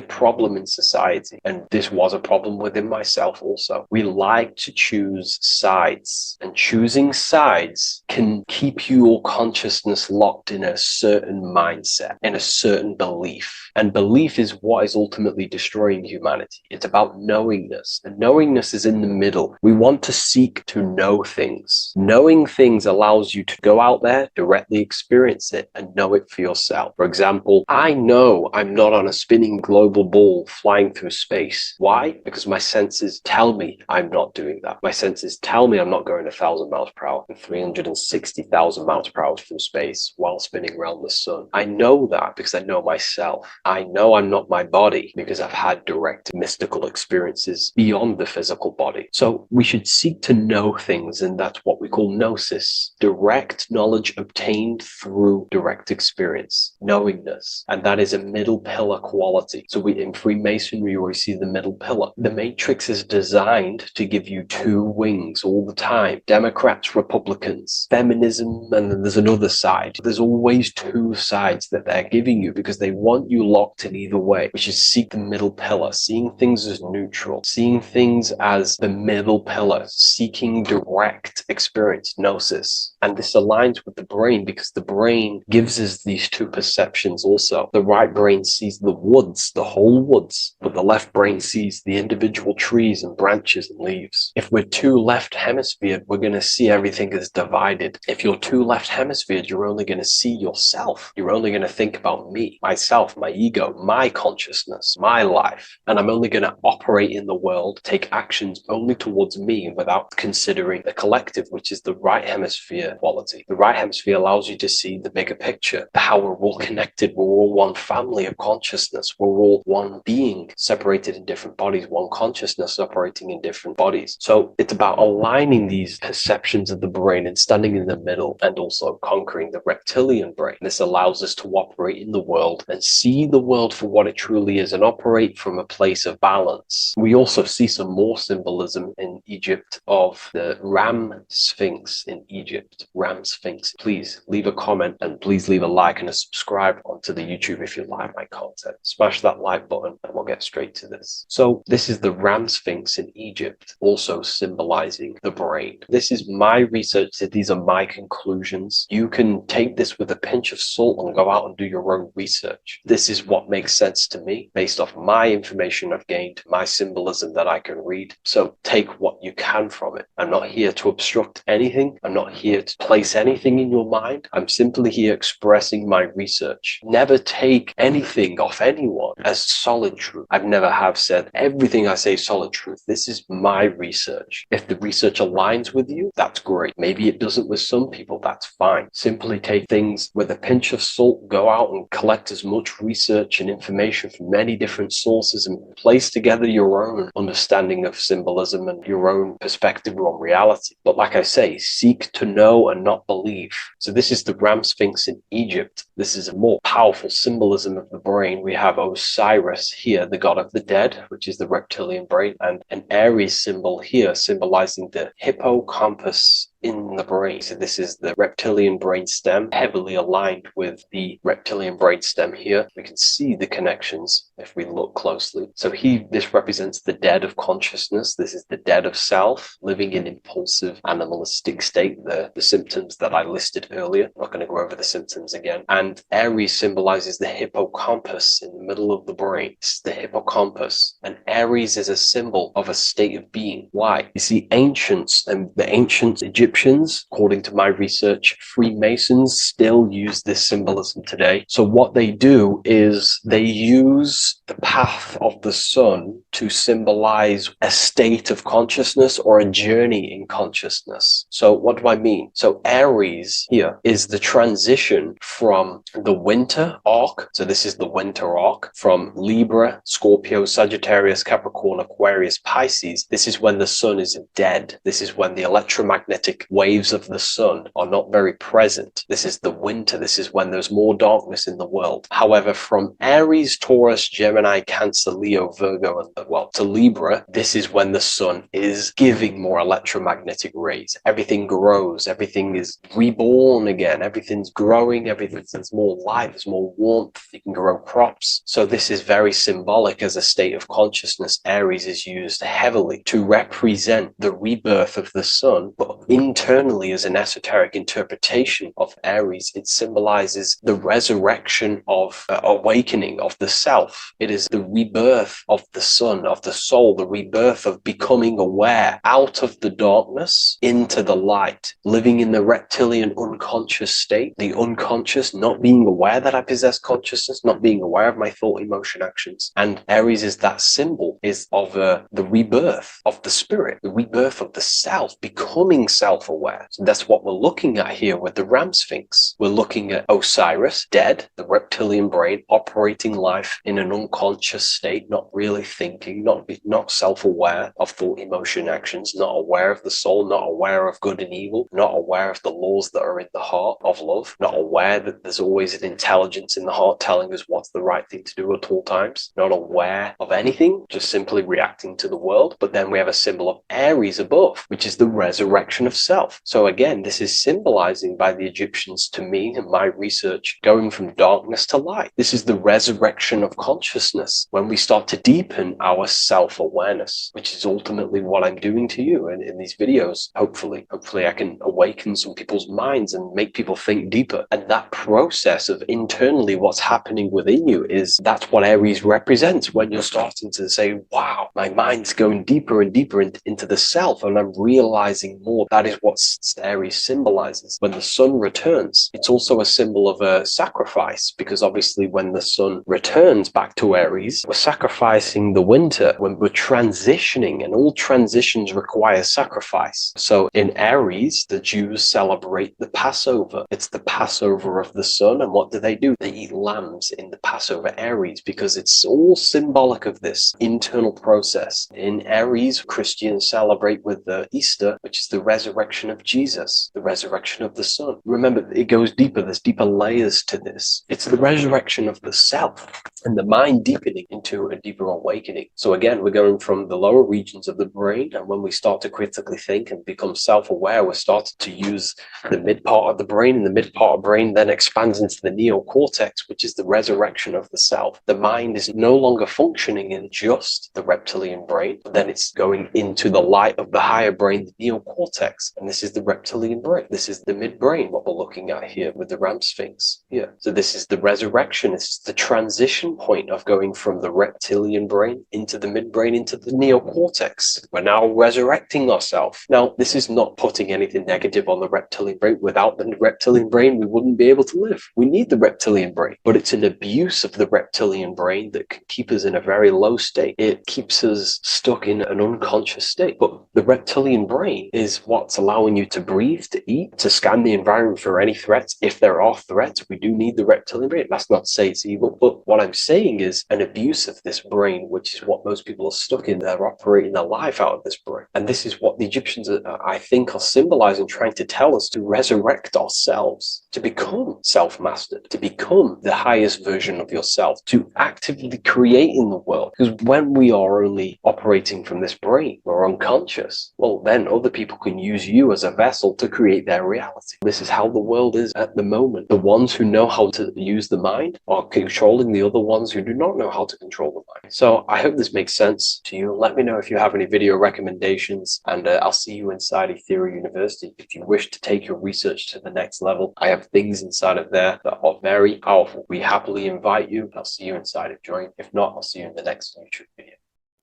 problem in society, and this was a problem within myself also. We like to choose sides, and choosing sides can keep your consciousness locked in a certain mindset, in a certain belief. And belief is what is ultimately destroying humanity. It's about knowingness, and knowingness is in the middle. We want to seek to know things. Knowing things allows you to go out there, directly experience it, and know it for yourself. For example, I know I'm not on a spinning global ball flying through space. Why? Because my senses tell me I'm not doing that. My senses tell me I'm not going 1,000 miles per hour and 360,000 miles per hour through space while spinning around the sun. I know that because I know myself. I know I'm not my body because I've had direct mystical experiences beyond the physical body. So we should seek to know things, and that's what we call gnosis, direct knowledge obtained through direct experience, knowingness. And that is a middle pillar quality. So in Freemasonry, we see the middle pillar. The matrix is designed to give you two wings all the time. Democrats, Republicans, feminism, and then there's another side. There's always two sides that they're giving you because they want you locked in either way, which is seek the middle pillar, seeing things as neutral, seeing things as the middle pillar, seeking direct experience, gnosis. And this aligns with the brain because the brain gives us these two perceptions also. The right brain sees the woods, the whole woods, but the left brain sees the individual trees and branches and leaves. If we're too left hemisphered, we're going to see everything as divided. If you're too left hemisphered, you're only going to see yourself. You're only going to think about me, myself, my ego, my consciousness, my life. And I'm only going to operate in the world, take actions only towards me without considering the collective, which is the right hemisphere quality. The right hemisphere allows you to see the bigger picture, how we're all connected. We're all one family of consciousness. We're all one being separated in different bodies, one consciousness operating in different bodies. So it's about aligning these perceptions of the brain and standing in the middle, and also conquering the reptilian brain. This allows us to operate in the world and see the world for what it truly is and operate from a place of balance. We also see some more symbolism in Egypt of the Ram Sphinx in Egypt. Ram Sphinx. Please leave a comment and please leave a like and a subscribe onto the YouTube if you like my content. Smash that like button and we'll get straight to this. So this is the Ram Sphinx in Egypt, also symbolizing the brain. This is my research. These are my conclusions. You can take this with a pinch of salt and go out and do your own research. This is what makes sense to me based off my information I've gained, my symbolism that I can read. So take what you can from it. I'm not here to obstruct anything. I'm not here to place anything in your mind. I'm simply here expressing my research. Never take anything off anyone as solid truth. I've never have said everything I say is solid truth. This is my research. If the research aligns with you, that's great. Maybe it doesn't with some people, that's fine. Simply take things with a pinch of salt, go out and collect as much research and information from many different sources and place together your own understanding of symbolism and your own perspective on reality. But like I say, seek to know and not believe. So this is the Ram Sphinx in Egypt. This is a more powerful symbolism of the brain. We have Osiris here, the god of the dead, which is the reptilian brain, and an Aries symbol here symbolizing the hippocampus in the brain. So this is the reptilian brain stem, heavily aligned with the reptilian brain stem here. We can see the connections if we look closely. So this represents the dead of consciousness. This is the dead of self, living in impulsive animalistic state, the symptoms that I listed earlier. I'm not going to go over the symptoms again. And Aries symbolizes the hippocampus in the middle of the brain. It's the hippocampus. And Aries is a symbol of a state of being. Why? You see, ancients and the ancient Egyptians, according to my research, Freemasons still use this symbolism today. So what they do is they use the path of the sun to symbolize a state of consciousness or a journey in consciousness. So what do I mean? So Aries here is the transition from the winter arc. So this is the winter arc from Libra, Scorpio, Sagittarius, Capricorn, Aquarius, Pisces. This is when the sun is dead. This is when the electromagnetic electromagnetic waves of the sun are not very present. This is the winter. This is when there's more darkness in the world. However, from Aries, Taurus, Gemini, Cancer, Leo, Virgo, and well, to Libra, this is when the sun is giving more electromagnetic rays. Everything grows. Everything is reborn again. Everything's growing. There's more light. There's more warmth. You can grow crops. So this is very symbolic as a state of consciousness. Aries is used heavily to represent the rebirth of the sun, but internally as an esoteric interpretation of Aries, it symbolizes the resurrection of awakening of the self. It is the rebirth of the sun, of the soul, the rebirth of becoming aware out of the darkness into the light, living in the reptilian unconscious state, the unconscious, not being aware that I possess consciousness, not being aware of my thought, emotion, actions. And Aries is that symbol, is of the rebirth of the spirit, the rebirth of the self, becoming self-aware. So that's what we're looking at here with the Ram Sphinx. We're looking at Osiris, dead, the reptilian brain, operating life in an unconscious state, not really thinking, not self-aware of thought, emotion, actions, not aware of the soul, not aware of good and evil, not aware of the laws that are in the heart of love, not aware that there's always an intelligence in the heart telling us what's the right thing to do at all times, not aware of anything, just simply reacting to the world. But then we have a symbol of Aries above, which is the resurrection of self. So again, this is symbolizing by the Egyptians to me and my research going from darkness to light. This is the resurrection of consciousness when we start to deepen our self-awareness, which is ultimately what I'm doing to you in these videos. Hopefully I can awaken some people's minds and make people think deeper. And that process of internally what's happening within you that's what Aries represents when you're starting to say, wow, my mind's going deeper and deeper into the self, and I'm realizing more. That is what Aries symbolizes. When the sun returns, it's also a symbol of a sacrifice, because obviously when the sun returns back to Aries, we're sacrificing the winter, when we're transitioning, and all transitions require sacrifice. So in Aries, the Jews celebrate the Passover. It's the Passover of the sun, and what do? They eat lambs in the Passover Aries, because it's all symbolic of this internal process. In Aries, Christians celebrate with Easter, which is the resurrection of Jesus, the resurrection of the sun. Remember, it goes deeper. There's deeper layers to this. It's the resurrection of the self and the mind deepening into a deeper awakening. So again, we're going from the lower regions of the brain, and when we start to critically think and become self-aware, we're starting to use the mid part of the brain, and the mid part of the brain then expands into the neocortex, which is the resurrection of the self. The mind is no longer functioning in just the reptilian brain, but then it's going into the light of the higher brain, the neocortex, and this is the reptilian brain. This is the midbrain, what we're looking at here with the Ram Sphinx. Yeah. So this is the resurrection. It's the transition point of going from the reptilian brain into the midbrain, into the neocortex. We're now resurrecting ourselves. Now, this is not putting anything negative on the reptilian brain. Without the reptilian brain, we wouldn't be able to live. We need the reptilian brain, but it's an abuse of the reptilian brain that can keep us in a very low state. It keeps us stuck in an unconscious state. But the reptilian brain is what's allowing you to breathe, to eat, to scan the environment for any threats. If there are threats, we do need the reptilian brain. That's not to say it's evil, but what I'm saying is an abuse of this brain, which is what most people are stuck in. They're operating their life out of this brain. And this is what the Egyptians, I think, are symbolizing, trying to tell us to resurrect ourselves, to become self-mastered, to become the highest version of yourself, to actively create in the world. Because when we are only operating from this brain, we're unconscious, well, then other people can use you as a vessel to create their reality. This is how the world is at the moment. The ones who know how to use the mind are controlling the other ones who do not know how to control the mind. So I hope this makes sense to you. Let me know if you have any video recommendations, and I'll see you inside Ethereal University. If you wish to take your research to the next level, I have things inside of there that are very powerful. We happily invite you. I'll see you inside of Join. If not, I'll see you in the next YouTube video.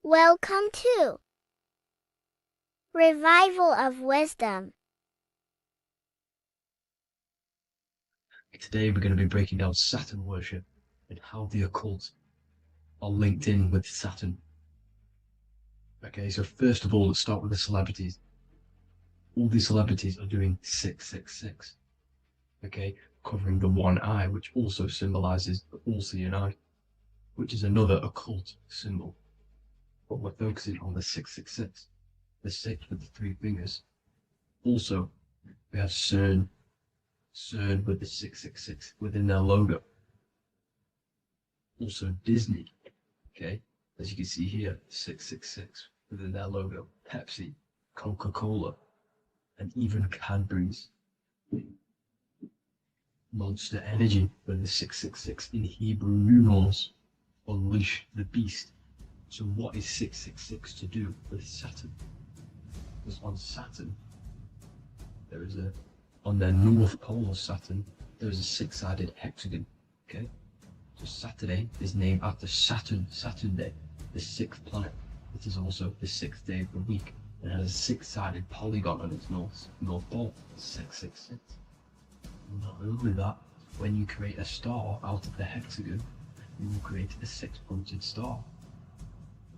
Welcome to Revival of Wisdom. Today we're going to be breaking down Saturn worship and how the occult are linked in with Saturn. Okay, so first of all, let's start with the celebrities. All these celebrities are doing 666. Okay, covering the one eye, which also symbolizes the all-seeing eye, which is another occult symbol. But we're focusing on the 666, the 6 with the 3 fingers. Also, We have CERN with the 666 within their logo. Also Disney, okay, as you can see here, 666 within their logo. Pepsi, Coca-Cola, and even Cadbury's. Monster Energy with the 666 in Hebrew numerals. Unleash the beast. So what is 666 to do with Saturn? Because on Saturn, there is on the north pole of Saturn, there is a six-sided hexagon, okay? So Saturday is named after Saturn Day, the sixth planet. It is also the sixth day of the week, and has a six-sided polygon on its north pole, 666. Not only that, when you create a star out of the hexagon, you will create a six-pointed star,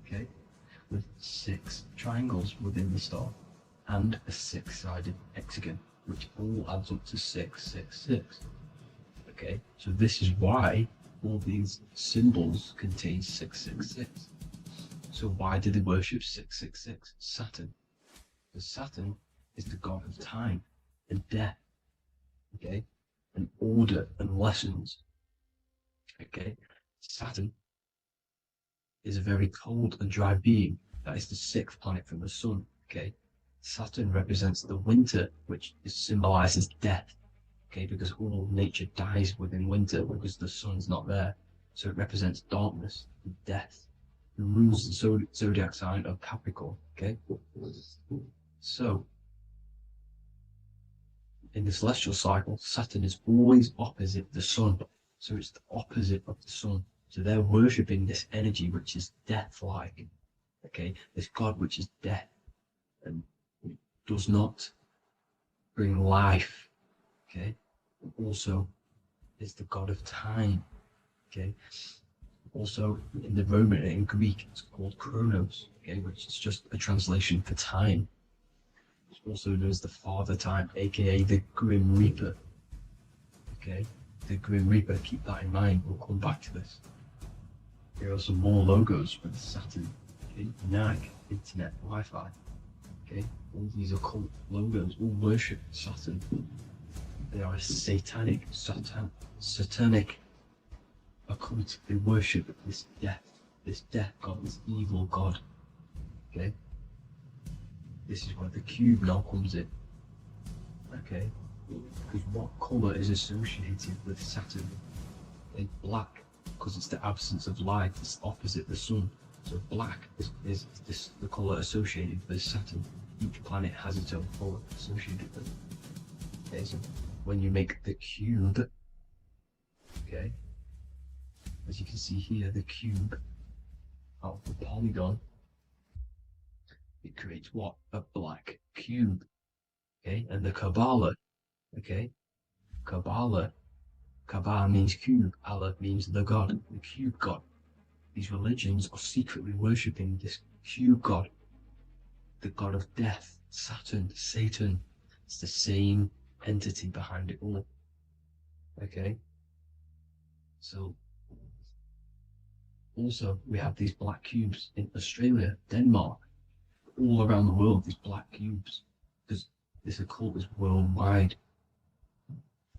okay, with six triangles within the star, and a six-sided hexagon, which all adds up to 666. Okay, so this is why all these symbols contain 666. So why do they worship 666? Saturn. Because Saturn is the god of time and death, okay, and order and lessons. Okay, Saturn is a very cold and dry being. That is the sixth planet from the sun. Okay, Saturn represents the winter, which symbolizes death. Okay, because all nature dies within winter because the sun's not there. So it represents darkness and death. It rules the zodiac sign of Capricorn. Okay, so in the celestial cycle, Saturn is always opposite the sun. So it's the opposite of the sun. So they're worshipping this energy which is death-like. Okay, this god which is death and does not bring life. Okay, also is the god of time. Okay, also in the Roman and in Greek it's called Chronos. Okay, which is just a translation for time. It's also known as the Father Time, aka the Grim Reaper. Okay, the Grim Reaper. Keep that in mind. We'll come back to this. Here are some more logos with Saturn. Okay, NAG, Internet, Wi-Fi. Okay, all these occult logos all worship Saturn. They are a satanic occult. They worship this death god, this evil god. Okay, this is where the cube now comes in. Okay, because what color is associated with Saturn? It's black, because it's the absence of light. It's opposite the sun. So black is the color associated with Saturn. Each planet has its own color associated with it. Okay, so when you make the cube, okay, as you can see here, the cube out of the polygon, it creates what? A black cube. Okay, and the Kabbalah, okay, Kabbalah means cube, Allah means the god, the cube god. These religions are secretly worshipping this cube god, the god of death, Saturn, Satan. It's the same entity behind it all. Okay, so also we have these black cubes in Australia, Denmark, all around the world, these black cubes, because this occult is worldwide.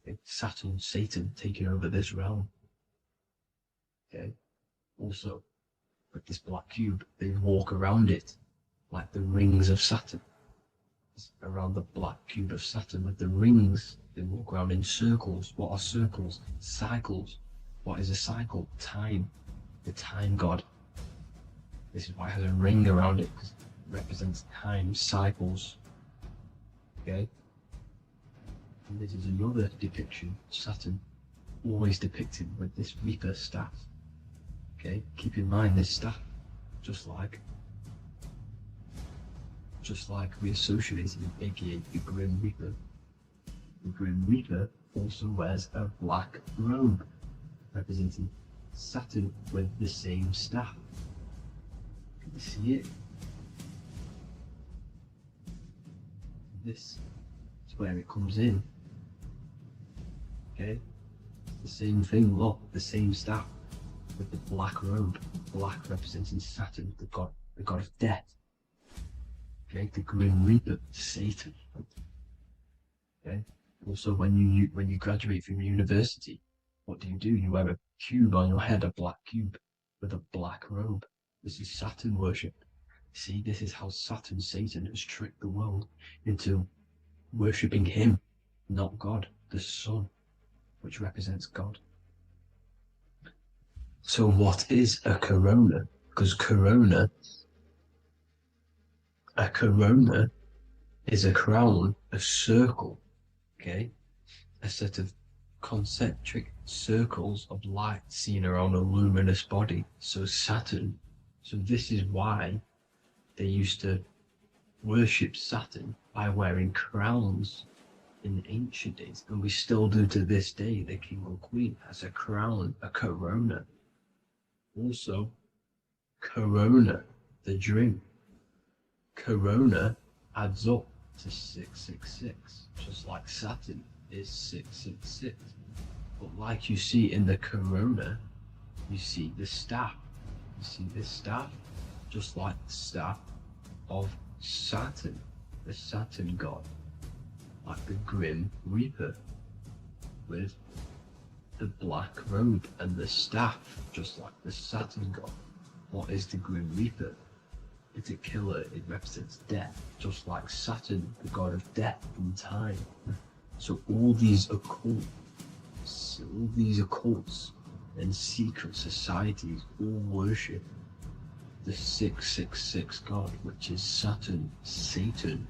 It's Saturn, Satan taking over this realm. Okay, also with this black cube, they walk around it like the rings of Saturn. It's around the black cube of Saturn with the rings, they walk around in circles. What are circles? Cycles. What is a cycle? Time. The time god. This is why it has a ring around it, because it represents time, cycles. Okay, and this is another depiction of Saturn, always depicted with this Reaper staff. Okay, keep in mind this staff, just like we associated with aka the Grim Reaper. The Grim Reaper also wears a black robe, representing Saturn with the same staff. Can you see it? This is where it comes in. Okay, it's the same thing. Look, the same staff with the black robe. Black representing Saturn, the god of death. Okay, the Grim Reaper, Satan. Okay. Also, when you graduate from university, what do? You wear a cube on your head, a black cube with a black robe. This is Saturn worship. See, this is how Satan has tricked the world into worshipping him, not God, the sun, which represents God. So what is a corona? Because a corona is a crown, a circle, okay? A set of concentric circles of light seen around a luminous body. So Saturn. So this is why they used to worship Saturn by wearing crowns in ancient days. And we still do to this day. The king or queen has a crown, a corona. Also, corona, the drink. Corona adds up to 666, just like Saturn is 666. But like you see in the corona, you see the staff. You see this staff, just like the staff of Saturn, the Saturn god, like the Grim Reaper, with the black robe and the staff, just like the Saturn god. What is the Grim Reaper? It's a killer. It represents death, just like Saturn, the god of death and time. So all these occults and secret societies all worship the 666 god, which is Saturn, Satan.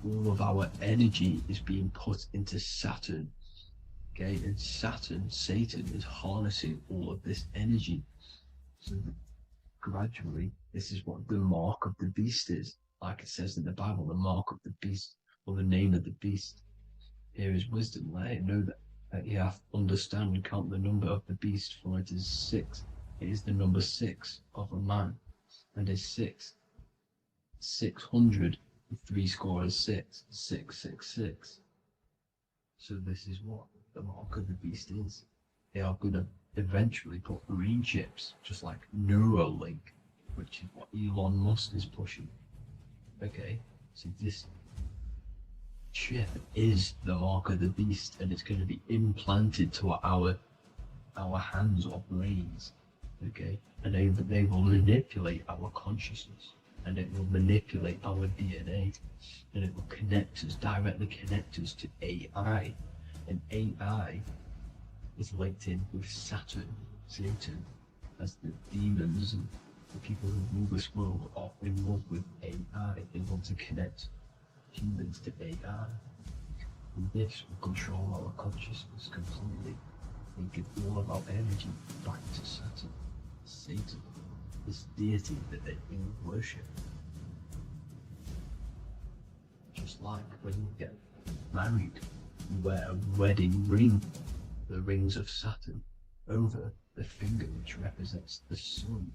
All of our energy is being put into Saturn. Okay, and Saturn, Satan, is harnessing all of this energy. So gradually, this is what the mark of the beast is. Like it says in the Bible, the mark of the beast, or the name of the beast. Here is wisdom. Let it know that you have to understand and count the number of the beast, for it is 6. It is the number 6 of a man, and is 600, 6, 666. So this is what the mark of the beast is. They are going to eventually put green chips, just like Neuralink, which is what Elon Musk is pushing. Okay, so this chip is the mark of the beast, and it's going to be implanted to our hands or brains. Okay, and they will manipulate our consciousness, and it will manipulate our DNA, and it will directly connect us to AI, and AI is linked in with Satan, as the demons and the people who rule this world are in love with AI. They want to connect humans to AI, and this will control our consciousness completely and give all of our energy back to Satan, this deity that they all worship. Just like when you get married, you wear a wedding ring, the rings of Saturn, over the finger, which represents the sun.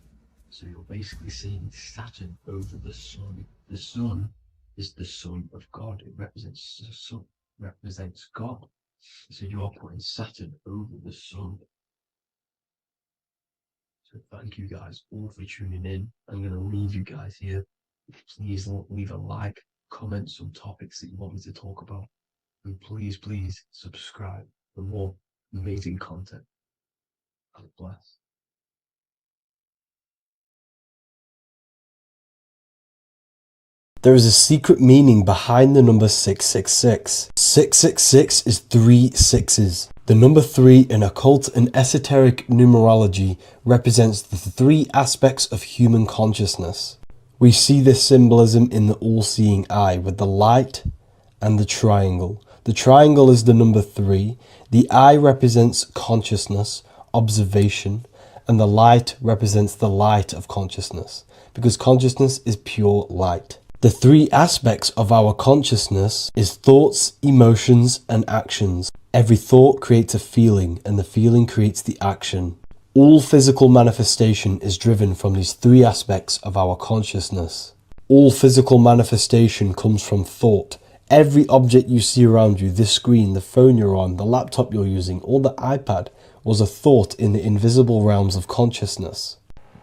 So you're basically seeing Saturn over the sun. The sun is the son of God. It represents the sun, represents God. So you are putting Saturn over the sun. So thank you guys all for tuning in. I'm going to leave you guys here. Please leave a like, comment some topics that you want me to talk about, and please subscribe for more amazing content. God bless. There is a secret meaning behind the number 666. 666 is 3 sixes. The number 3 in occult and esoteric numerology represents the 3 aspects of human consciousness. We see this symbolism in the all-seeing eye with the light and the triangle. The triangle is the number 3. The eye represents consciousness, observation, and the light represents the light of consciousness, because consciousness is pure light. The 3 aspects of our consciousness is thoughts, emotions, and actions. Every thought creates a feeling, and the feeling creates the action. All physical manifestation is driven from these 3 aspects of our consciousness. All physical manifestation comes from thought. Every object you see around you, this screen, the phone you're on, the laptop you're using, or the iPad, was a thought in the invisible realms of consciousness.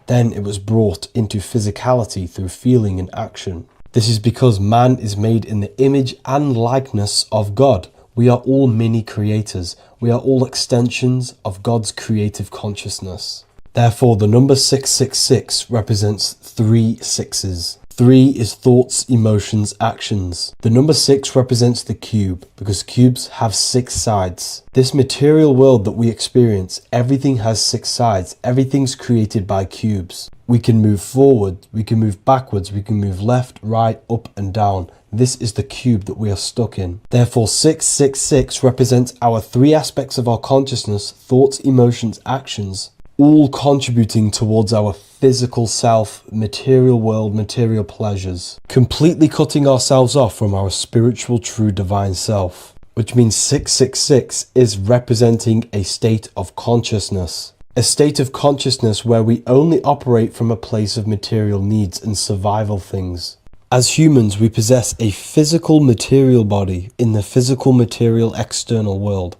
Then it was brought into physicality through feeling and action. This is because man is made in the image and likeness of God. We are all mini creators. We are all extensions of God's creative consciousness. Therefore, the number 666 represents 3 sixes. 3 is thoughts, emotions, actions. The number 6 represents the cube because cubes have 6 sides. This material world that we experience, everything has 6 sides. Everything's created by cubes. We can move forward, we can move backwards, we can move left, right, up and down. This is the cube that we are stuck in. Therefore, 666 represents our 3 aspects of our consciousness, thoughts, emotions, actions, all contributing towards our physical self, material world, material pleasures, completely cutting ourselves off from our spiritual, true, divine self, which means 666 is representing a state of consciousness. A state of consciousness where we only operate from a place of material needs and survival things. As humans, we possess a physical material body in the physical material external world,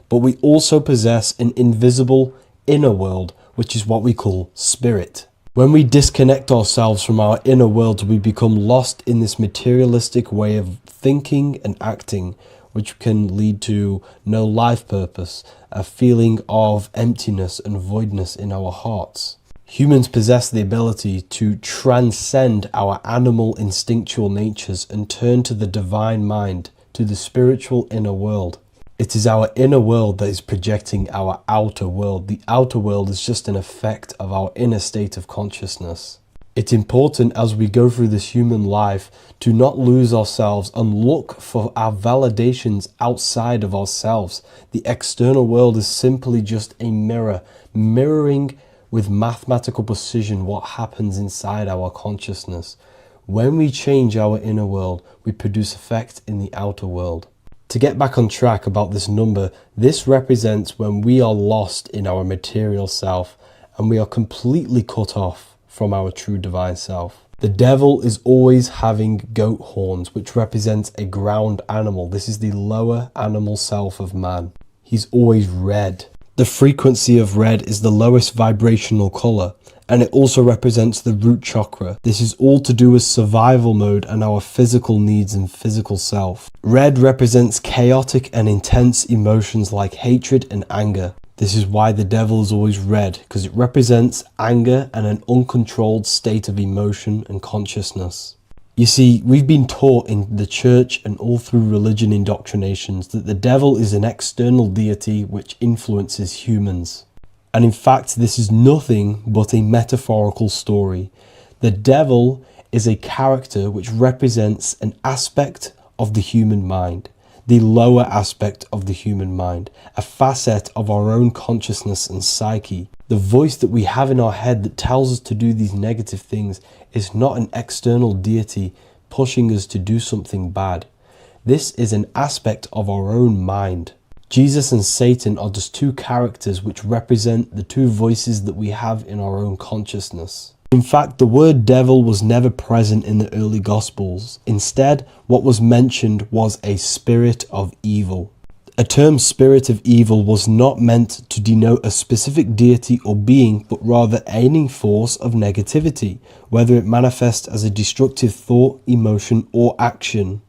but we also possess an invisible inner world, which is what we call spirit. When we disconnect ourselves from our inner world, we become lost in this materialistic way of thinking and acting, which can lead to no life purpose, a feeling of emptiness and voidness in our hearts. Humans possess the ability to transcend our animal instinctual natures and turn to the divine mind, to the spiritual inner world. It is our inner world that is projecting our outer world. The outer world is just an effect of our inner state of consciousness. It's important as we go through this human life to not lose ourselves and look for our validations outside of ourselves. The external world is simply just a mirror, mirroring with mathematical precision what happens inside our consciousness. When we change our inner world, we produce effect in the outer world. To get back on track about this number, this represents when we are lost in our material self and we are completely cut off from our true divine self. The devil is always having goat horns, which represents a ground animal. This is the lower animal self of man. He's always red. The frequency of red is the lowest vibrational color, and it also represents the root chakra. This is all to do with survival mode and our physical needs and physical self. Red represents chaotic and intense emotions like hatred and anger. This is why the devil is always red, because it represents anger and an uncontrolled state of emotion and consciousness. You see, we've been taught in the church and all through religion indoctrinations that the devil is an external deity which influences humans. And in fact, this is nothing but a metaphorical story. The devil is a character which represents an aspect of the human mind, the lower aspect of the human mind, a facet of our own consciousness and psyche. The voice that we have in our head that tells us to do these negative things is not an external deity pushing us to do something bad. This is an aspect of our own mind. Jesus and Satan are just 2 characters which represent the 2 voices that we have in our own consciousness. In fact, the word devil was never present in the early Gospels. Instead, what was mentioned was a spirit of evil. A term spirit of evil was not meant to denote a specific deity or being, but rather any force of negativity, whether it manifests as a destructive thought, emotion, or action.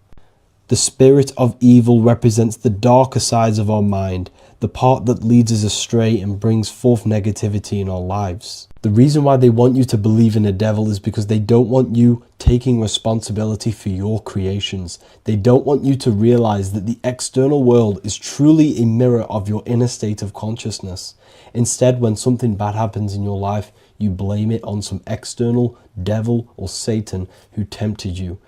The spirit of evil represents the darker sides of our mind, the part that leads us astray and brings forth negativity in our lives. The reason why they want you to believe in a devil is because they don't want you taking responsibility for your creations. They don't want you to realize that the external world is truly a mirror of your inner state of consciousness. Instead, when something bad happens in your life, you blame it on some external devil or Satan who tempted you.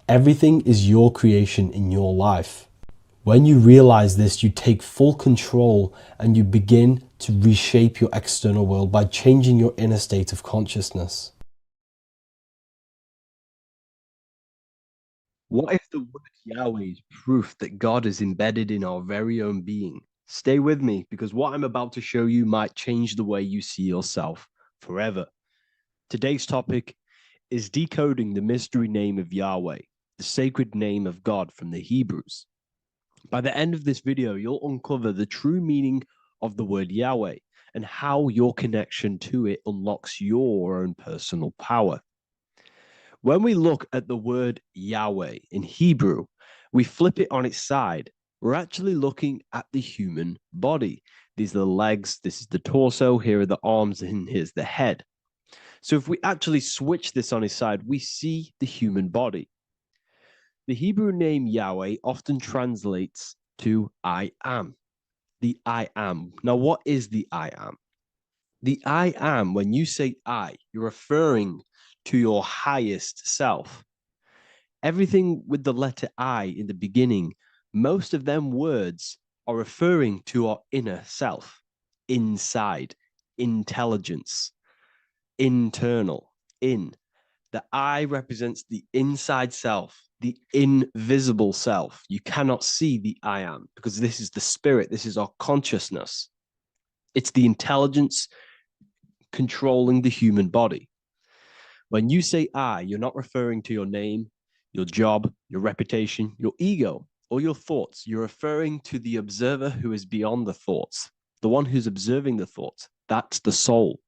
Everything is your creation in your life. When you realize this, you take full control and you begin to reshape your external world by changing your inner state of consciousness. What if the word Yahweh is proof that God is embedded in our very own being? Stay with me, because what I'm about to show you might change the way you see yourself forever. Today's topic is decoding the mystery name of Yahweh, the sacred name of God from the Hebrews. By the end of this video, you'll uncover the true meaning of the word Yahweh and how your connection to it unlocks your own personal power. When we look at the word Yahweh in Hebrew, we flip it on its side. We're actually looking at the human body. These are the legs, this is the torso, here are the arms, and here's the head. So if we actually switch this on its side, we see the human body. The Hebrew name Yahweh often translates to I am. The I am. Now, what is the I am? The I am, when you say I, you're referring to your highest self. Everything with the letter I in the beginning, most of them words are referring to our inner self, inside, intelligence, internal, in. The I represents the inside self, the invisible self. You cannot see the I am because this is the spirit, this is our consciousness. It's the intelligence controlling the human body. When you say I, you're not referring to your name, your job, your reputation, your ego, or your thoughts. You're referring to the observer who is beyond the thoughts, the one who's observing the thoughts. That's the soul.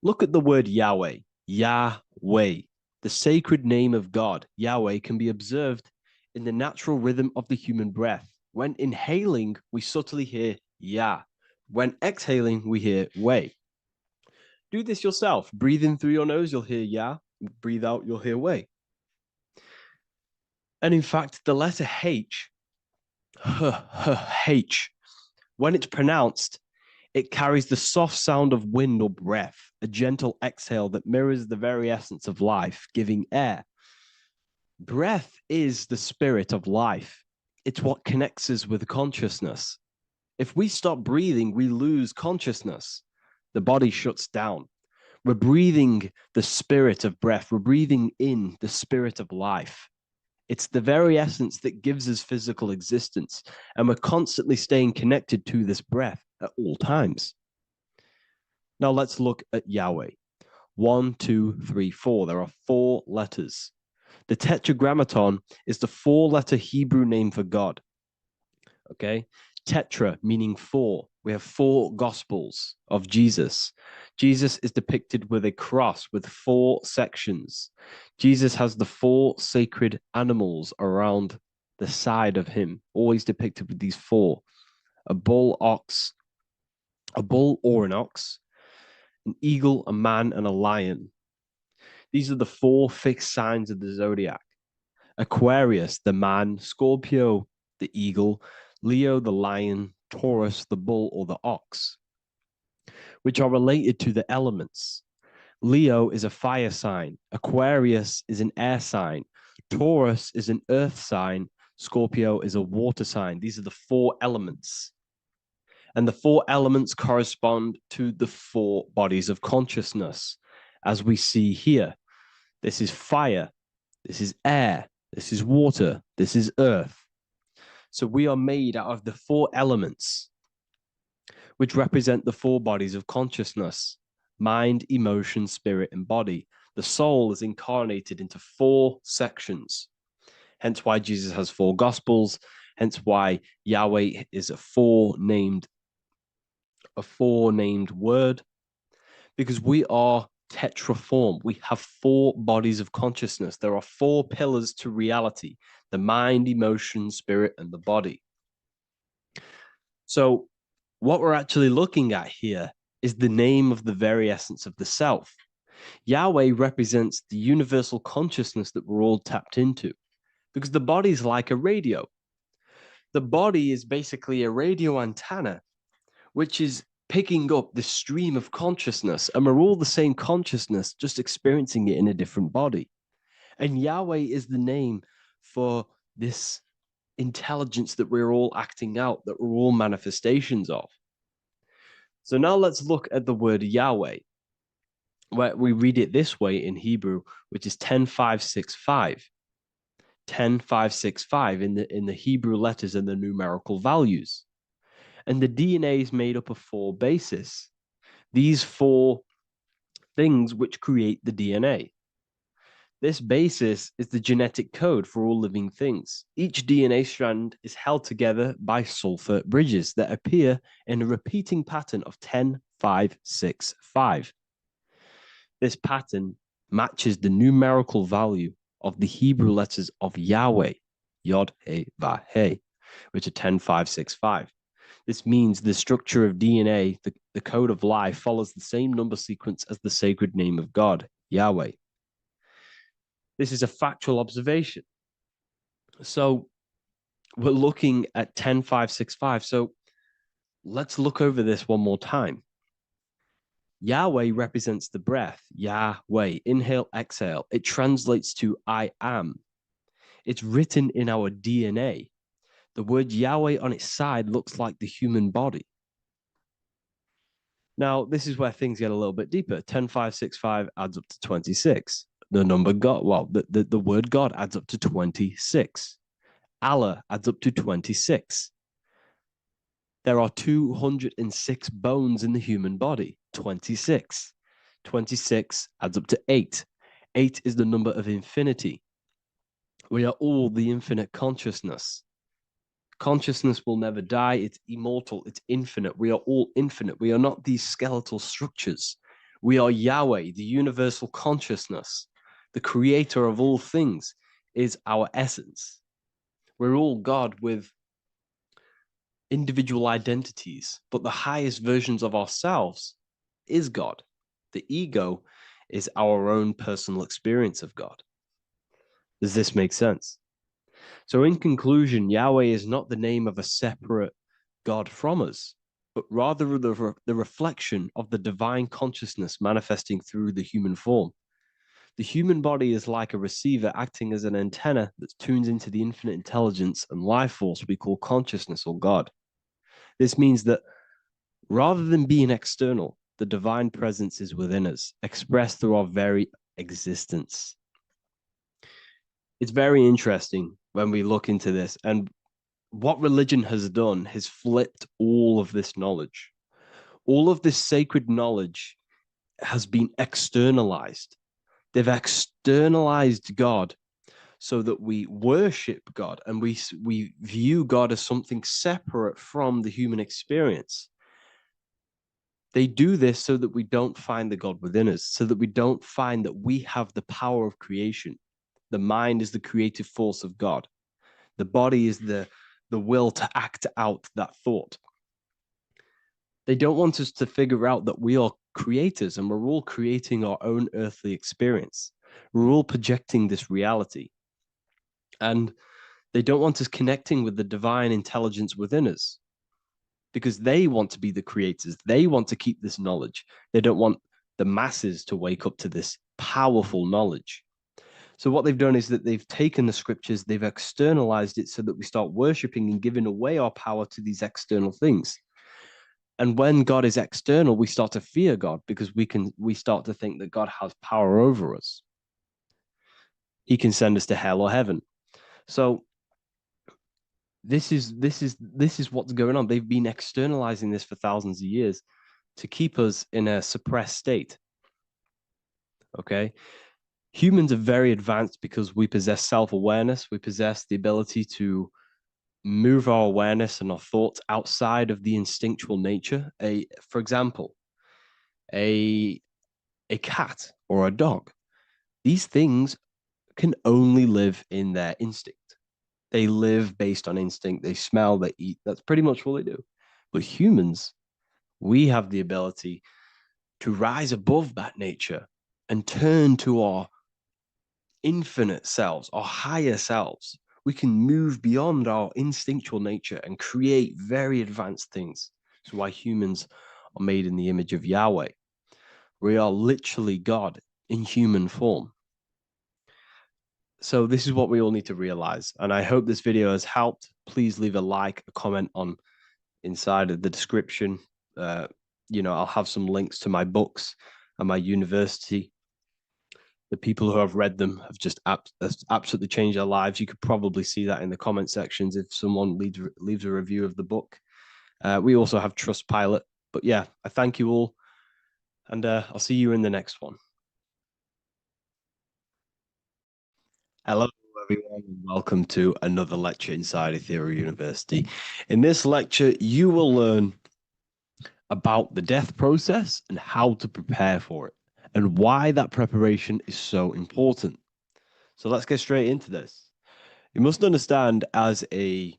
Look at the word Yahweh, Yahweh, the sacred name of God. Yahweh can be observed in the natural rhythm of the human breath. When inhaling, we subtly hear Yah. When exhaling, we hear Way. Do this yourself. Breathe in through your nose, you'll hear Yah. Breathe out, you'll hear Way. And in fact, the letter H, H, when it's pronounced, it carries the soft sound of wind or breath, a gentle exhale that mirrors the very essence of life, giving air. Breath is the spirit of life. It's what connects us with consciousness. If we stop breathing, we lose consciousness. The body shuts down. We're breathing the spirit of breath. We're breathing in the spirit of life. It's the very essence that gives us physical existence, and we're constantly staying connected to this breath at all times. Now let's look at Yahweh. 1, 2, 3, 4. There are 4 letters. The Tetragrammaton is the 4-letter Hebrew name for God. Okay? Tetra meaning 4. We have 4 gospels of Jesus. Jesus is depicted with a cross with 4 sections. Jesus has the 4 sacred animals around the side of him, always depicted with these 4. A bull or an ox, an eagle, a man, and a lion. These are the 4 fixed signs of the zodiac. Aquarius, the man, Scorpio, the eagle, Leo, the lion, Taurus, the bull or the ox, which are related to the elements. Leo is a fire sign. Aquarius is an air sign. Taurus is an earth sign. Scorpio is a water sign. These are the 4 elements. And the 4 elements correspond to the 4 bodies of consciousness, as we see here. This is fire. This is air. This is water. This is earth. So we are made out of the 4 elements, which represent the 4 bodies of consciousness: mind, emotion, spirit, and body. The soul is incarnated into 4 sections. Hence why Jesus has 4 gospels. Hence why Yahweh is a 4-named word, because we are tetraform. We have 4 bodies of consciousness. There are 4 pillars to reality: the mind, emotion, spirit, and the body. So what we're actually looking at here is the name of the very essence of the self. Yahweh represents the universal consciousness that we're all tapped into, because the body is like a radio. The body is basically a radio antenna, which is picking up the stream of consciousness, and we're all the same consciousness, just experiencing it in a different body. And Yahweh is the name for this intelligence that we're all acting out, that we're all manifestations of. So now let's look at the word Yahweh, where we read it this way in Hebrew, which is 10565. 10565 in the Hebrew letters and the numerical values. And the DNA is made up of 4 bases. These 4 things which create the DNA. This basis is the genetic code for all living things. Each DNA strand is held together by sulfur bridges that appear in a repeating pattern of 10, 5, 6, 5. This pattern matches the numerical value of the Hebrew letters of Yahweh, Yod, He, Vah, He, which are 10,565. This means the structure of DNA, the code of life, follows the same number sequence as the sacred name of God, Yahweh. This is a factual observation. So we're looking at 10,565. So let's look over this one more time. Yahweh represents the breath, Yahweh, inhale, exhale. It translates to I am. It's written in our DNA. The word Yahweh on its side looks like the human body. Now, this is where things get a little bit deeper. 10,565 adds up to 26. The number God, well, the word God adds up to 26. Allah adds up to 26. There are 206 bones in the human body, 26. 26 adds up to 8. 8 is the number of infinity. We are all the infinite consciousness. Consciousness will never die. It's immortal. It's infinite. We are all infinite. We are not these skeletal structures. We are Yahweh, the universal consciousness. The creator of all things is our essence. We're all God with individual identities, but the highest versions of ourselves is God. The ego is our own personal experience of God. Does this make sense? So in conclusion, Yahweh is not the name of a separate God from us, but rather the reflection of the divine consciousness manifesting through the human form. The human body is like a receiver acting as an antenna that tunes into the infinite intelligence and life force we call consciousness or God. This means that rather than being external, the divine presence is within us, expressed through our very existence. It's very interesting when we look into this, and what religion has done has flipped all of this knowledge. All of this sacred knowledge has been externalized. They've externalized God so that we worship God and we view God as something separate from the human experience. They do this so that we don't find the God within us, so that we don't find that we have the power of creation. The mind is the creative force of God. The body is the will to act out that thought. They don't want us to figure out that we are creators and we're all creating our own earthly experience. We're all projecting this reality. And they don't want us connecting with the divine intelligence within us because they want to be the creators. They want to keep this knowledge. They don't want the masses to wake up to this powerful knowledge. So what they've done is that they've taken the scriptures, they've externalized it so that we start worshiping and giving away our power to these external things. And when God is external, we start to fear God because we start to think that God has power over us. He can send us to hell or heaven. So this is what's going on. They've been externalizing this for thousands of years to keep us in a suppressed state. Okay? Humans are very advanced because we possess self-awareness. We possess the ability to move our awareness and our thoughts outside of the instinctual nature. For example, a cat or a dog. These things can only live in their instinct. They live based on instinct. They smell, they eat. That's pretty much what they do. But humans, we have the ability to rise above that nature and turn to our infinite selves, our higher selves. We can move beyond our instinctual nature and create very advanced things. That's why humans are made in the image of Yahweh. We are literally God in human form. So this is what we all need to realize. And I hope this video has helped. Please leave a like, a comment on inside of the description. I'll have some links to my books and my university. The people who have read them have just absolutely changed their lives. You could probably see that in the comment sections if someone leaves a review of the book. We also have Trustpilot. But yeah, I thank you all. And I'll see you in the next one. Hello, everyone, and welcome to another lecture inside Ethereal University. In this lecture, you will learn about the death process and how to prepare for it. and why that preparation is so important. So let's get straight into this. You must understand, as a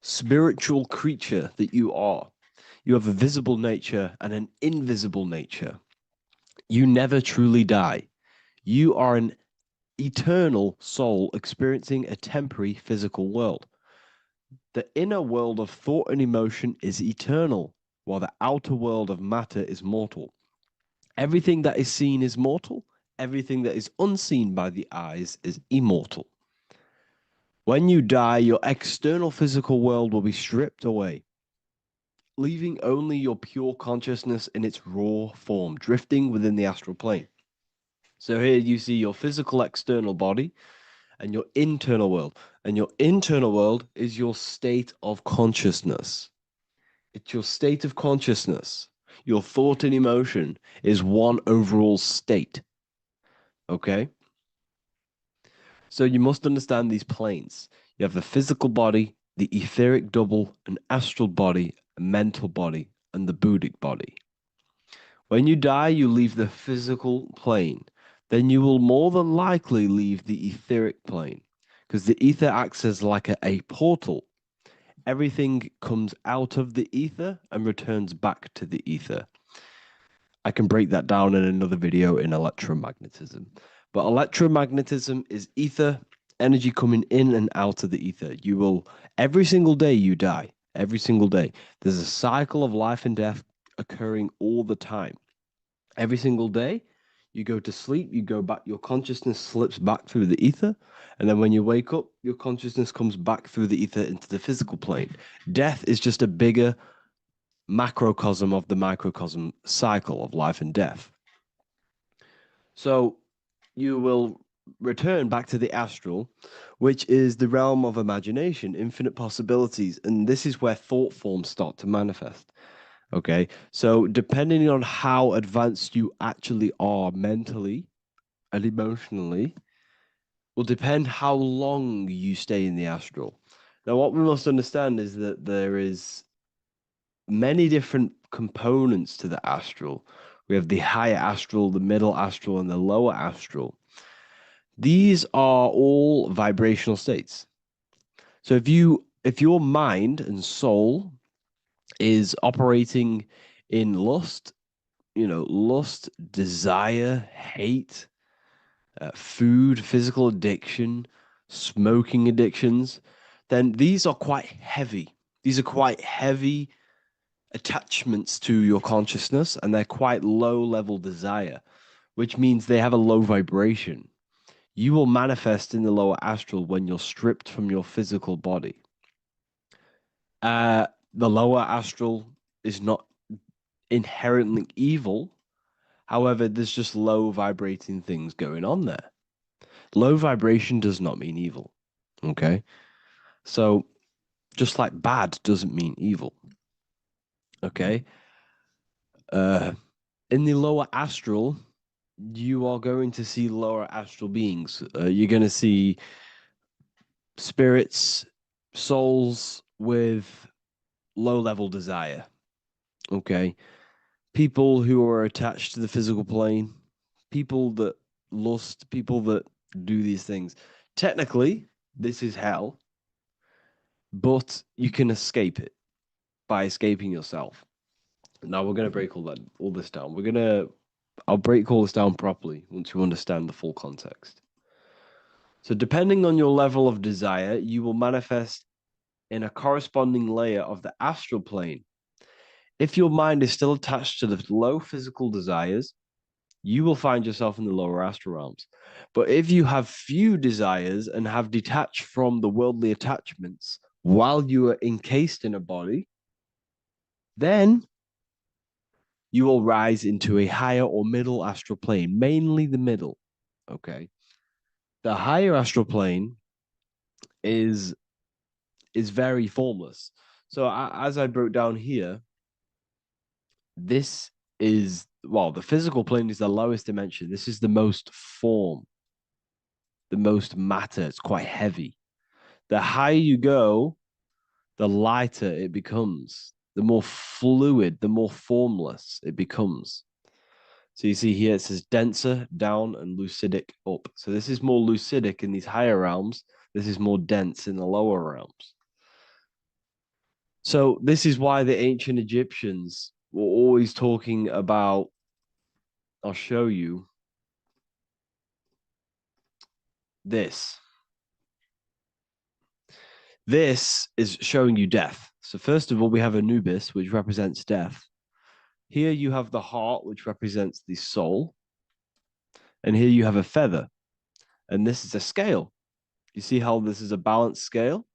spiritual creature that you are, you have a visible nature and an invisible nature. You never truly die. You are an eternal soul experiencing a temporary physical world. The inner world of thought and emotion is eternal, while the outer world of matter is mortal. Everything that is seen is mortal. Everything that is unseen by the eyes is immortal. When you die, your external physical world will be stripped away, leaving only your pure consciousness in its raw form, drifting within the astral plane. So here you see your physical external body and your internal world. And your internal world is your state of consciousness. It's your state of consciousness. Your thought and emotion is one overall state. Okay? So you must understand these planes. You have the physical body, the etheric double, an astral body, a mental body, and the Buddhic body. When you die, you leave the physical plane. Then you will more than likely leave the etheric plane, because the ether acts as like a portal. Everything comes out of the ether and returns back to the ether. I can break that down in another video in electromagnetism. But electromagnetism is ether, energy coming in and out of the ether. You will, every single day you die, every single day. There's a cycle of life and death occurring all the time. Every single day, you go to sleep, you go back, your consciousness slips back through the ether. And then when you wake up, your consciousness comes back through the ether into the physical plane. Death is just a bigger macrocosm of the microcosm cycle of life and death. So you will return back to the astral, which is the realm of imagination, infinite possibilities. And this is where thought forms start to manifest. Okay, so depending on how advanced you actually are mentally and emotionally, will depend how long you stay in the astral. Now, what we must understand is that there is many different components to the astral. We have the higher astral, the middle astral, and the lower astral. These are all vibrational states. So if your mind and soul is operating in lust, lust, desire, hate, food, physical addiction, smoking addictions, then these are quite heavy. These are quite heavy attachments to your consciousness, and they're quite low level desire, which means they have a low vibration. You will manifest in the lower astral when you're stripped from your physical body. The lower astral is not inherently evil. However, there's just low vibrating things going on there. Low vibration does not mean evil. Okay? So, just like bad doesn't mean evil. Okay? In the lower astral, you are going to see lower astral beings. You're going to see spirits, souls with low level desire. Okay? People who are attached to the physical plane, people that lust, people that do these things. Technically, this is hell, but you can escape it by escaping yourself. Now we're going to break all this down. I'll break all this down properly once you understand the full context. So depending on your level of desire, you will manifest in a corresponding layer of the astral plane. If your mind is still attached to the low physical desires, you will find yourself in the lower astral realms. But if you have few desires and have detached from the worldly attachments while you are encased in a body, then you will rise into a higher or middle astral plane, mainly the middle. Okay. The higher astral plane is very formless. So as I broke down here, this is, well, the physical plane is the lowest dimension. This is the most form, the most matter. It's quite heavy. The higher you go, the lighter it becomes, the more fluid, the more formless it becomes. So you see here it says denser down and lucidic up. So this is more lucidic in these higher realms. This is more dense in the lower realms. So this is why the ancient Egyptians were always talking about, I'll show you this. This is showing you death. So first of all, we have Anubis, which represents death. Here you have the heart, which represents the soul. And here you have a feather. And this is a scale. You see how this is a balanced scale?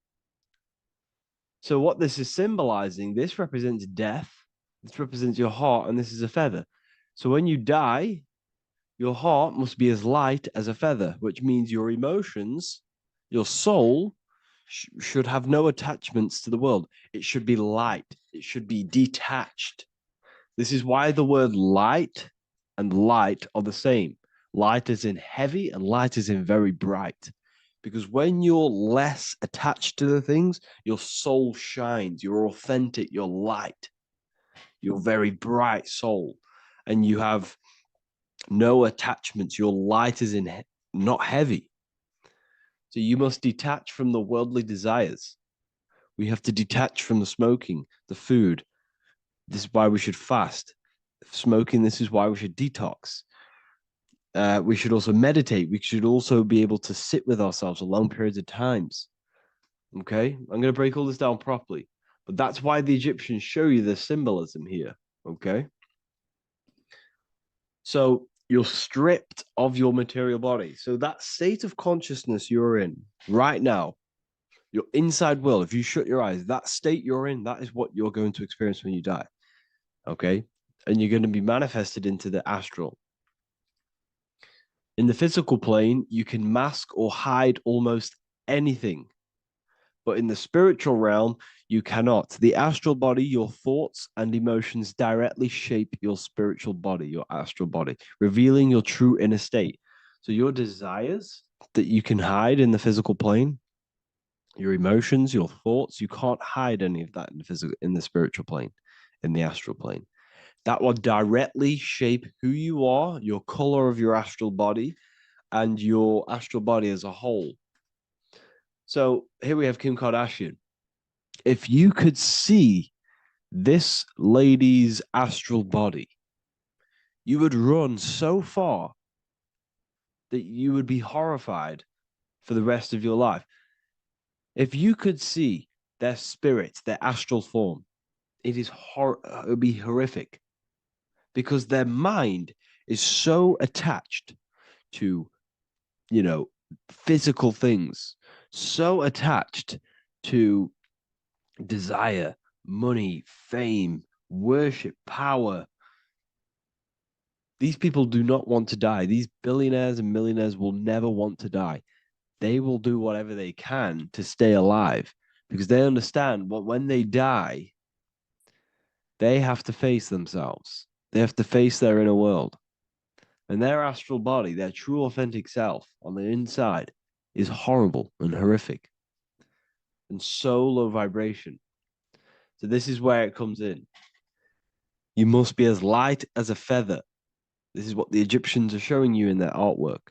So what this is symbolizing, this represents death. This represents your heart, and this is a feather. So when you die, your heart must be as light as a feather, which means your emotions, your soul, should have no attachments to the world. It should be light. It should be detached. This is why the word light and light are the same. Light is in heavy and light is in very bright. Because when you're less attached to the things, your soul shines. You're authentic. You're light. You're very bright soul. And you have no attachments. Your light is in not heavy. So you must detach from the worldly desires. We have to detach from the smoking, the food. This is why we should fast. Smoking, this is why we should detox. We should also meditate. We should also be able to sit with ourselves for long periods of times. Okay? I'm going to break all this down properly. But that's why the Egyptians show you the symbolism here. Okay? So you're stripped of your material body. So that state of consciousness you're in right now, your inside world, if you shut your eyes, that state you're in, that is what you're going to experience when you die. Okay? And you're going to be manifested into the astral. In the physical plane, you can mask or hide almost anything. But in the spiritual realm, you cannot. The astral body, your thoughts and emotions directly shape your spiritual body, your astral body, revealing your true inner state. So your desires that you can hide in the physical plane, your emotions, your thoughts, you can't hide any of that in the spiritual plane, in the astral plane. That will directly shape who you are, your color of your astral body, and your astral body as a whole. So here we have Kim Kardashian. If you could see this lady's astral body, you would run so far that you would be horrified for the rest of your life. If you could see their spirit, their astral form, it would be horrific, because their mind is so attached to, physical things, so attached to desire, money, fame, worship, power. These people do not want to die. These billionaires and millionaires will never want to die. They will do whatever they can to stay alive, because they understand what when they die, they have to face themselves. They have to face their inner world. And their astral body, their true authentic self on the inside, is horrible and horrific and so low vibration. So this is where it comes in. You must be as light as a feather. This is what the Egyptians are showing you in their artwork.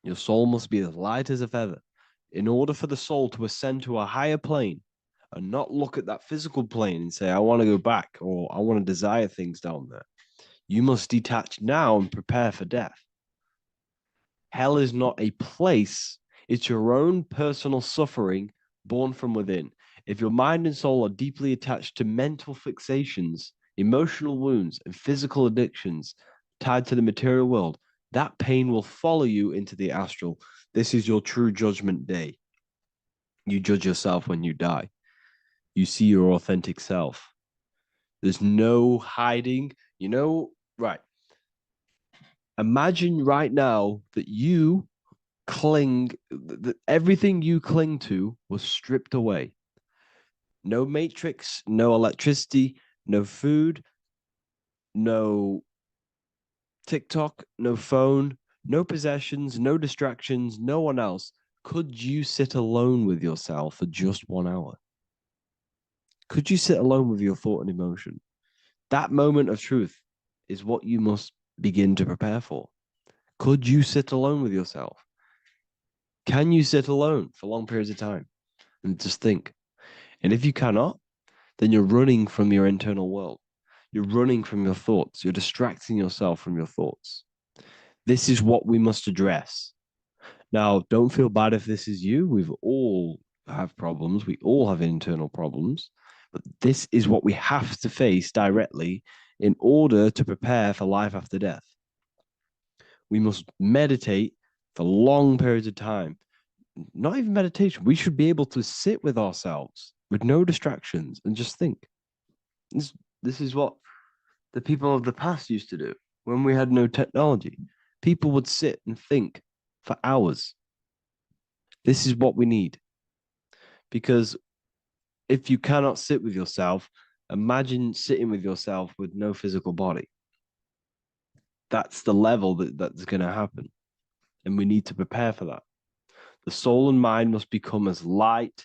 Your soul must be as light as a feather. In order for the soul to ascend to a higher plane and not look at that physical plane and say, I want to go back, or I want to desire things down there, you must detach now and prepare for death. Hell is not a place. It's your own personal suffering born from within. If your mind and soul are deeply attached to mental fixations, emotional wounds, and physical addictions tied to the material world, that pain will follow you into the astral. This is your true judgment day. You judge yourself when you die. You see your authentic self. There's no hiding. Right. Imagine right now that you that everything you cling to was stripped away. No matrix, no electricity, no food, no TikTok, no phone, no possessions, no distractions, no one else. Could you sit alone with yourself for just 1 hour? Could you sit alone with your thought and emotion? That moment of truth is what you must begin to prepare for? Could you sit alone with yourself? Can you sit alone for long periods of time and just think? And if you cannot, then you're running from your internal world. You're running from your thoughts. You're distracting yourself from your thoughts. This is what we must address. Now, don't feel bad if this is you. We've all have problems. We all have internal problems. But this is what we have to face directly in order to prepare for life after death. We must meditate for long periods of time. Not even meditation. We should be able to sit with ourselves with no distractions and just think. This is what the people of the past used to do when we had no technology. People would sit and think for hours. This is what we need. Because if you cannot sit with yourself, imagine sitting with yourself with no physical body. That's the level that's going to happen. And we need to prepare for that. The soul and mind must become as light,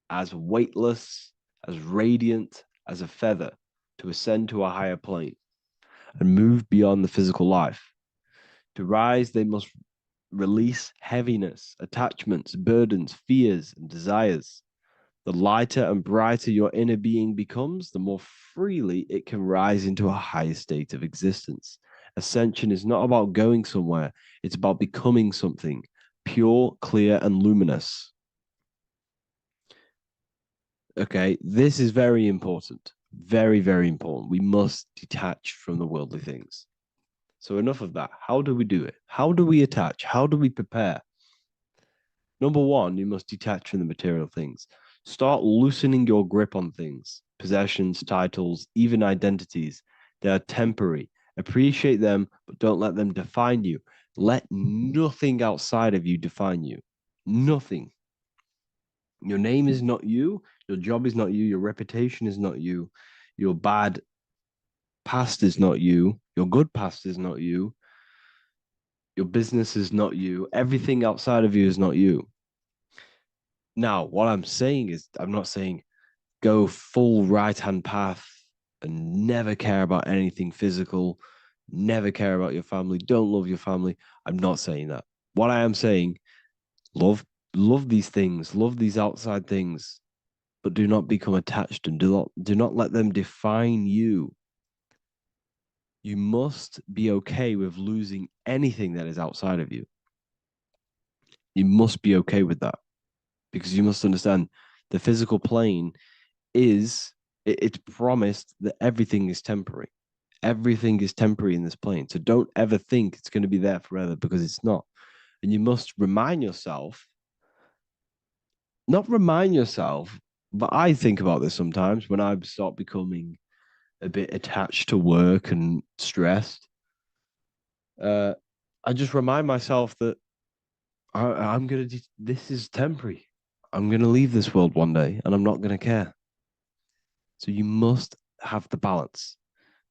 as weightless, as radiant as a feather to ascend to a higher plane and move beyond the physical life. To rise, they must release heaviness, attachments, burdens, fears, and desires. The lighter and brighter your inner being becomes, the more freely it can rise into a higher state of existence. Ascension is not about going somewhere, it's about becoming something pure, clear, and luminous. Okay, this is very important. Very, very important. We must detach from the worldly things. So enough of that. How do we do it? How do we attach? How do we prepare? Number one, you must detach from the material things. Start loosening your grip on things, possessions, titles, even identities. They are temporary. Appreciate them, but don't let them define you. Let nothing outside of you define you. Nothing. Your name is not you. Your job is not you. Your reputation is not you. Your bad past is not you. Your good past is not you. Your business is not you. Everything outside of you is not you. Now, what I'm saying is, I'm not saying go full right-hand path and never care about anything physical, never care about your family, don't love your family. I'm not saying that. What I am saying, love these things, love these outside things, but do not become attached and do not let them define you. You must be okay with losing anything that is outside of you. You must be okay with that, because you must understand the physical plane it's promised that everything is temporary. Everything is temporary in this plane. So don't ever think it's going to be there forever, because it's not. And you must remind yourself, not remind yourself, but I think about this sometimes when I start becoming a bit attached to work and stressed. I just remind myself that this is temporary. I'm going to leave this world one day and I'm not going to care. So you must have the balance.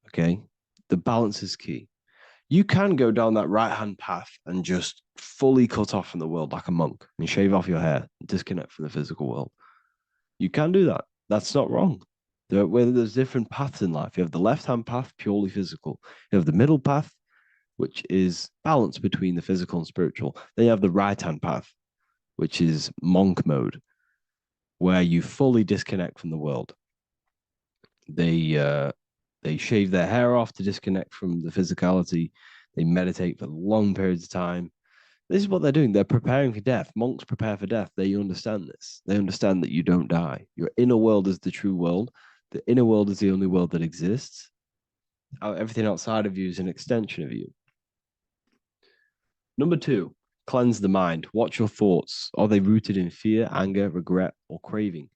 Okay. The balance is key. You can go down that right-hand path and just fully cut off from the world like a monk and shave off your hair, and disconnect from the physical world. You can do that. That's not wrong. There's different paths in life. You have the left-hand path, purely physical. You have the middle path, which is balance between the physical and spiritual. Then you have the right-hand path, which is monk mode, where you fully disconnect from the world. They shave their hair off to disconnect from the physicality. They meditate for long periods of time. This is what they're doing. They're preparing for death. Monks prepare for death. They understand this. They understand that you don't die. Your inner world is the true world. The inner world is the only world that exists. Everything outside of you is an extension of you. Number two, cleanse the mind. Watch your thoughts. Are they rooted in fear, anger, regret, or craving?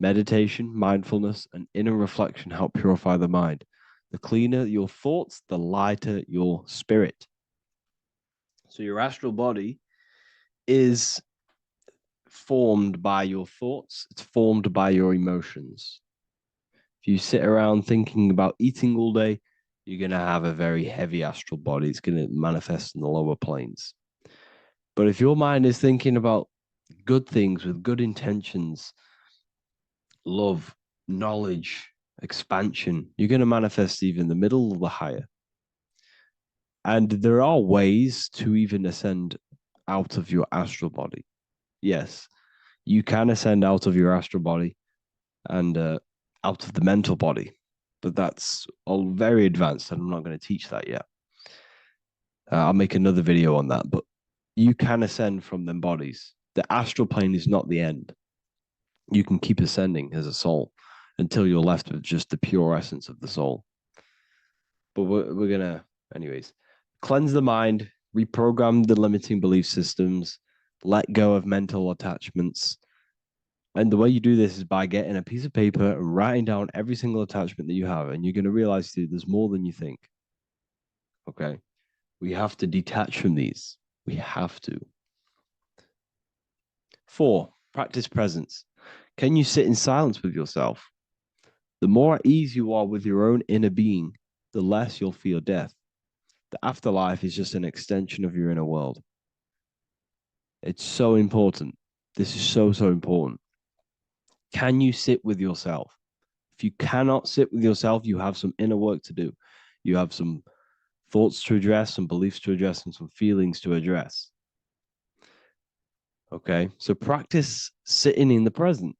Meditation, mindfulness, and inner reflection help purify the mind. The cleaner your thoughts, the lighter your spirit. So your astral body is formed by your thoughts. It's formed by your emotions. If you sit around thinking about eating all day, you're going to have a very heavy astral body. It's going to manifest in the lower planes. But if your mind is thinking about good things with good intentions, love, knowledge, expansion, you're going to manifest either in the middle or the higher. And there are ways to even ascend out of your astral body. Yes, you can ascend out of your astral body and out of the mental body, but that's all very advanced, and I'm not going to teach that yet. I'll make another video on that, but you can ascend from them bodies. The astral plane is not the end. You can keep ascending as a soul until you're left with just the pure essence of the soul. But we're going to, anyways, cleanse the mind, reprogram the limiting belief systems, let go of mental attachments. And the way you do this is by getting a piece of paper and writing down every single attachment that you have. And you're going to realize, dude, there's more than you think. Okay. We have to detach from these. We have to. 4, practice presence. Can you sit in silence with yourself? The more at ease you are with your own inner being, the less you'll feel death. The afterlife is just an extension of your inner world. It's so important. This is so, so important. Can you sit with yourself? If you cannot sit with yourself, you have some inner work to do. You have some thoughts to address, some beliefs to address, and some feelings to address. Okay, so practice sitting in the present,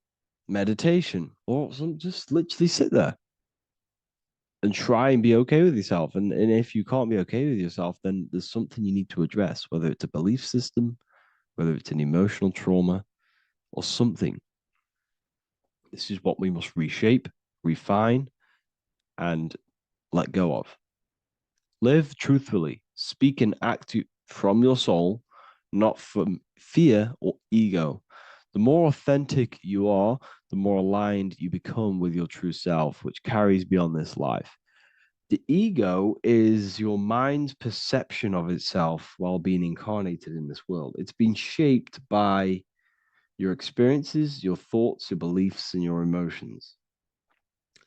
meditation, or just literally sit there and try and be okay with yourself. And if you can't be okay with yourself, then there's something you need to address, whether it's a belief system, whether it's an emotional trauma, or something. This is what we must reshape, refine, and let go of. Live truthfully, speak and act from your soul, not from fear or ego. The more authentic you are, the more aligned you become with your true self, which carries beyond this life. The ego is your mind's perception of itself while being incarnated in this world. It's been shaped by your experiences, your thoughts, your beliefs, and your emotions.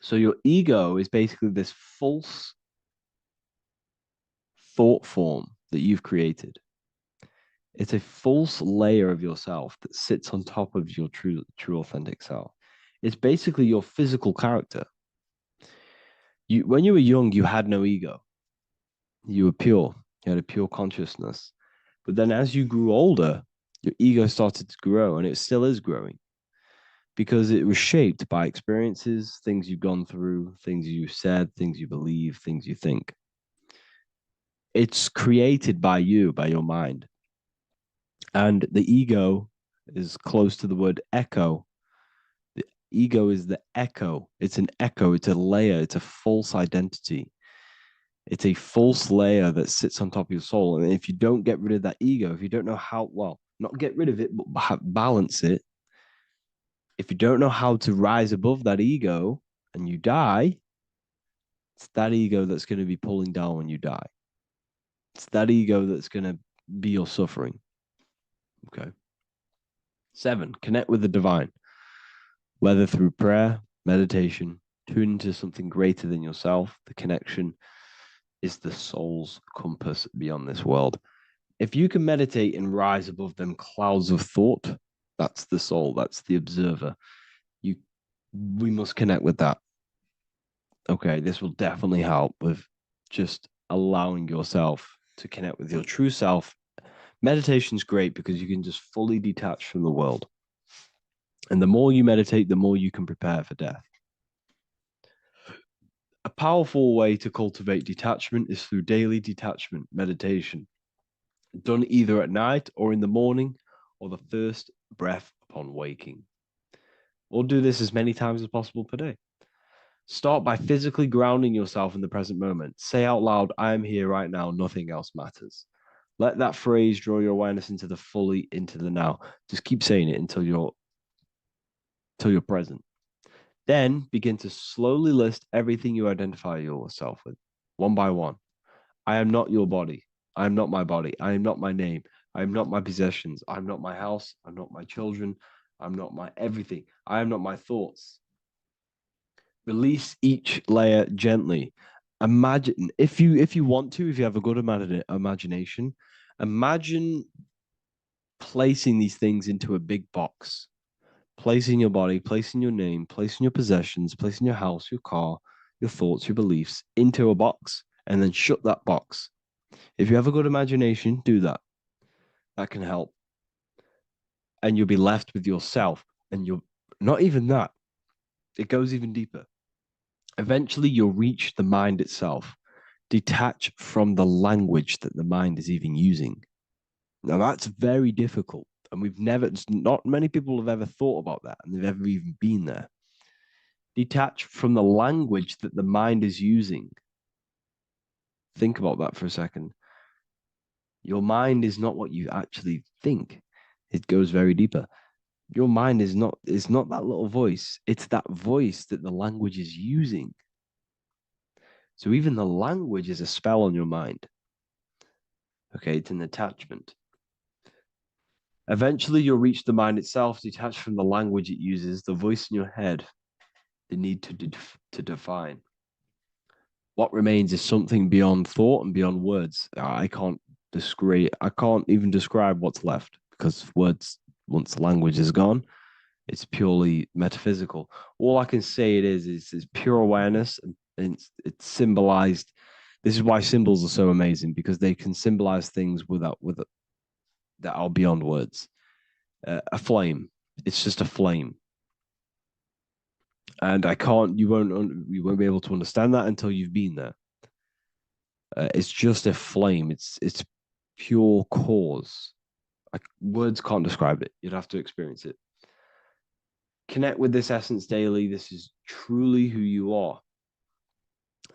So your ego is basically this false thought form that you've created. It's a false layer of yourself that sits on top of your true authentic self. It's basically your physical character. When you were young, you had no ego. You were pure. You had a pure consciousness. But then as you grew older, your ego started to grow, and it still is growing because it was shaped by experiences, things you've gone through, things you said, things you believe, things you think. It's created by you, by your mind. And the ego is close to the word echo. The ego is the echo. It's an echo. It's a layer. It's a false identity. It's a false layer that sits on top of your soul. And if you don't get rid of that ego, if you don't know how, well, not get rid of it, but balance it. If you don't know how to rise above that ego and you die, it's that ego that's going to be pulling down when you die. It's that ego that's going to be your suffering. Okay. 7, connect with the divine, whether through prayer, meditation, tune into something greater than yourself. The connection is the soul's compass beyond this world. If you can meditate and rise above them clouds of thought, that's the soul, that's the observer. We must connect with that. Okay, this will definitely help with just allowing yourself to connect with your true self. Meditation's great because you can just fully detach from the world. And the more you meditate, the more you can prepare for death. A powerful way to cultivate detachment is through daily detachment meditation, done either at night or in the morning or the first breath upon waking. Or do this as many times as possible per day. Start by physically grounding yourself in the present moment. Say out loud, I am here right now, nothing else matters. Let that phrase draw your awareness into the now. Just keep saying it until you're present. Then begin to slowly list everything you identify yourself with, one by one. I am not your body. I am not my body. I am not my name. I am not my possessions. I am not my house. I'm not my children. I'm not my everything. I am not my thoughts. Release each layer gently. Imagine, if you want to, if you have a good imagination, imagine placing these things into a big box. Placing your body, placing your name, placing your possessions, placing your house, your car, your thoughts, your beliefs into a box, and then shut that box. If you have a good imagination, do that. That can help. And you'll be left with yourself. And you're not even that. It goes even deeper. Eventually, you'll reach the mind itself. Detach from the language that the mind is even using. Now, that's very difficult. And not many people have ever thought about that. And they've ever even been there. Detach from the language that the mind is using. Think about that for a second. Your mind is not what you actually think. It goes very deeper. Your mind is not that little voice. It's that voice that the language is using. So even the language is a spell on your mind. Okay, it's an attachment. Eventually, you'll reach the mind itself, detached from the language it uses, the voice in your head, the need to define. What remains is something beyond thought and beyond words. I can't even describe what's left, because words, once the language is gone, it's purely metaphysical. All I can say it is pure awareness, and it's symbolized. This is why symbols are so amazing, because they can symbolize things that are beyond words. A flame, it's just a flame. And you won't be able to understand that until you've been there. It's just a flame. It's pure cause. Words can't describe it. You'd have to experience it. Connect with this essence daily. This is truly who you are.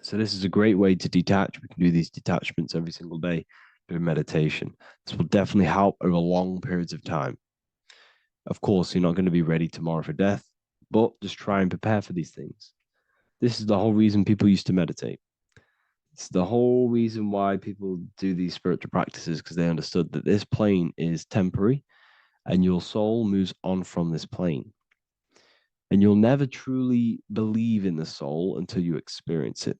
So this is a great way to detach. We can do these detachments every single day during meditation. This will definitely help over long periods of time. Of course, you're not going to be ready tomorrow for death, but just try and prepare for these things. This is the whole reason people used to meditate. It's the whole reason why people do these spiritual practices, because they understood that this plane is temporary and your soul moves on from this plane. And you'll never truly believe in the soul until you experience it.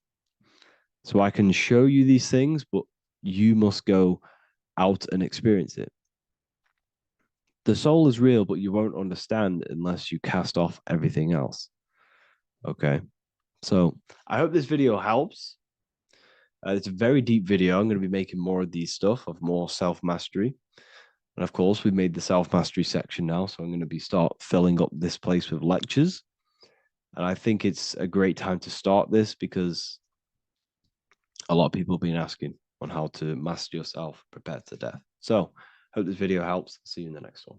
So I can show you these things, but you must go out and experience it. The soul is real, but you won't understand unless you cast off everything else. Okay. So I hope this video helps. It's a very deep video. I'm going to be making more of these stuff, of more self-mastery. And of course, we've made the self-mastery section now. So I'm going to start filling up this place with lectures. And I think it's a great time to start this, because a lot of people have been asking on how to master yourself, prepare to death. So hope this video helps. See you in the next one.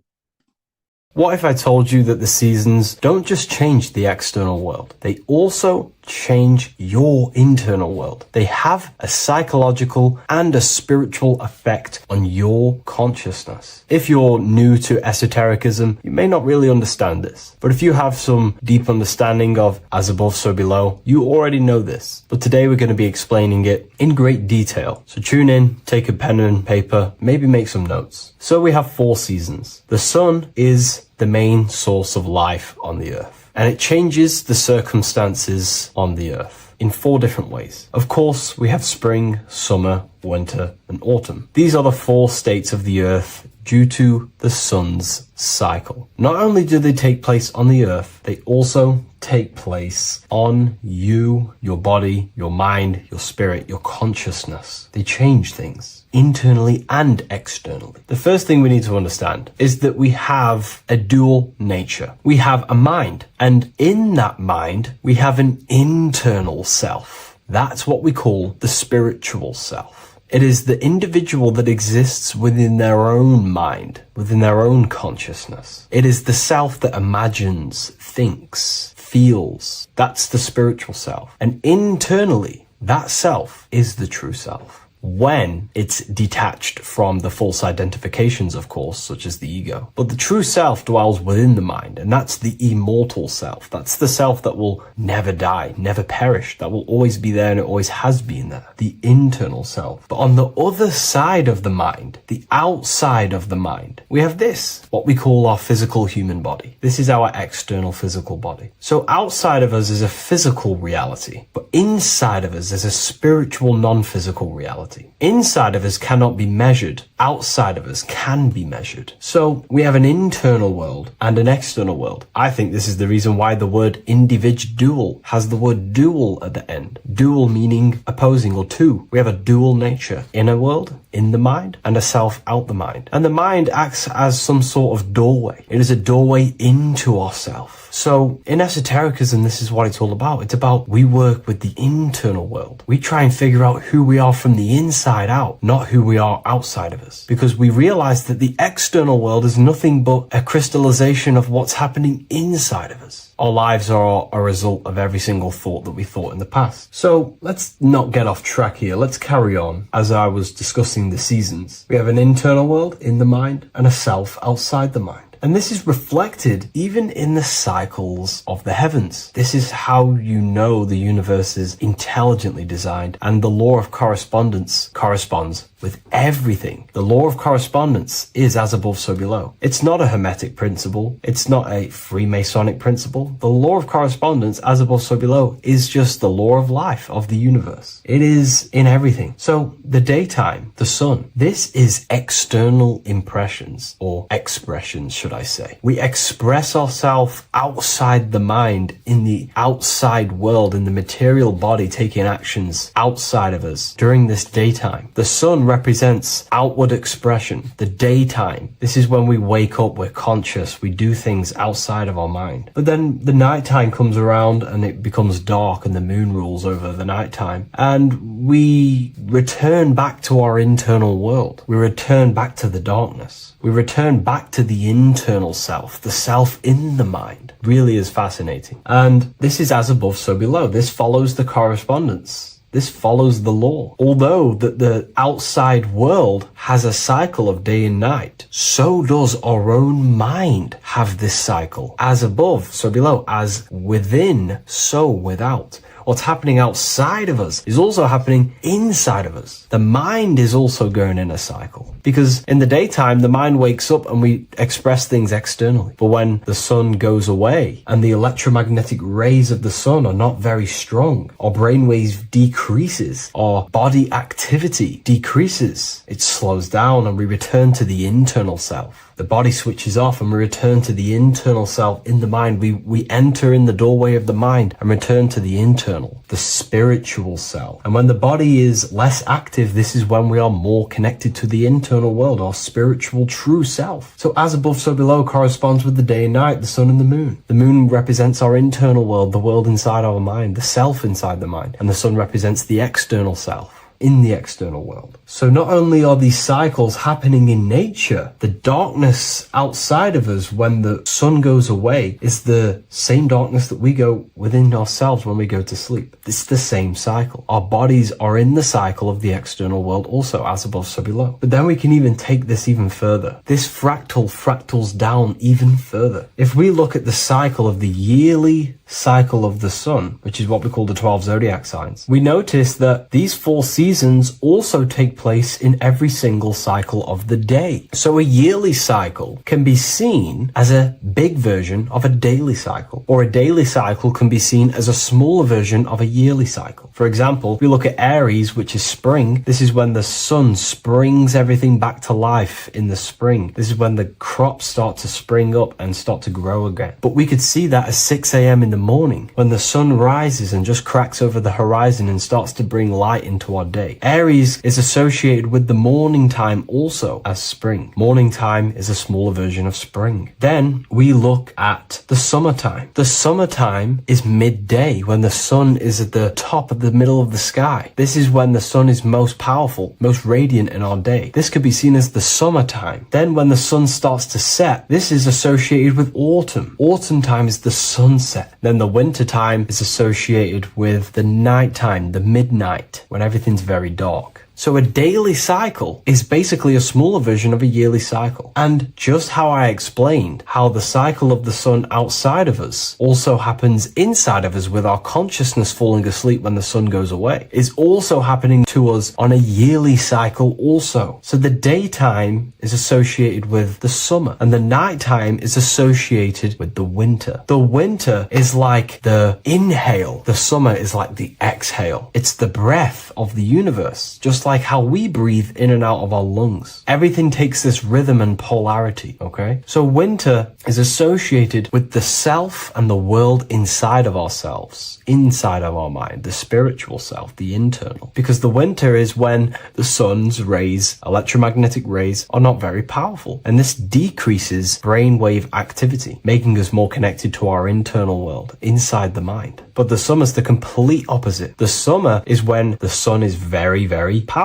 What if I told you that the seasons don't just change the external world, they also change your internal world? They have a psychological and a spiritual effect on your consciousness. If you're new to esotericism, you may not really understand this. But if you have some deep understanding of as above, so below, you already know this. But today we're going to be explaining it in great detail. So tune in, take a pen and paper, maybe make some notes. So we have 4 seasons. The sun is the main source of life on the earth, and it changes the circumstances on the earth in 4 different ways. Of course, we have spring, summer, winter, and autumn. These are the 4 states of the earth due to the sun's cycle. Not only do they take place on the earth, they also take place on you, your body, your mind, your spirit, your consciousness. They change things internally and externally. The first thing we need to understand is that we have a dual nature. We have a mind, and in that mind, we have an internal self. That's what we call the spiritual self. It is the individual that exists within their own mind, within their own consciousness. It is the self that imagines, thinks, feels. That's the spiritual self. And internally, that self is the true self. When it's detached from the false identifications, of course, such as the ego. But the true self dwells within the mind, and that's the immortal self. That's the self that will never die, never perish, that will always be there, and it always has been there. The internal self. But on the other side of the mind, the outside of the mind, we have this, what we call our physical human body. This is our external physical body. So outside of us is a physical reality, but inside of us is a spiritual non-physical reality. reality. Inside of us cannot be measured. Outside of us can be measured. So we have an internal world and an external world. I think this is the reason why the word individual has the word dual at the end. Dual meaning opposing or two. We have a dual nature. Inner world, in the mind, and a self out the mind. And the mind acts as some sort of doorway. It is a doorway into ourself. So in esotericism, this is what it's all about. It's about we work with the internal world. We try and figure out who we are from the inside out, not who we are outside of us. Because we realize that the external world is nothing but a crystallization of what's happening inside of us. Our lives are a result of every single thought that we thought in the past. So let's not get off track here. Let's carry on. As I was discussing the seasons, we have an internal world in the mind and a self outside the mind. And this is reflected even in the cycles of the heavens. This is how you know the universe is intelligently designed, and the law of correspondence corresponds with everything. The law of correspondence is as above, so below. It's not a Hermetic principle. It's not a Freemasonic principle. The law of correspondence, as above, so below, is just the law of life of the universe. It is in everything. So the daytime, the sun, this is external impressions or expressions, should I say. We express ourselves outside the mind, in the outside world, in the material body, taking actions outside of us during this daytime. The sun represents outward expression, the daytime. This is when we wake up, we're conscious, we do things outside of our mind. But then the nighttime comes around and it becomes dark and the moon rules over the nighttime. And we return back to our internal world. We return back to the darkness. We return back to the internal self, the self in the mind. Really is fascinating. And this is as above, so below. This follows the correspondence. This follows the law. Although that the outside world has a cycle of day and night, so does our own mind have this cycle. As above, so below. As within, so without. What's happening outside of us is also happening inside of us. The mind is also going in a cycle. Because in the daytime, the mind wakes up and we express things externally. But when the sun goes away and the electromagnetic rays of the sun are not very strong, our brainwave decreases, our body activity decreases. It slows down and we return to the internal self. The body switches off and we return to the internal self in the mind. We enter in the doorway of the mind and return to the internal, the spiritual self. And when the body is less active, this is when we are more connected to the internal world, our spiritual true self. So as above, so below corresponds with the day and night, the sun and the moon. The moon represents our internal world, the world inside our mind, the self inside the mind. And the sun represents the external self in the external world. So not only are these cycles happening in nature, the darkness outside of us when the sun goes away is the same darkness that we go within ourselves when we go to sleep. It's the same cycle. Our bodies are in the cycle of the external world also, as above, so below. But then we can even take this even further. This fractals down even further. If we look at the cycle of the yearly cycle of the sun, which is what we call the 12 zodiac signs, we notice that these 4 seasons also take place in every single cycle of the day. So a yearly cycle can be seen as a big version of a daily cycle, or a daily cycle can be seen as a smaller version of a yearly cycle. For example, if we look at Aries, which is spring, this is when the sun springs everything back to life in the spring. This is when the crops start to spring up and start to grow again. But we could see that at 6 a.m. in the morning, when the sun rises and just cracks over the horizon and starts to bring light into our day. Aries is associated with the morning time also as spring. Morning time is a smaller version of spring. Then we look at the summertime. The summertime is midday, when the sun is at the top of the middle of the sky. This is when the sun is most powerful, most radiant in our day. This could be seen as the summertime. Then when the sun starts to set, this is associated with autumn. Autumn time is the sunset. Then the winter time is associated with the nighttime, the midnight, when everything's very dark. So a daily cycle is basically a smaller version of a yearly cycle. And just how I explained how the cycle of the sun outside of us also happens inside of us with our consciousness falling asleep when the sun goes away, is also happening to us on a yearly cycle also. So the daytime is associated with the summer and the nighttime is associated with the winter. The winter is like the inhale. The summer is like the exhale. It's the breath of the universe, just like like how we breathe in and out of our lungs. Everything takes this rhythm and polarity, okay? So winter is associated with the self and the world inside of ourselves, inside of our mind, the spiritual self, the internal. Because the winter is when the sun's rays, electromagnetic rays, are not very powerful. And this decreases brainwave activity, making us more connected to our internal world, inside the mind. But the summer's the complete opposite. The summer is when the sun is very, very powerful.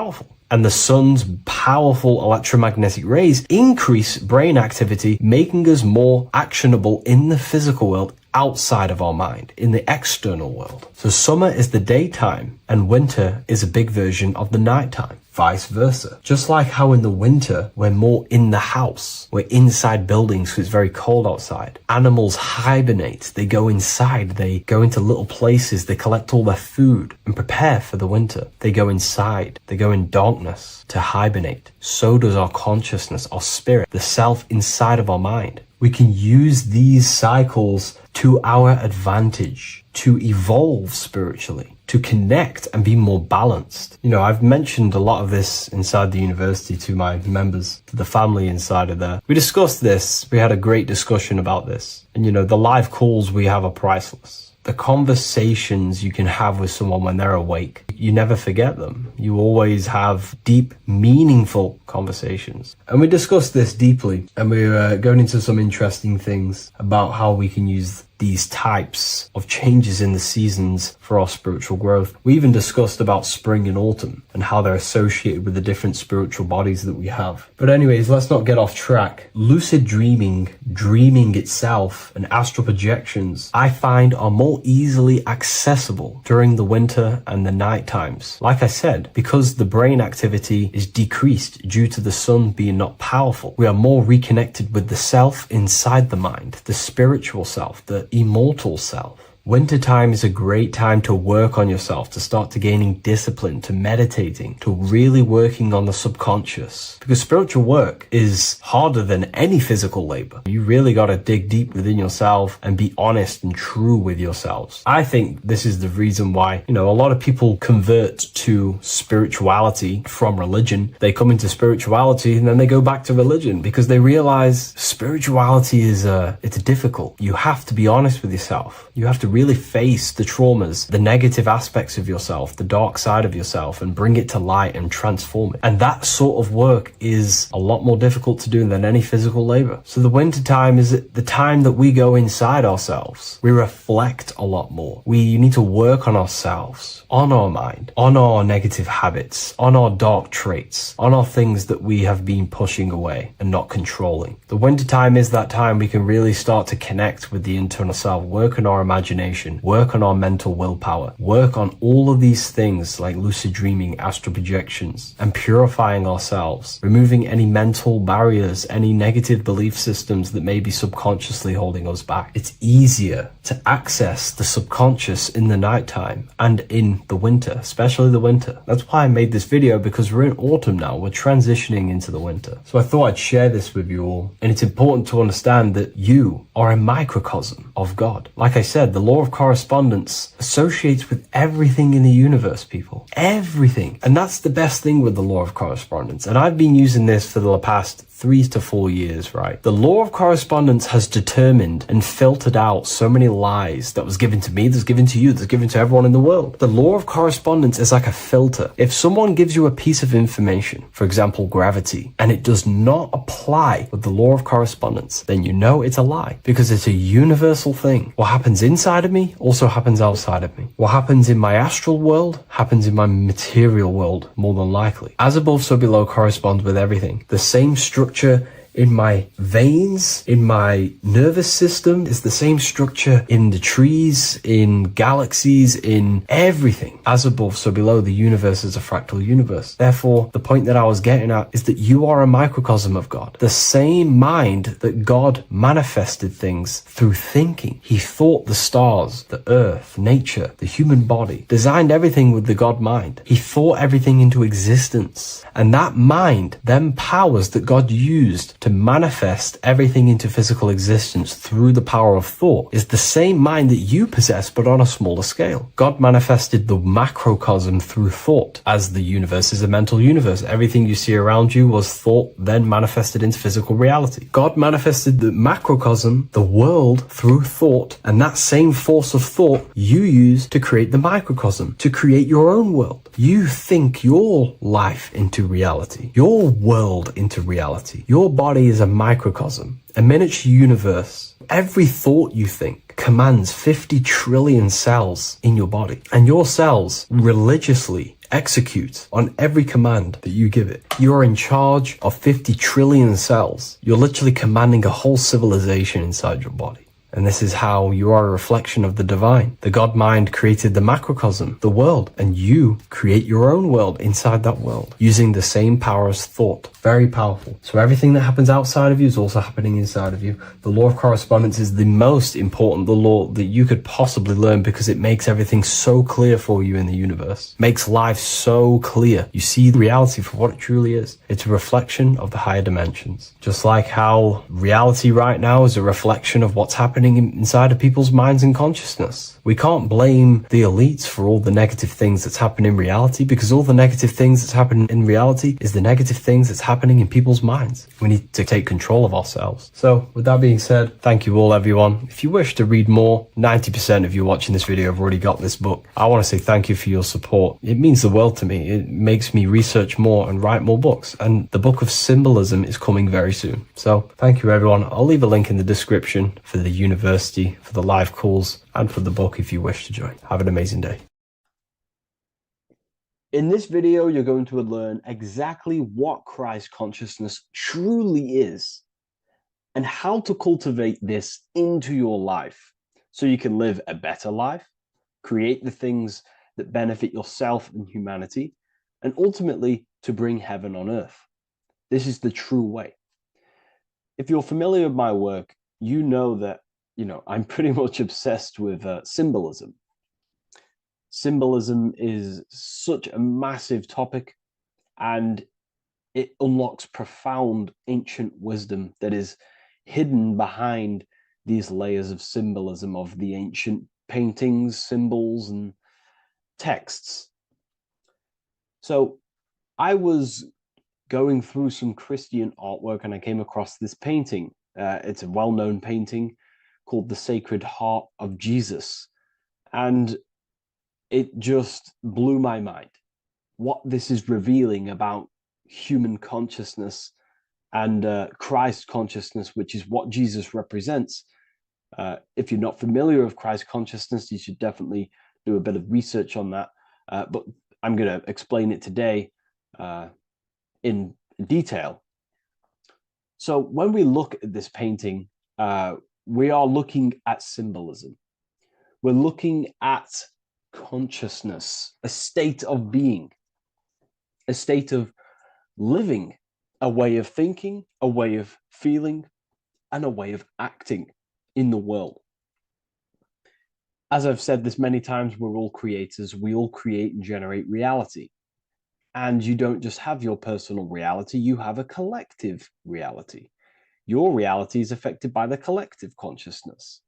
And the sun's powerful electromagnetic rays increase brain activity, making us more actionable in the physical world outside of our mind, in the external world. So summer is the daytime and winter is a big version of the nighttime. Vice versa. Just like how in the winter, we're more in the house. We're inside buildings because it's very cold outside. Animals hibernate. They go inside. They go into little places. They collect all their food and prepare for the winter. They go inside. They go in darkness to hibernate. So does our consciousness, our spirit, the self inside of our mind. We can use these cycles to our advantage, to evolve spiritually, to connect and be more balanced. You know, I've mentioned a lot of this inside the university to my members, to the family inside of there. We discussed this. We had a great discussion about this. And, you know, the live calls we have are priceless. The conversations you can have with someone when they're awake, you never forget them. You always have deep, meaningful conversations. And we discussed this deeply, and we were going into some interesting things about how we can use these types of changes in the seasons for our spiritual growth. We even discussed about spring and autumn and how they're associated with the different spiritual bodies that we have. But anyways, let's not get off track. Lucid dreaming, dreaming itself, and astral projections, I find are more easily accessible during the winter and the night times. Like I said, because the brain activity is decreased due to the sun being not powerful, we are more reconnected with the self inside the mind, the spiritual self, the immortal self. Wintertime is a great time to work on yourself, to start to gaining discipline, to meditating, to really working on the subconscious. Because spiritual work is harder than any physical labor. You really got to dig deep within yourself and be honest and true with yourselves. I think this is the reason why, you know, a lot of people convert to spirituality from religion. They come into spirituality and then they go back to religion because they realize spirituality is it's difficult. You have to be honest with yourself. You have to really face the traumas, the negative aspects of yourself, the dark side of yourself, and bring it to light and transform it. And that sort of work is a lot more difficult to do than any physical labor. So the winter time is the time that we go inside ourselves. We reflect a lot more. We need to work on ourselves, on our mind, on our negative habits, on our dark traits, on our things that we have been pushing away and not controlling. The winter time is that time we can really start to connect with the internal self, work on our imagination, work on our mental willpower, work on all of these things like lucid dreaming, astral projections, and purifying ourselves, removing any mental barriers, any negative belief systems that may be subconsciously holding us back. It's easier to access the subconscious in the nighttime and in the winter, especially the winter. That's why I made this video, because we're in autumn now. We're transitioning into the winter. So I thought I'd share this with you all. And it's important to understand that you are a microcosm of God. Like I said, the law of correspondence associates with everything in the universe, people. Everything. And that's the best thing with the law of correspondence. And I've been using this for the past 3 to 4 years, right? The law of correspondence has determined and filtered out so many lies that was given to me, that's given to you, that's given to everyone in the world. The law of correspondence is like a filter. If someone gives you a piece of information, for example, gravity, and it does not apply with the law of correspondence, then you know it's a lie, because it's a universal thing. What happens inside of me also happens outside of me. What happens in my astral world happens in my material world, more than likely. As above, so below corresponds with everything. The same structure in my veins, in my nervous system, is the same structure in the trees, in galaxies, in everything. As above, so below, the universe is a fractal universe. Therefore, the point that I was getting at is that you are a microcosm of God. The same mind that God manifested things through thinking. He thought the stars, the earth, nature, the human body, designed everything with the God mind. He thought everything into existence. And that mind then powers that God used to to manifest everything into physical existence through the power of thought is the same mind that you possess, but on a smaller scale. God manifested the macrocosm through thought, as the universe is a mental universe. Everything you see around you was thought, then manifested into physical reality. God manifested the macrocosm, the world, through thought, and that same force of thought you use to create the microcosm, to create your own world. You think your life into reality, your world into reality. Your body is a microcosm, a miniature universe. Every thought you think commands 50 trillion cells in your body, and your cells religiously execute on every command that you give it. You're in charge of 50 trillion cells. You're literally commanding a whole civilization inside your body. And this is how you are a reflection of the divine. The God mind created the macrocosm, the world, and you create your own world inside that world using the same power as thought. Very powerful. So everything that happens outside of you is also happening inside of you. The law of correspondence is the most important, the law that you could possibly learn, because it makes everything so clear for you in the universe. Makes life so clear. You see the reality for what it truly is. It's a reflection of the higher dimensions. Just like how reality right now is a reflection of what's happening inside of people's minds and consciousness. We can't blame the elites for all the negative things that's happening in reality, because all the negative things that's happening in reality is the negative things that's happening in people's minds. We need to take control of ourselves. So with that being said, thank you all, everyone. If you wish to read more, 90% of you watching this video have already got this book. I want to say thank you for your support. It means the world to me. It makes me research more and write more books, and the book of symbolism is coming very soon. So thank you, everyone. I'll leave a link in the description for the university, for the live calls, and for the book if you wish to join. Have an amazing day. In this video, you're going to learn exactly what Christ consciousness truly is and how to cultivate this into your life so you can live a better life, create the things that benefit yourself and humanity, and ultimately to bring heaven on earth. This is the true way. If you're familiar with my work, you know that I'm pretty much obsessed with symbolism. Symbolism is such a massive topic, and it unlocks profound ancient wisdom that is hidden behind these layers of symbolism of the ancient paintings, symbols, and texts. So I was going through some Christian artwork and I came across this painting. It's a well-known painting called The Sacred Heart of Jesus. And it just blew my mind. What this is revealing about human consciousness and Christ consciousness, which is what Jesus represents. If you're not familiar with Christ consciousness, you should definitely do a bit of research on that. But I'm going to explain it today in detail. So when we look at this painting, we are looking at symbolism. We're looking at consciousness, a state of being, a state of living, a way of thinking, a way of feeling, and a way of acting in the world. As I've said this many times, we're all creators. We all create and generate reality. And you don't just have your personal reality, you have a collective reality. Your reality is affected by the collective consciousness.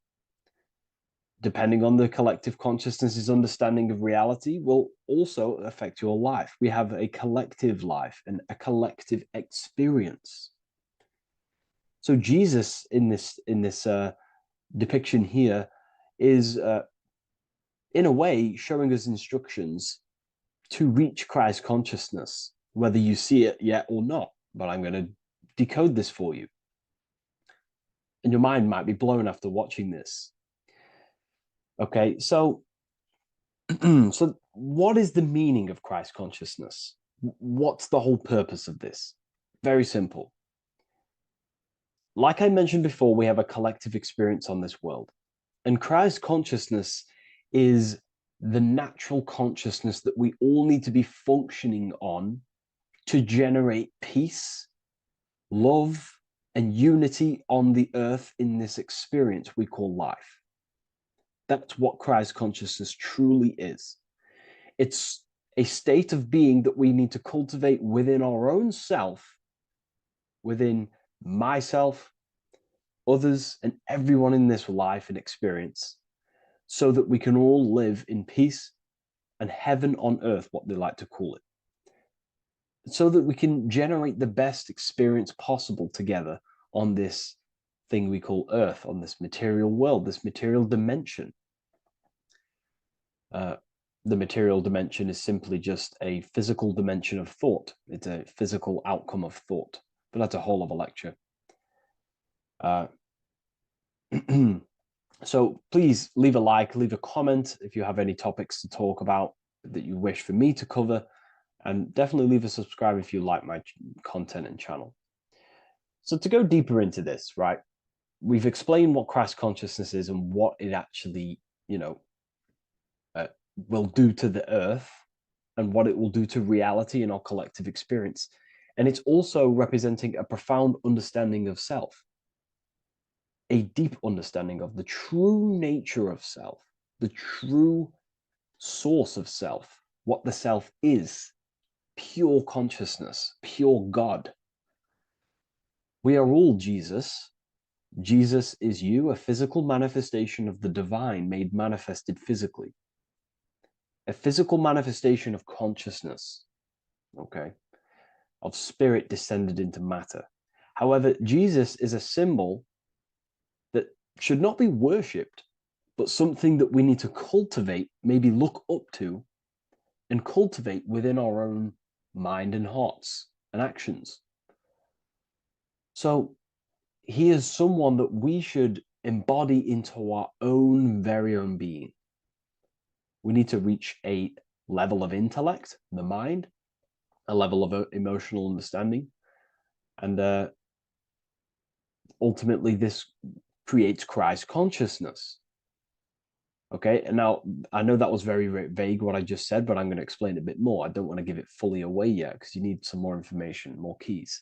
Depending on the collective consciousness's understanding of reality will also affect your life. We have a collective life and a collective experience. So Jesus in this depiction here is in a way showing us instructions to reach Christ consciousness, whether you see it yet or not. But I'm going to decode this for you. And your mind might be blown after watching this. Okay, so so what is the meaning of Christ consciousness? What's the whole purpose of this? Very simple. Like I mentioned before, we have a collective experience on this world. And Christ consciousness is the natural consciousness that we all need to be functioning on to generate peace, love, and unity on the earth in this experience we call life. That's what Christ consciousness truly is. It's a state of being that we need to cultivate within our own self, within myself, others, and everyone in this life and experience, so that we can all live in peace and heaven on earth, what they like to call it, so that we can generate the best experience possible together on this thing we call earth, on this material world, this material dimension. The material dimension is simply just a physical dimension of thought. It's a physical outcome of thought, but that's a whole of a lecture. So please leave a like, leave a comment if you have any topics to talk about that you wish for me to cover, and definitely leave a subscribe if you like my content and channel. So to go deeper into this, right, we've explained what Christ consciousness is and what it actually, will do to the earth and what it will do to reality and our collective experience. And it's also representing a profound understanding of self, a deep understanding of the true nature of self, the true source of self, what the self is, pure consciousness, pure God. We are all Jesus. Jesus is you, a physical manifestation of the divine made manifested physically. A physical manifestation of consciousness, okay, of spirit descended into matter. However, Jesus is a symbol that should not be worshipped, but something that we need to cultivate, maybe look up to, and cultivate within our own mind and hearts and actions. So he is someone that we should embody into our own very own being. We need to reach a level of intellect, the mind, a level of emotional understanding, and ultimately this creates Christ consciousness. Okay, and now I know that was very, very vague what I just said, but I'm going to explain it a bit more. I don't want to give it fully away yet because you need some more information, more keys.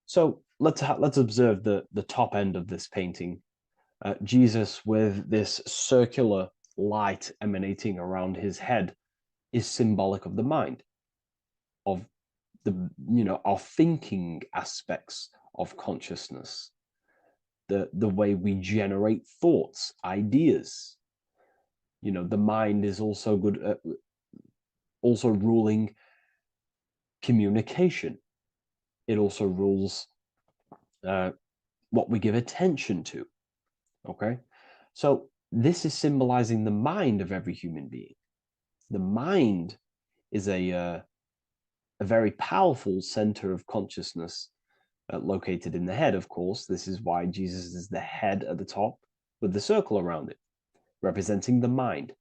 So let's observe the top end of this painting. Jesus with this circular light emanating around his head is symbolic of the mind, of the our thinking aspects of consciousness, the way we generate thoughts, ideas. The mind is also good at also ruling communication. It also rules what we give attention to. Okay, so this is symbolizing the mind of every human being. The mind is a very powerful center of consciousness located in the head, of course. This is why Jesus is the head at the top with the circle around it, representing the mind.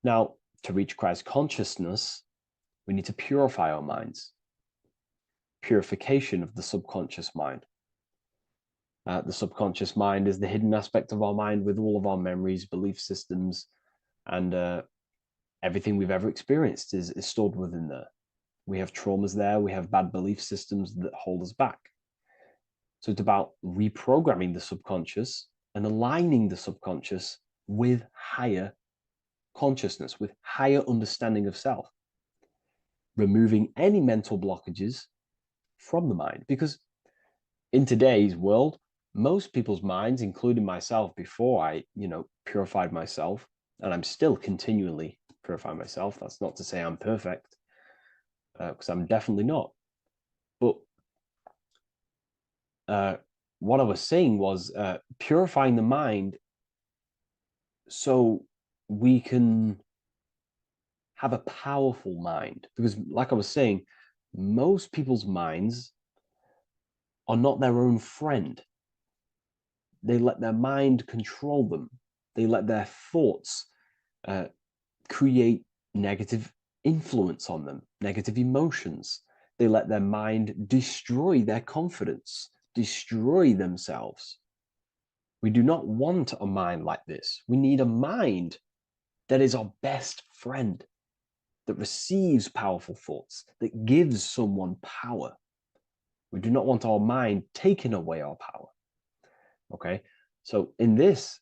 Now, to reach Christ consciousness, we need to purify our minds. Purification of the subconscious mind. The subconscious mind is the hidden aspect of our mind with all of our memories, belief systems, and everything we've ever experienced is stored within there. We have traumas there, we have bad belief systems that hold us back. So it's about reprogramming the subconscious and aligning the subconscious with higher consciousness, with higher understanding of self. Removing any mental blockages from the mind. Because in today's world, most people's minds, including myself before I, purified myself, and I'm still continually purifying myself. That's not to say I'm perfect, because I'm definitely not. But what I was saying was purifying the mind so we can have a powerful mind. Because like I was saying, most people's minds are not their own friend. They let their mind control them. They let their thoughts create negative influence on them, negative emotions. They let their mind destroy their confidence, destroy themselves. We do not want a mind like this. We need a mind that is our best friend, that receives powerful thoughts, that gives someone power. We do not want our mind taking away our power. Okay, so in this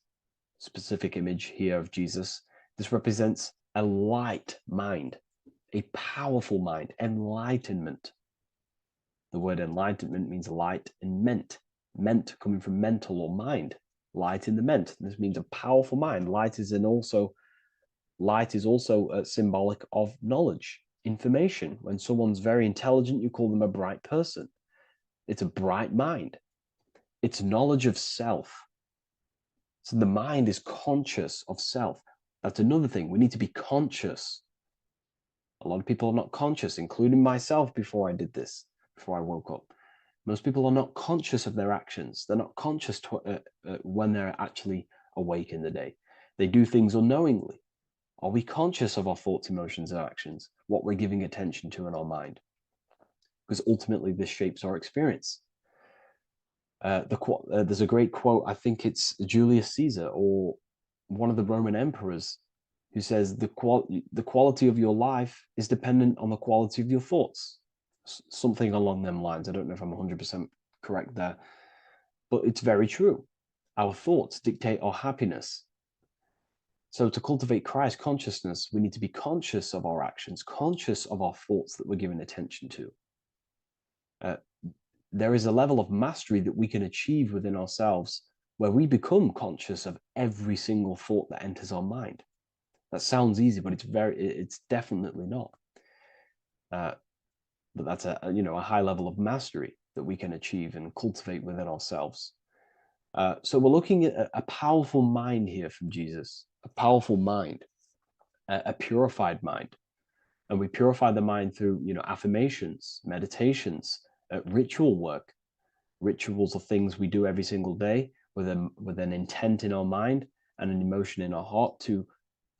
specific image here of Jesus, this represents a light mind, a powerful mind, enlightenment. The word enlightenment means light and ment. Ment coming from mental or mind. Light in the ment. This means a powerful mind. Light is also symbolic of knowledge, information. When someone's very intelligent, you call them a bright person. It's a bright mind. It's knowledge of self. So the mind is conscious of self. That's another thing. We need to be conscious. A lot of people are not conscious, including myself before I did this, before I woke up. Most people are not conscious of their actions. They're not conscious when they're actually awake in the day. They do things unknowingly. Are we conscious of our thoughts, emotions, and actions? What we're giving attention to in our mind? Because ultimately this shapes our experience. There's a great quote, I think it's Julius Caesar or one of the Roman emperors, who says the quality of your life is dependent on the quality of your thoughts. Something along them lines. I don't know if I'm 100% correct there, but it's very true. Our thoughts dictate our happiness. So to cultivate Christ consciousness, we need to be conscious of our actions, conscious of our thoughts that we're giving attention to. There is a level of mastery that we can achieve within ourselves where we become conscious of every single thought that enters our mind. That sounds easy, but it's definitely not. But that's a high level of mastery that we can achieve and cultivate within ourselves. So we're looking at a powerful mind here from Jesus, a powerful mind, a purified mind. And we purify the mind through, affirmations, meditations, ritual work. Rituals are things we do every single day with an intent in our mind and an emotion in our heart to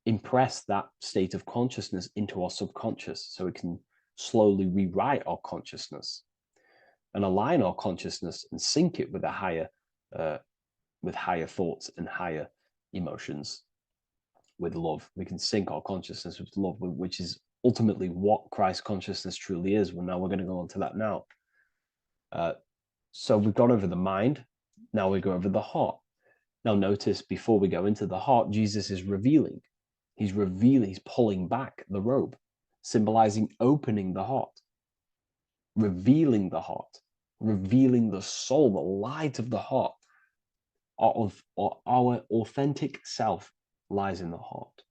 impress that state of consciousness into our subconscious, so it can slowly rewrite our consciousness and align our consciousness and sync it with higher thoughts and higher emotions with love. We can sync our consciousness with love, which is ultimately what Christ consciousness truly is. Well, now we're going to go on to that now. So we've gone over the mind. Now we go over the heart. Now notice, before we go into the heart, Jesus is revealing. He's pulling back the robe, symbolizing opening the heart, revealing the heart, revealing the soul, the light of the heart. Our authentic self lies in the heart.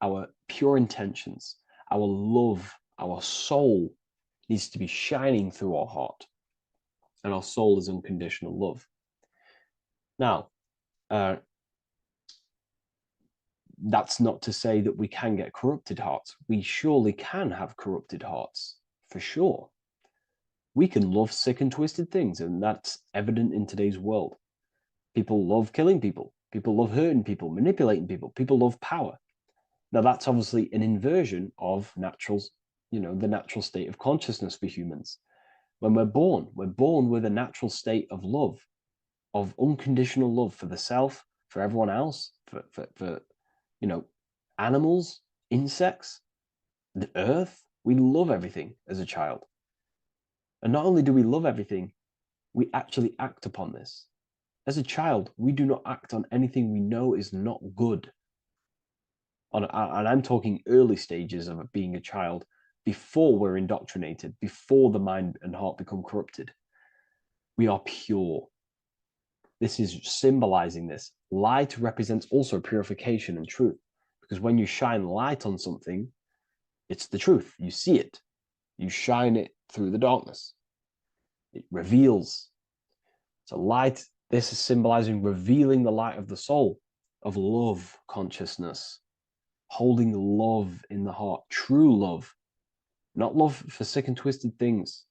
Our pure intentions, our love, our soul needs to be shining through our heart. And our soul is unconditional love. Now, that's not to say that we can get corrupted hearts. We surely can have corrupted hearts, for sure. We can love sick and twisted things, and that's evident in today's world. People love killing people. People love hurting people, manipulating people. People love power. Now, that's obviously an inversion of the natural state of consciousness for humans. When we're born with a natural state of love, of unconditional love for the self, for everyone else, for animals, insects, the earth. We love everything as a child. And not only do we love everything, we actually act upon this. As a child, we do not act on anything we know is not good. And I'm talking early stages of being a child, before we're indoctrinated, before the mind and heart become corrupted. We are pure. This is symbolizing this. Light represents also purification and truth, because when you shine light on something, it's the truth. You see it. You shine it through the darkness. It reveals. So light, this is symbolizing revealing the light of the soul, of love consciousness, holding love in the heart, true love, not love for sick and twisted things,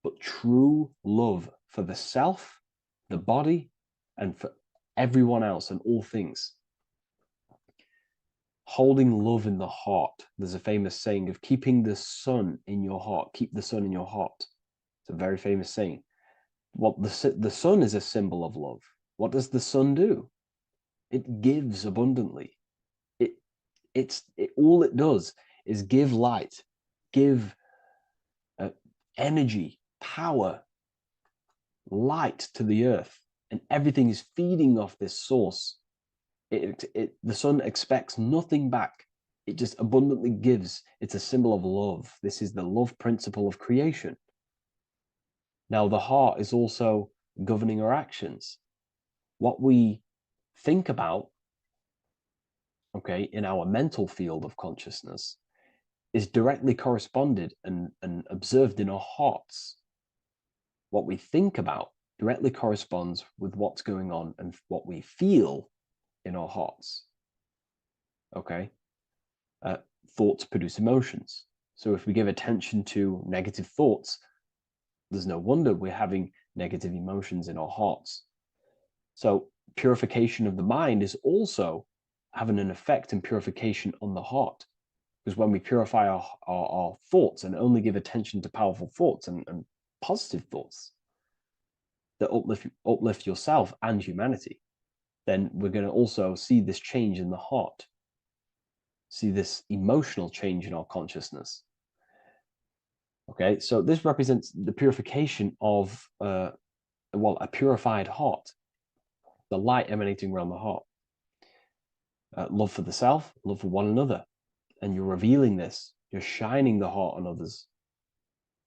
but true love for the self, the body, and for everyone else and all things. Holding love in the heart. There's a famous saying of keeping the sun in your heart. Keep the sun in your heart. It's a very famous saying. Well, the sun is a symbol of love. What does the sun do? It gives abundantly. All it does is give light, give energy, power, light to the earth, and everything is feeding off this source. The sun expects nothing back. It just abundantly gives. It's a symbol of love. This is the love principle of creation. Now, the heart is also governing our actions. What we think about, okay, in our mental field of consciousness is directly corresponded and observed in our hearts. What we think about directly corresponds with what's going on and what we feel in our hearts. Okay? Thoughts produce emotions. So if we give attention to negative thoughts, there's no wonder we're having negative emotions in our hearts. So purification of the mind is also having an effect in purification on the heart. Because when we purify our thoughts and only give attention to powerful thoughts and positive thoughts that uplift yourself and humanity, then we're going to also see this change in the heart, see this emotional change in our consciousness. Okay, so this represents the purification of, a purified heart, the light emanating around the heart. Love for the self, love for one another. And you're revealing this, you're shining the heart on others.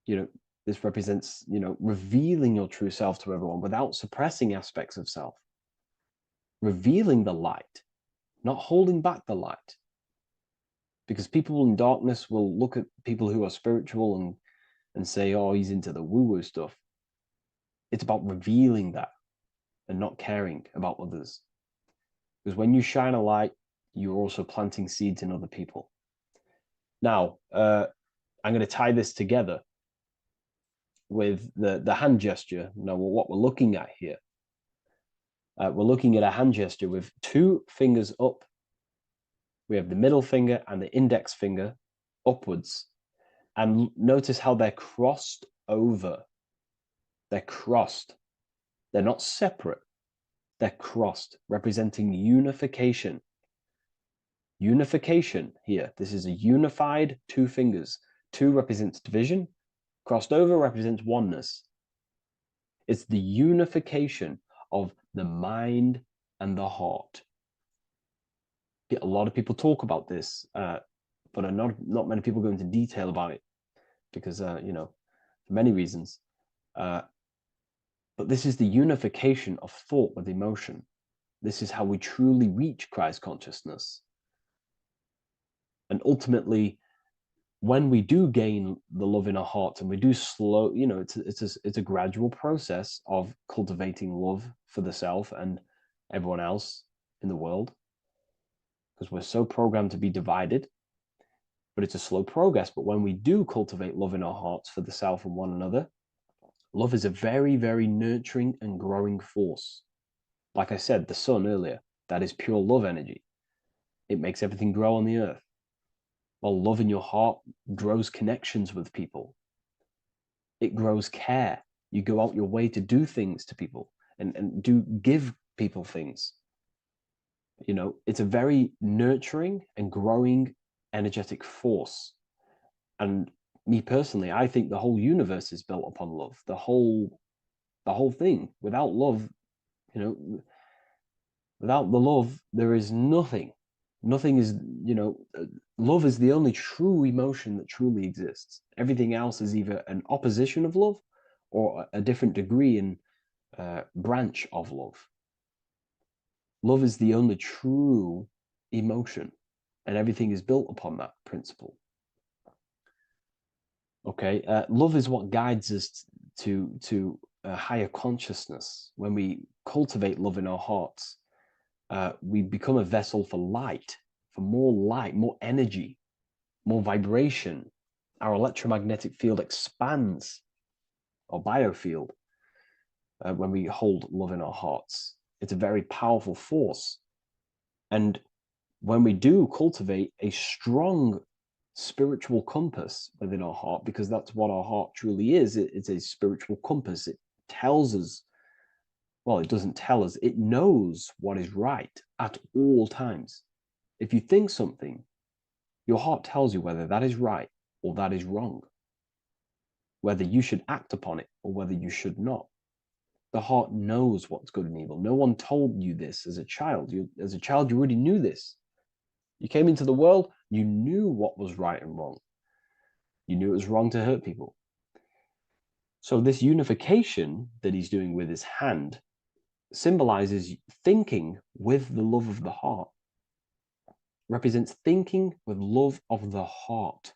This represents, revealing your true self to everyone without suppressing aspects of self. Revealing the light, not holding back the light. Because people in darkness will look at people who are spiritual and say, oh, he's into the woo-woo stuff. It's about revealing that and not caring about others. Because when you shine a light, you're also planting seeds in other people. Now, I'm going to tie this together with the hand gesture. Now, what we're looking at here, we're looking at a hand gesture with two fingers up. We have the middle finger and the index finger upwards. And notice how they're crossed over. They're crossed. They're not separate. They're crossed, representing unification. Unification here. This is a unified two fingers. Two represents division. Crossed over represents oneness. It's the unification of the mind and the heart. A lot of people talk about this, but not many people go into detail about it because, for many reasons. But this is the unification of thought with emotion. This is how we truly reach Christ consciousness. And ultimately, when we do gain the love in our hearts and we do slow, it's a gradual process of cultivating love for the self and everyone else in the world, because we're so programmed to be divided, but it's a slow progress. But when we do cultivate love in our hearts for the self and one another, love is a very, very nurturing and growing force. Like I said, the sun earlier, that is pure love energy. It makes everything grow on the earth. While love in your heart grows connections with people. It grows care. You go out your way to do things to people and give people things. It's a very nurturing and growing energetic force. And me personally, I think the whole universe is built upon love. The whole thing. Without love, without the love, there is nothing. Nothing is, love is the only true emotion that truly exists. Everything else is either an opposition of love or a different degree and branch of love. Love is the only true emotion, and everything is built upon that principle. Okay, love is what guides us to a higher consciousness. When we cultivate love in our hearts, we become a vessel for light, more energy, more vibration. Our electromagnetic field expands, or biofield, when we hold love in our hearts. It's a very powerful force. And when we do cultivate a strong spiritual compass within our heart, because that's what our heart truly is, it's a spiritual compass. It tells us, well, it doesn't tell us, it knows what is right at all times. If you think something, your heart tells you whether that is right or that is wrong, whether you should act upon it or whether you should not. The heart knows what's good and evil. No one told you this as a child. As a child, you already knew this. You came into the world, you knew what was right and wrong. You knew it was wrong to hurt people. So this unification that he's doing with his hand symbolizes thinking with the love of the heart, represents thinking with love of the heart,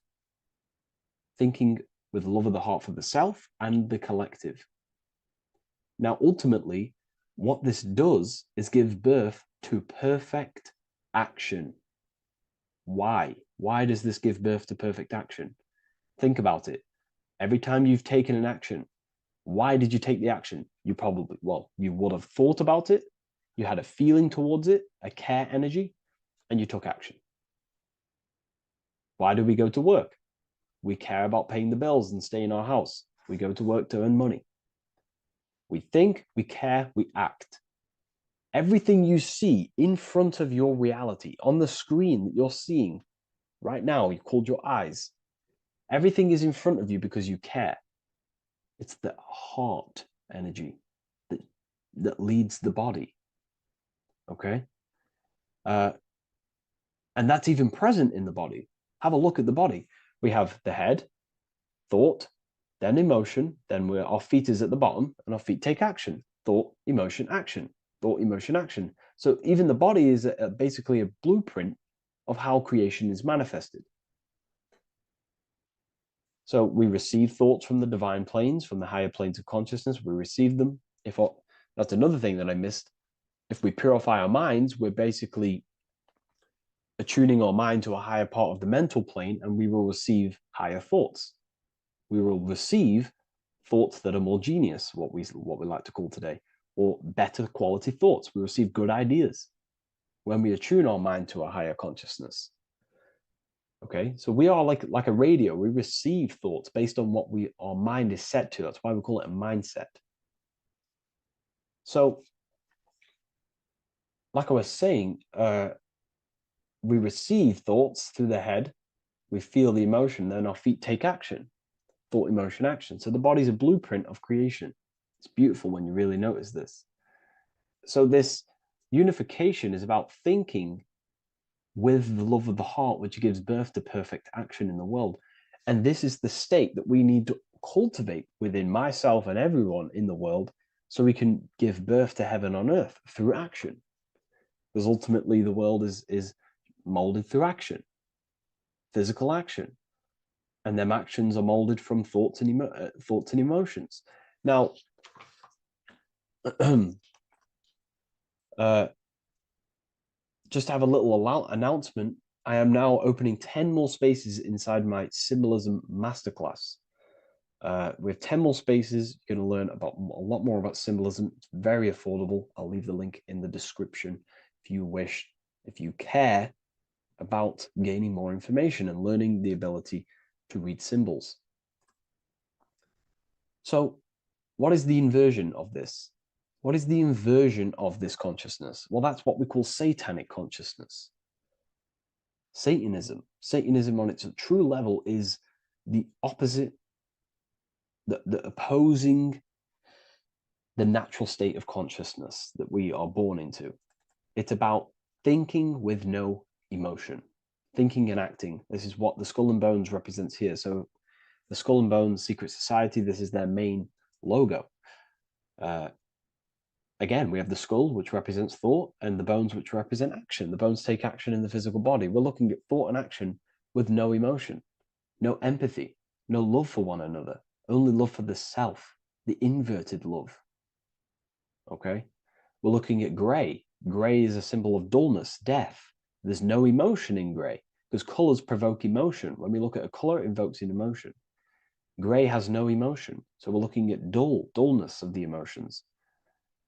thinking with love of the heart for the self and the collective. Now, ultimately, what this does is gives birth to perfect action. Why? Why does this give birth to perfect action? Think about it. Every time you've taken an action, why did you take the action? You probably, well, you would have thought about it, you had a feeling towards it, a care energy, and you took action. Why do we go to work? We care about paying the bills and staying in our house. We go to work to earn money. We think, we care, we act. Everything you see in front of your reality, on the screen that you're seeing right now, you called your eyes, everything is in front of you because you care. It's the heart energy that leads the body. Okay? And that's even present in the body. Have a look at the body. We have the head, thought, then emotion, then our feet is at the bottom, and our feet take action. Thought, emotion, action. Thought, emotion, action. So even the body is basically a blueprint of how creation is manifested. So we receive thoughts from the divine planes, from the higher planes of consciousness. We receive them. That's another thing that I missed. If we purify our minds, we're basically attuning our mind to a higher part of the mental plane, and we will receive higher thoughts. We will receive thoughts that are more genius, what we like to call today, or better quality thoughts. We receive good ideas when we attune our mind to a higher consciousness. Okay, so we are like a radio. We receive thoughts based on what our mind is set to. That's why we call it a mindset. So, like I was saying, we receive thoughts through the head, we feel the emotion, then our feet take action. Thought, emotion, action. So the body's a blueprint of creation. It's beautiful when you really notice this. So this unification is about thinking with the love of the heart, which gives birth to perfect action in the world. And this is the state that we need to cultivate within myself and everyone in the world so we can give birth to heaven on earth through action. Because ultimately the world is molded through action, physical action. And them actions are molded from thoughts and emotions. Now, just to have a little announcement, I am now opening 10 more spaces inside my symbolism masterclass. We have 10 more spaces. You're going to learn about a lot more about symbolism. It's very affordable. I'll leave the link in the description if you wish, if you care about gaining more information and learning the ability to read symbols. So what is the inversion of this? What is the inversion of this consciousness? Well, that's what we call satanic consciousness. Satanism. Satanism on its true level is the opposite, the opposing the natural state of consciousness that we are born into. It's about thinking with no emotion, thinking and acting. This is what the Skull and Bones represents here. So the Skull and Bones Secret Society, this is their main logo. Again, we have the skull, which represents thought, and the bones, which represent action. The bones take action in the physical body. We're looking at thought and action with no emotion, no empathy, no love for one another, only love for the self, the inverted love. Okay? We're looking at gray. Gray is a symbol of dullness, death. There's no emotion in gray because colors provoke emotion. When we look at a color, it invokes an emotion. Gray has no emotion. So we're looking at dullness of the emotions.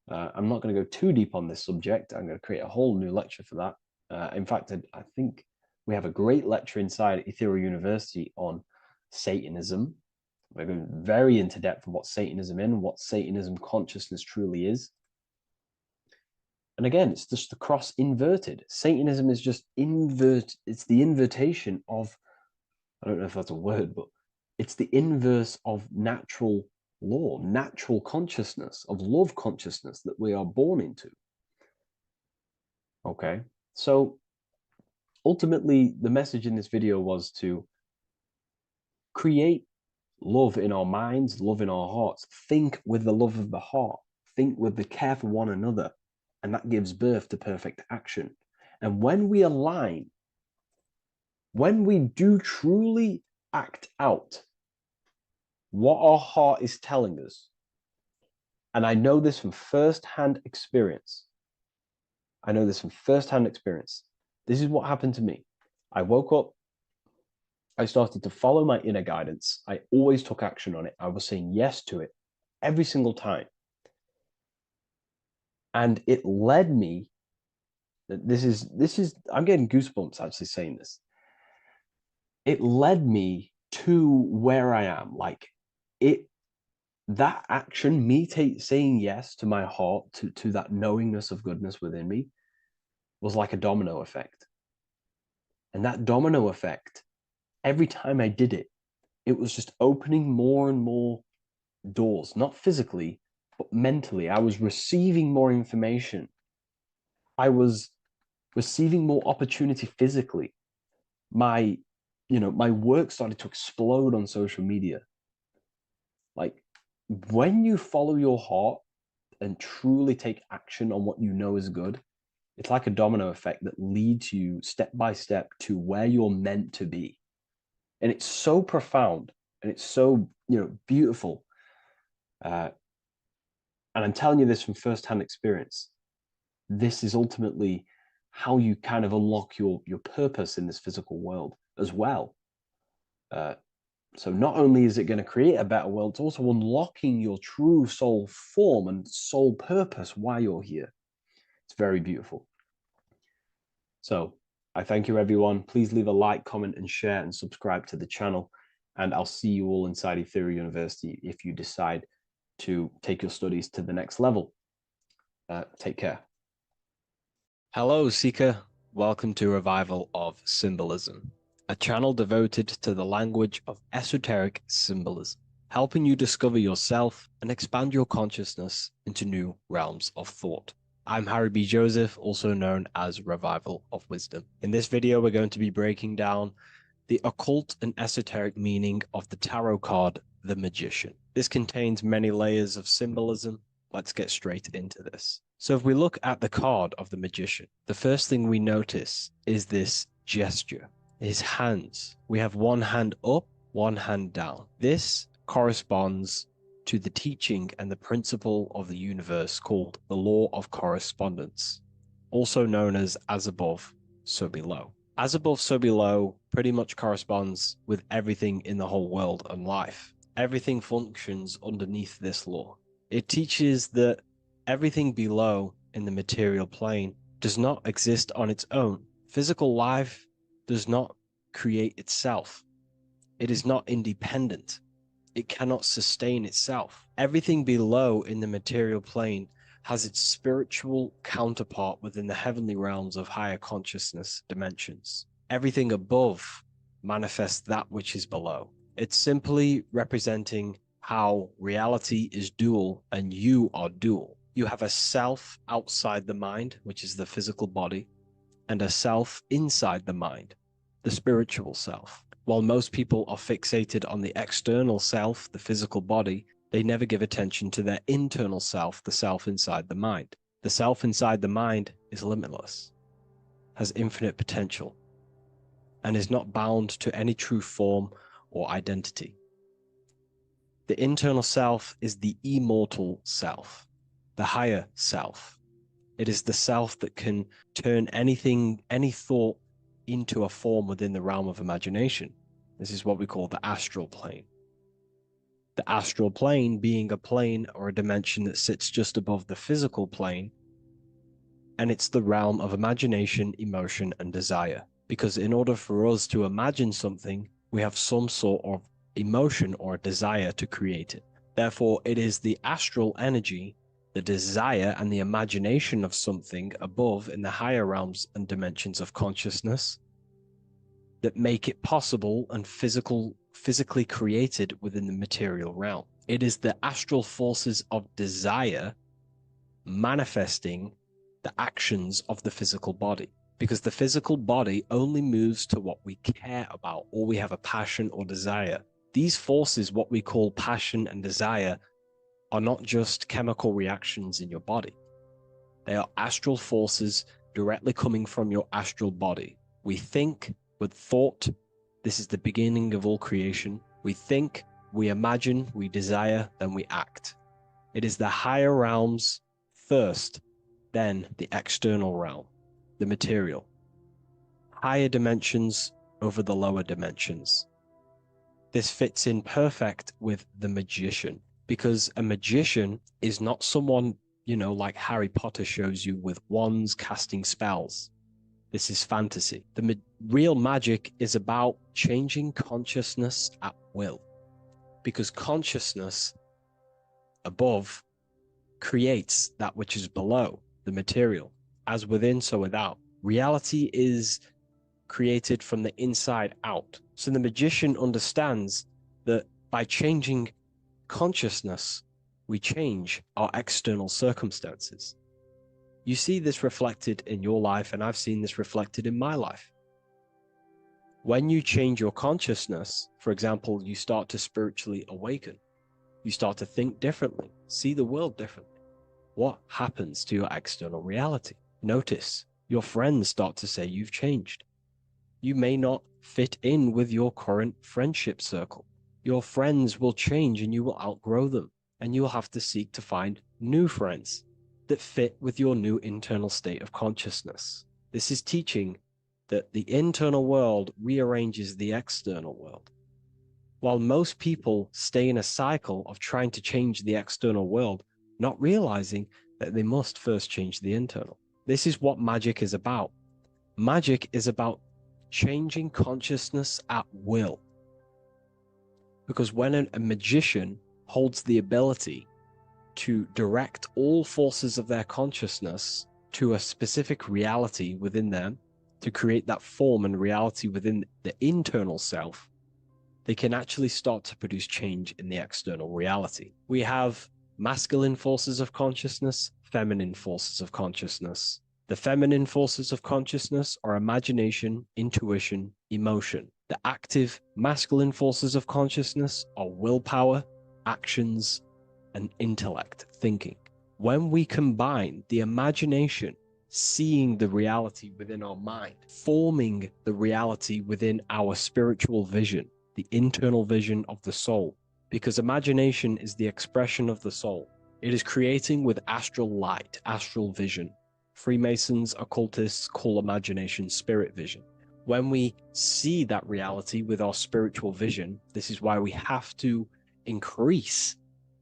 I'm not going to go too deep on this subject. I'm going to create a whole new lecture for that. In fact, I think we have a great lecture inside Ethereal University on Satanism. We're going very into depth of what Satanism is and what Satanism consciousness truly is. And again, it's just the cross inverted. Satanism is just it's the invertation of, I don't know if that's a word, but it's the inverse of natural law, natural consciousness, of love consciousness that we are born into. Okay, so ultimately the message in this video was to create love in our minds, love in our hearts. Think with the love of the heart. Think with the care for one another. And that gives birth to perfect action. And when we align, when we do truly act out what our heart is telling us, and I know this from first-hand experience. This is what happened to me. I woke up, I started to follow my inner guidance. I always took action on it. I was saying yes to it every single time. And it led me, this is, I'm getting goosebumps actually saying this. It led me to where I am. Like that action, me saying yes to my heart, to that knowingness of goodness within me, was like a domino effect. And that domino effect, every time I did it, it was just opening more and more doors, not physically, but mentally. I was receiving more information. I was receiving more opportunity physically. My work started to explode on social media. Like, when you follow your heart and truly take action on what you know is good, it's like a domino effect that leads you step by step to where you're meant to be. And it's so profound and it's so, beautiful. And I'm telling you this from firsthand experience. This is ultimately how you kind of unlock your purpose in this physical world as well. So not only is it going to create a better world, it's also unlocking your true soul form and soul purpose while you're here. It's very beautiful. So I thank you, everyone. Please leave a like, comment, and share, and subscribe to the channel. And I'll see you all inside Ethereal University if you decide to take your studies to the next level. Take care. Hello, Seeker. Welcome to Revival of Symbolism, a channel devoted to the language of esoteric symbolism, helping you discover yourself and expand your consciousness into new realms of thought. I'm Harry B. Joseph, also known as Revival of Wisdom. In this video, we're going to be breaking down the occult and esoteric meaning of the tarot card, the Magician. This contains many layers of symbolism. Let's get straight into this. So if we look at the card of the Magician, the first thing we notice is this gesture, his hands. We have one hand up, one hand down. This corresponds to the teaching and the principle of the universe called the law of correspondence, also known as above, so below. As above, so below pretty much corresponds with everything in the whole world and life. Everything functions underneath this law. It teaches that everything below in the material plane does not exist on its own. Physical life does not create itself. It is not independent. It cannot sustain itself. Everything below in the material plane has its spiritual counterpart within the heavenly realms of higher consciousness dimensions. Everything above manifests that which is below. It's simply representing how reality is dual and you are dual. You have a self outside the mind, which is the physical body, and a self inside the mind, the spiritual self. While most people are fixated on the external self, the physical body, they never give attention to their internal self, the self inside the mind. The self inside the mind is limitless, has infinite potential, and is not bound to any true form or identity. The internal self is the immortal self, the higher self. It is the self that can turn anything, any thought, into a form within the realm of imagination. This is what we call the astral plane. The astral plane being a plane or a dimension that sits just above the physical plane, and it's the realm of imagination, emotion, and desire. Because in order for us to imagine something, we have some sort of emotion or desire to create it. Therefore, it is the astral energy, the desire and the imagination of something above in the higher realms and dimensions of consciousness that make it possible and physically created within the material realm. It is the astral forces of desire manifesting the actions of the physical body, because the physical body only moves to what we care about or we have a passion or desire. These forces, what we call passion and desire, are not just chemical reactions in your body. They are astral forces directly coming from your astral body. We think with thought. This is the beginning of all creation. We think, we imagine, we desire, then we act. It is the higher realms first, then the external realm, the material. Higher dimensions over the lower dimensions. This fits in perfect with the magician, because a magician is not someone, like Harry Potter shows you with wands casting spells. This is fantasy. The real magic is about changing consciousness at will, because consciousness above creates that which is below, the material, as within, so without. Reality is created from the inside out. So the magician understands that by changing consciousness, we change our external circumstances. You see this reflected in your life, and I've seen this reflected in my life. When you change your consciousness, for example, you start to spiritually awaken. You start to think differently, see the world differently. What happens to your external reality? Notice your friends start to say you've changed. You may not fit in with your current friendship circle. Your friends will change and you will outgrow them, and you'll have to seek to find new friends that fit with your new internal state of consciousness. This is teaching that the internal world rearranges the external world. While most people stay in a cycle of trying to change the external world, not realizing that they must first change the internal. This is what magic is about. Magic is about changing consciousness at will. Because when a magician holds the ability to direct all forces of their consciousness to a specific reality within them, to create that form and reality within the internal self, they can actually start to produce change in the external reality. We have masculine forces of consciousness, feminine forces of consciousness. The feminine forces of consciousness are imagination, intuition, emotion. The active masculine forces of consciousness are willpower, actions, and intellect, thinking. When we combine the imagination, seeing the reality within our mind, forming the reality within our spiritual vision, the internal vision of the soul, because imagination is the expression of the soul. It is creating with astral light, astral vision. Freemasons, occultists call imagination spirit vision. When we see that reality with our spiritual vision, this is why we have to increase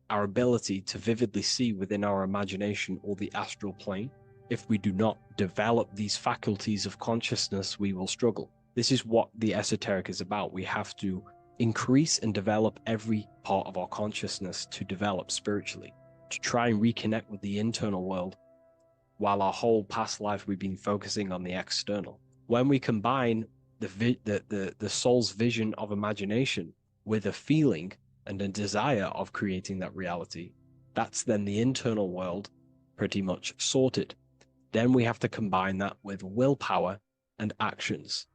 our ability to vividly see within our imagination or the astral plane. If we do not develop these faculties of consciousness, we will struggle. This is what the esoteric is about. We have to increase and develop every part of our consciousness to develop spiritually, to try and reconnect with the internal world, while our whole past life we've been focusing on the external. When we combine the soul's vision of imagination with a feeling and a desire of creating that reality, that's then the internal world pretty much sorted. Then we have to combine that with willpower and actions.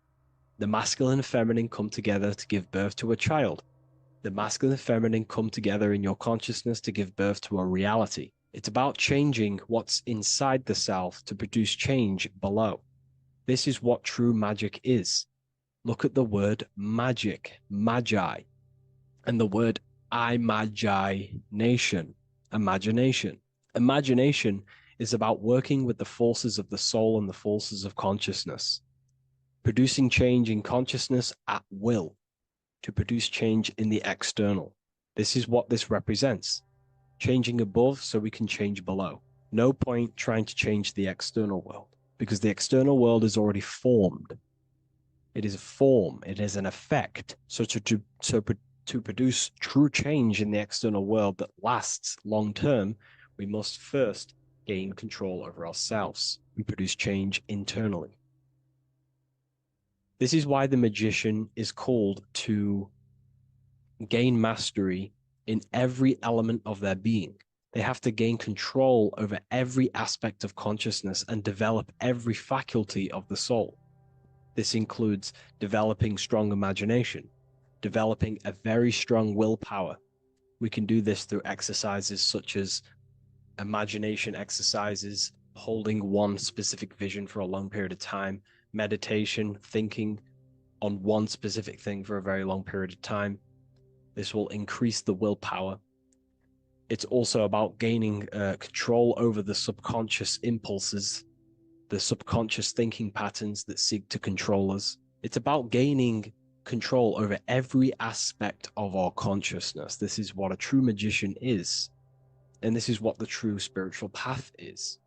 The masculine and feminine come together to give birth to a child. The masculine and feminine come together in your consciousness to give birth to a reality. It's about changing what's inside the self to produce change below. This is what true magic is. Look at the word magic, magi, and the word imagination, imagination. Imagination is about working with the forces of the soul and the forces of consciousness, producing change in consciousness at will to produce change in the external. This is what this represents. Changing above so we can change below. No point trying to change the external world, because the external world is already formed. It is a form, it is an effect. So to produce true change in the external world that lasts long term, we must first gain control over ourselves and produce change internally. This is why the magician is called to gain mastery in every element of their being. They have to gain control over every aspect of consciousness and develop every faculty of the soul. This includes developing strong imagination, developing a very strong willpower. We can do this through exercises such as imagination exercises, holding one specific vision for a long period of time, meditation, thinking on one specific thing for a very long period of time. This will increase the willpower. It's also about gaining control over the subconscious impulses, the subconscious thinking patterns that seek to control us. It's about gaining control over every aspect of our consciousness. This is what a true magician is. And this is what the true spiritual path is.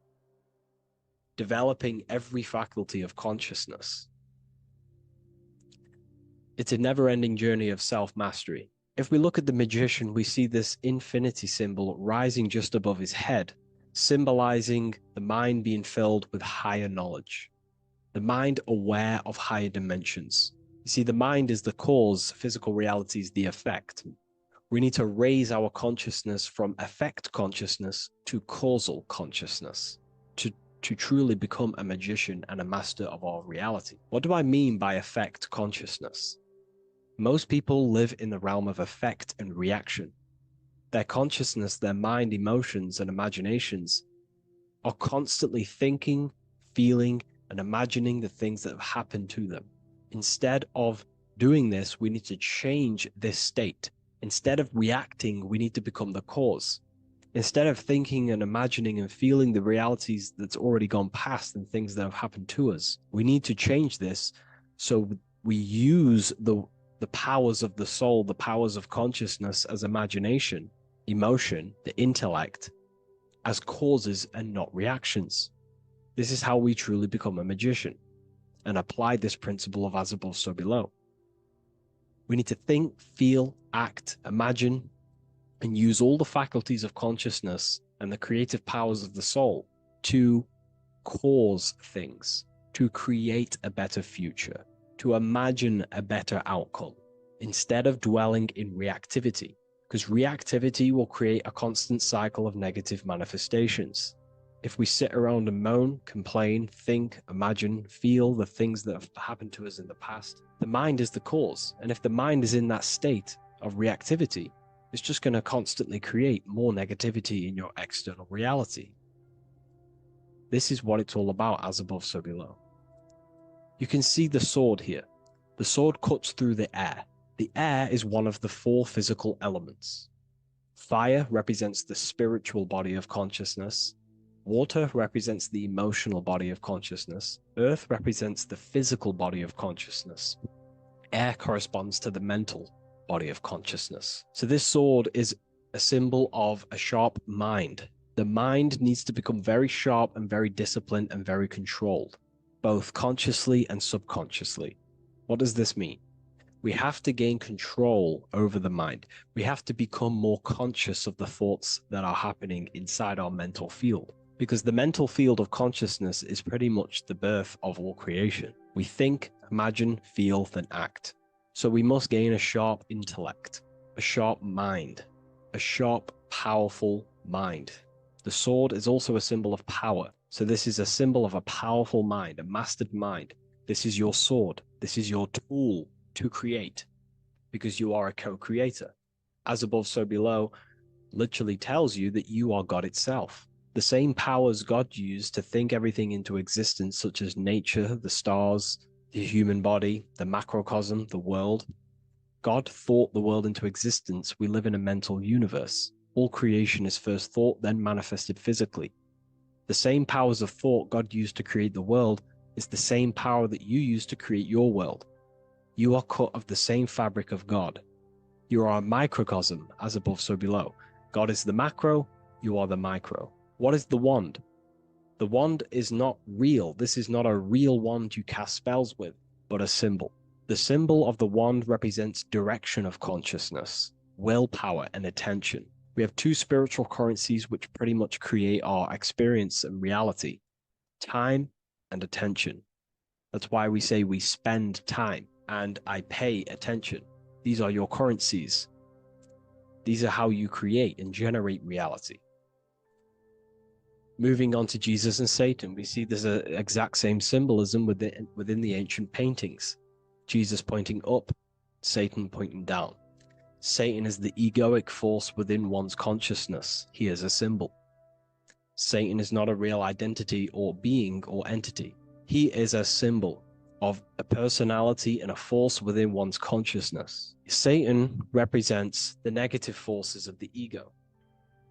Developing every faculty of consciousness. It's a never-ending journey of self-mastery. If we look at the magician, we see this infinity symbol rising just above his head, symbolizing the mind being filled with higher knowledge. The mind aware of higher dimensions. You see, the mind is the cause, physical reality is the effect. We need to raise our consciousness from effect consciousness to causal consciousness to truly become a magician and a master of our reality. What do I mean by effect consciousness? Most people live in the realm of effect and reaction. Their consciousness, their mind, emotions, and imaginations are constantly thinking, feeling, and imagining the things that have happened to them. Instead of doing this, we need to change this state. Instead of reacting, we need to become the cause. Instead of thinking and imagining and feeling the realities that's already gone past and things that have happened to us, we need to change this so we use the powers of the soul, the powers of consciousness as imagination, emotion, the intellect, as causes and not reactions. This is how we truly become a magician and apply this principle of as above, so below. We need to think, feel, act, imagine, and use all the faculties of consciousness and the creative powers of the soul to cause things, to create a better future, to imagine a better outcome, instead of dwelling in reactivity, because reactivity will create a constant cycle of negative manifestations. If we sit around and moan, complain, think, imagine, feel the things that have happened to us in the past, the mind is the cause. And if the mind is in that state of reactivity, it's just going to constantly create more negativity in your external reality. This is what it's all about, as above, so below. You can see the sword here. The sword cuts through the air. The air is one of the 4 physical elements. Fire represents the spiritual body of consciousness. Water represents the emotional body of consciousness. Earth represents the physical body of consciousness. Air corresponds to the mental body of consciousness. So this sword is a symbol of a sharp mind. The mind needs to become very sharp and very disciplined and very controlled, both consciously and subconsciously. What does this mean? We have to gain control over the mind. We have to become more conscious of the thoughts that are happening inside our mental field, because the mental field of consciousness is pretty much the birth of all creation. We think, imagine, feel, then act. So we must gain a sharp intellect, a sharp mind, a sharp, powerful mind. The sword is also a symbol of power. So this is a symbol of a powerful mind, a mastered mind. This is your sword. This is your tool to create, because you are a co-creator. As above, so below literally tells you that you are God itself. The same powers God used to think everything into existence, such as nature, the stars, the human body, the macrocosm, the world. God thought the world into existence. We live in a mental universe. All creation is first thought, then manifested physically. The same powers of thought God used to create the world is the same power that you use to create your world. You are cut of the same fabric of God. You are a microcosm, as above, so below. God is the macro, you are the micro. What is the wand? The wand is not real. This is not a real wand you cast spells with, but a symbol. The symbol of the wand represents direction of consciousness, willpower, and attention. We have 2 spiritual currencies which pretty much create our experience and reality: time and attention. That's why we say we spend time and I pay attention. These are your currencies. These are how you create and generate reality. Moving on to Jesus and Satan, we see there's an exact same symbolism within the ancient paintings. Jesus pointing up, Satan pointing down. Satan is the egoic force within one's consciousness. He is a symbol. Satan is not a real identity or being or entity. He is a symbol of a personality and a force within one's consciousness. Satan represents the negative forces of the ego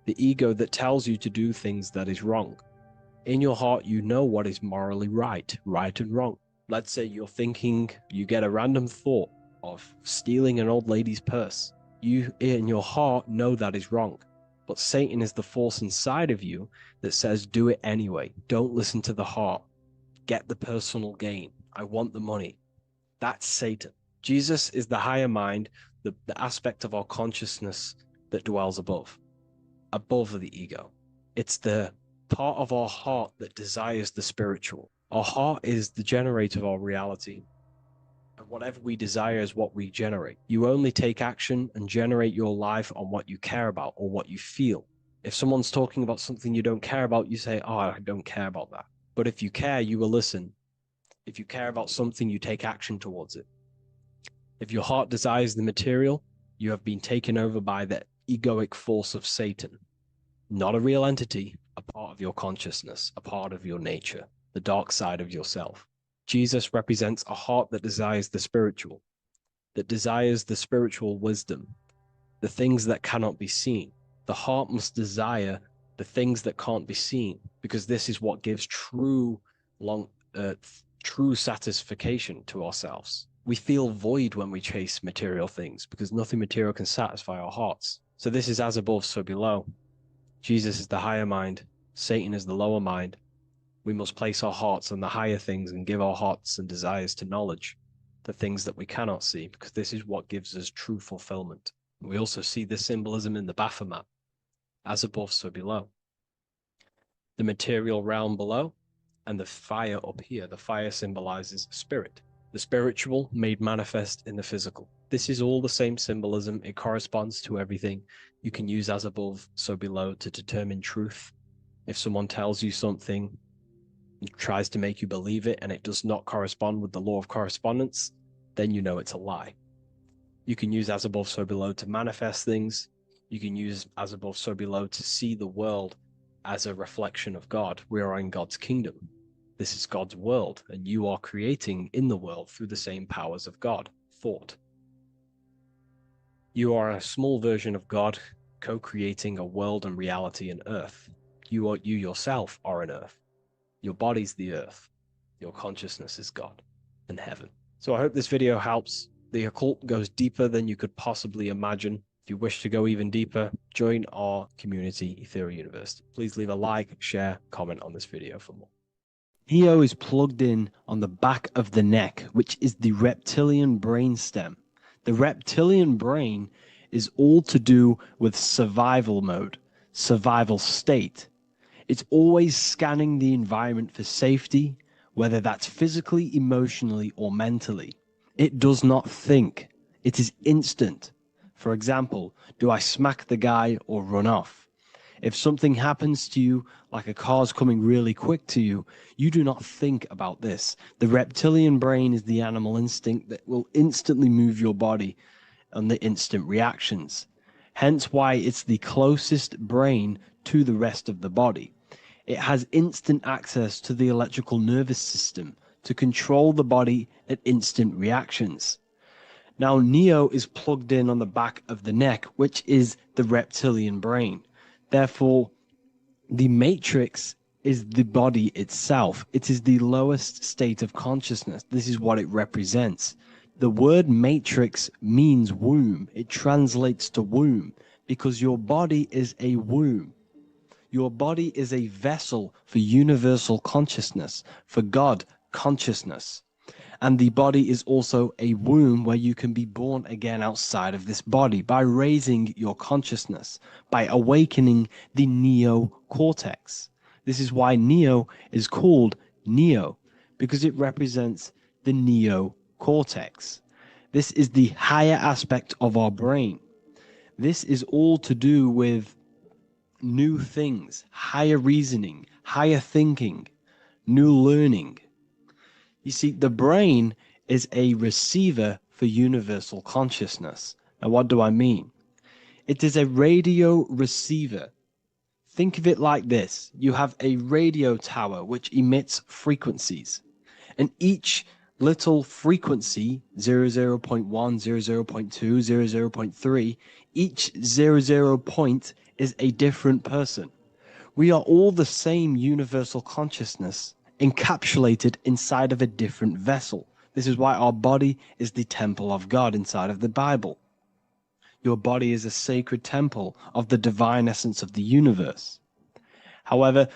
that tells you to do things that is wrong. In your heart, you know what is morally right and wrong. Let's say you're thinking, you get a random thought of stealing an old lady's purse. You, in your heart, know that is wrong. But Satan is the force inside of you that says, do it anyway. Don't listen to the heart. Get the personal gain. I want the money. That's Satan. Jesus is the higher mind, the aspect of our consciousness that dwells above the ego. It's the part of our heart that desires the spiritual. Our heart is the generator of our reality. And whatever we desire is what we generate. You only take action and generate your life on what you care about or what you feel. If someone's talking about something you don't care about, you say, oh, I don't care about that. But if you care, you will listen. If you care about something, you take action towards it. If your heart desires the material, you have been taken over by the egoic force of Satan. Not a real entity, a part of your consciousness, a part of your nature, the dark side of yourself. Jesus represents a heart that desires the spiritual wisdom, the things that cannot be seen. The heart must desire the things that can't be seen, because this is what gives true satisfaction to ourselves. We feel void when we chase material things because nothing material can satisfy our hearts. So this is as above, so below. Jesus is the higher mind. Satan is the lower mind. We must place our hearts on the higher things and give our hearts and desires to knowledge, the things that we cannot see, because this is what gives us true fulfillment. We also see this symbolism in the Baphomet. As above, so below. The material realm below and the fire up here. The fire symbolizes spirit. The spiritual made manifest in the physical. This is all the same symbolism. It corresponds to everything. You can use as above, so below to determine truth. If someone tells you something, tries to make you believe it, and it does not correspond with the law of correspondence, then you know it's a lie. You can use as above, so below to manifest things. You can use as above, so below to see the world as a reflection of God. We are in God's kingdom. This is God's world, and you are creating in the world through the same powers of God, thought. You are a small version of God, co-creating a world and reality in earth. You yourself are an earth. Your body's the earth. Your consciousness is God and heaven. So I hope this video helps. The occult goes deeper than you could possibly imagine. If you wish to go even deeper, join our community, Ethereal University. Please leave a like, share, comment on this video for more. Neo is plugged in on the back of the neck, which is the reptilian brainstem. The reptilian brain is all to do with survival mode, survival state. It's always scanning the environment for safety, whether that's physically, emotionally, or mentally. It does not think. It is instant. For example, do I smack the guy or run off? If something happens to you, like a car's coming really quick to you, you do not think about this. The reptilian brain is the animal instinct that will instantly move your body on the instant reactions. Hence why it's the closest brain to the rest of the body. It has instant access to the electrical nervous system to control the body at instant reactions. Now, Neo is plugged in on the back of the neck, which is the reptilian brain. Therefore, the matrix is the body itself. It is the lowest state of consciousness. This is what it represents. The word matrix means womb. It translates to womb because your body is a womb. Your body is a vessel for universal consciousness, for God consciousness. And the body is also a womb where you can be born again outside of this body by raising your consciousness, by awakening the neocortex. This is why Neo is called Neo, because it represents the neocortex. This is the higher aspect of our brain. This is all to do with new things, higher reasoning, higher thinking, new learning. You see, the brain is a receiver for universal consciousness. Now, what do I mean? It is a radio receiver. Think of it like this. You have a radio tower which emits frequencies, and each little frequency, 00.1, 00.2, 00.3, each 00 point is a different person. We are all the same universal consciousness encapsulated inside of a different vessel. This is why our body is the temple of God inside of the Bible. Your body is a sacred temple of the divine essence of the universe. However,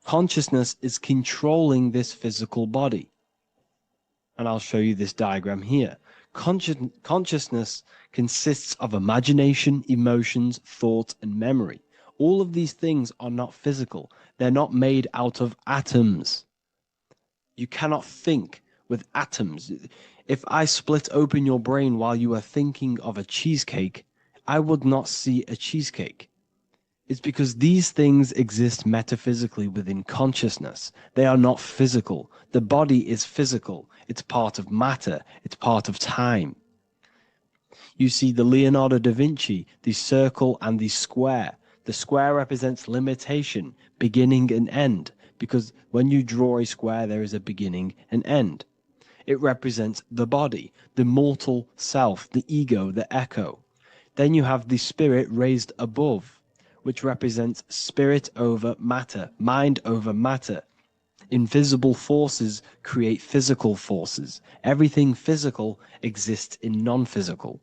consciousness is controlling this physical body. And I'll show you this diagram here. Consciousness consists of imagination, emotions, thought, and memory. All of these things are not physical. They're not made out of atoms. You cannot think with atoms. If I split open your brain while you are thinking of a cheesecake, I would not see a cheesecake. It's because these things exist metaphysically within consciousness. They are not physical. The body is physical. It's part of matter. It's part of time. You see the Leonardo da Vinci, the circle and the square. The square represents limitation, beginning and end, because when you draw a square, there is a beginning and end. It represents the body, the mortal self, the ego, the echo. Then you have the spirit raised above, which represents spirit over matter, mind over matter. Invisible forces create physical forces. Everything physical exists in non-physical.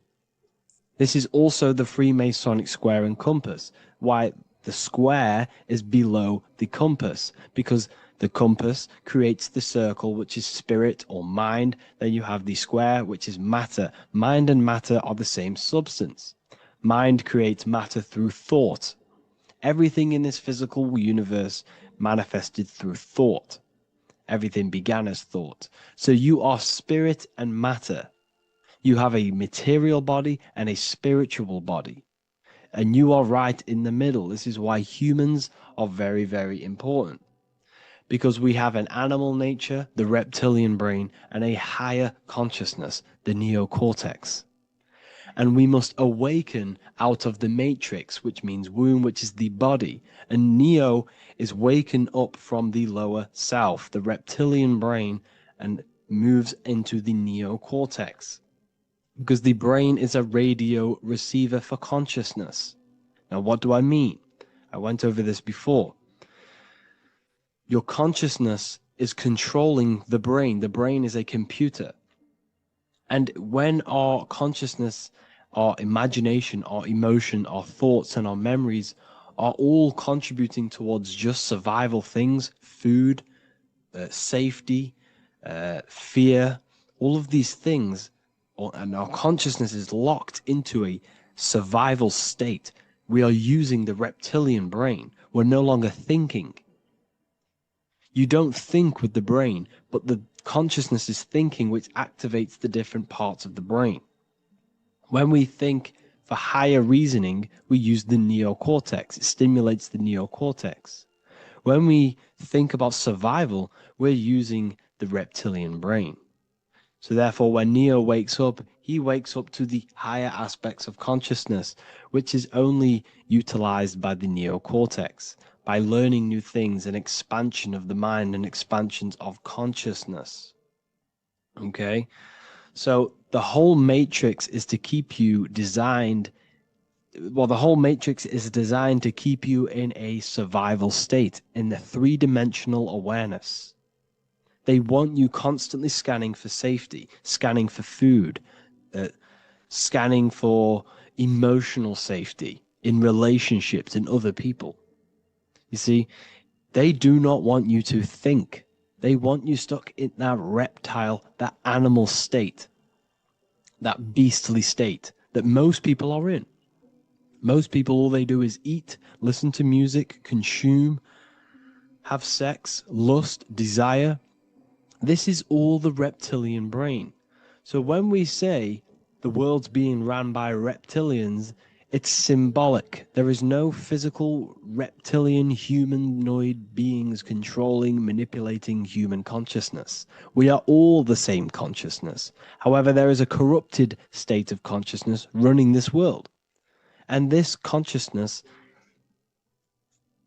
This is also the Freemasonic square and compass, why the square is below the compass, because the compass creates the circle, which is spirit or mind. Then you have the square, which is matter. Mind and matter are the same substance. Mind creates matter through thought. Everything in this physical universe manifested through thought. Everything began as thought. So you are spirit and matter. You have a material body and a spiritual body. And you are right in the middle. This is why humans are very, very important. Because we have an animal nature, the reptilian brain, and a higher consciousness, the neocortex. And we must awaken out of the matrix, which means womb, which is the body. And neo is waken up from the lower self, the reptilian brain, and moves into the neocortex. Because the brain is a radio receiver for consciousness. Now, what do I mean? I went over this before. Your consciousness is controlling the brain. The brain is a computer. And when our consciousness, our imagination, our emotion, our thoughts, and our memories are all contributing towards just survival things, food, safety, fear, all of these things, and our consciousness is locked into a survival state, we are using the reptilian brain. We're no longer thinking. You don't think with the brain, but the consciousness is thinking, which activates the different parts of the brain. When we think for higher reasoning, we use the neocortex. It stimulates the neocortex. When we think about survival, we're using the reptilian brain. So therefore, when Neo wakes up, he wakes up to the higher aspects of consciousness, which is only utilized by the neocortex, by learning new things and expansion of the mind and expansions of consciousness. Okay? So the whole matrix is to keep you designed, well, the whole matrix is designed to keep you in a survival state, in the three-dimensional awareness. They want you constantly scanning for safety, scanning for food, scanning for emotional safety in relationships and other people. You see, they do not want you to think. They want you stuck in that reptile, that animal state, that beastly state that most people are in. Most people, all they do is eat, listen to music, consume, have sex, lust, desire. This is all the reptilian brain. So when we say the world's being ran by reptilians, It's symbolic. There is no physical reptilian humanoid beings controlling, manipulating human consciousness. We are all the same consciousness. However, there is a corrupted state of consciousness running this world. And this consciousness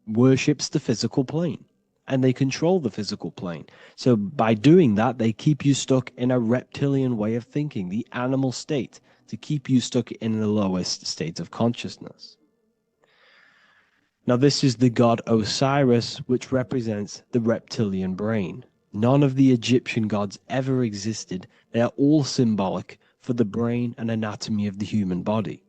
worships the physical plane. And they control the physical plane. So by doing that, they keep you stuck in a reptilian way of thinking, the animal state, to keep you stuck in the lowest state of consciousness. Now, this is the god Osiris, which represents the reptilian brain. None of the Egyptian gods ever existed. They are all symbolic for the brain and anatomy of the human body.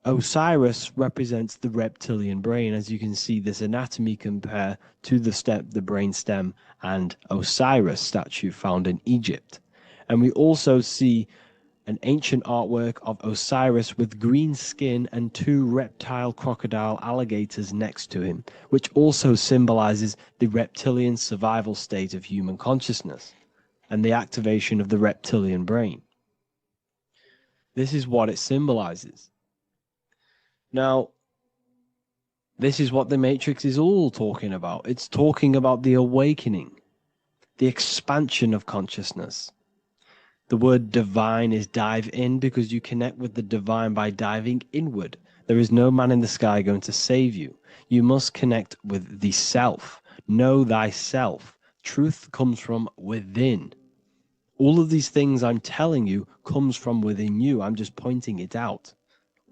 Osiris represents the reptilian brain, as you can see this anatomy compare to the brain stem and Osiris statue found in Egypt. And we also see an ancient artwork of Osiris with green skin and two reptile crocodile alligators next to him, which also symbolizes the reptilian survival state of human consciousness and the activation of the reptilian brain. This is what it symbolizes. Now, this is what the Matrix is all talking about. It's talking about the awakening, the expansion of consciousness. The word divine is dive in because you connect with the divine by diving inward. There is no man in the sky going to save you. You must connect with the self. Know thyself. Truth comes from within. All of these things I'm telling you comes from within you. I'm just pointing it out.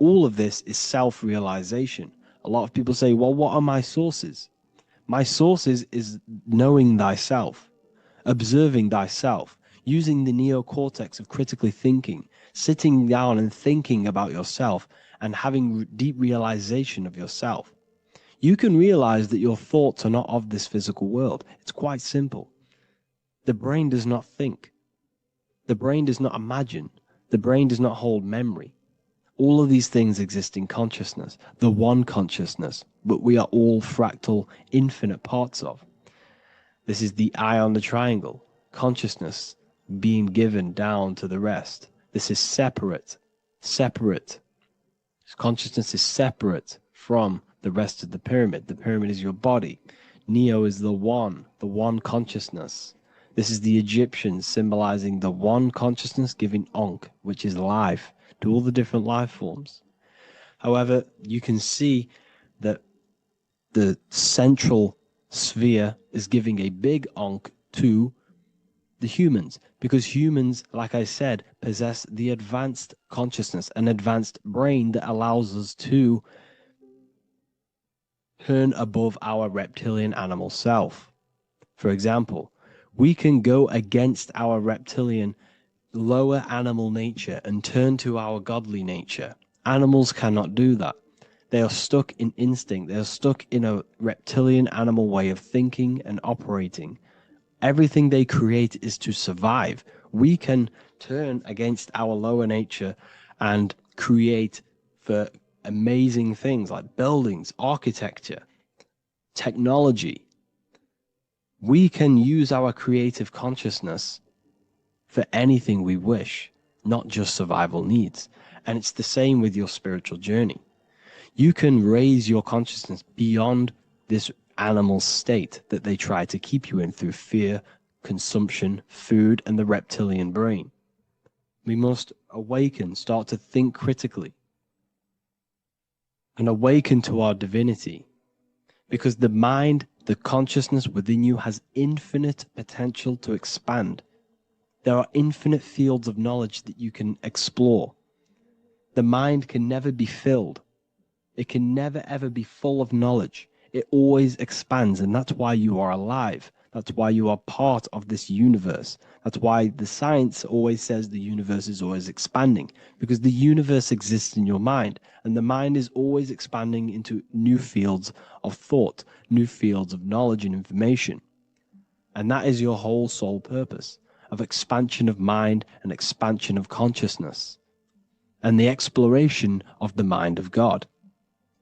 All of this is self-realization. A lot of people say, well, what are my sources? My sources is knowing thyself, observing thyself, using the neocortex of critically thinking, sitting down and thinking about yourself and having deep realization of yourself. You can realize that your thoughts are not of this physical world. It's quite simple. The brain does not think. The brain does not imagine. The brain does not hold memory. All of these things exist in consciousness, the one consciousness, but we are all fractal, infinite parts of. This is the eye on the triangle, consciousness being given down to the rest. This is separate. Consciousness is separate from the rest of the pyramid. The pyramid is your body. Neo is the one consciousness. This is the Egyptians symbolizing the one consciousness giving Ankh, which is life, to all the different life forms. However, you can see that the central sphere is giving a big Ankh to the humans, because humans, like I said, possess the advanced consciousness, an advanced brain that allows us to turn above our reptilian animal self. For example, we can go against our reptilian lower animal nature and turn to our godly nature. Animals cannot do that. They are stuck in instinct. They are stuck in a reptilian animal way of thinking and operating. Everything they create is to survive. We can turn against our lower nature and create for amazing things like buildings, architecture, technology. We can use our creative consciousness for anything we wish, not just survival needs. And it's the same with your spiritual journey. You can raise your consciousness beyond this animal state that they try to keep you in through fear, consumption, food, and the reptilian brain. We must awaken, start to think critically, and awaken to our divinity. Because the mind, the consciousness within you has infinite potential to expand. There are infinite fields of knowledge that you can explore. The mind can never be filled. It can never ever be full of knowledge. It always expands, and that's why you are alive. That's why you are part of this universe. That's why the science always says the universe is always expanding, because the universe exists in your mind, and the mind is always expanding into new fields of thought, new fields of knowledge and information. And that is your whole sole purpose, of expansion of mind and expansion of consciousness, and the exploration of the mind of God.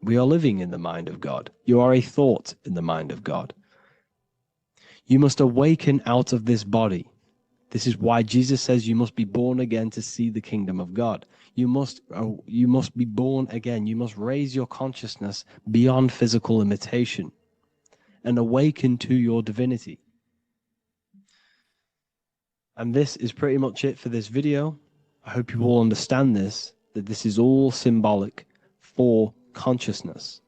We are living in the mind of God. You are a thought in the mind of God. You must awaken out of this body. This is why Jesus says you must be born again to see the kingdom of God. You must be born again. You must raise your consciousness beyond physical limitation and awaken to your divinity. And this is pretty much it for this video. I hope you all understand this, that this is all symbolic for consciousness.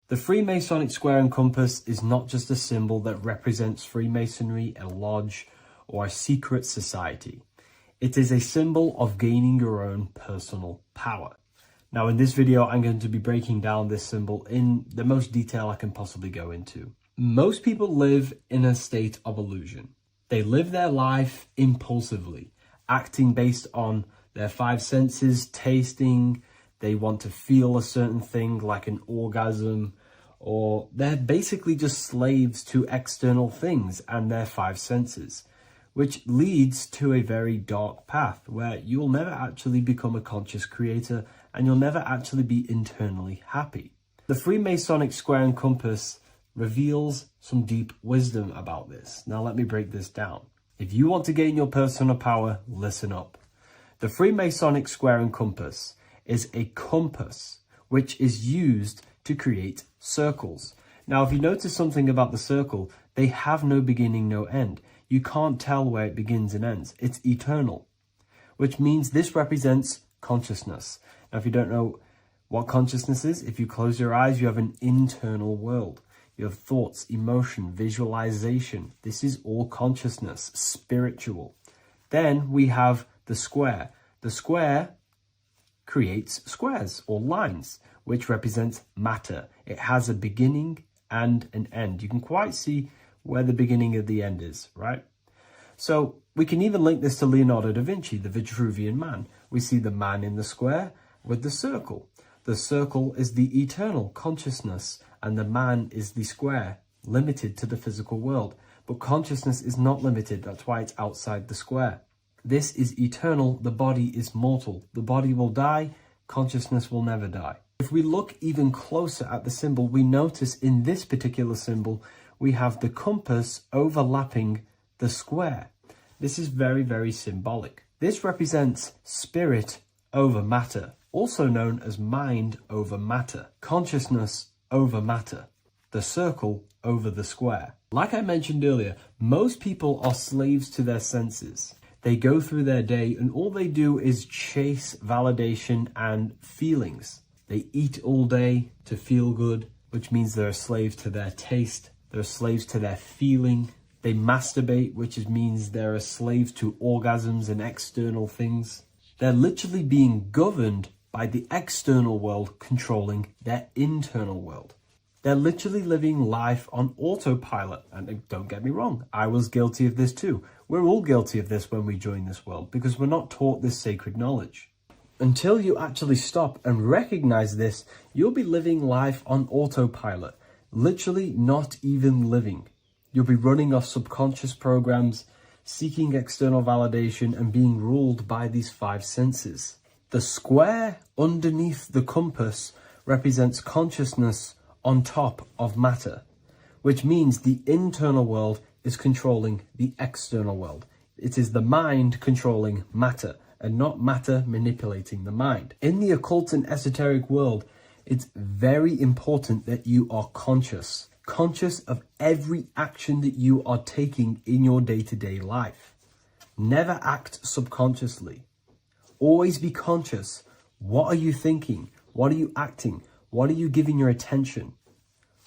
The Freemasonic square and compass is not just a symbol that represents Freemasonry, a lodge, or a secret society. It is a symbol of gaining your own personal power. Now in this video, I'm going to be breaking down this symbol in the most detail I can possibly go into. Most people live in a state of illusion. They live their life impulsively, acting based on their five senses, tasting. They want to feel a certain thing like an orgasm, or they're basically just slaves to external things and their five senses, which leads to a very dark path where you'll never actually become a conscious creator and you'll never actually be internally happy. The Freemasonic square and compass reveals some deep wisdom about this. Now let me break this down. If you want to gain your personal power, listen up. The Freemasonic square and compass is a compass which is used to create circles. Now, if you notice something about the circle, they have no beginning, no end. You can't tell where it begins and ends. It's eternal, which means this represents consciousness. Now, if you don't know what consciousness is, if you close your eyes, you have an internal world. You have thoughts, emotion, visualization. This is all consciousness, spiritual. Then we have the square. The square creates squares or lines, which represents matter. It has a beginning and an end. You can quite see where the beginning of the end is, right? So we can even link this to Leonardo da Vinci, the Vitruvian Man. We see the man in the square with the circle. The circle is the eternal consciousness, and the man is the square, limited to the physical world. But consciousness is not limited. That's why it's outside the square. This is eternal. The body is mortal. The body will die. Consciousness will never die. If we look even closer at the symbol, we notice in this particular symbol, we have the compass overlapping the square. This is very, very symbolic. This represents spirit over matter, also known as mind over matter, consciousness over matter, the circle over the square. Like I mentioned earlier, most people are slaves to their senses. They go through their day and all they do is chase validation and feelings. They eat all day to feel good, which means they're a slave to their taste. They're slaves to their feeling. They masturbate, which means they're a slave to orgasms and external things. They're literally being governed by the external world controlling their internal world. They're literally living life on autopilot. And don't get me wrong, I was guilty of this too. We're all guilty of this when we join this world because we're not taught this sacred knowledge. Until you actually stop and recognize this, you'll be living life on autopilot, literally not even living. You'll be running off subconscious programs, seeking external validation and being ruled by these five senses. The square underneath the compass represents consciousness on top of matter, which means the internal world is controlling the external world. It is the mind controlling matter and not matter manipulating the mind. In the occult and esoteric world, it's very important that you are conscious of every action that you are taking in your day-to-day life. Never act subconsciously. Always be conscious. What are you thinking? What are you acting? What are you giving your attention?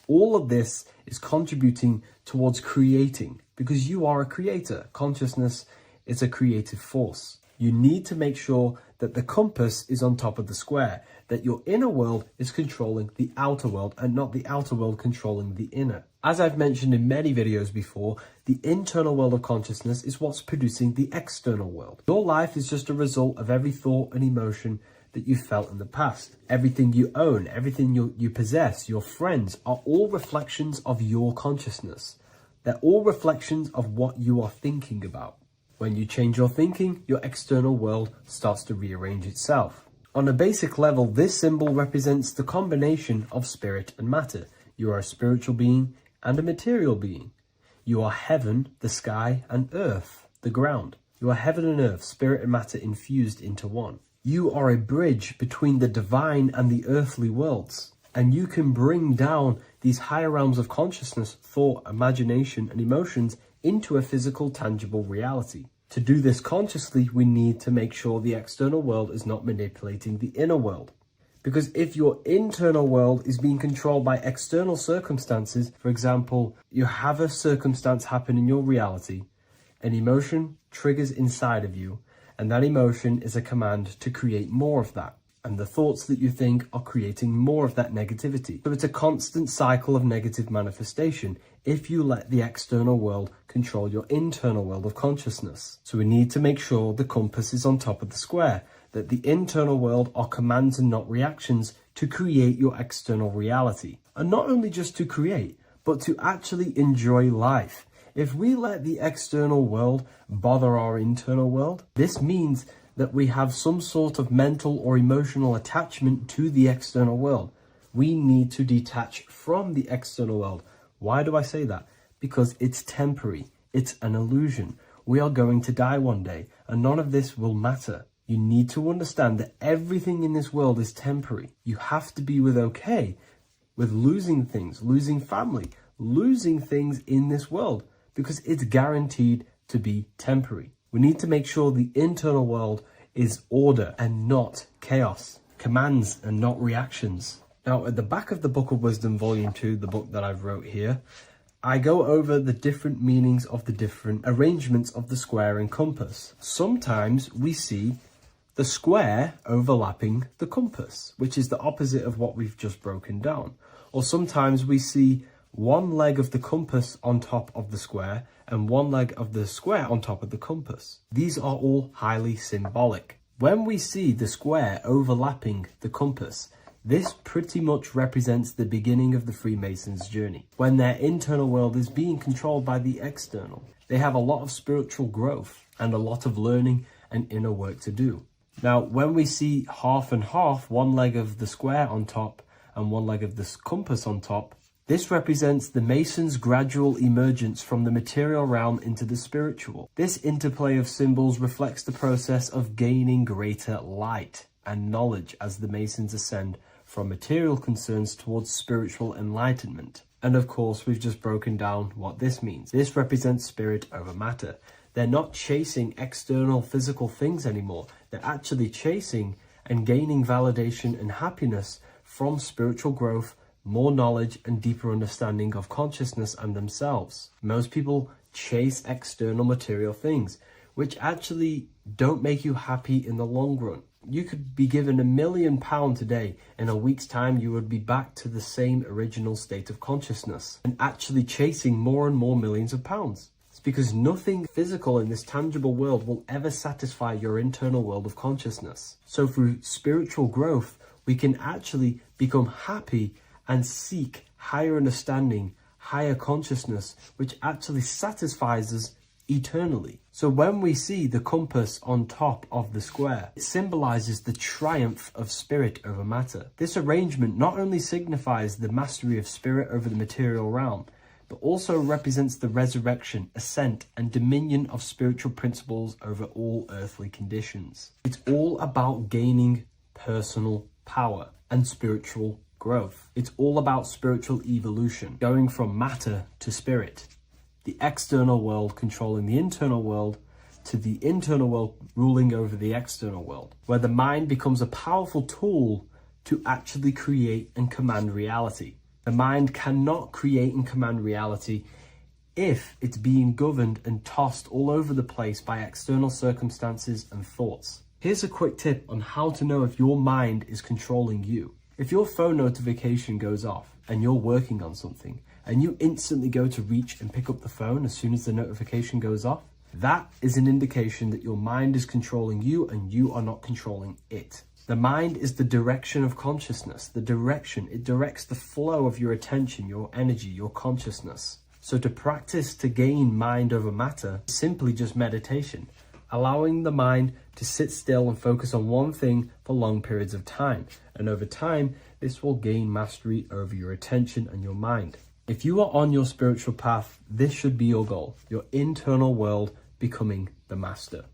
All of this is contributing towards creating because you are a creator. Consciousness is a creative force. You need to make sure that the compass is on top of the square, that your inner world is controlling the outer world and not the outer world controlling the inner. As I've mentioned in many videos before, the internal world of consciousness is what's producing the external world. Your life is just a result of every thought and emotion that you felt in the past. Everything you own, everything you possess, your friends are all reflections of your consciousness. They're all reflections of what you are thinking about. When you change your thinking, your external world starts to rearrange itself. On a basic level, this symbol represents the combination of spirit and matter. You are a spiritual being and a material being. You are heaven, the sky, and earth, the ground. You are heaven and earth, spirit and matter infused into one. You are a bridge between the divine and the earthly worlds. And you can bring down these higher realms of consciousness, thought, imagination, and emotions into a physical, tangible reality. To do this consciously, we need to make sure the external world is not manipulating the inner world. Because if your internal world is being controlled by external circumstances, for example, you have a circumstance happen in your reality, an emotion triggers inside of you, and that emotion is a command to create more of that. And the thoughts that you think are creating more of that negativity. So it's a constant cycle of negative manifestation if you let the external world control your internal world of consciousness. So we need to make sure the compass is on top of the square, that the internal world are commands and not reactions to create your external reality. And not only just to create, but to actually enjoy life. If we let the external world bother our internal world, this means that we have some sort of mental or emotional attachment to the external world. We need to detach from the external world. Why do I say that? Because it's temporary. It's an illusion. We are going to die one day, and none of this will matter. You need to understand that everything in this world is temporary. You have to be okay with losing things, losing family, losing things in this world, because it's guaranteed to be temporary. We need to make sure the internal world is order and not chaos, commands and not reactions. Now, at the back of the Book of Wisdom, Volume 2, the book that I've wrote here, I go over the different meanings of the different arrangements of the square and compass. Sometimes we see the square overlapping the compass, which is the opposite of what we've just broken down. Or sometimes we see one leg of the compass on top of the square and one leg of the square on top of the compass. These are all highly symbolic. When we see the square overlapping the compass, this pretty much represents the beginning of the Freemasons' journey, when their internal world is being controlled by the external. They have a lot of spiritual growth and a lot of learning and inner work to do. Now, when we see half and half, one leg of the square on top and one leg of the compass on top, this represents the Masons' gradual emergence from the material realm into the spiritual. This interplay of symbols reflects the process of gaining greater light and knowledge as the Masons ascend from material concerns towards spiritual enlightenment. And of course, we've just broken down what this means. This represents spirit over matter. They're not chasing external physical things anymore. They're actually chasing and gaining validation and happiness from spiritual growth, more knowledge and deeper understanding of consciousness and themselves. Most people chase external material things, which actually don't make you happy in the long run. You could be given £1 million today. In a week's time, you would be back to the same original state of consciousness and actually chasing more and more millions of pounds. It's because nothing physical in this tangible world will ever satisfy your internal world of consciousness. So through spiritual growth, we can actually become happy and seek higher understanding, higher consciousness, which actually satisfies us eternally. So when we see the compass on top of the square, it symbolizes the triumph of spirit over matter. This arrangement not only signifies the mastery of spirit over the material realm, but also represents the resurrection, ascent, and dominion of spiritual principles over all earthly conditions. It's all about gaining personal power and spiritual growth. It's all about spiritual evolution, going from matter to spirit. The external world controlling the internal world to the internal world ruling over the external world, where the mind becomes a powerful tool to actually create and command reality. The mind cannot create and command reality if it's being governed and tossed all over the place by external circumstances and thoughts. Here's a quick tip on how to know if your mind is controlling you. If your phone notification goes off and you're working on something and you instantly go to reach and pick up the phone as soon as the notification goes off, that is an indication that your mind is controlling you and you are not controlling it. The mind is the direction of consciousness. The direction, it directs the flow of your attention, your energy, your consciousness. So to practice to gain mind over matter is simply just meditation, allowing the mind to sit still and focus on one thing for long periods of time. And over time, this will gain mastery over your attention and your mind. If you are on your spiritual path, this should be your goal, your internal world becoming the master.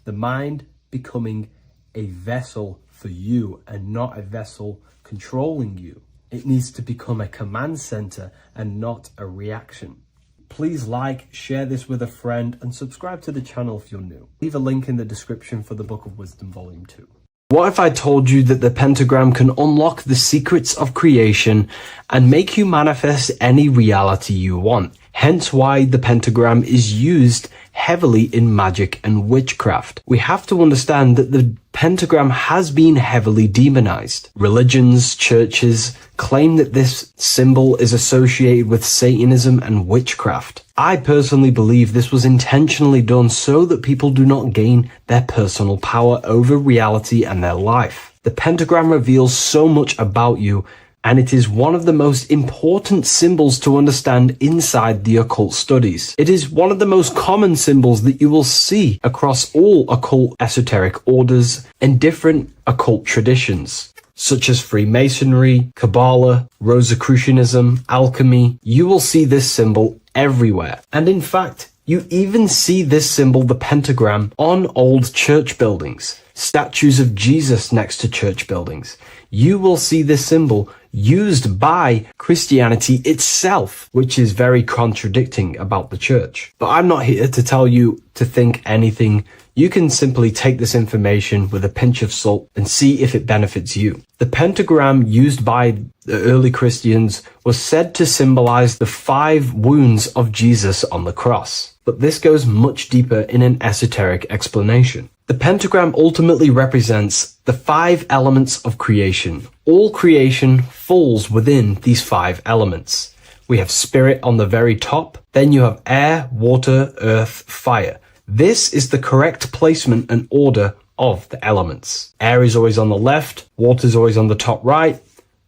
The mind becoming a vessel for you and not a vessel controlling you. It needs to become a command center and not a reaction. Please like, share this with a friend, and subscribe to the channel if you're new. Leave a link in the description for the Book of Wisdom Volume 2. What if I told you that the pentagram can unlock the secrets of creation and make you manifest any reality you want? Hence why the pentagram is used heavily in magic and witchcraft. We have to understand that the pentagram has been heavily demonized. Religions, churches claim that this symbol is associated with Satanism and witchcraft. I personally believe this was intentionally done so that people do not gain their personal power over reality and their life. The pentagram reveals so much about you, and it is one of the most important symbols to understand inside the occult studies. It is one of the most common symbols that you will see across all occult esoteric orders and different occult traditions, such as Freemasonry, Kabbalah, Rosicrucianism, alchemy. You will see this symbol everywhere. And in fact, you even see this symbol, the pentagram, on old church buildings, statues of Jesus next to church buildings. You will see this symbol used by Christianity itself, which is very contradicting about the church. But I'm not here to tell you to think anything. You can simply take this information with a pinch of salt and see if it benefits you. The pentagram used by the early Christians was said to symbolize the 5 wounds of Jesus on the cross. But this goes much deeper in an esoteric explanation. The pentagram ultimately represents the 5 elements of creation. All creation falls within these 5 elements. We have spirit on the very top, then you have air, water, earth, fire. This is the correct placement and order of the elements. Air is always on the left, water is always on the top right,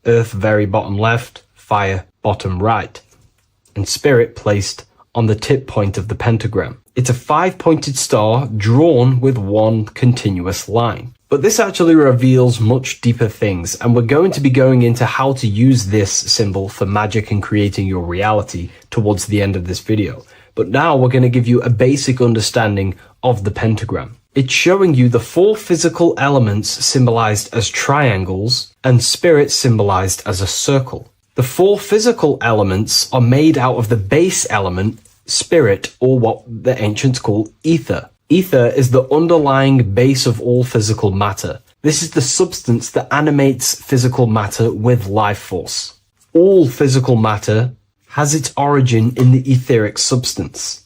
earth very bottom left, fire bottom right, and spirit placed on the tip point of the pentagram. It's a 5-pointed star drawn with one continuous line. But this actually reveals much deeper things, and we're going to be going into how to use this symbol for magic and creating your reality towards the end of this video. But now we're going to give you a basic understanding of the pentagram. It's showing you the 4 physical elements symbolized as triangles and spirit symbolized as a circle. The 4 physical elements are made out of the base element, spirit, or what the ancients call ether. Ether is the underlying base of all physical matter. This is the substance that animates physical matter with life force. All physical matter has its origin in the etheric substance,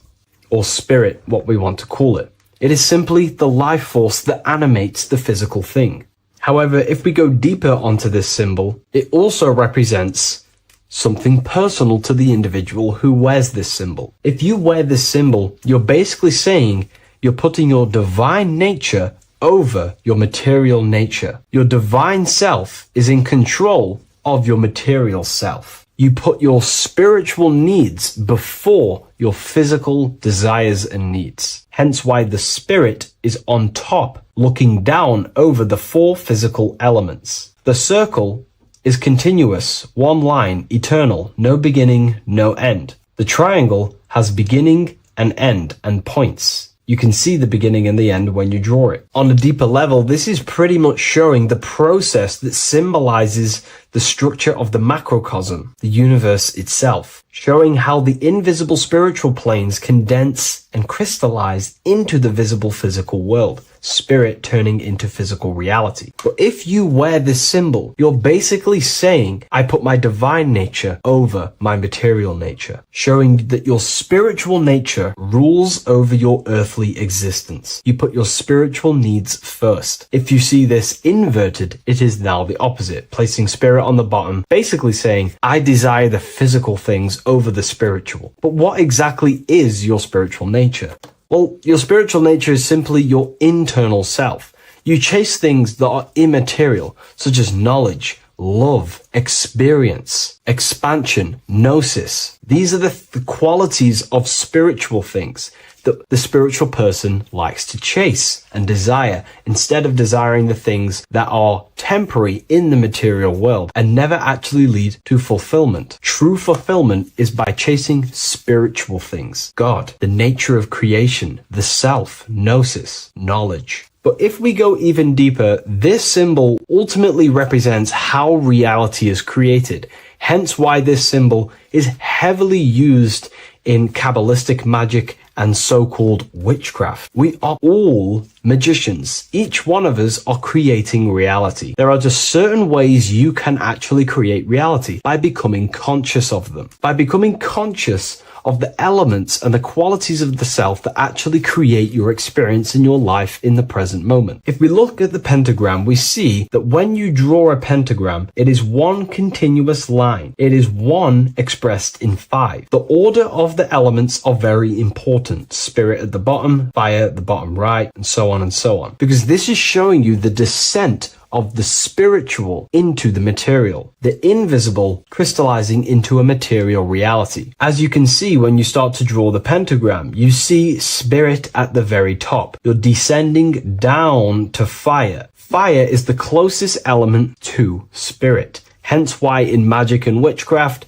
or spirit, what we want to call it. It is simply the life force that animates the physical thing. However, if we go deeper onto this symbol, it also represents something personal to the individual who wears this symbol. If you wear this symbol, you're basically saying you're putting your divine nature over your material nature. Your divine self is in control of your material self. You put your spiritual needs before your physical desires and needs. Hence why the spirit is on top, looking down over the 4 physical elements. The circle is continuous, one line, eternal, no beginning, no end. The triangle has beginning and end and points. You can see the beginning and the end when you draw it. On a deeper level, this is pretty much showing the process that symbolizes the structure of the macrocosm, the universe itself, showing how the invisible spiritual planes condense and crystallize into the visible physical world, spirit turning into physical reality. But if you wear this symbol, you're basically saying, I put my divine nature over my material nature, showing that your spiritual nature rules over your earthly existence. You put your spiritual needs first. If you see this inverted, it is now the opposite, placing spirit on the bottom, basically saying, I desire the physical things over the spiritual. But what exactly is your spiritual nature? Well, your spiritual nature is simply your internal self. You chase things that are immaterial, such as knowledge, love, experience, expansion, gnosis. These are the qualities of spiritual things that the spiritual person likes to chase and desire, instead of desiring the things that are temporary in the material world and never actually lead to fulfillment. True fulfillment is by chasing spiritual things: God, the nature of creation, the self, gnosis, knowledge. But if we go even deeper, this symbol ultimately represents how reality is created. Hence why this symbol is heavily used in Kabbalistic magic and so-called witchcraft. We are all magicians. Each one of us are creating reality. There are just certain ways you can actually create reality: by becoming conscious of them, by becoming conscious of the elements and the qualities of the self that actually create your experience in your life in the present moment. If we look at the pentagram, we see that when you draw a pentagram, it is one continuous line. It is one expressed in 5. The order of the elements are very important. Spirit at the bottom, fire at the bottom right, and so on and so on. Because this is showing you the descent of the spiritual into the material, the invisible crystallizing into a material reality. As you can see, when you start to draw the pentagram, you see spirit at the very top. You're descending down to fire. Fire is the closest element to spirit. Hence why in magic and witchcraft,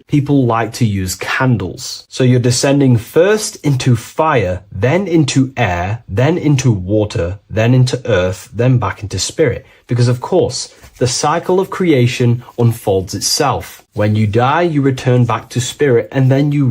people like to use candles. So you're descending first into fire, then into air, then into water, then into earth, then back into spirit. Because of course, the cycle of creation unfolds itself. When you die, you return back to spirit, and then you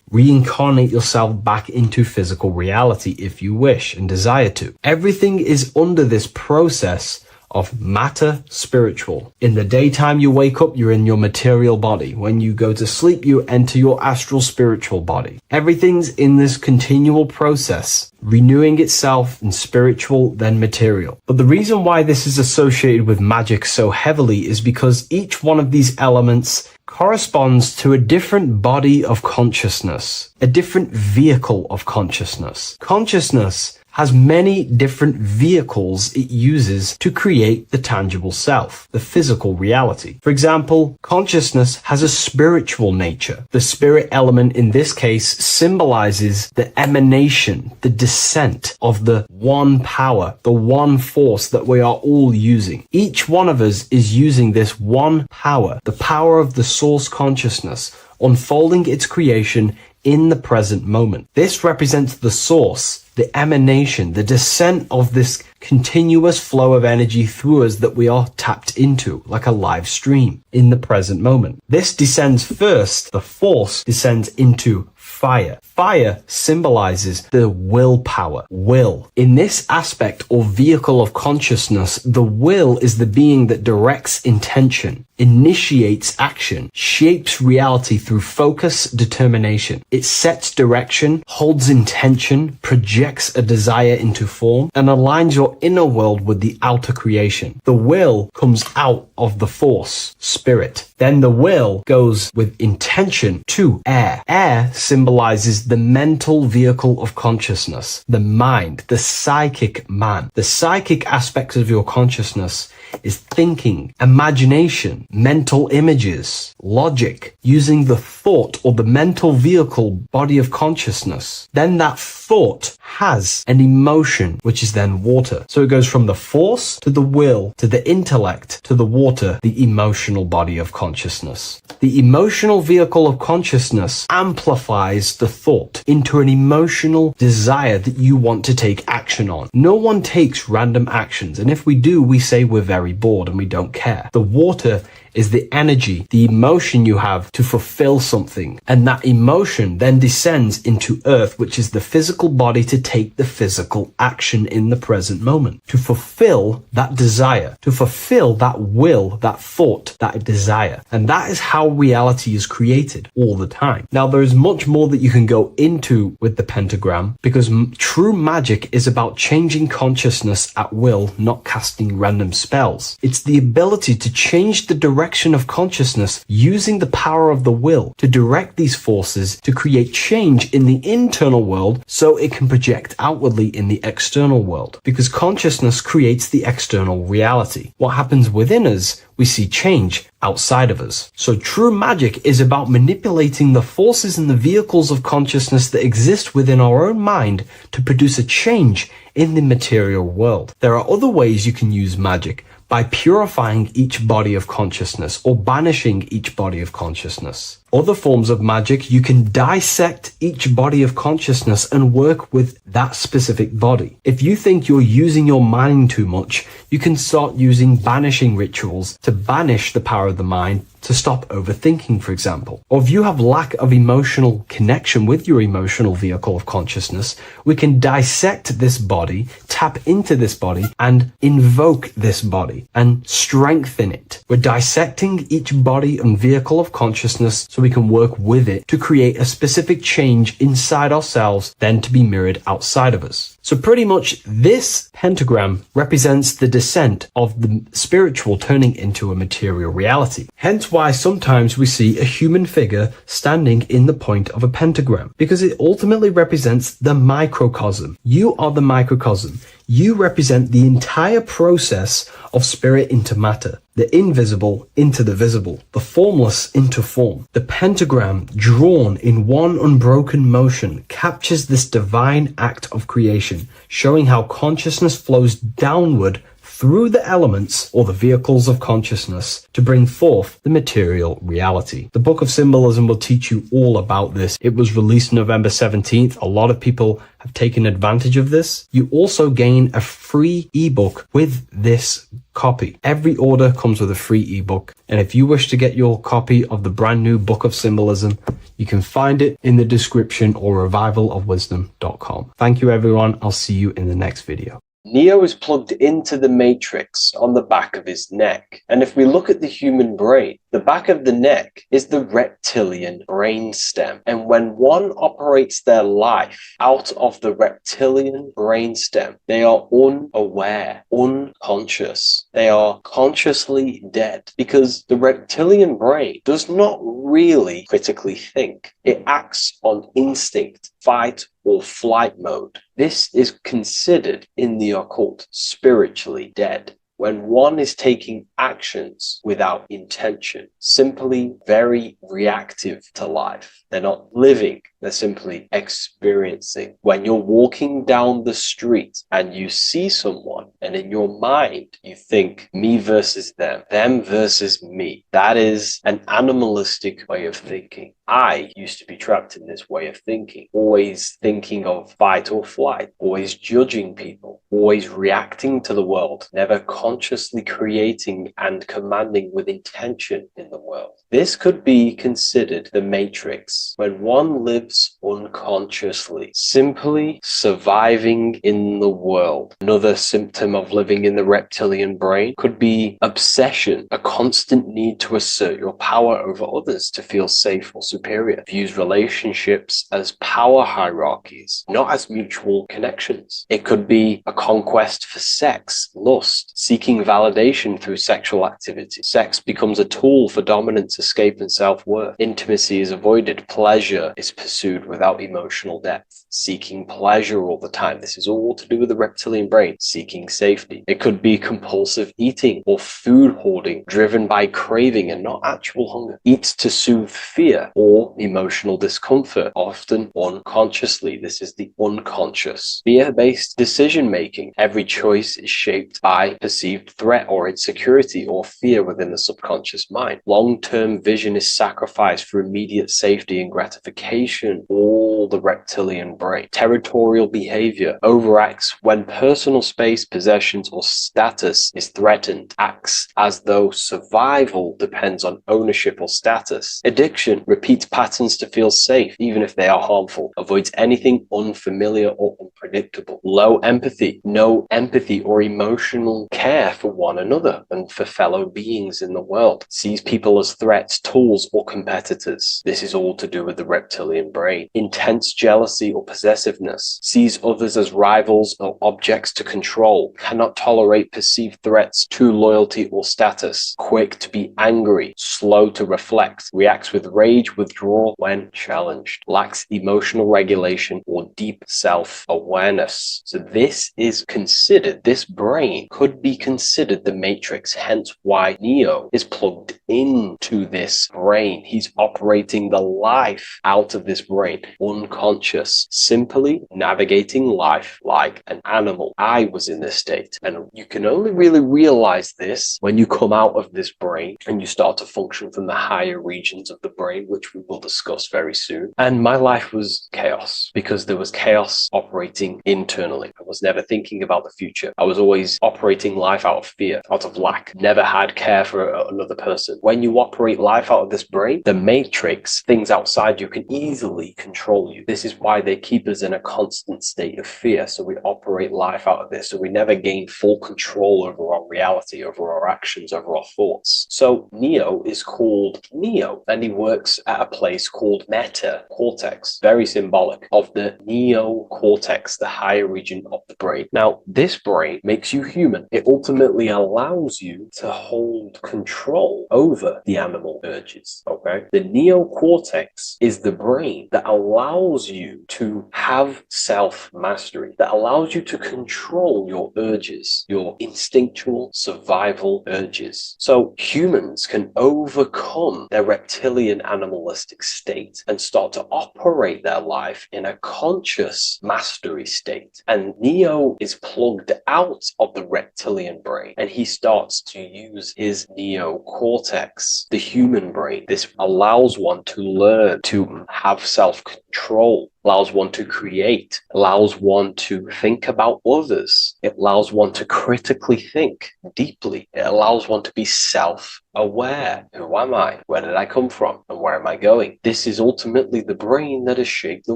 reincarnate yourself back into physical reality if you wish and desire to. Everything is under this process of matter spiritual. In the daytime you wake up, you're in your material body. When you go to sleep, you enter your astral spiritual body. Everything's in this continual process, renewing itself in spiritual, then material. But the reason why this is associated with magic so heavily is because each one of these elements corresponds to a different body of consciousness, a different vehicle of consciousness. Consciousness has many different vehicles it uses to create the tangible self, the physical reality. For example, consciousness has a spiritual nature. The spirit element in this case symbolizes the emanation, the descent of the one power, the one force that we are all using. Each one of us is using this one power, the power of the source consciousness, unfolding its creation in the present moment. This represents the source, the emanation, the descent of this continuous flow of energy through us that we are tapped into, like a live stream in the present moment. This descends first, the force descends into fire. Fire symbolizes the willpower, will. In this aspect or vehicle of consciousness, the will is the being that directs intention, initiates action, shapes reality through focus, determination. It sets direction, holds intention, projects a desire into form, and aligns your inner world with the outer creation. The will comes out of the force, spirit. Then the will goes with intention to air. Air symbolizes the mental vehicle of consciousness, the mind, the psychic man. The psychic aspects of your consciousness is thinking, imagination, mental images, logic, using the thought or the mental vehicle body of consciousness. Then that thought has an emotion, which is then water. So it goes from the force to the will to the intellect to the water, the emotional body of consciousness. The emotional vehicle of consciousness amplifies the thought into an emotional desire that you want to take action on. No one takes random actions, and if we do, we say we're very bored and we don't care. The water is the energy, the emotion you have to fulfill something. And that emotion then descends into earth, which is the physical body to take the physical action in the present moment, to fulfill that desire, to fulfill that will, that thought, that desire. And that is how reality is created all the time. Now, there is much more that you can go into with the pentagram, because true magic is about changing consciousness at will, not casting random spells. It's the ability to change the direction direction of consciousness using the power of the will to direct these forces to create change in the internal world so it can project outwardly in the external world. Because consciousness creates the external reality. What happens within us, we see change outside of us. So true magic is about manipulating the forces and the vehicles of consciousness that exist within our own mind to produce a change in the material world. There are other ways you can use magic, by purifying each body of consciousness or banishing each body of consciousness. Other forms of magic, you can dissect each body of consciousness and work with that specific body. If you think you're using your mind too much, you can start using banishing rituals to banish the power of the mind to stop overthinking, for example. Or if you have lack of emotional connection with your emotional vehicle of consciousness, we can dissect this body, tap into this body, and invoke this body and strengthen it. We're dissecting each body and vehicle of consciousness so we can work with it to create a specific change inside ourselves, then to be mirrored outside of us. So pretty much this pentagram represents the descent of the spiritual turning into a material reality. Hence why sometimes we see a human figure standing in the point of a pentagram, because it ultimately represents the microcosm. You are the microcosm. You represent the entire process of spirit into matter, the invisible into the visible, the formless into form. The pentagram, drawn in one unbroken motion, captures this divine act of creation, showing how consciousness flows downward through the elements or the vehicles of consciousness to bring forth the material reality. The Book of Symbolism will teach you all about this. It was released November 17th. A lot of people have taken advantage of this. You also gain a free ebook with this copy. Every order comes with a free ebook. And if you wish to get your copy of the brand new Book of Symbolism, you can find it in the description or revivalofwisdom.com. Thank you, everyone. I'll see you in the next video. Neo is plugged into the matrix on the back of his neck. And if we look at the human brain, the back of the neck is the reptilian brain stem. And when one operates their life out of the reptilian brain stem, they are unaware, unconscious. They are consciously dead because the reptilian brain does not really critically think. It acts on instinct, fight or flight mode. This is considered in the occult spiritually dead. When one is taking actions without intention, simply very reactive to life. They're not living, they're simply experiencing. When you're walking down the street and you see someone, and in your mind you think me versus them versus me. That is an animalistic way of thinking. I used to be trapped in this way of thinking, always thinking of fight or flight, always judging people, always reacting to the world, never consciously creating and commanding with intention in the world. This could be considered the matrix, when one lives unconsciously, simply surviving in the world. Another symptom of living in the reptilian brain could be obsession, a constant need to assert your power over others to feel safe or superior. Views relationships as power hierarchies, not as mutual connections. It could be a conquest for sex, lust, seeking validation through sexual activity. Sex becomes a tool for dominance, escape, and self-worth. Intimacy is avoided. Pleasure is pursued without emotional depth. Seeking pleasure all the time. This is all to do with the reptilian brain. Seeking safety. It could be compulsive eating or food hoarding, driven by craving and not actual hunger. Eats to soothe fear or emotional discomfort, often unconsciously. This is the unconscious. Fear-based decision-making. Every choice is shaped by perceived threat or insecurity or fear within the subconscious mind. Long-term vision is sacrificed for immediate safety and gratification. All the reptilian brain. Territorial behavior overacts when personal space, possessions, or status is threatened. Acts as though survival depends on ownership or status. Addiction repeats patterns to feel safe, even if they are harmful. Avoids anything unfamiliar or unpredictable. Low empathy no empathy or emotional care for one another and for fellow beings in the world, sees people as threats, tools, or competitors. This is all to do with the reptilian brain. Intense jealousy or possessiveness, sees others as rivals or objects to control, cannot tolerate perceived threats to loyalty or status, quick to be angry, slow to reflect, reacts with rage, withdrawal when challenged, lacks emotional regulation or deep self-awareness. So this is considered, this brain could be considered the matrix, hence why Neo is plugged into this brain. He's operating the life out of this brain, unconscious, simply navigating life like an animal. I was in this state, and you can only really realize this when you come out of this brain and you start to function from the higher regions of the brain, which we will discuss very soon. And my life was chaos because there was chaos operating internally. I was never thinking about the future. I was always operating life out of fear, out of lack, never had care for another person. When you operate life out of this brain, the matrix, things outside you, can easily control you. This is why they keep us in a constant state of fear. So we operate life out of this. So we never gain full control over our reality, over our actions, over our thoughts. So Neo is called Neo, and he works at a place called meta cortex, very symbolic of the neocortex, the higher region of the brain. Now, this brain makes you human. It ultimately allows you to hold control over the animal urges, okay? The neocortex is the brain that allows you to have self-mastery, that allows you to control your urges, your instinctual survival urges. So humans can overcome their reptilian animalistic state and start to operate their life in a conscious mastery state. And Neo is plugged out of the reptilian brain, and he starts to use his neocortex, the human brain. This allows one to learn to have self-control, allows one to create, allows one to think about others. It allows one to critically think deeply. It allows one to be self-aware. Who am I? Where did I come from? And where am I going? This is ultimately the brain that has shaped the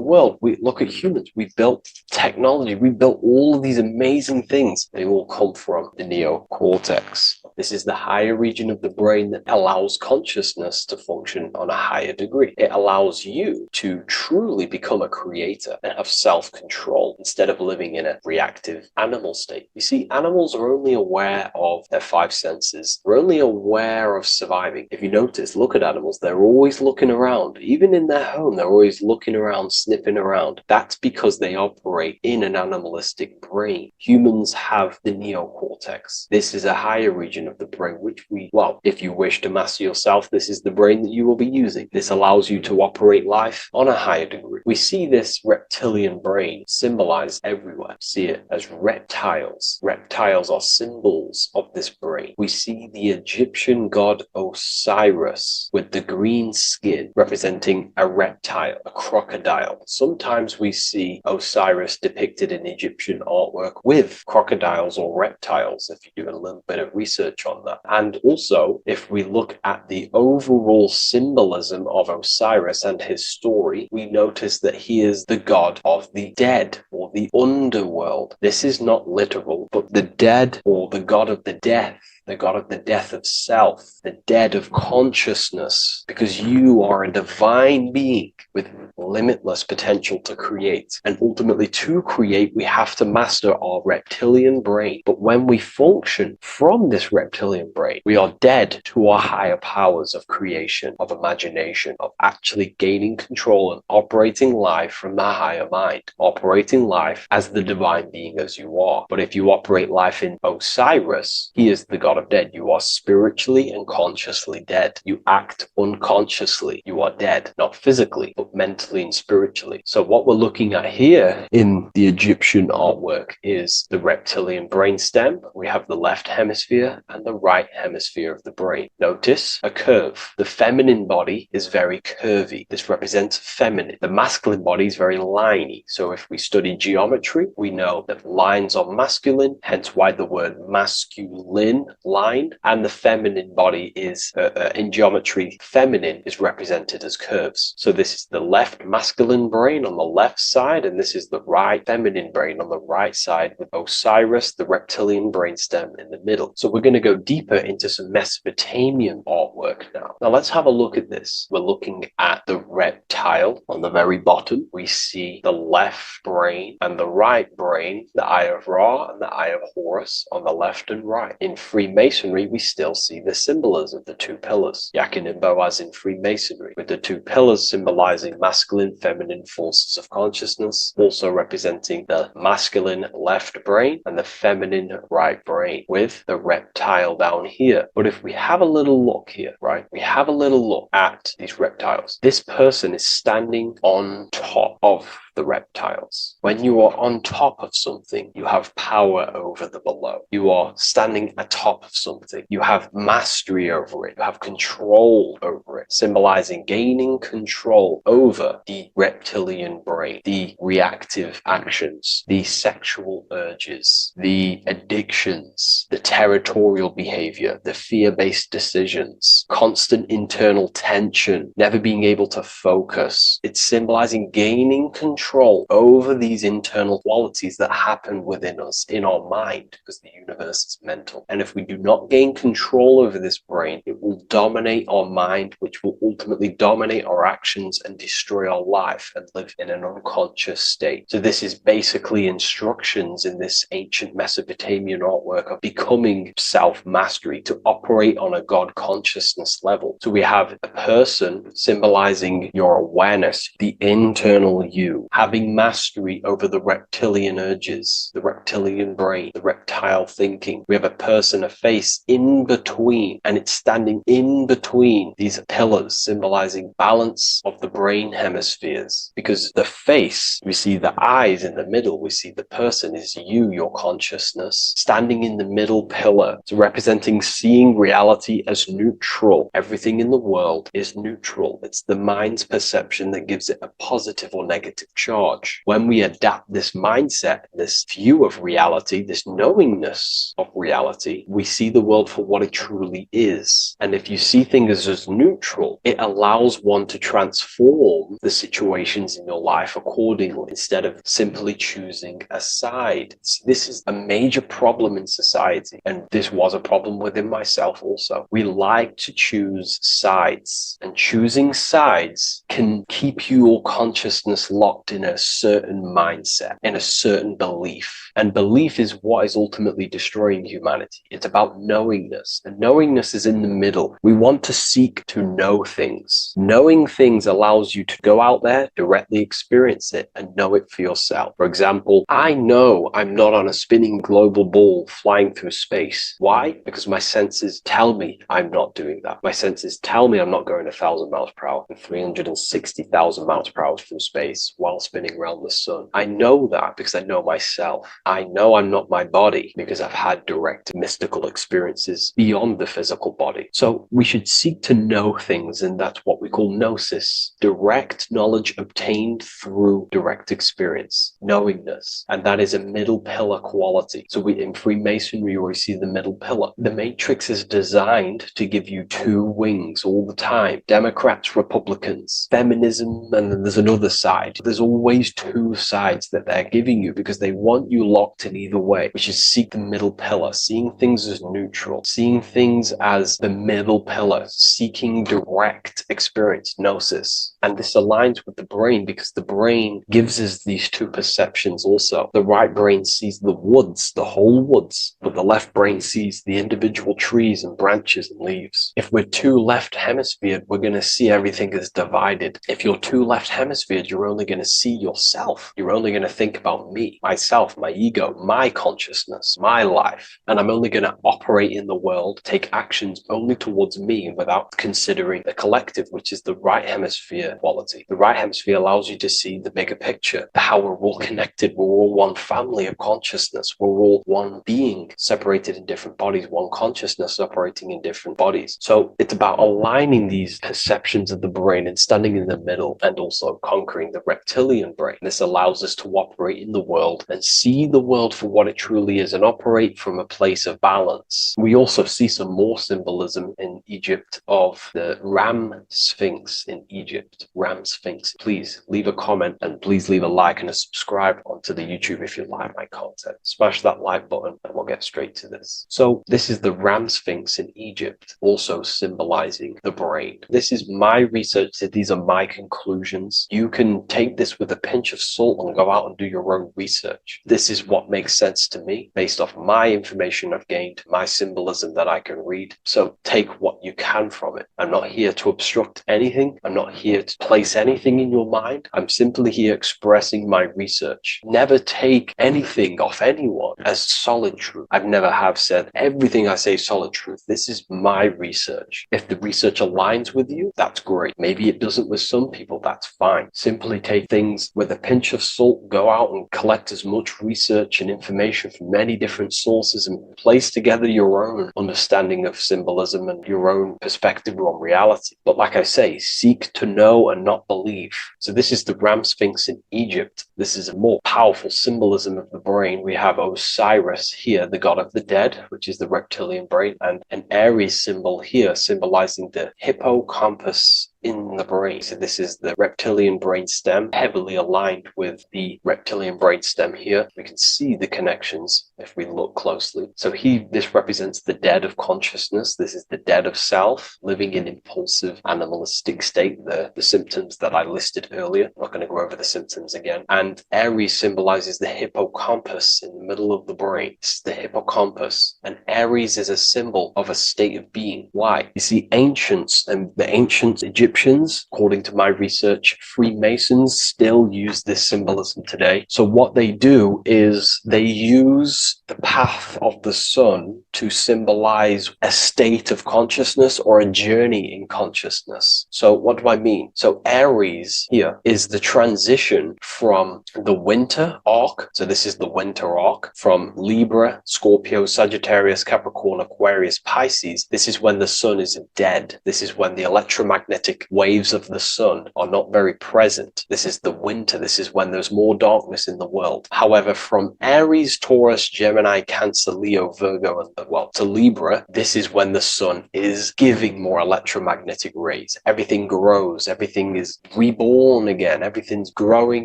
world. We look at humans. We built technology. We built all of these amazing things. They all come from the neocortex. This is the higher region of the brain that allows consciousness to function on a higher degree. It allows you to truly become a creator and have self-control instead of living in a reactive animal state. You see, animals are only aware of their five senses. They're only aware of surviving. If you notice, look at animals, they're always looking around. Even in their home, they're always looking around, sniffing around. That's because they operate in an animalistic brain. Humans have the neocortex. This is a higher region of the brain, which well, if you wish to master yourself, this is the brain that you will be using. This allows you to operate life on a higher degree. We see this reptilian brain symbolized everywhere. See it as reptiles. Reptiles are symbols of this brain. We see the Egyptian god Osiris with the green skin representing a reptile, a crocodile. Sometimes we see Osiris depicted in Egyptian artwork with crocodiles or reptiles, if you do a little bit of research on that. And also, if we look at the overall symbolism of Osiris and his story, we notice that he is the god of the dead or the underworld. This is not literal, but the dead or the god of the death, the god of the death of self, the dead of consciousness, because you are a divine being with limitless potential to create. And ultimately, to create, we have to master our reptilian brain. But when we function from this reptilian brain, we are dead to our higher powers of creation, of imagination, of actually gaining control and operating life from the higher mind, operating life as the divine being as you are. But if you operate life in Osiris, he is the god of dead. You are spiritually and consciously dead. You act unconsciously. You are dead, not physically, but mentally and spiritually. So what we're looking at here in the Egyptian artwork is the reptilian brainstem. We have the left hemisphere and the right hemisphere of the brain. Notice a curve. The feminine body is very curvy. This represents feminine. The masculine body is very liney. So if we study geometry, we know that lines are masculine masculine, hence why the word masculine line, and the feminine body is in geometry, feminine is represented as curves. So this is the left masculine brain on the left side, and this is the right feminine brain on the right side, with Osiris, the reptilian brainstem, in the middle. So we're going to go deeper into some Mesopotamian artwork now. Now let's have a look at this. We're looking at the reptile on the very bottom. We see the left brain and the right brain, the Eye of Ra and the Eye of Horus on the left and right. In Freemasonry, we still see the symbolism of the two pillars, Yakin and Boaz in Freemasonry, with the two pillars symbolizing masculine, feminine forces of consciousness, also representing the masculine left brain and the feminine right brain, with the reptile down here. But if we have a little look here, right, we have a little look at these reptiles. This person is standing on top of the reptiles. When you are on top of something, you have power over the below. You are standing atop of something. You have mastery over it. You have control over it, symbolizing gaining control over the reptilian brain, the reactive actions, the sexual urges, the addictions, the territorial behavior, the fear-based decisions, constant internal tension, never being able to focus. It's symbolizing gaining control over these internal qualities that happen within us, in our mind, because the universe is mental. And if we do not gain control over this brain, it will dominate our mind, which will ultimately dominate our actions and destroy our life and live in an unconscious state. So this is basically instructions in this ancient Mesopotamian artwork of becoming self-mastery, to operate on a God consciousness level. So we have a person symbolizing your awareness, the internal you, having mastery over the reptilian urges, the reptilian brain, the reptile thinking. We have a person, a face in between, and it's standing in between these pillars, symbolizing balance of the brain hemispheres. Because the face, we see the eyes in the middle, we see the person is you, your consciousness, standing in the middle pillar. So representing seeing reality as neutral. Everything in the world is neutral. It's the mind's perception that gives it a positive or negative charge. When we adapt this mindset, this view of reality, this knowingness of reality, we see the world for what it truly is. And if you see things as neutral, it allows one to transform the situations in your life accordingly, instead of simply choosing a side. This is a major problem in society, and this was a problem within myself also. We like to choose sides, and choosing sides can keep your consciousness locked in a certain mindset, in a certain belief. And belief is what is ultimately destroying humanity. It's about knowingness, and knowingness is in the middle. We want to seek to know things. Knowing things allows you to go out there, directly experience it, and know it for yourself. For example, I know I'm not on a spinning global ball flying through space. Why? Because my senses tell me I'm not doing that. My senses tell me I'm not going 1,000 miles per hour and 360,000 miles per hour through space while spinning around the sun. I know that because I know myself. I know I'm not my body because I've had direct mystical experiences beyond the physical body. So we should seek to know things, and that's what we call gnosis, direct knowledge obtained through direct experience, knowingness. And that is a middle pillar quality. So in Freemasonry, we see the middle pillar. The matrix is designed to give you two wings all the time: Democrats, Republicans, feminism, and then there's another side. There's always two sides that they're giving you because they want you locked in either way, which is seek the middle pillar, seeing things as neutral, seeing things as the middle pillar, seeking direct experience, gnosis. And this aligns with the brain because the brain gives us these two perceptions also. The right brain sees the woods, the whole woods, but the left brain sees the individual trees and branches and leaves. If we're too left hemisphered, we're going to see everything as divided. If you're too left hemisphered, you're only going to see yourself. You're only going to think about me, myself, my ego, my consciousness, my life. And I'm only going to operate in the world, take actions only towards me without considering the collective, which is the right hemisphere quality. The right hemisphere allows you to see the bigger picture, how we're all connected. We're all one family of consciousness. We're all one being separated in different bodies, one consciousness operating in different bodies. So it's about aligning these perceptions of the brain and standing in the middle, and also conquering the reptilian reptilian brain. This allows us to operate in the world and see the world for what it truly is and operate from a place of balance. We also see some more symbolism in Egypt of the Ram Sphinx in Egypt. Ram Sphinx. Please leave a comment and please leave a like and a subscribe onto the YouTube if you like my content. Smash that like button and we'll get straight to this. So this is the Ram Sphinx in Egypt, also symbolizing the brain. This is my research. These are my conclusions. You can take this with a pinch of salt and go out and do your own research. This is what makes sense to me based off my information I've gained, my symbolism that I can read. So take what you can from it. I'm not here to obstruct anything. I'm not here to place anything in your mind. I'm simply here expressing my research. Never take anything off anyone as solid truth. I've never have said everything I say is solid truth. This is my research. If the research aligns with you, that's great. Maybe it doesn't with some people, that's fine. Simply take things with a pinch of salt, go out and collect as much research and information from many different sources and place together your own understanding of symbolism and your own perspective on reality. But like I say, seek to know and not believe. So this is the Ram Sphinx in Egypt. This is a more powerful symbolism of the brain. We have Osiris here, the god of the dead, which is the reptilian brain, and an Aries symbol here symbolizing the hippocampus in the brain. So this is the reptilian brain stem, heavily aligned with the reptilian brain stem here. We can see the connections if we look closely. So this represents the dead of consciousness. This is the dead of self, living in impulsive, animalistic state, the symptoms that I listed earlier. I'm not going to go over the symptoms again. And Aries symbolizes the hippocampus in the middle of the brain. It's the hippocampus. And Aries is a symbol of a state of being. Why? You see, ancients and the ancient Egyptians, according to my research, Freemasons still use this symbolism today. So what they do is they use the path of the sun to symbolize a state of consciousness or a journey in consciousness. So what do I mean? So Aries here is the transition from the winter arc. So this is the winter arc from Libra, Scorpio, Sagittarius, Capricorn, Aquarius, Pisces. This is when the sun is dead. This is when the electromagnetic waves of the sun are not very present. This is the winter. This is when there's more darkness in the world. However, from Aries, Taurus, Gemini, Cancer, Leo, Virgo, and to Libra, this is when the sun is giving more electromagnetic rays. Everything grows. Everything is reborn again. Everything's growing.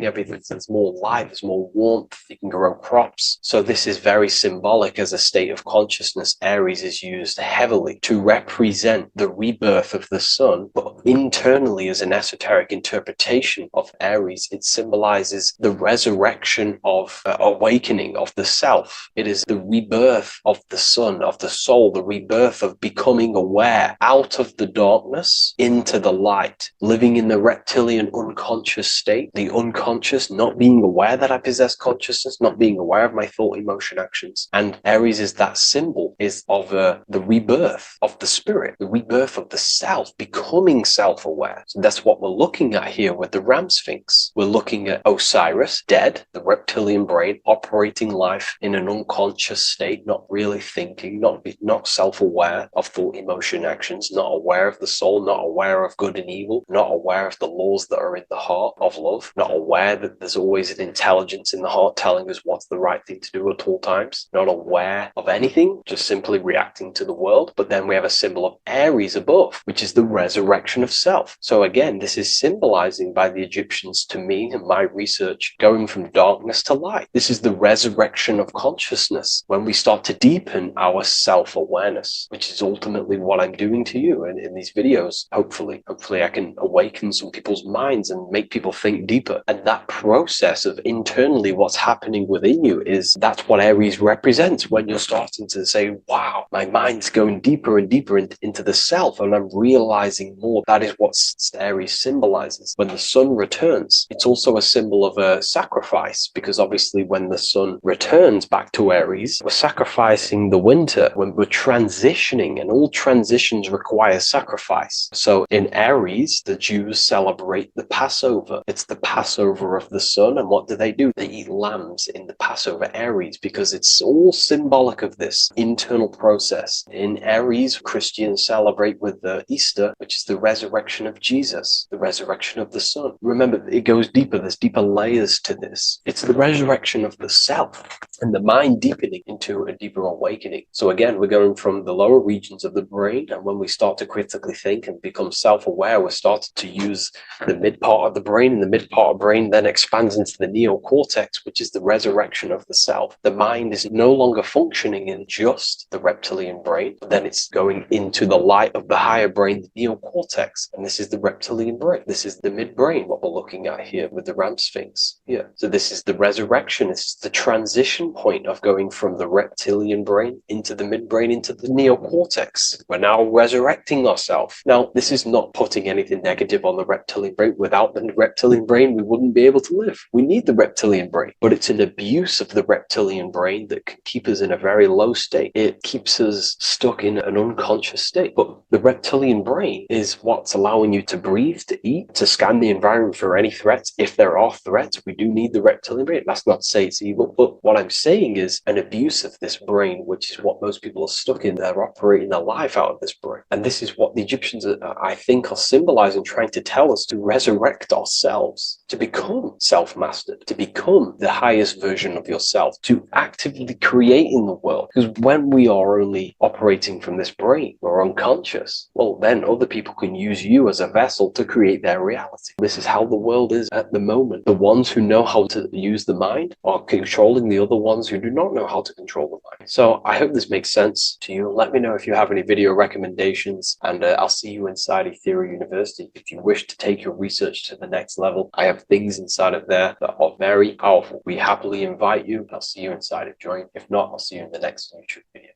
There's more light. There's more warmth. You can grow crops. So this is very symbolic as a state of consciousness. Aries is used heavily to represent the rebirth of the sun, but internally as an esoteric interpretation of Aries, it symbolizes the resurrection of awakening of the self. It is the rebirth of the sun, of the soul, the rebirth of becoming aware out of the darkness into the light, living in the reptilian unconscious state, the unconscious, not being aware that I possess consciousness, not being aware of my thought, emotion, actions. And Aries is that symbol of the rebirth of the spirit, the rebirth of the self, becoming self-aware. So that's what we're looking at here with the Ram Sphinx. We're looking at Osiris, dead, the reptilian brain, operating life in an unconscious state, not really thinking, not self-aware of thought, emotion, actions, not aware of the soul, not aware of good and evil, not aware of the laws that are in the heart of love, not aware that there's always an intelligence in the heart telling us what's the right thing to do at all times, not aware of anything, just simply reacting to the world. But then we have a symbol of Aries above, which is the resurrection of self. So again, this is symbolizing by the Egyptians to me and my research going from darkness to light. This is the resurrection of consciousness when we start to deepen our self-awareness, which is ultimately what I'm doing to you in these videos. Hopefully I can awaken some people's minds and make people think deeper. And that process of internally what's happening within you that's what Aries represents when you're starting to say, wow, my mind's going deeper and deeper into the self and I'm realizing more. That is what Aries symbolizes. When the sun returns, it's also a symbol of a sacrifice, because obviously when the sun returns back to Aries, we're sacrificing the winter when we're transitioning, and all transitions require sacrifice. So in Aries, the Jews celebrate the Passover. It's the Passover of the sun. And what do? They eat lambs in the Passover Aries because it's all symbolic of this internal process. In Aries, Christians celebrate with the Easter, which is the resurrection of Jesus, the resurrection of the sun. Remember, it goes deeper. There's deeper layers to this. It's the resurrection of the self and the mind deepening into a deeper awakening. So again, we're going from the lower regions of the brain, and when we start to critically think and become self-aware, we're starting to use the mid part of the brain, and the mid part of the brain then expands into the neocortex, which is the resurrection of the self. The mind is no longer functioning in just the reptilian brain, but then it's going into the light of the higher brain, the neocortex, and this is the reptilian brain. This is the midbrain, what we're looking at here with the Ram Sphinx. Yeah. So this is the resurrection. It's the transition point of going from the reptilian brain into the midbrain into the neocortex. We're now resurrecting ourselves. Now, this is not putting anything negative on the reptilian brain. Without the reptilian brain, we wouldn't be able to live. We need the reptilian brain, but it's an abuse of the reptilian brain that can keep us in a very low state. It keeps us stuck in an unconscious state. But the reptilian brain is what's allowing you to breathe, to eat, to scan the environment for any threats. If there are threats, we do need the reptilian brain. That's not to say it's evil, but what I'm saying is an abuse of this brain, which is what most people are stuck in. They're operating their life out of this brain. And this is what the Egyptians, I think, are symbolizing, trying to tell us to resurrect ourselves, to become self-mastered, to become the highest version of yourself, to actively create in the world. Because when we are only operating from this brain, we're unconscious, well, then other people can use you as a vessel to create their reality. This is how the world is at the moment. The ones who know how to use the mind are controlling the other ones who do not know how to control the mind. So I hope this makes sense to you. Let me know if you have any video recommendations, and I'll see you inside Ethereal University. If you wish to take your research to the next level, I have things inside of there that are very powerful. We happily invite you. I'll see you inside of Join. If not, I'll see you in the next YouTube video.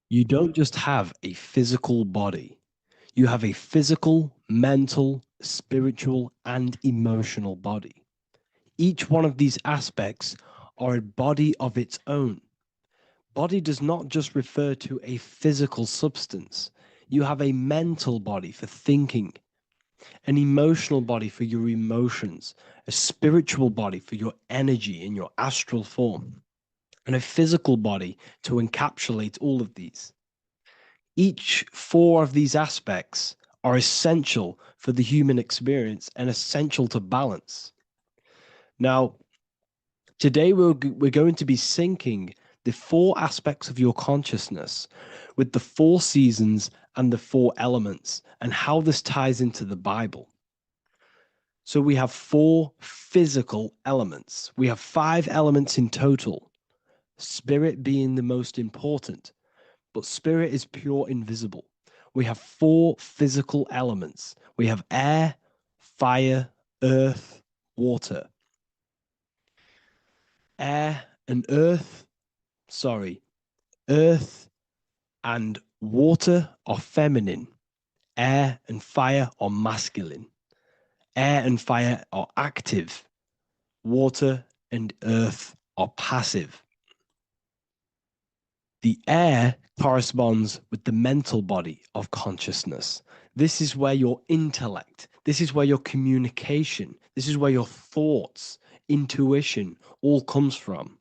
You don't just have a physical body. You have a physical, mental, spiritual, and emotional body. Each one of these aspects are a body of its own. Body does not just refer to a physical substance. You have a mental body for thinking, an emotional body for your emotions, a spiritual body for your energy in your astral form, and a physical body to encapsulate all of these. Each four of these aspects are essential for the human experience and essential to balance. Now, today we're going to be syncing the four aspects of your consciousness with the four seasons and the four elements, and how this ties into the Bible. So we have four physical elements. We have 5 elements in total, spirit being the most important, but spirit is pure invisible. We have 4 physical elements. We have air, fire, earth, water. Earth and water are feminine. Air and fire are masculine. Air and fire are active. Water and earth are passive. The air corresponds with the mental body of consciousness. This is where your intellect, this is where your communication, this is where your thoughts, intuition all comes from.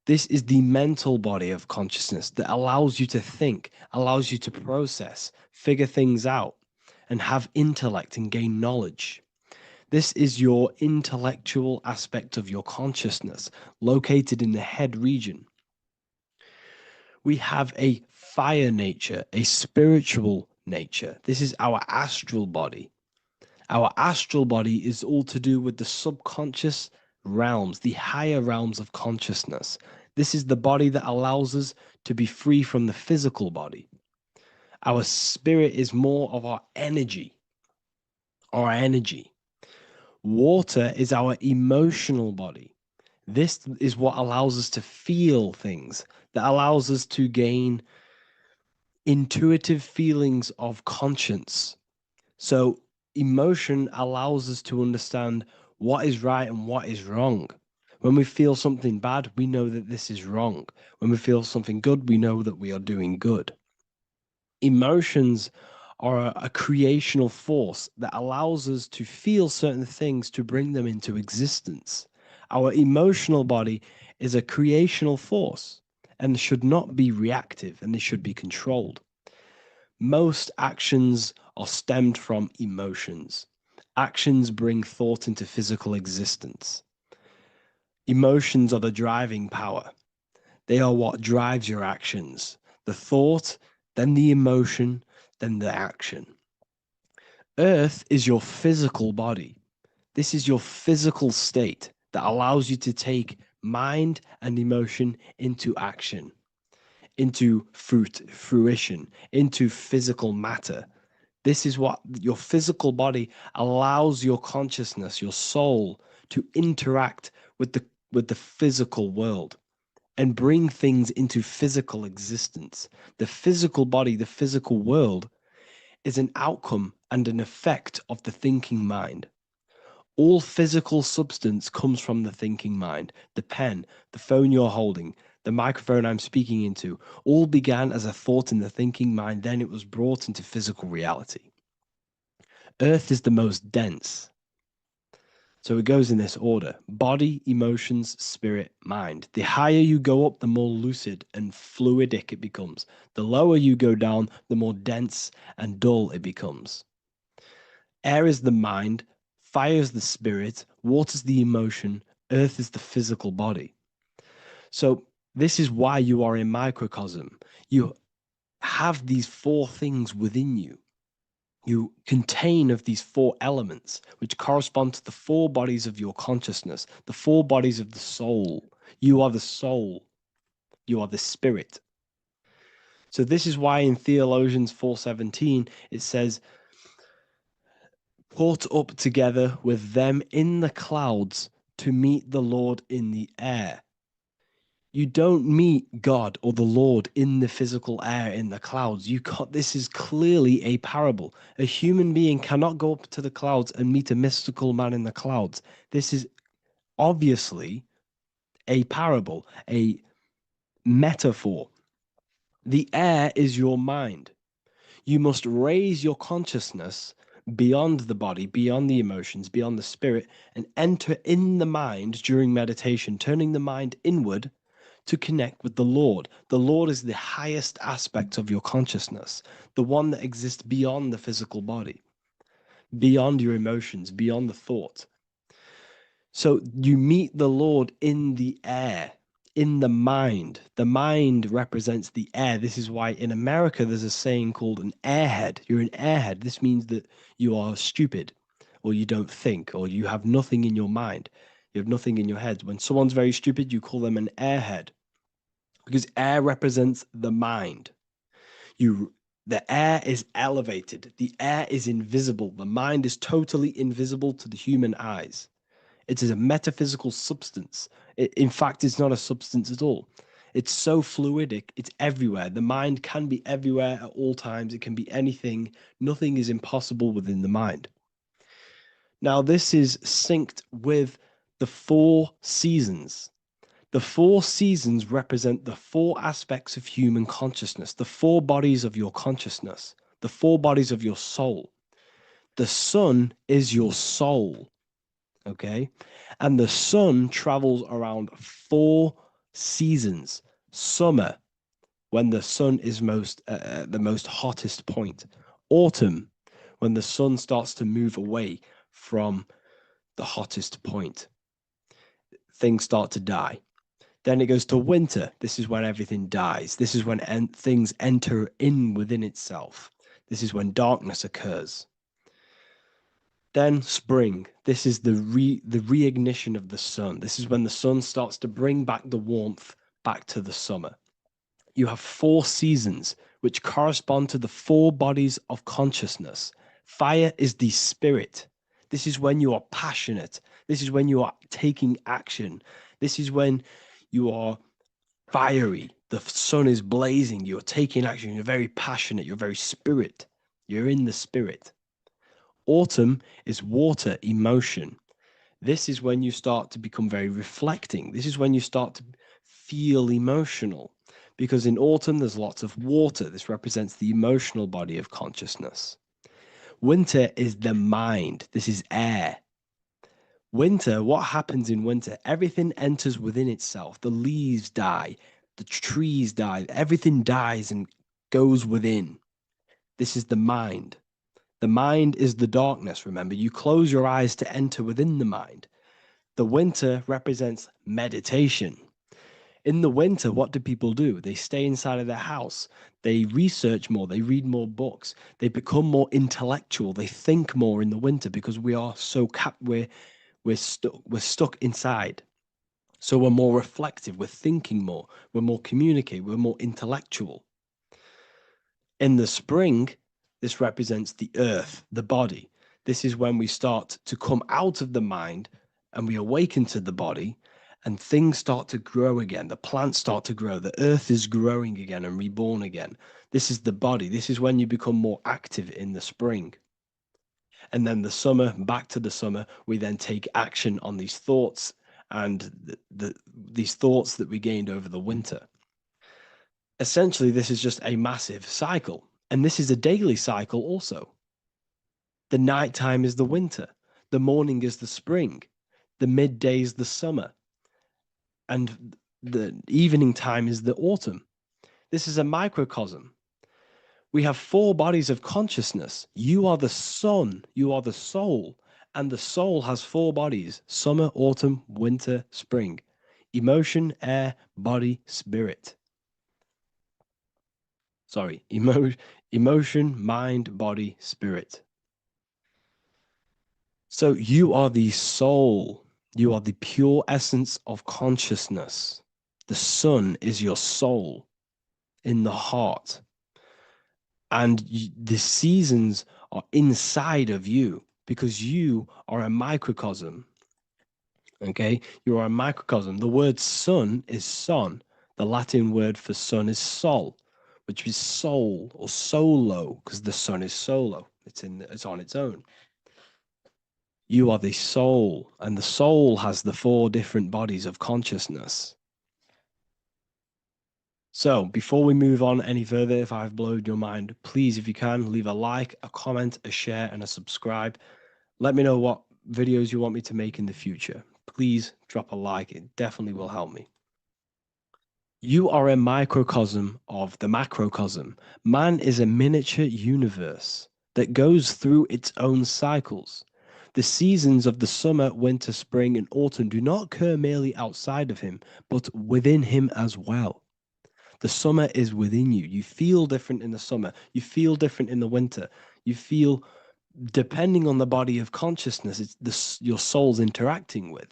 This is the mental body of consciousness that allows you to think, allows you to process, figure things out, and have intellect and gain knowledge. This is your intellectual aspect of your consciousness, located in the head region. We have a fire nature, a spiritual nature. This is our astral body. Our astral body is all to do with the subconscious realms, the higher realms of consciousness. This is the body that allows us to be free from the physical body. Our spirit is more of our energy. Water is our emotional body. This is what allows us to feel things, that allows us to gain intuitive feelings of conscience. So emotion allows us to understand what is right and what is wrong. When we feel something bad, we know that this is wrong. When we feel something good, we know that we are doing good. Emotions are a creational force that allows us to feel certain things to bring them into existence. Our emotional body is a creational force and should not be reactive, and they should be controlled. Most actions are stemmed from emotions. Actions bring thought into physical existence. Emotions are the driving power. They are what drives your actions. The thought, then the emotion, then the action. Earth is your physical body. This is your physical state that allows you to take mind and emotion into action, into fruition, into physical matter. This is what your physical body allows your consciousness, your soul, to interact with the physical world and bring things into physical existence. The physical body, the physical world, is an outcome and an effect of the thinking mind. All physical substance comes from the thinking mind. The pen, the phone you're holding, the microphone I'm speaking into, all began as a thought in the thinking mind, then it was brought into physical reality. Earth is the most dense. So it goes in this order: body, emotions, spirit, mind. The higher you go up, the more lucid and fluidic it becomes. The lower you go down, the more dense and dull it becomes. Air is the mind, fire is the spirit, water is the emotion, earth is the physical body. So this is why you are a microcosm. You have these four things within you. You contain of these four elements, which correspond to the four bodies of your consciousness, the four bodies of the soul. You are the soul. You are the spirit. So this is why in Theologians 4:17 it says, "Caught up together with them in the clouds to meet the Lord in the air." You don't meet God or the Lord in the physical air, in the clouds. This is clearly a parable. A human being cannot go up to the clouds and meet a mystical man in the clouds. This is obviously a parable, a metaphor. The air is your mind. You must raise your consciousness beyond the body, beyond the emotions, beyond the spirit, and enter in the mind during meditation, turning the mind inward to connect with the Lord. The Lord is the highest aspect of your consciousness, the one that exists beyond the physical body, beyond your emotions, beyond the thought. So you meet the Lord in the air, in the mind. The mind represents the air. This is why in America there's a saying called an airhead. You're an airhead. This means that you are stupid, or you don't think, or you have nothing in your mind. You have nothing in your head. When someone's very stupid, you call them an airhead, because air represents the mind. The air is elevated. The air is invisible. The mind is totally invisible to the human eyes. It is a metaphysical substance. In fact, it's not a substance at all. It's so fluidic. It's everywhere. The mind can be everywhere at all times. It can be anything. Nothing is impossible within the mind. Now, this is synced with the four seasons. The four seasons represent the four aspects of human consciousness, the four bodies of your consciousness, the four bodies of your soul. The sun is your soul, okay? And the sun travels around four seasons. Summer, when the sun is the most hottest point. Autumn, when the sun starts to move away from the hottest point. Things start to die. Then it goes to winter. This is when everything dies. This is when things enter in within itself. This is when darkness occurs. Then spring. This is the reignition of the sun. This is when the sun starts to bring back the warmth back to the summer. You have four seasons which correspond to the four bodies of consciousness. Fire is the spirit. This is when you are passionate. This is when you are taking action. This is when you are fiery. The sun is blazing. You're taking action. You're very passionate. You're very spirit. You're in the spirit. Autumn is water, emotion. This is when you start to become very reflecting. This is when you start to feel emotional, because in autumn there's lots of water. This represents the emotional body of consciousness. Winter is the mind. This is air. Winter, what happens in winter? Everything enters within itself. The leaves die, the trees die, everything dies and goes within. This is the mind. The mind is the darkness, remember. You close your eyes to enter within the mind. The winter represents meditation. In the winter, what do people do? They stay inside of their house. They research more. They read more books. They become more intellectual. They think more in the winter because we are so we're stuck inside. So we're more reflective. We're thinking more. We're more communicative. We're more intellectual. In the spring, this represents the earth, the body. This is when we start to come out of the mind and we awaken to the body, and things start to grow again. The plants start to grow. The earth is growing again and reborn again. This is the body. This is when you become more active in the spring. And then the summer, back to the summer, we then take action on these thoughts and these thoughts that we gained over the winter. Essentially, this is just a massive cycle. And this is a daily cycle also. The nighttime is the winter. The morning is the spring. The midday is the summer. And the evening time is the autumn. This is a microcosm. We have 4 bodies of consciousness. You are the sun, you are the soul, and the soul has 4 bodies: summer, autumn, winter, spring. Emotion, air, body, spirit. Sorry, emotion, mind, body, spirit. So you are the soul. You are the pure essence of consciousness. The sun is your soul in the heart. And the seasons are inside of you because you are a microcosm. Okay? You are a microcosm. The word sun is son. The Latin word for sun is sol, which is soul or solo, because the sun is solo. It's on its own. You are the soul, and the soul has the 4 different bodies of consciousness. So before we move on any further, if I've blown your mind, please, if you can, leave a like, a comment, a share, and a subscribe. Let me know what videos you want me to make in the future. Please drop a like. It definitely will help me. You are a microcosm of the macrocosm. Man is a miniature universe that goes through its own cycles. The seasons of the summer, winter, spring, and autumn do not occur merely outside of him, but within him as well. The summer is within you. You feel different in the summer. You feel different in the winter. You feel, depending on the body of consciousness, it's your soul's interacting with.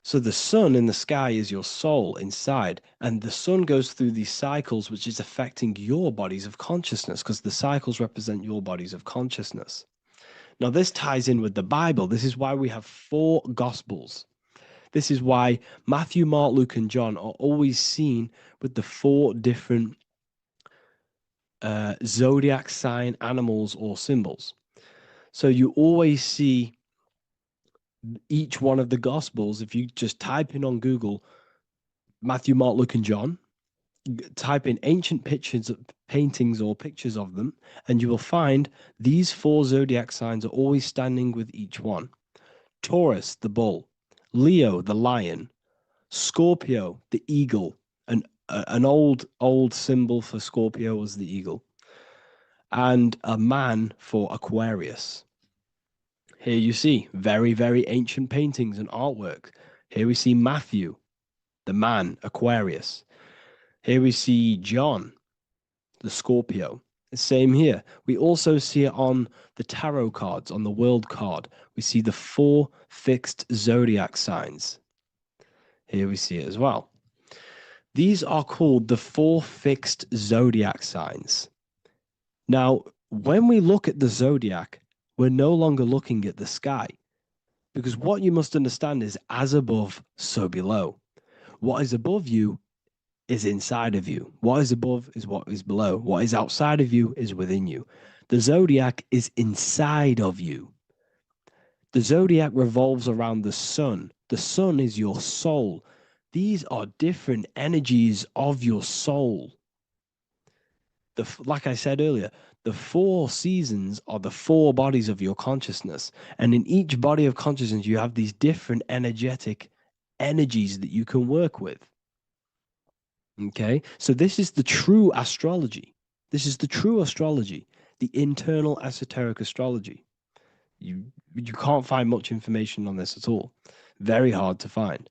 So the sun in the sky is your soul inside, and the sun goes through these cycles, which is affecting your bodies of consciousness, because the cycles represent your bodies of consciousness. Now, this ties in with the Bible. This is why we have 4 Gospels. This is why Matthew, Mark, Luke, and John are always seen with the 4 different zodiac sign animals or symbols. So you always see each one of the Gospels. If you just type in on Google Matthew, Mark, Luke, and John, type in ancient pictures, paintings or pictures of them, and you will find these 4 zodiac signs are always standing with each one. Taurus, the bull; Leo, the lion; Scorpio, the eagle. An old symbol for Scorpio was the eagle. And a man for Aquarius. Here you see very, very ancient paintings and artwork. Here we see Matthew, the man, Aquarius. Here we see John, the Scorpio. The same here. We also see it on the tarot cards, on the world card. We see the 4 fixed zodiac signs. Here we see it as well. These are called the 4 fixed zodiac signs. Now, when we look at the zodiac, we're no longer looking at the sky, because what you must understand is as above, so below. What is above you is inside of you. What is above is what is below. What is outside of you is within you. The zodiac is inside of you. The zodiac revolves around the sun. The sun is your soul. These are different energies of your soul. Like I said earlier, the 4 seasons are the 4 bodies of your consciousness. And in each body of consciousness, you have these different energetic energies that you can work with. Okay, so this is the true astrology. This is the true astrology, the internal esoteric astrology. You can't find much information on this at all. Very hard to find.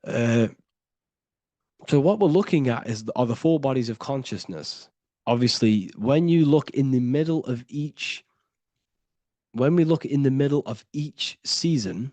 So what we're looking at are the 4 bodies of consciousness. Obviously, when we look in the middle of each season,